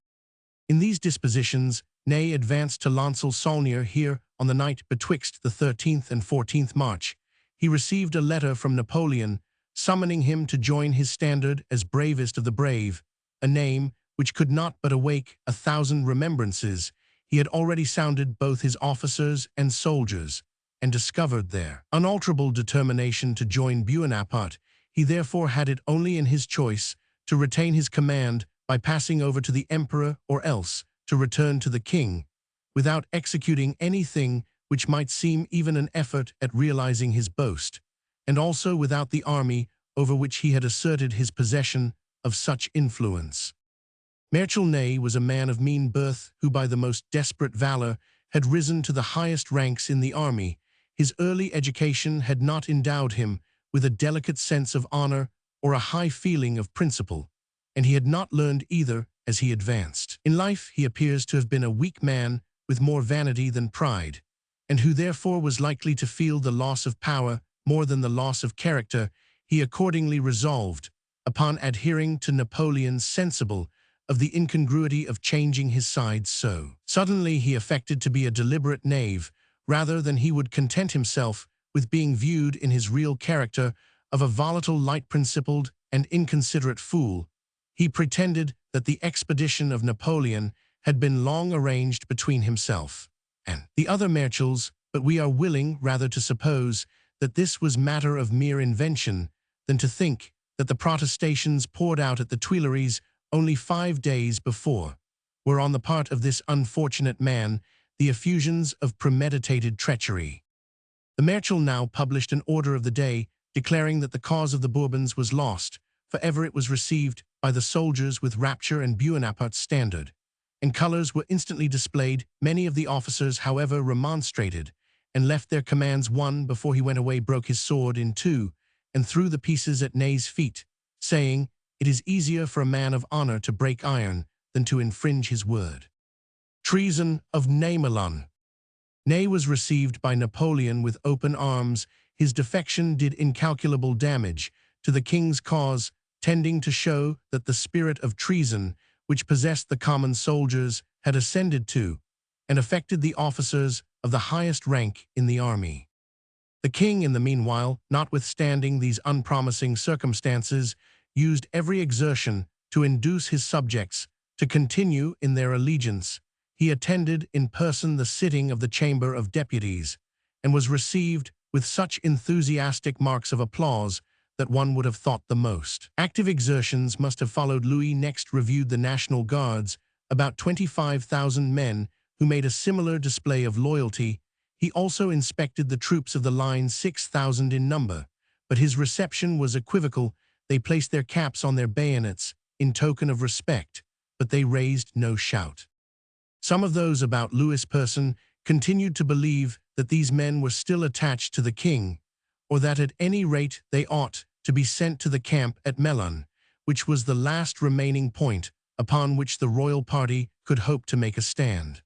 In these dispositions, Ney advanced to Lons-le-Saunier. Here, on the night betwixt the 13th and 14th March, he received a letter from Napoleon, summoning him to join his standard as bravest of the brave, a name which could not but awake 1,000 remembrances. He had already sounded both his officers and soldiers, and discovered their unalterable determination to join Bonaparte. He therefore had it only in his choice to retain his command by passing over to the emperor, or else to return to the king, without executing anything which might seem even an effort at realizing his boast, and also without the army over which he had asserted his possession of such influence. Marshal Ney was a man of mean birth, who by the most desperate valor had risen to the highest ranks in the army. His early education had not endowed him with a delicate sense of honor or a high feeling of principle, and he had not learned either as he advanced. In life, he appears to have been a weak man with more vanity than pride, and who therefore was likely to feel the loss of power more than the loss of character. He accordingly resolved upon adhering to Napoleon's sensible of the incongruity of changing his sides so suddenly he affected to be a deliberate knave, rather than he would content himself with being viewed in his real character of a volatile, light-principled, and inconsiderate fool. He pretended that the expedition of Napoleon had been long arranged between himself and the other marshals, but we are willing rather to suppose that this was matter of mere invention than to think that the protestations poured out at the Tuileries only 5 days before were on the part of this unfortunate man the effusions of premeditated treachery. The Marshal now published an order of the day declaring that the cause of the Bourbons was lost. Forever it was received by the soldiers with rapture and Bonaparte's standard, and colors were instantly displayed. Many of the officers, however, remonstrated and left their commands. One, before he went away, broke his sword in two and threw the pieces at Ney's feet, saying, "It is easier for a man of honor to break iron than to infringe his word." Treason of Napoleon. Ney was received by Napoleon with open arms. His defection did incalculable damage to the king's cause, tending to show that the spirit of treason, which possessed the common soldiers, had ascended to and affected the officers of the highest rank in the army. The king, in the meanwhile, notwithstanding these unpromising circumstances, used every exertion to induce his subjects to continue in their allegiance. He attended in person the sitting of the Chamber of Deputies, and was received with such enthusiastic marks of applause that one would have thought the most active exertions must have followed. Louis next reviewed the National Guards, about 25,000 men, who made a similar display of loyalty. He also inspected the troops of the line, 6,000 in number, but his reception was equivocal. They placed their caps on their bayonets in token of respect, but they raised no shout. Some of those about Louis' person continued to believe that these men were still attached to the king, or that at any rate they ought to be sent to the camp at Melun, which was the last remaining point upon which the royal party could hope to make a stand.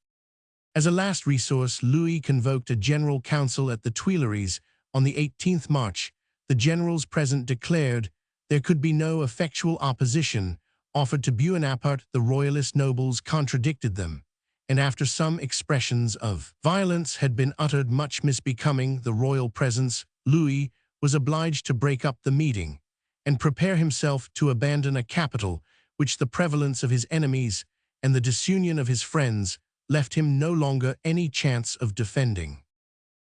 As a last resource, Louis convoked a general council at the Tuileries on the 18th March. The generals present declared there could be no effectual opposition offered to Bonaparte. The royalist nobles contradicted them, and after some expressions of violence had been uttered much misbecoming the royal presence, Louis was obliged to break up the meeting and prepare himself to abandon a capital which the prevalence of his enemies and the disunion of his friends left him no longer any chance of defending.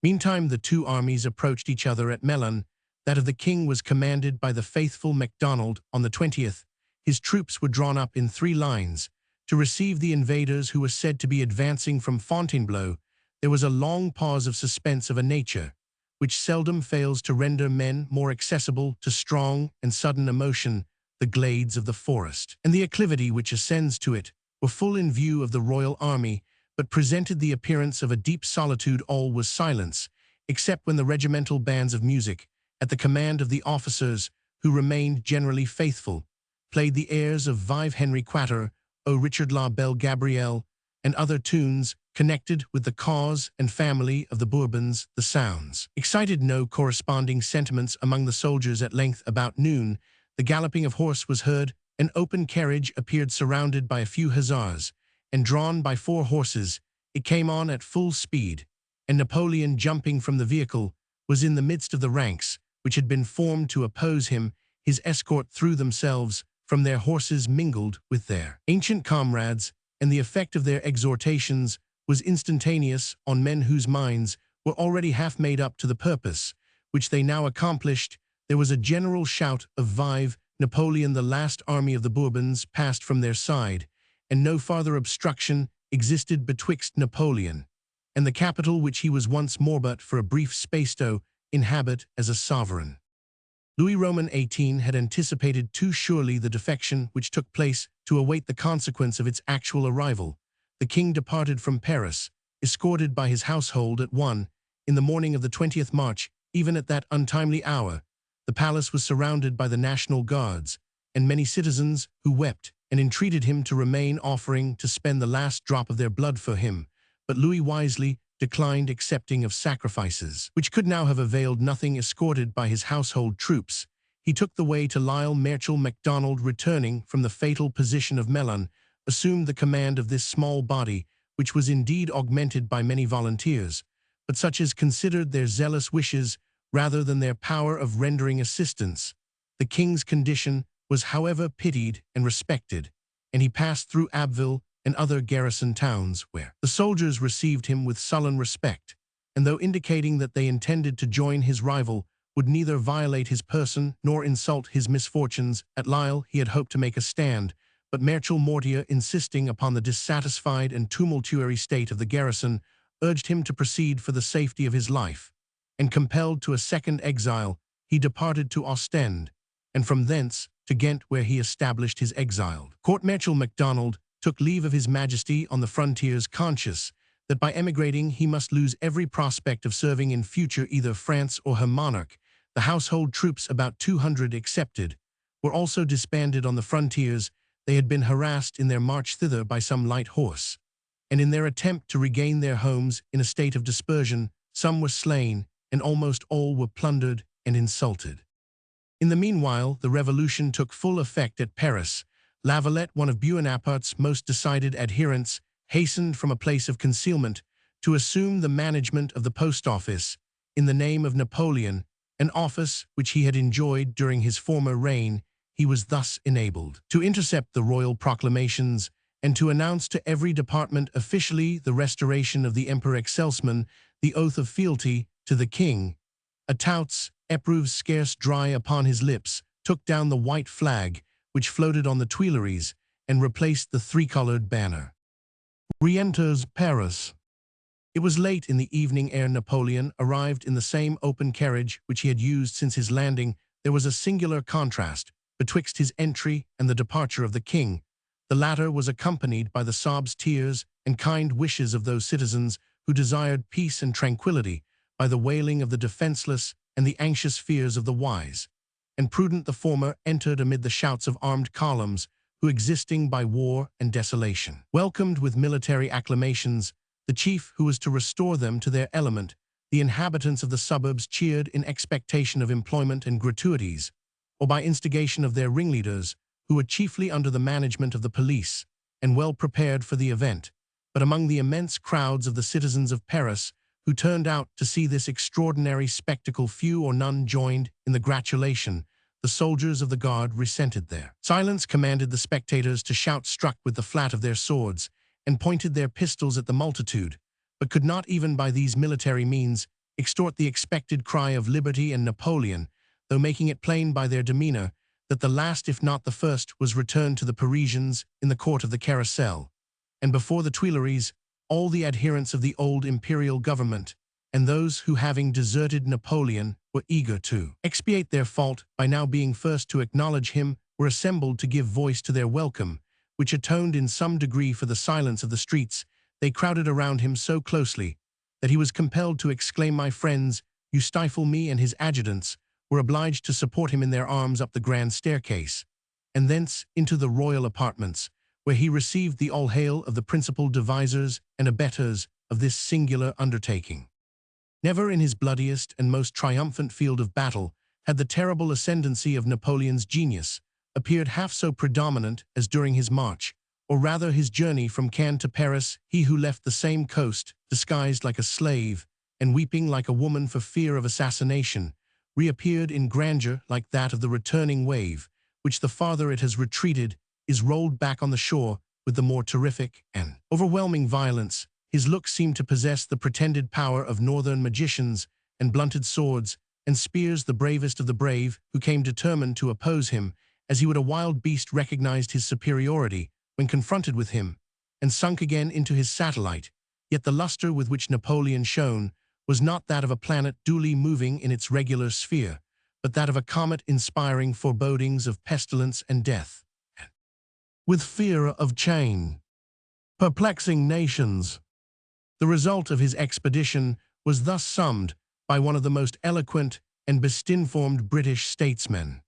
Meantime, the two armies approached each other at Melun. That of the king was commanded by the faithful Macdonald. On the 20th, his troops were drawn up in 3 lines to receive the invaders who were said to be advancing from Fontainebleau. There was a long pause of suspense of a nature which seldom fails to render men more accessible to strong and sudden emotion. The glades of the forest and the acclivity which ascends to it were full in view of the royal army, but presented the appearance of a deep solitude. All was silence, except when the regimental bands of music, at the command of the officers, who remained generally faithful, played the airs of Vive Henri Quater, O Richard la Belle Gabrielle, and other tunes connected with the cause and family of the Bourbons. The sounds excited no corresponding sentiments among the soldiers. At length, about noon, the galloping of horse was heard. An open carriage appeared surrounded by a few hussars, and drawn by 4 horses. It came on at full speed, and Napoleon, jumping from the vehicle, was in the midst of the ranks which had been formed to oppose him. His escort threw themselves from their horses, mingled with their ancient comrades, and the effect of their exhortations was instantaneous on men whose minds were already half made up to the purpose which they now accomplished. There was a general shout of Vive Napoleon. The last army of the Bourbons passed from their side, and no farther obstruction existed betwixt Napoleon and the capital which he was once more but for a brief space to inhabit as a sovereign. Louis Roman XVIII had anticipated too surely the defection which took place to await the consequence of its actual arrival. The king departed from Paris, escorted by his household at 1 in the morning of the 20th March. Even at that untimely hour, the palace was surrounded by the National Guards, and many citizens who wept and entreated him to remain, offering to spend the last drop of their blood for him. But Louis wisely declined accepting of sacrifices, which could now have availed nothing. Escorted by his household troops, he took the way to Lisle. Marshal MacDonald, returning from the fatal position of Melun, assumed the command of this small body, which was indeed augmented by many volunteers, but such as considered their zealous wishes rather than their power of rendering assistance. The king's condition was, however, pitied and respected, and he passed through Abbeville and other garrison towns, where the soldiers received him with sullen respect, and though indicating that they intended to join his rival, would neither violate his person nor insult his misfortunes. At Lisle he had hoped to make a stand, but Marshal Mortier, insisting upon the dissatisfied and tumultuary state of the garrison, urged him to proceed for the safety of his life, and compelled to a second exile, he departed to Ostend, and from thence to Ghent, where he established his exiled court. Marshal MacDonald took leave of his Majesty on the frontiers, conscious that by emigrating he must lose every prospect of serving in future either France or her monarch. The household troops, about 200 excepted, were also disbanded on the frontiers. They had been harassed in their march thither by some light horse, and in their attempt to regain their homes in a state of dispersion, some were slain, and almost all were plundered and insulted. In the meanwhile, the revolution took full effect at Paris. Lavalette, one of Buonaparte's most decided adherents, hastened from a place of concealment to assume the management of the post office in the name of Napoleon, an office which he had enjoyed during his former reign. He was thus enabled to intercept the royal proclamations and to announce to every department officially the restoration of the Emperor Excelsman, the oath of fealty to the king. A tout's épreuves, scarce dry upon his lips, took down the white flag which floated on the Tuileries and replaced the three-colored banner. Re-enters Paris. It was late in the evening ere Napoleon arrived in the same open carriage which he had used since his landing. There was a singular contrast betwixt his entry and the departure of the king. The latter was accompanied by the sobs, tears, and kind wishes of those citizens who desired peace and tranquility, by the wailing of the defenseless and the anxious fears of the wise and prudent. The former entered amid the shouts of armed columns, who, existing by war and desolation, welcomed with military acclamations the chief who was to restore them to their element. The inhabitants of the suburbs cheered in expectation of employment and gratuities, or by instigation of their ringleaders, who were chiefly under the management of the police, and well prepared for the event. But among the immense crowds of the citizens of Paris who turned out to see this extraordinary spectacle, few or none joined in the gratulation. The soldiers of the guard resented their silence, commanded the spectators to shout, struck with the flat of their swords, and pointed their pistols at the multitude, but could not even by these military means extort the expected cry of liberty and Napoleon, though making it plain by their demeanor that the last, if not the first, was returned to the Parisians in the court of the Carrousel, and before the Tuileries. All the adherents of the old imperial government, and those who, having deserted Napoleon, were eager to expiate their fault by now being first to acknowledge him, were assembled to give voice to their welcome, which atoned in some degree for the silence of the streets. They crowded around him so closely that he was compelled to exclaim, "My friends, you stifle me," and his adjutants were obliged to support him in their arms up the grand staircase, and thence into the royal apartments, where he received the all-hail of the principal devisers and abettors of this singular undertaking. Never in his bloodiest and most triumphant field of battle had the terrible ascendancy of Napoleon's genius appeared half so predominant as during his march, or rather his journey from Caen to Paris. He who left the same coast, disguised like a slave and weeping like a woman for fear of assassination, reappeared in grandeur like that of the returning wave, which the farther it has retreated is rolled back on the shore with the more terrific and overwhelming violence. His look seemed to possess the pretended power of northern magicians, and blunted swords and spears the bravest of the brave who came determined to oppose him, as he would a wild beast, recognized his superiority when confronted with him, and sunk again into his satellite. Yet the luster with which Napoleon shone was not that of a planet duly moving in its regular sphere, but that of a comet inspiring forebodings of pestilence and death, with fear of chain, perplexing nations. The result of his expedition was thus summed by one of the most eloquent and best-informed British statesmen.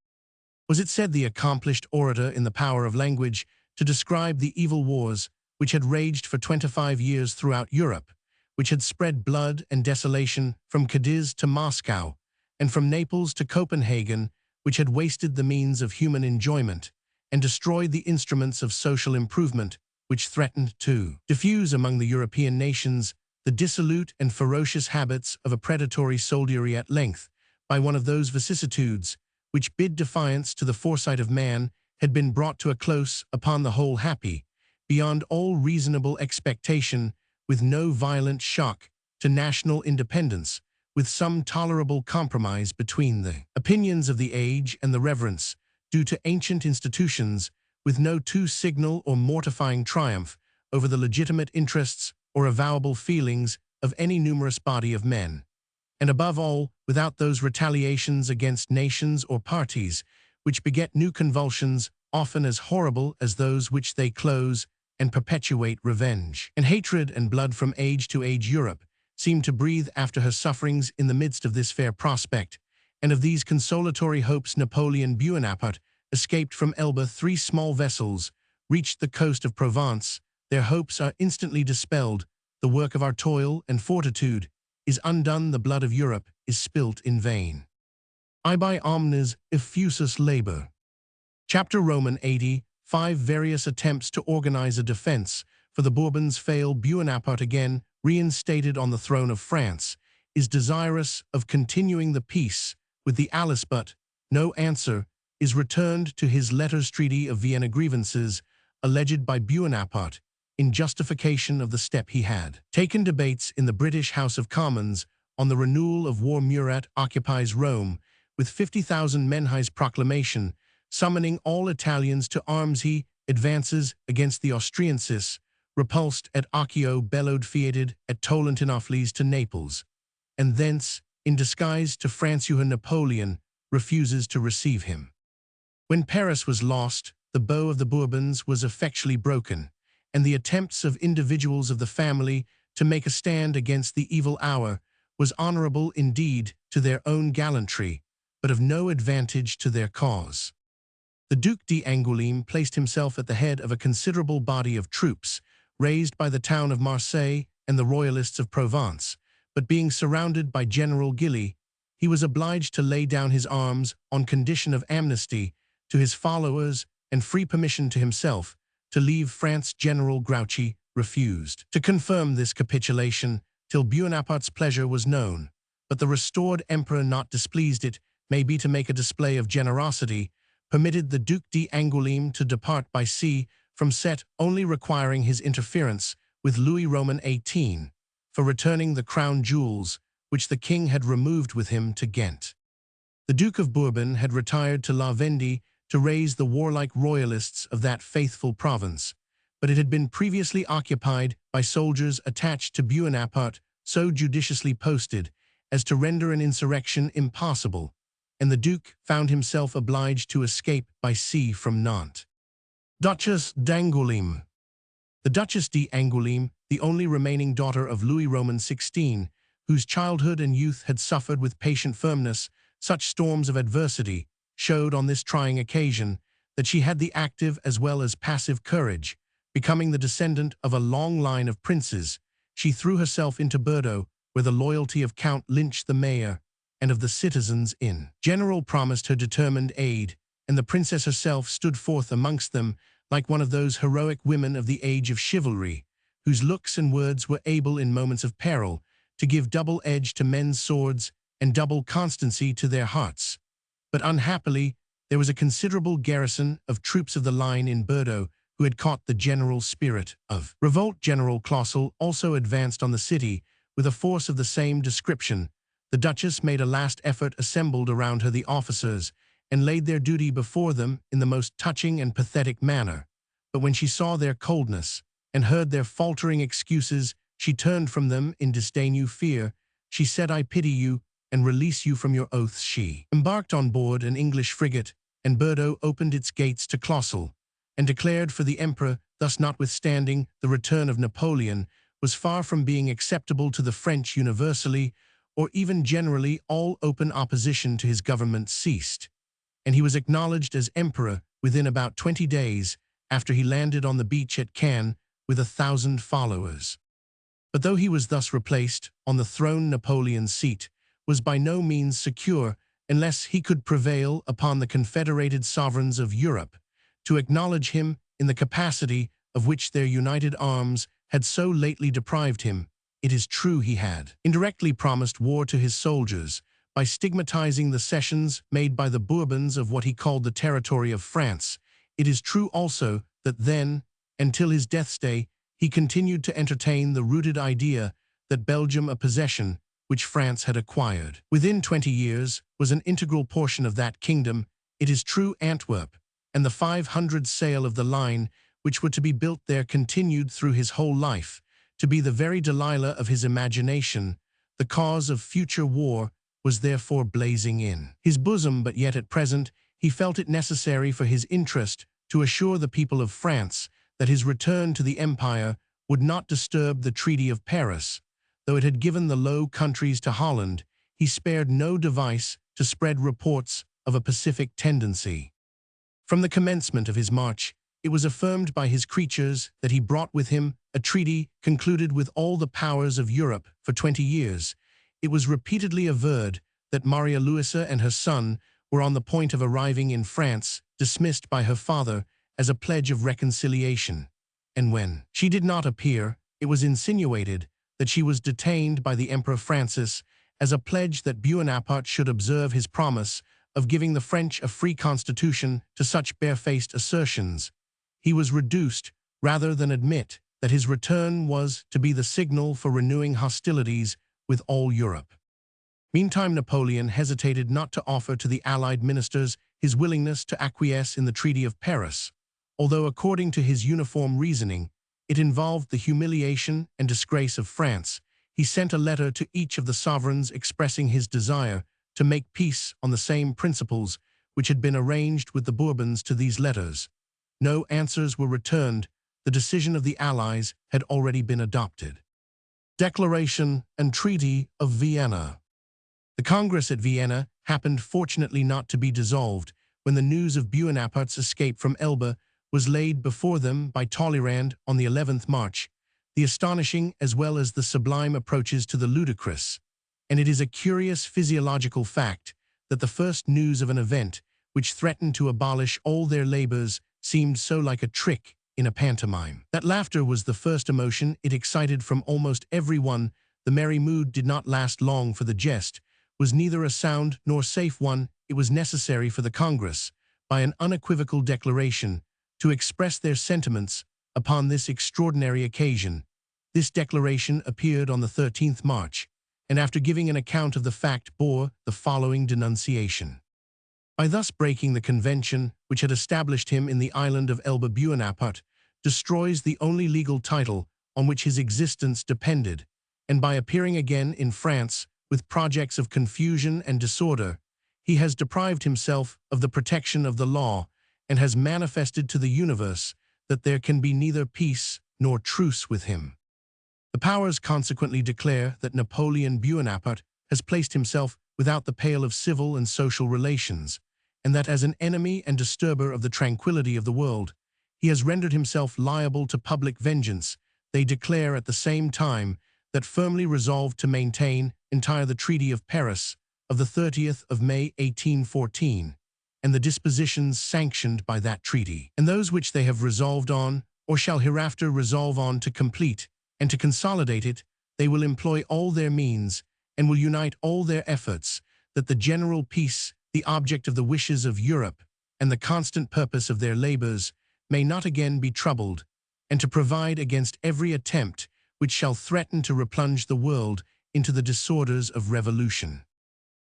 Was it said the accomplished orator in the power of language to describe the evil wars which had raged for 25 years throughout Europe, which had spread blood and desolation from Cadiz to Moscow, and from Naples to Copenhagen, which had wasted the means of human enjoyment, and destroyed the instruments of social improvement, which threatened to diffuse among the European nations the dissolute and ferocious habits of a predatory soldiery at length, by one of those vicissitudes which bid defiance to the foresight of man, had been brought to a close, upon the whole happy, beyond all reasonable expectation, with no violent shock to national independence, with some tolerable compromise between the opinions of the age and the reverence due to ancient institutions, with no too signal or mortifying triumph over the legitimate interests or avowable feelings of any numerous body of men, and above all, without those retaliations against nations or parties which beget new convulsions often as horrible as those which they close and perpetuate revenge. And hatred and blood from age to age Europe seemed to breathe after her sufferings in the midst of this fair prospect, and of these consolatory hopes Napoleon Bonaparte escaped from Elba 3 small vessels, reached the coast of Provence, their hopes are instantly dispelled, the work of our toil and fortitude is undone, the blood of Europe is spilt in vain. Ibi omnes effusus labor. Chapter Roman 80, 5 various attempts to organize a defense for the Bourbons fail. Bonaparte, again reinstated on the throne of France, is desirous of continuing the peace with the Allies, but no answer is returned to his letters treaty of Vienna grievances alleged by Bonaparte in justification of the step he had taken. Debates in the British House of Commons on the renewal of war. Murat occupies Rome with 50,000 men. His proclamation summoning all Italians to arms. He advances against the Austrians, repulsed at Accio, bellowed fieted at Tolentinopolis to Naples, and thence, in disguise to France. Napoleon refuses to receive him. When Paris was lost, the bow of the Bourbons was effectually broken, and the attempts of individuals of the family to make a stand against the evil hour was honorable indeed to their own gallantry, but of no advantage to their cause. The Duc d'Angoulême placed himself at the head of a considerable body of troops, raised by the town of Marseille and the royalists of Provence, but being surrounded by General Gilly, he was obliged to lay down his arms on condition of amnesty to his followers and free permission to himself to leave France. General Grouchy refused to confirm this capitulation till Bonaparte's pleasure was known, but the restored emperor, not displeased it may be to make a display of generosity, permitted the Duc d'Angoulême to depart by sea from Sète, only requiring his interference with Louis Roman XVIII for returning the crown jewels which the king had removed with him to Ghent. The Duke of Bourbon had retired to La Vendée to raise the warlike royalists of that faithful province, but it had been previously occupied by soldiers attached to Bonaparte, so judiciously posted as to render an insurrection impossible, and the Duke found himself obliged to escape by sea from Nantes. Duchess d'Angoulême. The Duchess d'Angoulême, the only remaining daughter of Louis Roman XVI, whose childhood and youth had suffered with patient firmness such storms of adversity, showed on this trying occasion that she had the active as well as passive courage. Becoming the descendant of a long line of princes, she threw herself into Bordeaux, where the loyalty of Count Lynch the mayor and of the citizens in general promised her determined aid, and the princess herself stood forth amongst them like one of those heroic women of the age of chivalry, whose looks and words were able in moments of peril to give double edge to men's swords and double constancy to their hearts. But unhappily, there was a considerable garrison of troops of the line in Bordeaux who had caught the general spirit of revolt. General Clausel also advanced on the city with a force of the same description. The Duchess made a last effort, assembled around her the officers, and laid their duty before them in the most touching and pathetic manner. But when she saw their coldness and heard their faltering excuses, she turned from them in disdain. Fear, she said, I pity you, and release you from your oaths. She embarked on board an English frigate, and Bordeaux opened its gates to Clausel, and declared for the emperor. Thus, notwithstanding the return of Napoleon was far from being acceptable to the French universally, or even generally, all open opposition to his government ceased. and he was acknowledged as emperor within about 20 days after he landed on the beach at Cannes with 1,000 followers. But though he was thus replaced on the throne, Napoleon's seat was by no means secure unless he could prevail upon the confederated sovereigns of Europe to acknowledge him in the capacity of which their united arms had so lately deprived him. It is true he had indirectly promised war to his soldiers by stigmatizing the cessions made by the Bourbons of what he called the territory of France. It is true also that then, until his death's day, he continued to entertain the rooted idea that Belgium, a possession which France had acquired within 20 years, was an integral portion of that kingdom. It is true Antwerp and the 500 sail of the line which were to be built there continued through his whole life to be the very Delilah of his imagination. The cause of future war was therefore blazing in his bosom, but yet at present he felt it necessary for his interest to assure the people of France that his return to the empire would not disturb the Treaty of Paris. Though it had given the Low Countries to Holland, he spared no device to spread reports of a pacific tendency. From the commencement of his march, it was affirmed by his creatures that he brought with him a treaty concluded with all the powers of Europe for 20 years. It was repeatedly averred that Maria Louisa and her son were on the point of arriving in France, dismissed by her father as a pledge of reconciliation. And when she did not appear, it was insinuated that she was detained by the Emperor Francis as a pledge that Bonaparte should observe his promise of giving the French a free constitution. To such barefaced assertions, he was reduced rather than admit that his return was to be the signal for renewing hostilities with all Europe. Meantime, Napoleon hesitated not to offer to the Allied ministers his willingness to acquiesce in the Treaty of Paris, although according to his uniform reasoning, it involved the humiliation and disgrace of France. He sent a letter to each of the sovereigns expressing his desire to make peace on the same principles which had been arranged with the Bourbons. To these letters, no answers were returned. The decision of the Allies had already been adopted. Declaration and Treaty of Vienna. The Congress at Vienna happened fortunately not to be dissolved when the news of Bonaparte's escape from Elba was laid before them by Talleyrand on the 11th March. The astonishing as well as the sublime approaches to the ludicrous. And it is a curious physiological fact that the first news of an event which threatened to abolish all their labors seemed so like a trick in a pantomime. That laughter was the first emotion it excited from almost everyone. The merry mood did not last long, for the jest was neither a sound nor safe one. It was necessary for the Congress, by an unequivocal declaration, to express their sentiments upon this extraordinary occasion. This declaration appeared on the 13th March, and after giving an account of the fact bore the following denunciation. By thus breaking the convention which had established him in the island of Elba, Bonaparte destroys the only legal title on which his existence depended, and by appearing again in France with projects of confusion and disorder, he has deprived himself of the protection of the law and has manifested to the universe that there can be neither peace nor truce with him. The powers consequently declare that Napoleon Bonaparte has placed himself without the pale of civil and social relations, and that as an enemy and disturber of the tranquility of the world, he has rendered himself liable to public vengeance. They declare at the same time that firmly resolved to maintain entire the Treaty of Paris of the 30th of May 1814, and the dispositions sanctioned by that treaty, and those which they have resolved on, or shall hereafter resolve on, to complete and to consolidate it. They will employ all their means, and will unite all their efforts, that the general peace, the object of the wishes of Europe, and the constant purpose of their labors, may not again be troubled, and to provide against every attempt which shall threaten to replunge the world into the disorders of revolution.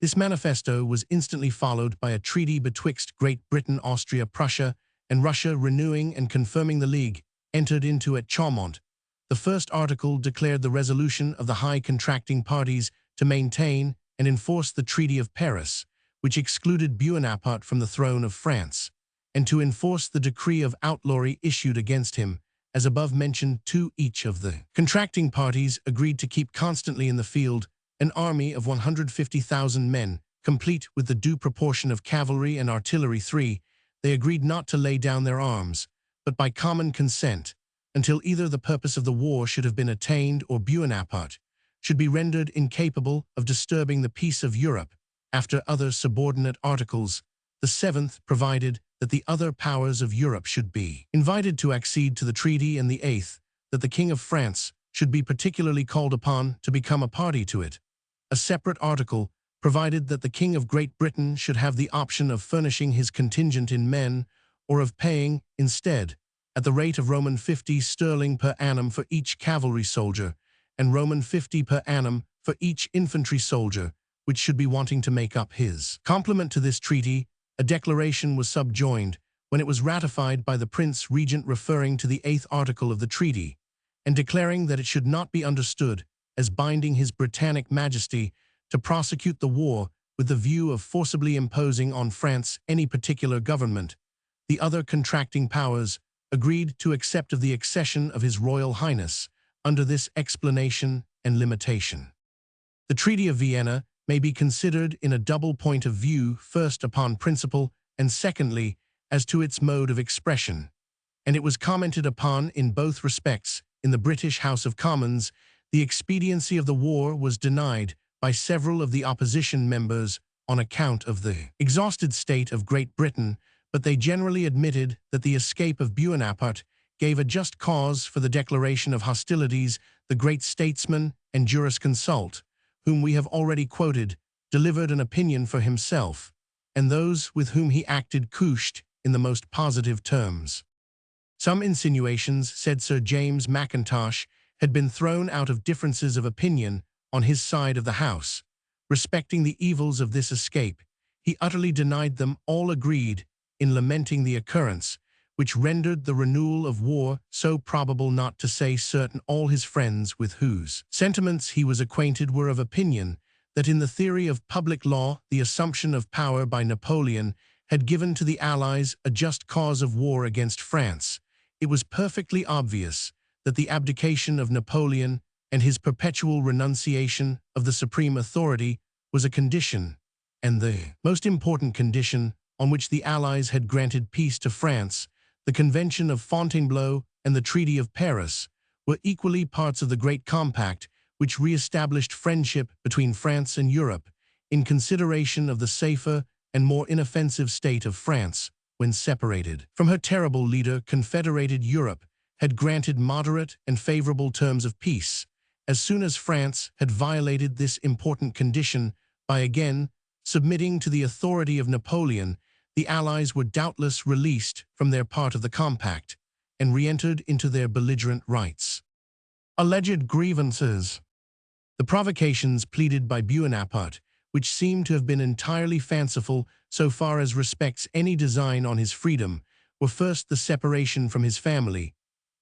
This manifesto was instantly followed by a treaty betwixt Great Britain, Austria, Prussia, and Russia, renewing and confirming the league entered into at Chaumont. The first article declared the resolution of the high contracting parties to maintain and enforce the Treaty of Paris, which excluded Bonaparte from the throne of France, and to enforce the decree of outlawry issued against him, as above mentioned. To each of the contracting parties agreed to keep constantly in the field an army of 150,000 men, complete with the due proportion of cavalry and artillery. 3. They agreed not to lay down their arms, but by common consent, until either the purpose of the war should have been attained or Bonaparte should be rendered incapable of disturbing the peace of Europe. After other subordinate articles, the 7th provided that the other powers of Europe should be invited to accede to the treaty, and the 8th, that the King of France should be particularly called upon to become a party to it. A separate article provided that the King of Great Britain should have the option of furnishing his contingent in men, or of paying, instead, at the rate of Roman 50 sterling per annum for each cavalry soldier, and Roman 50 per annum for each infantry soldier, which should be wanting to make up his complement to this treaty. A declaration was subjoined when it was ratified by the Prince Regent, referring to the 8th article of the treaty, and declaring that it should not be understood as binding His Britannic Majesty to prosecute the war with the view of forcibly imposing on France any particular government. The other contracting powers agreed to accept of the accession of His Royal Highness under this explanation and limitation. The Treaty of Vienna may be considered in a double point of view, first upon principle, and secondly as to its mode of expression, and it was commented upon in both respects in the British House of Commons. The expediency of the war was denied by several of the opposition members on account of the exhausted state of Great Britain, but they generally admitted that the escape of Bonaparte gave a just cause for the declaration of hostilities. The great statesman and jurisconsult, whom we have already quoted, delivered an opinion for himself, and those with whom he acted couched in the most positive terms. Some insinuations, said Sir James Mackintosh, had been thrown out of differences of opinion on his side of the House. Respecting the evils of this escape, he utterly denied them. All agreed in lamenting the occurrence, which rendered the renewal of war so probable, not to say certain. All his friends with whose sentiments he was acquainted were of opinion that in the theory of public law the assumption of power by Napoleon had given to the Allies a just cause of war against France. It was perfectly obvious that the abdication of Napoleon and his perpetual renunciation of the supreme authority was a condition, and the most important condition, on which the Allies had granted peace to France. The Convention of Fontainebleau and the Treaty of Paris were equally parts of the Great Compact, which re-established friendship between France and Europe, in consideration of the safer and more inoffensive state of France when separated from her terrible leader. Confederated Europe had granted moderate and favorable terms of peace. As soon as France had violated this important condition by again submitting to the authority of Napoleon, the Allies were doubtless released from their part of the compact and re-entered into their belligerent rights. Alleged grievances. The provocations pleaded by Bonaparte, which seem to have been entirely fanciful so far as respects any design on his freedom, were first the separation from his family,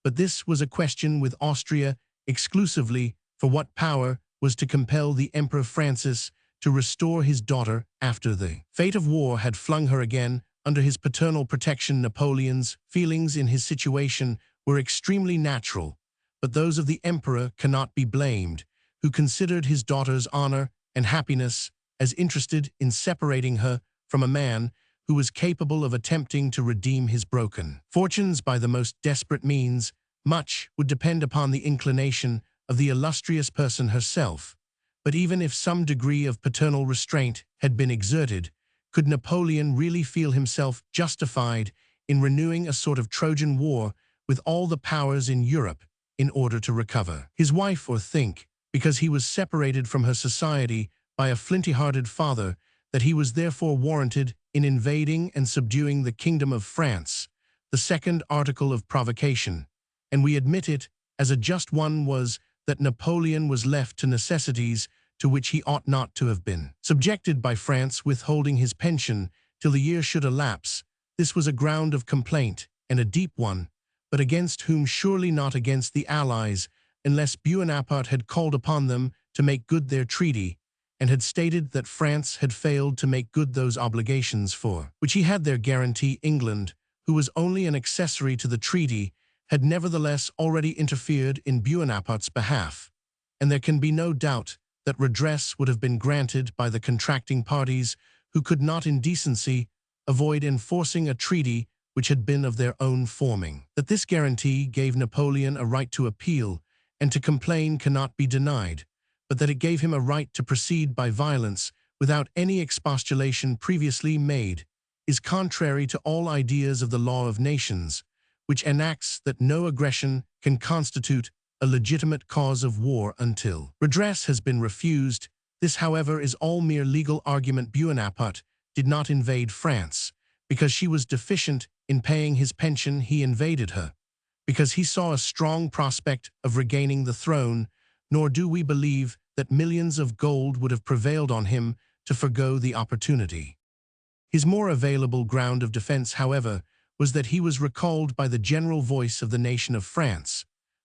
but this was a question with Austria exclusively, for what power was to compel the Emperor Francis to restore his daughter after the fate of war had flung her again under his paternal protection. Napoleon's feelings in his situation were extremely natural, but those of the emperor cannot be blamed, who considered his daughter's honor and happiness as interested in separating her from a man who was capable of attempting to redeem his broken fortunes by the most desperate means. Much would depend upon the inclination of the illustrious person herself. But even if some degree of paternal restraint had been exerted, could Napoleon really feel himself justified in renewing a sort of Trojan war with all the powers in Europe in order to recover his wife, or think, because he was separated from her society by a flinty-hearted father, that he was therefore warranted in invading and subduing the kingdom of France? The second article of provocation, and we admit it as a just one, was that Napoleon was left to necessities to which he ought not to have been subjected by France, withholding his pension till the year should elapse. This was a ground of complaint, and a deep one, but against whom? Surely not against the Allies, unless Bonaparte had called upon them to make good their treaty, and had stated that France had failed to make good those obligations for which he had their guarantee. England, who was only an accessory to the treaty, had nevertheless already interfered in Bonaparte's behalf, and there can be no doubt that redress would have been granted by the contracting parties who could not in decency avoid enforcing a treaty which had been of their own forming. That this guarantee gave Napoleon a right to appeal and to complain cannot be denied, but that it gave him a right to proceed by violence without any expostulation previously made is contrary to all ideas of the law of nations, which enacts that no aggression can constitute a legitimate cause of war until redress has been refused. This, however, is all mere legal argument. Bonaparte did not invade France because she was deficient in paying his pension. He invaded her because he saw a strong prospect of regaining the throne, nor do we believe that millions of gold would have prevailed on him to forgo the opportunity. His more available ground of defense, however, was that he was recalled by the general voice of the nation of France.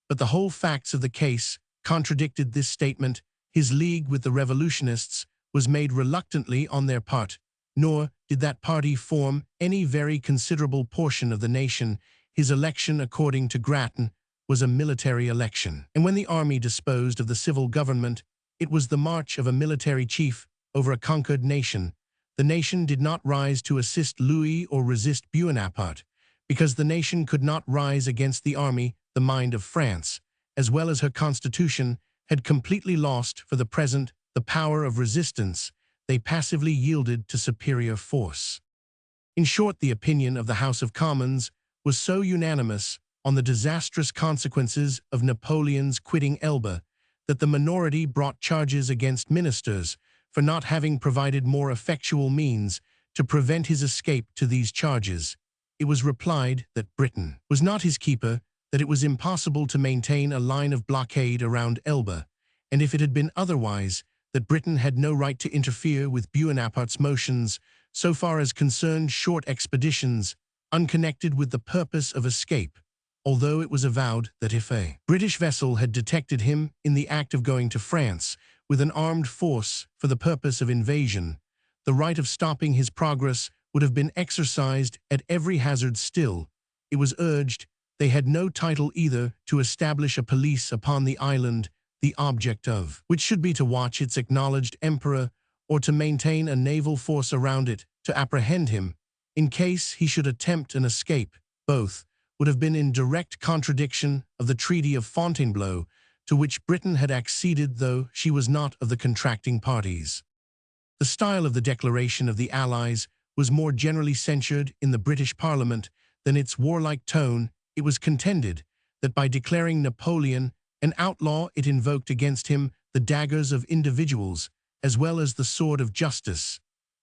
But the whole facts of the case contradicted this statement. His league with the revolutionists was made reluctantly on their part, nor did that party form any very considerable portion of the nation. His election, according to Grattan, was a military election. And when the army disposed of the civil government, it was the march of a military chief over a conquered nation. The nation did not rise to assist Louis or resist Bonaparte, because the nation could not rise against the army. The mind of France, as well as her constitution, had completely lost for the present the power of resistance. They passively yielded to superior force. In short, the opinion of the House of Commons was so unanimous on the disastrous consequences of Napoleon's quitting Elba that the minority brought charges against ministers for not having provided more effectual means to prevent his escape. To these charges, it was replied that Britain was not his keeper, that it was impossible to maintain a line of blockade around Elba, and if it had been otherwise, that Britain had no right to interfere with Bonaparte's motions so far as concerned short expeditions, unconnected with the purpose of escape, although it was avowed that if a British vessel had detected him in the act of going to France with an armed force for the purpose of invasion, the right of stopping his progress would have been exercised at every hazard. Still, it was urged they had no title either to establish a police upon the island, the object of which should be to watch its acknowledged emperor, or to maintain a naval force around it to apprehend him in case he should attempt an escape. Both would have been in direct contradiction of the Treaty of Fontainebleau, to which Britain had acceded, though she was not of the contracting parties. The style of the declaration of the Allies was more generally censured in the British Parliament than its warlike tone. It was contended that by declaring Napoleon an outlaw, it invoked against him the daggers of individuals as well as the sword of justice.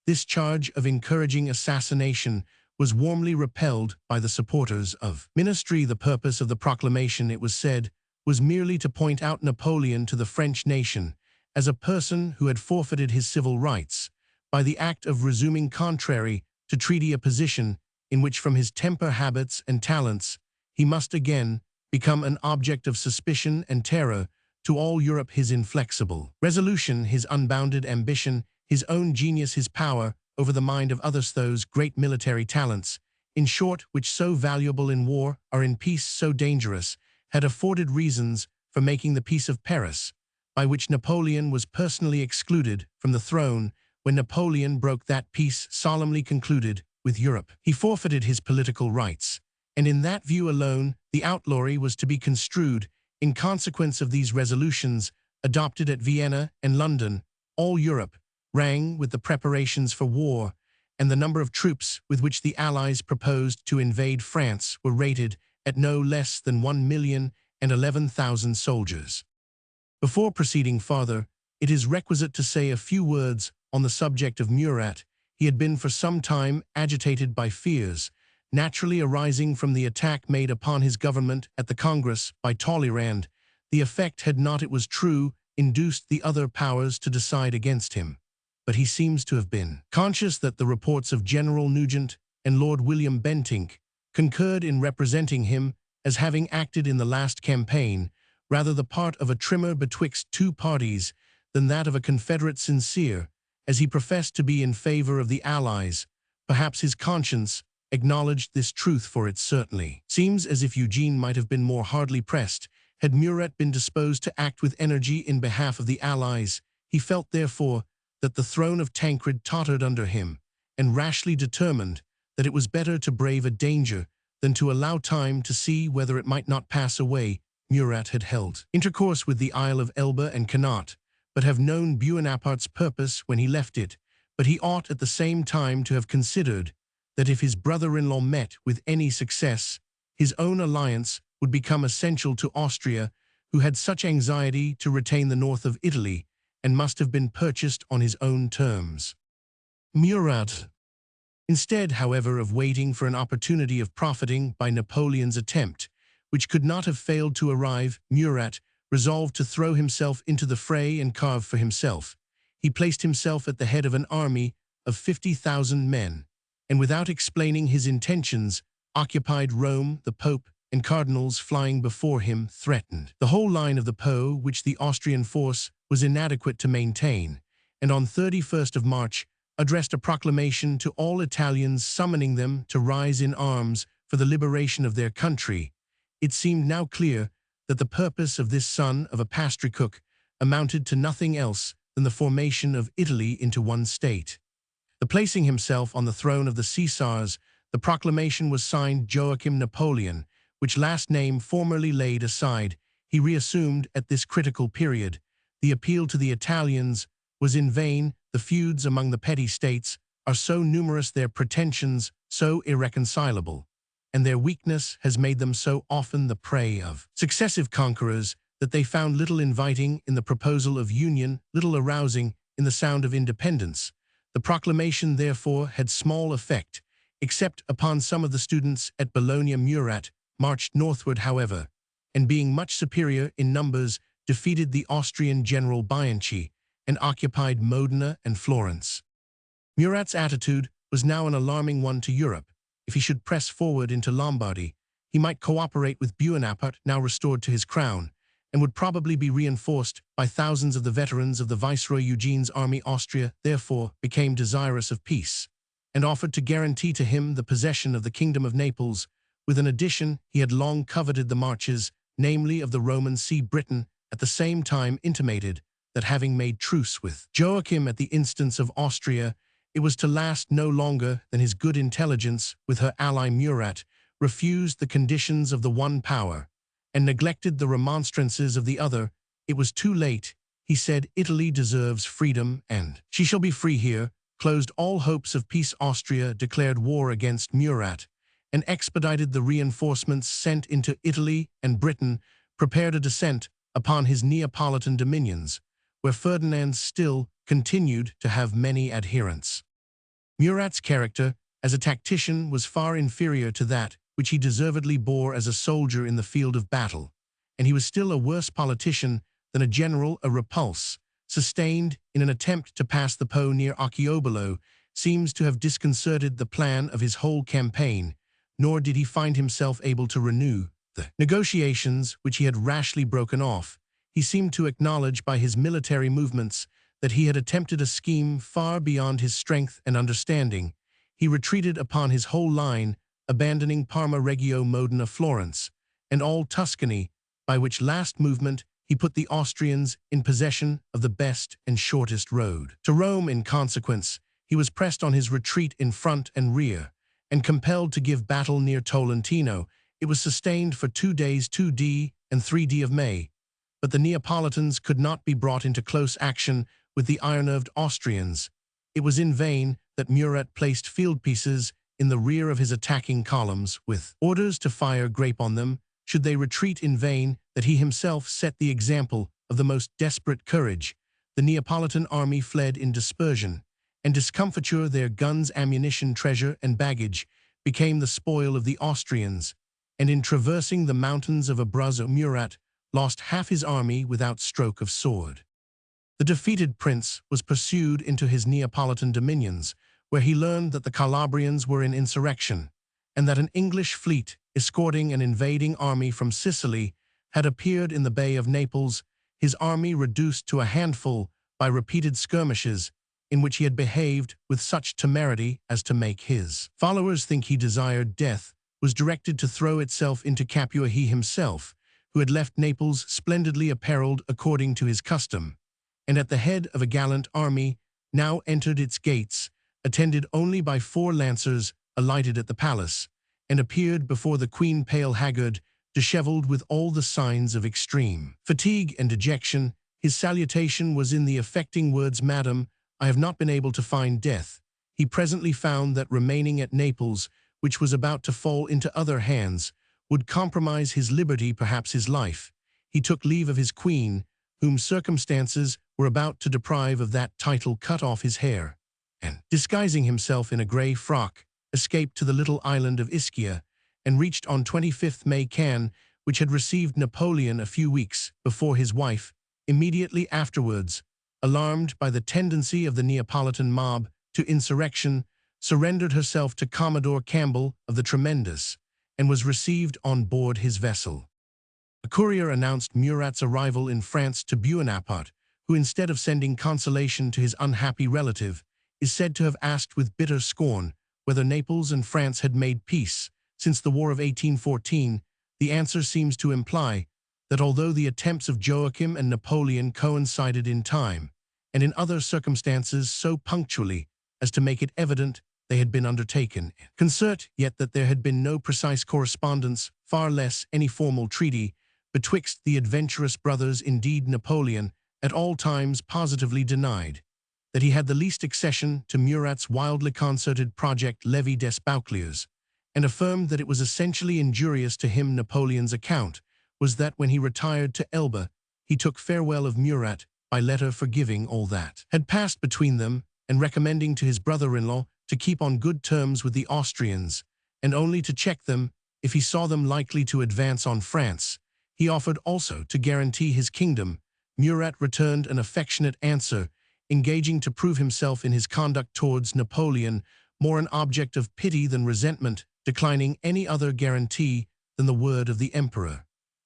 This charge of encouraging assassination was warmly repelled by the supporters of ministry. The purpose of the proclamation, it was said, was merely to point out Napoleon to the French nation as a person who had forfeited his civil rights by the act of resuming, contrary to treaty, a position in which, from his temper, habits, and talents, he must again become an object of suspicion and terror to all Europe. His inflexible resolution, his unbounded ambition, his own genius, his power over the mind of others, those great military talents, in short, which so valuable in war are in peace so dangerous, had afforded reasons for making the Peace of Paris, by which Napoleon was personally excluded from the throne. When Napoleon broke that peace solemnly concluded with Europe, he forfeited his political rights, and in that view alone the outlawry was to be construed. In consequence of these resolutions, adopted at Vienna and London, all Europe rang with the preparations for war, and the number of troops with which the Allies proposed to invade France were rated at no less than 1,011,000 soldiers. Before proceeding farther, it is requisite to say a few words on the subject of Murat. He had been for some time agitated by fears, naturally arising from the attack made upon his government at the Congress by Talleyrand. The effect had not, it was true, induced the other powers to decide against him, but he seems to have been conscious that the reports of General Nugent and Lord William Bentinck concurred in representing him as having acted in the last campaign rather the part of a trimmer betwixt two parties than that of a confederate sincere, as he professed to be in favor of the Allies. Perhaps his conscience acknowledged this truth, for it certainly seems as if Eugene might have been more hardly pressed had Murat been disposed to act with energy in behalf of the Allies. He felt, therefore, that the throne of Tancred tottered under him, and rashly determined that it was better to brave a danger than to allow time to see whether it might not pass away. Murat had held intercourse with the Isle of Elba and Connaught, but have known Bonaparte's purpose when he left it, but he ought at the same time to have considered that if his brother-in-law met with any success, his own alliance would become essential to Austria, who had such anxiety to retain the north of Italy, and must have been purchased on his own terms. Murat, instead, however, of waiting for an opportunity of profiting by Napoleon's attempt, which could not have failed to arrive, Murat resolved to throw himself into the fray and carve for himself. He placed himself at the head of an army of 50,000 men, and without explaining his intentions, occupied Rome. The Pope and cardinals, flying before him, threatened the whole line of the Po, which the Austrian force was inadequate to maintain, and on 31st of March addressed a proclamation to all Italians summoning them to rise in arms for the liberation of their country. It seemed now clear that the purpose of this son of a pastry cook amounted to nothing else than the formation of Italy into one state. The placing himself on the throne of the Caesars, the proclamation was signed Joachim Napoleon, which last name formerly laid aside, he reassumed at this critical period. The appeal to the Italians was in vain. The feuds among the petty states are so numerous, their pretensions so irreconcilable, and their weakness has made them so often the prey of successive conquerors, that they found little inviting in the proposal of union, little arousing in the sound of independence. The proclamation, therefore, had small effect, except upon some of the students at Bologna. Murat marched northward, however, and being much superior in numbers, defeated the Austrian general Bianchi, and occupied Modena and Florence. Murat's attitude was now an alarming one to Europe. If he should press forward into Lombardy, he might cooperate with Bonaparte, now restored to his crown, and would probably be reinforced by thousands of the veterans of the Viceroy Eugene's army. Austria, therefore, became desirous of peace, and offered to guarantee to him the possession of the Kingdom of Naples. With an addition, he had long coveted the marches, namely of the Roman See. Britain at the same time intimated that, having made truce with Joachim at the instance of Austria, it was to last no longer than his good intelligence with her ally Murat refused the conditions of the one power, and neglected the remonstrances of the other. It was too late, he said. Italy deserves freedom, and she shall be free here. Closed all hopes of peace. Austria declared war against Murat, and expedited the reinforcements sent into Italy, and Britain prepared a descent upon his Neapolitan dominions, where Ferdinand still continued to have many adherents. Murat's character as a tactician was far inferior to that which he deservedly bore as a soldier in the field of battle, and he was still a worse politician than a general. A repulse, sustained in an attempt to pass the Po near Archiobolo, seems to have disconcerted the plan of his whole campaign, nor did he find himself able to renew the negotiations which he had rashly broken off. He seemed to acknowledge by his military movements that he had attempted a scheme far beyond his strength and understanding. He retreated upon his whole line, abandoning Parma, Reggio, Modena, Florence, and all Tuscany, by which last movement he put the Austrians in possession of the best and shortest road to Rome. In consequence, he was pressed on his retreat in front and rear, and compelled to give battle near Tolentino. It was sustained for 2 days, 2d and 3d of May, but the Neapolitans could not be brought into close action with the iron-nerved Austrians. It was in vain that Murat placed field pieces in the rear of his attacking columns, with orders to fire grape on them should they retreat. In vain that he himself set the example of the most desperate courage. The Neapolitan army fled in dispersion and discomfiture. Their guns, ammunition, treasure, and baggage became the spoil of the Austrians, and in traversing the mountains of Abruzzo, Murat lost half his army without stroke of sword. The defeated prince was pursued into his Neapolitan dominions, where he learned that the Calabrians were in insurrection, and that an English fleet, escorting an invading army from Sicily, had appeared in the Bay of Naples, his army reduced to a handful by repeated skirmishes, in which he had behaved with such temerity as to make his followers think he desired death, was directed to throw itself into Capua. He himself, who had left Naples splendidly apparelled according to his custom, and at the head of a gallant army, now entered its gates, attended only by 4 lancers, alighted at the palace, and appeared before the queen pale haggard, dishevelled with all the signs of extreme fatigue and dejection. His salutation was in the affecting words, "Madam, I have not been able to find death." He presently found that remaining at Naples, which was about to fall into other hands, would compromise his liberty, perhaps his life. He took leave of his queen, whom circumstances were about to deprive of that title, cut off his hair, and, disguising himself in a grey frock, escaped to the little island of Ischia, and reached on 25th May Cannes, which had received Napoleon a few weeks before. His wife, immediately afterwards, alarmed by the tendency of the Neapolitan mob to insurrection, surrendered herself to Commodore Campbell of the Tremendous, and was received on board his vessel. A courier announced Murat's arrival in France to Bonaparte, who, instead of sending consolation to his unhappy relative, is said to have asked with bitter scorn whether Naples and France had made peace since the War of 1814. The answer seems to imply that although the attempts of Joachim and Napoleon coincided in time, and in other circumstances so punctually as to make it evident they had been undertaken in concert, yet that there had been no precise correspondence, far less any formal treaty, betwixt the adventurous brothers. Indeed, Napoleon at all times positively denied that he had the least accession to Murat's wildly concerted project Levée des Boucliers, and affirmed that it was essentially injurious to him. Napoleon's account was that when he retired to Elba, he took farewell of Murat by letter, forgiving all that had passed between them, and recommending to his brother-in-law to keep on good terms with the Austrians, and only to check them if he saw them likely to advance on France. He offered also to guarantee his kingdom. Murat returned an affectionate answer, engaging to prove himself in his conduct towards Napoleon more an object of pity than resentment, declining any other guarantee than the word of the emperor,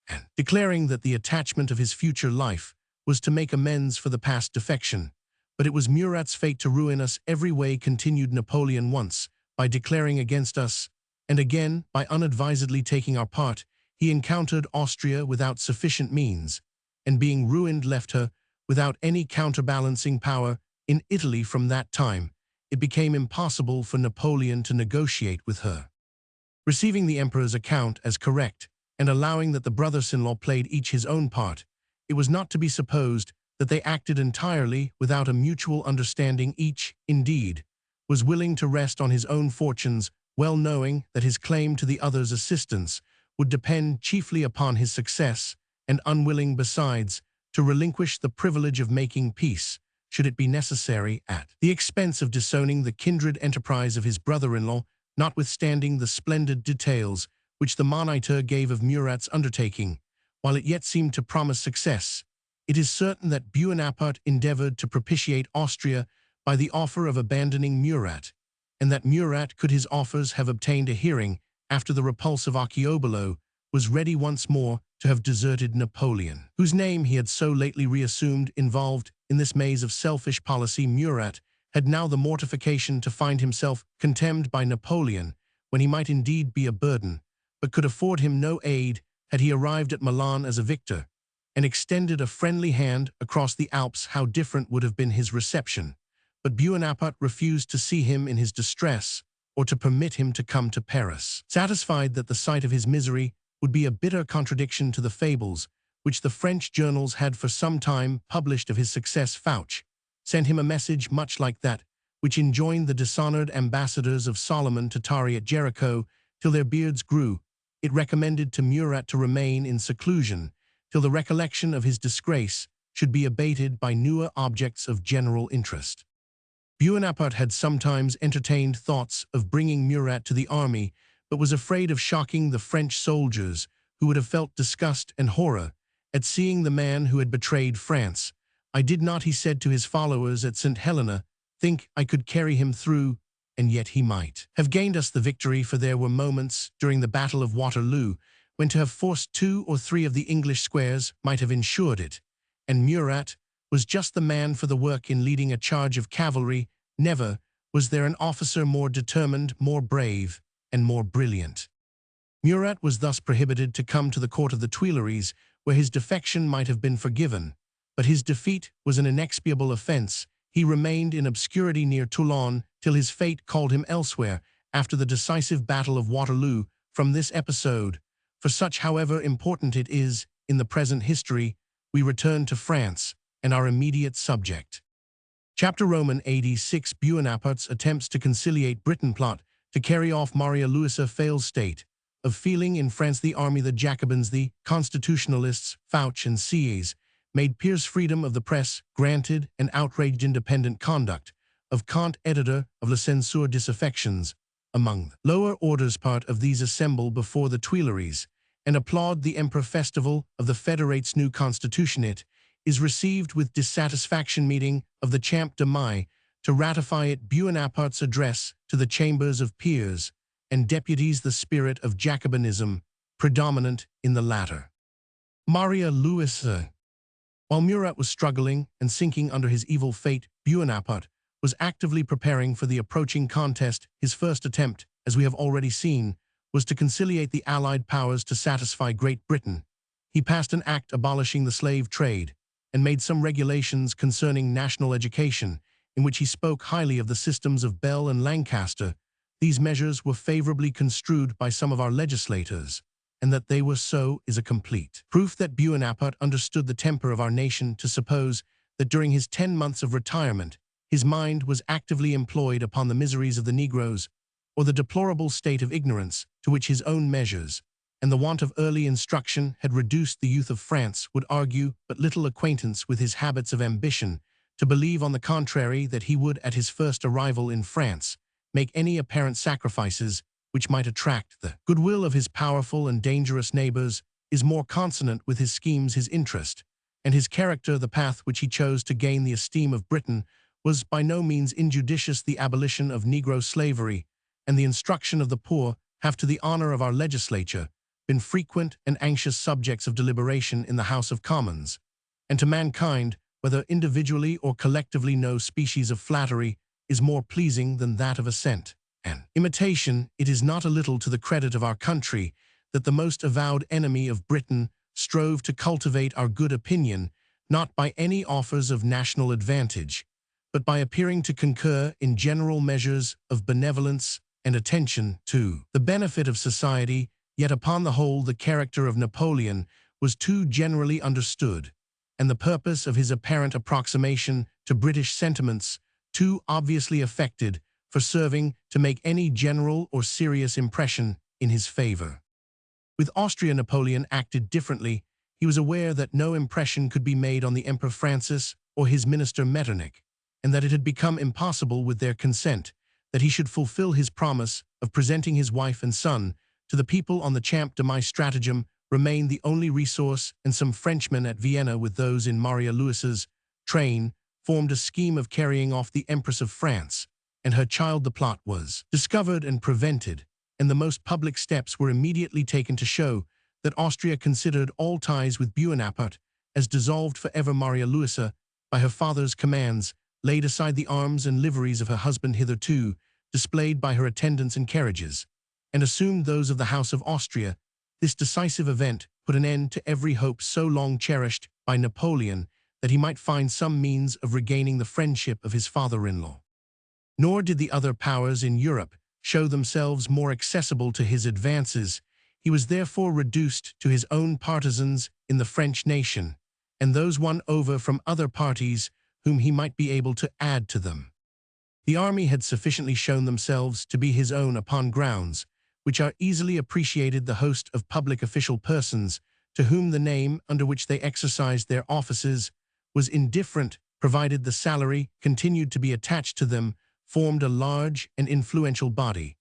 and declaring that the attachment of his future life was to make amends for the past defection. But it was Murat's fate to ruin us every way, continued Napoleon, once by declaring against us, and again by unadvisedly taking our part. He encountered Austria without sufficient means, and being ruined left her without any counterbalancing power. In Italy from that time, it became impossible for Napoleon to negotiate with her. Receiving the emperor's account as correct, and allowing that the brothers-in-law played each his own part, it was not to be supposed that they acted entirely without a mutual understanding. Each, indeed, was willing to rest on his own fortunes, well knowing that his claim to the other's assistance would depend chiefly upon his success, and unwilling, besides, to relinquish the privilege of making peace, should it be necessary, at the expense of disowning the kindred enterprise of his brother-in-law. Notwithstanding the splendid details which the Moniteur gave of Murat's undertaking, while it yet seemed to promise success, it is certain that Bonaparte endeavored to propitiate Austria by the offer of abandoning Murat, and that Murat, could his offers have obtained a hearing after the repulse of Archival, was ready once more to have deserted Napoleon, whose name he had so lately reassumed. Involved in this maze of selfish policy, Murat had now the mortification to find himself contemned by Napoleon, when he might indeed be a burden, but could afford him no aid. Had he arrived at Milan as a victor, and extended a friendly hand across the Alps, how different would have been his reception. But Bonaparte refused to see him in his distress, or to permit him to come to Paris, satisfied that the sight of his misery would be a bitter contradiction to the fables which the French journals had for some time published of his success. Fouche sent him a message much like that which enjoined the dishonored ambassadors of Solomon to tarry at Jericho till their beards grew. It recommended to Murat to remain in seclusion till the recollection of his disgrace should be abated by newer objects of general interest. Bonaparte had sometimes entertained thoughts of bringing Murat to the army, but was afraid of shocking the French soldiers, who would have felt disgust and horror at seeing the man who had betrayed France. "I did not," he said to his followers at St. Helena, "think I could carry him through, and yet he might have gained us the victory, for there were moments during the Battle of Waterloo when to have forced 2 or 3 of the English squares might have ensured it, and Murat was just the man for the work in leading a charge of cavalry. Never was there an officer more determined, more brave, and more brilliant." Murat was thus prohibited to come to the court of the Tuileries, where his defection might have been forgiven, but his defeat was an inexpiable offense. He remained in obscurity near Toulon till his fate called him elsewhere after the decisive Battle of Waterloo. From this episode, for such however important it is in the present history, we return to France and our immediate subject. Chapter Roman AD 6 Bonaparte's attempts to conciliate Britain plot to carry off Maria Louisa fails state of feeling in France. The army, the Jacobins, the constitutionalists, Fouche and Sieyès, made Pierre's freedom of the press granted and outraged independent conduct of Comte editor of La Censure Disaffections. Among the lower orders, part of these assemble before the Tuileries and applaud the Emperor. Festival of the Federate's new constitution. It is received with dissatisfaction. Meeting of the Champ de Mai to ratify it. Bonaparte's address to the chambers of peers and deputies. The spirit of Jacobinism predominant in the latter. Maria Louisa. While Murat was struggling and sinking under his evil fate, Bonaparte was actively preparing for the approaching contest. His first attempt, as we have already seen, was to conciliate the Allied powers to satisfy Great Britain. He passed an act abolishing the slave trade and made some regulations concerning national education, in which he spoke highly of the systems of Bell and Lancaster. These measures were favorably construed by some of our legislators, and that they were so is a complete proof that Bonaparte understood the temper of our nation to suppose that during his 10 months of retirement, his mind was actively employed upon the miseries of the Negroes, or the deplorable state of ignorance to which his own measures and the want of early instruction had reduced the youth of France would argue but little acquaintance with his habits of ambition to believe, on the contrary, that he would, at his first arrival in France, make any apparent sacrifices which might attract the goodwill of his powerful and dangerous neighbors. Is more consonant with his schemes, his interest, and his character. The path which he chose to gain the esteem of Britain was by no means injudicious. The abolition of Negro slavery and the instruction of the poor have, to the honor of our legislature, been frequent and anxious subjects of deliberation in the House of Commons, and to mankind, whether individually or collectively, no species of flattery is more pleasing than that of assent and imitation. It is not a little to the credit of our country that the most avowed enemy of Britain strove to cultivate our good opinion, not by any offers of national advantage, but by appearing to concur in general measures of benevolence and attention to the benefit of society. Yet upon the whole the character of Napoleon was too generally understood, and the purpose of his apparent approximation to British sentiments too obviously affected, for serving to make any general or serious impression in his favor. With Austria, Napoleon acted differently. He was aware that no impression could be made on the Emperor Francis or his minister Metternich, and that it had become impossible with their consent that he should fulfill his promise of presenting his wife and son to the people on the Champ de Mai. Stratagem remained the only resource, and some Frenchmen at Vienna, with those in Maria Louisa's train, formed a scheme of carrying off the Empress of France and her child. The plot was discovered and prevented, and the most public steps were immediately taken to show that Austria considered all ties with Bonaparte as dissolved forever. Maria Louisa, by her father's commands, laid aside the arms and liveries of her husband hitherto displayed by her attendants and carriages, and assumed those of the House of Austria. This decisive event put an end to every hope so long cherished by Napoleon that he might find some means of regaining the friendship of his father-in-law. Nor did the other powers in Europe show themselves more accessible to his advances. He was therefore reduced to his own partisans in the French nation, and those won over from other parties whom he might be able to add to them. The army had sufficiently shown themselves to be his own upon grounds which are easily appreciated. The host of public official persons, to whom the name under which they exercised their offices was indifferent, provided the salary continued to be attached to them, formed a large and influential body.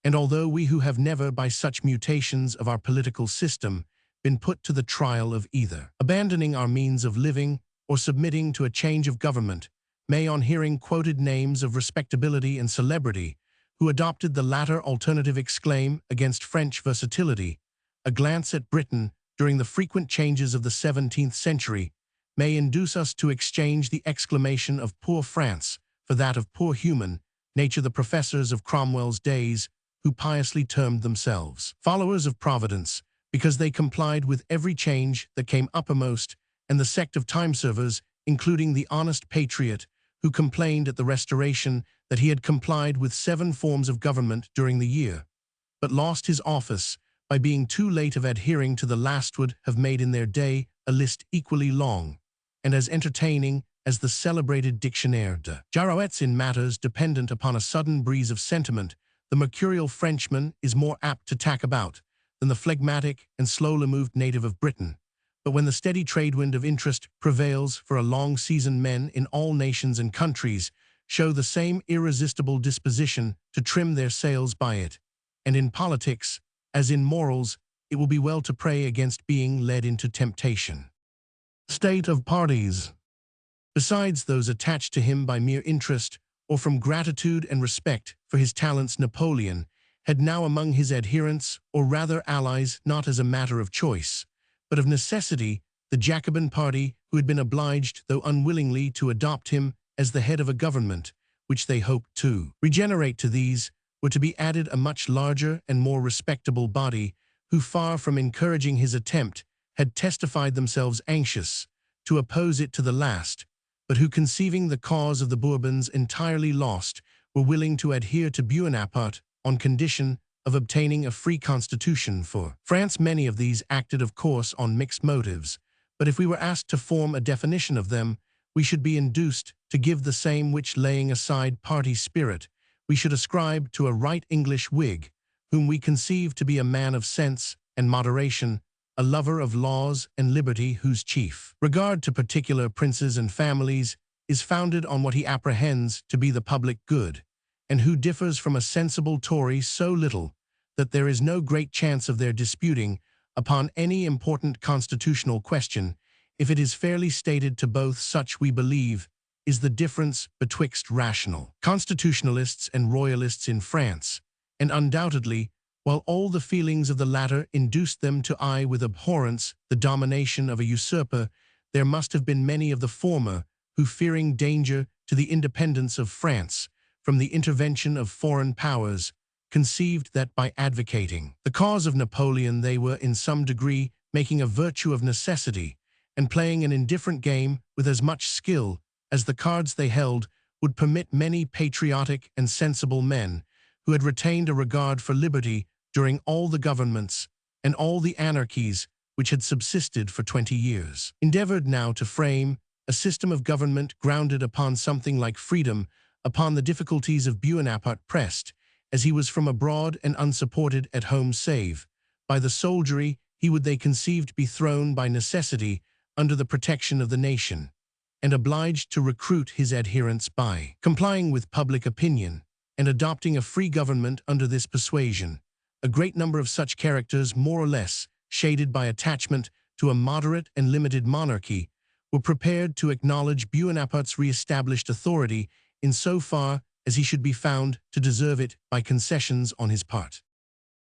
And although we who have never, by such mutations of our political system, been put to the trial of either abandoning our means of living or submitting to a change of government, may, on hearing quoted names of respectability and celebrity who adopted the latter alternative, exclaim against French versatility. A glance at Britain during the frequent changes of the 17th century may induce us to exchange the exclamation of poor France for that of poor human nature. The professors of Cromwell's days, who piously termed themselves followers of Providence, because they complied with every change that came uppermost, and the sect of time-servers, including the honest patriot, who complained at the Restoration that he had complied with 7 forms of government during the year, but lost his office by being too late of adhering to the last would have made in their day a list equally long and as entertaining as the celebrated Dictionnaire de Girouettes. In matters dependent upon a sudden breeze of sentiment, the mercurial Frenchman is more apt to tack about than the phlegmatic and slowly-moved native of Britain. But when the steady trade-wind of interest prevails for a long season, men in all nations and countries show the same irresistible disposition to trim their sails by it. And in politics, as in morals, it will be well to pray against being led into temptation. State of parties. Besides those attached to him by mere interest or from gratitude and respect for his talents, Napoleon had now among his adherents, or rather allies, not as a matter of choice, but of necessity, the Jacobin party, who had been obliged, though unwillingly, to adopt him as the head of a government, which they hoped to regenerate. To these were to be added a much larger and more respectable body, who, far from encouraging his attempt, had testified themselves anxious to oppose it to the last, but who, conceiving the cause of the Bourbons entirely lost, were willing to adhere to Bonaparte on condition of obtaining a free constitution for France. Many of these acted, of course, on mixed motives, but if we were asked to form a definition of them, we should be induced to give the same which, laying aside party spirit, we should ascribe to a right English Whig, whom we conceive to be a man of sense and moderation, a lover of laws and liberty, whose chief regard to particular princes and families is founded on what he apprehends to be the public good, and who differs from a sensible Tory so little that there is no great chance of their disputing upon any important constitutional question, if it is fairly stated. To both such, we believe, is the difference betwixt rational constitutionalists and royalists in France, and undoubtedly, while all the feelings of the latter induced them to eye with abhorrence the domination of a usurper, there must have been many of the former who, fearing danger to the independence of France from the intervention of foreign powers, conceived that by advocating the cause of Napoleon they were in some degree making a virtue of necessity, and playing an indifferent game with as much skill as the cards they held would permit. Many patriotic and sensible men, who had retained a regard for liberty during all the governments and all the anarchies which had subsisted for 20 years, endeavored now to frame a system of government grounded upon something like freedom. Upon the difficulties of Bonaparte pressed, as he was from abroad and unsupported at home save by the soldiery, he would, they conceived, be thrown by necessity under the protection of the nation, and obliged to recruit his adherents by complying with public opinion and adopting a free government under this persuasion. A great number of such characters, more or less shaded by attachment to a moderate and limited monarchy, were prepared to acknowledge Bonaparte's re-established authority in so far as he should be found to deserve it by concessions on his part.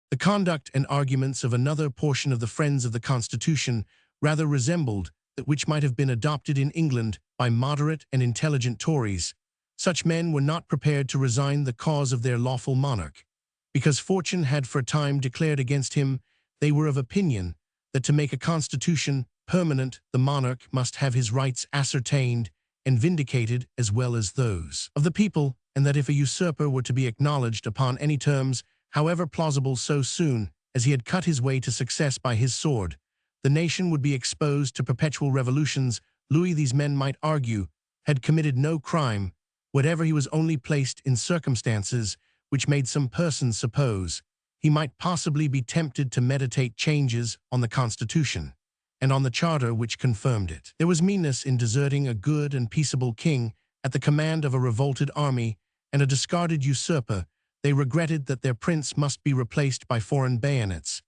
The conduct and arguments of another portion of the friends of the Constitution rather resembled that which might have been adopted in England by moderate and intelligent Tories. Such men were not prepared to resign the cause of their lawful monarch, because fortune had for a time declared against him. They were of opinion that to make a constitution permanent, the monarch must have his rights ascertained and vindicated as well as those of the people, and that if a usurper were to be acknowledged upon any terms, however plausible, so soon as he had cut his way to success by his sword, the nation would be exposed to perpetual revolutions. Louis, these men might argue, had committed no crime, whatever he was only placed in circumstances which made some persons suppose he might possibly be tempted to meditate changes on the Constitution and on the charter which confirmed it. There was meanness in deserting a good and peaceable king at the command of a revolted army and a discarded usurper. They regretted that their prince must be replaced by foreign bayonets.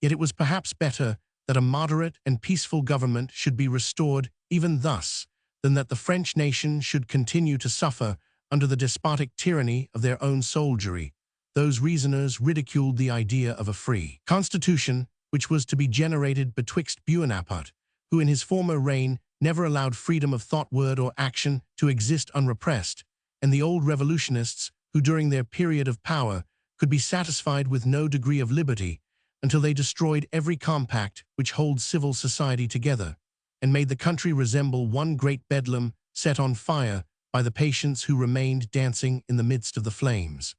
Yet it was perhaps better that a moderate and peaceful government should be restored even thus, than that the French nation should continue to suffer under the despotic tyranny of their own soldiery. Those reasoners ridiculed the idea of a free constitution, which was to be generated betwixt Bonaparte, who in his former reign never allowed freedom of thought, word, or action to exist unrepressed, and the old revolutionists, who during their period of power could be satisfied with no degree of liberty until they destroyed every compact which holds civil society together, and made the country resemble one great bedlam set on fire by the patients who remained dancing in the midst of the flames.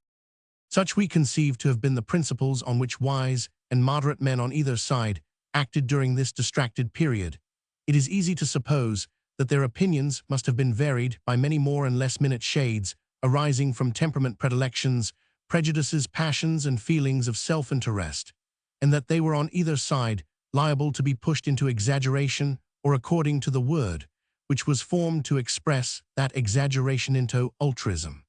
Such we conceive to have been the principles on which wise and moderate men on either side acted during this distracted period. It is easy to suppose that their opinions must have been varied by many more and less minute shades arising from temperament predilections, prejudices, passions, and feelings of self-interest, and that they were on either side liable to be pushed into exaggeration or according to the word, which was formed to express that exaggeration into altruism.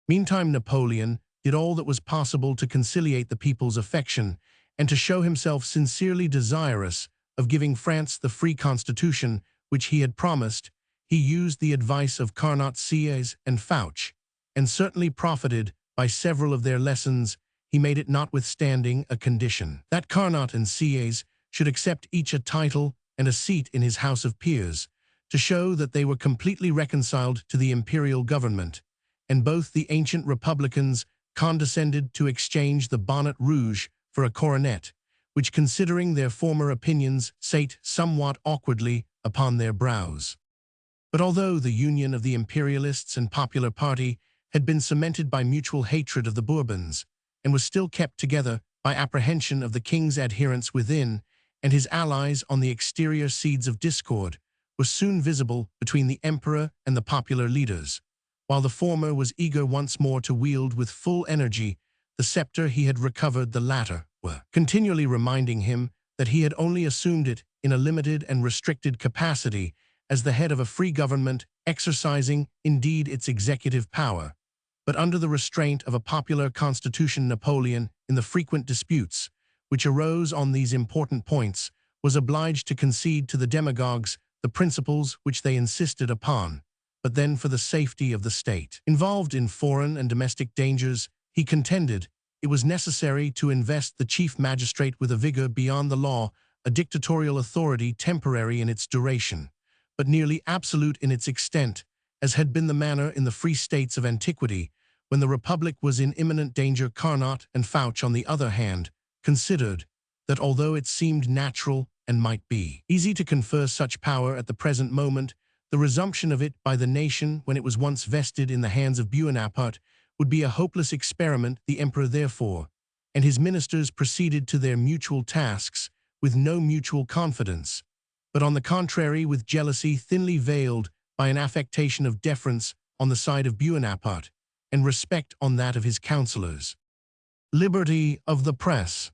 Meantime, Napoleon did all that was possible to conciliate the people's affection and to show himself sincerely desirous of giving France the free constitution which he had promised. He used the advice of Carnot, Sieyès, and Fouché, and certainly profited by several of their lessons. He made it notwithstanding a condition that Carnot and Sieyès should accept each a title and a seat in his House of Peers, to show that they were completely reconciled to the imperial government, and both the ancient republicans condescended to exchange the bonnet rouge for a coronet, which, considering their former opinions, sate somewhat awkwardly upon their brows. But although the union of the imperialists and popular party had been cemented by mutual hatred of the Bourbons, and was still kept together by apprehension of the king's adherents within, and his allies on the exterior, seeds of discord were soon visible between the emperor and the popular leaders. While the former was eager once more to wield with full energy the scepter he had recovered, the latter were continually reminding him that he had only assumed it in a limited and restricted capacity as the head of a free government, exercising indeed its executive power, but under the restraint of a popular constitution. Napoleon, in the frequent disputes which arose on these important points, was obliged to concede to the demagogues the principles which they insisted upon, but then for the safety of the state. Involved in foreign and domestic dangers, he contended it was necessary to invest the chief magistrate with a vigor beyond the law, a dictatorial authority temporary in its duration, but nearly absolute in its extent, as had been the manner in the free states of antiquity, when the Republic was in imminent danger. Carnot and Fouché, on the other hand, considered that although it seemed natural and might be easy to confer such power at the present moment, the resumption of it by the nation when it was once vested in the hands of Bonaparte would be a hopeless experiment. The emperor, therefore, and his ministers proceeded to their mutual tasks with no mutual confidence, but on the contrary with jealousy thinly veiled by an affectation of deference on the side of Bonaparte and respect on that of his counselors. Liberty of the press.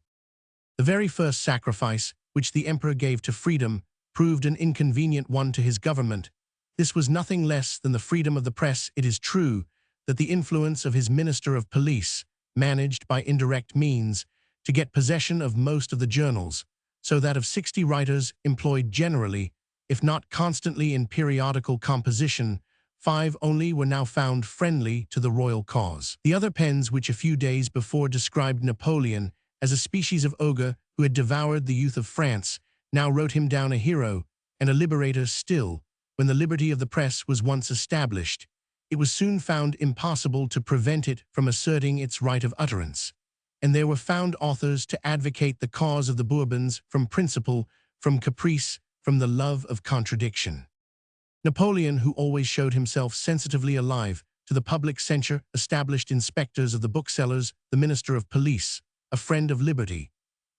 The very first sacrifice which the emperor gave to freedom proved an inconvenient one to his government. This was nothing less than the freedom of the press. It is true that the influence of his minister of police managed by indirect means to get possession of most of the journals, so that of 60 writers employed generally, if not constantly in periodical composition, 5 only were now found friendly to the royal cause. The other pens, which a few days before described Napoleon as a species of ogre who had devoured the youth of France, now wrote him down a hero and a liberator. Still, when the liberty of the press was once established, it was soon found impossible to prevent it from asserting its right of utterance, and there were found authors to advocate the cause of the Bourbons from principle, from caprice, from the love of contradiction. Napoleon, who always showed himself sensitively alive to the public censure, established inspectors of the booksellers, the minister of police, a friend of liberty,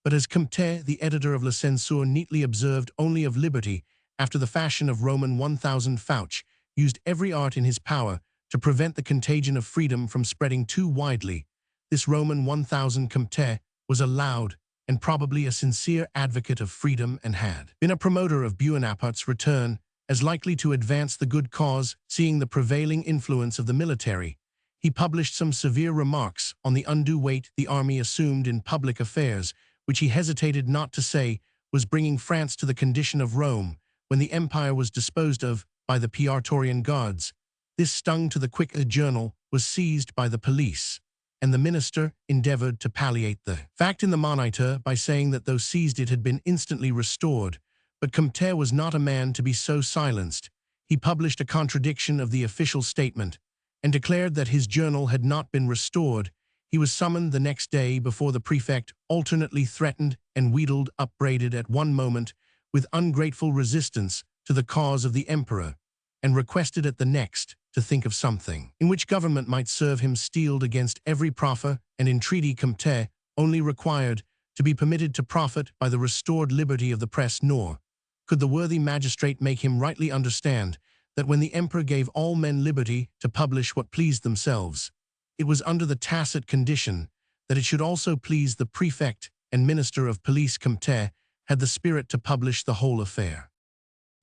but as Comte, the editor of La Censure, neatly observed, only of liberty, after the fashion of Roman 1000. Fouché used every art in his power to prevent the contagion of freedom from spreading too widely. This Roman 1000 Comte was a loud and probably a sincere advocate of freedom and had been a promoter of Bonaparte's return as likely to advance the good cause. Seeing the prevailing influence of the military, he published some severe remarks on the undue weight the army assumed in public affairs, which he hesitated not to say was bringing France to the condition of Rome when the empire was disposed of by the Praetorian guards. This stung to the quick. A journal was seized by the police, and the minister endeavored to palliate the fact in the Moniteur by saying that those seized it had been instantly restored. But Comte was not a man to be so silenced. He published a contradiction of the official statement and declared that his journal had not been restored. He was summoned the next day before the prefect, alternately threatened and wheedled, upbraided at one moment with ungrateful resistance to the cause of the emperor, and requested at the next to think of something in which government might serve him steeled against every proffer and entreaty Comte only required to be permitted to profit by the restored liberty of the press, nor could the worthy magistrate make him rightly understand that when the emperor gave all men liberty to publish what pleased themselves, it was under the tacit condition that it should also please the prefect and minister of police Comte had the spirit to publish the whole affair.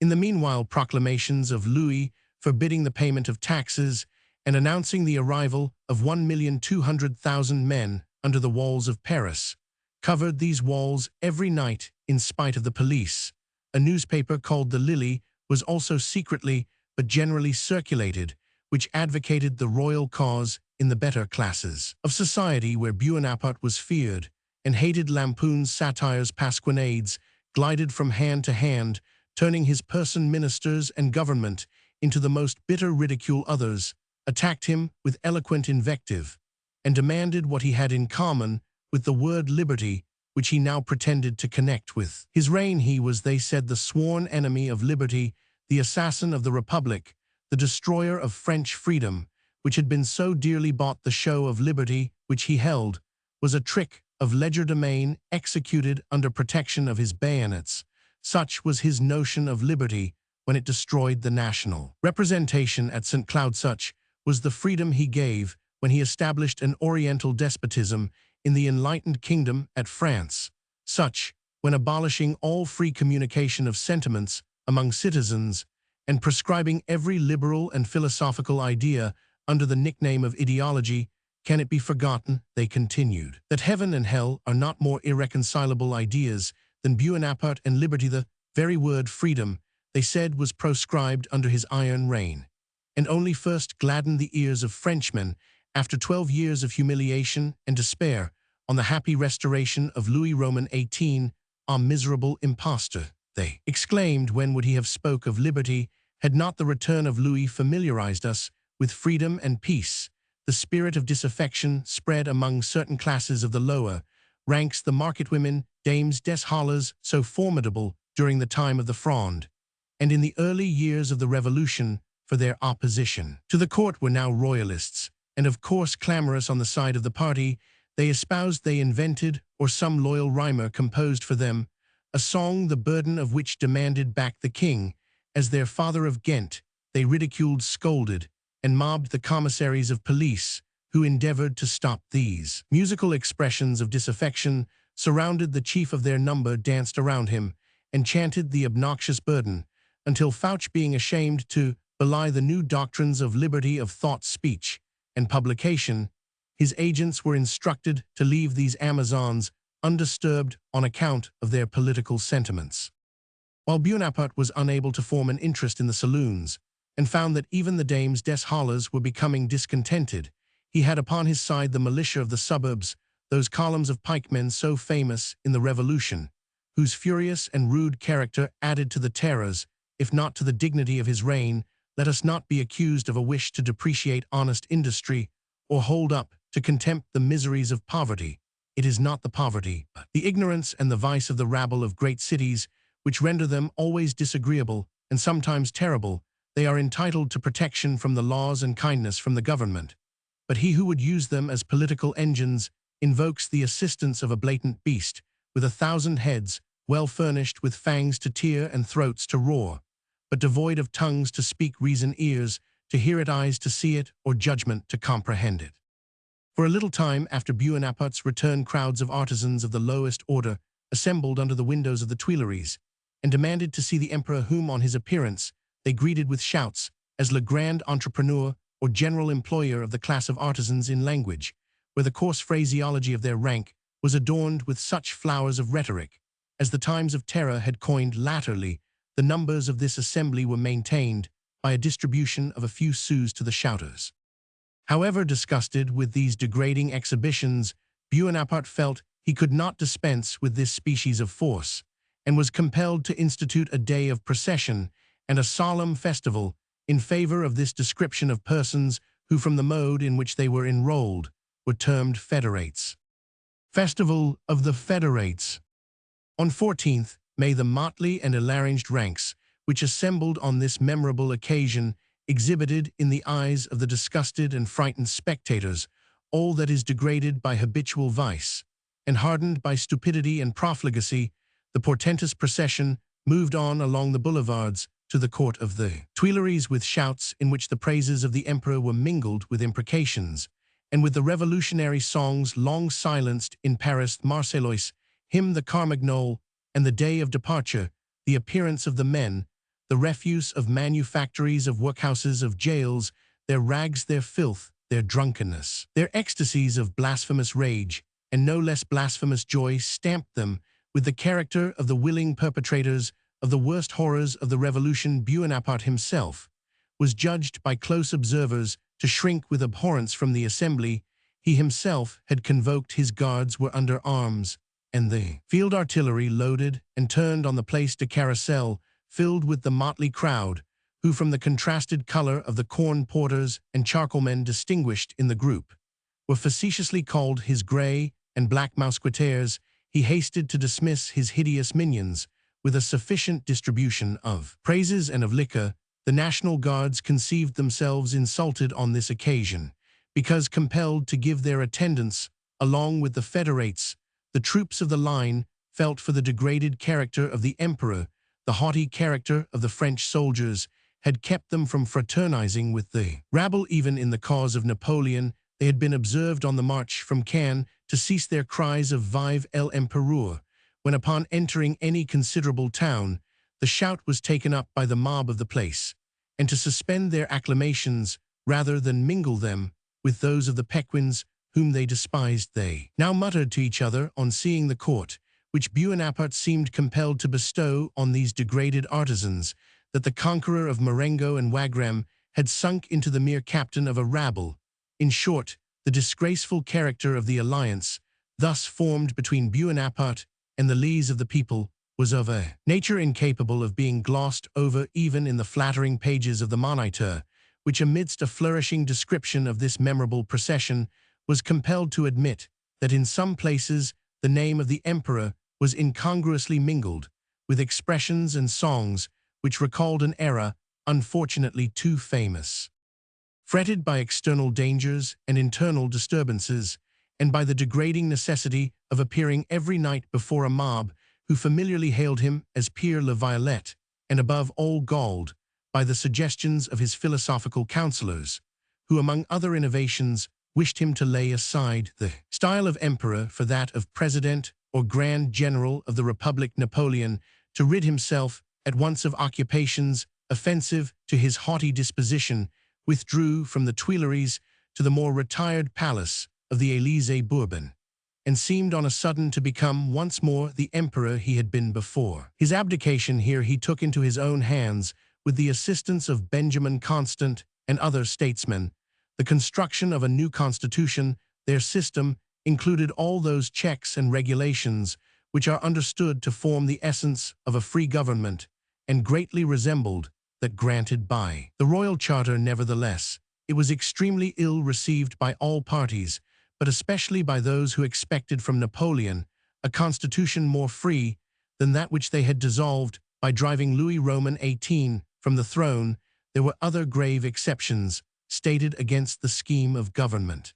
In the meanwhile, proclamations of Louis forbidding the payment of taxes and announcing the arrival of 1,200,000 men under the walls of Paris covered these walls every night in spite of the police. A newspaper called the Lily was also secretly but generally circulated, which advocated the royal cause in the better classes of society, where Bonaparte was feared and hated. Lampoons, satires, pasquinades glided from hand to hand, turning his person, ministers, and government into the most bitter ridicule. Others attacked him with eloquent invective and demanded what he had in common with the word liberty, which he now pretended to connect with his reign. He was, they said, the sworn enemy of liberty, the assassin of the Republic, the destroyer of French freedom, which had been so dearly bought. The show of liberty, which he held, was a trick of legerdemain executed under protection of his bayonets. Such was his notion of liberty when it destroyed the national representation at St. Cloud. Such was the freedom he gave when he established an oriental despotism in the enlightened kingdom at France. Such, when abolishing all free communication of sentiments among citizens and prescribing every liberal and philosophical idea under the nickname of ideology, can it be forgotten, they continued, that heaven and hell are not more irreconcilable ideas than Bonaparte and liberty. The very word freedom, they said, was proscribed under his iron reign, and only first gladdened the ears of Frenchmen after 12 years of humiliation and despair on the happy restoration of Louis Roman 18. Ah, miserable impostor, they exclaimed, when would he have spoke of liberty had not the return of Louis familiarized us with freedom and peace? The spirit of disaffection spread among certain classes of the lower ranks, the market-women, dames des halles, so formidable during the time of the Fronde, and in the early years of the Revolution, for their opposition to the court, were now royalists, and of course clamorous on the side of the party they espoused. They invented, or some loyal rhymer composed for them, a song the burden of which demanded back the king. As their father of Ghent, they ridiculed, scolded, and mobbed the commissaries of police who endeavored to stop these musical expressions of disaffection, surrounded the chief of their number, danced around him, and chanted the obnoxious burden, until Fouch, being ashamed to belie the new doctrines of liberty of thought, speech, and publication, his agents were instructed to leave these Amazons undisturbed on account of their political sentiments. While Bonaparte was unable to form an interest in the saloons, and found that even the dames des halles were becoming discontented, he had upon his side the militia of the suburbs, those columns of pikemen so famous in the Revolution, whose furious and rude character added to the terrors, if not to the dignity of his reign. Let us not be accused of a wish to depreciate honest industry, or hold up to contempt the miseries of poverty. It is not the poverty, but the ignorance and the vice of the rabble of great cities, which render them always disagreeable and sometimes terrible. They are entitled to protection from the laws and kindness from the government, but he who would use them as political engines invokes the assistance of a blatant beast, with 1,000 heads, well furnished with fangs to tear and throats to roar, but devoid of tongues to speak, reason, ears to hear it, eyes to see it, or judgment to comprehend it. For a little time after Bonaparte's return, crowds of artisans of the lowest order assembled under the windows of the Tuileries, and demanded to see the emperor, whom on his appearance they greeted with shouts as le grand entrepreneur, or general employer of the class of artisans, in language where the coarse phraseology of their rank was adorned with such flowers of rhetoric as the times of terror had coined. Latterly, the numbers of this assembly were maintained by a distribution of a few sous to the shouters. However, disgusted with these degrading exhibitions, Bonaparte felt he could not dispense with this species of force, and was compelled to institute a day of procession and a solemn festival in favor of this description of persons who, from the mode in which they were enrolled, were termed federates. Festival of the Federates. On 14th may the motley and ill-arranged ranks, which assembled on this memorable occasion, exhibited in the eyes of the disgusted and frightened spectators all that is degraded by habitual vice, and hardened by stupidity and profligacy, the portentous procession moved on along the boulevards to the court of the Tuileries with shouts in which the praises of the emperor were mingled with imprecations, and with the revolutionary songs long silenced in Paris, Marseillaise, hymn the Carmagnole, and the day of departure, the appearance of the men, the refuse of manufactories, of workhouses, of jails, their rags, their filth, their drunkenness, their ecstasies of blasphemous rage, and no less blasphemous joy stamped them with the character of the willing perpetrators of the worst horrors of the revolution. Bonaparte himself was judged by close observers to shrink with abhorrence from the assembly. He himself had convoked, his guards were under arms, and the field artillery loaded and turned on the Place de Carrousel, filled with the motley crowd, who from the contrasted color of the corn porters and charcoalmen distinguished in the group, were facetiously called his gray and black mousquetaires. He hasted to dismiss his hideous minions with a sufficient distribution of praises and of liquor. The National Guards conceived themselves insulted on this occasion, because compelled to give their attendance along with the federates. The troops of the line felt for the degraded character of the emperor. The haughty character of the French soldiers had kept them from fraternizing with the rabble. Even in the cause of Napoleon, they had been observed on the march from Caen to cease their cries of Vive l'Empereur, when upon entering any considerable town, the shout was taken up by the mob of the place, and to suspend their acclamations rather than mingle them with those of the Pequins whom they despised. They now muttered to each other on seeing the court, which Bonaparte seemed compelled to bestow on these degraded artisans, that the conqueror of Marengo and Wagram had sunk into the mere captain of a rabble. In short, the disgraceful character of the alliance thus formed between Bonaparte and the lees of the people was of a nature incapable of being glossed over even in the flattering pages of the Moniteur, which amidst a flourishing description of this memorable procession was compelled to admit that in some places the name of the emperor was incongruously mingled with expressions and songs which recalled an era unfortunately too famous. Fretted by external dangers and internal disturbances, and by the degrading necessity of appearing every night before a mob who familiarly hailed him as Pierre le Violet, and above all galled by the suggestions of his philosophical counselors, who among other innovations wished him to lay aside the style of emperor for that of president or grand general of the Republic. Napoleon, to rid himself at once of occupations offensive to his haughty disposition, withdrew from the Tuileries to the more retired palace of the Élysée Bourbon, and seemed on a sudden to become once more the emperor he had been before. His abdication here he took into his own hands with the assistance of Benjamin Constant and other statesmen. The construction of a new constitution, their system, included all those checks and regulations which are understood to form the essence of a free government, and greatly resembled that granted by the Royal Charter. Nevertheless, it was extremely ill received by all parties, but especially by those who expected from Napoleon a constitution more free than that which they had dissolved by driving Louis Roman XVIII from the throne. There were other grave exceptions stated against the scheme of government.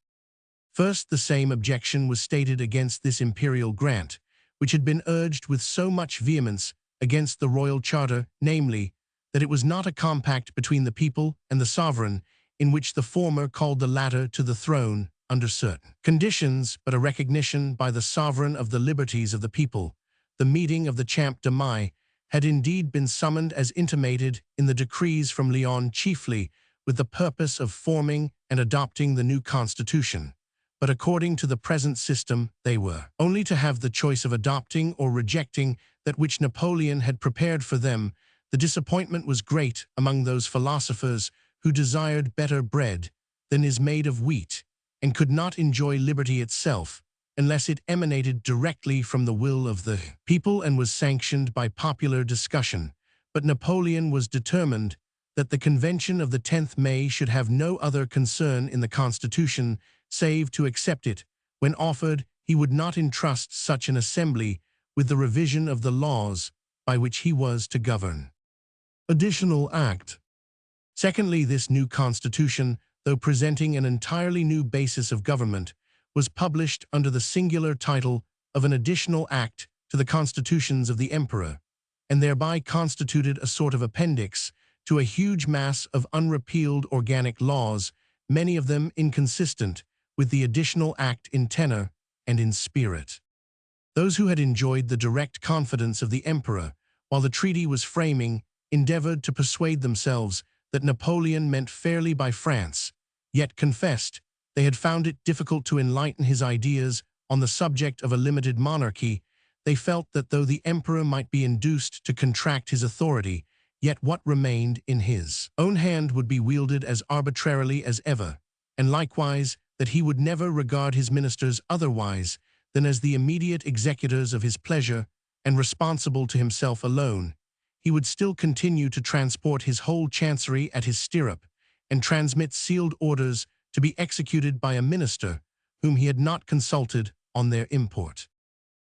First, the same objection was stated against this imperial grant, which had been urged with so much vehemence against the Royal Charter, namely, that it was not a compact between the people and the sovereign, in which the former called the latter to the throne under certain conditions, but a recognition by the sovereign of the liberties of the people. The meeting of the Champ de Mai had indeed been summoned as intimated in the decrees from Lyons, chiefly with the purpose of forming and adopting the new constitution. But according to the present system, they were only to have the choice of adopting or rejecting that which Napoleon had prepared for them. The disappointment was great among those philosophers who desired better bread than is made of wheat, and could not enjoy liberty itself unless it emanated directly from the will of the people and was sanctioned by popular discussion. But Napoleon was determined that the convention of the 10th May should have no other concern in the Constitution save to accept it. When offered, he would not entrust such an assembly with the revision of the laws by which he was to govern. Additional Act. Secondly, this new constitution, though presenting an entirely new basis of government, was published under the singular title of an additional act to the constitutions of the emperor, and thereby constituted a sort of appendix to a huge mass of unrepealed organic laws, many of them inconsistent with the additional act in tenor and in spirit. Those who had enjoyed the direct confidence of the emperor while the treaty was framing endeavored to persuade themselves that Napoleon meant fairly by France, yet confessed they had found it difficult to enlighten his ideas on the subject of a limited monarchy. They felt that though the emperor might be induced to contract his authority, yet what remained in his own hand would be wielded as arbitrarily as ever, and likewise that he would never regard his ministers otherwise than as the immediate executors of his pleasure and responsible to himself alone. He would still continue to transport his whole chancery at his stirrup and transmit sealed orders to be executed by a minister whom he had not consulted on their import.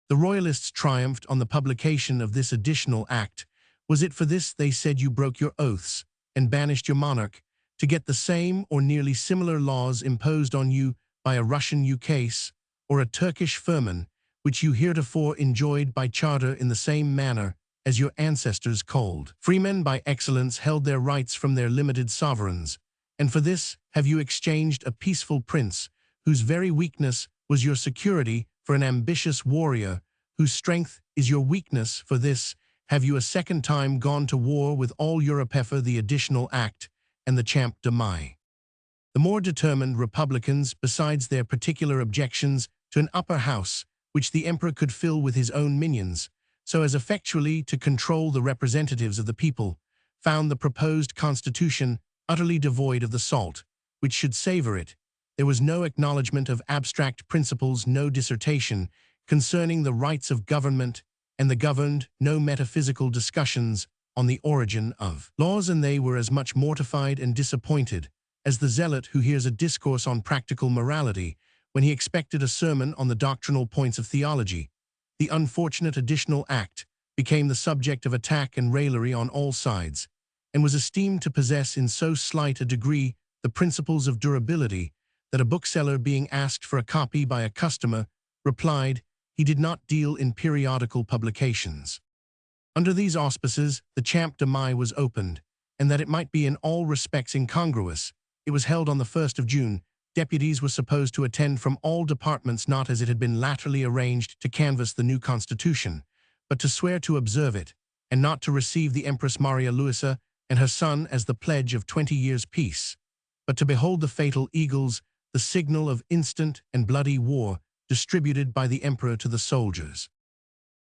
The Royalists triumphed on the publication of this additional act. Was it for this, they said, you broke your oaths and banished your monarch, to get the same or nearly similar laws imposed on you by a Russian ukase or a Turkish firman, which you heretofore enjoyed by charter in the same manner as your ancestors called? Freemen by excellence held their rights from their limited sovereigns, and for this have you exchanged a peaceful prince, whose very weakness was your security, for an ambitious warrior, whose strength is your weakness. For this have you a second time gone to war with all Europe for the additional act and the Champ de Mai. The more determined republicans, besides their particular objections to an upper house, which the emperor could fill with his own minions, so as effectually to control the representatives of the people, found the proposed constitution utterly devoid of the salt which should savor it. There was no acknowledgement of abstract principles, no dissertation concerning the rights of government and the governed, no metaphysical discussions on the origin of laws, and they were as much mortified and disappointed as the zealot who hears a discourse on practical morality when he expected a sermon on the doctrinal points of theology. The unfortunate additional act became the subject of attack and raillery on all sides, and was esteemed to possess in so slight a degree the principles of durability that a bookseller, being asked for a copy by a customer, replied he did not deal in periodical publications. Under these auspices, the Champ de Mai was opened, and that it might be in all respects incongruous, it was held on the 1st of June. Deputies were supposed to attend from all departments, not as it had been latterly arranged to canvass the new constitution, but to swear to observe it, and not to receive the Empress Maria Luisa and her son as the pledge of 20 years' peace, but to behold the fatal eagles, the signal of instant and bloody war, distributed by the emperor to the soldiers.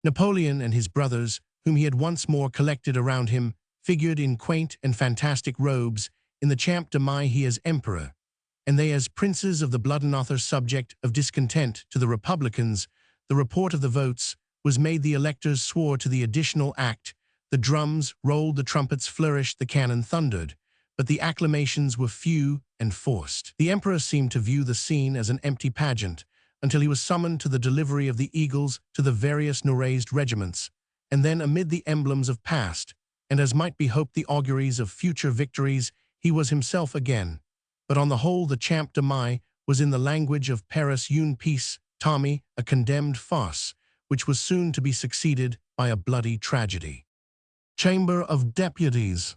Napoleon and his brothers, whom he had once more collected around him, figured in quaint and fantastic robes in the Champ de Mai, he as emperor, and they as princes of the blood, and author subject of discontent to the republicans. The report of the votes was made, the electors swore to the additional act, the drums rolled, the trumpets flourished, the cannon thundered, but the acclamations were few and forced. The emperor seemed to view the scene as an empty pageant, until he was summoned to the delivery of the eagles to the various raised regiments, and then amid the emblems of past, and as might be hoped the auguries of future victories, he was himself again. But on the whole the Champ de Mai was, in the language of Paris, une piece, Tommy, a condemned farce, which was soon to be succeeded by a bloody tragedy. Chamber of Deputies.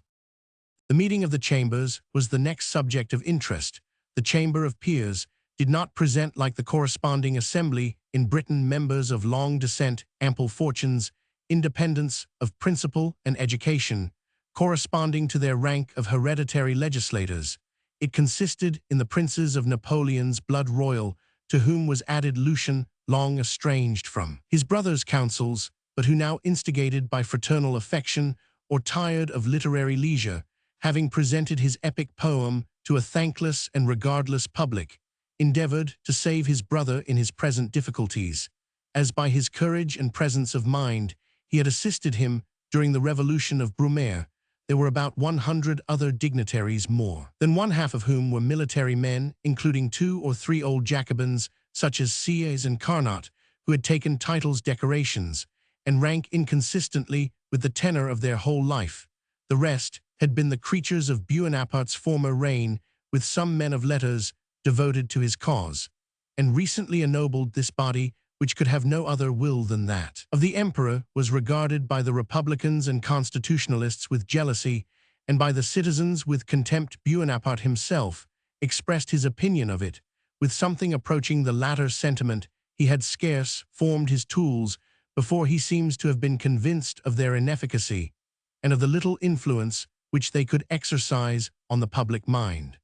The meeting of the chambers was the next subject of interest. The Chamber of Peers did not present, like the corresponding assembly in Britain, members of long descent, ample fortunes, independence of principle and education, corresponding to their rank of hereditary legislators. It consisted in the princes of Napoleon's blood royal, to whom was added Lucian, long estranged from his brother's counsels, but who now, instigated by fraternal affection or tired of literary leisure, having presented his epic poem to a thankless and regardless public, endeavored to save his brother in his present difficulties, as by his courage and presence of mind he had assisted him during the Revolution of Brumaire. There were about 100 other dignitaries, more than one half of whom were military men, including 2 or 3 old Jacobins, such as Sieyes and Carnot, who had taken titles, decorations, and rank inconsistently with the tenor of their whole life. The rest had been the creatures of Bonaparte's former reign, with some men of letters devoted to his cause, and recently ennobled this body which could have no other will than that of the emperor, was regarded by the republicans and constitutionalists with jealousy, and by the citizens with contempt. Bonaparte himself expressed his opinion of it, with something approaching the latter sentiment. He had scarce formed his tools before he seems to have been convinced of their inefficacy, and of the little influence which they could exercise on the public mind.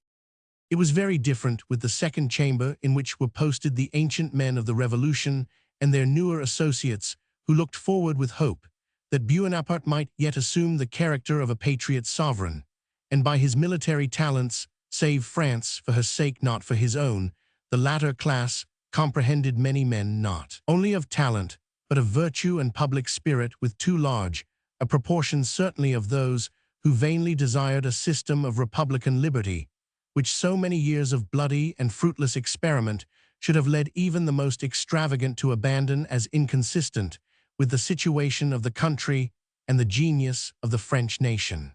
It was very different with the second chamber, in which were posted the ancient men of the Revolution and their newer associates, who looked forward with hope that Bonaparte might yet assume the character of a patriot sovereign, and by his military talents save France for her sake, not for his own. The latter class comprehended many men not only of talent, but of virtue and public spirit, with too large a proportion certainly of those who vainly desired a system of republican liberty, which so many years of bloody and fruitless experiment should have led even the most extravagant to abandon as inconsistent with the situation of the country and the genius of the French nation.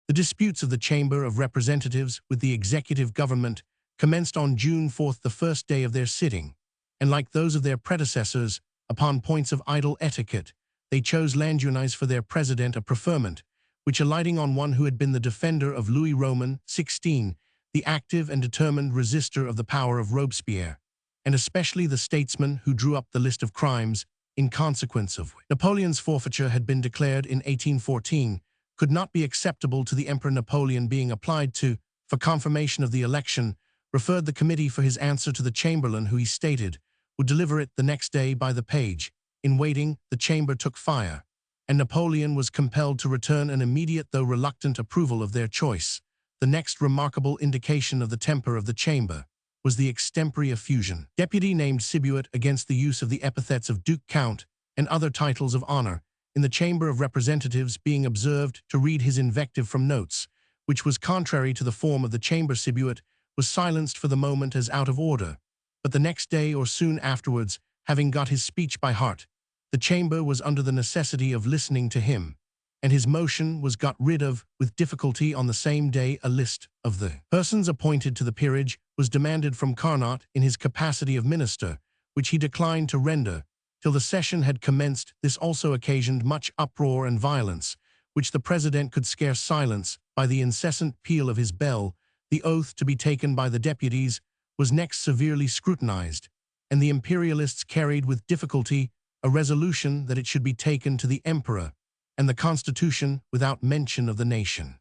The disputes of the Chamber of Representatives with the executive government commenced on June 4th, the first day of their sitting, and like those of their predecessors, upon points of idle etiquette, they chose Lanjuinais for their president, a preferment which, alighting on one who had been the defender of Louis Roman XVI, the active and determined resister of the power of Robespierre, and especially the statesman who drew up the list of crimes in consequence of which Napoleon's forfeiture had been declared in 1814, could not be acceptable to the Emperor. Napoleon, being applied to for confirmation of the election, referred the committee for his answer to the chamberlain, who he stated would deliver it the next day by the page. In waiting, the chamber took fire, and Napoleon was compelled to return an immediate though reluctant approval of their choice. The next remarkable indication of the temper of the chamber was the extempore effusion. Deputy named Sibuat against the use of the epithets of Duke, Count, and other titles of honor in the Chamber of Representatives, being observed to read his invective from notes, which was contrary to the form of the chamber. Sibuat was silenced for the moment as out of order, but the next day or soon afterwards, having got his speech by heart, the chamber was under the necessity of listening to him, and his motion was got rid of with difficulty. On the same day, a list of the persons appointed to the peerage was demanded from Carnot in his capacity of minister, which he declined to render till the session had commenced. This also occasioned much uproar and violence, which the president could scarce silence by the incessant peal of his bell. The oath to be taken by the deputies was next severely scrutinized, and the imperialists carried with difficulty a resolution that it should be taken to the emperor and the Constitution without mention of the nation.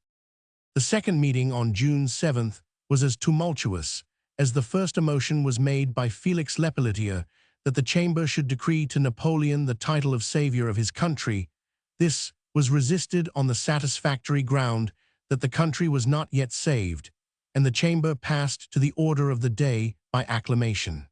The second meeting on June 7th was as tumultuous as the first. A motion was made by Felix Lepelletier that the chamber should decree to Napoleon the title of savior of his country. This was resisted on the satisfactory ground that the country was not yet saved, and the chamber passed to the order of the day by acclamation.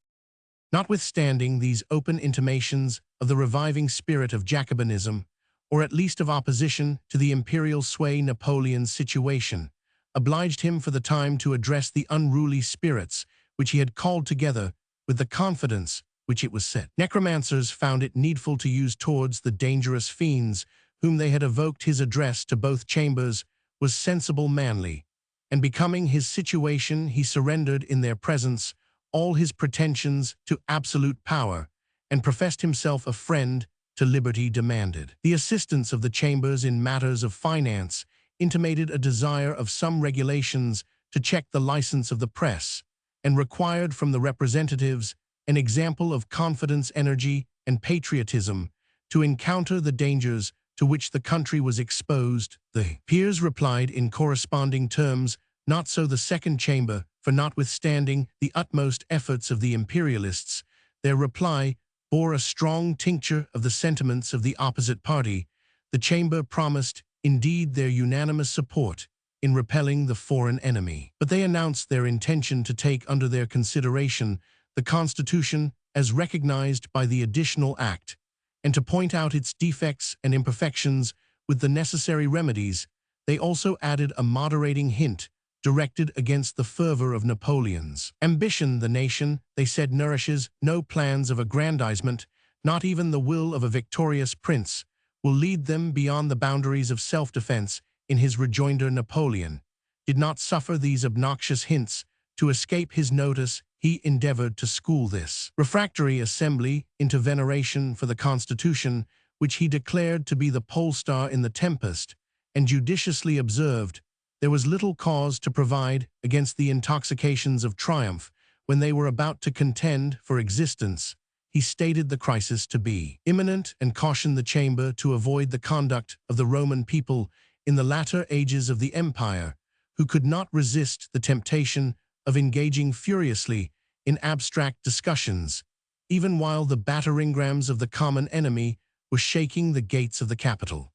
Notwithstanding these open intimations of the reviving spirit of Jacobinism, or at least of opposition to the imperial sway, Napoleon's situation obliged him for the time to address the unruly spirits which he had called together with the confidence which, it was said, necromancers found it needful to use towards the dangerous fiends whom they had evoked. His address to both chambers was sensible, manly, and becoming his situation. He surrendered in their presence all his pretensions to absolute power, and professed himself a friend to liberty. Demanded the assistance of the chambers in matters of finance, intimated a desire of some regulations to check the license of the press, and required from the representatives an example of confidence, energy, and patriotism to encounter the dangers to which the country was exposed. The peers replied in corresponding terms. Not so the second chamber, for notwithstanding the utmost efforts of the imperialists, their reply bore a strong tincture of the sentiments of the opposite party. The chamber promised, indeed, their unanimous support in repelling the foreign enemy, but they announced their intention to take under their consideration the Constitution as recognized by the Additional Act, and to point out its defects and imperfections with the necessary remedies. They also added a moderating hint directed against the fervor of Napoleon's ambition. The nation, they said, nourishes no plans of aggrandizement, not even the will of a victorious prince, will lead them beyond the boundaries of self-defense. In his rejoinder, Napoleon did not suffer these obnoxious hints to escape his notice. He endeavored to school this refractory assembly into veneration for the Constitution, which he declared to be the pole star in the tempest, and judiciously observed, there was little cause to provide against the intoxications of triumph when they were about to contend for existence. He stated the crisis to be imminent and cautioned the chamber to avoid the conduct of the Roman people in the latter ages of the empire, who could not resist the temptation of engaging furiously in abstract discussions, even while the battering rams of the common enemy were shaking the gates of the capital.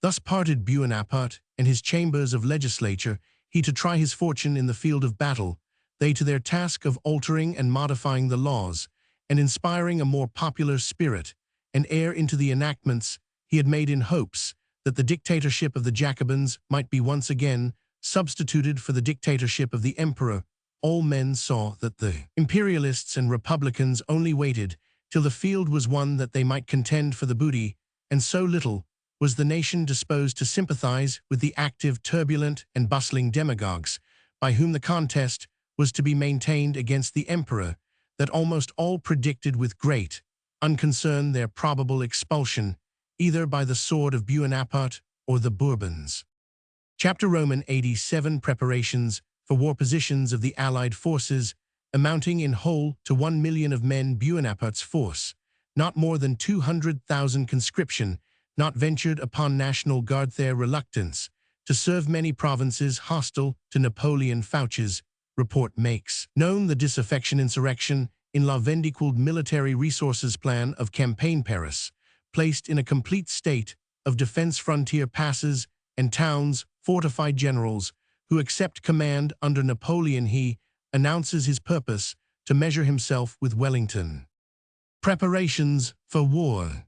Thus parted Bonaparte and his chambers of legislature, he to try his fortune in the field of battle, they to their task of altering and modifying the laws, and inspiring a more popular spirit and air into the enactments he had made in hopes that the dictatorship of the Jacobins might be once again substituted for the dictatorship of the emperor. All men saw that the imperialists and republicans only waited till the field was won that they might contend for the booty, and so little was the nation disposed to sympathize with the active, turbulent, and bustling demagogues, by whom the contest was to be maintained against the emperor, that almost all predicted with great unconcern their probable expulsion, either by the sword of Bonaparte or the Bourbons. Chapter Roman 87 Preparations for war. Positions of the Allied forces, amounting in whole to 1 million of men. Bonaparte's force, not more than 200,000 conscription, not ventured upon National Guard. Their reluctance to serve many provinces hostile to Napoleon. Fouche's report makes known the disaffection. Insurrection in La Vendiqued military resources plan of campaign. Paris, placed in a complete state of defense. Frontier passes and towns fortified. Generals who accept command under Napoleon. He announces his purpose to measure himself with Wellington. Preparations for war.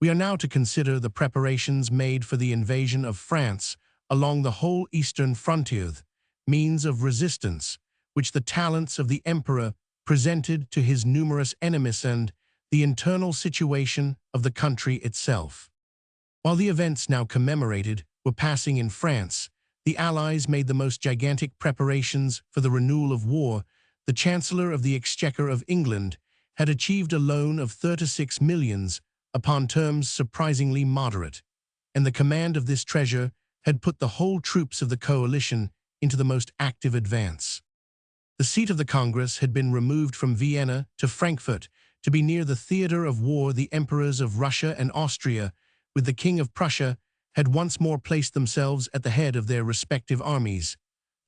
We are now to consider the preparations made for the invasion of France along the whole eastern frontier, means of resistance which the talents of the emperor presented to his numerous enemies, and the internal situation of the country itself. While the events now commemorated were passing in France, the Allies made the most gigantic preparations for the renewal of war. The Chancellor of the Exchequer of England had achieved a loan of 36 millions upon terms surprisingly moderate, and the command of this treasure had put the whole troops of the coalition into the most active advance. The seat of the Congress had been removed from Vienna to Frankfurt to be near the theater of war. The emperors of Russia and Austria, with the King of Prussia, had once more placed themselves at the head of their respective armies.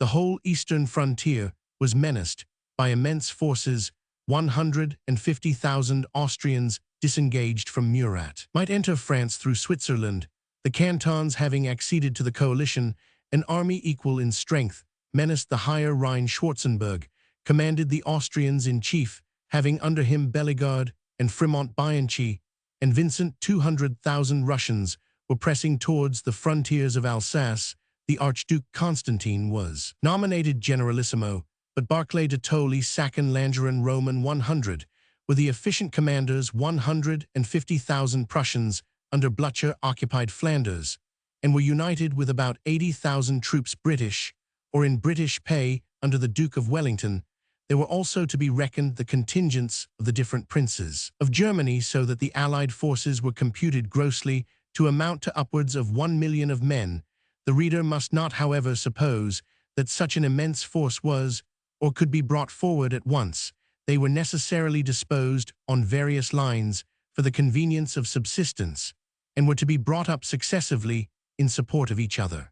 The whole eastern frontier was menaced by immense forces. 150,000 Austrians, disengaged from Murat, might enter France through Switzerland. The cantons having acceded to the coalition, an army equal in strength menaced the higher Rhine. Schwarzenberg commanded the Austrians in chief, having under him Bellegarde and Fremont Bianchi and Vincent. 200,000 Russians were pressing towards the frontiers of Alsace. The Archduke Constantine was nominated generalissimo, but Barclay de Tolly, Sachsen, Langeren, Roman 100 were the efficient commanders. 150,000 Prussians under Blücher occupied Flanders and were united with about 80,000 troops British or in British pay under the Duke of Wellington. There were also to be reckoned the contingents of the different princes of Germany, so that the Allied forces were computed grossly to amount to upwards of 1 million of men. The reader must not, however, suppose that such an immense force was or could be brought forward at once. They were necessarily disposed on various lines for the convenience of subsistence, and were to be brought up successively in support of each other.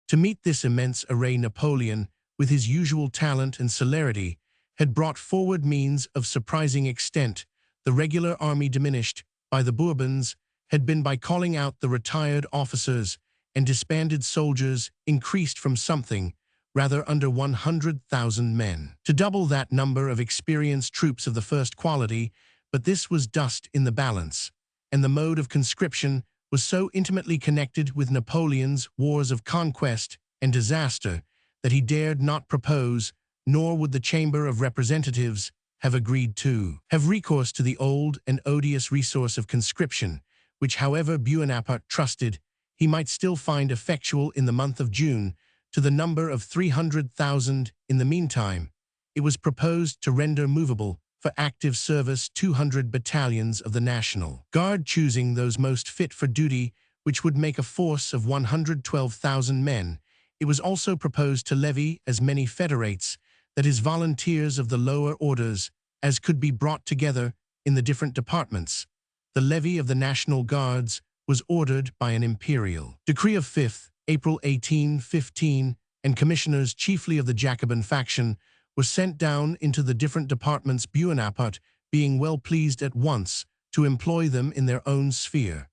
To meet this immense array, Napoleon, with his usual talent and celerity, had brought forward means of surprising extent. The regular army, diminished by the Bourbons, had been by calling out the retired officers, and disbanded soldiers increased from something rather under 100,000 men to double that number of experienced troops of the first quality. But this was dust in the balance, and the mode of conscription was so intimately connected with Napoleon's wars of conquest and disaster that he dared not propose, nor would the Chamber of Representatives have agreed to, have recourse to the old and odious resource of conscription, which however Bonaparte trusted, he might still find effectual in the month of June, to the number of 300,000. In the meantime, it was proposed to render movable for active service 200 battalions of the National Guard, choosing those most fit for duty, which would make a force of 112,000 men. It was also proposed to levy as many federates, that is, volunteers of the lower orders, as could be brought together in the different departments. The levy of the National Guards was ordered by an imperial decree of 5th April 1815, and commissioners chiefly of the Jacobin faction were sent down into the different departments, Bonaparte being well pleased at once to employ them in their own sphere,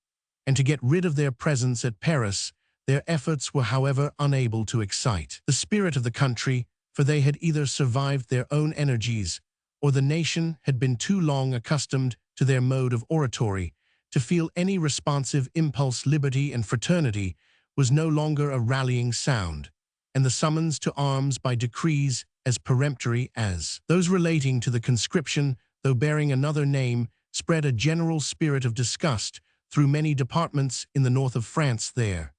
and to get rid of their presence at Paris. Their efforts were, however, unable to excite the spirit of the country, for they had either survived their own energies, or the nation had been too long accustomed to their mode of oratory to feel any responsive impulse. Liberty and fraternity was no longer a rallying sound, and the summons to arms by decrees as peremptory as those relating to the conscription, though bearing another name, spread a general spirit of disgust through many departments in the north of France there.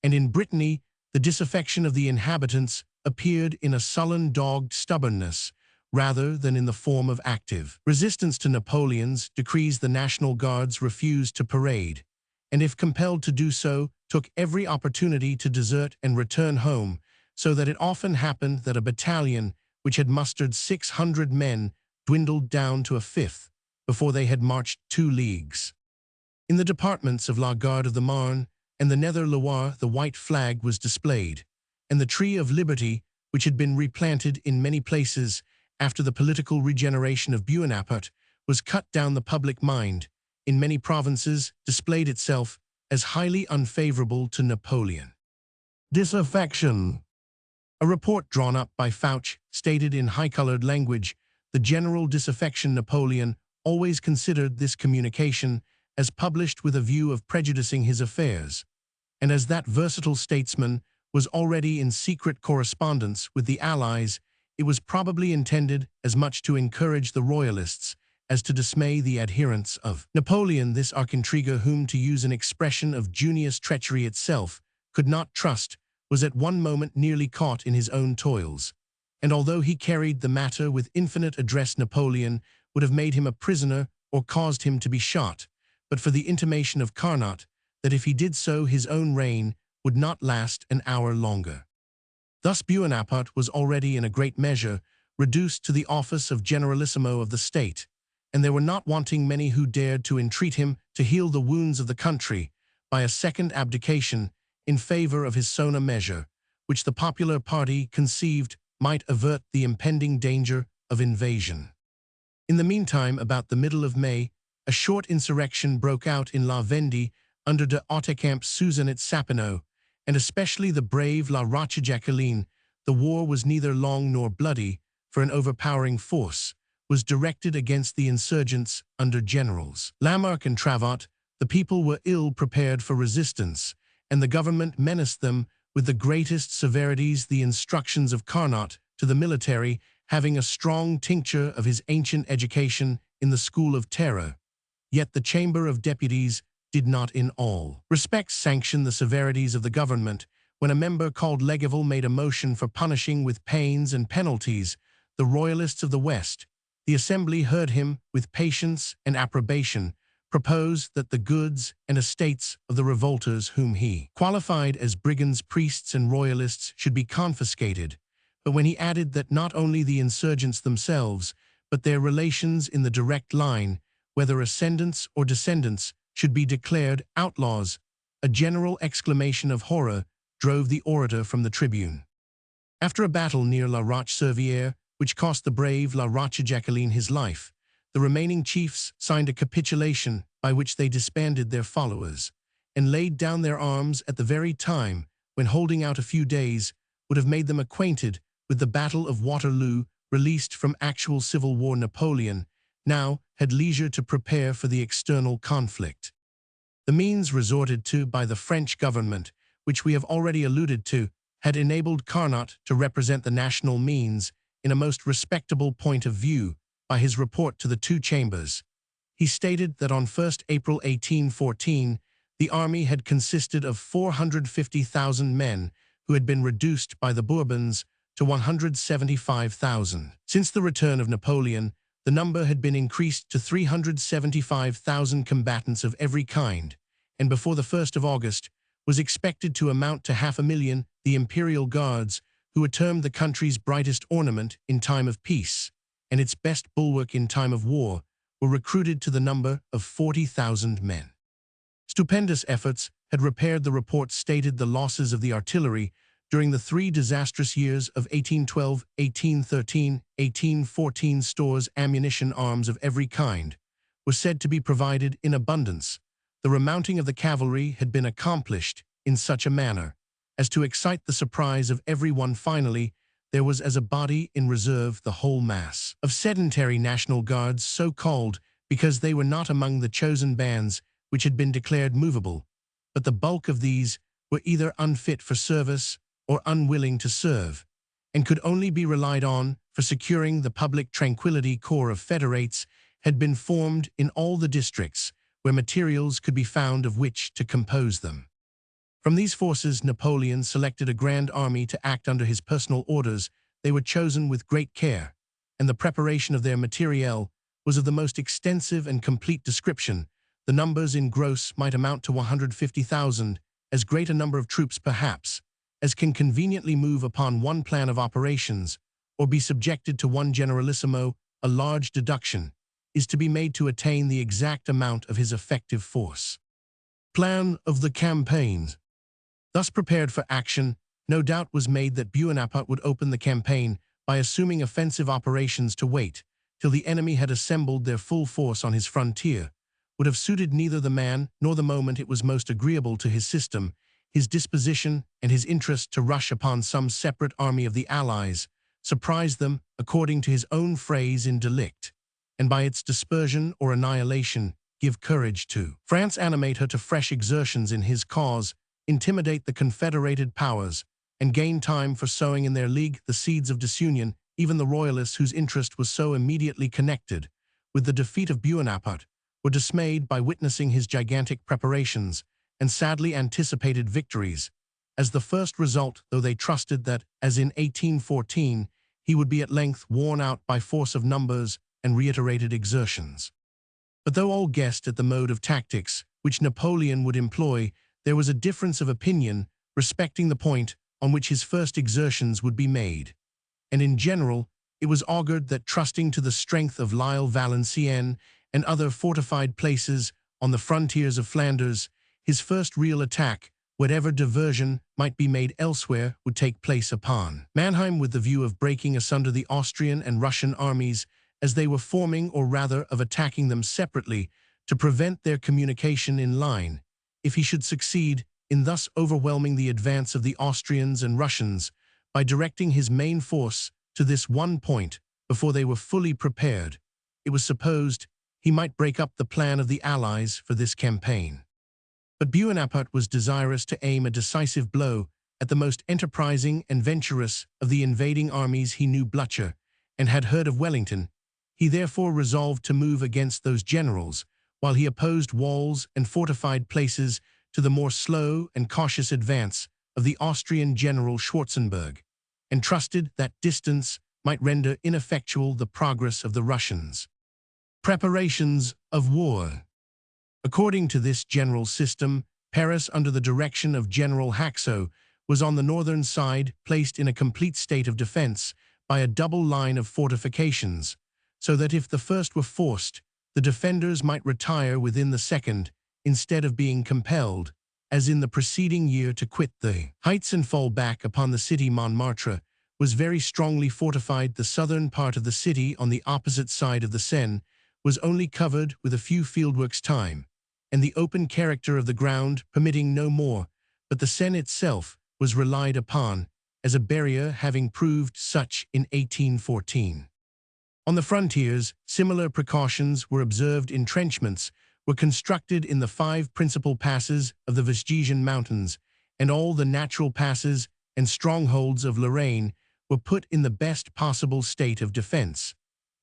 And in Brittany, the disaffection of the inhabitants appeared in a sullen, dogged stubbornness, rather than in the form of active resistance to Napoleon's decrees. The National Guards refused to parade, and if compelled to do so, took every opportunity to desert and return home, so that it often happened that a battalion, which had mustered 600 men, dwindled down to a fifth before they had marched 2 leagues. In the departments of La Garde of the Marne and the Nether Loire, the white flag was displayed, and the tree of liberty, which had been replanted in many places after the political regeneration of Bonaparte, was cut down. The public mind, in many provinces, displayed itself as highly unfavorable to Napoleon. Disaffection. A report drawn up by Fouch stated in high-colored language the general disaffection. Napoleon always considered this communication as published with a view of prejudicing his affairs, and as that versatile statesman was already in secret correspondence with the Allies, it was probably intended as much to encourage the royalists as to dismay the adherents of Napoleon. This archintriguer, whom, to use an expression of Junius, treachery itself could not trust, was at one moment nearly caught in his own toils, and although he carried the matter with infinite address, Napoleon would have made him a prisoner or caused him to be shot, but for the intimation of Carnot that if he did so his own reign would not last an hour longer. Thus Bonaparte was already in a great measure reduced to the office of generalissimo of the state, and there were not wanting many who dared to entreat him to heal the wounds of the country by a second abdication in favor of his sona measure, which the popular party conceived might avert the impending danger of invasion. In the meantime, about the middle of May, a short insurrection broke out in La Vendée under de Hautecamps, Suzannet, Sapinot, and especially the brave La Roche-Jacqueline. The war was neither long nor bloody, for an overpowering force was directed against the insurgents under generals Lamarck and Travat. The people were ill prepared for resistance, and the government menaced them with the greatest severities. The instructions of Carnot to the military, having a strong tincture of his ancient education in the school of terror, yet the Chamber of Deputies did not in all respects sanction the severities of the government. When a member called Legueville made a motion for punishing with pains and penalties the royalists of the West, the Assembly heard him with patience and approbation, proposed that the goods and estates of the revolters, whom he qualified as brigands, priests, and royalists, should be confiscated. But when he added that not only the insurgents themselves, but their relations in the direct line, whether ascendants or descendants, should be declared outlaws, a general exclamation of horror drove the orator from the tribune. After a battle near La Roche-Servière, which cost the brave La Roche-Jacqueline his life, the remaining chiefs signed a capitulation by which they disbanded their followers, and laid down their arms at the very time when holding out a few days would have made them acquainted with the Battle of Waterloo. Released from actual civil war, Napoleon now had leisure to prepare for the external conflict. The means resorted to by the French government, which we have already alluded to, had enabled Carnot to represent the national means in a most respectable point of view by his report to the 2 chambers. he stated that on 1 April 1814, the army had consisted of 450,000 men who had been reduced by the Bourbons to 175,000. Since the return of Napoleon, the number had been increased to 375,000 combatants of every kind, and before the 1st of August was expected to amount to 500,000. The Imperial Guards, who were termed the country's brightest ornament in time of peace and its best bulwark in time of war, were recruited to the number of 40,000 men. Stupendous efforts had repaired the report stated the losses of the artillery during the 3 disastrous years of 1812, 1813, 1814. Stores, ammunition, arms of every kind were said to be provided in abundance. The remounting of the cavalry had been accomplished in such a manner as to excite the surprise of everyone. Finally, there was as a body in reserve the whole mass of sedentary National Guards, so called because they were not among the chosen bands which had been declared movable, but the bulk of these were either unfit for service or unwilling to serve, and could only be relied on for securing the public tranquility. Corps of federates had been formed in all the districts where materials could be found of which to compose them. From these forces Napoleon selected a grand army to act under his personal orders. They were chosen with great care, and the preparation of their materiel was of the most extensive and complete description. The numbers in gross might amount to 150,000, as great a number of troops perhaps as can conveniently move upon one plan of operations or be subjected to one generalissimo. A large deduction is to be made to attain the exact amount of his effective force. Plan of the campaigns. Thus prepared for action, no doubt was made that Bonaparte would open the campaign by assuming offensive operations to wait till the enemy had assembled their full force on his frontier, would have suited neither the man nor the moment. It was most agreeable to his system, his disposition, and his interest to rush upon some separate army of the Allies, surprise them, according to his own phrase, in delict, and by its dispersion or annihilation give courage to France, animate her to fresh exertions in his cause, intimidate the confederated powers, and gain time for sowing in their league the seeds of disunion. Even the royalists, whose interest was so immediately connected with the defeat of Bonaparte, were dismayed by witnessing his gigantic preparations and sadly anticipated victories as the first result, though they trusted that, as in 1814, he would be at length worn out by force of numbers and reiterated exertions. But though all guessed at the mode of tactics which Napoleon would employ, there was a difference of opinion respecting the point on which his first exertions would be made, and in general it was augured that, trusting to the strength of Lille, Valenciennes, and other fortified places on the frontiers of Flanders, his first real attack, whatever diversion might be made elsewhere, would take place upon Mannheim, with the view of breaking asunder the Austrian and Russian armies as they were forming, or rather of attacking them separately to prevent their communication in line. If he should succeed in thus overwhelming the advance of the Austrians and Russians by directing his main force to this one point before they were fully prepared, it was supposed he might break up the plan of the Allies for this campaign. But Bonaparte was desirous to aim a decisive blow at the most enterprising and venturous of the invading armies. He knew Blücher and had heard of Wellington. He therefore resolved to move against those generals, while he opposed walls and fortified places to the more slow and cautious advance of the Austrian general Schwarzenberg, and trusted that distance might render ineffectual the progress of the Russians. Preparations of war. According to this general system, Paris, under the direction of General Haxo, was on the northern side placed in a complete state of defense by a double line of fortifications, so that if the first were forced, the defenders might retire within the second, instead of being compelled, as in the preceding year, to quit the heights and fall back upon the city. Montmartre was very strongly fortified. The southern part of the city, on the opposite side of the Seine, was only covered with a few fieldworks' time, and the open character of the ground permitting no more, but the Seine itself was relied upon as a barrier, having proved such in 1814. On the frontiers, similar precautions were observed. Entrenchments were constructed in the 5 principal passes of the Vosgian mountains, and all the natural passes and strongholds of Lorraine were put in the best possible state of defense.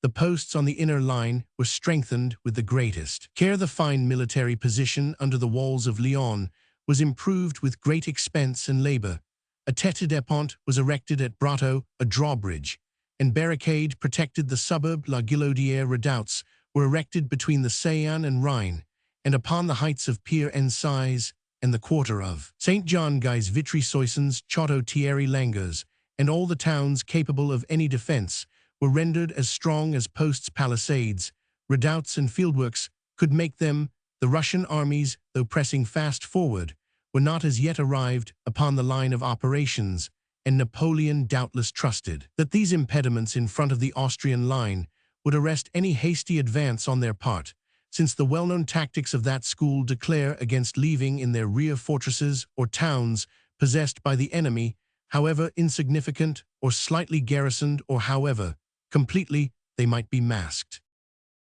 The posts on the inner line were strengthened with the greatest care. The fine military position under the walls of Lyon was improved with great expense and labor. A tête-de-pont was erected at Brato, a drawbridge, and barricade protected the suburb. La Guilaudière redoubts were erected between the Seine and Rhine, and upon the heights of Pierre-en-Size and the quarter of Saint John Guy's Vitry-Soissons, Château-Thierry Langres, and all the towns capable of any defense were rendered as strong as posts. Palisades, redoubts, and fieldworks could make them. The Russian armies, though pressing fast forward, were not as yet arrived upon the line of operations, and Napoleon doubtless trusted that these impediments in front of the Austrian line would arrest any hasty advance on their part, since the well-known tactics of that school declare against leaving in their rear fortresses or towns possessed by the enemy, however insignificant or slightly garrisoned, or however completely they might be masked.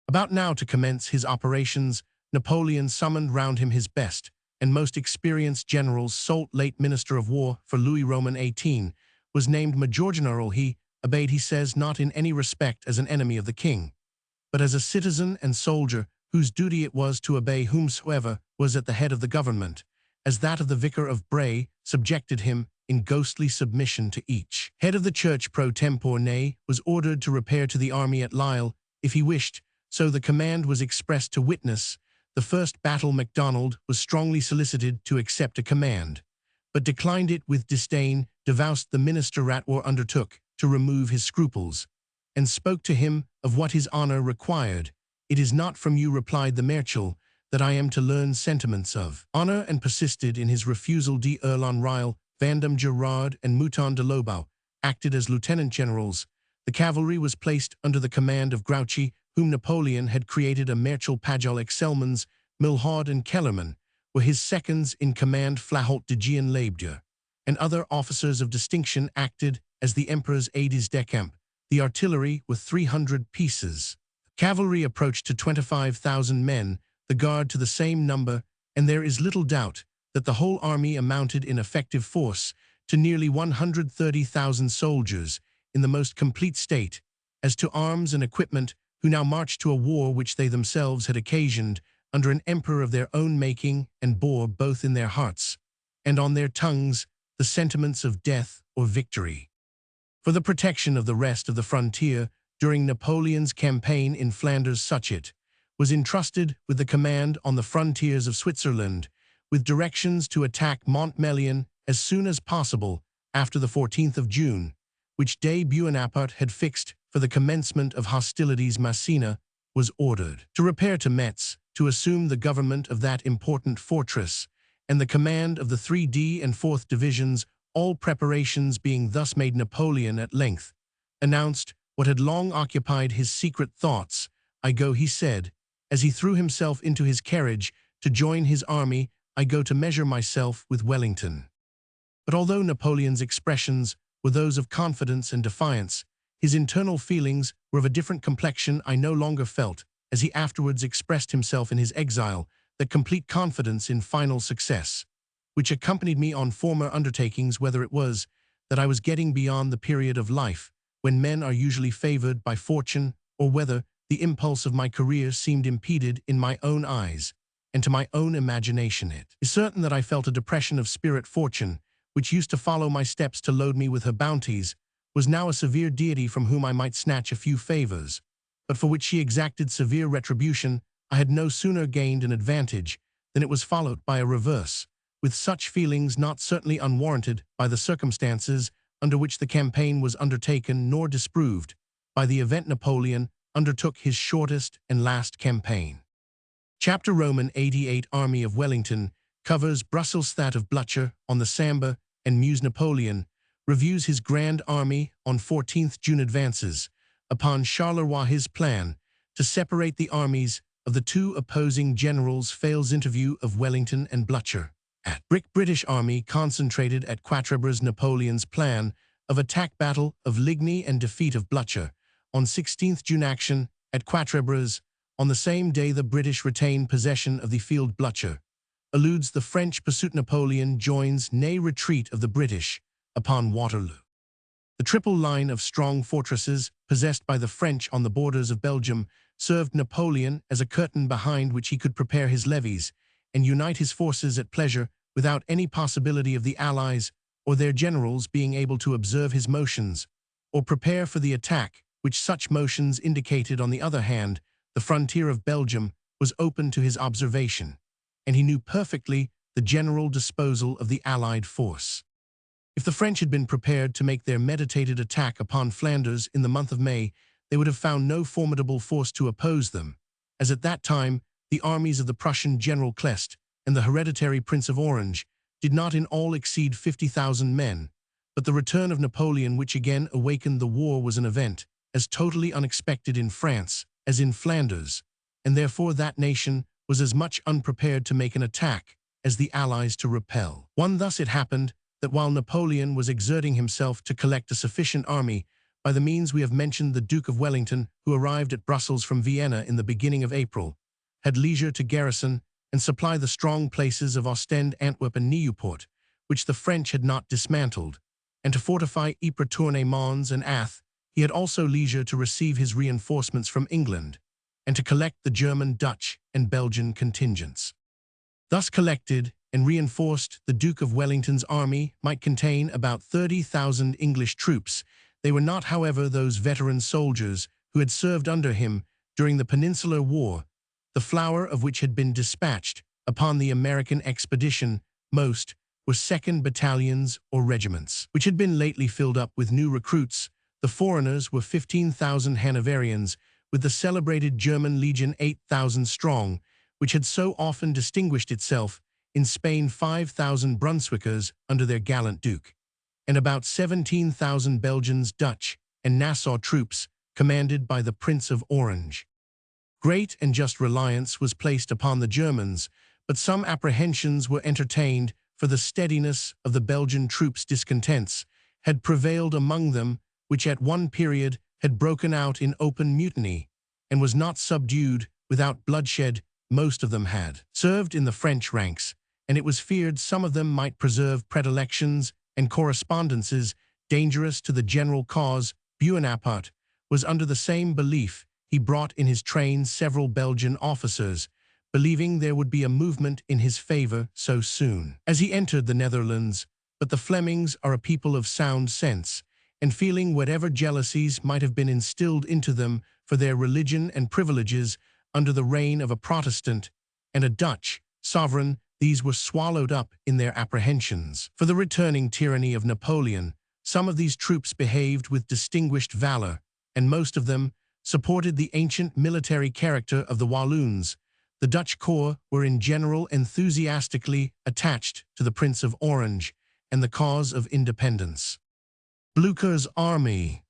About now to commence his operations, Napoleon summoned round him his best and most experienced generals. Soult, late Minister of War for Louis Roman XVIII, was named Major General. He obeyed, he says, not in any respect as an enemy of the king, but as a citizen and soldier whose duty it was to obey whomsoever was at the head of the government, as that of the Vicar of Bray subjected him in ghostly submission to each. Head of the church pro tempore was ordered to repair to the army at Lille if he wished, so the command was expressed to witness the first battle. MacDonald was strongly solicited to accept a command, but declined it with disdain. Davoust, the minister at war, undertook to remove his scruples, and spoke to him of what his honor required. "It is not from you," replied the Marechal, "that I am to learn sentiments of honor," and persisted in his refusal. D'Erlon-Ryle, Vandame Gerard, and Mouton de Lobau acted as lieutenant generals. The cavalry was placed under the command of Grouchy, whom Napoleon had created a Marechal Pageau. Selmans, Milhaud, and Kellerman were his seconds in command. Flahault de Gien-Labdieu and other officers of distinction acted as the Emperor's aides-de-camp. The artillery were 300 pieces. Cavalry approached to 25,000 men, the guard to the same number, and there is little doubt that the whole army amounted in effective force to nearly 130,000 soldiers in the most complete state as to arms and equipment, who now marched to a war which they themselves had occasioned under an emperor of their own making, and bore both in their hearts and on their tongues the sentiments of death or victory. For the protection of the rest of the frontier during Napoleon's campaign in Flanders, Suchet was entrusted with the command on the frontiers of Switzerland, with directions to attack Montmelion as soon as possible after the 14th of June, which day Bonaparte had fixed for the commencement of hostilities. Massena was ordered to repair to Metz to assume the government of that important fortress and the command of the 3d and 4th divisions. All preparations being thus made, Napoleon at length announced what had long occupied his secret thoughts. "I go," he said, as he threw himself into his carriage to join his army, "I go to measure myself with Wellington." But although Napoleon's expressions were those of confidence and defiance, his internal feelings were of a different complexion. "I no longer felt," as he afterwards expressed himself in his exile, "that complete confidence in final success, which accompanied me on former undertakings, whether it was that I was getting beyond the period of life when men are usually favored by fortune, or whether the impulse of my career seemed impeded in my own eyes and to my own imagination. It is certain that I felt a depression of spirit. Fortune, which used to follow my steps to load me with her bounties, was now a severe deity from whom I might snatch a few favors, but for which she exacted severe retribution. I had no sooner gained an advantage than it was followed by a reverse, with such feelings not certainly unwarranted by the circumstances under which the campaign was undertaken, nor disproved by the event. Napoleon undertook his shortest and last campaign. Chapter Roman 88 Army of Wellington covers Brussels. That of Blücher on the Sambre and Meuse. Napoleon reviews his grand army on 14th June. Advances upon Charleroi. His plan to separate the armies of the two opposing generals fails. Interview of Wellington and Blücher at British army concentrated at Quatre Bras. Napoleon's plan of attack. Battle of Ligny and defeat of Blücher on 16th June. Action at Quatre Bras. On the same day the British retain possession of the field. Blücher eludes the French pursuit. Napoleon joins retreat of the British upon Waterloo. The triple line of strong fortresses possessed by the French on the borders of Belgium served Napoleon as a curtain behind which he could prepare his levies and unite his forces at pleasure without any possibility of the Allies or their generals being able to observe his motions or prepare for the attack, which such motions indicated. On the other hand, the frontier of Belgium was open to his observation, and he knew perfectly the general disposal of the Allied force. If the French had been prepared to make their meditated attack upon Flanders in the month of May, they would have found no formidable force to oppose them, as at that time the armies of the Prussian General Kleist and the hereditary Prince of Orange did not in all exceed 50,000 men, but the return of Napoleon, which again awakened the war, was an event as totally unexpected in France as in Flanders, and therefore that nation was as much unprepared to make an attack as the Allies to repel one. Thus it happened that while Napoleon was exerting himself to collect a sufficient army, by the means we have mentioned, the Duke of Wellington, who arrived at Brussels from Vienna in the beginning of April, had leisure to garrison and supply the strong places of Ostend, Antwerp, and Nieuport, which the French had not dismantled, and to fortify Ypres, Tournai, Mons, and Ath. He had also leisure to receive his reinforcements from England, and to collect the German, Dutch, and Belgian contingents. Thus collected and reinforced, the Duke of Wellington's army might contain about 30,000 English troops. They were not, however, those veteran soldiers who had served under him during the Peninsular War, the flower of which had been dispatched upon the American expedition. Most were second battalions or regiments, which had been lately filled up with new recruits. The foreigners were 15,000 Hanoverians, with the celebrated German Legion 8,000 strong, which had so often distinguished itself in Spain, 5,000 Brunswickers under their gallant Duke, and about 17,000 Belgians, Dutch, and Nassau troops commanded by the Prince of Orange. Great and just reliance was placed upon the Germans, but some apprehensions were entertained for the steadiness of the Belgian troops. Discontents had prevailed among them, which at one period had broken out in open mutiny, and was not subdued without bloodshed. Most of them had served in the French ranks, and it was feared some of them might preserve predilections and correspondences dangerous to the general cause. Bonaparte was under the same belief. He brought in his train several Belgian officers, believing there would be a movement in his favor so soon as he entered the Netherlands. But the Flemings are a people of sound sense, and feeling whatever jealousies might have been instilled into them for their religion and privileges under the reign of a Protestant and a Dutch sovereign, these were swallowed up in their apprehensions for the returning tyranny of Napoleon. Some of these troops behaved with distinguished valor, and most of them supported the ancient military character of the Walloons. The Dutch corps were in general enthusiastically attached to the Prince of Orange and the cause of independence. Blücher's army.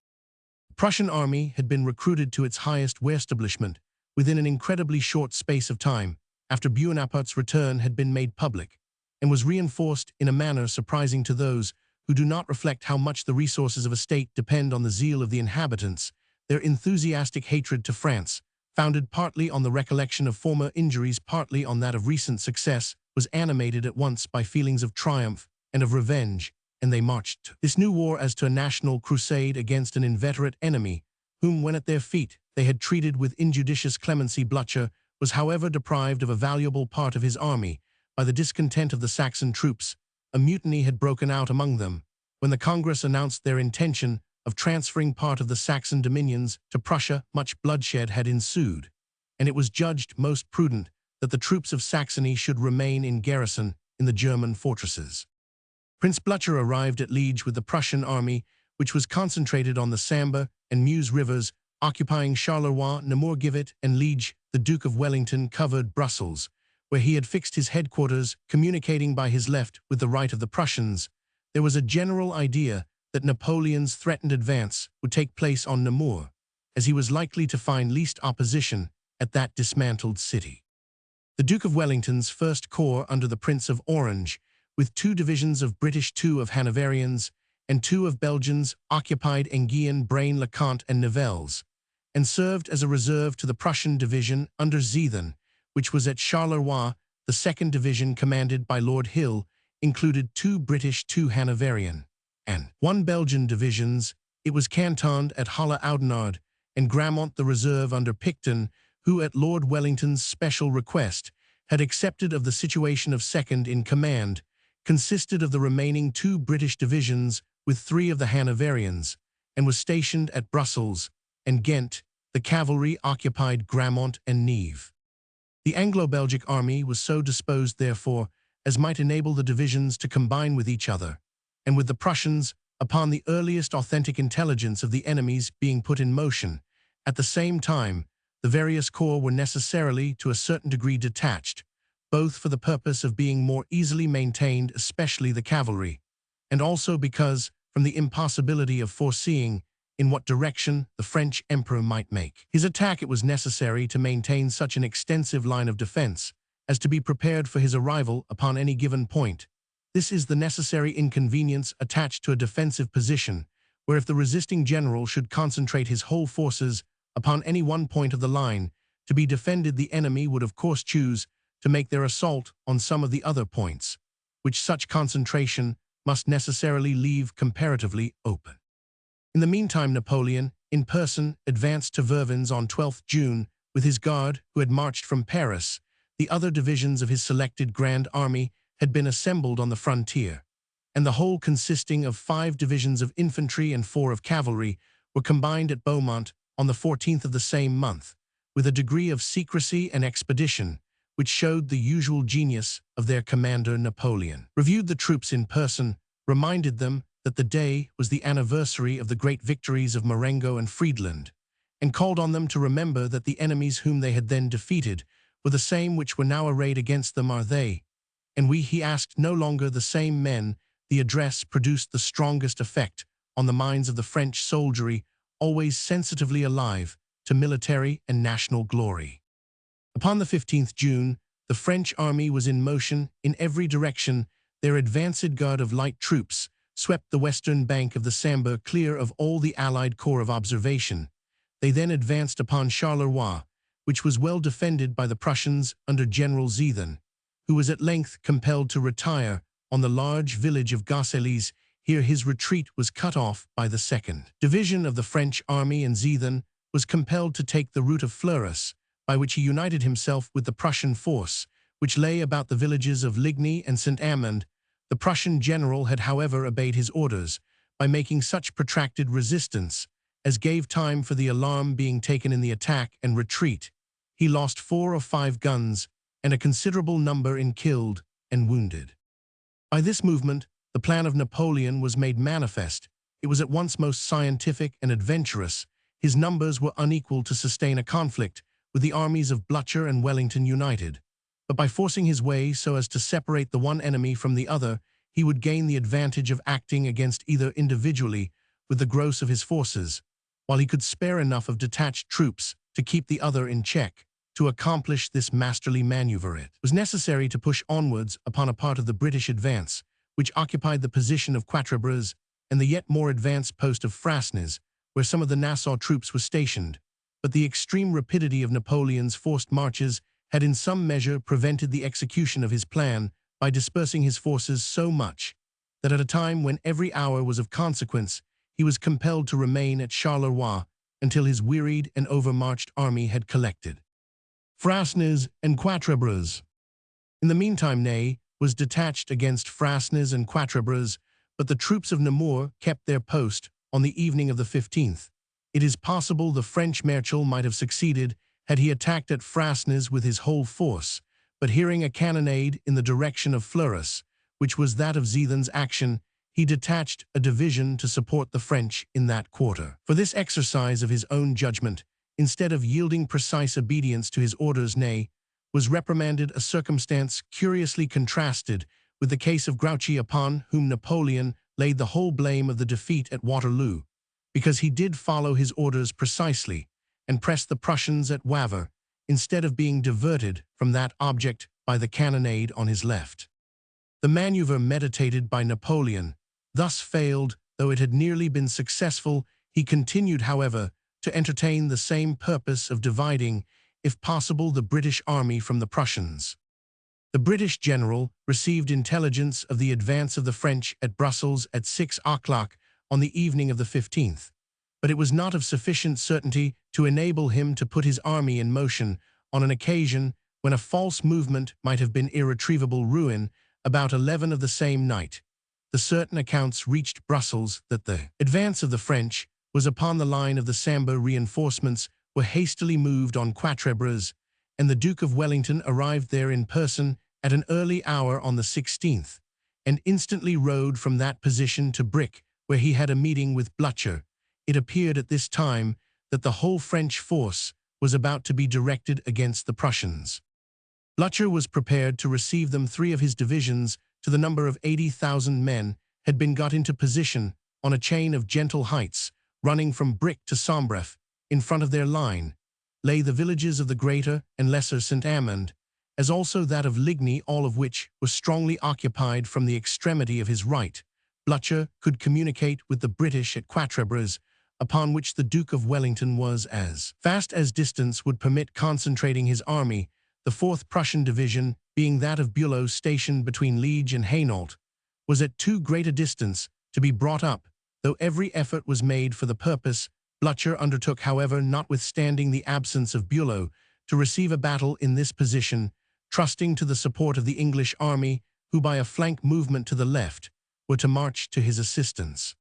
The Prussian army had been recruited to its highest establishment within an incredibly short space of time after Bonaparte's return had been made public, and was reinforced in a manner surprising to those who do not reflect how much the resources of a state depend on the zeal of the inhabitants. Their enthusiastic hatred to France, founded partly on the recollection of former injuries, partly on that of recent success, was animated at once by feelings of triumph and of revenge, and they marched to this new war as to a national crusade against an inveterate enemy, whom, when at their feet, they had treated with injudicious clemency. Blücher was, however, deprived of a valuable part of his army by the discontent of the Saxon troops. A mutiny had broken out among them. When the Congress announced their intention of transferring part of the Saxon dominions to Prussia, much bloodshed had ensued, and it was judged most prudent that the troops of Saxony should remain in garrison in the German fortresses. Prince Blücher arrived at Liege with the Prussian army, which was concentrated on the Sambre and Meuse rivers, occupying Charleroi, Namur, Givet, and Liege. The Duke of Wellington covered Brussels, where he had fixed his headquarters, communicating by his left with the right of the Prussians. There was a general idea that Napoleon's threatened advance would take place on Namur, as he was likely to find least opposition at that dismantled city. The Duke of Wellington's First Corps under the Prince of Orange, with 2 divisions of British, 2 of Hanoverians, and 2 of Belgians, occupied Enghien, Braine-le-Comte, and Nivelles, and served as a reserve to the Prussian division under Ziethen, which was at Charleroi. The 2nd Division, commanded by Lord Hill, included 2 British, 2 Hanoverian, and 1 Belgian divisions. It was cantoned at Halle Oudenaarde and Gramont the reserve under Picton, who at Lord Wellington's special request had accepted of the situation of second in command, consisted of the remaining 2 British divisions with 3 of the Hanoverians, and was stationed at Brussels and Ghent. The cavalry occupied Gramont and Nièvre. The Anglo-Belgic army was so disposed, therefore, as might enable the divisions to combine with each other, and with the Prussians, upon the earliest authentic intelligence of the enemies being put in motion. At the same time, the various corps were necessarily to a certain degree detached, both for the purpose of being more easily maintained, especially the cavalry, and also because, from the impossibility of foreseeing in what direction the French emperor might make his attack, it was necessary to maintain such an extensive line of defense as to be prepared for his arrival upon any given point. This is the necessary inconvenience attached to a defensive position, where if the resisting general should concentrate his whole forces upon any one point of the line to be defended, the enemy would of course choose to make their assault on some of the other points, which such concentration must necessarily leave comparatively open. In the meantime, Napoleon, in person, advanced to Vervins on 12th June with his guard, who had marched from Paris. The other divisions of his selected Grand Army had been assembled on the frontier, and the whole, consisting of 5 divisions of infantry and 4 of cavalry, were combined at Beaumont on the 14th of the same month, with a degree of secrecy and expedition which showed the usual genius of their commander Napoleon. Reviewed the troops in person, reminded them that the day was the anniversary of the great victories of Marengo and Friedland, and called on them to remember that the enemies whom they had then defeated were the same which were now arrayed against them. Are they, and we, he asked, no longer the same men? The address produced the strongest effect on the minds of the French soldiery, always sensitively alive to military and national glory. Upon the 15th June, the French army was in motion in every direction. Their advanced guard of light troops swept the western bank of the Sambre clear of all the Allied corps of observation. They then advanced upon Charleroi, which was well defended by the Prussians under General Ziethen, who was at length compelled to retire on the large village of Gosselies. Here his retreat was cut off by the 2nd Division of the French army, and Ziethen was compelled to take the route of Flourishes, by which he united himself with the Prussian force, which lay about the villages of Ligny and St. Amand. The Prussian general had, however, obeyed his orders by making such protracted resistance as gave time for the alarm being taken in the attack and retreat. He lost 4 or 5 guns and a considerable number in killed and wounded. By this movement, the plan of Napoleon was made manifest. It was at once most scientific and adventurous. His numbers were unequal to sustain a conflict with the armies of Blücher and Wellington united, but by forcing his way so as to separate the one enemy from the other, he would gain the advantage of acting against either individually with the gross of his forces, while he could spare enough of detached troops to keep the other in check. To accomplish this masterly maneuver, it was necessary to push onwards upon a part of the British advance, which occupied the position of Quatre Bras and the yet more advanced post of Frasnes, where some of the Nassau troops were stationed. But the extreme rapidity of Napoleon's forced marches had in some measure prevented the execution of his plan by dispersing his forces so much that at a time when every hour was of consequence, he was compelled to remain at Charleroi until his wearied and overmarched army had collected Frasnes and Quatre Bras. In the meantime, Ney was detached against Frasnes and Quatre Bras, but the troops of Namur kept their post on the evening of the 15th. It is possible the French Marechal might have succeeded had he attacked at Frasnes with his whole force, but hearing a cannonade in the direction of Flourishes, which was that of Ziethen's action, he detached a division to support the French in that quarter. For this exercise of his own judgment, instead of yielding precise obedience to his orders, Ney was reprimanded, a circumstance curiously contrasted with the case of Grouchy, upon whom Napoleon laid the whole blame of the defeat at Waterloo, because he did follow his orders precisely and pressed the Prussians at Wavre, instead of being diverted from that object by the cannonade on his left. The maneuver meditated by Napoleon thus failed, though it had nearly been successful. He continued, however, to entertain the same purpose of dividing, if possible, the British army from the Prussians. The British general received intelligence of the advance of the French at Brussels at 6 o'clock on the evening of the 15th, but it was not of sufficient certainty to enable him to put his army in motion on an occasion when a false movement might have been irretrievable ruin. About 11 of the same night, the certain accounts reached Brussels that the advance of the French was upon the line of the Sambre. Reinforcements were hastily moved on Quatre Bras, and the Duke of Wellington arrived there in person at an early hour on the 16th, and instantly rode from that position to Brick, where he had a meeting with Blücher. It appeared at this time that the whole French force was about to be directed against the Prussians. Blücher was prepared to receive them. 3 of his divisions, to the number of 80,000 men, had been got into position on a chain of gentle heights, running from Brick to Sambre. In front of their line lay the villages of the Greater and Lesser Saint-Amand, as also that of Ligny, all of which was strongly occupied. From the extremity of his right, Blücher could communicate with the British at Quatre Bras, upon which the Duke of Wellington was as fast as distance would permit concentrating his army. The 4th Prussian division, being that of Bülow stationed between Liege and Hainault, was at too great a distance to be brought up, though every effort was made for the purpose. Blücher undertook, however, notwithstanding the absence of Bülow, to receive a battle in this position, trusting to the support of the English army, who by a flank movement to the left were to march to his assistance.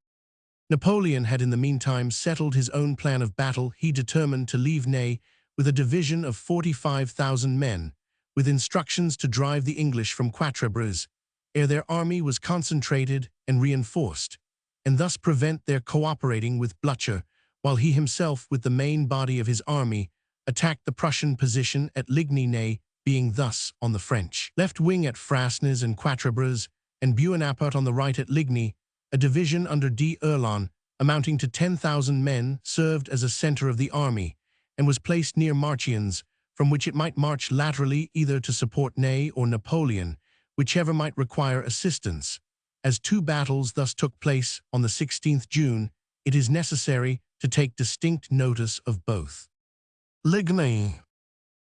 Napoleon had in the meantime settled his own plan of battle. He determined to leave Ney with a division of 45,000 men, with instructions to drive the English from Quatre Bras, ere their army was concentrated and reinforced, and thus prevent their cooperating with Blücher, while he himself, with the main body of his army, attacked the Prussian position at Ligny. Ney being thus on the French left wing at Frasnes and Quatre Bras, and Bonaparte on the right at Ligny. A division under d'Erlon, amounting to 10,000 men, served as a center of the army, and was placed near Marchiennes, from which it might march laterally either to support Ney or Napoleon, whichever might require assistance. As 2 battles thus took place on the 16th June, it is necessary to take distinct notice of both. Ligny.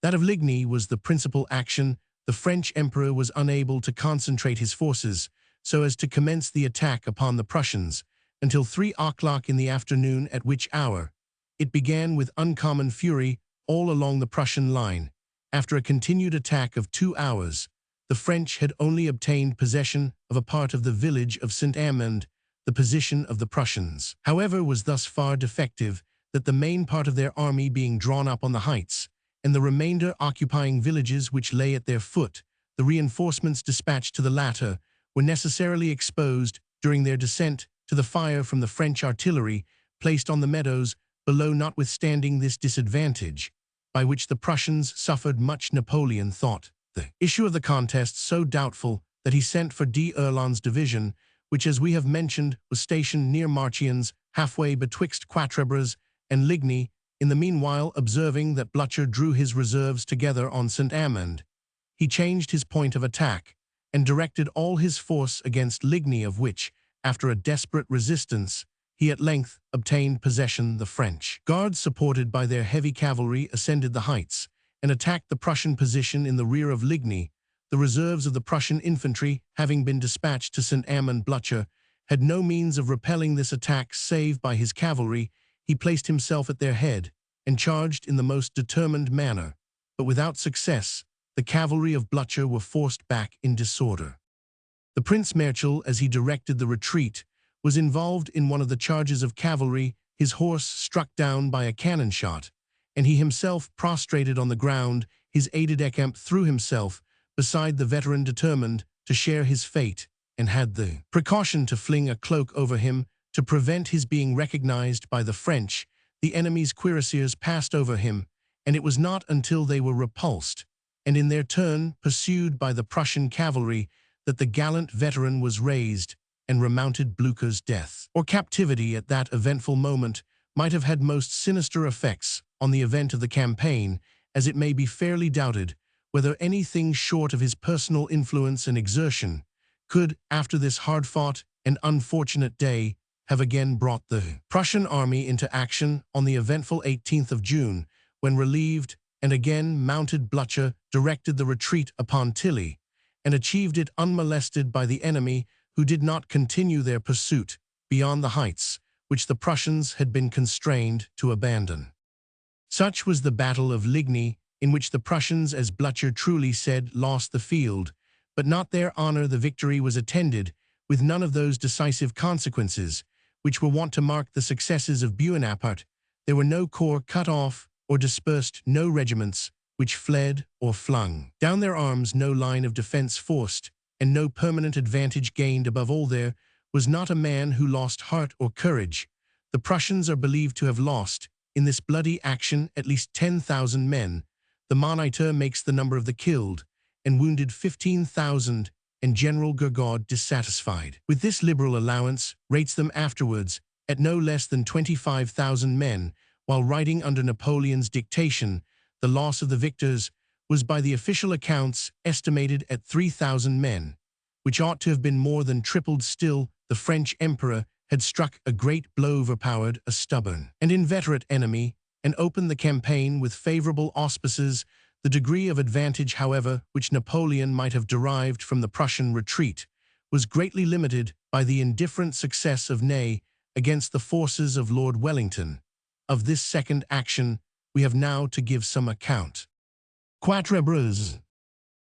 That of Ligny was the principal action. The French emperor was unable to concentrate his forces so as to commence the attack upon the Prussians until 3 o'clock in the afternoon, at which hour it began with uncommon fury all along the Prussian line. After a continued attack of 2 hours, the French had only obtained possession of a part of the village of Saint-Amand. The position of the Prussians, however, was thus far defective that the main part of their army being drawn up on the heights, and the remainder occupying villages which lay at their foot, the reinforcements dispatched to the latter were necessarily exposed during their descent to the fire from the French artillery placed on the meadows below. Notwithstanding this disadvantage, by which the Prussians suffered much, Napoleon thought the issue of the contest so doubtful that he sent for d'Erlon's division, which, as we have mentioned, was stationed near Marchiennes, halfway betwixt Quatre Bras and Ligny. In the meanwhile, observing that Blücher drew his reserves together on Saint-Amand, he changed his point of attack, and directed all his force against Ligny, of which, after a desperate resistance, he at length obtained possession. The French guards, supported by their heavy cavalry, ascended the heights, and attacked the Prussian position in the rear of Ligny. The reserves of the Prussian infantry, having been dispatched to Saint-Amand, Blücher had no means of repelling this attack save by his cavalry. He placed himself at their head, and charged in the most determined manner, but without success. The cavalry of Blücher were forced back in disorder. The Prince Marechal, as he directed the retreat, was involved in one of the charges of cavalry, his horse struck down by a cannon shot, and he himself prostrated on the ground. His aide-de-camp threw himself beside the veteran, determined to share his fate, and had the precaution to fling a cloak over him to prevent his being recognized by the French. The enemy's cuirassiers passed over him, and it was not until they were repulsed, and in their turn pursued by the Prussian cavalry, that the gallant veteran was raised and remounted. Blücher's death or captivity at that eventful moment might have had most sinister effects on the event of the campaign, as it may be fairly doubted whether anything short of his personal influence and exertion could, after this hard-fought and unfortunate day, have again brought the Prussian army into action on the eventful 18th of June, when, relieved and again mounted Blücher directed the retreat upon Tilly, and achieved it unmolested by the enemy, who did not continue their pursuit beyond the heights, which the Prussians had been constrained to abandon. Such was the Battle of Ligny, in which the Prussians, as Blücher truly said, lost the field, but not their honor. The victory was attended with none of those decisive consequences which were wont to mark the successes of Bonaparte. There were no corps cut off or dispersed, no regiments which fled or flung down their arms, no line of defense forced, and no permanent advantage gained. Above all, there was not a man who lost heart or courage. The Prussians are believed to have lost, in this bloody action, at least 10,000 men. The Moniteur makes the number of the killed and wounded 15,000, and General Gourgaud, dissatisfied with this liberal allowance, rates them afterwards at no less than 25,000 men. While writing under Napoleon's dictation, the loss of the victors was by the official accounts estimated at 3,000 men, which ought to have been more than tripled. Still, the French emperor had struck a great blow, overpowered a stubborn and inveterate enemy, and opened the campaign with favorable auspices. The degree of advantage, however, which Napoleon might have derived from the Prussian retreat was greatly limited by the indifferent success of Ney against the forces of Lord Wellington. Of this second action we have now to give some account. Quatre Bras.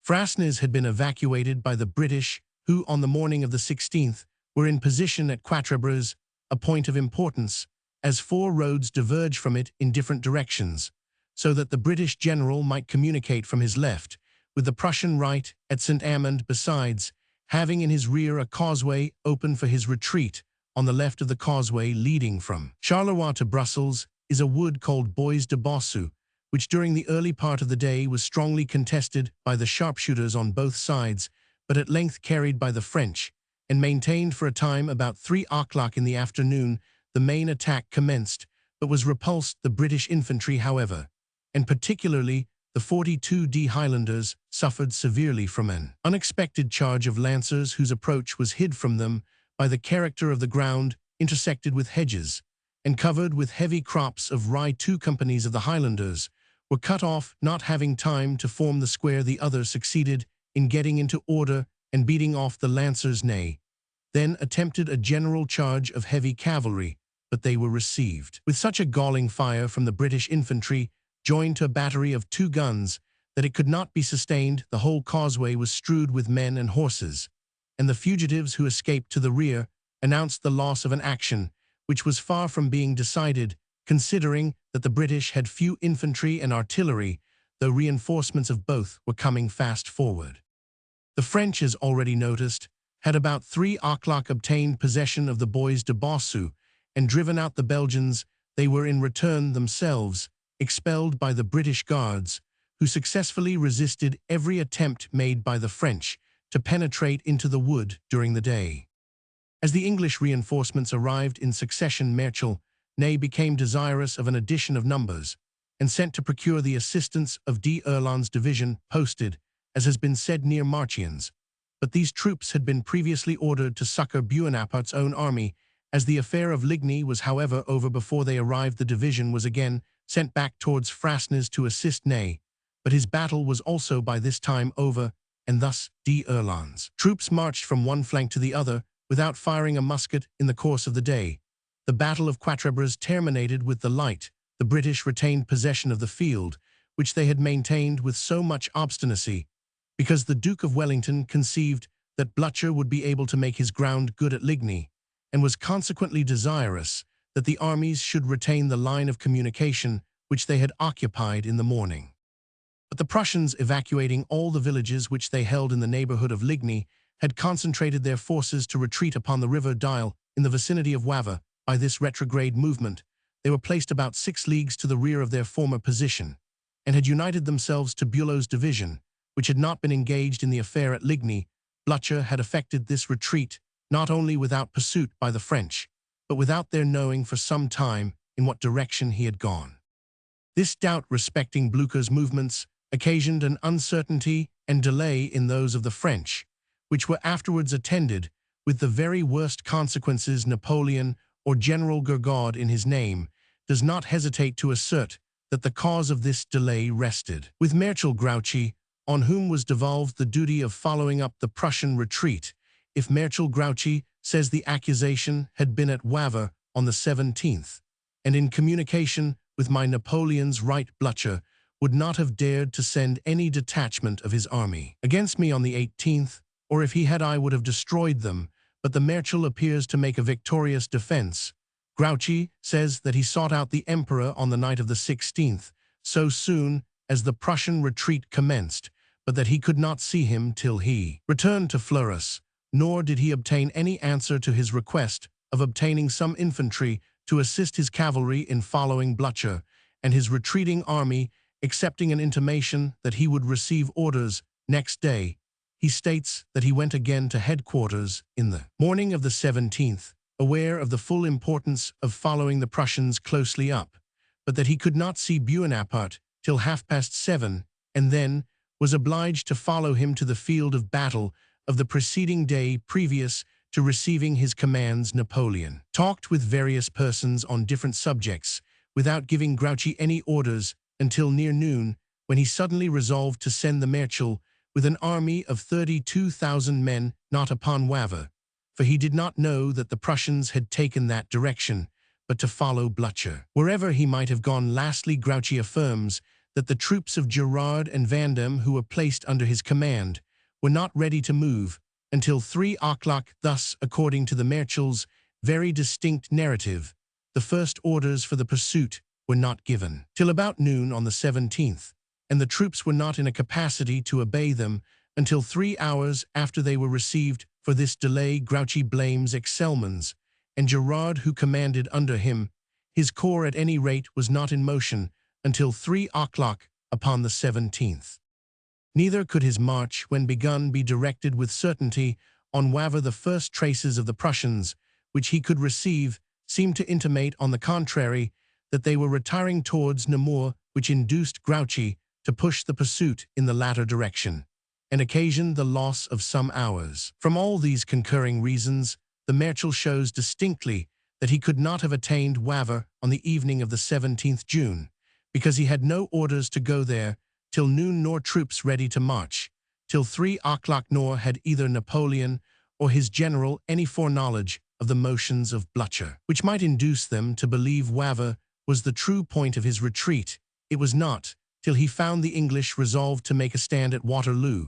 Frasnes had been evacuated by the British, who on the morning of the 16th were in position at Quatre Bras, a point of importance, as 4 roads diverge from it in different directions, so that the British general might communicate from his left with the Prussian right at St. Amand, besides having in his rear a causeway open for his retreat. On the left of the causeway leading from Charleroi to Brussels is a wood called Bois de Bossu, which during the early part of the day was strongly contested by the sharpshooters on both sides, but at length carried by the French, and maintained for a time. About 3 o'clock in the afternoon the main attack commenced, but was repulsed. The British infantry, however, and particularly the 42d Highlanders, suffered severely from an unexpected charge of lancers, whose approach was hid from them by the character of the ground, intersected with hedges, and covered with heavy crops of rye. 2 companies of the Highlanders were cut off, not having time to form the square. The other succeeded in getting into order and beating off the lancers. Ney then attempted a general charge of heavy cavalry, but they were received with such a galling fire from the British infantry, joined to a battery of 2 guns, that it could not be sustained. The whole causeway was strewed with men and horses, and the fugitives who escaped to the rear announced the loss of an action which was far from being decided, considering that the British had few infantry and artillery, though reinforcements of both were coming fast forward. The French, as already noticed, had about 3 o'clock obtained possession of the Bois de Bossu and driven out the Belgians. They were in return themselves expelled by the British guards, who successfully resisted every attempt made by the French to penetrate into the wood during the day. As the English reinforcements arrived in succession, Marechal Ney became desirous of an addition of numbers, and sent to procure the assistance of d'Erlon's division, posted, as has been said, near Marchiennes. But these troops had been previously ordered to succor Bonaparte's own army. As the affair of Ligny was, however, over before they arrived, the division was again sent back towards Frasnes to assist Ney, but his battle was also by this time over, and thus d'Erlon's troops marched from one flank to the other without firing a musket in the course of the day. The Battle of Quatre Bras terminated with the light. The British retained possession of the field, which they had maintained with so much obstinacy, because the Duke of Wellington conceived that Blücher would be able to make his ground good at Ligny, and was consequently desirous that the armies should retain the line of communication which they had occupied in the morning. But the Prussians, evacuating all the villages which they held in the neighborhood of Ligny, had concentrated their forces to retreat upon the river Dyle in the vicinity of Wavre. By this retrograde movement, they were placed about 6 leagues to the rear of their former position, and had united themselves to Bülow's division, which had not been engaged in the affair at Ligny. Blücher had effected this retreat not only without pursuit by the French, but without their knowing for some time in what direction he had gone. This doubt respecting Blücher's movements occasioned an uncertainty and delay in those of the French, which were afterwards attended with the very worst consequences. Napoleon, or General Gourgaud in his name, does not hesitate to assert that the cause of this delay rested with Marshal Grouchy, on whom was devolved the duty of following up the Prussian retreat. If Marshal Grouchy says the accusation had been at Wavre on the 17th, and in communication with my Napoleon's right Blücher, would not have dared to send any detachment of his army against me on the 18th, or if he had I would have destroyed them, but the Marshal appears to make a victorious defense. Grouchy says that he sought out the Emperor on the night of the 16th, so soon as the Prussian retreat commenced, but that he could not see him till he returned to Flourishes, nor did he obtain any answer to his request of obtaining some infantry to assist his cavalry in following Blücher and his retreating army, accepting an intimation that he would receive orders next day. He states that he went again to headquarters in the morning of the 17th, aware of the full importance of following the Prussians closely up, but that he could not see Bonaparte till 7:30, and then was obliged to follow him to the field of battle of the preceding day previous to receiving his commands. Napoleon talked with various persons on different subjects without giving Grouchy any orders until near noon, when he suddenly resolved to send the Marshal with an army of 32,000 men not upon Wavre, for he did not know that the Prussians had taken that direction, but to follow Blücher wherever he might have gone. Lastly, Grouchy affirms that the troops of Girard and Vandamme, who were placed under his command, were not ready to move until 3 o'clock. Thus, according to the Marshal's very distinct narrative, the first orders for the pursuit were not given till about noon on the 17th, and the troops were not in a capacity to obey them until 3 hours after they were received. For this delay Grouchy blames Excelmans and Girard, who commanded under him. His corps at any rate was not in motion until 3 o'clock upon the 17th. Neither could his march, when begun, be directed with certainty on Wavre. The first traces of the Prussians, which he could receive, seemed to intimate, on the contrary, that they were retiring towards Namur, which induced Grouchy to push the pursuit in the latter direction, and occasioned the loss of some hours. From all these concurring reasons, the Marshal shows distinctly that he could not have attained Wavre on the evening of the 17th June, because he had no orders to go there till noon, nor troops ready to march till 3 o'clock, nor had either Napoleon or his general any foreknowledge of the motions of Blücher, which might induce them to believe Wavre was the true point of his retreat. It was not till he found the English resolved to make a stand at Waterloo,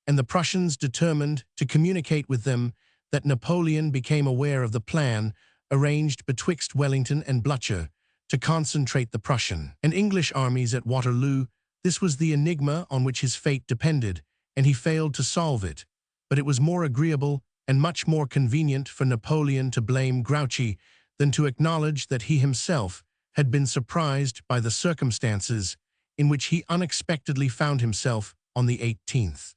and the Prussians determined to communicate with them, that Napoleon became aware of the plan arranged betwixt Wellington and Blücher to concentrate the Prussian and English armies at Waterloo. This was the enigma on which his fate depended, and he failed to solve it. But it was more agreeable and much more convenient for Napoleon to blame Grouchy than to acknowledge that he himself had been surprised by the circumstances in which he unexpectedly found himself on the 18th.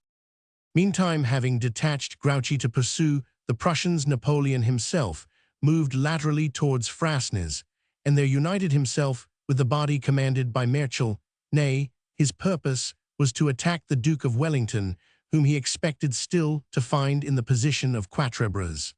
Meantime, having detached Grouchy to pursue the Prussians, Napoleon himself moved laterally towards Frasnes, and there united himself with the body commanded by Marshal Ney. His purpose was to attack the Duke of Wellington, whom he expected still to find in the position of Quatre Bras.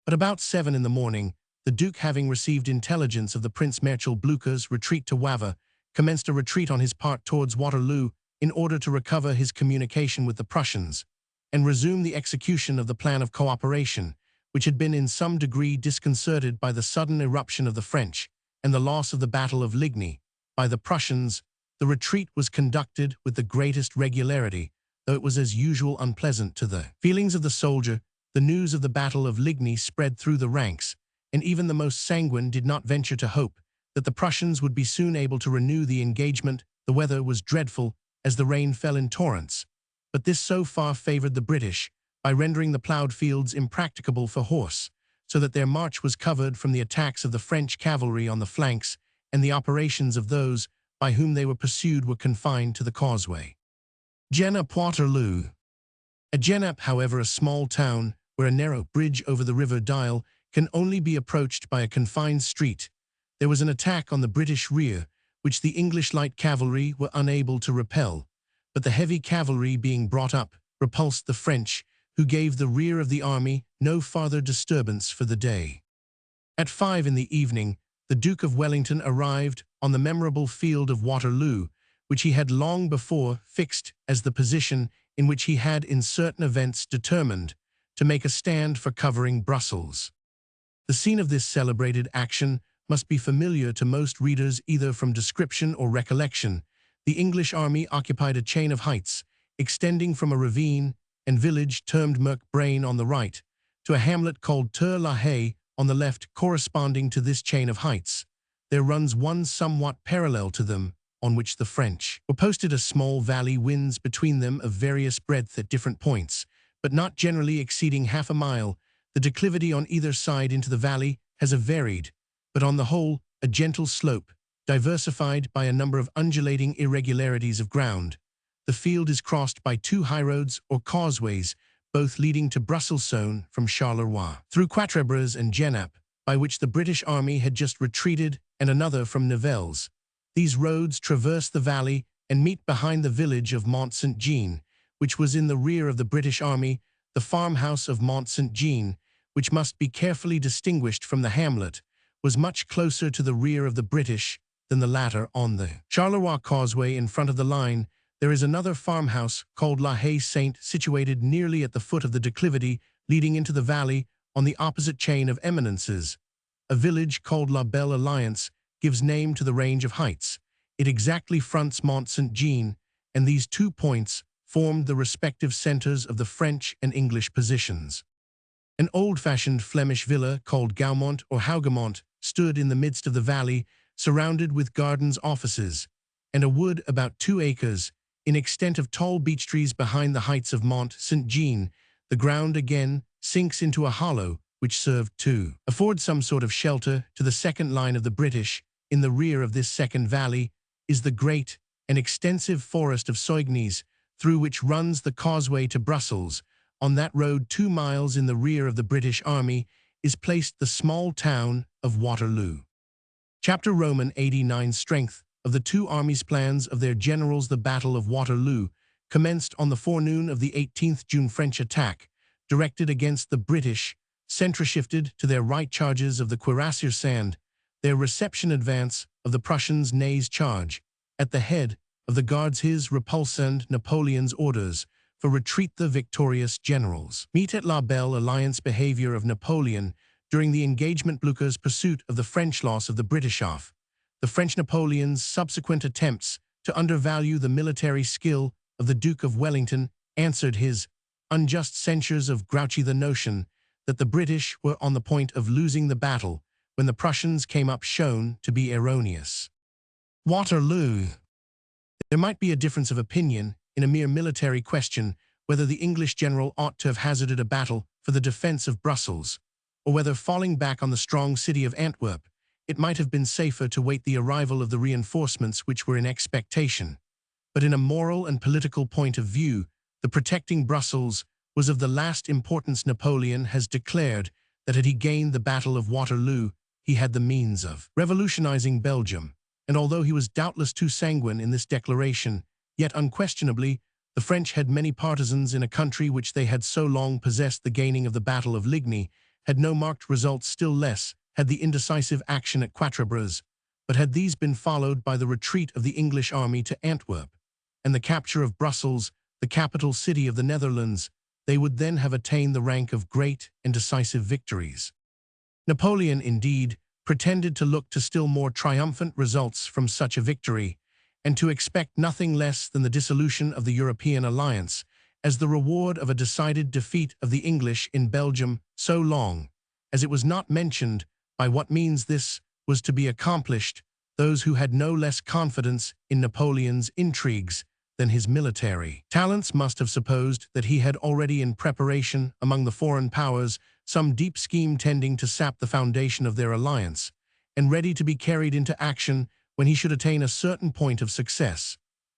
At about 7 in the morning, the Duke, having received intelligence of the Prince Marshal Blucher's retreat to Wavre, commenced a retreat on his part towards Waterloo in order to recover his communication with the Prussians and resume the execution of the plan of cooperation, which had been in some degree disconcerted by the sudden irruption of the French and the loss of the Battle of Ligny by the Prussians. The retreat was conducted with the greatest regularity, though it was as usual unpleasant to the feelings of the soldier. The news of the Battle of Ligny spread through the ranks, and even the most sanguine did not venture to hope that the Prussians would be soon able to renew the engagement. The weather was dreadful, as the rain fell in torrents, but this so far favored the British by rendering the plowed fields impracticable for horse, so that their march was covered from the attacks of the French cavalry on the flanks, and the operations of those by whom they were pursued were confined to the causeway. Genappe-Waterloo. At Genappe, however, a small town where a narrow bridge over the river Dyle can only be approached by a confined street, there was an attack on the British rear, which the English light cavalry were unable to repel, but the heavy cavalry, being brought up, repulsed the French, who gave the rear of the army no farther disturbance for the day. At 5 in the evening, the Duke of Wellington arrived on the memorable field of Waterloo, which he had long before fixed as the position in which he had in certain events determined to make a stand for covering Brussels. The scene of this celebrated action must be familiar to most readers either from description or recollection. The English army occupied a chain of heights, extending from a ravine and village termed Merk Brain on the right, to a hamlet called Ter La Haye on the left. Corresponding to this chain of heights, there runs one somewhat parallel to them, on which the French were posted. A small valley winds between them of various breadth at different points, but not generally exceeding half a mile. The declivity on either side into the valley has a varied, but on the whole, a gentle slope, diversified by a number of undulating irregularities of ground. The field is crossed by two highroads or causeways, both leading to Bruxelles from Charleroi, through Quatre-Bras and Genappe, by which the British army had just retreated, and another from Nivelles. These roads traverse the valley and meet behind the village of Mont-Saint-Jean, which was in the rear of the British army. The farmhouse of Mont-Saint-Jean, which must be carefully distinguished from the hamlet, was much closer to the rear of the British than the latter. On the Charleroi causeway in front of the line, there is another farmhouse called La Haye Sainte, situated nearly at the foot of the declivity leading into the valley on the opposite chain of eminences. A village called La Belle Alliance gives name to the range of heights. It exactly fronts Mont-Saint-Jean, and these 2 points formed the respective centers of the French and English positions. An old-fashioned Flemish villa called Gaumont or Hougemont stood in the midst of the valley, surrounded with gardens, offices, and a wood about 2 acres, in extent of tall beech trees behind the heights of Mont-Saint-Jean. The ground again sinks into a hollow, which served to afford some sort of shelter to the second line of the British. In the rear of this second valley is the great and extensive forest of Soignies, through which runs the causeway to Brussels. On that road 2 miles in the rear of the British army is placed the small town of Waterloo. Chapter Roman 89. Strength of the 2 armies. Plans of their generals. The Battle of Waterloo commenced on the forenoon of the 18th June. French attack, directed against the British, centre-shifted to their right. Charges of the cuirassiers Sand, their reception. Advance of the Prussians. Ney's charge, at the head of the Guards. His repulse and Napoleon's orders for retreat. The victorious generals meet at La Belle Alliance. Behavior of Napoleon during the engagement. Blucher's pursuit of the French. Loss of the British off. The French. Napoleon's subsequent attempts to undervalue the military skill of the Duke of Wellington answered his unjust censures of Grouchy. The notion that the British were on the point of losing the battle when the Prussians came up shown to be erroneous. Waterloo. There might be a difference of opinion in a mere military question whether the English general ought to have hazarded a battle for the defense of Brussels, or whether, falling back on the strong city of Antwerp, it might have been safer to wait the arrival of the reinforcements which were in expectation. But in a moral and political point of view, the protecting Brussels was of the last importance. Napoleon has declared that had he gained the Battle of Waterloo, he had the means of revolutionizing Belgium, and although he was doubtless too sanguine in this declaration, yet unquestionably the French had many partisans in a country which they had so long possessed. The gaining of the Battle of Ligny had no marked results, still less had the indecisive action at Quatre-Bras, but had these been followed by the retreat of the English army to Antwerp and the capture of Brussels, the capital city of the Netherlands, they would then have attained the rank of great and decisive victories. Napoleon, indeed, pretended to look to still more triumphant results from such a victory, and to expect nothing less than the dissolution of the European alliance as the reward of a decided defeat of the English in Belgium. So long as it was not mentioned by what means this was to be accomplished, those who had no less confidence in Napoleon's intrigues than his military talents must have supposed that he had already in preparation among the foreign powers some deep scheme tending to sap the foundation of their alliance, and ready to be carried into action when he should attain a certain point of success.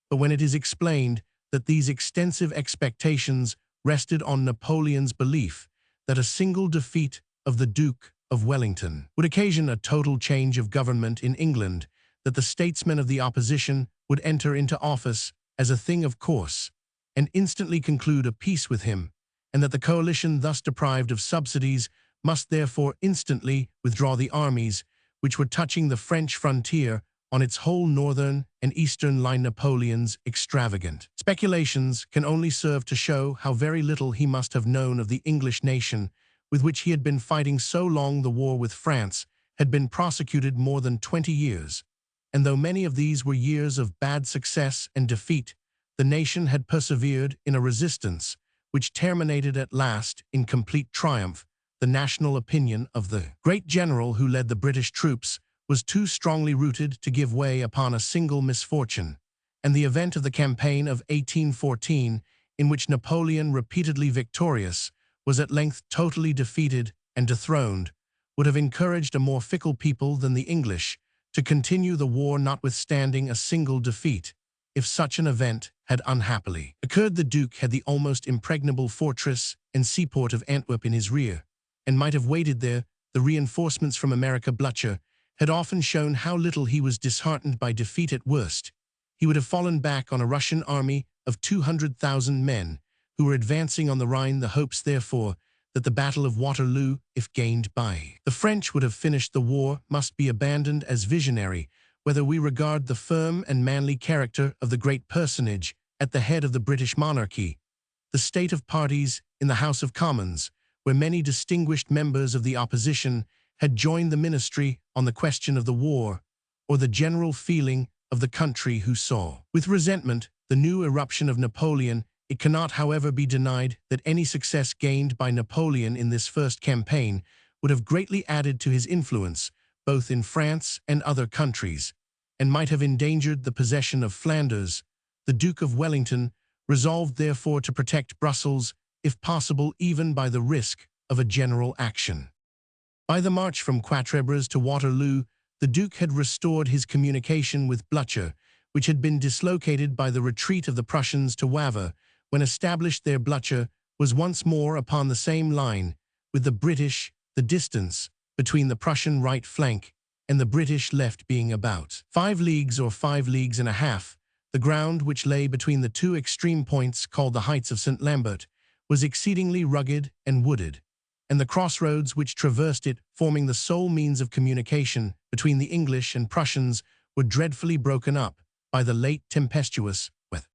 But when it is explained that these extensive expectations rested on Napoleon's belief that a single defeat of the Duke of Wellington would occasion a total change of government in England, that the statesmen of the opposition would enter into office as a thing of course, and instantly conclude a peace with him, and that the coalition thus deprived of subsidies must therefore instantly withdraw the armies which were touching the French frontier on its whole northern and eastern line. Napoleon's extravagant speculations can only serve to show how very little he must have known of the English nation with which he had been fighting so long. The war with France had been prosecuted more than 20 years, and though many of these were years of bad success and defeat, the nation had persevered in a resistance which terminated at last in complete triumph. The national opinion of the great general who led the British troops was too strongly rooted to give way upon a single misfortune, and the event of the campaign of 1814, in which Napoleon, repeatedly victorious, was at length totally defeated and dethroned, would have encouraged a more fickle people than the English to continue the war notwithstanding a single defeat. If such an event had unhappily occurred, the Duke had the almost impregnable fortress and seaport of Antwerp in his rear, and might have waited there. The reinforcements from America. Blucher had often shown how little he was disheartened by defeat. At worst, he would have fallen back on a Russian army of 200,000 men who were advancing on the Rhine. The hopes, therefore, that the Battle of Waterloo, if gained by the French, would have finished the war must be abandoned as visionary, whether we regard the firm and manly character of the great personage at the head of the British monarchy, the state of parties in the House of Commons, where many distinguished members of the opposition had joined the ministry on the question of the war, or the general feeling of the country who saw with resentment the new eruption of Napoleon. It cannot, however, be denied that any success gained by Napoleon in this first campaign would have greatly added to his influence, both in France and other countries, and might have endangered the possession of Flanders. The Duke of Wellington resolved therefore to protect Brussels, if possible even by the risk of a general action. By the march from Quatre Bras to Waterloo, the Duke had restored his communication with Blucher, which had been dislocated by the retreat of the Prussians to Wavre. When established there, Blucher was once more upon the same line with the British, the distance between the Prussian right flank and the British left being about 5 leagues or 5 leagues and a half. The ground which lay between the two extreme points, called the Heights of St. Lambert, was exceedingly rugged and wooded, and the crossroads which traversed it, forming the sole means of communication between the English and Prussians, were dreadfully broken up by the late tempestuous weather.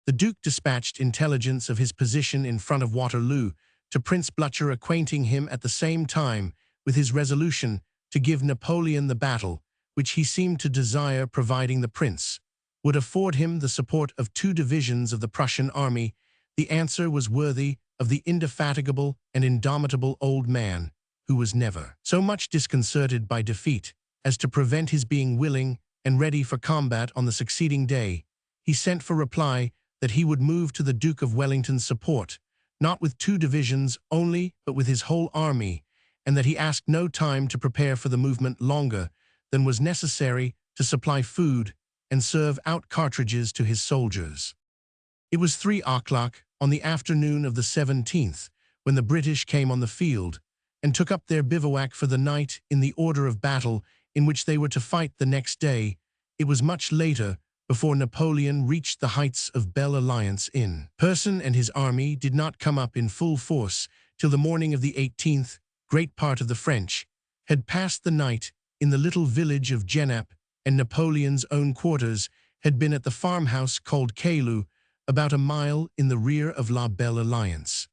The Duke dispatched intelligence of his position in front of Waterloo to Prince Blucher, acquainting him at the same time with his resolution to give Napoleon the battle, which he seemed to desire, providing the prince would afford him the support of 2 divisions of the Prussian army. The answer was worthy of the indefatigable and indomitable old man, who was never so much disconcerted by defeat as to prevent his being willing and ready for combat on the succeeding day. He sent for reply that he would move to the Duke of Wellington's support, not with 2 divisions only, but with his whole army, and that he asked no time to prepare for the movement longer than was necessary to supply food and serve out cartridges to his soldiers. It was 3 o'clock on the afternoon of the 17th when the British came on the field and took up their bivouac for the night in the order of battle in which they were to fight the next day. It was much later before Napoleon reached the heights of Belle Alliance in person, and his army did not come up in full force till the morning of the 18th. Great part of the French had passed the night in the little village of Genappe, and Napoleon's own quarters had been at the farmhouse called Caillou, about a mile in the rear of La Belle Alliance.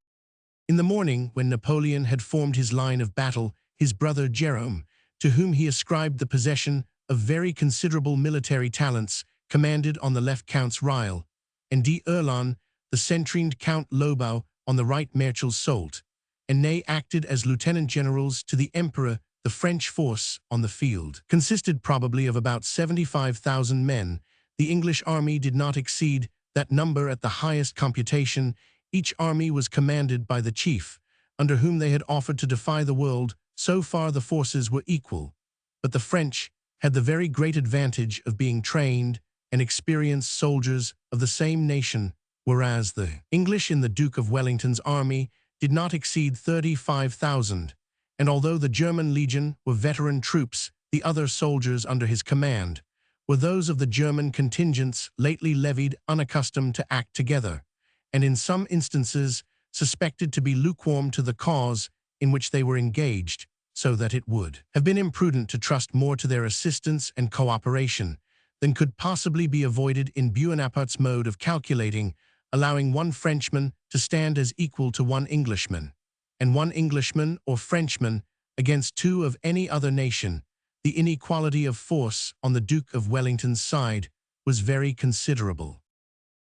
In the morning, when Napoleon had formed his line of battle, his brother Jerome, to whom he ascribed the possession of very considerable military talents, commanded on the left Counts Reille and d'Erlon, the centrined Count Lobau on the right Marechal Soult, and Ney acted as lieutenant generals to the Emperor. The French force on the field consisted probably of about 75,000 men. The English army did not exceed that number at the highest computation. Each army was commanded by the chief, under whom they had offered to defy the world. So far the forces were equal, but the French had the very great advantage of being trained and experienced soldiers of the same nation, whereas the English in the Duke of Wellington's army did not exceed 35,000, and although the German legion were veteran troops, the other soldiers under his command were those of the German contingents lately levied, unaccustomed to act together, and in some instances suspected to be lukewarm to the cause in which they were engaged. so that it would have been imprudent to trust more to their assistance and cooperation than could possibly be avoided in Bonaparte's mode of calculating, allowing one Frenchman to stand as equal to one Englishman, and one Englishman or Frenchman against two of any other nation. The inequality of force on the Duke of Wellington's side was very considerable.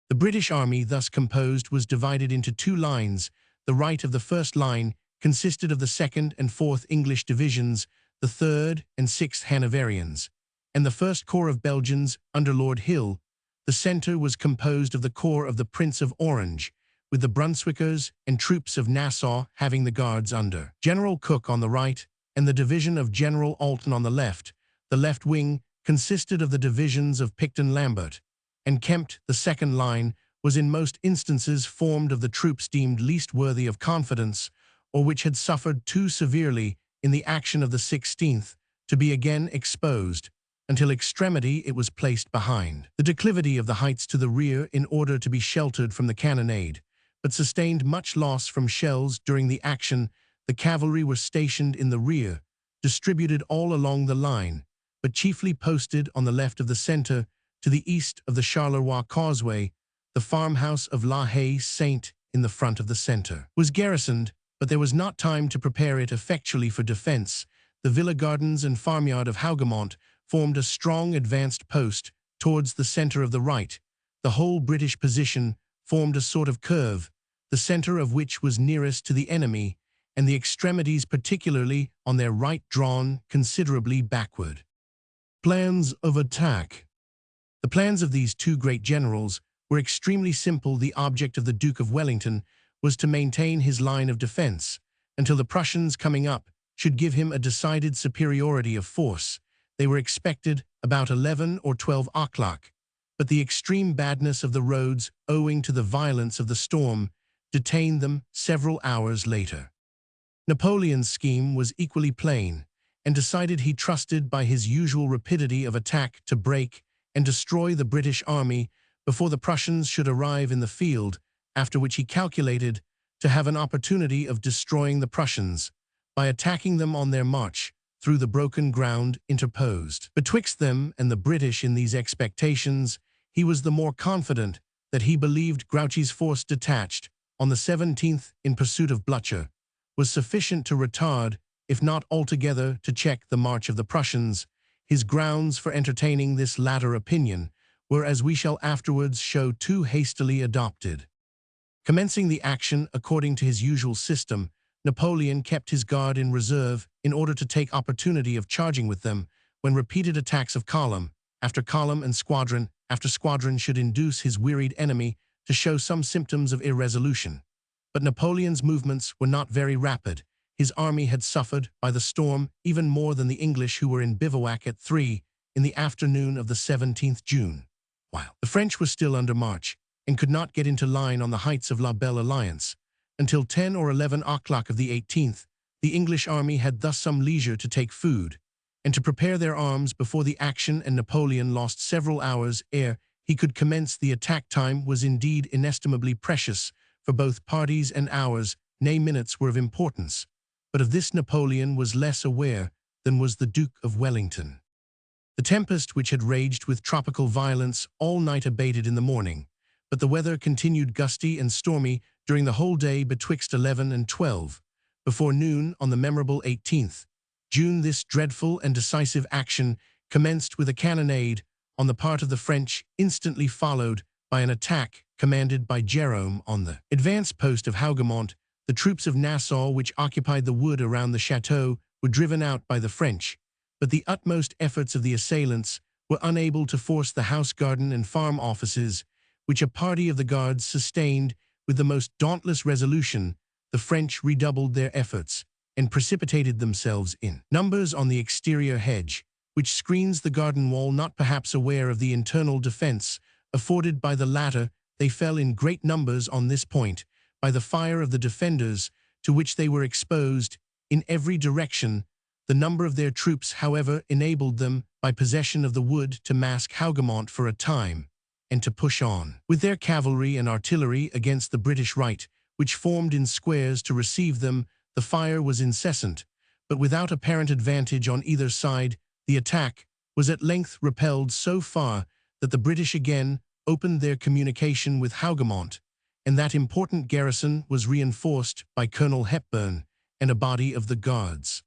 The British army thus composed was divided into two lines. The right of the first line consisted of the 2nd and 4th English divisions, the 3rd and 6th Hanoverians, and the 1st Corps of Belgians under Lord Hill. The centre was composed of the Corps of the Prince of Orange, with the Brunswickers and troops of Nassau having the guards under General Cook on the right, and the division of General Alton on the left. The left wing consisted of the divisions of Picton Lambert and Kempt. The second line was in most instances formed of the troops deemed least worthy of confidence, or which had suffered too severely in the action of the 16th to be again exposed. Until extremity it was placed behind the declivity of the heights to the rear in order to be sheltered from the cannonade, but sustained much loss from shells during the action. The cavalry were stationed in the rear, distributed all along the line, but chiefly posted on the left of the centre, to the east of the Charleroi Causeway. The farmhouse of La Haye Saint, in the front of the centre, was garrisoned, but there was not time to prepare it effectually for defence. The villa gardens and farmyard of Hougoumont formed a strong advanced post towards the centre of the right. The whole British position formed a sort of curve, the centre of which was nearest to the enemy, and the extremities particularly on their right drawn considerably backward. Plans of attack. The plans of these two great generals were extremely simple. The object of the Duke of Wellington was to maintain his line of defence until the Prussians coming up should give him a decided superiority of force. They were expected about 11 or 12 o'clock, but the extreme badness of the roads, owing to the violence of the storm, detained them several hours later. Napoleon's scheme was equally plain, and decided. He trusted by his usual rapidity of attack to break and destroy the British army before the Prussians should arrive in the field, after which he calculated to have an opportunity of destroying the Prussians by attacking them on their march through the broken ground interposed betwixt them and the British. In these expectations, he was the more confident that he believed Grouchy's force detached on the 17th in pursuit of Blücher was sufficient to retard, if not altogether to check, the march of the Prussians. His grounds for entertaining this latter opinion were, as we shall afterwards show, too hastily adopted. Commencing the action according to his usual system, Napoleon kept his guard in reserve in order to take opportunity of charging with them when repeated attacks of column after column and squadron after squadron should induce his wearied enemy to show some symptoms of irresolution. But Napoleon's movements were not very rapid. His army had suffered by the storm even more than the English, who were in bivouac at 3 in the afternoon of the 17th June, while the French were still under march and could not get into line on the heights of La Belle Alliance. Until 10 or 11 o'clock of the 18th, the English army had thus some leisure to take food and to prepare their arms before the action, and Napoleon lost several hours ere he could commence the attack. Time was indeed inestimably precious for both parties, and hours, nay minutes, were of importance, but of this Napoleon was less aware than was the Duke of Wellington. The tempest, which had raged with tropical violence all night, abated in the morning, but the weather continued gusty and stormy during the whole day betwixt 11 and 12. Before noon on the memorable 18th June, this dreadful and decisive action commenced with a cannonade on the part of the French, instantly followed by an attack commanded by Jerome on the advance post of Hougoumont. The troops of Nassau, which occupied the wood around the chateau, were driven out by the French, but the utmost efforts of the assailants were unable to force the house garden and farm offices, which a party of the guards sustained with the most dauntless resolution. The French redoubled their efforts and precipitated themselves in numbers on the exterior hedge, which screens the garden wall. Not perhaps aware of the internal defense afforded by the latter, they fell in great numbers on this point by the fire of the defenders, to which they were exposed in every direction. The number of their troops, however, enabled them, by possession of the wood, to mask Hougoumont for a time, and to push on with their cavalry and artillery against the British right, which formed in squares to receive them. The fire was incessant, but without apparent advantage on either side, the attack was at length repelled so far that the British again opened their communication with Hougoumont, and that important garrison was reinforced by Colonel Hepburn and a body of the Guards.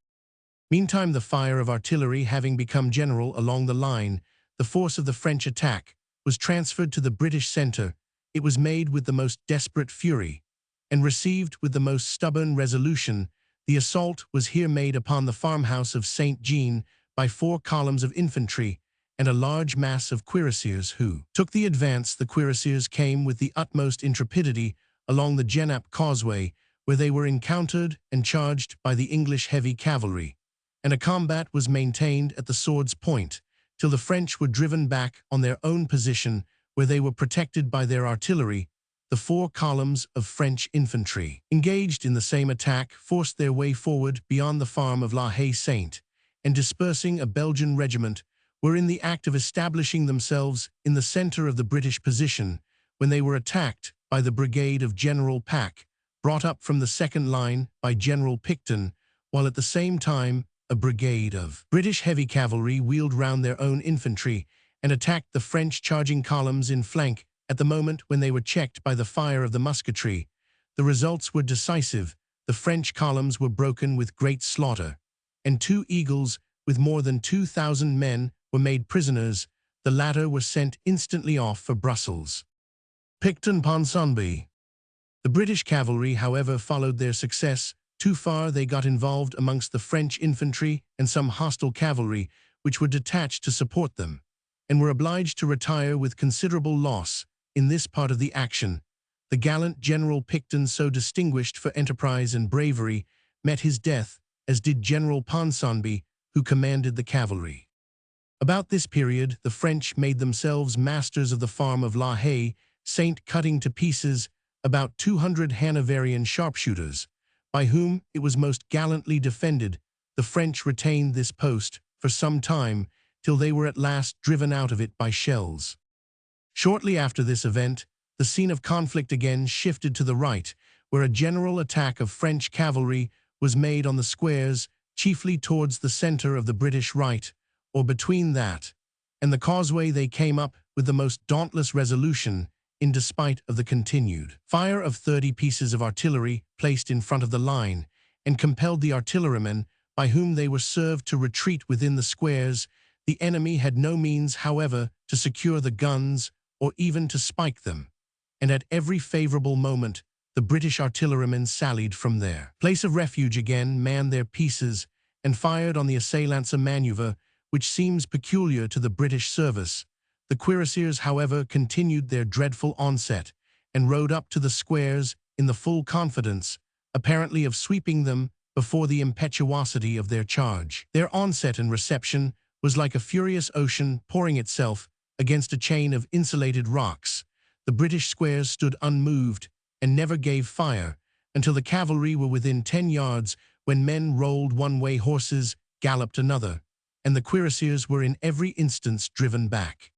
Meantime, the fire of artillery having become general along the line, the force of the French attack was transferred to the British centre. It was made with the most desperate fury, and received with the most stubborn resolution. The assault was here made upon the farmhouse of St. Jean by 4 columns of infantry and a large mass of cuirassiers who took the advance. The cuirassiers came with the utmost intrepidity along the Genappe causeway, where they were encountered and charged by the English heavy cavalry, and a combat was maintained at the sword's point, till the French were driven back on their own position, where they were protected by their artillery. The 4 columns of French infantry, engaged in the same attack, forced their way forward beyond the farm of La Haye-Saint, and dispersing a Belgian regiment, were in the act of establishing themselves in the centre of the British position, when they were attacked by the brigade of General Pack, brought up from the second line by General Picton, while at the same time a brigade of British heavy cavalry wheeled round their own infantry and attacked the French charging columns in flank. At the moment when they were checked by the fire of the musketry, the results were decisive. The French columns were broken with great slaughter, and 2 eagles with more than 2,000 men were made prisoners. The latter were sent instantly off for Brussels. Picton Ponsonby. The British cavalry, however, followed their success too far. They got involved amongst the French infantry and some hostile cavalry which were detached to support them, and were obliged to retire with considerable loss. In this part of the action, the gallant General Picton, so distinguished for enterprise and bravery, met his death, as did General Ponsonby, who commanded the cavalry. About this period, the French made themselves masters of the farm of La Haye-Saint, cutting to pieces about 200 Hanoverian sharpshooters, by whom it was most gallantly defended. The French retained this post for some time, till they were at last driven out of it by shells. Shortly after this event, the scene of conflict again shifted to the right, where a general attack of French cavalry was made on the squares, chiefly towards the centre of the British right, or between that and the causeway. They came up with the most dauntless resolution, in despite of the continued fire of 30 pieces of artillery placed in front of the line, and compelled the artillerymen, by whom they were served, to retreat within the squares. The enemy had no means, however, to secure the guns, or even to spike them, and at every favourable moment the British artillerymen sallied from their place of refuge again, manned their pieces, and fired on the assailants, a manoeuvre which seems peculiar to the British service. The cuirassiers, however, continued their dreadful onset, and rode up to the squares in the full confidence, apparently, of sweeping them before the impetuosity of their charge. Their onset and reception was like a furious ocean pouring itself against a chain of insulated rocks. The British squares stood unmoved and never gave fire until the cavalry were within 10 yards, when men rolled one way, horses galloped another, and the cuirassiers were in every instance driven back.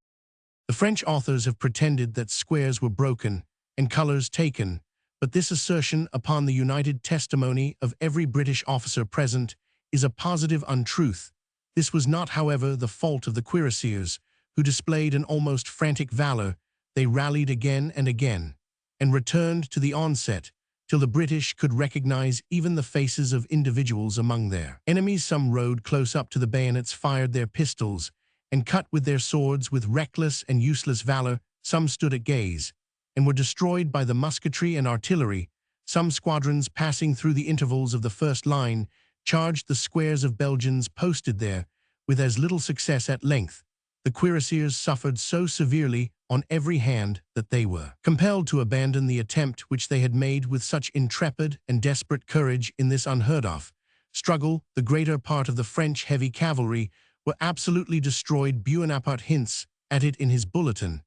The French authors have pretended that squares were broken and colours taken, but this assertion, upon the united testimony of every British officer present, is a positive untruth. This was not, however, the fault of the cuirassiers, who displayed an almost frantic valor. They rallied again and again, and returned to the onset, till the British could recognize even the faces of individuals among their enemies. Some rode close up to the bayonets, fired their pistols, and cut with their swords with reckless and useless valor. Some stood at gaze, and were destroyed by the musketry and artillery. Some squadrons, passing through the intervals of the first line, charged the squares of Belgians posted there, with as little success. At length, the cuirassiers suffered so severely on every hand that they were compelled to abandon the attempt which they had made with such intrepid and desperate courage. In this unheard-of struggle, the greater part of the French heavy cavalry were absolutely destroyed. Bonaparte hints at it in his bulletin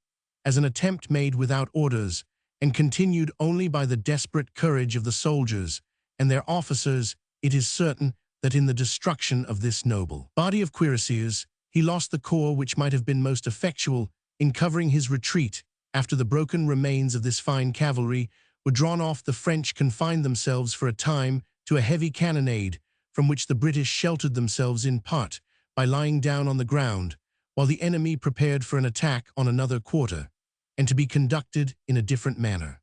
as an attempt made without orders, and continued only by the desperate courage of the soldiers and their officers. It is certain that in the destruction of this noble body of cuirassiers, he lost the corps which might have been most effectual in covering his retreat. After the broken remains of this fine cavalry were drawn off, the French confined themselves for a time to a heavy cannonade, from which the British sheltered themselves in part by lying down on the ground, while the enemy prepared for an attack on another quarter, and to be conducted in a different manner.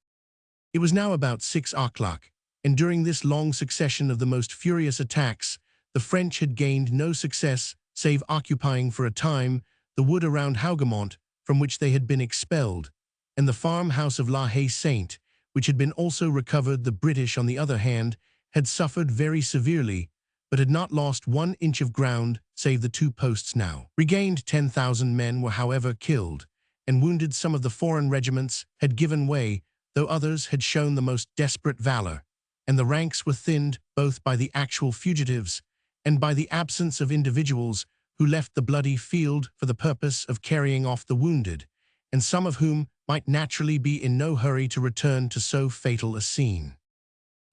It was now about 6 o'clock, and during this long succession of the most furious attacks, the French had gained no success save occupying for a time the wood around Hougoumont, from which they had been expelled, and the farmhouse of La Haye Sainte, which had been also recovered. The British, on the other hand, had suffered very severely, but had not lost 1 inch of ground save the 2 posts now regained. 10,000 men were however killed, and wounded. Some of the foreign regiments had given way, though others had shown the most desperate valor, and the ranks were thinned both by the actual fugitives and by the absence of individuals who left the bloody field for the purpose of carrying off the wounded, and some of whom might naturally be in no hurry to return to so fatal a scene.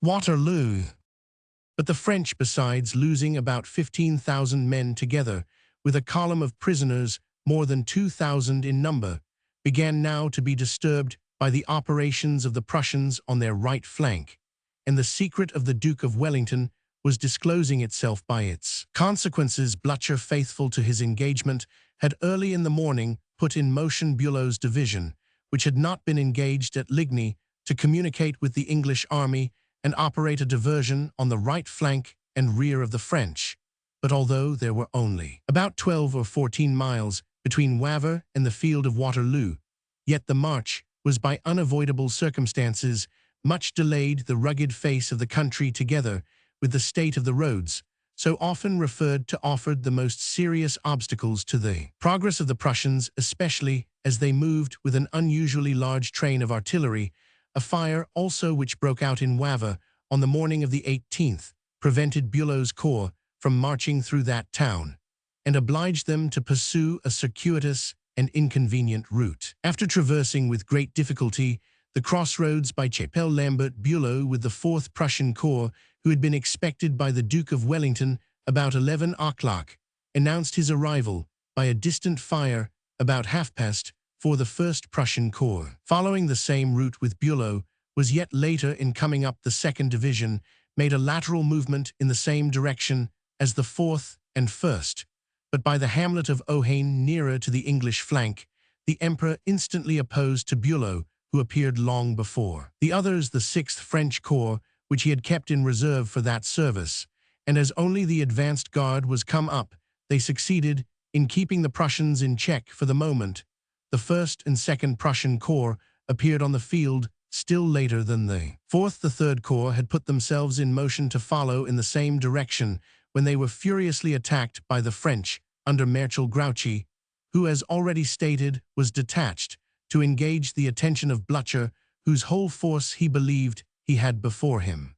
Waterloo. But the French, besides losing about 15,000 men together, with a column of prisoners more than 2,000 in number, began now to be disturbed by the operations of the Prussians on their right flank, and the secret of the Duke of Wellington was disclosing itself by its consequences. Blücher, faithful to his engagement, had early in the morning put in motion Bülow's division, which had not been engaged at Ligny, to communicate with the English army and operate a diversion on the right flank and rear of the French. But although there were only about 12 or 14 miles between Wavre and the field of Waterloo, yet the march was by unavoidable circumstances much delayed. The rugged face of the country, together with the state of the roads, so often referred to, offered the most serious obstacles to the progress of the Prussians, especially as they moved with an unusually large train of artillery. A fire also which broke out in Wavre on the morning of the 18th prevented Bülow's corps from marching through that town, and obliged them to pursue a circuitous and inconvenient route. After traversing with great difficulty the crossroads by Chapelle-Lambert, Bülow, with the 4th Prussian Corps, who had been expected by the Duke of Wellington about 11 o'clock, announced his arrival by a distant fire about 1:30 for the 1st Prussian Corps. Following the same route with Bülow, was yet later in coming up the 2nd Division, made a lateral movement in the same direction as the 4th and 1st, but by the hamlet of Ohain, nearer to the English flank, the Emperor instantly opposed to Bülow, who appeared long before. The others, the 6th French Corps, which he had kept in reserve for that service, and as only the advanced guard was come up, they succeeded in keeping the Prussians in check for the moment. The 1st and 2nd Prussian Corps appeared on the field still later than the 4th. The 3rd Corps had put themselves in motion to follow in the same direction when they were furiously attacked by the French under Marshal Grouchy, who, as already stated, was detached to engage the attention of Blücher, whose whole force he believed he had before him.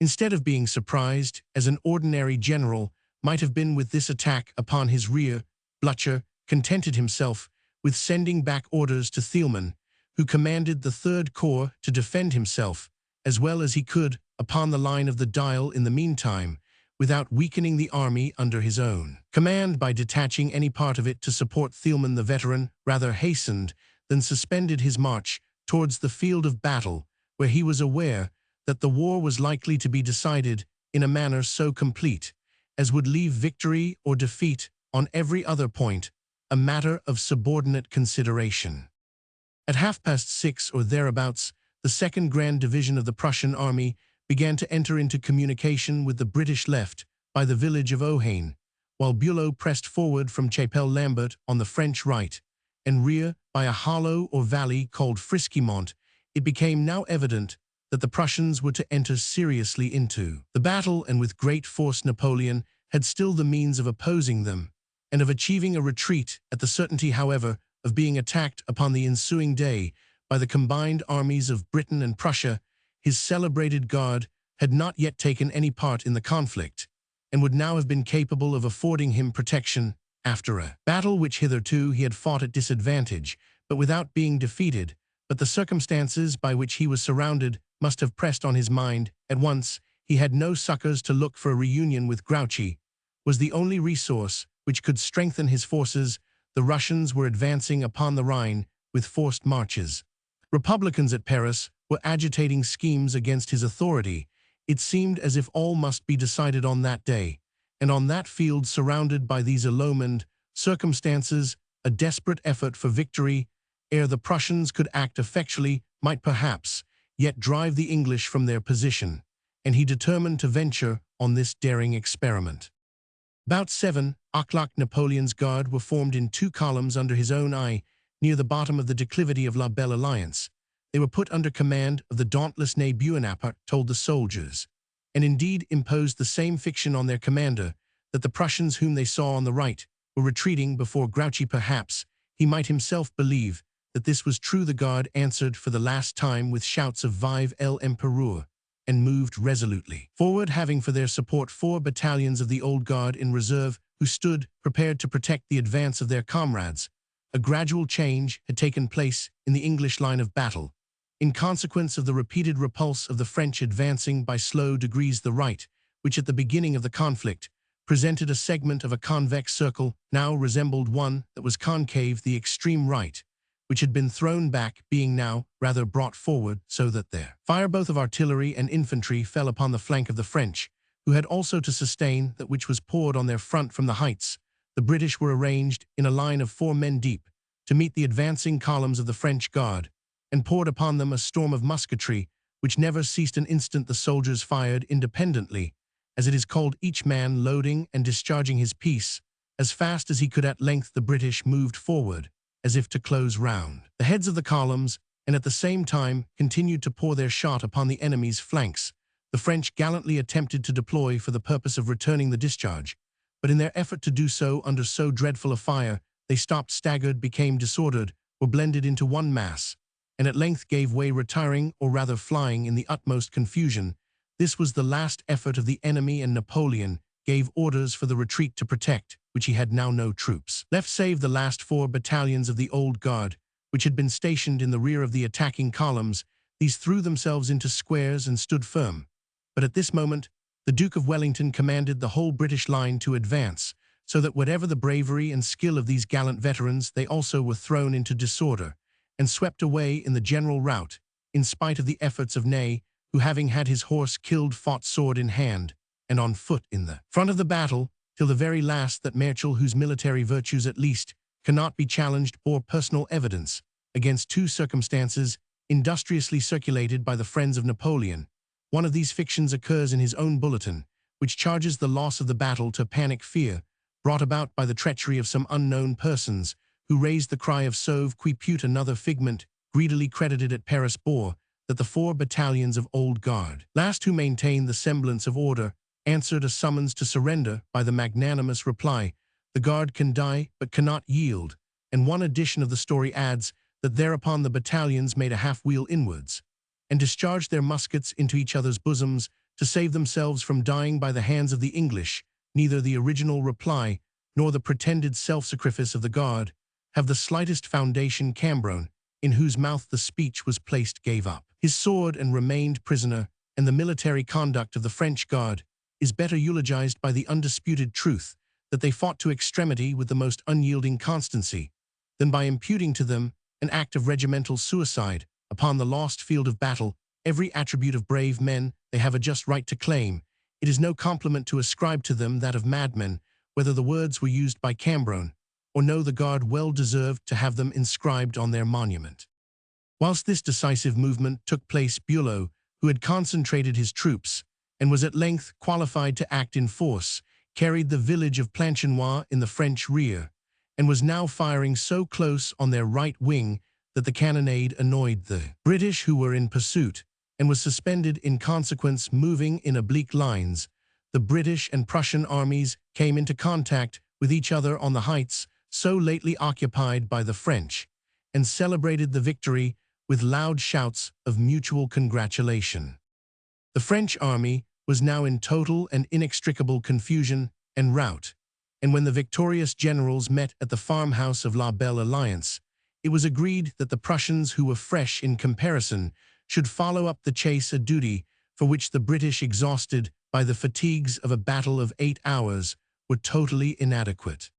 Instead of being surprised, as an ordinary general might have been with this attack upon his rear, Blücher contented himself with sending back orders to Thielmann, who commanded the 3rd Corps, to defend himself as well as he could upon the line of the Dial in the meantime, without weakening the army under his own command by detaching any part of it to support Thielmann. The veteran rather hastened than suspended his march towards the field of battle, where he was aware that the war was likely to be decided in a manner so complete as would leave victory or defeat on every other point a matter of subordinate consideration. At 6:30 or thereabouts, the 2nd Grand Division of the Prussian army began to enter into communication with the British left by the village of Ohain, while Bülow pressed forward from Chapelle-Lambert on the French right and rear by a hollow or valley called Friskimont. It became now evident that the Prussians were to enter seriously into the battle, and with great force Napoleon had still the means of opposing them, and of achieving a retreat, at the certainty, however, of being attacked upon the ensuing day by the combined armies of Britain and Prussia. His celebrated guard had not yet taken any part in the conflict, and would now have been capable of affording him protection after a battle which hitherto he had fought at disadvantage, but without being defeated. But the circumstances by which he was surrounded must have pressed on his mind at once. He had no succors to look for. A reunion with Grouchy was the only resource which could strengthen his forces. The Russians were advancing upon the Rhine with forced marches. Republicans at Paris were agitating schemes against his authority It seemed as if all must be decided on that day, and on that field surrounded by these illumined circumstances, a desperate effort for victory, ere the Prussians could act effectually, might perhaps yet drive the English from their position, and he determined to venture on this daring experiment. About 7 o'clock, Napoleon's guard were formed in 2 columns under his own eye, near the bottom of the declivity of La Belle Alliance. They were put under command of the dauntless Bonaparte, told the soldiers, and indeed imposed the same fiction on their commander, that the Prussians whom they saw on the right were retreating before Grouchy. Perhaps he might himself believe that this was true. The guard answered for the last time with shouts of Vive l'Empereur, and moved resolutely forward, having for their support 4 battalions of the Old Guard in reserve, who stood prepared to protect the advance of their comrades. A gradual change had taken place in the English line of battle, in consequence of the repeated repulse of the French advancing by slow degrees. The right, which at the beginning of the conflict presented a segment of a convex circle, now resembled one that was concave. The extreme right, which had been thrown back, being now rather brought forward, so that their fire both of artillery and infantry fell upon the flank of the French, who had also to sustain that which was poured on their front from the heights. The British were arranged in a line of 4 men deep to meet the advancing columns of the French guard, and poured upon them a storm of musketry, which never ceased an instant. The soldiers fired independently, as it is called, each man loading and discharging his piece, as fast as he could. At length the British moved forward, as if to close round the heads of the columns, and at the same time continued to pour their shot upon the enemy's flanks. The French gallantly attempted to deploy for the purpose of returning the discharge, but in their effort to do so under so dreadful a fire, they stopped, staggered, became disordered, were blended into one mass, and at length gave way, retiring, or rather flying, in the utmost confusion. This was the last effort of the enemy, and Napoleon gave orders for the retreat, to protect which he had now no troops left save the last 4 battalions of the Old Guard, which had been stationed in the rear of the attacking columns. These threw themselves into squares and stood firm. But at this moment the Duke of Wellington commanded the whole British line to advance, so that whatever the bravery and skill of these gallant veterans, they also were thrown into disorder, and swept away in the general rout, in spite of the efforts of Ney, who, having had his horse killed, fought sword in hand and on foot in the front of the battle, till the very last. That Marechal, whose military virtues at least cannot be challenged, bore personal evidence against 2 circumstances industriously circulated by the friends of Napoleon. One of these fictions occurs in his own bulletin, which charges the loss of the battle to panic fear, brought about by the treachery of some unknown persons, who raised the cry of sauve qui peut. Another figment, greedily credited at Paris, bore that the 4 battalions of Old Guard, last who maintained the semblance of order, answered a summons to surrender by the magnanimous reply, "The Guard can die, but cannot yield." And one edition of the story adds that thereupon the battalions made a half-wheel inwards, and discharged their muskets into each other's bosoms, to save themselves from dying by the hands of the English. Neither the original reply, nor the pretended self-sacrifice of the Guard, have the slightest foundation. Cambronne, in whose mouth the speech was placed, gave up his sword and remained prisoner, and the military conduct of the French Guard is better eulogized by the undisputed truth that they fought to extremity with the most unyielding constancy, than by imputing to them an act of regimental suicide. Upon the lost field of battle, every attribute of brave men they have a just right to claim. It is no compliment to ascribe to them that of madmen, whether the words were used by Cambronne, or no. The Guard well deserved to have them inscribed on their monument. Whilst this decisive movement took place, Bülow, who had concentrated his troops, and was at length qualified to act in force, carried the village of Planchenoit in the French rear, and was now firing so close on their right wing that the cannonade annoyed the British, who were in pursuit, and was suspended in consequence. Moving in oblique lines, the British and Prussian armies came into contact with each other on the heights so lately occupied by the French, and celebrated the victory with loud shouts of mutual congratulation. The French army was now in total and inextricable confusion and rout, and when the victorious generals met at the farmhouse of La Belle Alliance, it was agreed that the Prussians, who were fresh in comparison, should follow up the chase, a duty for which the British, exhausted by the fatigues of a battle of 8 hours, were totally inadequate.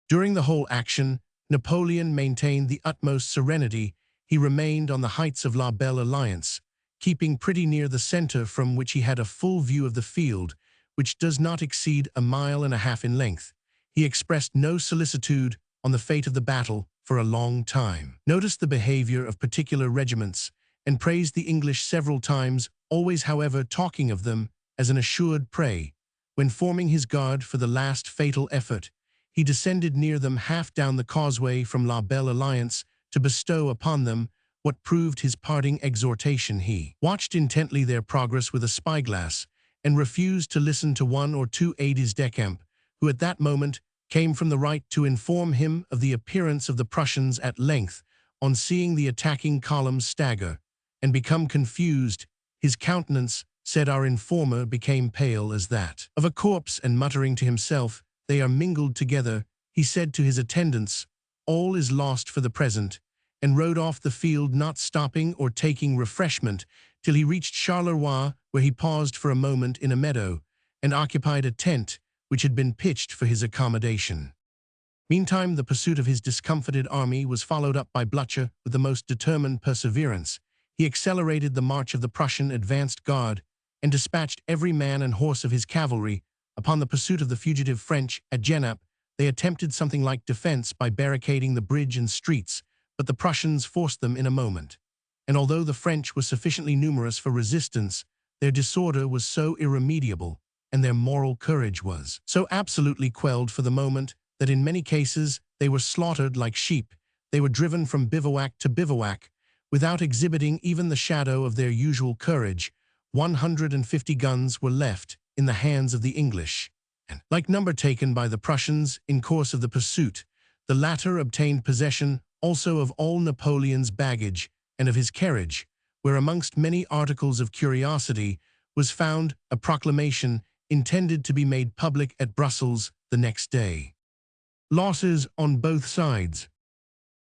During the whole action, Napoleon maintained the utmost serenity. He remained on the heights of La Belle Alliance, keeping pretty near the center from which he had a full view of the field, which does not exceed 1.5 miles in length. He expressed no solicitude on the fate of the battle for a long time. Noticed the behavior of particular regiments, and praised the English several times, always, however, talking of them as an assured prey. When forming his guard for the last fatal effort, he descended near them half down the causeway from La Belle Alliance to bestow upon them what proved his parting exhortation. He watched intently their progress with a spyglass, and refused to listen to one or two aides-de-camp, who at that moment came from the right to inform him of the appearance of the Prussians. At length, on seeing the attacking columns stagger and become confused, his countenance, said our informer, became pale as that of a corpse, and muttering to himself, "They are mingled together," he said to his attendants, "All is lost for the present," and rode off the field, not stopping or taking refreshment till he reached Charleroi, where he paused for a moment in a meadow, and occupied a tent which had been pitched for his accommodation. Meantime, the pursuit of his discomfited army was followed up by Blücher with the most determined perseverance. He accelerated the march of the Prussian advanced guard, and dispatched every man and horse of his cavalry upon the pursuit of the fugitive French. At Genappe, they attempted something like defense by barricading the bridge and streets, but the Prussians forced them in a moment. And although the French were sufficiently numerous for resistance, their disorder was so irremediable, and their moral courage was so absolutely quelled for the moment, that in many cases they were slaughtered like sheep. They were driven from bivouac to bivouac, without exhibiting even the shadow of their usual courage. 150 guns were left in the hands of the English, and, like number taken by the Prussians in course of the pursuit, the latter obtained possession also of all Napoleon's baggage and of his carriage, where amongst many articles of curiosity was found a proclamation intended to be made public at Brussels the next day. Losses on both sides.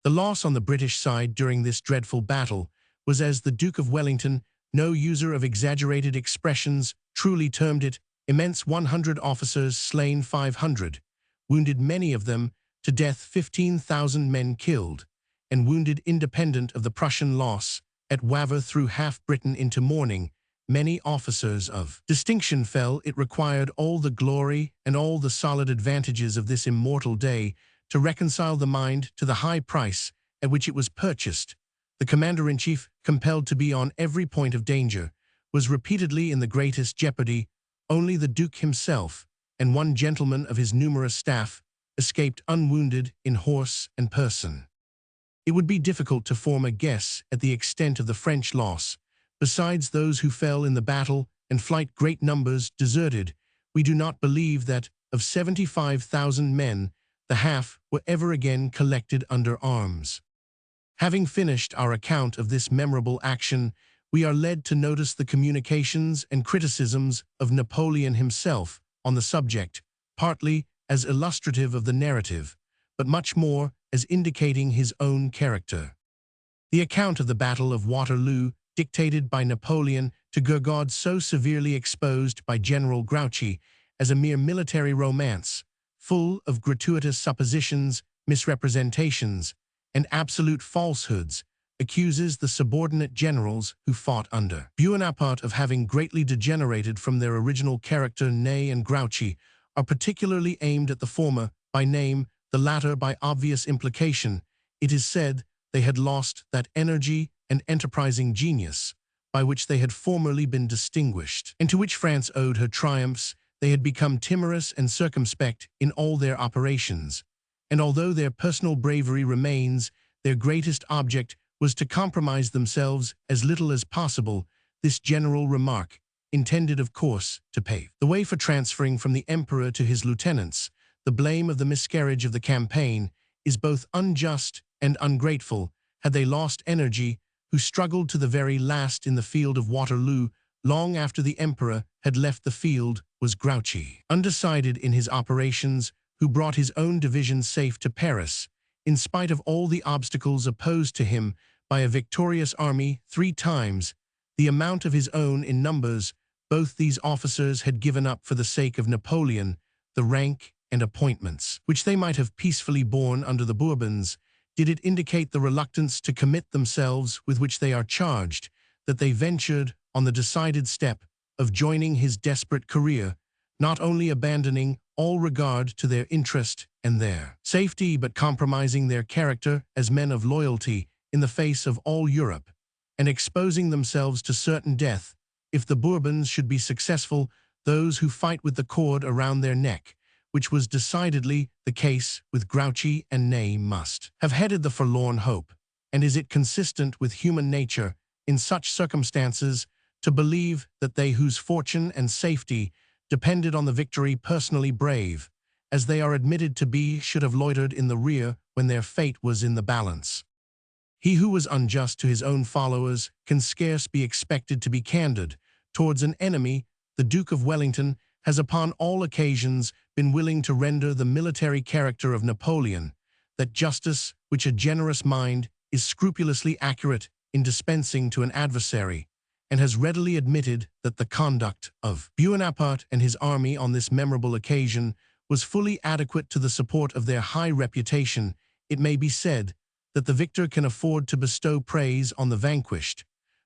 The loss on the British side during this dreadful battle was, as the Duke of Wellington, no user of exaggerated expressions, truly termed it, immense. 100 officers slain, 500, wounded, many of them to death, 15,000 men killed and wounded. Independent of the Prussian loss at Wavre threw half Britain into mourning. Many officers of distinction fell. It required all the glory and all the solid advantages of this immortal day to reconcile the mind to the high price at which it was purchased. The commander-in-chief, compelled to be on every point of danger, was repeatedly in the greatest jeopardy. Only the Duke himself, and one gentleman of his numerous staff, escaped unwounded in horse and person. It would be difficult to form a guess at the extent of the French loss. Besides those who fell in the battle and flight, great numbers deserted. We do not believe that, of 75,000 men, the half were ever again collected under arms. Having finished our account of this memorable action, we are led to notice the communications and criticisms of Napoleon himself on the subject, partly as illustrative of the narrative, but much more as indicating his own character. The account of the Battle of Waterloo, dictated by Napoleon to Gourgaud, so severely exposed by General Grouchy as a mere military romance, full of gratuitous suppositions, misrepresentations, and absolute falsehoods, accuses the subordinate generals who fought under Bonaparte of having greatly degenerated from their original character. Ney and Grouchy are particularly aimed at the former by name, the latter by obvious implication. It is said they had lost that energy and enterprising genius by which they had formerly been distinguished, and to which France owed her triumphs. They had become timorous and circumspect in all their operations, and although their personal bravery remains, their greatest object was to compromise themselves as little as possible. This general remark, intended of course to pave the way for transferring from the Emperor to his lieutenants the blame of the miscarriage of the campaign, is both unjust and ungrateful. Had they lost energy, who struggled to the very last in the field of Waterloo, long after the Emperor had left the field, was Grouchy, undecided in his operations, who brought his own division safe to Paris, in spite of all the obstacles opposed to him by a victorious army 3 times the amount of his own in numbers. Both these officers had given up for the sake of Napoleon the rank and appointments which they might have peacefully borne under the Bourbons. Did it indicate the reluctance to commit themselves with which they are charged? that they ventured on the decided step of joining his desperate career, not only abandoning all regard to their interest and their safety, but compromising their character as men of loyalty in the face of all Europe, and exposing themselves to certain death if the Bourbons should be successful, those who fight with the cord around their neck, which was decidedly the case with Grouchy and Ney, must have headed the forlorn hope. And is it consistent with human nature, in such circumstances, to believe that they whose fortune and safety depended on the victory, personally brave as they are admitted to be, should have loitered in the rear when their fate was in the balance? He who was unjust to his own followers can scarce be expected to be candid towards an enemy. The Duke of Wellington has upon all occasions been willing to render the military character of Napoleon, that justice which a generous mind is scrupulously accurate in dispensing to an adversary, and has readily admitted that the conduct of Bonaparte and his army on this memorable occasion was fully adequate to the support of their high reputation. It may be said that the victor can afford to bestow praise on the vanquished,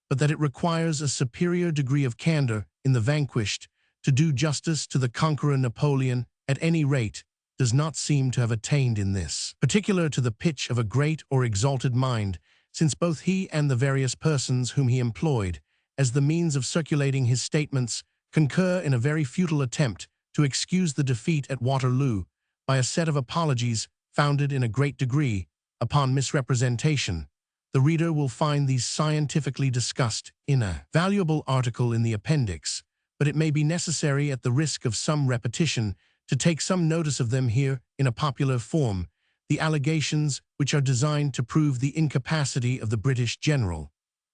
but that it requires a superior degree of candor in the vanquished to do justice to the conqueror. Napoleon, at any rate, does not seem to have attained in this particular to the pitch of a great or exalted mind, since both he and the various persons whom he employed as the means of circulating his statements concur in a very futile attempt to excuse the defeat at Waterloo by a set of apologies founded in a great degree upon misrepresentation. The reader will find these scientifically discussed in a valuable article in the appendix, but it may be necessary, at the risk of some repetition, to take some notice of them here in a popular form, the allegations which are designed to prove the incapacity of the British general,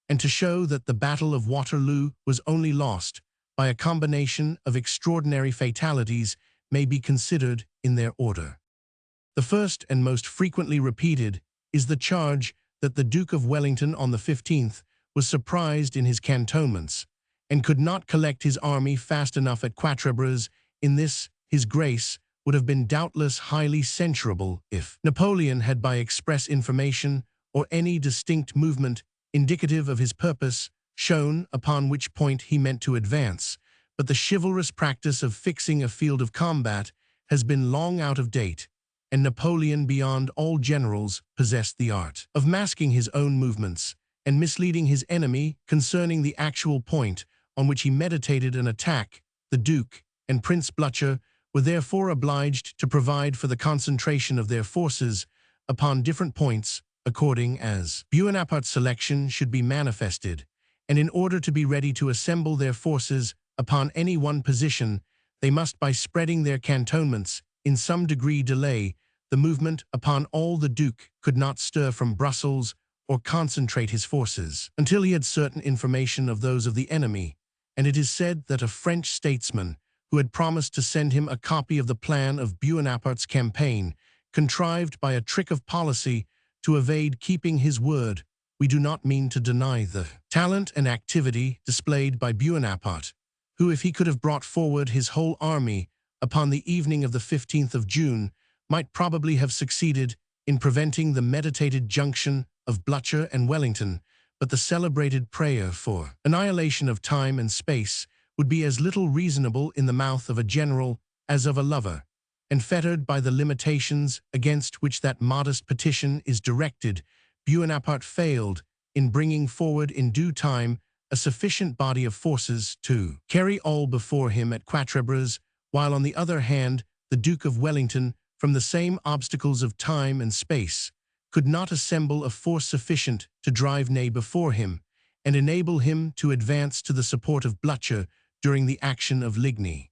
and to show that the Battle of Waterloo was only lost by a combination of extraordinary fatalities, may be considered in their order. The first and most frequently repeated is the charge that the Duke of Wellington on the 15th was surprised in his cantonments, and could not collect his army fast enough at Quatre Bras. In this, his grace would have been doubtless highly censurable if Napoleon had, by express information or any distinct movement indicative of his purpose, shown upon which point he meant to advance. But the chivalrous practice of fixing a field of combat has been long out of date, and Napoleon, beyond all generals, possessed the art of masking his own movements and misleading his enemy concerning the actual point on which he meditated an attack. The Duke and Prince Blucher were therefore obliged to provide for the concentration of their forces upon different points according as Bonaparte's selection should be manifested, and in order to be ready to assemble their forces upon any one position, they must, by spreading their cantonments, in some degree delay the movement upon all. The Duke could not stir from Brussels or concentrate his forces until he had certain information of those of the enemy, and it is said that a French statesman, who had promised to send him a copy of the plan of Bonaparte's campaign, contrived by a trick of policy to evade keeping his word. We do not mean to deny the talent and activity displayed by Bonaparte, who, if he could have brought forward his whole army upon the evening of the 15th of June, might probably have succeeded in preventing the meditated junction of Blucher and Wellington. But the celebrated prayer for annihilation of time and space would be as little reasonable in the mouth of a general as of a lover, and fettered by the limitations against which that modest petition is directed. Bonaparte failed in bringing forward in due time a sufficient body of forces to carry all before him at Quatre Bras, while on the other hand the Duke of Wellington, from the same obstacles of time and space, could not assemble a force sufficient to drive Ney before him and enable him to advance to the support of Blucher during the action of Ligny.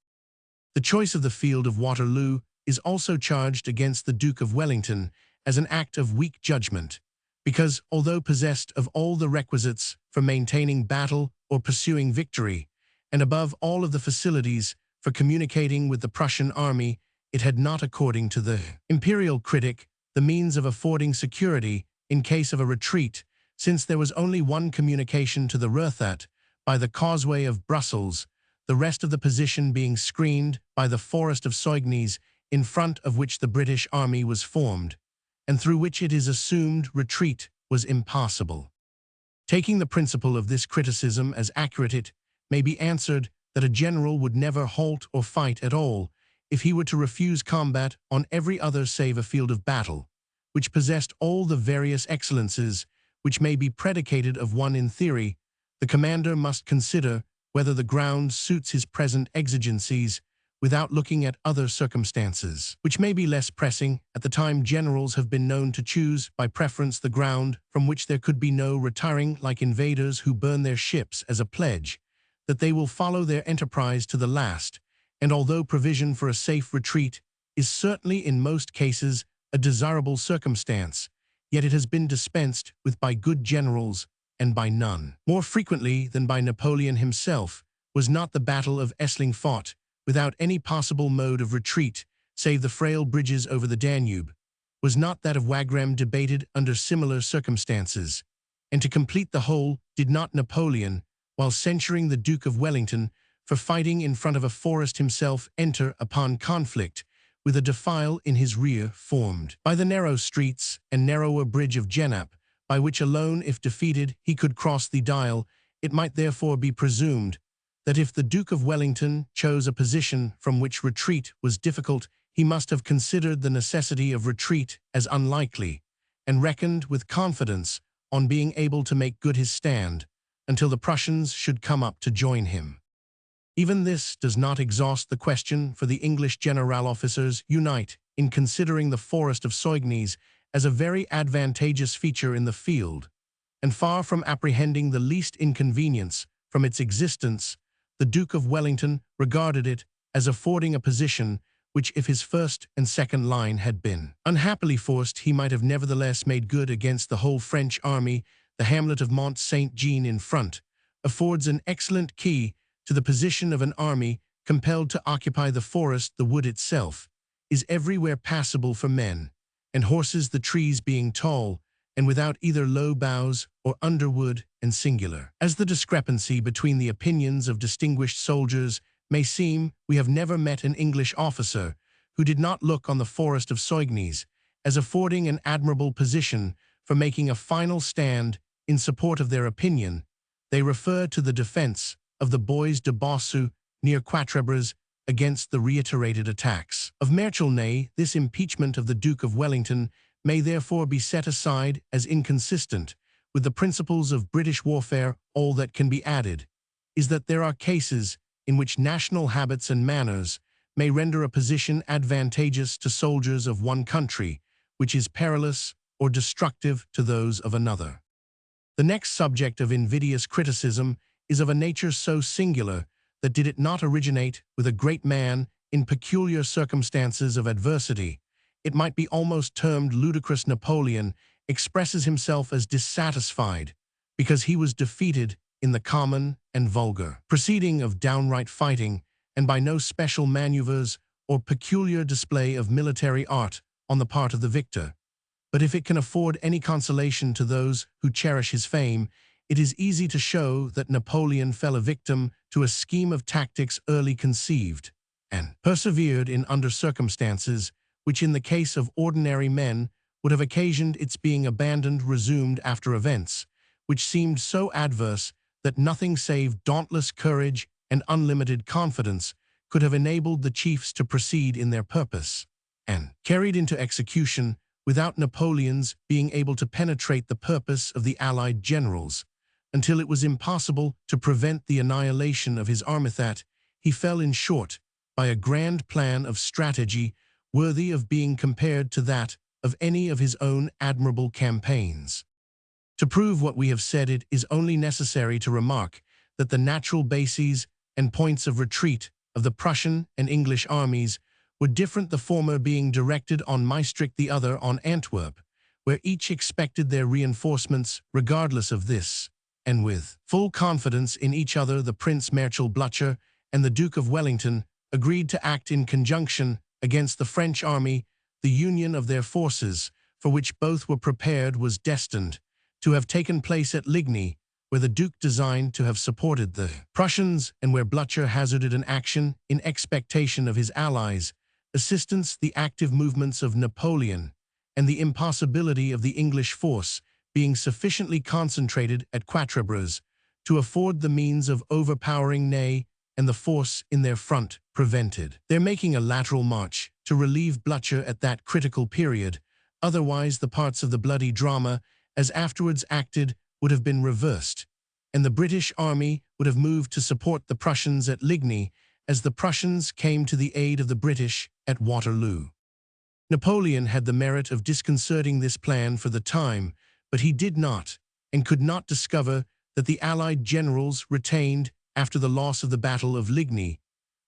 The choice of the field of Waterloo is also charged against the Duke of Wellington as an act of weak judgment, because, although possessed of all the requisites for maintaining battle or pursuing victory, and above all of the facilities for communicating with the Prussian army, it had not, according to the imperial critic, the means of affording security in case of a retreat, since there was only one communication to the Rothat by the causeway of Brussels, the rest of the position being screened by the forest of Soignies, in front of which the British army was formed, and through which it is assumed retreat was impossible. Taking the principle of this criticism as accurate, it may be answered that a general would never halt or fight at all if he were to refuse combat on every other save a field of battle, which possessed all the various excellences which may be predicated of one in theory. The commander must consider whether the ground suits his present exigencies without looking at other circumstances, which may be less pressing. At the time, generals have been known to choose by preference the ground from which there could be no retiring, like invaders who burn their ships as a pledge that they will follow their enterprise to the last. And although provision for a safe retreat is certainly in most cases a desirable circumstance, yet it has been dispensed with by good generals and by none. More frequently than by Napoleon himself was not the Battle of Essling fought without any possible mode of retreat, save the frail bridges over the Danube. Was not that of Wagram debated under similar circumstances? And to complete the whole, did not Napoleon, while censuring the Duke of Wellington for fighting in front of a forest, himself enter upon conflict with a defile in his rear formed by the narrow streets and narrower bridge of Genappe, by which alone, if defeated, he could cross the Dyle? It might therefore be presumed that if the Duke of Wellington chose a position from which retreat was difficult, he must have considered the necessity of retreat as unlikely, and reckoned with confidence on being able to make good his stand until the Prussians should come up to join him. Even this does not exhaust the question, for the English general officers unite in considering the forest of Soignes as a very advantageous feature in the field, and far from apprehending the least inconvenience from its existence, the Duke of Wellington regarded it as affording a position which, if his first and second line had been unhappily forced, he might have nevertheless made good against the whole French army. The hamlet of Mont Saint-Jean in front affords an excellent key to the position of an army compelled to occupy the forest. The wood itself is everywhere passable for men and horses, the trees being tall and without either low boughs or underwood, and singular as the discrepancy between the opinions of distinguished soldiers may seem, we have never met an English officer who did not look on the forest of Soignes as affording an admirable position for making a final stand in support of their opinion. They refer to the defense of the Bois de Bossu near Quatre-Bras against the reiterated attacks of Merchelnay. This impeachment of the Duke of Wellington may therefore be set aside as inconsistent with the principles of British warfare. All that can be added is that there are cases in which national habits and manners may render a position advantageous to soldiers of one country, which is perilous or destructive to those of another. The next subject of invidious criticism is of a nature so singular that, did it not originate with a great man in peculiar circumstances of adversity, it might be almost termed ludicrous. Napoleon expresses himself as dissatisfied because he was defeated in the common and vulgar proceeding of downright fighting, and by no special maneuvers or peculiar display of military art on the part of the victor. But if it can afford any consolation to those who cherish his fame, it is easy to show that Napoleon fell a victim to a scheme of tactics early conceived and persevered in under circumstances which, in the case of ordinary men, would have occasioned its being abandoned. Resumed after events which seemed so adverse that nothing save dauntless courage and unlimited confidence could have enabled the chiefs to proceed in their purpose, and carried into execution without Napoleon's being able to penetrate the purpose of the allied generals, until it was impossible to prevent the annihilation of his army. That he fell, in short, by a grand plan of strategy worthy of being compared to that of any of his own admirable campaigns. To prove what we have said, it is only necessary to remark that the natural bases and points of retreat of the Prussian and English armies were different, the former being directed on Maastricht, the other on Antwerp, where each expected their reinforcements. Regardless of this, and with full confidence in each other, the Prince Marshal Blucher and the Duke of Wellington agreed to act in conjunction against the French army. The union of their forces, for which both were prepared, was destined to have taken place at Ligny, where the Duke designed to have supported the Prussians, and where Blucher hazarded an action in expectation of his allies' assistance. The active movements of Napoleon and the impossibility of the English force being sufficiently concentrated at Quatre Bras to afford the means of overpowering Ney and the force in their front prevented their making a lateral march to relieve Blücher at that critical period. Otherwise, the parts of the bloody drama, as afterwards acted, would have been reversed, and the British army would have moved to support the Prussians at Ligny as the Prussians came to the aid of the British at Waterloo. Napoleon had the merit of disconcerting this plan for the time, but he did not, and could not discover that the Allied generals retained, after the loss of the Battle of Ligny,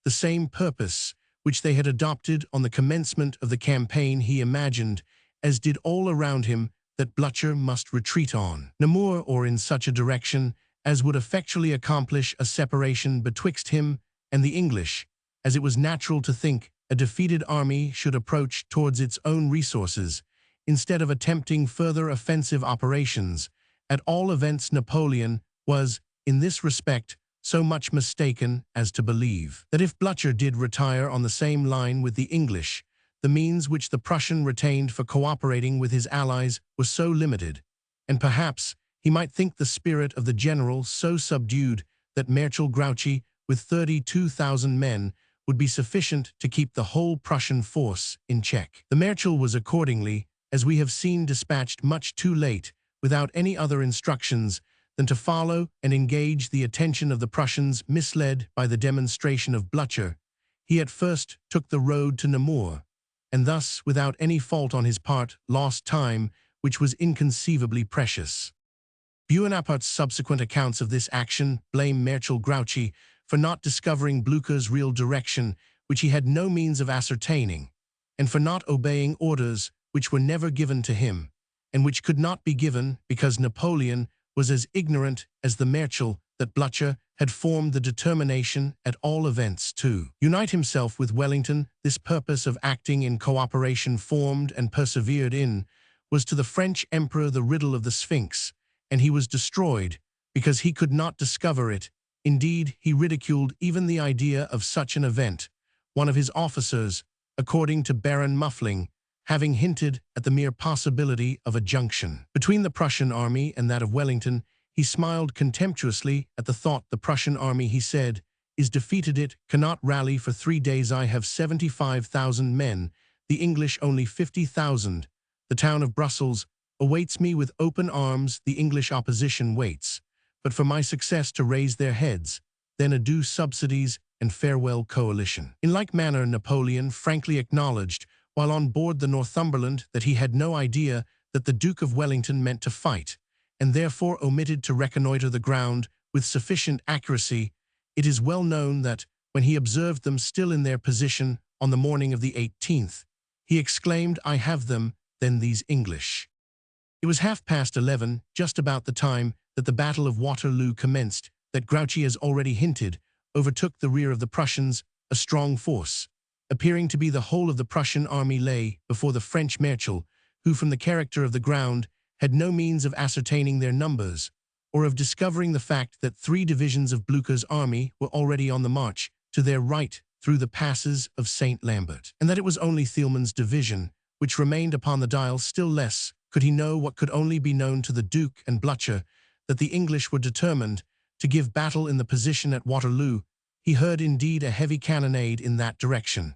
the same purpose which they had adopted on the commencement of the campaign. He imagined, as did all around him, that Blücher must retreat on Namur or in such a direction as would effectually accomplish a separation betwixt him and the English, as it was natural to think a defeated army should approach towards its own resources, instead of attempting further offensive operations. At all events, Napoleon was, in this respect, so much mistaken as to believe that if Blücher did retire on the same line with the English, the means which the Prussian retained for cooperating with his allies were so limited, and perhaps he might think the spirit of the general so subdued that Marshal Grouchy, with 32,000 men, would be sufficient to keep the whole Prussian force in check. The Marshal was accordingly, as we have seen, dispatched much too late, without any other instructions than to follow and engage the attention of the Prussians. Misled by the demonstration of Blücher, he at first took the road to Namur, and thus, without any fault on his part, lost time which was inconceivably precious. Bonaparte's subsequent accounts of this action blame Marshal Grouchy for not discovering Blücher's real direction, which he had no means of ascertaining, and for not obeying orders which were never given to him, and which could not be given because Napoleon was as ignorant as the Marshal that Blücher had formed the determination, at all events, to unite himself with Wellington. This purpose of acting in cooperation, formed and persevered in, was to the French emperor the riddle of the Sphinx, and he was destroyed because he could not discover it. Indeed, he ridiculed even the idea of such an event, one of his officers, according to Baron Muffling, having hinted at the mere possibility of a junction between the Prussian army and that of Wellington. He smiled contemptuously at the thought. The Prussian army, he said, is defeated. It cannot rally for 3 days. I have 75,000 men, the English only 50,000. The town of Brussels awaits me with open arms. The English opposition waits but for my success to raise their heads. Then adieu subsidies and farewell coalition. In like manner, Napoleon frankly acknowledged, while on board the Northumberland, that he had no idea that the Duke of Wellington meant to fight, and therefore omitted to reconnoiter the ground with sufficient accuracy. It is well known that, when he observed them still in their position on the morning of the 18th, he exclaimed, "I have them, then, these English." It was 11:30, just about the time that the Battle of Waterloo commenced, that Grouchy, as already hinted, overtook the rear of the Prussians. A strong force, appearing to be the whole of the Prussian army, lay before the French Marshal, who, from the character of the ground, had no means of ascertaining their numbers, or of discovering the fact that 3 divisions of Blücher's army were already on the march to their right through the passes of St. Lambert, and that it was only Thielmann's division which remained upon the Dial. Still less could he know what could only be known to the Duke and Blücher, that the English were determined to give battle in the position at Waterloo. He heard indeed a heavy cannonade in that direction,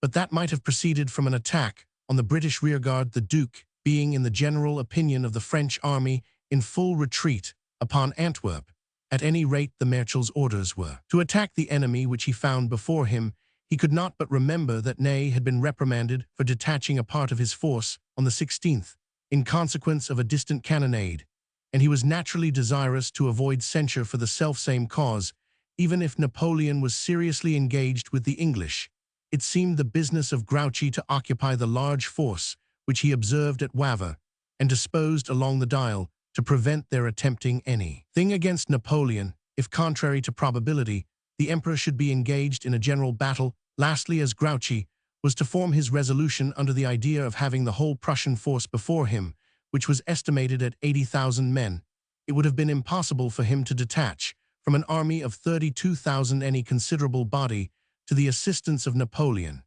but that might have proceeded from an attack on the British rearguard, the Duke being, in the general opinion of the French army, in full retreat upon Antwerp. At any rate, the Marshal's orders were to attack the enemy which he found before him. He could not but remember that Ney had been reprimanded for detaching a part of his force on the 16th, in consequence of a distant cannonade, and he was naturally desirous to avoid censure for the selfsame cause. Even if Napoleon was seriously engaged with the English, it seemed the business of Grouchy to occupy the large force which he observed at Wavre, and disposed along the Dial, to prevent their attempting any thing against Napoleon, if, contrary to probability, the emperor should be engaged in a general battle. Lastly, as Grouchy was to form his resolution under the idea of having the whole Prussian force before him, which was estimated at 80,000 men, it would have been impossible for him to detach from an army of 32,000 any considerable body to the assistance of Napoleon,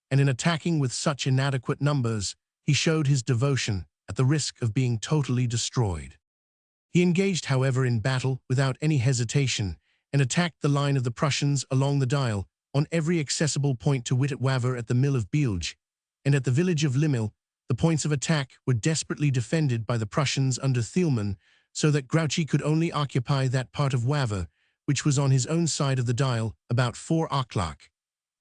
and in attacking with such inadequate numbers, he showed his devotion at the risk of being totally destroyed. He engaged, however, in battle without any hesitation and attacked the line of the Prussians along the Dial on every accessible point, to wit at Wavre, at the mill of Bielge, and at the village of Limil. The points of attack were desperately defended by the Prussians under Thielmann, so that Grouchy could only occupy that part of Wavre which was on his own side of the Dial about 4 o'clock,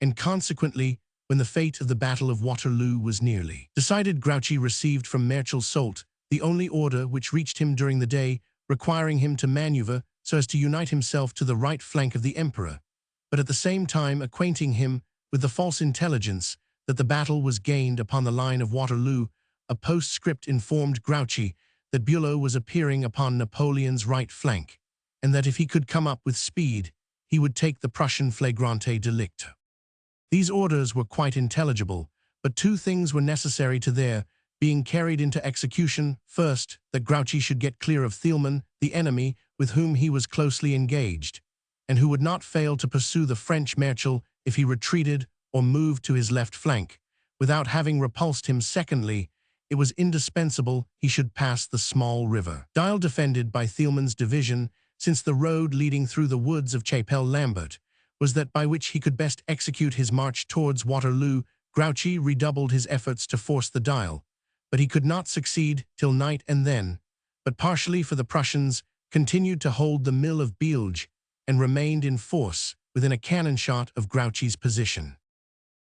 and consequently, when the fate of the Battle of Waterloo was nearly decided, Grouchy received from Marechal Soult the only order which reached him during the day, requiring him to maneuver so as to unite himself to the right flank of the Emperor, but at the same time acquainting him with the false intelligence that the battle was gained upon the line of Waterloo. A postscript informed Grouchy that Bülow was appearing upon Napoleon's right flank, and that if he could come up with speed, he would take the Prussian flagrante delict. These orders were quite intelligible, but two things were necessary to their being carried into execution. First, that Grouchy should get clear of Thielmann, the enemy with whom he was closely engaged, and who would not fail to pursue the French Marechal if he retreated or moved to his left flank, without having repulsed him. Secondly, it was indispensable he should pass the small river Dial defended by Thielmann's division, since the road leading through the woods of Chapelle-Lambert was that by which he could best execute his march towards Waterloo. Grouchy redoubled his efforts to force the Dial, but he could not succeed till night, and then, but partially, for the Prussians continued to hold the mill of Bielge and remained in force within a cannon shot of Grouchy's position.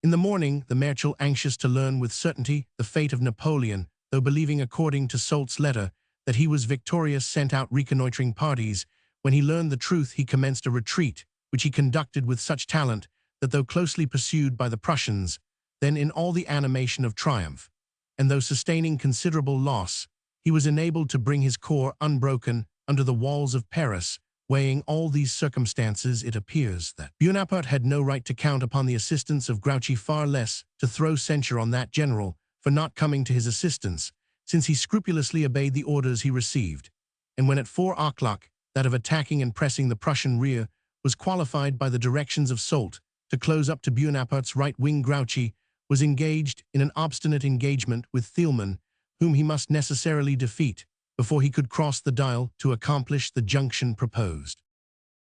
In the morning, the Marechal, anxious to learn with certainty the fate of Napoleon, though believing, according to Soult's letter, that he was victorious, sent out reconnoitring parties. When he learned the truth, he commenced a retreat, which he conducted with such talent that, though closely pursued by the Prussians, then in all the animation of triumph, and though sustaining considerable loss, he was enabled to bring his corps unbroken under the walls of Paris. Weighing all these circumstances, it appears that Bonaparte had no right to count upon the assistance of Grouchy, far less to throw censure on that general for not coming to his assistance, since he scrupulously obeyed the orders he received, and when at 4 o'clock that of attacking and pressing the Prussian rear was qualified by the directions of Soult to close up to Bonaparte's right wing, Grouchy was engaged in an obstinate engagement with Thielmann, whom he must necessarily defeat before he could cross the Dial to accomplish the junction proposed.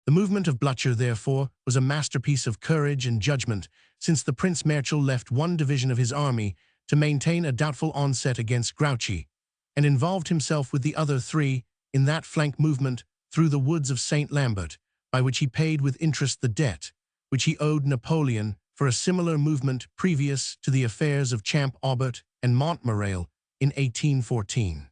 The movement of Blücher, therefore, was a masterpiece of courage and judgment, since the Prince Marechal left one division of his army to maintain a doubtful onset against Grouchy, and involved himself with the other three in that flank movement through the woods of St. Lambert, by which he paid with interest the debt which he owed Napoleon for a similar movement previous to the affairs of Champ-Aubert and Montmirail in 1814.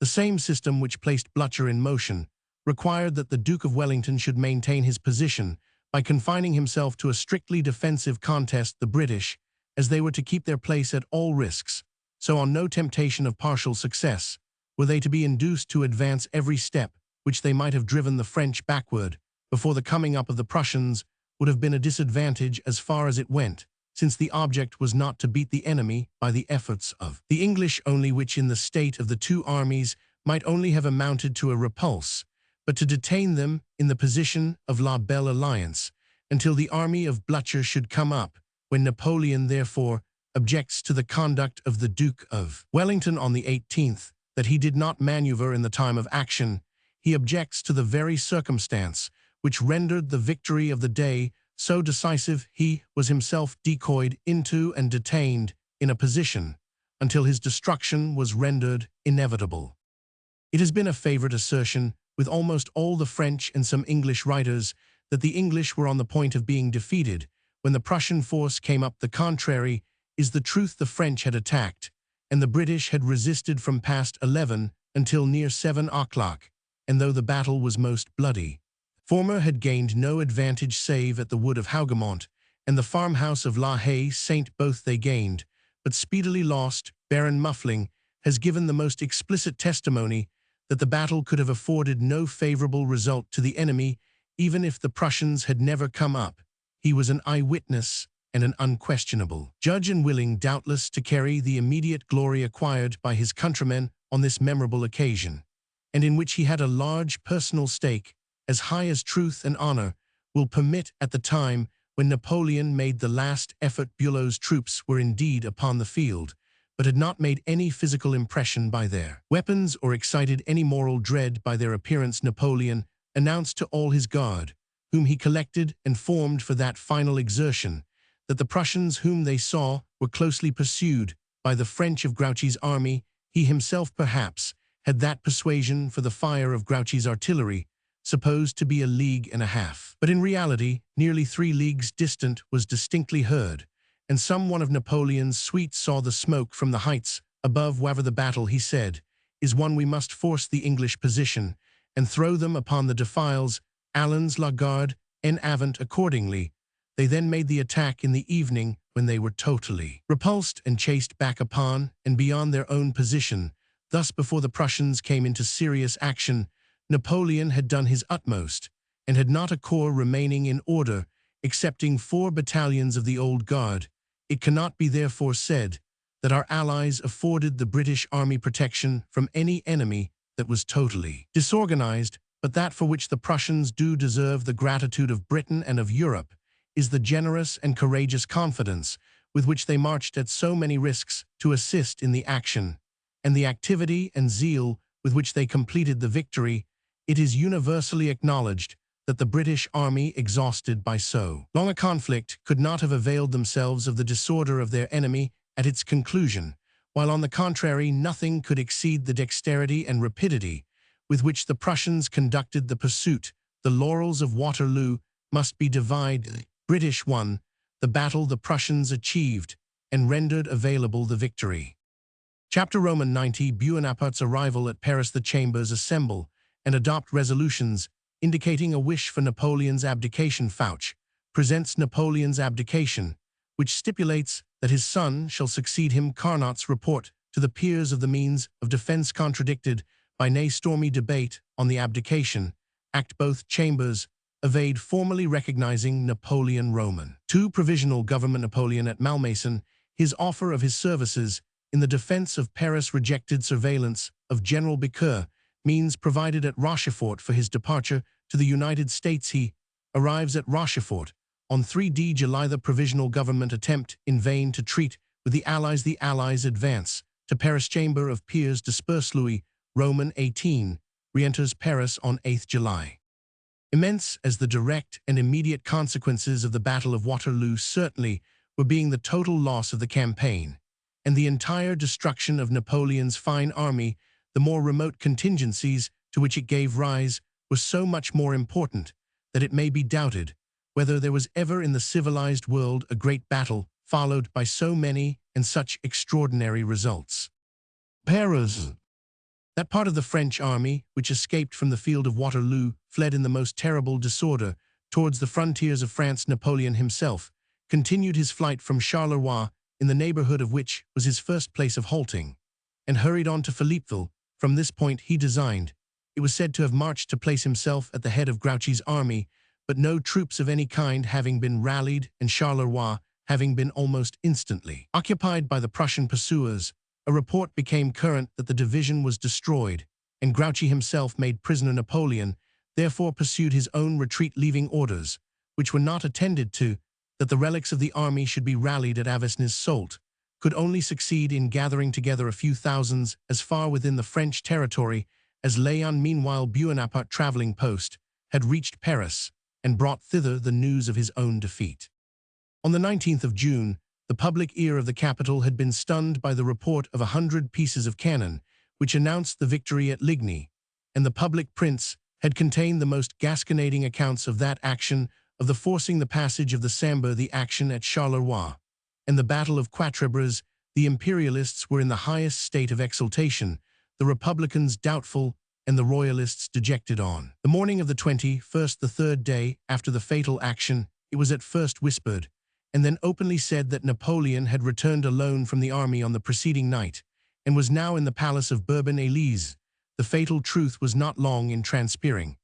The same system which placed Blücher in motion required that the Duke of Wellington should maintain his position by confining himself to a strictly defensive contest. The British, as they were to keep their place at all risks, so on no temptation of partial success, were they to be induced to advance every step which they might have driven the French backward before the coming up of the Prussians, would have been a disadvantage as far as it went, since the object was not to beat the enemy by the efforts of the English only, which in the state of the two armies might only have amounted to a repulse, but to detain them in the position of La Belle Alliance until the army of Blücher should come up. When Napoleon, therefore, objects to the conduct of the Duke of Wellington on the 18th, that he did not maneuver in the time of action, he objects to the very circumstance which rendered the victory of the day so decisive. He was himself decoyed into and detained in a position until his destruction was rendered inevitable. It has been a favorite assertion with almost all the French and some English writers that the English were on the point of being defeated when the Prussian force came up. The contrary is the truth. The French had attacked, and the British had resisted from past 11 until near 7 o'clock, and though the battle was most bloody, former had gained no advantage save at the wood of Hougoumont and the farmhouse of La Haye Saint. Both they gained, but speedily lost. Baron Muffling has given the most explicit testimony that the battle could have afforded no favorable result to the enemy, even if the Prussians had never come up. He was an eyewitness and an unquestionable judge, and willing, doubtless, to carry the immediate glory acquired by his countrymen on this memorable occasion, and in which he had a large personal stake, as high as truth and honor will permit. At the time when Napoleon made the last effort, Bülow's troops were indeed upon the field, but had not made any physical impression by their weapons or excited any moral dread by their appearance. Napoleon announced to all his guard, whom he collected and formed for that final exertion, that the Prussians whom they saw were closely pursued by the French of Grouchy's army. He himself, perhaps, had that persuasion for the fire of Grouchy's artillery, supposed to be a league and a half. But in reality, nearly 3 leagues distant was distinctly heard, and some one of Napoleon's suite saw the smoke from the heights above. Whatever the battle, he said, is one we must force the English position, and throw them upon the defiles, Allen's la Garde, en avant. Accordingly, they then made the attack in the evening, when they were totally repulsed and chased back upon and beyond their own position. Thus, before the Prussians came into serious action, Napoleon had done his utmost, and had not a corps remaining in order, excepting 4 battalions of the Old Guard. It cannot be therefore said that our allies afforded the British army protection from any enemy that was totally disorganized, but that for which the Prussians do deserve the gratitude of Britain and of Europe is the generous and courageous confidence with which they marched at so many risks to assist in the action, and the activity and zeal with which they completed the victory. It is universally acknowledged that the British army, exhausted by so long a conflict, could not have availed themselves of the disorder of their enemy at its conclusion, while on the contrary nothing could exceed the dexterity and rapidity with which the Prussians conducted the pursuit. The laurels of Waterloo must be divided. British won the battle, the Prussians achieved and rendered available the victory. Chapter Roman 90. Bonaparte's arrival at Paris. The Chambers assemble and adopt resolutions indicating a wish for Napoleon's abdication. Fouch presents Napoleon's abdication, which stipulates that his son shall succeed him. Carnot's report to the peers of the means of defense contradicted by nay stormy debate on the abdication. Act. Both Chambers evade formally recognizing Napoleon. Roman 2. Provisional government. Napoleon at Malmaison. His offer of his services in the defense of Paris. Rejected surveillance of General Bicker. Means provided at Rochefort for his departure to the United States. He arrives at Rochefort on 3 July. The provisional government attempt in vain to treat with the Allies. The Allies advance to Paris. Chamber of Peers disperse. Louis, Roman 18, re-enters Paris on 8 July. Immense as the direct and immediate consequences of the Battle of Waterloo certainly were, being the total loss of the campaign and the entire destruction of Napoleon's fine army, the more remote contingencies to which it gave rise were so much more important that it may be doubted whether there was ever in the civilized world a great battle followed by so many and such extraordinary results. Paris. That part of the French army which escaped from the field of Waterloo fled in the most terrible disorder towards the frontiers of France. Napoleon himself continued his flight from Charleroi, in the neighborhood of which was his first place of halting, and hurried on to Philippeville. From this point he designed, it was said, to have marched to place himself at the head of Grouchy's army, but no troops of any kind having been rallied, and Charleroi having been almost instantly occupied by the Prussian pursuers, a report became current that the division was destroyed, and Grouchy himself made prisoner. Napoleon therefore pursued his own retreat, leaving orders, which were not attended to, that the relics of the army should be rallied at Avesnes-Soult, could only succeed in gathering together a few thousands as far within the French territory as Laon. Meanwhile, Bonaparte, traveling post, had reached Paris and brought thither the news of his own defeat. On the 19th of June, the public ear of the capital had been stunned by the report of 100 pieces of cannon, which announced the victory at Ligny, and the public prints had contained the most gasconading accounts of that action, of the forcing the passage of the Sambre, the action at Charleroi, and the battle of Quatre Bras. The Imperialists were in the highest state of exultation, the Republicans doubtful, and the Royalists dejected. On the morning of the 21st, the 3rd day after the fatal action, it was at first whispered, and then openly said, that Napoleon had returned alone from the army on the preceding night, and was now in the palace of Bourbon-Élysée. The fatal truth was not long in transpiring,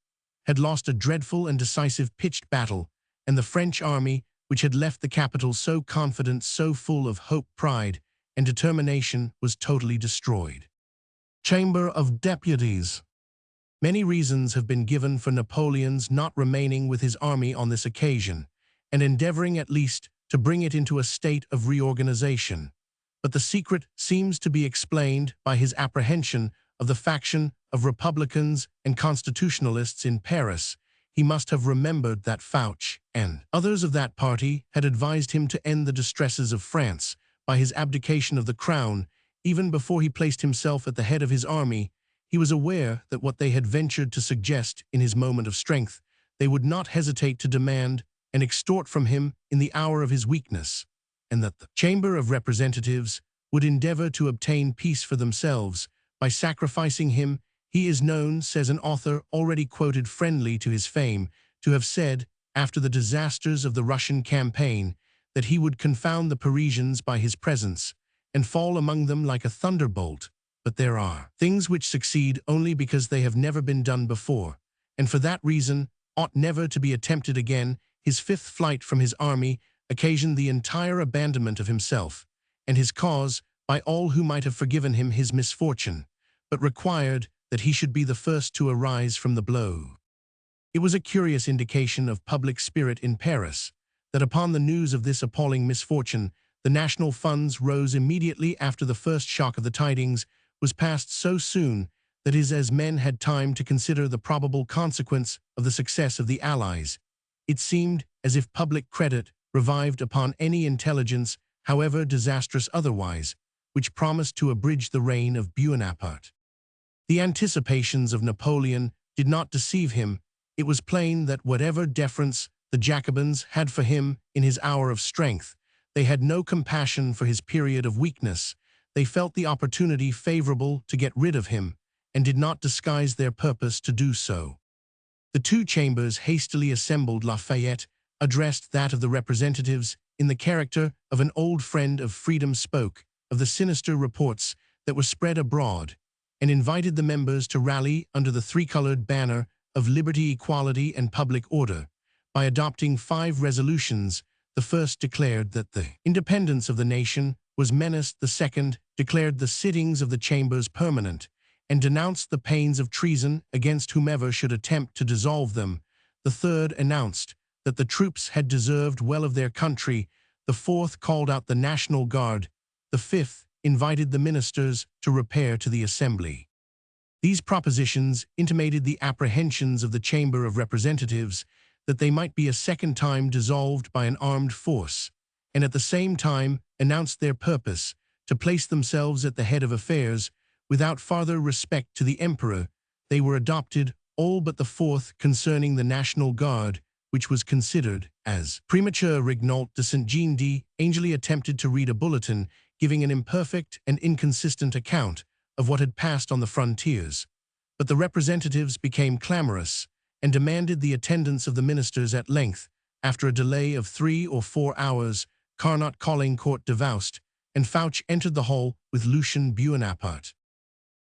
had lost a dreadful and decisive pitched battle, and the French army, which had left the capital so confident, so full of hope, pride, and determination, was totally destroyed. Chamber of Deputies. Many reasons have been given for Napoleon's not remaining with his army on this occasion, and endeavoring at least to bring it into a state of reorganization. but the secret seems to be explained by his apprehension of the faction of Republicans and Constitutionalists in Paris. He must have remembered that Fouche and others of that party had advised him to end the distresses of France by his abdication of the crown. Even before he placed himself at the head of his army, he was aware that what they had ventured to suggest in his moment of strength, they would not hesitate to demand and extort from him in the hour of his weakness, and that the Chamber of Representatives would endeavor to obtain peace for themselves by sacrificing him. He is known, says an author already quoted friendly to his fame, to have said, after the disasters of the Russian campaign, that he would confound the Parisians by his presence, and fall among them like a thunderbolt. But there are things which succeed only because they have never been done before, and for that reason ought never to be attempted again. His fifth flight from his army occasioned the entire abandonment of himself and his cause by all who might have forgiven him his misfortune, but required that he should be the first to arise from the blow. It was a curious indication of public spirit in Paris that upon the news of this appalling misfortune, the national funds rose immediately after the first shock of the tidings was passed so soon that as men had time to consider the probable consequence of the success of the Allies. It seemed as if public credit revived upon any intelligence, however disastrous otherwise, which promised to abridge the reign of Bonaparte. The anticipations of Napoleon did not deceive him. It was plain that whatever deference the Jacobins had for him in his hour of strength, they had no compassion for his period of weakness. They felt the opportunity favorable to get rid of him, and did not disguise their purpose to do so. The two chambers hastily assembled. Lafayette addressed that of the representatives in the character of an old friend of freedom, spoke of the sinister reports that were spread abroad, and invited the members to rally under the three-colored banner of liberty, equality, and public order. By adopting 5 resolutions, the first declared that the independence of the nation was menaced, the second declared the sittings of the chambers permanent, and denounced the pains of treason against whomever should attempt to dissolve them. The third announced that the troops had deserved well of their country. The fourth called out the National Guard. The fifth invited the ministers to repair to the Assembly. These propositions intimated the apprehensions of the Chamber of Representatives that they might be a second time dissolved by an armed force, and at the same time announced their purpose to place themselves at the head of affairs without farther respect to the Emperor. They were adopted, all but the fourth concerning the National Guard, which was considered as premature. Regnault de Saint-Jean Angely attempted to read a bulletin giving an imperfect and inconsistent account of what had passed on the frontiers, but the representatives became clamorous and demanded the attendance of the ministers. At length, after a delay of 3 or 4 hours, Carnot, Caulaincourt, Davoust, and Fouche entered the hall with Lucien Bonaparte.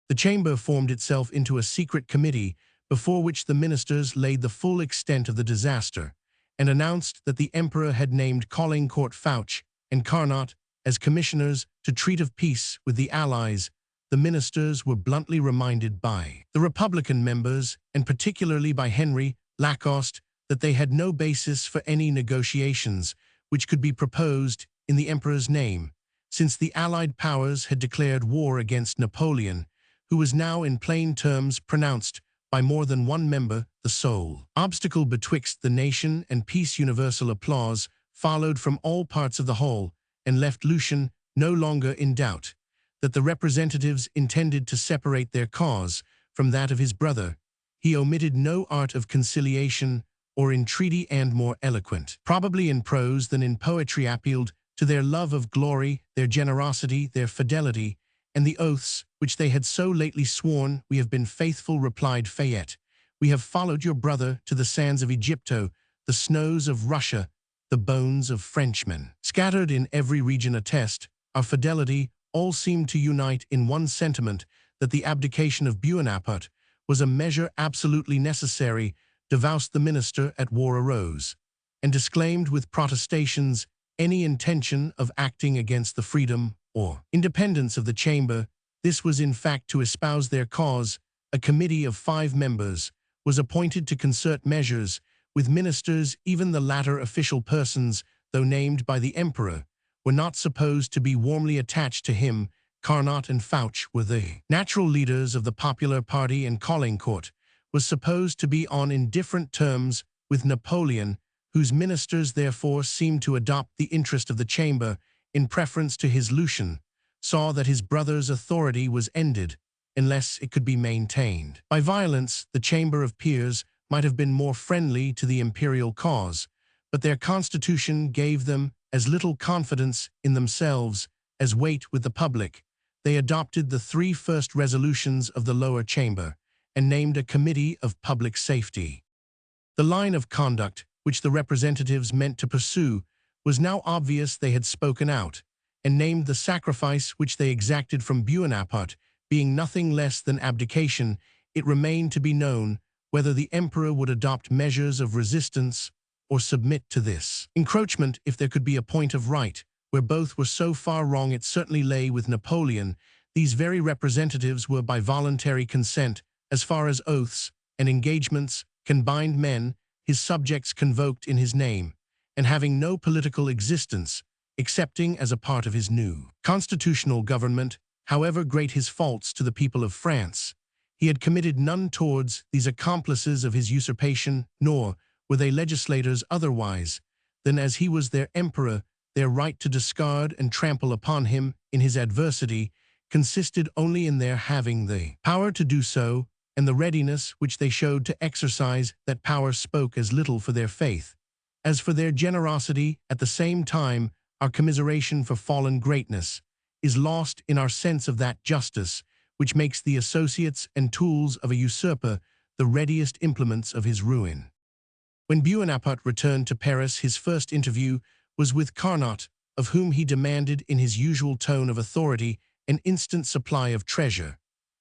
The chamber formed itself into a secret committee before which the ministers laid the full extent of the disaster, and announced that the Emperor had named Caulaincourt, Fouche, and Carnot as commissioners to treat of peace with the Allies. The ministers were bluntly reminded by the Republican members, and particularly by Henry Lacoste, that they had no basis for any negotiations which could be proposed in the Emperor's name, since the Allied powers had declared war against Napoleon, who was now in plain terms pronounced by more than one member the sole obstacle betwixt the nation and peace. Universal applause followed from all parts of the hall, and left Lucien no longer in doubt that the representatives intended to separate their cause from that of his brother. He omitted no art of conciliation or entreaty, and more eloquent, probably in prose than in poetry, appealed to their love of glory, their generosity, their fidelity, and the oaths which they had so lately sworn. "We have been faithful," replied Fayette. "We have followed your brother to the sands of Egypto, the snows of Russia, the bones of Frenchmen scattered in every region attest our fidelity." All seemed to unite in one sentiment, that the abdication of Bonaparte was a measure absolutely necessary. Davoust, the minister at war, arose, and disclaimed with protestations any intention of acting against the freedom or independence of the chamber. This was in fact to espouse their cause. A committee of 5 members was appointed to concert measures with ministers. Even the latter official persons, though named by the Emperor, were not supposed to be warmly attached to him. Carnot and Fouch were the natural leaders of the popular party, and Caulaincourt was supposed to be on indifferent terms with Napoleon, whose ministers therefore seemed to adopt the interest of the chamber in preference to his. Lucian saw that his brother's authority was ended unless it could be maintained by violence. The Chamber of Peers might have been more friendly to the imperial cause, but their constitution gave them as little confidence in themselves as weight with the public. They adopted the 3 first resolutions of the lower chamber and named a committee of public safety. The line of conduct which the representatives meant to pursue was now obvious. They had spoken out and named the sacrifice which they exacted from Bonaparte being nothing less than abdication. It remained to be known whether the emperor would adopt measures of resistance or submit to this encroachment. If there could be a point of right where both were so far wrong, it certainly lay with Napoleon. These very representatives were by voluntary consent, as far as oaths and engagements can bind men, his subjects convoked in his name, and having no political existence, excepting as a part of his new constitutional government. However great his faults to the people of France, he had committed none towards these accomplices of his usurpation, nor were they legislators otherwise than as he was their emperor. Their right to discard and trample upon him in his adversity consisted only in their having the power to do so, and the readiness which they showed to exercise that power spoke as little for their faith as for their generosity. At the same time, our commiseration for fallen greatness is lost in our sense of that justice which makes the associates and tools of a usurper the readiest implements of his ruin. When Bonaparte returned to Paris, his first interview was with Carnot, of whom he demanded in his usual tone of authority an instant supply of treasure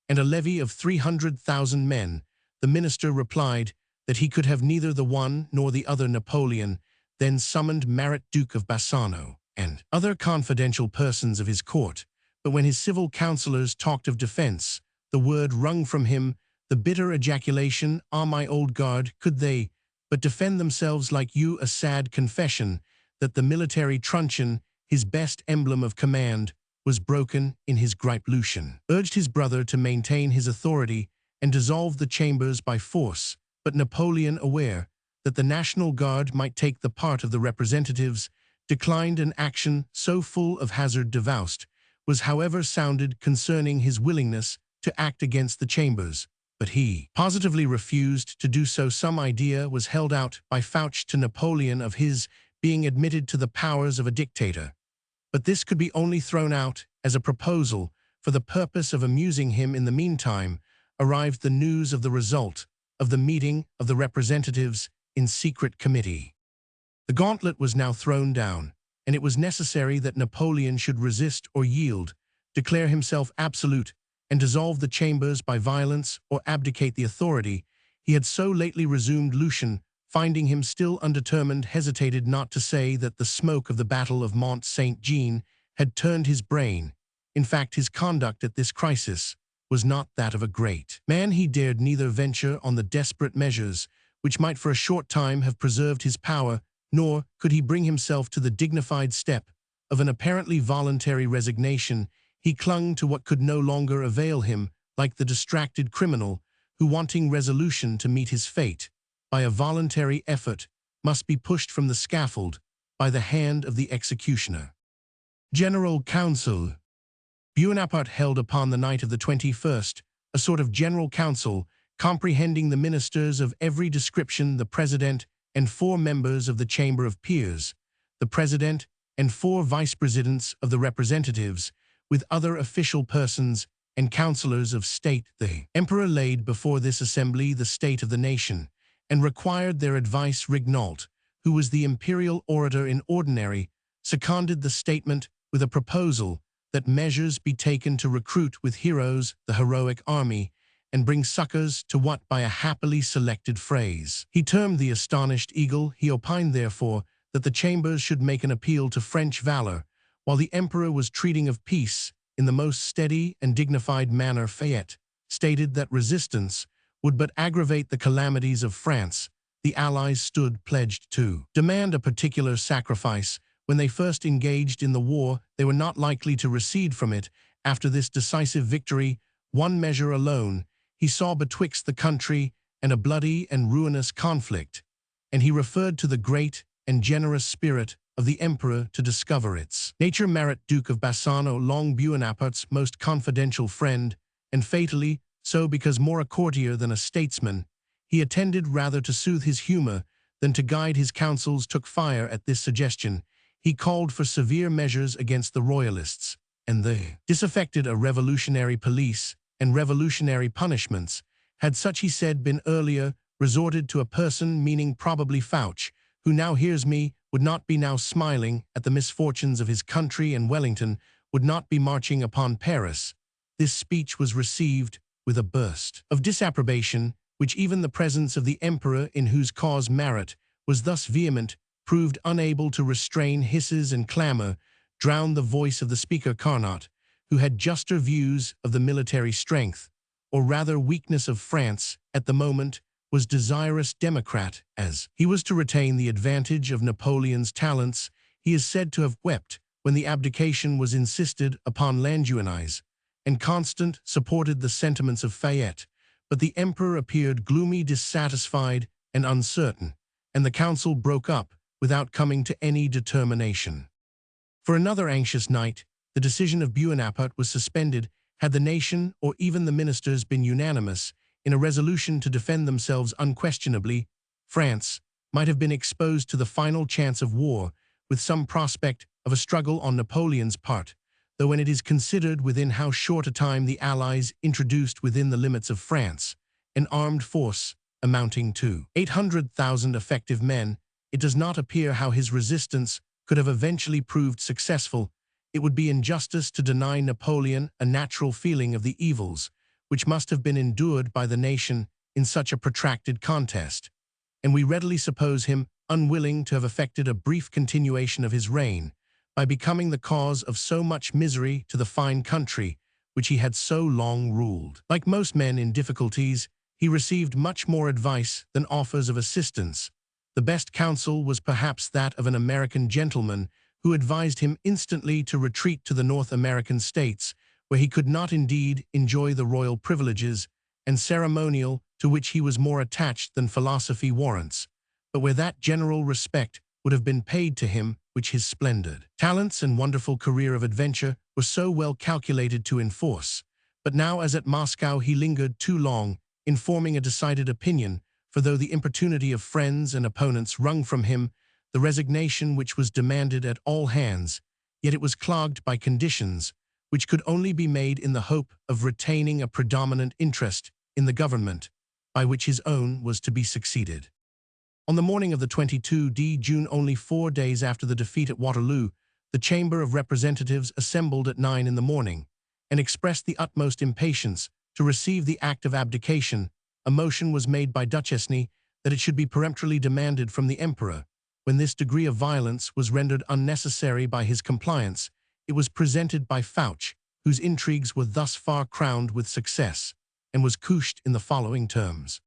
and a levy of 300,000 men. The minister replied that he could have neither the one nor the other. Napoleon then summoned Marat, Duke of Bassano, and other confidential persons of his court, but when his civil councillors talked of defense, the word wrung from him the bitter ejaculation, "Ah, my old guard, could they but defend themselves like you?" A sad confession that the military truncheon, his best emblem of command, was broken in his gripe. Lucian urged his brother to maintain his authority and dissolve the chambers by force, but Napoleon, aware that the National Guard might take the part of the representatives, declined an action so full of hazard. Davoust was however sounded concerning his willingness to act against the chambers, but he positively refused to do so. Some idea was held out by Fouch to Napoleon of his being admitted to the powers of a dictator, but this could be only thrown out as a proposal for the purpose of amusing him. In the meantime, arrived the news of the result of the meeting of the representatives in secret committee. The gauntlet was now thrown down, and it was necessary that Napoleon should resist or yield, declare himself absolute, and dissolve the chambers by violence or abdicate the authority he had so lately resumed. Lucian, finding him still undetermined, hesitated not to say that the smoke of the Battle of Mont Saint-Jean had turned his brain. In fact, his conduct at this crisis was not that of a great man. He dared neither venture on the desperate measures which might for a short time have preserved his power, nor could he bring himself to the dignified step of an apparently voluntary resignation. He clung to what could no longer avail him, like the distracted criminal who, wanting resolution to meet his fate by a voluntary effort, must be pushed from the scaffold by the hand of the executioner. General Council. Bonaparte held upon the night of the 21st a sort of general council comprehending the ministers of every description, the president and 4 members of the Chamber of Peers, the president and 4 vice-presidents of the representatives, with other official persons and councillors of state. The emperor laid before this assembly the state of the nation, and required their advice. Rignault, who was the imperial orator in ordinary, seconded the statement with a proposal that measures be taken to recruit with heroes the heroic army, and bring succors to what by a happily selected phrase he termed the astonished eagle. He opined therefore that the chambers should make an appeal to French valor, while the emperor was treating of peace in the most steady and dignified manner. Fayette stated that resistance would but aggravate the calamities of France. The Allies stood pledged to demand a particular sacrifice when they first engaged in the war, they were not likely to recede from it. After this decisive victory, one measure alone, he saw betwixt the country and a bloody and ruinous conflict, and he referred to the great and generous spirit of the emperor to discover its nature. Marat, Duke of Bassano, long Buonaparte's most confidential friend, and fatally so because more a courtier than a statesman, he attended rather to soothe his humor than to guide his counsels, took fire at this suggestion. He called for severe measures against the royalists, and they disaffected a revolutionary police and revolutionary punishments. Had such, he said, been earlier resorted to, a person, meaning probably Fouch, who now hears me, would not be now smiling at the misfortunes of his country, and Wellington would not be marching upon Paris. This speech was received with a burst of disapprobation, which even the presence of the emperor, in whose cause Marat was thus vehement, proved unable to restrain. Hisses and clamor drowned the voice of the speaker. Carnot, who had juster views of the military strength, or rather weakness of France at the moment, was desirous Democrat, as he was to retain the advantage of Napoleon's talents. He is said to have wept when the abdication was insisted upon. Languinais and Constant supported the sentiments of Fayette, but the emperor appeared gloomy, dissatisfied, and uncertain, and the council broke up without coming to any determination. For another anxious night, the decision of Buonaparte was suspended. Had the nation, or even the ministers, been unanimous in a resolution to defend themselves unquestionably, France might have been exposed to the final chance of war, with some prospect of a struggle on Napoleon's part, though when it is considered within how short a time the Allies introduced within the limits of France an armed force amounting to 800,000 effective men, it does not appear how his resistance could have eventually proved successful. It would be injustice to deny Napoleon a natural feeling of the evils which must have been endured by the nation in such a protracted contest, and we readily suppose him unwilling to have effected a brief continuation of his reign by becoming the cause of so much misery to the fine country which he had so long ruled. Like most men in difficulties, he received much more advice than offers of assistance. The best counsel was perhaps that of an American gentleman who advised him instantly to retreat to the North American states, where he could not indeed enjoy the royal privileges and ceremonial to which he was more attached than philosophy warrants, but where that general respect would have been paid to him which his splendid talents and wonderful career of adventure were so well calculated to enforce. But now, as at Moscow, he lingered too long in forming a decided opinion, for though the importunity of friends and opponents wrung from him the resignation which was demanded at all hands, yet it was clogged by conditions which could only be made in the hope of retaining a predominant interest in the government, by which his own was to be succeeded. On the morning of the 22d June, only 4 days after the defeat at Waterloo, the Chamber of Representatives assembled at 9 in the morning, and expressed the utmost impatience to receive the act of abdication. A motion was made by Duchesne that it should be peremptorily demanded from the emperor. When this degree of violence was rendered unnecessary by his compliance, it was presented by Fouch, whose intrigues were thus far crowned with success, and was couched in the following terms.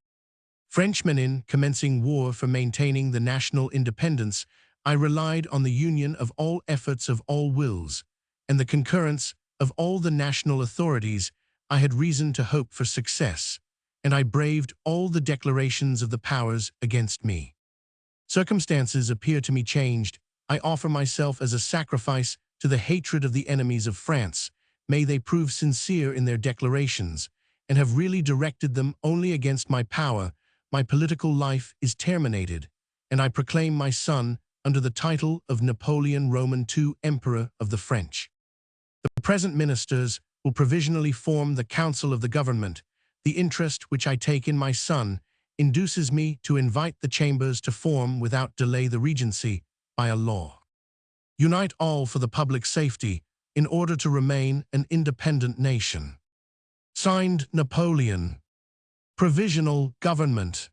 Frenchmen, in commencing war for maintaining the national independence, I relied on the union of all efforts of all wills, and the concurrence of all the national authorities. I had reason to hope for success, and I braved all the declarations of the powers against me. Circumstances appear to me changed. I offer myself as a sacrifice to the hatred of the enemies of France. May they prove sincere in their declarations, and have really directed them only against my power. My political life is terminated, and I proclaim my son under the title of Napoleon Roman II, Emperor of the French. The present ministers will provisionally form the council of the government. The interest which I take in my son induces me to invite the chambers to form without delay the regency by a law. Unite all for the public safety in order to remain an independent nation. Signed, Napoleon. Provisional Government.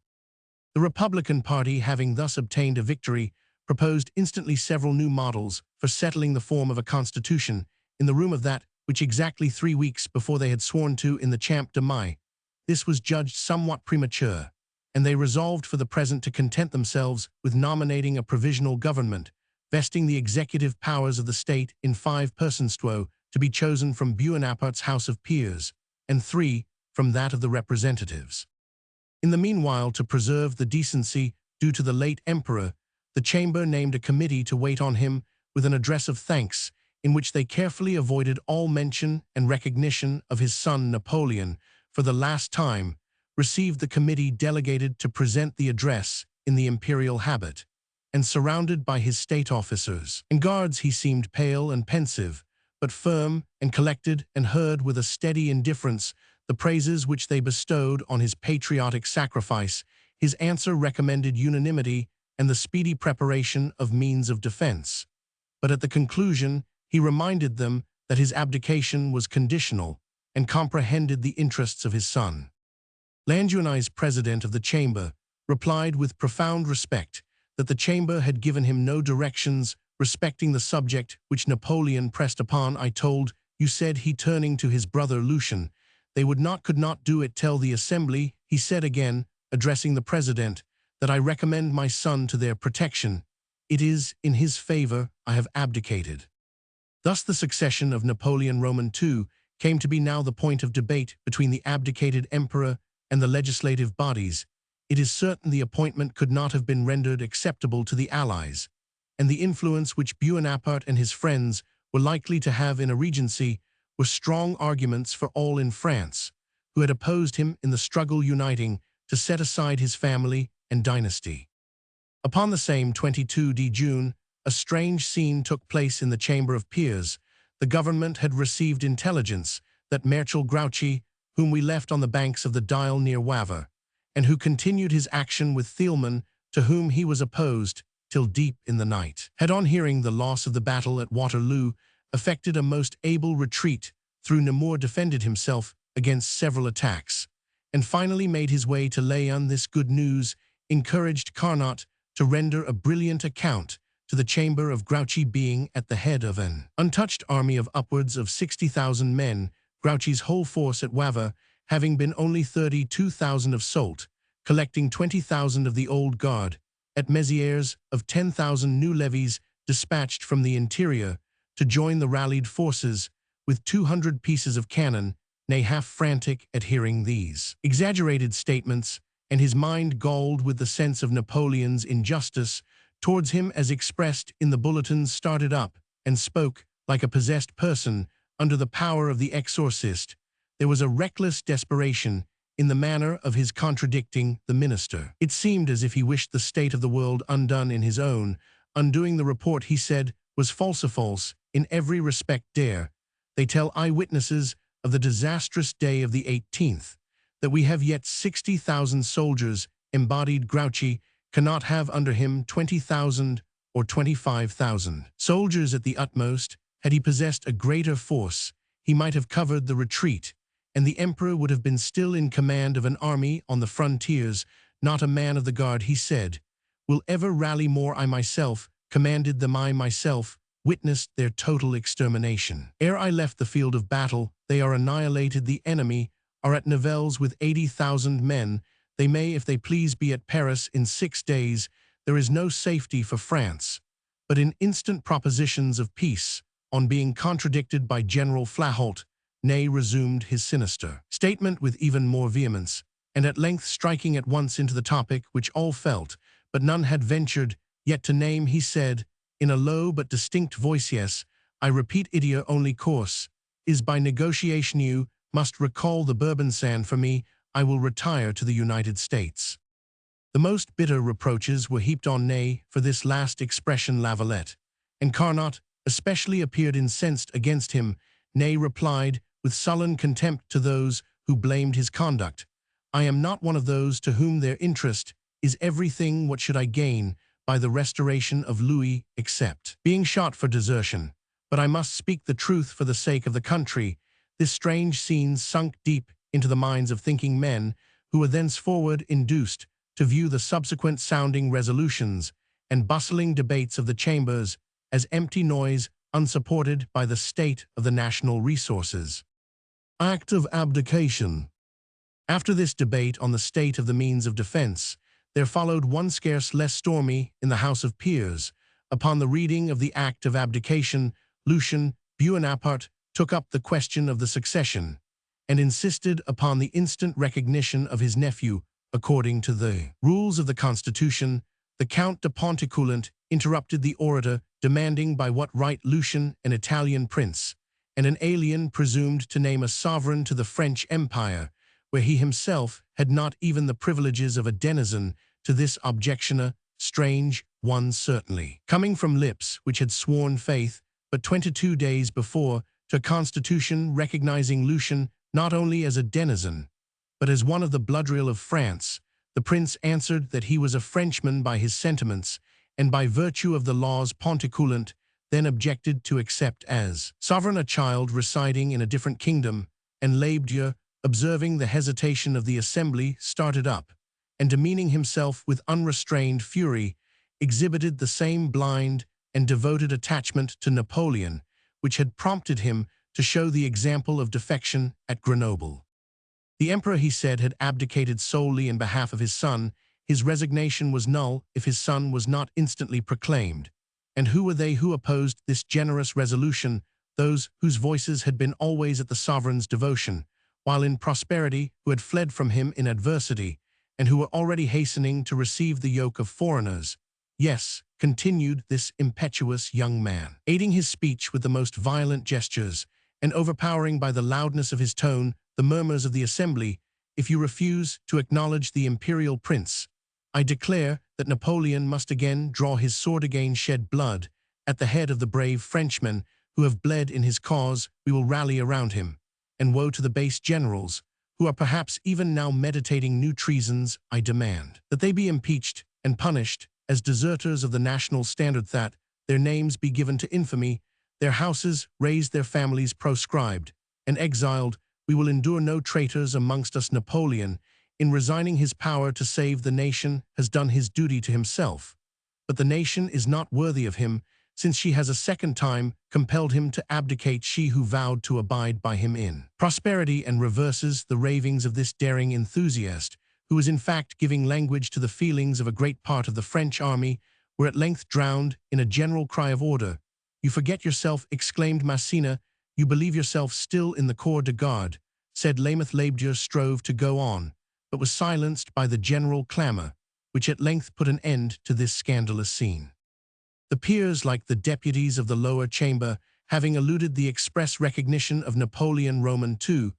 The Republican Party, having thus obtained a victory, proposed instantly several new models for settling the form of a constitution in the room of that which exactly 3 weeks before they had sworn to in the Champ de Mai. This was judged somewhat premature, and they resolved for the present to content themselves with nominating a provisional government, vesting the executive powers of the state in 5 personstwo to be chosen from Bonaparte's House of Peers, and 3 from that of the representatives. In the meanwhile, to preserve the decency due to the late emperor, the chamber named a committee to wait on him with an address of thanks, in which they carefully avoided all mention and recognition of his son Napoleon. For the last time, received the committee delegated to present the address in the imperial habit, and surrounded by his state officers and guards. He seemed pale and pensive, but firm and collected, and heard with a steady indifference the praises which they bestowed on his patriotic sacrifice. His answer recommended unanimity and the speedy preparation of means of defense. But at the conclusion, he reminded them that his abdication was conditional and comprehended the interests of his son. Languinais, president of the chamber, replied with profound respect that the chamber had given him no directions respecting the subject which Napoleon pressed upon. I told you, said he, turning to his brother Lucien, they could not do it. Tell the assembly, he said again, addressing the president, that I recommend my son to their protection. It is in his favor I have abdicated. Thus the succession of Napoleon Roman II came to be now the point of debate between the abdicated emperor and the legislative bodies. It is certain the appointment could not have been rendered acceptable to the Allies, and the influence which Bonaparte and his friends were likely to have in a regency were strong arguments for all in France, who had opposed him in the struggle, uniting to set aside his family and dynasty. Upon the same 22 June, a strange scene took place in the Chamber of Peers. The government had received intelligence that Marshal Grouchy, whom we left on the banks of the Dyle near Wavre, and who continued his action with Thielman, to whom he was opposed, till deep in the night, had, on hearing the loss of the battle at Waterloo, effected a most able retreat through Namur, defended himself against several attacks, and finally made his way to Laon. This good news encouraged Carnot to render a brilliant account to the chamber of Grouchy being at the head of an untouched army of upwards of 60,000 men, Grouchy's whole force at Wavre having been only 32,000 of Soult, collecting 20,000 of the old guard, at Mézières of 10,000 new levies dispatched from the interior to join the rallied forces, with 200 pieces of cannon, nay half frantic at hearing these exaggerated statements, and his mind galled with the sense of Napoleon's injustice towards him as expressed in the bulletins, started up and spoke like a possessed person under the power of the exorcist. There was a reckless desperation in the manner of his contradicting the minister. It seemed as if he wished the state of the world undone in his own. Undoing the report, he said, was false in every respect. Dare they tell eyewitnesses of the disastrous day of the 18th, that we have yet 60,000 soldiers embodied. Grouchy cannot have under him 20,000 or 25,000 soldiers at the utmost. Had he possessed a greater force, he might have covered the retreat, and the emperor would have been still in command of an army on the frontiers. Not a man of the guard, he said, will ever rally more. I myself commanded them. I myself witnessed their total extermination. Ere I left the field of battle, they are annihilated. The enemy are at Nivelles with 80,000 men. They may, if they please, be at Paris in 6 days. There is no safety for France, but in instant propositions of peace. On being contradicted by General Flahault, Ney resumed his sinister statement with even more vehemence, and at length striking at once into the topic which all felt, but none had ventured yet to name, he said, in a low but distinct voice, yes, I repeat, idiot only course is by negotiation. You must recall the Bourbonsan for me. I will retire to the United States. The most bitter reproaches were heaped on Ney for this last expression. Lavalette and Carnot especially appeared incensed against him. Ney replied with sullen contempt to those who blamed his conduct, I am not one of those to whom their interest is everything. What should I gain by the restoration of Louis, except being shot for desertion? But I must speak the truth for the sake of the country. This strange scene sunk deep into the minds of thinking men, who were thenceforward induced to view the subsequent sounding resolutions and bustling debates of the chambers as empty noise, unsupported by the state of the national resources. Act of abdication. After this debate on the state of the means of defense, there followed one scarce less stormy in the House of Peers, Upon the reading of the act of abdication, Lucien Bonaparte took up the question of the succession and insisted upon the instant recognition of his nephew according to the rules of the Constitution. The Count de Pontecoulant interrupted the orator, demanding by what right Lucien, an Italian prince, and an alien presumed to name a sovereign to the French Empire, where he himself had not even the privileges of a denizen, to this objection, strange one certainly, coming from lips which had sworn faith but 22 days before to a constitution recognizing Lucien not only as a denizen, but as one of the bloodroyal of France. The prince answered that he was a Frenchman by his sentiments, and by virtue of the laws Pontecoulant then objected to accept as sovereign a child residing in a different kingdom, and Labdieu, observing the hesitation of the assembly, started up, and demeaning himself with unrestrained fury, exhibited the same blind and devoted attachment to Napoleon, which had prompted him to show the example of defection at Grenoble. The emperor, he said, had abdicated solely in behalf of his son. His resignation was null if his son was not instantly proclaimed. And who were they who opposed this generous resolution? Those whose voices had been always at the sovereign's devotion, while in prosperity, who had fled from him in adversity, and who were already hastening to receive the yoke of foreigners. Yes, continued this impetuous young man, aiding his speech with the most violent gestures, and overpowering by the loudness of his tone the murmurs of the assembly, if you refuse to acknowledge the imperial prince, I declare that Napoleon must again draw his sword, again shed blood. At the head of the brave Frenchmen who have bled in his cause, we will rally around him. And woe to the base generals, who are perhaps even now meditating new treasons. I demand that they be impeached and punished as deserters of the national standard, that their names be given to infamy, their houses razed, their families proscribed and exiled. We will endure no traitors amongst us. Napoleon, in resigning his power to save the nation, has done his duty to himself. But the nation is not worthy of him, since she has a second time compelled him to abdicate, she who vowed to abide by him in prosperity, and reverses the ravings of this daring enthusiast, who is in fact giving language to the feelings of a great part of the French army, were at length drowned in a general cry of order. You forget yourself, exclaimed Massena. You believe yourself still in the corps de garde, said Lameth. Labdieu strove to go on, but was silenced by the general clamor, which at length put an end to this scandalous scene. The peers, like the deputies of the lower chamber, having eluded the express recognition of Napoleon Roman II,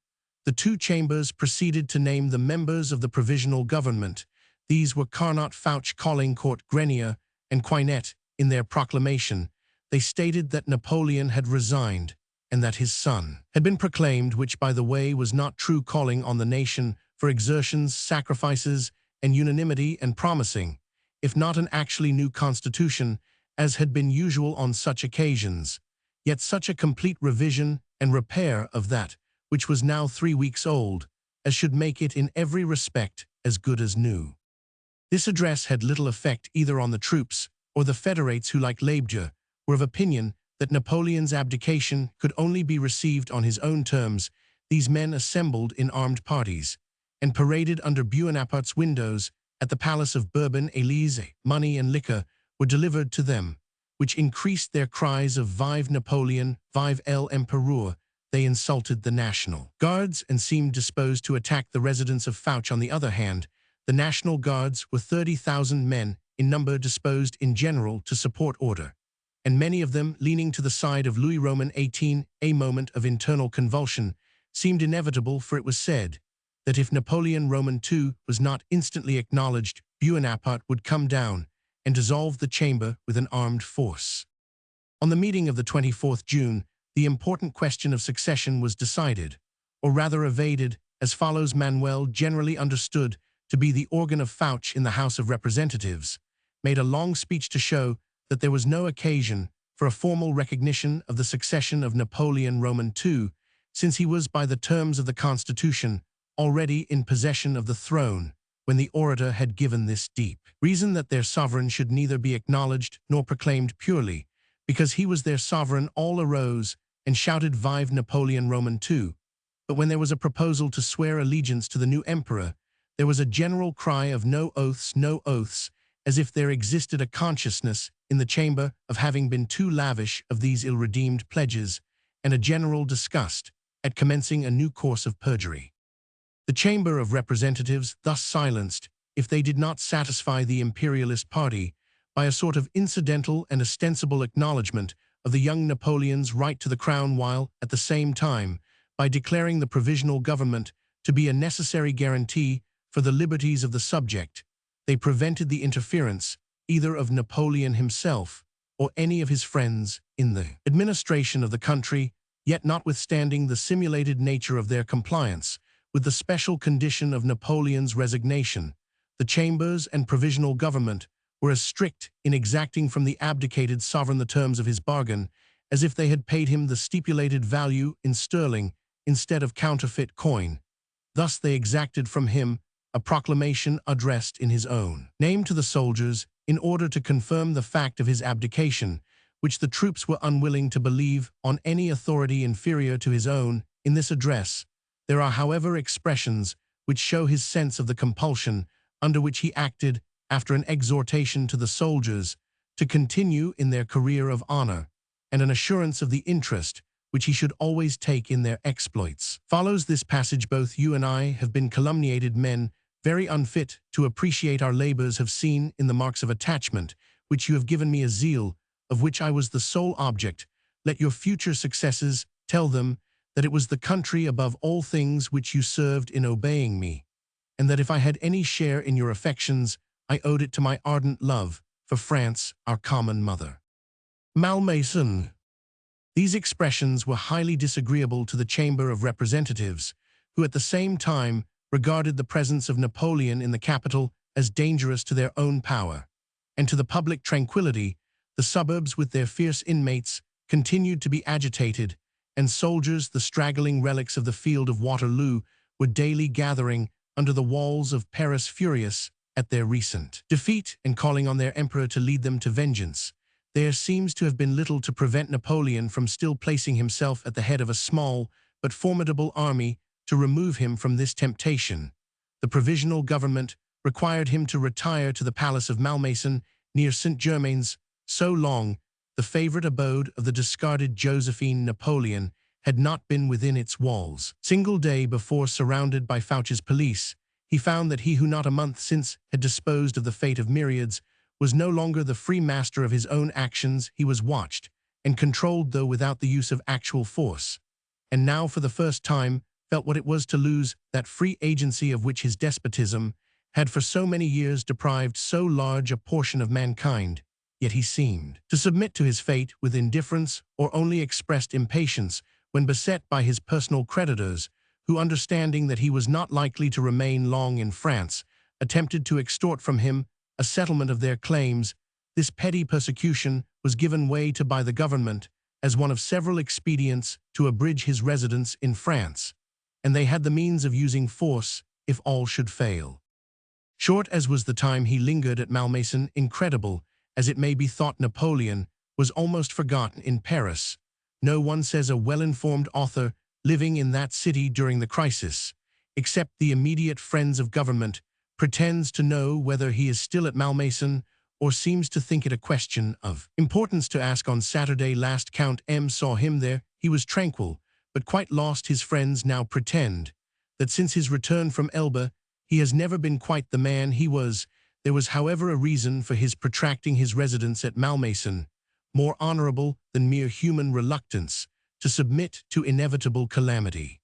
the two chambers proceeded to name the members of the provisional government. These were Carnot, Fouch, Caulaincourt, Grenier, and Quinet. In their proclamation, they stated that Napoleon had resigned, and that his son had been proclaimed, which, by the way, was not true, calling on the nation for exertions, sacrifices, and unanimity, and promising, if not an actually new constitution, as had been usual on such occasions, yet such a complete revision and repair of that which was now 3 weeks old, as should make it in every respect as good as new. This address had little effect either on the troops or the federates, who, like Labdieu, were of opinion that Napoleon's abdication could only be received on his own terms. These men assembled in armed parties and paraded under Bonaparte's windows at the Palace of Bourbon Élysée. Money and liquor were delivered to them, which increased their cries of Vive Napoleon, Vive l'Empereur. They insulted the National Guards and seemed disposed to attack the residence of Fouch. On the other hand, the National Guards were 30,000 men in number, disposed in general to support order, and many of them leaning to the side of Louis Roman XVIII. A moment of internal convulsion seemed inevitable, for it was said that if Napoleon Roman II was not instantly acknowledged, Bonaparte would come down and dissolve the chamber with an armed force. On the meeting of the 24th June, the important question of succession was decided, or rather evaded, as follows. Manuel, generally understood to be the organ of Fouch in the House of Representatives, made a long speech to show that there was no occasion for a formal recognition of the succession of Napoleon Roman II, since he was, by the terms of the Constitution, already in possession of the throne when the orator had given this deep reason that their sovereign should neither be acknowledged nor proclaimed. Purely because he was their sovereign, all arose and shouted Vive Napoleon Roman II. But when there was a proposal to swear allegiance to the new emperor, there was a general cry of no oaths, as if there existed a consciousness in the chamber of having been too lavish of these ill-redeemed pledges, and a general disgust at commencing a new course of perjury. The Chamber of Representatives thus silenced, if they did not satisfy the imperialist party, by a sort of incidental and ostensible acknowledgment of the young Napoleon's right to the crown, while, at the same time, by declaring the provisional government to be a necessary guarantee for the liberties of the subject, they prevented the interference either of Napoleon himself or any of his friends in the administration of the country, yet notwithstanding the simulated nature of their compliance with the special condition of Napoleon's resignation, the Chambers and Provisional Government were as strict in exacting from the abdicated sovereign the terms of his bargain as if they had paid him the stipulated value in sterling instead of counterfeit coin. Thus they exacted from him a proclamation addressed in his own name to the soldiers in order to confirm the fact of his abdication, which the troops were unwilling to believe on any authority inferior to his own. In this address, there are, however, expressions which show his sense of the compulsion under which he acted after an exhortation to the soldiers to continue in their career of honor, and an assurance of the interest which he should always take in their exploits. Follows this passage: both you and I have been calumniated men, very unfit to appreciate our labors, have seen in the marks of attachment which you have given me a zeal of which I was the sole object. Let your future successors tell them that it was the country above all things which you served in obeying me, and that if I had any share in your affections, I owed it to my ardent love for France, our common mother. Malmaison. These expressions were highly disagreeable to the Chamber of Representatives, who at the same time regarded the presence of Napoleon in the capital as dangerous to their own power, and to the public tranquility. The suburbs with their fierce inmates continued to be agitated, and soldiers, the straggling relics of the field of Waterloo, were daily gathering under the walls of Paris, furious at their recent defeat and calling on their emperor to lead them to vengeance. There seems to have been little to prevent Napoleon from still placing himself at the head of a small but formidable army to remove him from this temptation. The provisional government required him to retire to the palace of Malmaison near Saint-Germain's. So long, the favorite abode of the discarded Josephine Napoleon had not been within its walls. Single day before, surrounded by Fouche's police, he found that he who not a month since had disposed of the fate of myriads was no longer the free master of his own actions. He was watched and controlled, though without the use of actual force, and now for the first time felt what it was to lose that free agency of which his despotism had for so many years deprived so large a portion of mankind. Yet he seemed to submit to his fate with indifference or only expressed impatience when beset by his personal creditors, who, understanding that he was not likely to remain long in France, attempted to extort from him a settlement of their claims. This petty persecution was given way to by the government as one of several expedients to abridge his residence in France, and they had the means of using force if all should fail. Short as was the time he lingered at Malmaison, incredible as it may be thought, Napoleon was almost forgotten in Paris. No one, says a well-informed author living in that city during the crisis, except the immediate friends of government, pretends to know whether he is still at Malmaison, or seems to think it a question of importance to ask. On Saturday last Count M saw him there. He was tranquil, but quite lost. His friends now pretend that since his return from Elba, he has never been quite the man he was. There was, however, a reason for his protracting his residence at Malmaison, more honorable than mere human reluctance to submit to inevitable calamity.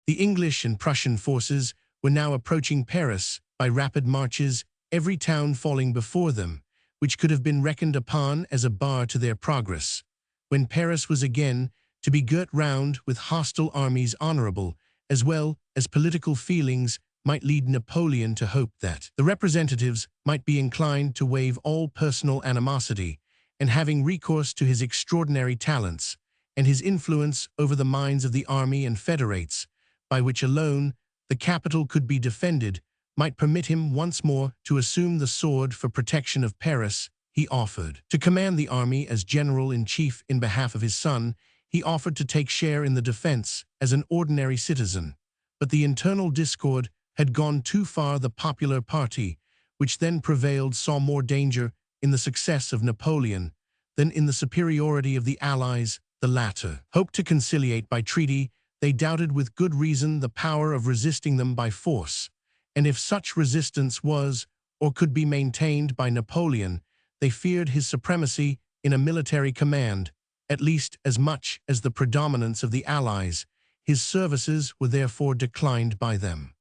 The English and Prussian forces were now approaching Paris by rapid marches, every town falling before them, which could have been reckoned upon as a bar to their progress. When Paris was again to be girt round with hostile armies, honorable as well as political feelings might lead Napoleon to hope that the representatives might be inclined to waive all personal animosity, and having recourse to his extraordinary talents and his influence over the minds of the army and federates, by which alone the capital could be defended, might permit him once more to assume the sword for protection of Paris. He offered to command the army as general-in-chief in behalf of his son. He offered to take share in the defense as an ordinary citizen. But the internal discord had gone too far. The popular party, which then prevailed, saw more danger in the success of Napoleon than in the superiority of the Allies. The latter hoped to conciliate by treaty. They doubted with good reason the power of resisting them by force, and if such resistance was or could be maintained by Napoleon, they feared his supremacy in a military command, at least as much as the predominance of the Allies. His services were therefore declined by them.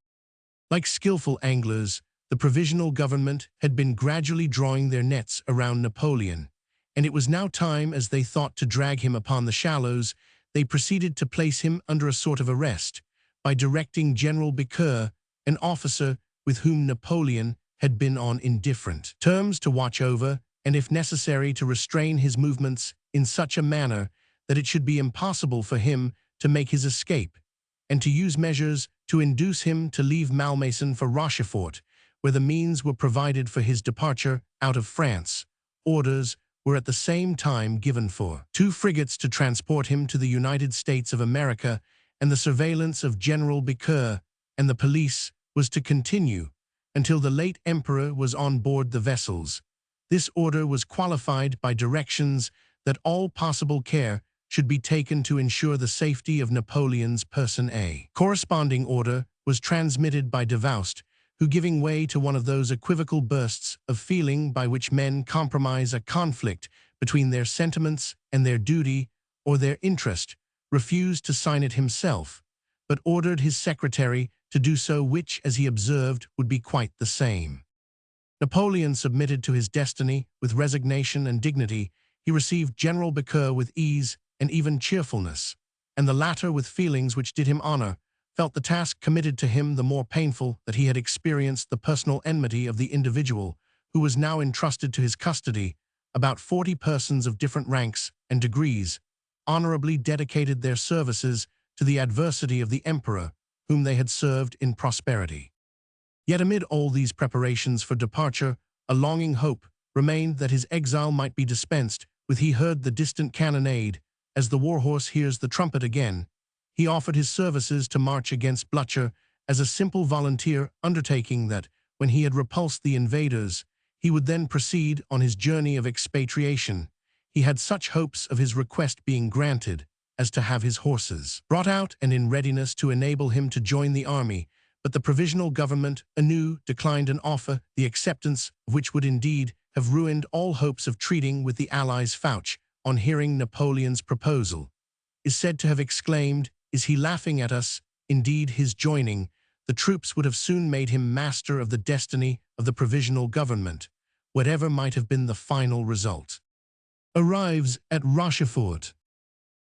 Like skillful anglers, the provisional government had been gradually drawing their nets around Napoleon, and it was now time, as they thought, to drag him upon the shallows. They proceeded to place him under a sort of arrest by directing General Becoeur, an officer with whom Napoleon had been on indifferent terms, to watch over and, if necessary, to restrain his movements in such a manner that it should be impossible for him to make his escape, and to use measures to induce him to leave Malmaison for Rochefort, where the means were provided for his departure out of France. Orders were at the same time given for 2 frigates to transport him to the United States of America, and the surveillance of General Becoeur and the police was to continue until the late emperor was on board the vessels. This order was qualified by directions that all possible care should be taken to ensure the safety of Napoleon's person. A corresponding order was transmitted by Davoust, who, giving way to one of those equivocal bursts of feeling by which men compromise a conflict between their sentiments and their duty or their interest, refused to sign it himself, but ordered his secretary to do so, which, as he observed, would be quite the same. Napoleon submitted to his destiny with resignation and dignity. He received General Becoeur with ease and even cheerfulness, and the latter, with feelings which did him honor, felt the task committed to him the more painful that he had experienced the personal enmity of the individual who was now entrusted to his custody. About 40 persons of different ranks and degrees honorably dedicated their services to the adversity of the emperor, whom they had served in prosperity. Yet amid all these preparations for departure, a longing hope remained that his exile might be dispensed with. He heard the distant cannonade, as the warhorse hears the trumpet again. He offered his services to march against Blücher as a simple volunteer, undertaking that, when he had repulsed the invaders, he would then proceed on his journey of expatriation. He had such hopes of his request being granted as to have his horses brought out and in readiness to enable him to join the army, but the provisional government anew declined an offer, the acceptance of which would indeed have ruined all hopes of treating with the Allies. Fouch, on hearing Napoleon's proposal, is said to have exclaimed, "Is he laughing at us?" Indeed, his joining the troops would have soon made him master of the destiny of the provisional government, whatever might have been the final result. Arrives at Rochefort.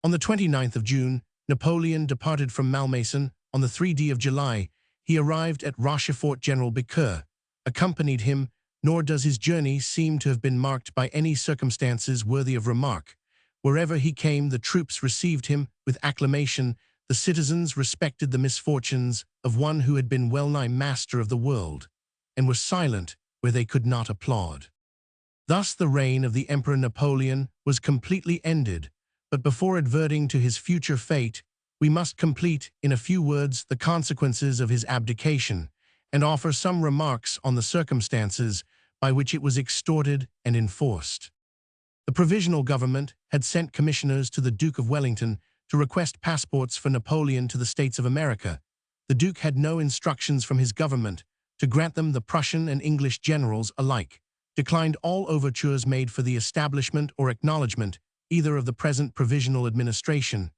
On the 29th of June, Napoleon departed from Malmaison. On the 3d of July, he arrived at Rochefort. General Becoeur accompanied him, nor does his journey seem to have been marked by any circumstances worthy of remark. Wherever he came, the troops received him with acclamation. The citizens respected the misfortunes of one who had been well-nigh master of the world, and were silent where they could not applaud. Thus the reign of the Emperor Napoleon was completely ended, but before adverting to his future fate, we must complete, in a few words, the consequences of his abdication, and offer some remarks on the circumstances by which it was extorted and enforced. The provisional government had sent commissioners to the Duke of Wellington to request passports for Napoleon to the States of America. The Duke had no instructions from his government to grant them. The Prussian and English generals alike declined all overtures made for the establishment or acknowledgement either of the present provisional administration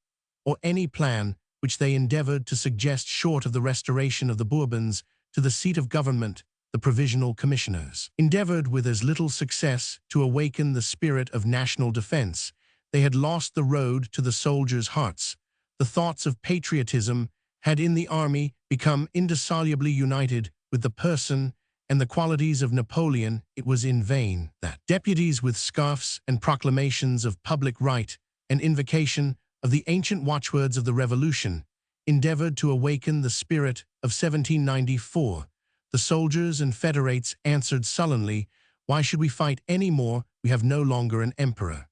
or any plan which they endeavored to suggest short of the restoration of the Bourbons to the seat of government. The provisional commissioners endeavored with as little success to awaken the spirit of national defense. They had lost the road to the soldiers' hearts. The thoughts of patriotism had in the army become indissolubly united with the person and the qualities of Napoleon. It was in vain that deputies with scarfs and proclamations of public right and invocation of the ancient watchwords of the Revolution endeavored to awaken the spirit of 1794. The soldiers and federates answered sullenly, "Why should we fight any more? We have no longer an emperor."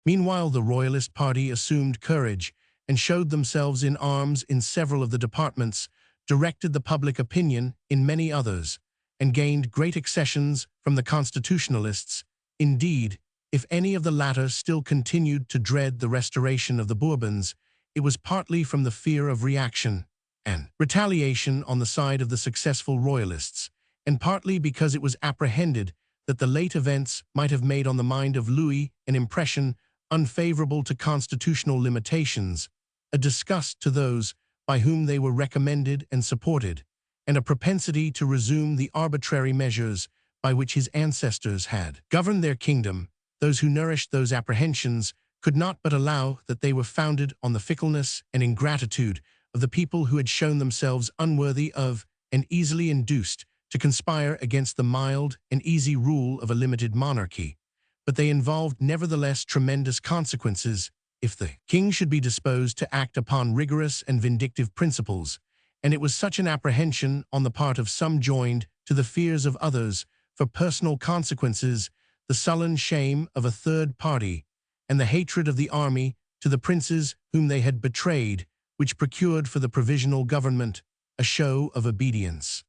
Meanwhile, the Royalist party assumed courage and showed themselves in arms in several of the departments, directed the public opinion in many others, and gained great accessions from the Constitutionalists. Indeed, if any of the latter still continued to dread the restoration of the Bourbons, it was partly from the fear of reaction and retaliation on the side of the successful royalists, and partly because it was apprehended that the late events might have made on the mind of Louis an impression unfavorable to constitutional limitations, a disgust to those by whom they were recommended and supported, and a propensity to resume the arbitrary measures by which his ancestors had governed their kingdom. Those who nourished those apprehensions could not but allow that they were founded on the fickleness and ingratitude of the people who had shown themselves unworthy of and easily induced to conspire against the mild and easy rule of a limited monarchy. But they involved nevertheless tremendous consequences if the king should be disposed to act upon rigorous and vindictive principles, and it was such an apprehension on the part of some joined to the fears of others for personal consequences, the sullen shame of a third party, and the hatred of the army to the princes whom they had betrayed, which procured for the provisional government a show of obedience.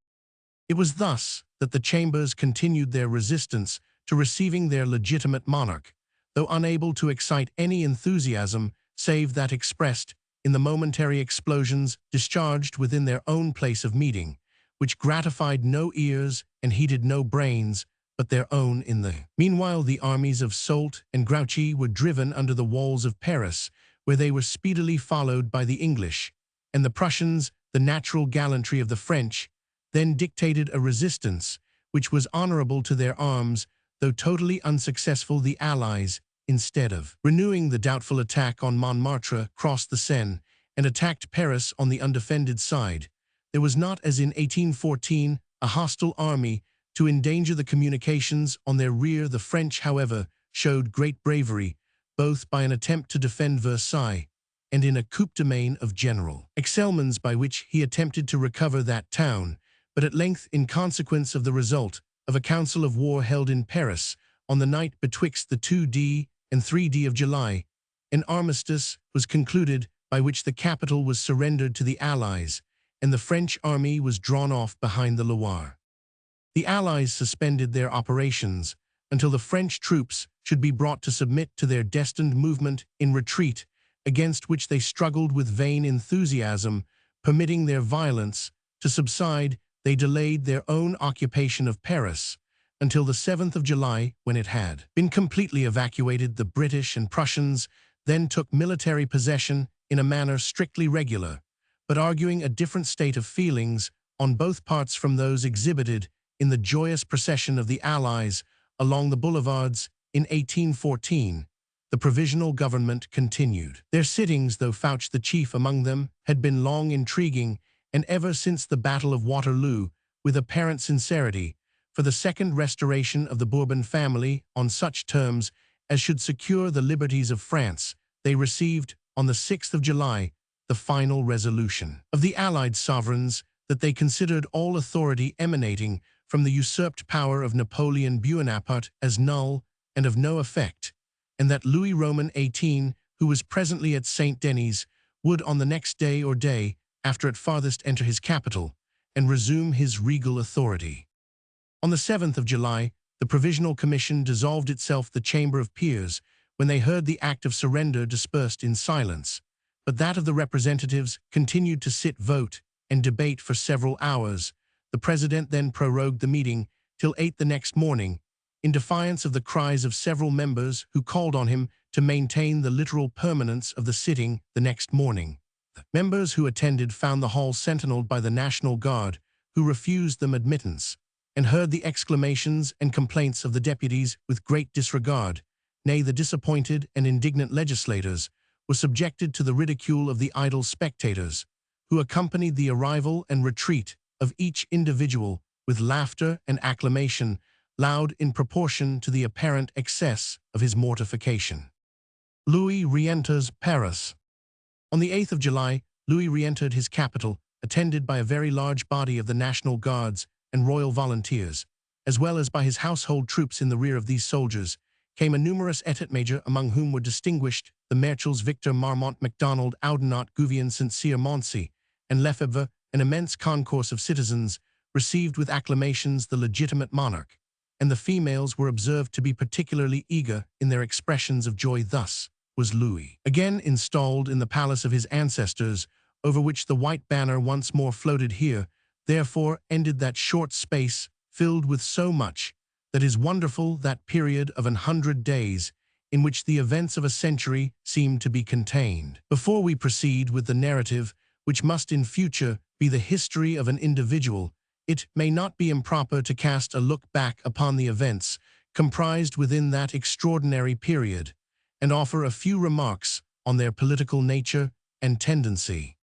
It was thus that the Chambers continued their resistance to receiving their legitimate monarch, though unable to excite any enthusiasm save that expressed in the momentary explosions discharged within their own place of meeting, which gratified no ears and heated no brains but their own in the. Meanwhile, the armies of Soult and Grouchy were driven under the walls of Paris, where they were speedily followed by the English, and the Prussians, the natural gallantry of the French, then dictated a resistance which was honorable to their arms, though totally unsuccessful. The Allies, instead of renewing the doubtful attack on Montmartre, crossed the Seine and attacked Paris on the undefended side. There was not, as in 1814, a hostile army to endanger the communications on their rear. The French, however, showed great bravery, both by an attempt to defend Versailles and in a coup de main of General Excelmans by which he attempted to recover that town, but at length, in consequence of the result of a council of war held in Paris on the night betwixt the 2d and 3d of July, an armistice was concluded by which the capital was surrendered to the Allies, and the French army was drawn off behind the Loire. The Allies suspended their operations until the French troops should be brought to submit to their destined movement in retreat, against which they struggled with vain enthusiasm. Permitting their violence to subside, they delayed their own occupation of Paris until the 7th of July, when it had been completely evacuated. The British and Prussians then took military possession in a manner strictly regular, but arguing a different state of feelings on both parts from those exhibited in the joyous procession of the Allies along the boulevards in 1814. The provisional government continued their sittings, though Fouché, the chief among them, had been long intriguing, and ever since the Battle of Waterloo, with apparent sincerity, for the second restoration of the Bourbon family on such terms as should secure the liberties of France. They received, on the 6th of July, the final resolution of the Allied sovereigns that they considered all authority emanating from the usurped power of Napoleon Bonaparte as null and of no effect, and that Louis Roman XVIII, who was presently at Saint Denis, would on the next day or day after at farthest enter his capital and resume his regal authority. On the 7th of July, the Provisional Commission dissolved itself. The Chamber of Peers, when they heard the act of surrender, dispersed in silence, but that of the representatives continued to sit, vote, and debate for several hours. The President then prorogued the meeting till 8 the next morning, in defiance of the cries of several members who called on him to maintain the literal permanence of the sitting the next morning. The members who attended found the hall sentineled by the National Guard, who refused them admittance, and heard the exclamations and complaints of the deputies with great disregard. Nay, the disappointed and indignant legislators were subjected to the ridicule of the idle spectators, who accompanied the arrival and retreat of each individual with laughter and acclamation, loud in proportion to the apparent excess of his mortification. Louis re-enters Paris. On the 8th of July, Louis re-entered his capital, attended by a very large body of the National Guards and Royal Volunteers, as well as by his household troops. In the rear of these soldiers came a numerous état-major, among whom were distinguished the Marechals Victor Marmont, Macdonald, Oudinot, Gouvion, St-Cyr, Montcy, and Lefebvre. An immense concourse of citizens received with acclamations the legitimate monarch, and the females were observed to be particularly eager in their expressions of joy. Thus was Louis again installed in the palace of his ancestors, over which the white banner once more floated. Here, therefore, ended that short space filled with so much that is wonderful, that period of 100 days in which the events of a century seem to be contained. Before we proceed with the narrative, which must in future be the history of an individual, it may not be improper to cast a look back upon the events comprised within that extraordinary period, and offer a few remarks on their political nature and tendency.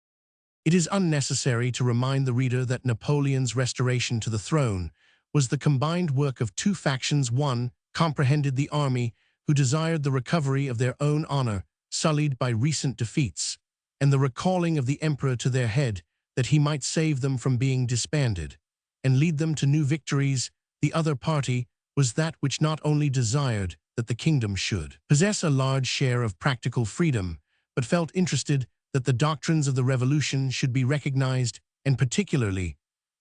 It is unnecessary to remind the reader that Napoleon's restoration to the throne was the combined work of two factions. One comprehended the army, who desired the recovery of their own honor, sullied by recent defeats, and the recalling of the emperor to their head, that he might save them from being disbanded, and lead them to new victories. The other party was that which not only desired that the kingdom should possess a large share of practical freedom, but felt interested that the doctrines of the revolution should be recognized, and particularly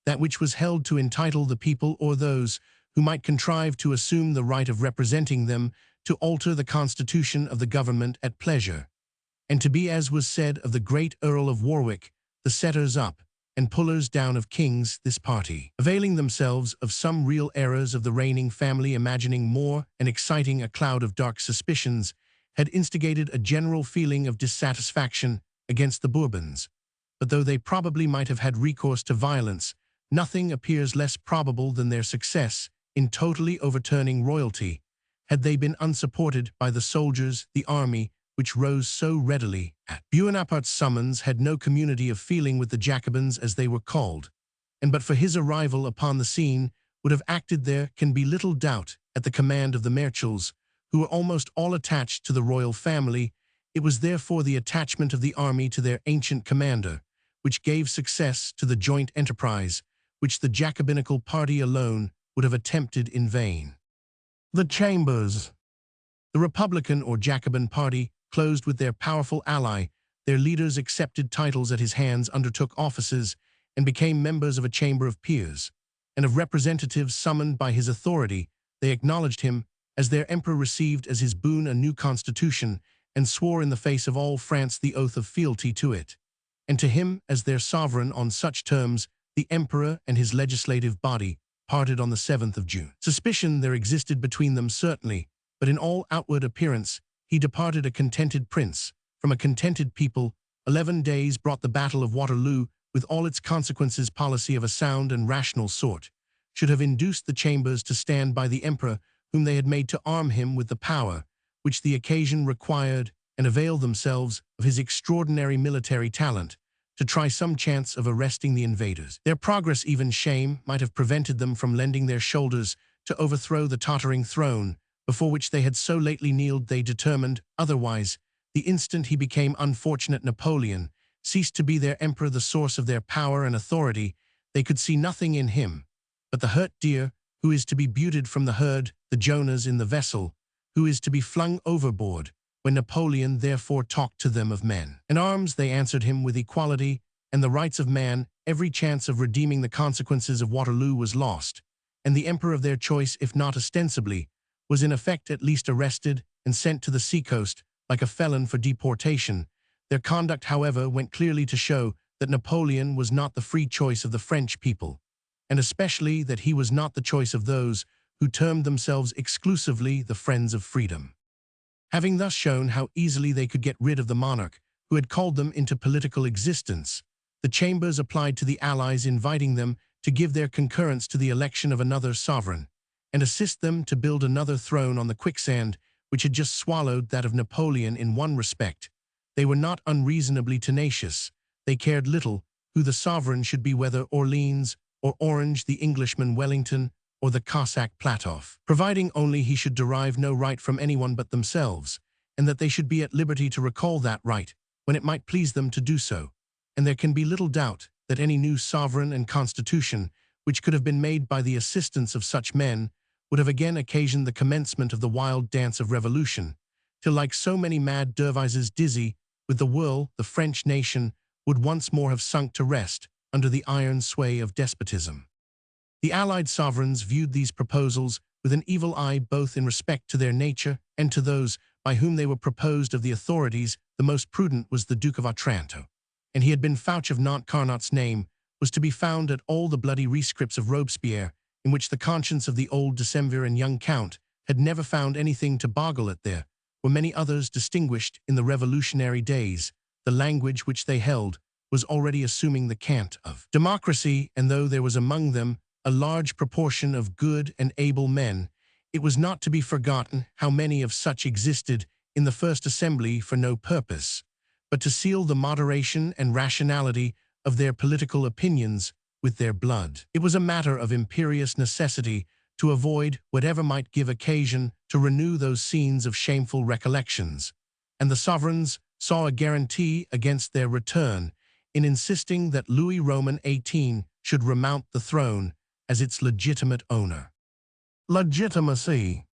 that which was held to entitle the people, or those who might contrive to assume the right of representing them, to alter the constitution of the government at pleasure, and to be, as was said of the great Earl of Warwick, the setters up and pullers down of kings. This party, availing themselves of some real errors of the reigning family, imagining more and exciting a cloud of dark suspicions, had instigated a general feeling of dissatisfaction against the Bourbons. But though they probably might have had recourse to violence, nothing appears less probable than their success in totally overturning royalty, had they been unsupported by the soldiers, the army, which rose so readily at Bonaparte's summons, had no community of feeling with the Jacobins, as they were called, and but for his arrival upon the scene would have acted, there can be little doubt, at the command of the Marechals, who were almost all attached to the royal family. It was therefore the attachment of the army to their ancient commander which gave success to the joint enterprise, which the Jacobinical party alone would have attempted in vain. The Chambers. The Republican or Jacobin party closed with their powerful ally. Their leaders accepted titles at his hands, undertook offices, and became members of a chamber of peers, and of representatives summoned by his authority. They acknowledged him as their emperor, received as his boon a new constitution, and swore in the face of all France the oath of fealty to it, and to him as their sovereign. On such terms, the emperor and his legislative body parted on the 7th of June. Suspicion there existed between them, certainly, but in all outward appearance he departed a contented prince, from a contented people. 11 days brought the Battle of Waterloo, with all its consequences. Policy of a sound and rational sort should have induced the Chambers to stand by the emperor, whom they had made, to arm him with the power which the occasion required, and avail themselves of his extraordinary military talent to try some chance of arresting the invaders. Their progress, even shame, might have prevented them from lending their shoulders to overthrow the tottering throne before which they had so lately kneeled. They determined otherwise. The instant he became unfortunate Napoleon ceased to be their emperor, the source of their power and authority. They could see nothing in him but the hurt deer who is to be booted from the herd, the Jonas in the vessel who is to be flung overboard. When Napoleon therefore talked to them of men and arms, they answered him with equality and the rights of man. Every chance of redeeming the consequences of Waterloo was lost, and the emperor of their choice, if not ostensibly, was in effect at least arrested and sent to the seacoast like a felon for deportation. Their conduct, however, went clearly to show that Napoleon was not the free choice of the French people, and especially that he was not the choice of those who termed themselves exclusively the friends of freedom. Having thus shown how easily they could get rid of the monarch who had called them into political existence, the Chambers applied to the Allies, inviting them to give their concurrence to the election of another sovereign, and assist them to build another throne on the quicksand which had just swallowed that of Napoleon. In one respect, they were not unreasonably tenacious. They cared little who the sovereign should be, whether Orleans or Orange, the Englishman Wellington, or the Cossack Platov, providing only he should derive no right from anyone but themselves, and that they should be at liberty to recall that right when it might please them to do so. And there can be little doubt that any new sovereign and constitution which could have been made by the assistance of such men would have again occasioned the commencement of the wild dance of revolution, till, like so many mad dervises dizzy with the whirl, the French nation would once more have sunk to rest under the iron sway of despotism. The allied sovereigns viewed these proposals with an evil eye both in respect to their nature and to those by whom they were proposed. Of the authorities, the most prudent was the Duke of Otranto, and he had been Fouch of Nantes. Name was to be found at all the bloody rescripts of Robespierre, in which the conscience of the old Decemvir and young Count had never found anything to boggle at. There were many others distinguished in the revolutionary days. The language which they held was already assuming the cant of democracy, and though there was among them a large proportion of good and able men, it was not to be forgotten how many of such existed in the first assembly for no purpose, but to seal the moderation and rationality of their political opinions with their blood. It was a matter of imperious necessity to avoid whatever might give occasion to renew those scenes of shameful recollections, and the sovereigns saw a guarantee against their return in insisting that Louis Roman XVIII should remount the throne as its legitimate owner. Legitimacy.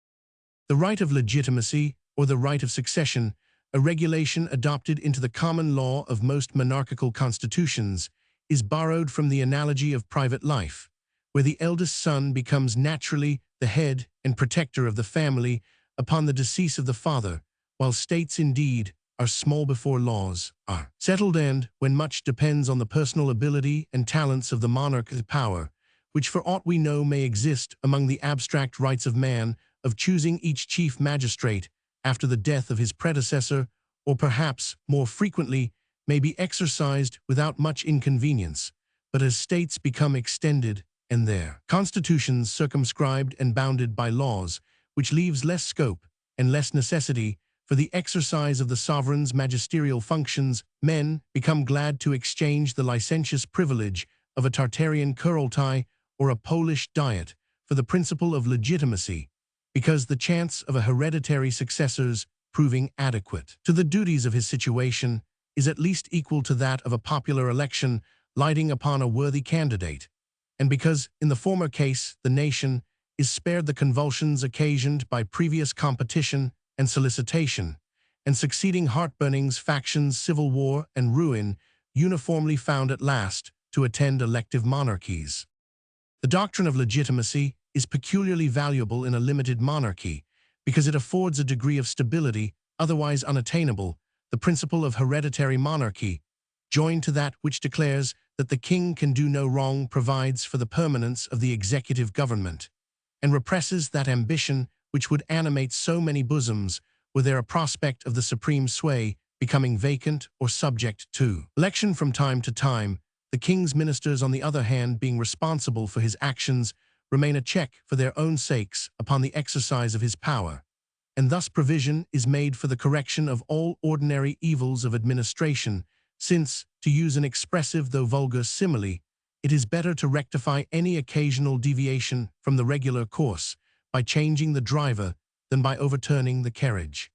The right of legitimacy, or the right of succession, a regulation adopted into the common law of most monarchical constitutions, is borrowed from the analogy of private life, where the eldest son becomes naturally the head and protector of the family upon the decease of the father, while states indeed are small before laws are settled, and when much depends on the personal ability and talents of the monarch, the power, which for aught we know may exist among the abstract rights of man, of choosing each chief magistrate after the death of his predecessor, or perhaps, more frequently, may be exercised without much inconvenience, but as states become extended, and their constitutions circumscribed and bounded by laws, which leaves less scope and less necessity for the exercise of the sovereign's magisterial functions, men become glad to exchange the licentious privilege of a Tartarian curultai or a Polish diet for the principle of legitimacy, because the chance of a hereditary successor's proving adequate to the duties of his situation is at least equal to that of a popular election lighting upon a worthy candidate, and because, in the former case, the nation is spared the convulsions occasioned by previous competition and solicitation, and succeeding heartburnings, factions, civil war, and ruin uniformly found at last to attend elective monarchies. The doctrine of legitimacy is peculiarly valuable in a limited monarchy because it affords a degree of stability otherwise unattainable. The principle of hereditary monarchy, joined to that which declares that the king can do no wrong, provides for the permanence of the executive government, and represses that ambition which would animate so many bosoms were there a prospect of the supreme sway becoming vacant or subject to election from time to time. The king's ministers, on the other hand, being responsible for his actions, remain a check for their own sakes upon the exercise of his power, and thus provision is made for the correction of all ordinary evils of administration, since, to use an expressive though vulgar simile, it is better to rectify any occasional deviation from the regular course by changing the driver than by overturning the carriage.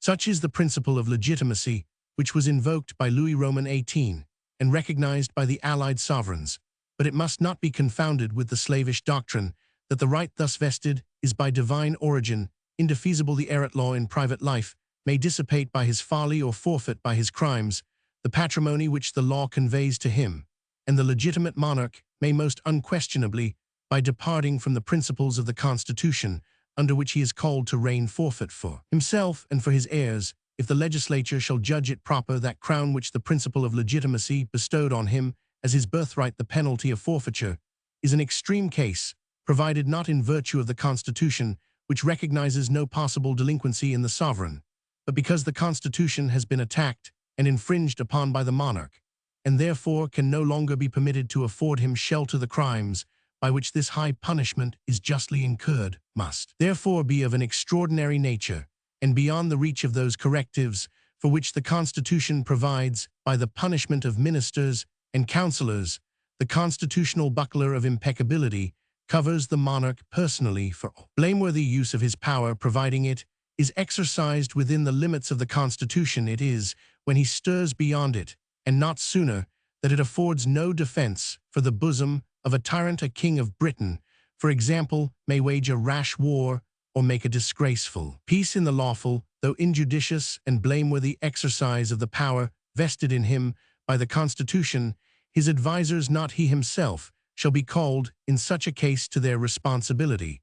Such is the principle of legitimacy which was invoked by Louis Roman XVIII and recognized by the allied sovereigns, but it must not be confounded with the slavish doctrine that the right thus vested is by divine origin, indefeasible. The heir at law in private life may dissipate by his folly or forfeit by his crimes the patrimony which the law conveys to him, and the legitimate monarch may most unquestionably, by departing from the principles of the Constitution under which he is called to reign, forfeit for himself and for his heirs, if the legislature shall judge it proper, that crown which the principle of legitimacy bestowed on him as his birthright. The penalty of forfeiture is an extreme case, provided not in virtue of the Constitution, which recognizes no possible delinquency in the sovereign, but because the Constitution has been attacked and infringed upon by the monarch, and therefore can no longer be permitted to afford him shelter. The crimes by which this high punishment is justly incurred must therefore be of an extraordinary nature, and beyond the reach of those correctives for which the Constitution provides by the punishment of ministers and councillors. The constitutional buckler of impeccability covers the monarch personally for all blameworthy use of his power, providing it is exercised within the limits of the Constitution. It is when he stirs beyond it, and not sooner, that it affords no defense for the bosom of a tyrant. A king of Britain, for example, may wage a rash war or make a disgraceful peace in the lawful, though injudicious and blameworthy exercise of the power vested in him by the Constitution. His advisers, not he himself, shall be called in such a case to their responsibility.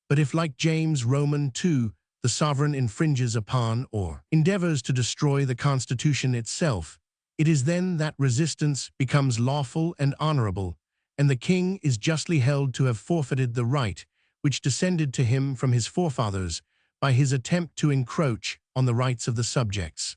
But if, like James Roman II, the sovereign infringes upon or endeavors to destroy the Constitution itself, it is then that resistance becomes lawful and honorable, and the king is justly held to have forfeited the right which descended to him from his forefathers by his attempt to encroach on the rights of the subjects.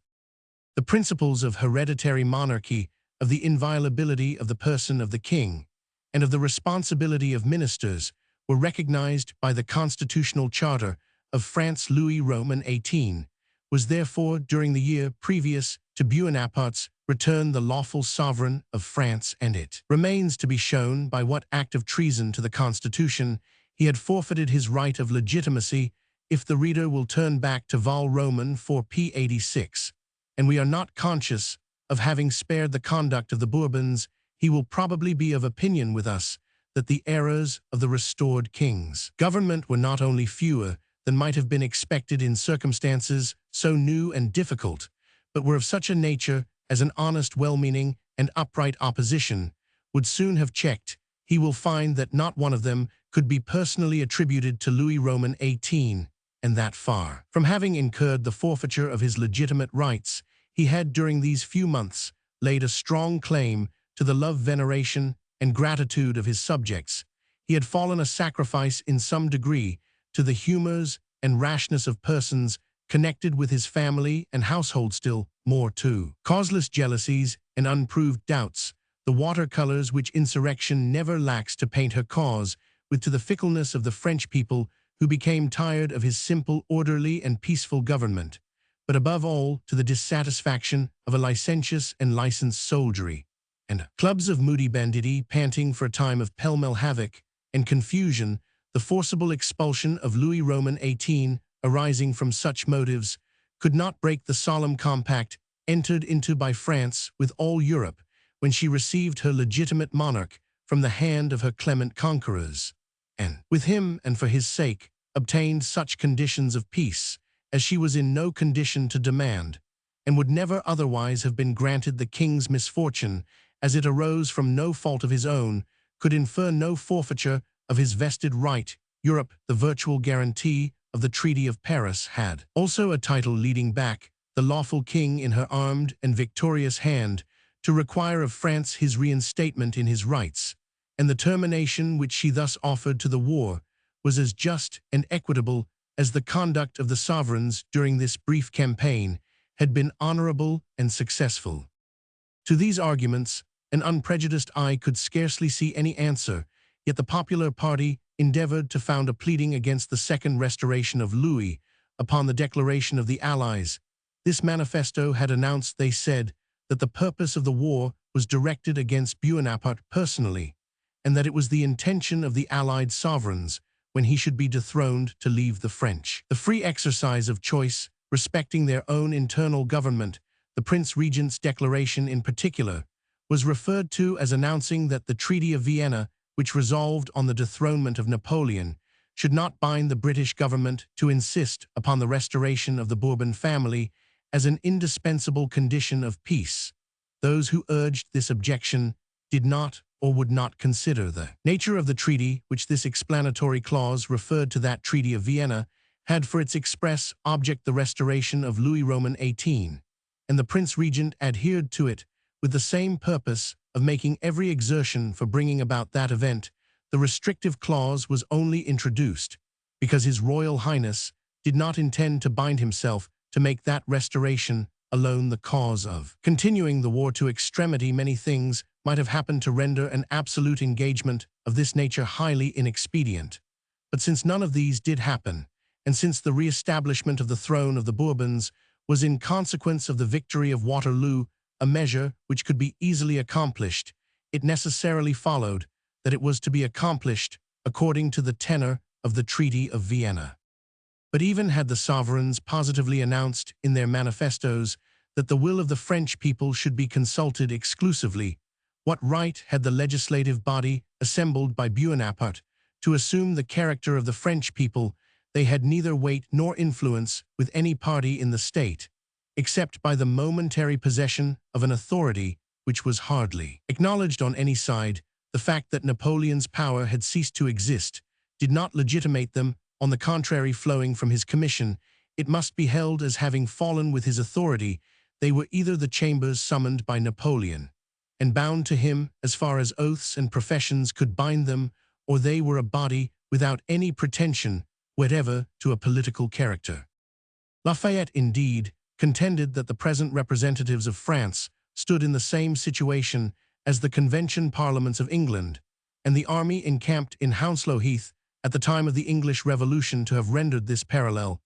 The principles of hereditary monarchy, of the inviolability of the person of the king, and of the responsibility of ministers were recognized by the constitutional charter of France. Louis Roman XVIII was therefore, during the year previous to Bonaparte's return, the lawful sovereign of France, and it remains to be shown by what act of treason to the Constitution he had forfeited his right of legitimacy. If the reader will turn back to Vol Roman 4 p. 86, and we are not conscious of having spared the conduct of the Bourbons, he will probably be of opinion with us that the errors of the restored king's government were not only fewer than might have been expected in circumstances so new and difficult, but were of such a nature as an honest, well-meaning, and upright opposition would soon have checked. He will find that not one of them could be personally attributed to Louis Roman XVIII, and that far from having incurred the forfeiture of his legitimate rights, he had during these few months laid a strong claim to the love, veneration, and gratitude of his subjects. He had fallen a sacrifice in some degree to the humors and rashness of persons connected with his family and household, still more to causeless jealousies and unproved doubts, the watercolors which insurrection never lacks to paint her cause, with to the fickleness of the French people who became tired of his simple, orderly, and peaceful government, but above all to the dissatisfaction of a licentious and licensed soldiery, and clubs of moody banditti panting for a time of pell-mell havoc and confusion. The forcible expulsion of Louis Roman XVIII, arising from such motives, could not break the solemn compact entered into by France with all Europe when she received her legitimate monarch from the hand of her clement conquerors, and, with him and for his sake, obtained such conditions of peace as she was in no condition to demand, and would never otherwise have been granted. The king's misfortune, as it arose from no fault of his own, could infer no forfeiture of his vested right. Europe, the virtual guarantee of the Treaty of Paris, had also a title leading back the lawful king in her armed and victorious hand to require of France his reinstatement in his rights, and the termination which she thus offered to the war was as just and equitable as the conduct of the sovereigns during this brief campaign had been honorable and successful. To these arguments, an unprejudiced eye could scarcely see any answer, yet the popular party endeavored to found a pleading against the second restoration of Louis upon the declaration of the Allies. This manifesto had announced, they said, that the purpose of the war was directed against Bonaparte personally, and that it was the intention of the Allied sovereigns, when he should be dethroned, to leave the French the free exercise of choice respecting their own internal government. The Prince Regent's declaration in particular was referred to as announcing that the Treaty of Vienna, which resolved on the dethronement of Napoleon, should not bind the British government to insist upon the restoration of the Bourbon family as an indispensable condition of peace. Those who urged this objection did not or would not consider the nature of the treaty, which this explanatory clause referred to. That Treaty of Vienna had for its express object the restoration of Louis Roman XVIII, and the Prince Regent adhered to it with the same purpose of making every exertion for bringing about that event. The restrictive clause was only introduced because His Royal Highness did not intend to bind himself to make that restoration alone the cause of continuing the war to extremity. Many things might have happened to render an absolute engagement of this nature highly inexpedient. But since none of these did happen, and since the re-establishment of the throne of the Bourbons was in consequence of the victory of Waterloo a measure which could be easily accomplished, it necessarily followed that it was to be accomplished according to the tenor of the Treaty of Vienna. But even had the sovereigns positively announced in their manifestos that the will of the French people should be consulted exclusively, what right had the legislative body assembled by Bonaparte to assume the character of the French people? They had neither weight nor influence with any party in the state, except by the momentary possession of an authority which was hardly acknowledged on any side. the fact that Napoleon's power had ceased to exist did not legitimate them, on the contrary flowing from his commission, it must be held as having fallen with his authority. They were either the chambers summoned by Napoleon, and bound to him as far as oaths and professions could bind them, or they were a body without any pretension whatever to a political character. Lafayette, indeed, contended that the present representatives of France stood in the same situation as the Convention Parliaments of England, and the army encamped in Hounslow Heath at the time of the English Revolution to have rendered this parallel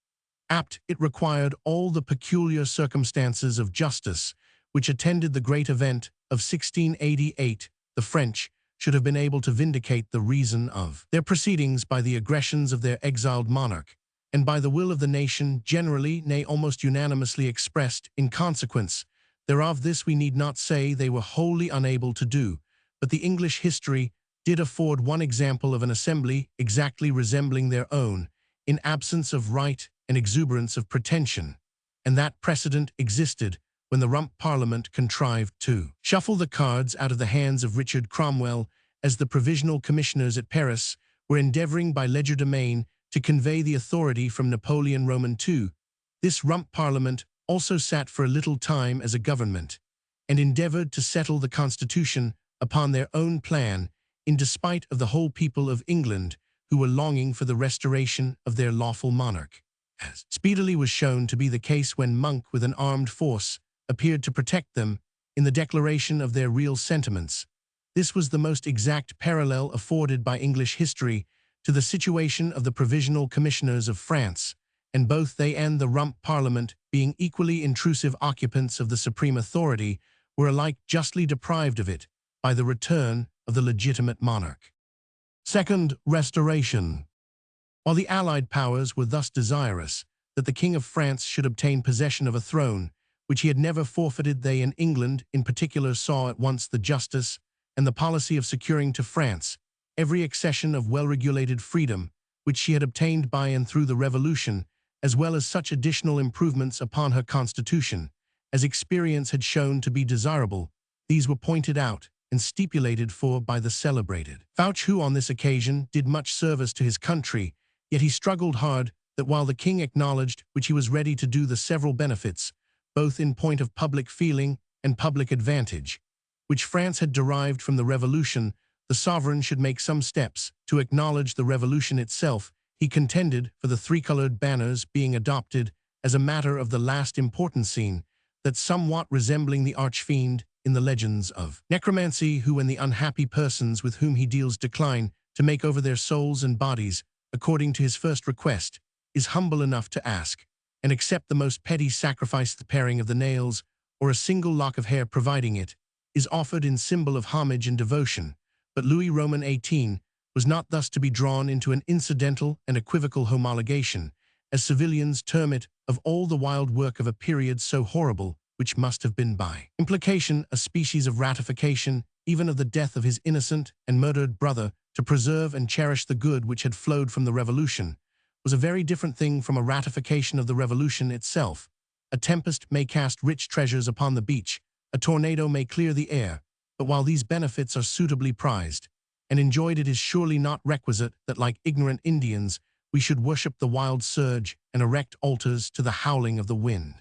apt. It required all the peculiar circumstances of justice which attended the great event of 1688. The French should have been able to vindicate the reason of their proceedings by the aggressions of their exiled monarch, and by the will of the nation generally, nay almost unanimously expressed. In consequence thereof, this we need not say they were wholly unable to do, but the English history did afford one example of an assembly exactly resembling their own, in absence of right and exuberance of pretension, and that precedent existed when the Rump Parliament contrived to shuffle the cards out of the hands of Richard Cromwell, as the provisional commissioners at Paris were endeavoring by legerdemain to convey the authority from Napoleon Roman II. This Rump Parliament also sat for a little time as a government, and endeavored to settle the constitution upon their own plan, in despite of the whole people of England, who were longing for the restoration of their lawful monarch, as speedily was shown to be the case when Monk with an armed force appeared to protect them in the declaration of their real sentiments. This was the most exact parallel afforded by English history to the situation of the Provisional Commissioners of France, and both they and the Rump Parliament, being equally intrusive occupants of the supreme authority, were alike justly deprived of it by the return of the legitimate monarch. Second, restoration. While the Allied powers were thus desirous that the King of France should obtain possession of a throne which he had never forfeited, they in England in particular saw at once the justice and the policy of securing to France every accession of well-regulated freedom which she had obtained by and through the Revolution, as well as such additional improvements upon her constitution as experience had shown to be desirable. These were pointed out and stipulated for by the celebrated Fouch, who on this occasion did much service to his country, yet he struggled hard that while the king acknowledged which he was ready to do the several benefits, both in point of public feeling and public advantage, which France had derived from the Revolution, the sovereign should make some steps to acknowledge the Revolution itself. He contended for the three-colored banners being adopted as a matter of the last important scene, that somewhat resembling the archfiend in the legends of necromancy, who when the unhappy persons with whom he deals decline to make over their souls and bodies, according to his first request, is humble enough to ask and accept the most petty sacrifice, the paring of the nails, or a single lock of hair providing it, is offered in symbol of homage and devotion. But Louis Roman XVIII was not thus to be drawn into an incidental and equivocal homologation, as civilians term it, of all the wild work of a period so horrible, which must have been by implication a species of ratification, even of the death of his innocent and murdered brother, to preserve and cherish the good which had flowed from the Revolution, was a very different thing from a ratification of the Revolution itself. A tempest may cast rich treasures upon the beach, a tornado may clear the air, but while these benefits are suitably prized and enjoyed, it is surely not requisite that, like ignorant Indians, we should worship the wild surge and erect altars to the howling of the wind.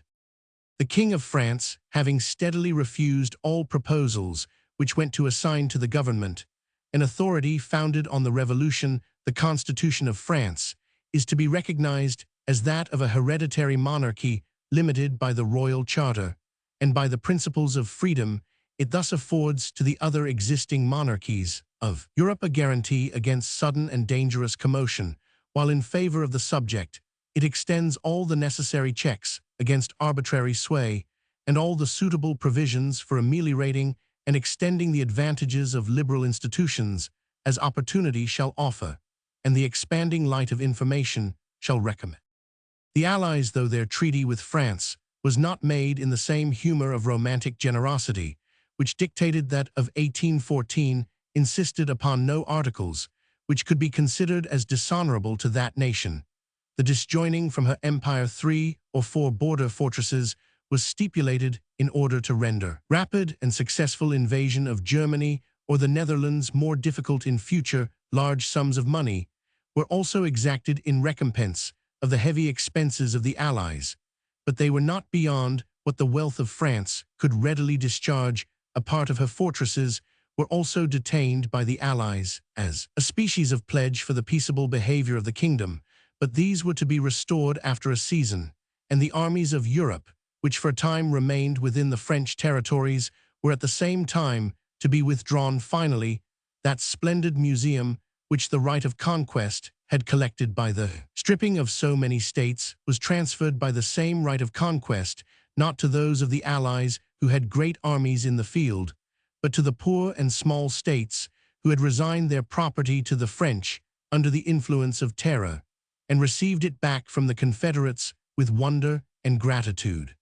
The King of France, having steadily refused all proposals which went to assign to the government an authority founded on the Revolution, the Constitution of France is to be recognized as that of a hereditary monarchy limited by the royal charter, and by the principles of freedom it thus affords to the other existing monarchies of Europe a guarantee against sudden and dangerous commotion, while in favor of the subject it extends all the necessary checks against arbitrary sway, and all the suitable provisions for ameliorating and extending the advantages of liberal institutions, as opportunity shall offer, and the expanding light of information shall recommend. The Allies, though their treaty with France was not made in the same humor of romantic generosity, which dictated that of 1814, insisted upon no articles which could be considered as dishonorable to that nation. The disjoining from her empire 3 or 4 border fortresses was stipulated in order to render rapid and successful invasion of Germany or the Netherlands more difficult in future, large sums of money, were also exacted in recompense of the heavy expenses of the Allies, but they were not beyond what the wealth of France could readily discharge. A part of her fortresses were also detained by the Allies as a species of pledge for the peaceable behavior of the kingdom, but these were to be restored after a season, and the armies of Europe, which for a time remained within the French territories, were at the same time to be withdrawn finally. That splendid museum which the right of conquest had collected by the stripping of so many states was transferred by the same right of conquest, not to those of the Allies who had great armies in the field, but to the poor and small states who had resigned their property to the French under the influence of terror, and received it back from the Confederates with wonder and gratitude.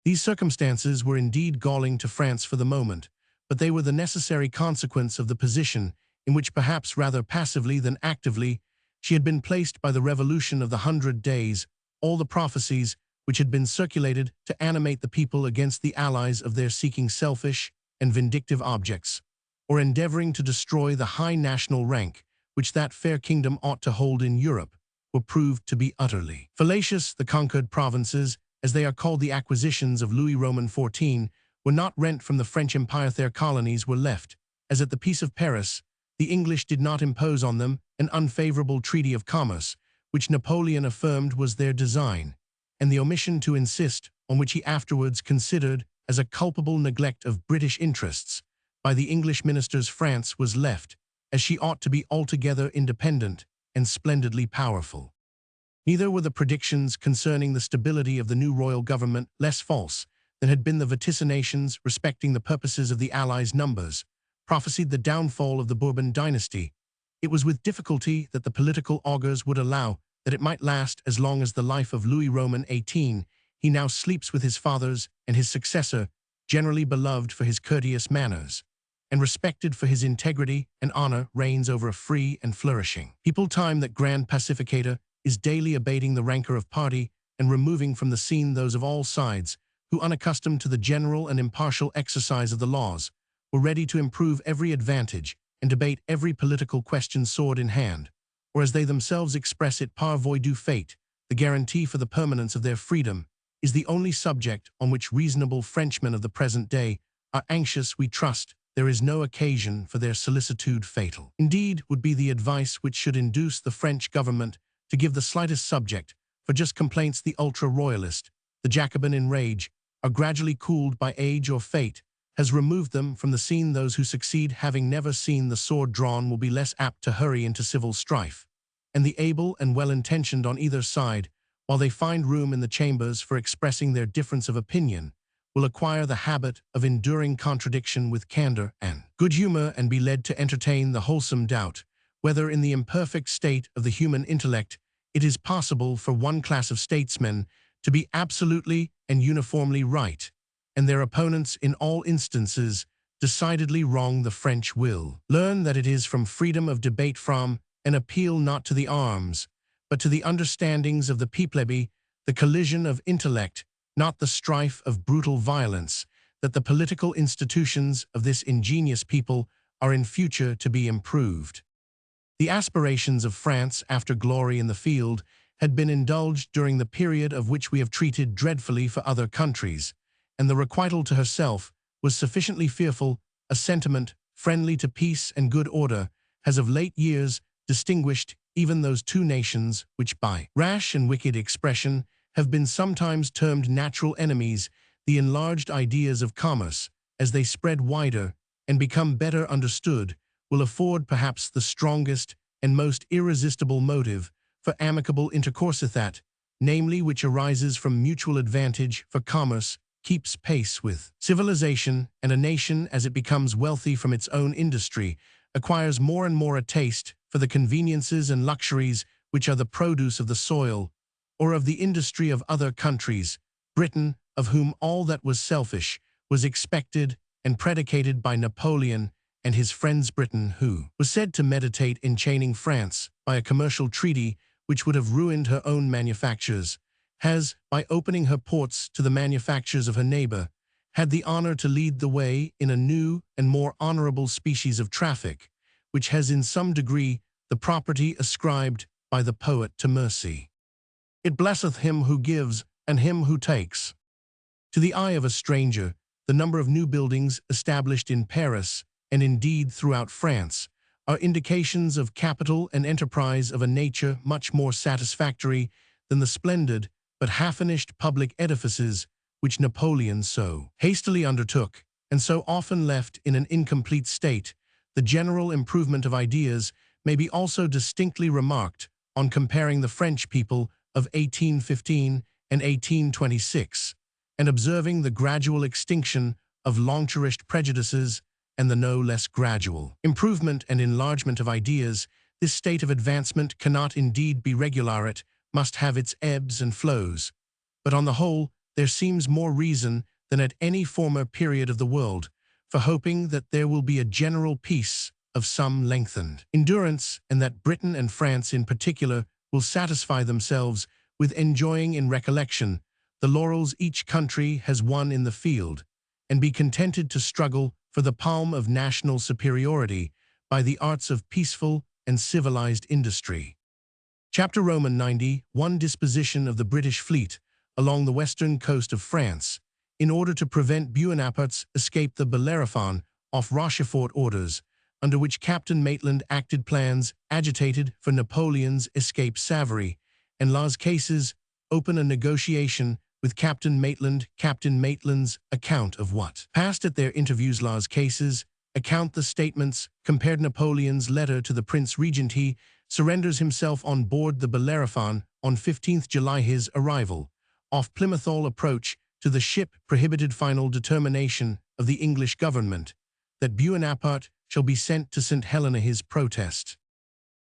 These circumstances were indeed galling to France for the moment, but they were the necessary consequence of the position in which, perhaps rather passively than actively, she had been placed by the Revolution of the 100 Days. All the prophecies which had been circulated to animate the people against the Allies of their seeking selfish and vindictive objects, or endeavoring to destroy the high national rank which that fair kingdom ought to hold in Europe, were proved to be utterly fallacious. The conquered provinces, as they are called, the acquisitions of Louis Roman XIV, were not rent from the French Empire. Their colonies were left, as at the Peace of Paris. The English did not impose on them an unfavorable treaty of commerce, which Napoleon affirmed was their design, and the omission to insist on which he afterwards considered as a culpable neglect of British interests by the English ministers. France was left, as she ought to be, altogether independent and splendidly powerful. Neither were the predictions concerning the stability of the new royal government less false than had been the vaticinations respecting the purposes of the Allies. Numbers prophesied the downfall of the Bourbon dynasty. It was with difficulty that the political augurs would allow that it might last as long as the life of Louis Roman XVIII. He now sleeps with his fathers, and his successor, generally beloved for his courteous manners, and respected for his integrity and honor, reigns over a free and flourishing people. Time, that grand pacificator, is daily abating the rancor of party and removing from the scene those of all sides who, unaccustomed to the general and impartial exercise of the laws, were ready to improve every advantage and debate every political question sword in hand, or as they themselves express it, par voie du fait. The guarantee for the permanence of their freedom is the only subject on which reasonable Frenchmen of the present day are anxious. We trust there is no occasion for their solicitude. Fatal, indeed, would be the advice which should induce the French government to give the slightest subject for just complaints. The ultra-royalist, the Jacobin in rage, are gradually cooled by age or fate has removed them from the scene. Those who succeed, having never seen the sword drawn, will be less apt to hurry into civil strife, and the able and well-intentioned on either side, while they find room in the chambers for expressing their difference of opinion, will acquire the habit of enduring contradiction with candor and good humor, and be led to entertain the wholesome doubt whether, in the imperfect state of the human intellect, it is possible for one class of statesmen to be absolutely and uniformly right, and their opponents in all instances decidedly wrong. The French will learn that it is from freedom of debate, from an appeal not to the arms, but to the understandings of the peuple, the collision of intellect, not the strife of brutal violence, that the political institutions of this ingenious people are in future to be improved. The aspirations of France after glory in the field had been indulged during the period of which we have treated dreadfully for other countries, and the requital to herself was sufficiently fearful. A sentiment friendly to peace and good order has of late years distinguished even those two nations which, by rash and wicked expression, have been sometimes termed natural enemies. The enlarged ideas of commerce, as they spread wider and become better understood, will afford perhaps the strongest and most irresistible motive for amicable intercourse, that, namely, which arises from mutual advantage. For commerce keeps pace with civilization, and a nation, as it becomes wealthy from its own industry, acquires more and more a taste for the conveniences and luxuries which are the produce of the soil or of the industry of other countries. Britain, of whom all that was selfish was expected and predicated by Napoleon and his friends, Britain, who was said to meditate enchaining France by a commercial treaty which would have ruined her own manufactures, has, by opening her ports to the manufactures of her neighbor, had the honor to lead the way in a new and more honorable species of traffic, which has in some degree the property ascribed by the poet to mercy. It blesseth him who gives and him who takes. To the eye of a stranger, the number of new buildings established in Paris, and indeed throughout France, are indications of capital and enterprise of a nature much more satisfactory than the splendid but half-finished public edifices which Napoleon so hastily undertook, and so often left in an incomplete state. The general improvement of ideas may be also distinctly remarked on comparing the French people of 1815 and 1826, and observing the gradual extinction of long-cherished prejudices and the no less gradual improvement and enlargement of ideas. This state of advancement cannot indeed be regular, it must have its ebbs and flows, but on the whole there seems more reason than at any former period of the world for hoping that there will be a general peace of some lengthened endurance, and that Britain and France in particular will satisfy themselves with enjoying in recollection the laurels each country has won in the field, and be contented to struggle for the palm of national superiority by the arts of peaceful and civilized industry. Chapter Roman 90. Disposition of the British fleet along the western coast of France, in order to prevent Bonaparte's escape. The Bellerophon off Rochefort orders, under which Captain Maitland acted plans agitated for Napoleon's escape. Savary and Las Cases open a negotiation with Captain Maitland. Captain Maitland's account of what passed at their interviews. Las Cases account the statements compared Napoleon's letter to the Prince Regent. He surrenders himself on board the Bellerophon on 15th July. His arrival off Plymouth. All approach to the ship prohibited. Final determination of the English government that Bonaparte shall be sent to St. Helena. His protest.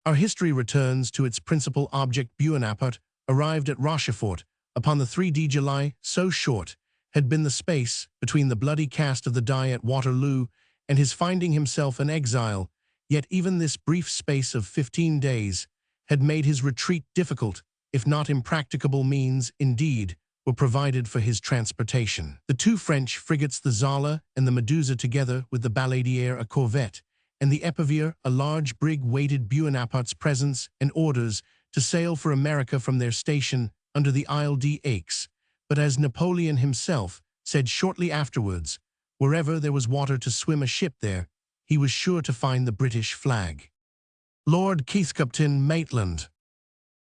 Our history returns to its principal object. Bonaparte arrived at Rochefort upon the 3d July. So short had been the space between the bloody cast of the die at Waterloo and his finding himself an exile, yet even this brief space of 15 days had made his retreat difficult, if not impracticable. Means, indeed, were provided for his transportation. The two French frigates, the Zala and the Medusa, together with the Baladriere, a corvette, and the Epervier, a large brig, waited Bonaparte's presence and orders to sail for America from their station under the Isle d'Aix. But as Napoleon himself said shortly afterwards, wherever there was water to swim a ship there, he was sure to find the British flag. Lord Keith. Captain Maitland.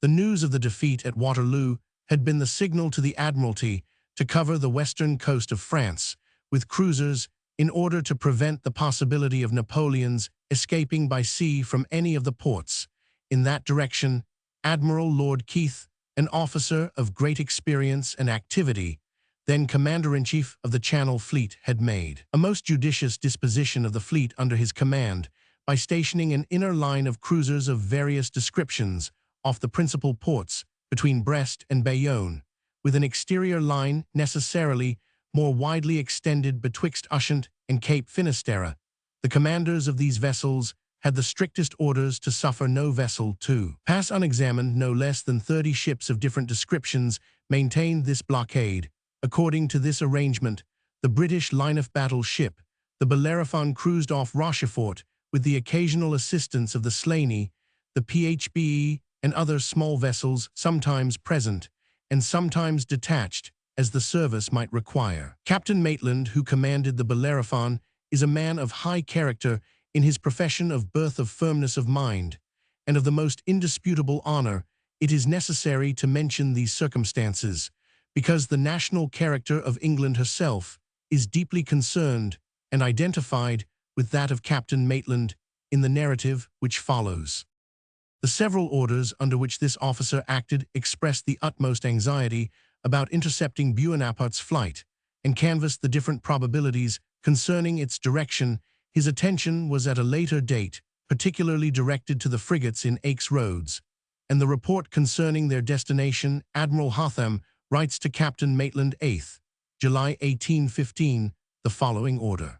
The news of the defeat at Waterloo had been the signal to the Admiralty to cover the western coast of France with cruisers in order to prevent the possibility of Napoleon's escaping by sea from any of the ports in that direction. Admiral Lord Keith, an officer of great experience and activity, then Commander-in-Chief of the Channel Fleet, had made a most judicious disposition of the fleet under his command by stationing an inner line of cruisers of various descriptions off the principal ports between Brest and Bayonne, with an exterior line necessarily more widely extended betwixt Ushant and Cape Finisterre. The commanders of these vessels had the strictest orders to suffer no vessel to pass unexamined. No less than 30 ships of different descriptions maintained this blockade. According to this arrangement, the British line-of-battle ship, the Bellerophon, cruised off Rochefort with the occasional assistance of the Slaney, the PHBE, and other small vessels, sometimes present and sometimes detached as the service might require. Captain Maitland, who commanded the Bellerophon, is a man of high character in his profession of birth, of firmness of mind, and of the most indisputable honor. It is necessary to mention these circumstances, because the national character of England herself is deeply concerned and identified with that of Captain Maitland in the narrative which follows. The several orders under which this officer acted expressed the utmost anxiety about intercepting Bonaparte's flight, and canvassed the different probabilities concerning its direction. His attention was at a later date particularly directed to the frigates in Aix Roads, and the report concerning their destination. Admiral Hotham writes to Captain Maitland 8th July 1815 the following order.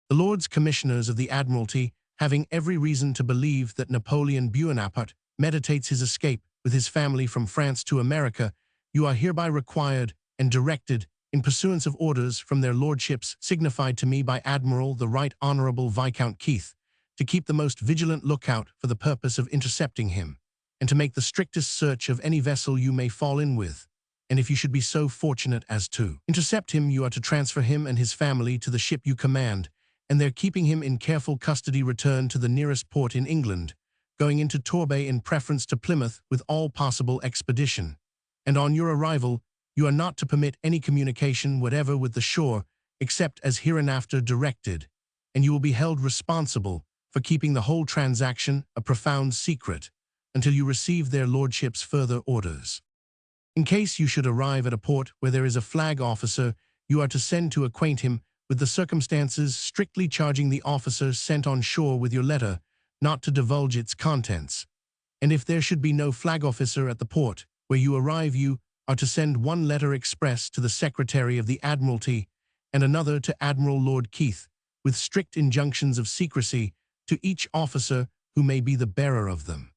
The Lords Commissioners of the Admiralty, having every reason to believe that Napoleon Bonaparte meditates his escape with his family from France to America, you are hereby required and directed in pursuance of orders from their lordships signified to me by Admiral the Right Honourable Viscount Keith, to keep the most vigilant lookout for the purpose of intercepting him, and to make the strictest search of any vessel you may fall in with. And if you should be so fortunate as to intercept him, you are to transfer him and his family to the ship you command, and there keeping him in careful custody return to the nearest port in England, going into Torbay in preference to Plymouth with all possible expedition. And on your arrival, you are not to permit any communication whatever with the shore, except as hereinafter directed, and you will be held responsible for keeping the whole transaction a profound secret until you receive their lordships' further orders. In case you should arrive at a port where there is a flag officer, you are to send to acquaint him with the circumstances, strictly charging the officer sent on shore with your letter not to divulge its contents. And if there should be no flag officer at the port where you arrive, you are to send one letter express to the Secretary of the Admiralty and another to Admiral Lord Keith, with strict injunctions of secrecy to each officer who may be the bearer of them.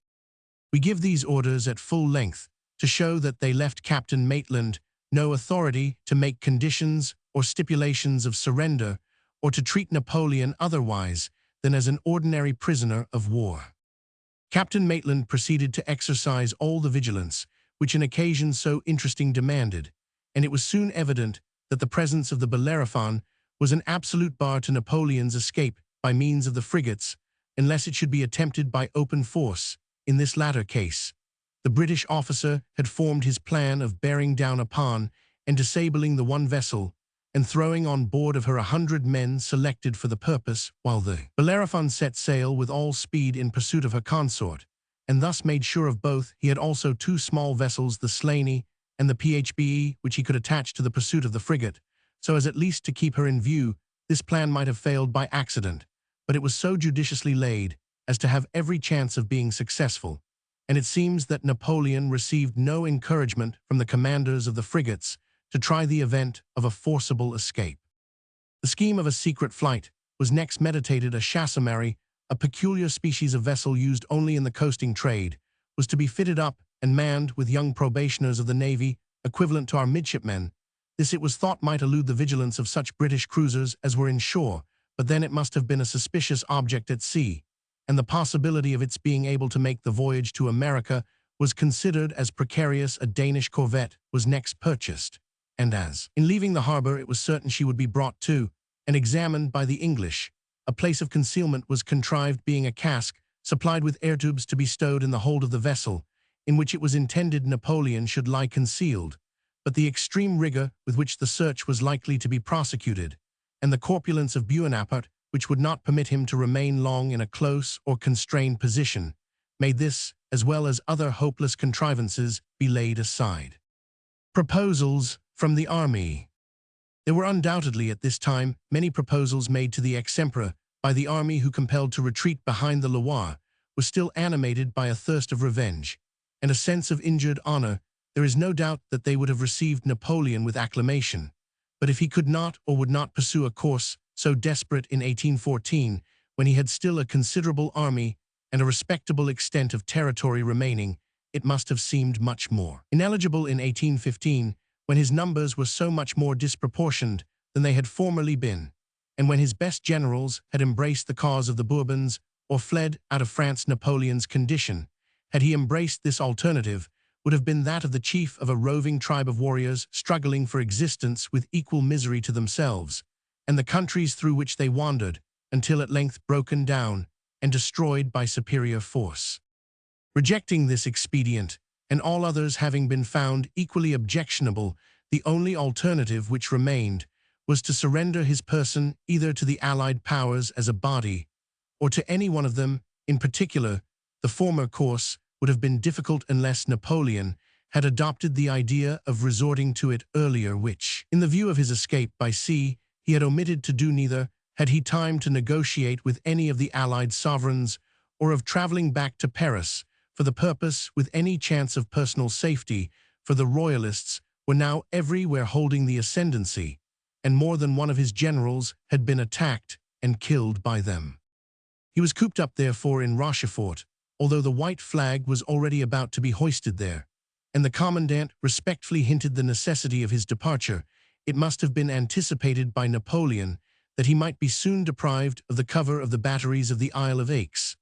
We give these orders at full length to show that they left Captain Maitland no authority to make conditions or stipulations of surrender or to treat Napoleon otherwise than as an ordinary prisoner of war. Captain Maitland proceeded to exercise all the vigilance which an occasion so interesting demanded, and it was soon evident that the presence of the Bellerophon was an absolute bar to Napoleon's escape by means of the frigates, unless it should be attempted by open force. In this latter case, the British officer had formed his plan of bearing down upon and disabling the one vessel, and throwing on board of her 100 men selected for the purpose, while the Bellerophon set sail with all speed in pursuit of her consort, and thus made sure of both. He had also 2 small vessels, the Slaney and the PHBE, which he could attach to the pursuit of the frigate, so as at least to keep her in view. This plan might have failed by accident, but it was so judiciously laid as to have every chance of being successful, and it seems that Napoleon received no encouragement from the commanders of the frigates to try the event of a forcible escape. The scheme of a secret flight was next meditated. A chassamare, a peculiar species of vessel used only in the coasting trade, was to be fitted up and manned with young probationers of the Navy, equivalent to our midshipmen. This, it was thought, might elude the vigilance of such British cruisers as were inshore, but then it must have been a suspicious object at sea, and the possibility of its being able to make the voyage to America was considered as precarious. A Danish corvette was next purchased, and as, in leaving the harbor, it was certain she would be brought to and examined by the English, a place of concealment was contrived, being a cask supplied with air tubes to be stowed in the hold of the vessel, in which it was intended Napoleon should lie concealed. But the extreme rigor with which the search was likely to be prosecuted, and the corpulence of Bonaparte, which would not permit him to remain long in a close or constrained position, made this, as well as other hopeless contrivances, be laid aside. Proposals from the army. There were undoubtedly at this time many proposals made to the ex-emperor by the army, who, compelled to retreat behind the Loire, was still animated by a thirst of revenge and a sense of injured honor. There is no doubt that they would have received Napoleon with acclamation, but if he could not or would not pursue a course so desperate in 1814, when he had still a considerable army and a respectable extent of territory remaining, it must have seemed much more ineligible in 1815, when his numbers were so much more disproportioned than they had formerly been, and when his best generals had embraced the cause of the Bourbons or fled out of France. Napoleon's condition, had he embraced this alternative, would have been that of the chief of a roving tribe of warriors struggling for existence with equal misery to themselves, and the countries through which they wandered, until at length broken down and destroyed by superior force. Rejecting this expedient, and all others having been found equally objectionable, the only alternative which remained was to surrender his person either to the Allied powers as a body, or to any one of them in particular. The former course would have been difficult unless Napoleon had adopted the idea of resorting to it earlier, which, in the view of his escape by sea, he had omitted to do. Neither had he time to negotiate with any of the Allied sovereigns, or of traveling back to Paris for the purpose with any chance of personal safety, for the Royalists were now everywhere holding the ascendancy, and more than one of his generals had been attacked and killed by them. He was cooped up, therefore, in Rochefort, although the white flag was already about to be hoisted there, and the commandant respectfully hinted the necessity of his departure, it must have been anticipated by Napoleon that he might be soon deprived of the cover of the batteries of the Isle of Aix.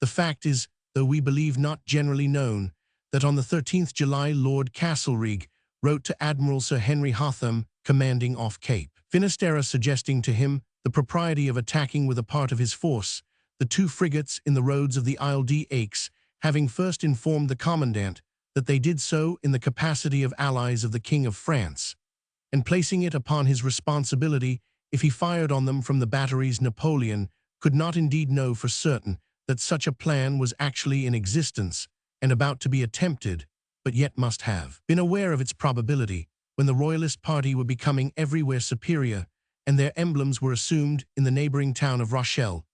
The fact is, though we believe not generally known, that on the 13th July Lord Castlereagh wrote to Admiral Sir Henry Hotham, commanding off Cape Finisterre, suggesting to him the propriety of attacking with a part of his force the two frigates in the roads of the Isle d'Aix, having first informed the commandant that they did so in the capacity of allies of the King of France, and placing it upon his responsibility if he fired on them from the batteries. Napoleon could not indeed know for certain that such a plan was actually in existence and about to be attempted, but yet must have been aware of its probability when the Royalist party were becoming everywhere superior and their emblems were assumed in the neighboring town of Rochelle.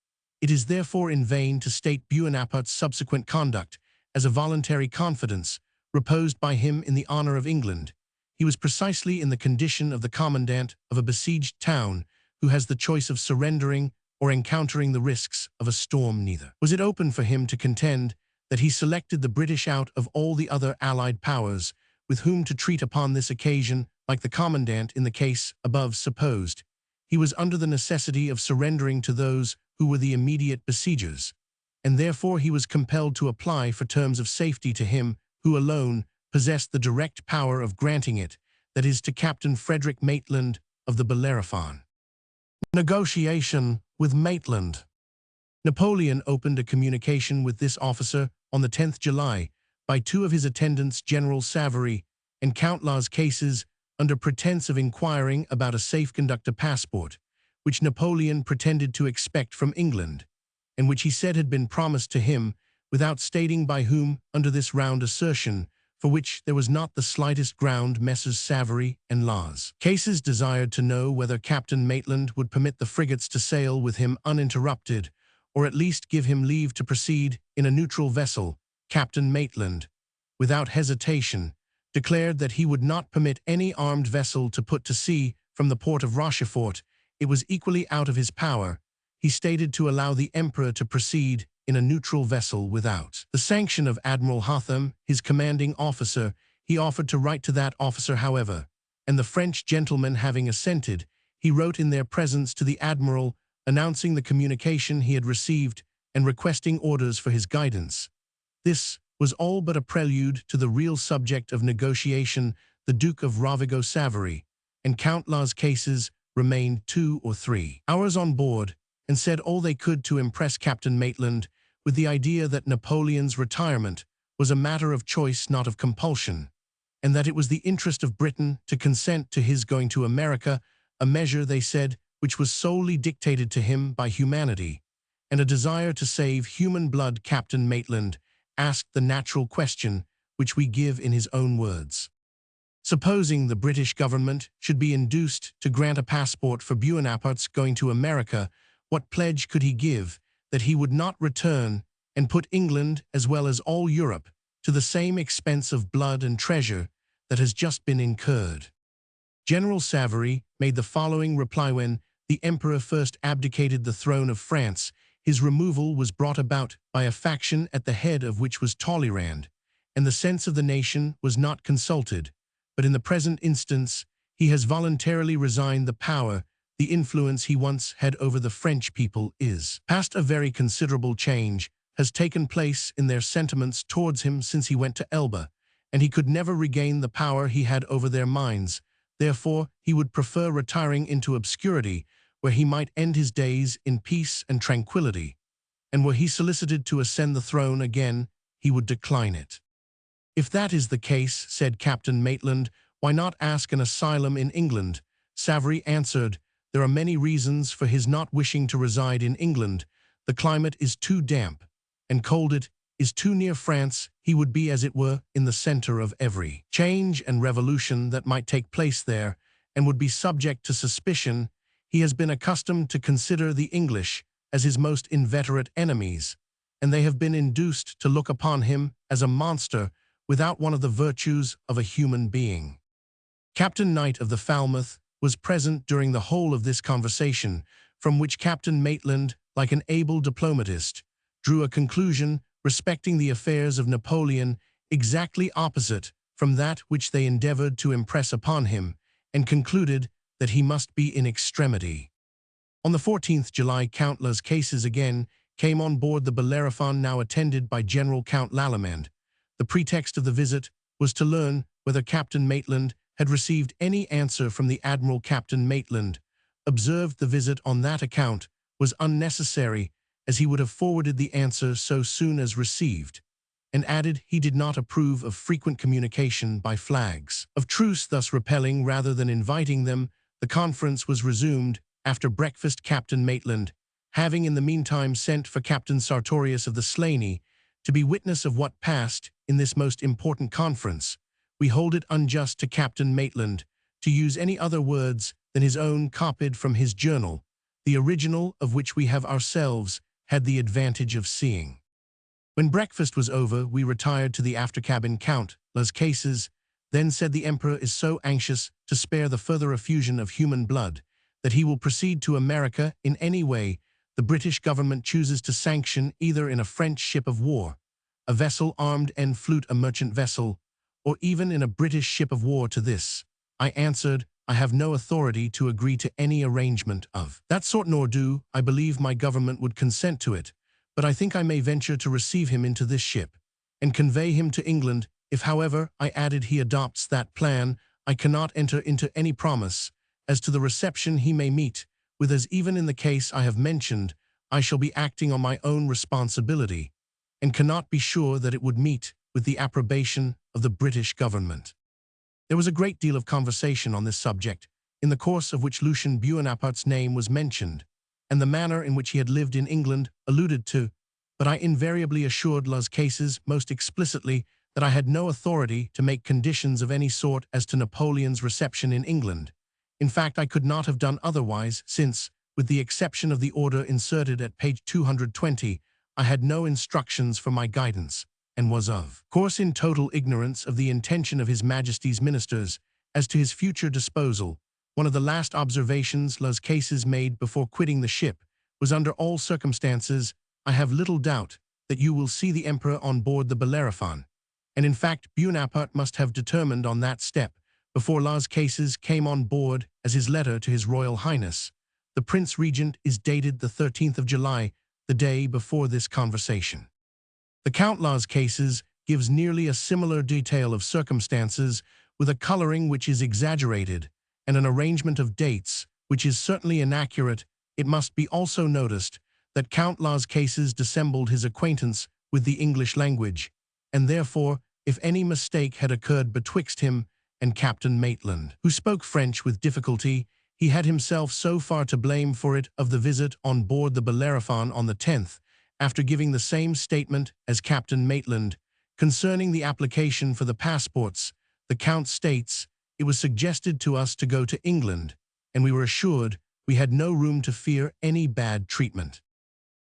It is therefore in vain to state Bonaparte's subsequent conduct as a voluntary confidence reposed by him in the honor of England. He was precisely in the condition of the commandant of a besieged town who has the choice of surrendering or encountering the risks of a storm. Neither was it open for him to contend that he selected the British out of all the other allied powers with whom to treat upon this occasion like the commandant in the case above supposed. He was under the necessity of surrendering to those who were the immediate besiegers, and therefore he was compelled to apply for terms of safety to him who alone possessed the direct power of granting it, that is, to Captain Frederick Maitland of the Bellerophon. Negotiation with Maitland. Napoleon opened a communication with this officer on the 10th July by two of his attendants, General Savary and Count Las Cases, under pretense of inquiring about a safe-conductor passport, which Napoleon pretended to expect from England, and which he said had been promised to him, without stating by whom. Under this round assertion, for which there was not the slightest ground, Messrs. Savary and Las Cases desired to know whether Captain Maitland would permit the frigates to sail with him uninterrupted, or at least give him leave to proceed in a neutral vessel. Captain Maitland, without hesitation, declared that he would not permit any armed vessel to put to sea from the port of Rochefort. It was equally out of his power, he stated, to allow the Emperor to proceed in a neutral vessel without the sanction of Admiral Hotham, his commanding officer. He offered to write to that officer, however, and the French gentlemen having assented, he wrote in their presence to the Admiral, announcing the communication he had received and requesting orders for his guidance. This was all but a prelude to the real subject of negotiation. The Duke of Rovigo Savary and Count Las Cases remained 2 or 3 hours on board, and said all they could to impress Captain Maitland with the idea that Napoleon's retirement was a matter of choice, not of compulsion, and that it was the interest of Britain to consent to his going to America, a measure, they said, which was solely dictated to him by humanity, and a desire to save human blood. Captain Maitland asked the natural question, which we give in his own words. Supposing the British government should be induced to grant a passport for Bonaparte's going to America, what pledge could he give that he would not return and put England, as well as all Europe, to the same expense of blood and treasure that has just been incurred? General Savary made the following reply: when the Emperor first abdicated the throne of France, his removal was brought about by a faction at the head of which was Talleyrand, and the sense of the nation was not consulted, but in the present instance he has voluntarily resigned the power. The influence he once had over the French people is past. A very considerable change has taken place in their sentiments towards him since he went to Elba, and he could never regain the power he had over their minds. Therefore, he would prefer retiring into obscurity, where he might end his days in peace and tranquility, and were he solicited to ascend the throne again, he would decline it. If that is the case, said Captain Maitland, why not ask an asylum in England? Savary answered, there are many reasons for his not wishing to reside in England. The climate is too damp, and cold. It is too near France. He would be, as it were, in the center of every change and revolution that might take place there, and would be subject to suspicion. He has been accustomed to consider the English as his most inveterate enemies, and they have been induced to look upon him as a monster without one of the virtues of a human being. Captain Knight of the Falmouth was present during the whole of this conversation, from which Captain Maitland, like an able diplomatist, drew a conclusion respecting the affairs of Napoleon exactly opposite from that which they endeavored to impress upon him, and concluded that he must be in extremity. On the 14th July, Count Las Cases again came on board the Bellerophon, now attended by General Count Lallement. The pretext of the visit was to learn whether Captain Maitland had received any answer from the Admiral. Captain Maitland observed the visit on that account was unnecessary, as he would have forwarded the answer so soon as received, and added he did not approve of frequent communication by flags of truce, thus repelling rather than inviting them. The conference was resumed after breakfast. Captain Maitland, having in the meantime sent for Captain Sartorius of the Slaney to be witness of what passed in this most important conference, we hold it unjust to Captain Maitland to use any other words than his own copied from his journal, the original of which we have ourselves had the advantage of seeing. When breakfast was over, we retired to the after-cabin. Count Las Cases then said the Emperor is so anxious to spare the further effusion of human blood that he will proceed to America in any way the British government chooses to sanction, either in a French ship of war, a vessel armed en flute, a merchant vessel, or even in a British ship of war. To this I answered, I have no authority to agree to any arrangement of that sort, nor do I believe my government would consent to it, but I think I may venture to receive him into this ship, and convey him to England. If, however, I added, he adopts that plan, I cannot enter into any promise as to the reception he may meet with, as even in the case I have mentioned, I shall be acting on my own responsibility, and cannot be sure that it would meet with the approbation of the British government. There was a great deal of conversation on this subject, in the course of which Lucien Buonaparte's name was mentioned, and the manner in which he had lived in England alluded to, but I invariably assured Las Cases most explicitly that I had no authority to make conditions of any sort as to Napoleon's reception in England. In fact, I could not have done otherwise, since, with the exception of the order inserted at page 220, I had no instructions for my guidance, and was of course in total ignorance of the intention of His Majesty's ministers as to his future disposal. One of the last observations Las Cases made before quitting the ship was, under all circumstances, I have little doubt that you will see the Emperor on board the Bellerophon. And in fact, Buonaparte must have determined on that step before Las Cases came on board, as his letter to His Royal Highness, the Prince Regent, is dated the 13th of July, the day before this conversation. The Count Las Cases gives nearly a similar detail of circumstances, with a coloring which is exaggerated, and an arrangement of dates which is certainly inaccurate. It must be also noticed that Count Las Cases dissembled his acquaintance with the English language, and therefore, if any mistake had occurred betwixt him and Captain Maitland, who spoke French with difficulty, he had himself so far to blame for it. Of the visit on board the Bellerophon on the 10th, after giving the same statement as Captain Maitland concerning the application for the passports, the Count states, it was suggested to us to go to England, and we were assured we had no room to fear any bad treatment.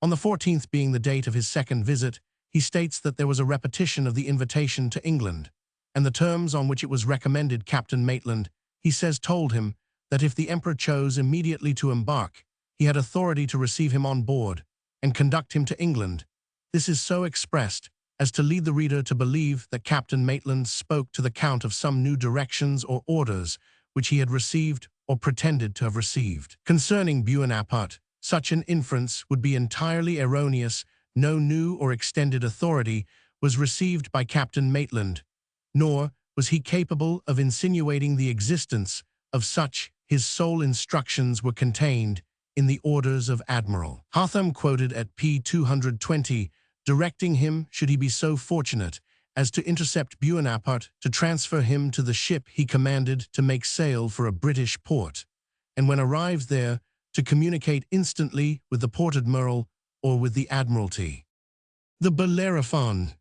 On the 14th, being the date of his second visit, he states that there was a repetition of the invitation to England, and the terms on which it was recommended. Captain Maitland, he says, told him that if the Emperor chose immediately to embark, he had authority to receive him on board and conduct him to England. This is so expressed as to lead the reader to believe that Captain Maitland spoke to the Count of some new directions or orders which he had received or pretended to have received. Concerning Buonaparte, such an inference would be entirely erroneous. No new or extended authority was received by Captain Maitland, nor was he capable of insinuating the existence of such. His sole instructions were contained in the orders of Admiral Hotham, quoted at p. 220, directing him, should he be so fortunate as to intercept Buonaparte, to transfer him to the ship he commanded to make sail for a British port, and when arrived there, to communicate instantly with the Port-Admiral or with the Admiralty. The Bellerophon.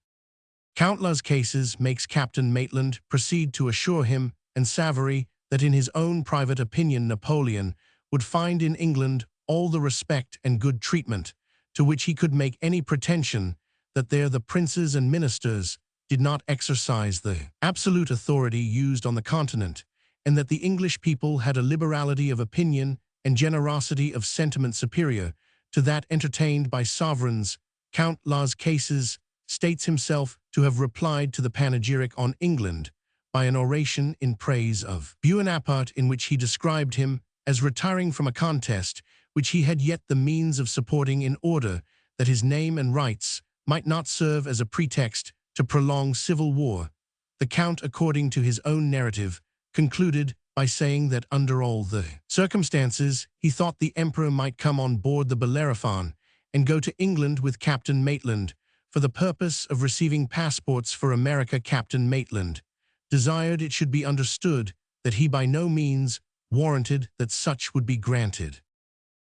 Count Las Cases makes Captain Maitland proceed to assure him and Savary that in his own private opinion Napoleon would find in England all the respect and good treatment to which he could make any pretension, that there the princes and ministers did not exercise the absolute authority used on the continent, and that the English people had a liberality of opinion and generosity of sentiment superior to that entertained by sovereigns. Count Las Cases states himself to have replied to the panegyric on England by an oration in praise of Bonaparte, in which he described him as retiring from a contest which he had yet the means of supporting, in order that his name and rights might not serve as a pretext to prolong civil war. The Count, according to his own narrative, concluded by saying that under all the circumstances he thought the Emperor might come on board the Bellerophon and go to England with Captain Maitland for the purpose of receiving passports for America. Captain Maitland desired it should be understood that he by no means warranted that such would be granted.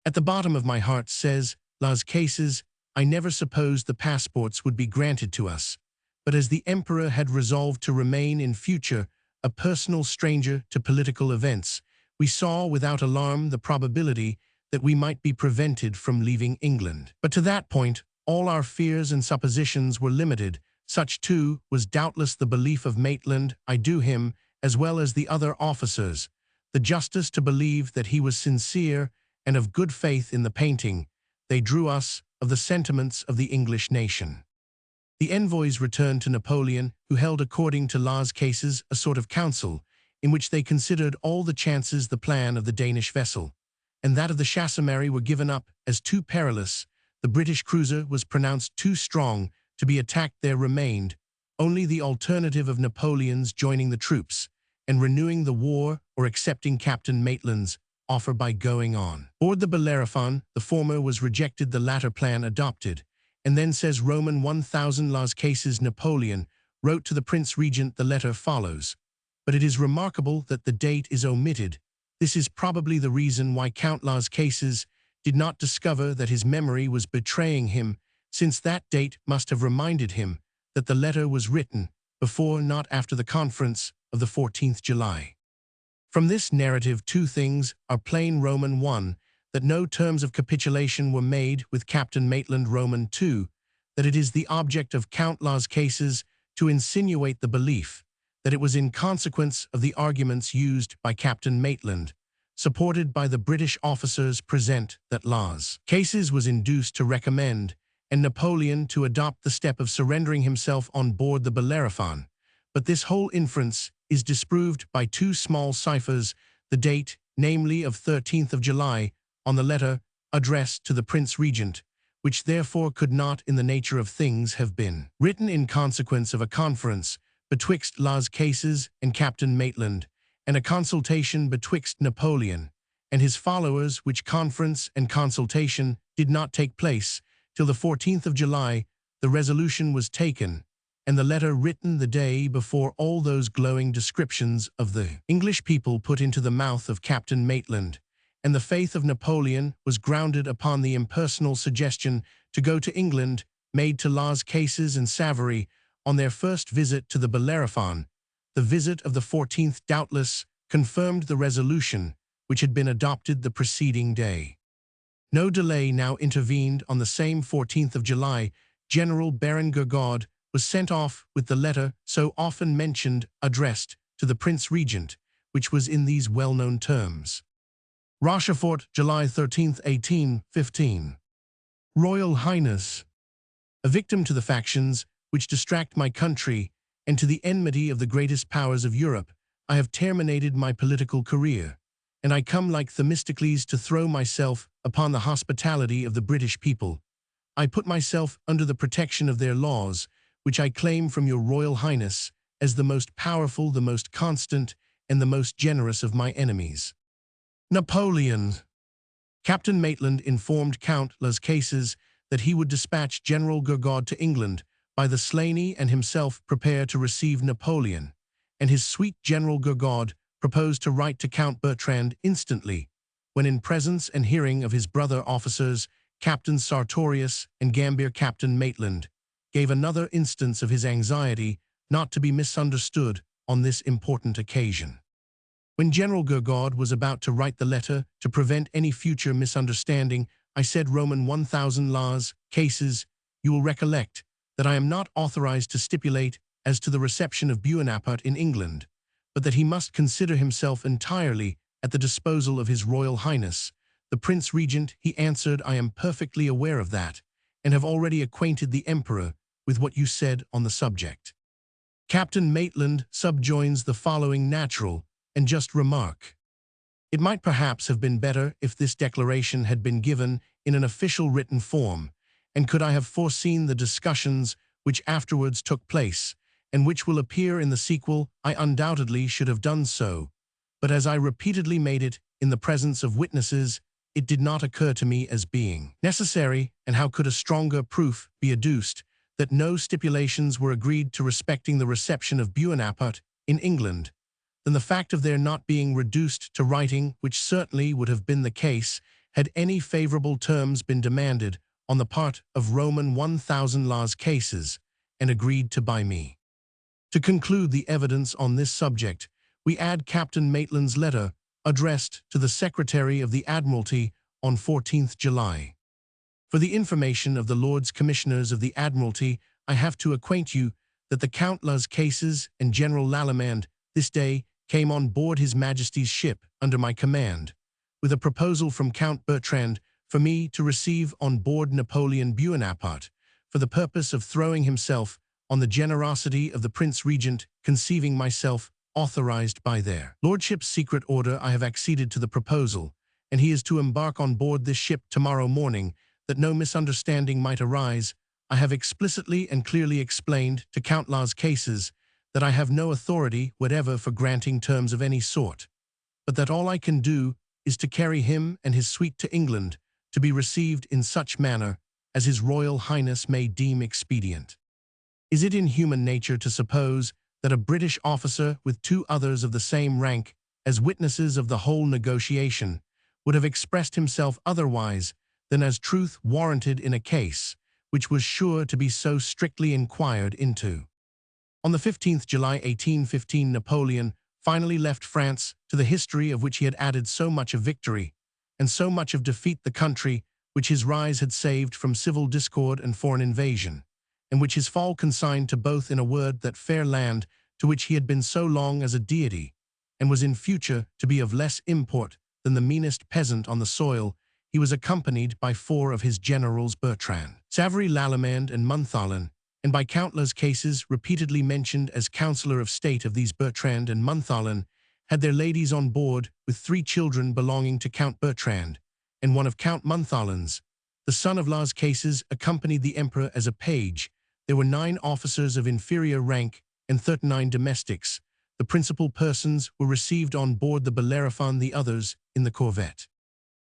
At the bottom of my heart, says Las Cases, I never supposed the passports would be granted to us, but as the Emperor had resolved to remain in future a personal stranger to political events, we saw without alarm the probability that we might be prevented from leaving England. But to that point, all our fears and suppositions were limited. Such, too, was doubtless the belief of Maitland. I do him, as well as the other officers, the justice to believe that he was sincere and of good faith in the painting they drew us of the sentiments of the English nation. The envoys returned to Napoleon, who held, according to Las Cases, a sort of council, in which they considered all the chances. The plan of the Danish vessel and that of the Chassamare were given up as too perilous. The British cruiser was pronounced too strong to be attacked. There remained only the alternative of Napoleon's joining the troops and renewing the war, or accepting Captain Maitland's offer by going on board the Bellerophon. The former was rejected, the latter plan adopted. And then, says Roman 1000 Las Cases, Napoleon wrote to the Prince Regent. The letter follows, but it is remarkable that the date is omitted. This is probably the reason why Count Las Cases did not discover that his memory was betraying him, since that date must have reminded him that the letter was written before, not after, the conference of the 14th July. From this narrative, two things are plain. Roman 1, that no terms of capitulation were made with Captain Maitland. Roman 2, that it is the object of Count Las Cases to insinuate the belief that it was in consequence of the arguments used by Captain Maitland, supported by the British officers present, that Las Cases was induced to recommend and Napoleon to adopt the step of surrendering himself on board the Bellerophon. But this whole inference is disproved by two small ciphers, the date, namely, of 13th of July, on the letter addressed to the Prince Regent, which therefore could not in the nature of things have been written in consequence of a conference betwixt Las Cases and Captain Maitland, and a consultation betwixt Napoleon and his followers, which conference and consultation did not take place till the 14th of July. The resolution was taken, and the letter written the day before. All those glowing descriptions of the English people put into the mouth of Captain Maitland, and the faith of Napoleon was grounded upon the impersonal suggestion to go to England made to Las Cases and Savary on their first visit to the Bellerophon. The visit of the 14th doubtless confirmed the resolution which had been adopted the preceding day. No delay now intervened. On the same 14th of July, General Baron Gourgaud was sent off with the letter so often mentioned, addressed to the Prince Regent, which was in these well-known terms. Rochefort, July 13, 1815. Royal Highness, a victim to the factions which distract my country and to the enmity of the greatest powers of Europe, I have terminated my political career, and I come like Themistocles to throw myself upon the hospitality of the British people. I put myself under the protection of their laws, which I claim from your Royal Highness as the most powerful, the most constant, and the most generous of my enemies. Napoleon. Captain Maitland informed Count Las Cases that he would dispatch General Gourgaud to England by the Slaney, and himself prepare to receive Napoleon, and his suite. General Gourgaud proposed to write to Count Bertrand instantly, when in presence and hearing of his brother officers, Captain Sartorius and Gambier. Captain Maitland gave another instance of his anxiety not to be misunderstood on this important occasion. When General Gourgaud was about to write the letter to prevent any future misunderstanding, I said, Roman 1000 Las Cases, you will recollect that I am not authorized to stipulate as to the reception of Bonaparte in England, but that he must consider himself entirely at the disposal of his Royal Highness, the Prince Regent. He answered, I am perfectly aware of that, and have already acquainted the Emperor with what you said on the subject. Captain Maitland subjoins the following natural and just remark. It might perhaps have been better if this declaration had been given in an official written form, and could I have foreseen the discussions which afterwards took place, and which will appear in the sequel, I undoubtedly should have done so. But as I repeatedly made it in the presence of witnesses, it did not occur to me as being necessary, and how could a stronger proof be adduced that no stipulations were agreed to respecting the reception of Bonaparte in England, than the fact of their not being reduced to writing, which certainly would have been the case had any favorable terms been demanded on the part of Roman 1000 laws cases, and agreed to by me. To conclude the evidence on this subject, we add Captain Maitland's letter addressed to the Secretary of the Admiralty on 14th July. For the information of the Lords Commissioners of the Admiralty, I have to acquaint you that the Count Las Cases and General Lallemande this day came on board His Majesty's ship under my command, with a proposal from Count Bertrand for me to receive on board Napoleon Bonaparte, for the purpose of throwing himself on the generosity of the Prince Regent, conceiving myself authorized by their Lordship's secret order. I have acceded to the proposal, and he is to embark on board this ship tomorrow morning. That no misunderstanding might arise, I have explicitly and clearly explained to Count Las Cases that I have no authority whatever for granting terms of any sort, but that all I can do is to carry him and his suite to England, to be received in such manner as His Royal Highness may deem expedient. Is it in human nature to suppose that a British officer with two others of the same rank as witnesses of the whole negotiation would have expressed himself otherwise than as truth warranted in a case which was sure to be so strictly inquired into? On the 15th July 1815, Napoleon finally left France, to the history of which he had added so much of victory and so much of defeat, the country which his rise had saved from civil discord and foreign invasion, and which his fall consigned to both. In a word, that fair land to which he had been so long as a deity, and was in future to be of less import than the meanest peasant on the soil. He was accompanied by four of his generals, Bertrand, Savary, Lallemande, and Montholon, and by Count Las Cases, repeatedly mentioned as Councillor of State of these. Bertrand and Montholon had their ladies on board, with 3 children belonging to Count Bertrand, and one of Count Montholon's. The son of Las Cases accompanied the Emperor as a page. There were 9 officers of inferior rank and 39 domestics. The principal persons were received on board the Bellerophon, the others in the corvette.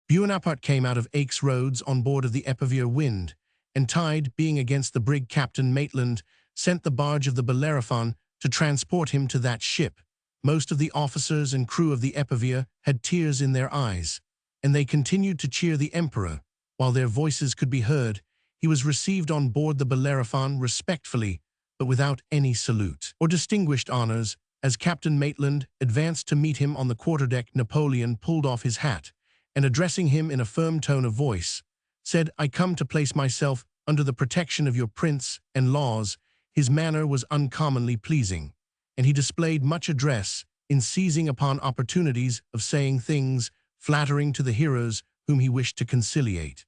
Bonaparte came out of Aix Roads on board of the Epervier Wind, and tide being against the brig, Captain Maitland sent the barge of the Bellerophon to transport him to that ship. Most of the officers and crew of the Epervier had tears in their eyes, and they continued to cheer the Emperor, while their voices could be heard. He was received on board the Bellerophon respectfully, but without any salute or distinguished honors. As Captain Maitland advanced to meet him on the quarterdeck, Napoleon pulled off his hat, and addressing him in a firm tone of voice, said, "I come to place myself under the protection of your prince and laws." His manner was uncommonly pleasing, and he displayed much address in seizing upon opportunities of saying things flattering to the hearers whom he wished to conciliate.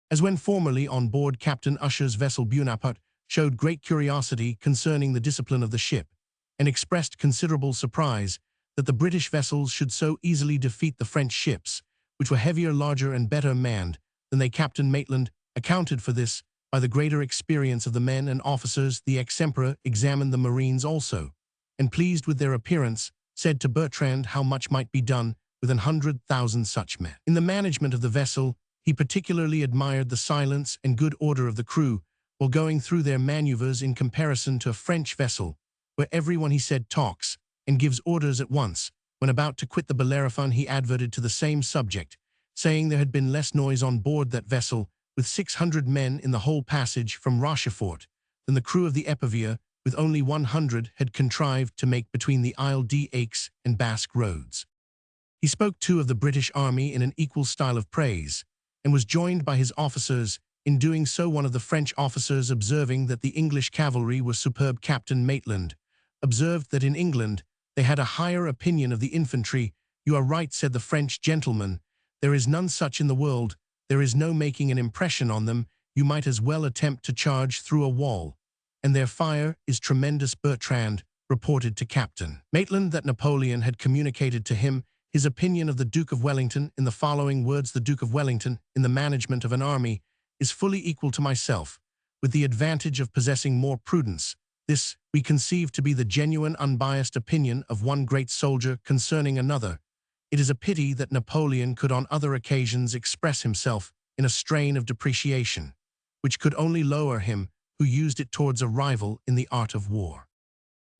As when formerly on board Captain Usher's vessel, Bonaparte showed great curiosity concerning the discipline of the ship, and expressed considerable surprise that the British vessels should so easily defeat the French ships, which were heavier, larger, and better manned than they. Captain Maitland accounted for this by the greater experience of the men and officers. The ex-emperor examined the marines also, and pleased with their appearance, said to Bertrand how much might be done with 100,000 such men. In the management of the vessel, he particularly admired the silence and good order of the crew while going through their maneuvers, in comparison to a French vessel, where everyone, he said, talks and gives orders at once. When about to quit the Bellerophon, he adverted to the same subject, saying there had been less noise on board that vessel, with 600 men in the whole passage from Rochefort, than the crew of the Epervier, with only 100, had contrived to make between the Isle d'Aix and Basque roads. He spoke too of the British army in an equal style of praise, and was joined by his officers in doing so. One of the French officers, observing that the English cavalry were superb, Captain Maitland observed that in England they had a higher opinion of the infantry. "You are right," said the French gentleman. "There is none such in the world. There is no making an impression on them. You might as well attempt to charge through a wall." and their fire is tremendous. Bertrand reported to Captain Maitland that Napoleon had communicated to him his opinion of the Duke of Wellington in the following words: "The Duke of Wellington, in the management of an army, is fully equal to myself, with the advantage of possessing more prudence. This we conceive to be the genuine, unbiased opinion of one great soldier concerning another. It is a pity that Napoleon could on other occasions express himself in a strain of depreciation, which could only lower him who used it towards a rival in the art of war."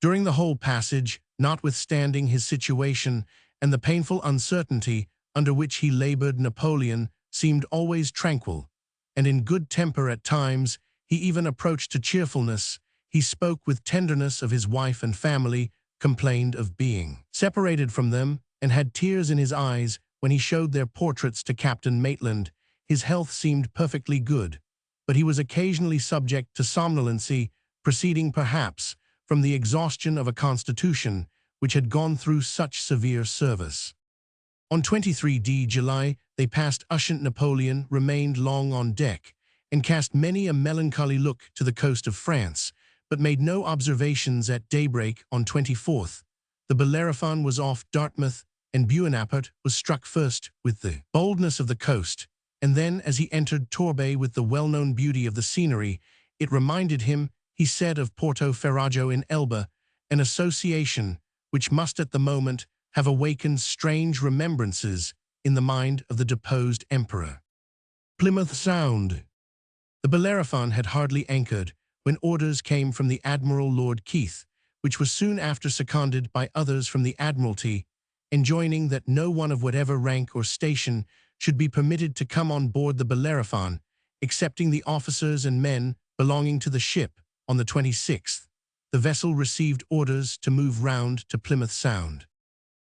During the whole passage, notwithstanding his situation and the painful uncertainty under which he labored, Napoleon seemed always tranquil, and in good temper at times. He even approached to cheerfulness. He spoke with tenderness of his wife and family, complained of being separated from them, and had tears in his eyes when he showed their portraits to Captain Maitland. His health seemed perfectly good, but he was occasionally subject to somnolency, proceeding perhaps from the exhaustion of a constitution which had gone through such severe service. On 23 July, they passed Ushant. Napoleon remained long on deck, and cast many a melancholy look to the coast of France, but made no observations at daybreak on 24th. The Bellerophon was off Dartmouth, and Bonaparte was struck first with the boldness of the coast, and then as he entered Torbay with the well-known beauty of the scenery. It reminded him, he said, of Porto Ferrajo in Elba, an association which must at the moment have awakened strange remembrances in the mind of the deposed emperor. Plymouth Sound. The Bellerophon had hardly anchored when orders came from the Admiral Lord Keith, which was soon after seconded by others from the Admiralty, enjoining that no one of whatever rank or station should be permitted to come on board the Bellerophon, excepting the officers and men belonging to the ship. On the 26th, the vessel received orders to move round to Plymouth Sound.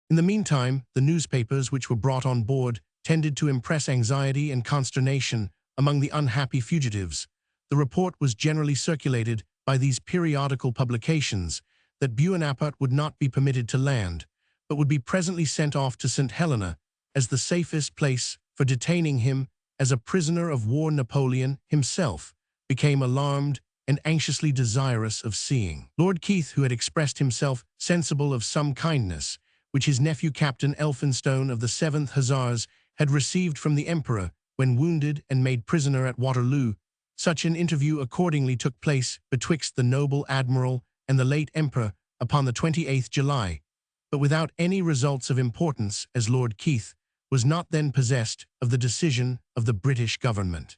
In the meantime, the newspapers which were brought on board tended to impress anxiety and consternation among the unhappy fugitives. The report was generally circulated by these periodical publications that Bonaparte would not be permitted to land, but would be presently sent off to St. Helena as the safest place for detaining him as a prisoner of war. Napoleon himself became alarmed and anxiously desirous of seeing Lord Keith, who had expressed himself sensible of some kindness which his nephew Captain Elphinstone of the 7th Hussars had received from the Emperor when wounded and made prisoner at Waterloo. Such an interview accordingly took place betwixt the noble Admiral and the late Emperor upon the 28th July, but without any results of importance, as Lord Keith was not then possessed of the decision of the British government.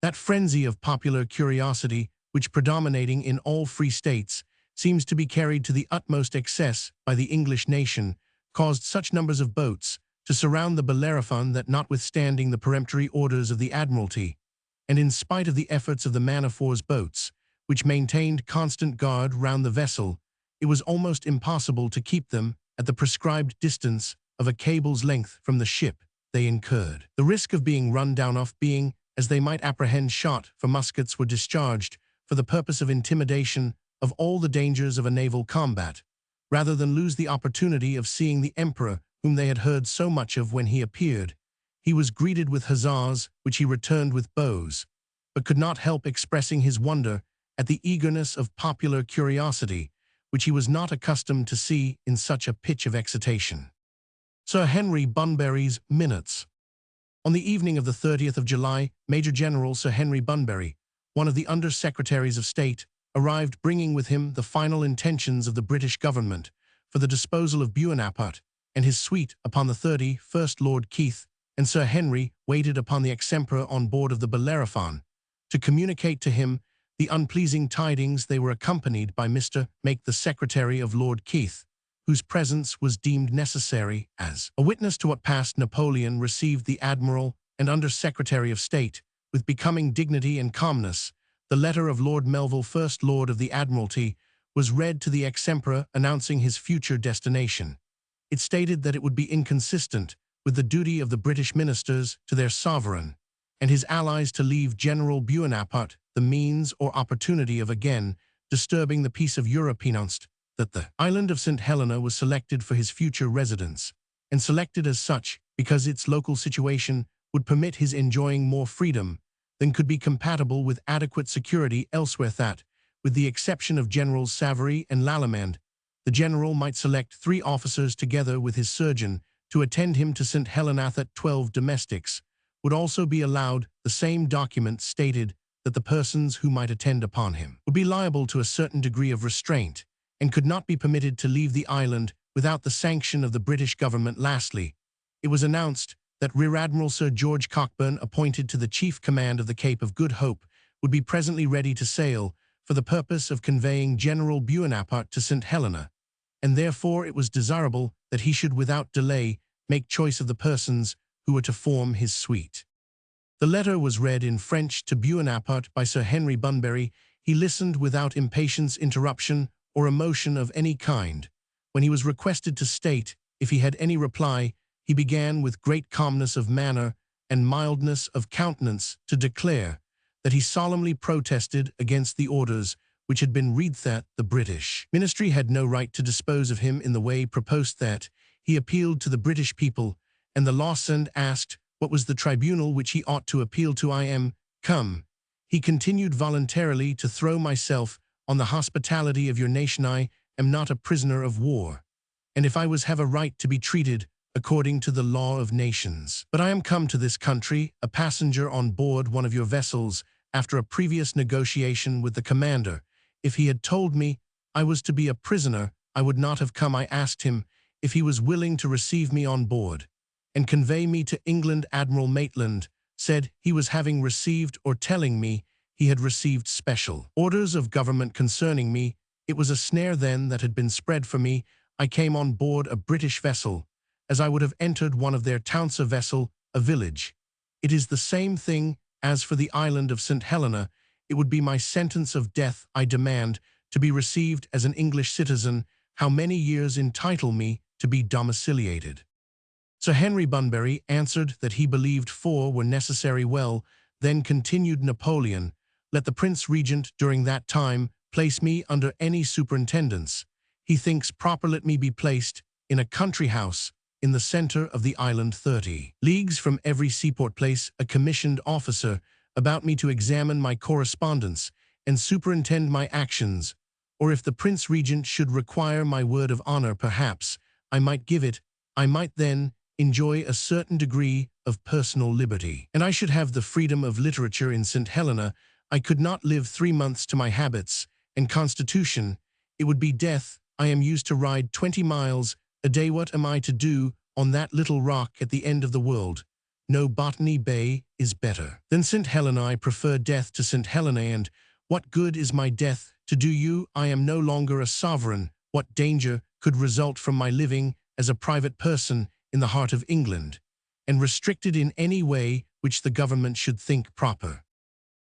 That frenzy of popular curiosity which, predominating in all free states, seems to be carried to the utmost excess by the English nation, caused such numbers of boats to surround the Bellerophon that, notwithstanding the peremptory orders of the Admiralty, and in spite of the efforts of the man-of-war's boats, which maintained constant guard round the vessel, it was almost impossible to keep them at the prescribed distance of a cable's length from the ship. They incurred the risk of being run down off being, as they might apprehend, shot, for muskets were discharged for the purpose of intimidation of all the dangers of a naval combat, rather than lose the opportunity of seeing the Emperor whom they had heard so much of when he appeared. He was greeted with huzzas, which he returned with bows, but could not help expressing his wonder at the eagerness of popular curiosity, which he was not accustomed to see in such a pitch of excitation. Sir Henry Bunbury's Minutes. On the evening of the 30th of July, Major General Sir Henry Bunbury, one of the Under-Secretaries of State, arrived, bringing with him the final intentions of the British government for the disposal of Bonaparte and his suite. Upon the 31st, Lord Keith and Sir Henry waited upon the ex-emperor on board of the Bellerophon to communicate to him the unpleasing tidings. They were accompanied by Mr. Make, the secretary of Lord Keith, whose presence was deemed necessary as a witness to what passed. Napoleon received the Admiral and Under-Secretary of State with becoming dignity and calmness. The letter of Lord Melville, First Lord of the Admiralty, was read to the ex-emperor announcing his future destination. It stated that it would be inconsistent with the duty of the British ministers to their sovereign and his allies to leave General Bonaparte the means or opportunity of again disturbing the peace of Europe. He announced that the island of St. Helena was selected for his future residence, and selected as such because its local situation would permit his enjoying more freedom than could be compatible with adequate security elsewhere. That with the exception of Generals Savary and Lallemande, the general might select 3 officers together with his surgeon to attend him to St. Helena. That 12 domestics would also be allowed. The same document stated that the persons who might attend upon him would be liable to a certain degree of restraint and could not be permitted to leave the island without the sanction of the British government. Lastly, it was announced that Rear Admiral Sir George Cockburn, appointed to the chief command of the Cape of Good Hope, would be presently ready to sail for the purpose of conveying General Bonaparte to St. Helena, and therefore it was desirable that he should without delay make choice of the persons who were to form his suite. The letter was read in French to Bonaparte by Sir Henry Bunbury. He listened without impatience, interruption, or emotion of any kind. When he was requested to state if he had any reply, he began with great calmness of manner and mildness of countenance to declare that he solemnly protested against the orders which had been read, that the British ministry had no right to dispose of him in the way proposed, that he appealed to the British people and the laws, and asked what was the tribunal which he ought to appeal to. I am come, he continued, voluntarily to throw myself on the hospitality of your nation. I am not a prisoner of war, and if I was, have a right to be treated according to the law of nations. But I am come to this country, a passenger on board one of your vessels, after a previous negotiation with the commander. If he had told me I was to be a prisoner, I would not have come. I asked him if he was willing to receive me on board and convey me to England. Admiral Maitland said he was, having received, or telling me he had received, special orders of government concerning me. It was a snare then that had been spread for me. I came on board a British vessel, as I would have entered one of their towns. A vessel, a village. It is the same thing as for the island of St. Helena. It would be my sentence of death. I demand to be received as an English citizen. How many years entitle me to be domiciliated? Sir Henry Bunbury answered that he believed 4 were necessary. Well, then, continued Napoleon, let the Prince Regent during that time place me under any superintendence he thinks proper. Let me be placed in a country house in the center of the island, 30 leagues from every seaport. Place a commissioned officer about me to examine my correspondence and superintend my actions, or if the Prince Regent should require my word of honor, perhaps I might give it. I might then enjoy a certain degree of personal liberty, and I should have the freedom of literature in St. Helena. I could not live 3 months to my habits and constitution. It would be death. I am used to ride 20 miles a day. What am I to do on that little rock at the end of the world? No Botany Bay is better than St. Helena. I prefer death to St. Helena, and what good is my death to do you? I am no longer a sovereign. What danger could result from my living as a private person in the heart of England, and restricted in any way which the government should think proper?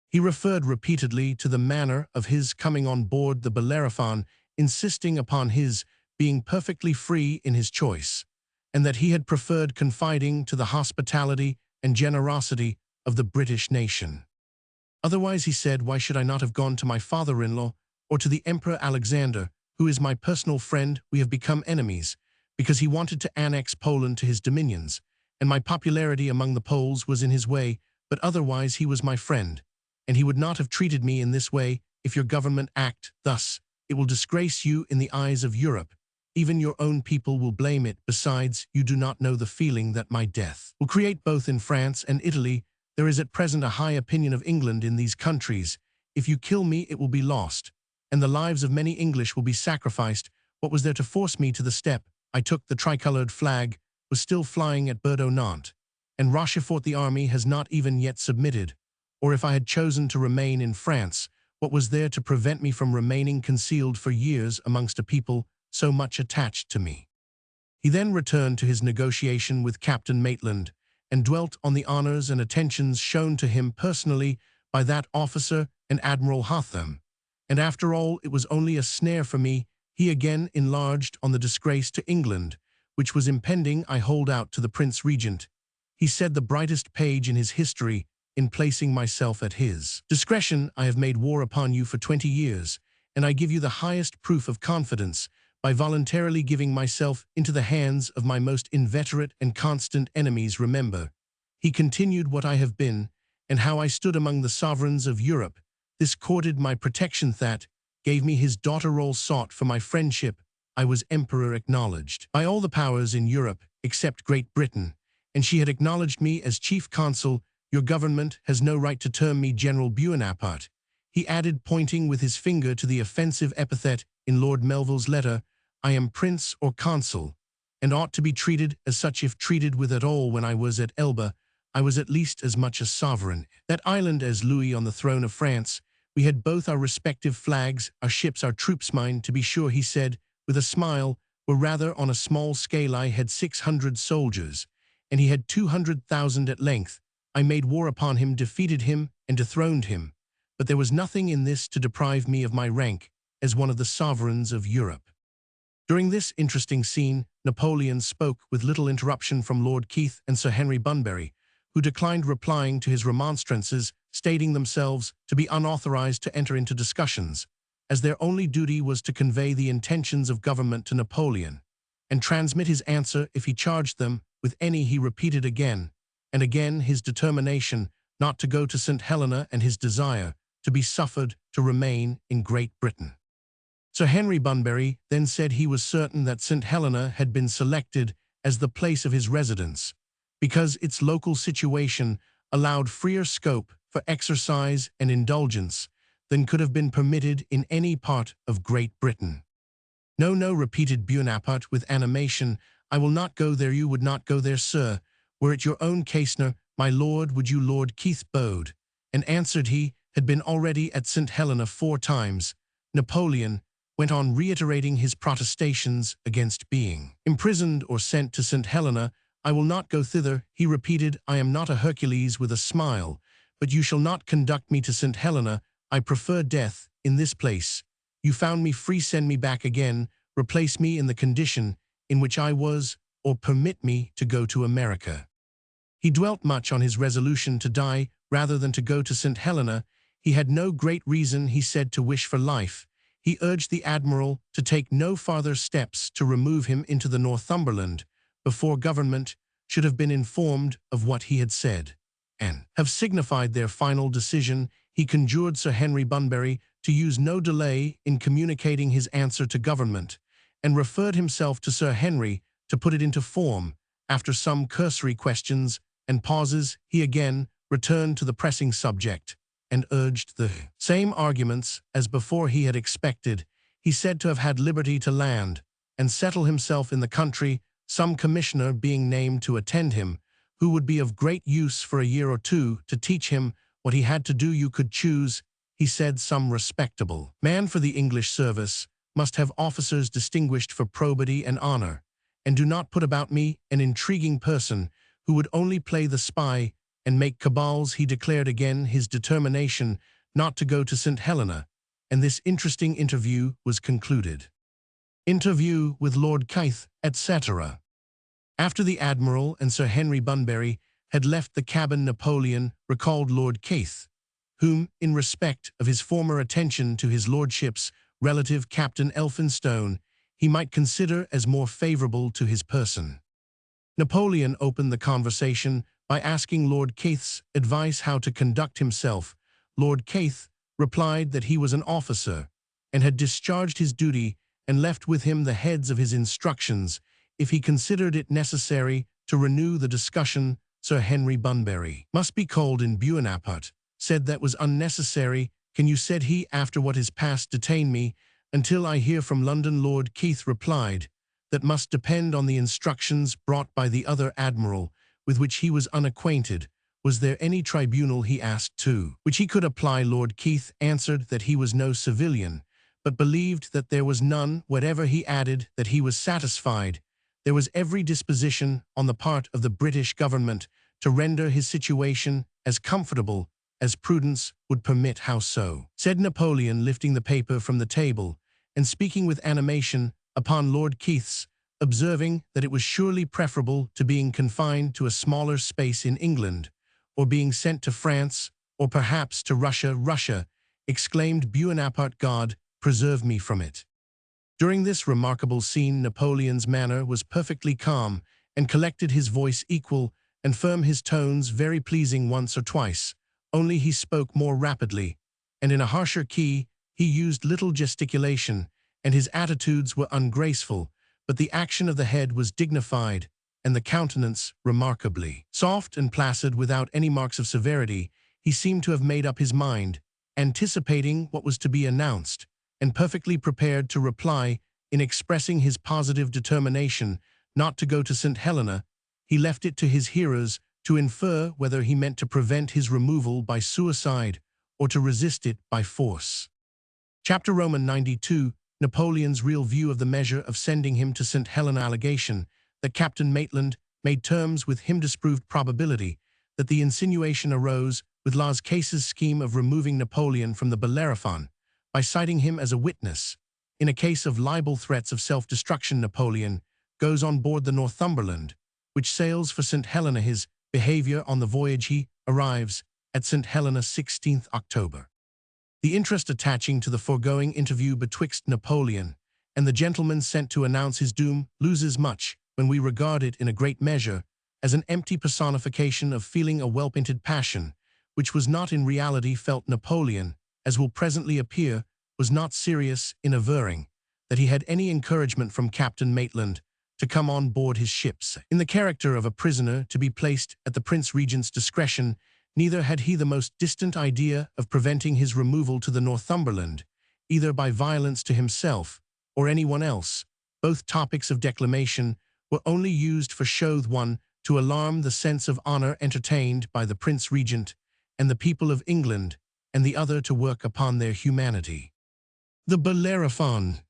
He referred repeatedly to the manner of his coming on board the Bellerophon, insisting upon his being perfectly free in his choice, and that he had preferred confiding to the hospitality and generosity of the British nation. Otherwise, he said, why should I not have gone to my father-in-law or to the Emperor Alexander, who is my personal friend? We have become enemies because he wanted to annex Poland to his dominions, and my popularity among the Poles was in his way, but otherwise he was my friend, and he would not have treated me in this way. If your government act thus, it will disgrace you in the eyes of Europe. Even your own people will blame it. Besides, you do not know the feeling that my death will create both in France and Italy. There is at present a high opinion of England in these countries. If you kill me, it will be lost, and the lives of many English will be sacrificed. What was there to force me to the step? I took the tricolored flag, was still flying at Bordeaux-Nantes, and Rochefort. The army has not even yet submitted. Or if I had chosen to remain in France, what was there to prevent me from remaining concealed for years amongst a people so much attached to me? He then returned to his negotiation with Captain Maitland, and dwelt on the honors and attentions shown to him personally by that officer and Admiral Hotham. And after all, it was only a snare for me. He again enlarged on the disgrace to England, which was impending. I hold out to the Prince Regent, he said, the brightest page in his history, in placing myself at his discretion. I have made war upon you for 20 years, and I give you the highest proof of confidence by voluntarily giving myself into the hands of my most inveterate and constant enemies. Remember, he continued, what I have been, and how I stood among the sovereigns of Europe. This courted my protection, that, gave me his daughter role sought for my friendship, I was emperor acknowledged by all the powers in Europe except Great Britain, and she had acknowledged me as chief consul. Your government has no right to term me General Bonaparte, he added, pointing with his finger to the offensive epithet in Lord Melville's letter. I am prince or consul, and ought to be treated as such. If treated with at all when I was at Elba, I was at least as much a sovereign that island as Louis on the throne of France. We had both our respective flags, our ships, our troops. Mine, to be sure, he said, with a smile, were rather on a small scale. I had 600 soldiers, and he had 200,000 at length. I made war upon him, defeated him, and dethroned him. But there was nothing in this to deprive me of my rank as one of the sovereigns of Europe. During this interesting scene, Napoleon spoke with little interruption from Lord Keith and Sir Henry Bunbury, who declined replying to his remonstrances, stating themselves to be unauthorized to enter into discussions, as their only duty was to convey the intentions of government to Napoleon, and transmit his answer if he charged them with any. He repeated again and again his determination not to go to St. Helena and his desire to be suffered to remain in Great Britain. Sir Henry Bunbury then said he was certain that St. Helena had been selected as the place of his residence, because its local situation allowed freer scope for exercise and indulgence than could have been permitted in any part of Great Britain. No, no, repeated Bonaparte with animation, I will not go there. You would not go there, sir. Were it your own Casener, my lord, would you? Lord Keith bowed, and answered he had been already at St. Helena 4 times. Napoleon went on reiterating his protestations against being imprisoned or sent to St. Helena. I will not go thither, he repeated. I am not a Hercules, with a smile, but you shall not conduct me to St. Helena. I prefer death in this place. You found me free, send me back again, replace me in the condition in which I was, or permit me to go to America. He dwelt much on his resolution to die rather than to go to St. Helena. He had no great reason, he said, to wish for life. He urged the admiral to take no farther steps to remove him into the Northumberland before government should have been informed of what he had said, and have signified their final decision. He conjured Sir Henry Bunbury to use no delay in communicating his answer to government, and referred himself to Sir Henry to put it into form. After some cursory questions and pauses, he again returned to the pressing subject, and urged the same arguments as before. He had expected, he said, to have had liberty to land and settle himself in the country, some commissioner being named to attend him, who would be of great use for a year or 2 to teach him what he had to do. You could choose, he said, some respectable man for the English service, must have officers distinguished for probity and honor, and do not put about me an intriguing person who would only play the spy and make cabals. He declared again his determination not to go to St. Helena, and this interesting interview was concluded. Interview with Lord Keith, etc. After the Admiral and Sir Henry Bunbury had left the cabin, Napoleon recalled Lord Keith, whom, in respect of his former attention to his lordship's relative Captain Elphinstone, he might consider as more favorable to his person. Napoleon opened the conversation by asking Lord Keith's advice how to conduct himself. Lord Keith replied that he was an officer and had discharged his duty, and left with him the heads of his instructions if he considered it necessary to renew the discussion. Sir Henry Bunbury must be called in. Bonaparte said that was unnecessary. Can you, said he, after what is past, detain me until I hear from London? Lord Keith replied that must depend on the instructions brought by the other admiral, with which he was unacquainted. Was there any tribunal, he asked, to which he could apply? Lord Keith answered that he was no civilian, but believed that there was none whatever. He added that he was satisfied there was every disposition on the part of the British government to render his situation as comfortable as prudence would permit. How so? Said Napoleon, lifting the paper from the table and speaking with animation upon Lord Keith's, observing that it was surely preferable to being confined to a smaller space in England, or being sent to France, or perhaps to Russia. Russia, exclaimed Bonaparte, God preserve me from it. During this remarkable scene, Napoleon's manner was perfectly calm and collected, his voice equal and firm, his tones very pleasing. Once or twice only he spoke more rapidly and in a harsher key He used little gesticulation, and his attitudes were ungraceful, but the action of the head was dignified, and the countenance remarkably soft and placid without any marks of severity. He seemed to have made up his mind, anticipating what was to be announced, and perfectly prepared to reply. In expressing his positive determination not to go to St. Helena, he left it to his hearers to infer whether he meant to prevent his removal by suicide or to resist it by force. Chapter Roman 92, Napoleon's real view of the measure of sending him to St. Helena. Allegation that Captain Maitland made terms with him disproved probability that the insinuation arose with Las Cases' scheme of removing Napoleon from the Bellerophon by citing him as a witness. In a case of libel threats of self-destruction, Napoleon goes on board the Northumberland, which sails for St. Helena. His behavior on the voyage: he arrives at St. Helena 16th October. The interest attaching to the foregoing interview betwixt Napoleon and the gentleman sent to announce his doom loses much when we regard it in a great measure as an empty personification of feeling a well-painted passion, which was not in reality felt. Napoleon, as will presently appear, was not serious in averring that he had any encouragement from Captain Maitland to come on board his ships. In the character of a prisoner to be placed at the Prince Regent's discretion, neither had he the most distant idea of preventing his removal to the Northumberland, either by violence to himself or anyone else. Both topics of declamation were only used for show: one, to alarm the sense of honor entertained by the Prince Regent and the people of England, and the other to work upon their humanity. The Bellerophon.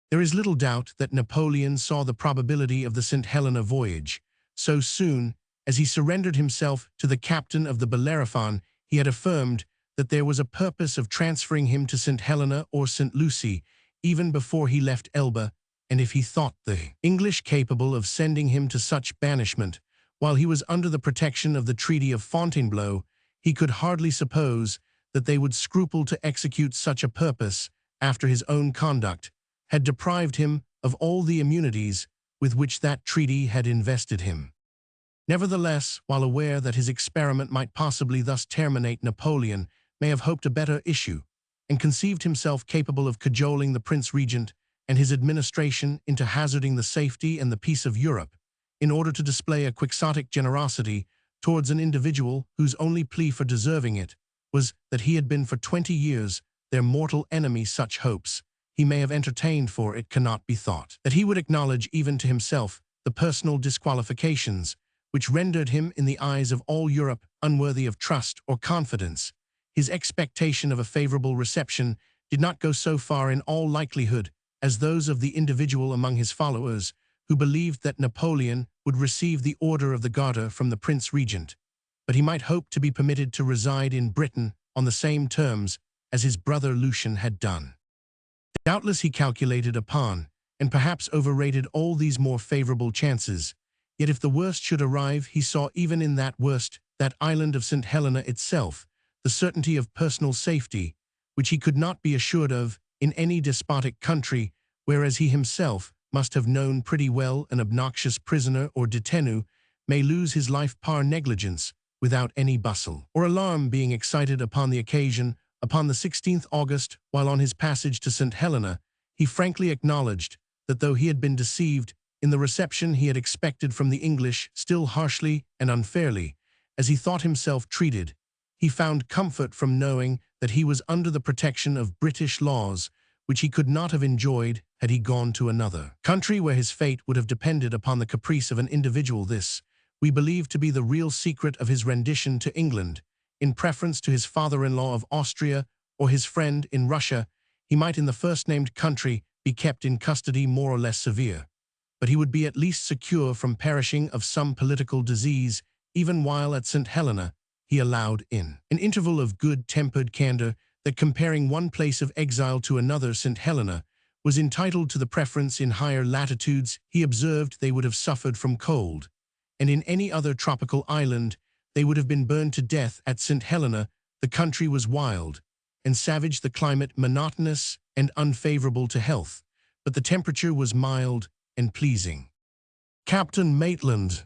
There is little doubt that Napoleon saw the probability of the St. Helena voyage. So soon as he surrendered himself to the captain of the Bellerophon, he had affirmed that there was a purpose of transferring him to St. Helena or St. Lucie even before he left Elba, and if he thought the English capable of sending him to such banishment while he was under the protection of the Treaty of Fontainebleau, he could hardly suppose that they would scruple to execute such a purpose after his own conduct had deprived him of all the immunities with which that treaty had invested him. Nevertheless, while aware that his experiment might possibly thus terminate, Napoleon may have hoped a better issue, and conceived himself capable of cajoling the Prince Regent and his administration into hazarding the safety and the peace of Europe, in order to display a quixotic generosity towards an individual whose only plea for deserving it was that he had been for 20 years their mortal enemy. Such hopes he may have entertained, for it cannot be thought that he would acknowledge even to himself the personal disqualifications which rendered him in the eyes of all Europe unworthy of trust or confidence. His expectation of a favorable reception did not go so far in all likelihood as those of the individual among his followers who believed that Napoleon would receive the Order of the Garter from the Prince Regent, but he might hope to be permitted to reside in Britain on the same terms as his brother Lucian had done. Doubtless he calculated upon, and perhaps overrated, all these more favorable chances. Yet if the worst should arrive, he saw even in that worst, that island of St. Helena itself, the certainty of personal safety, which he could not be assured of in any despotic country, whereas he himself must have known pretty well an obnoxious prisoner or détenu may lose his life par negligence without any bustle or alarm being excited upon the occasion. Upon the 16th August, while on his passage to St. Helena, he frankly acknowledged that though he had been deceived in the reception he had expected from the English, still harshly and unfairly, as he thought himself treated, he found comfort from knowing that he was under the protection of British laws, which he could not have enjoyed had he gone to another country where his fate would have depended upon the caprice of an individual. This we believe to be the real secret of his rendition to England. In preference to his father-in-law of Austria or his friend in Russia, he might in the first-named country be kept in custody more or less severe, but he would be at least secure from perishing of some political disease. Even while at St. Helena, he allowed in an interval of good-tempered candor that comparing one place of exile to another, St. Helena was entitled to the preference. In higher latitudes, he observed, they would have suffered from cold, and in any other tropical island they would have been burned to death. At St. Helena, the country was wild and savage, the climate monotonous and unfavorable to health, but the temperature was mild and pleasing. Captain Maitland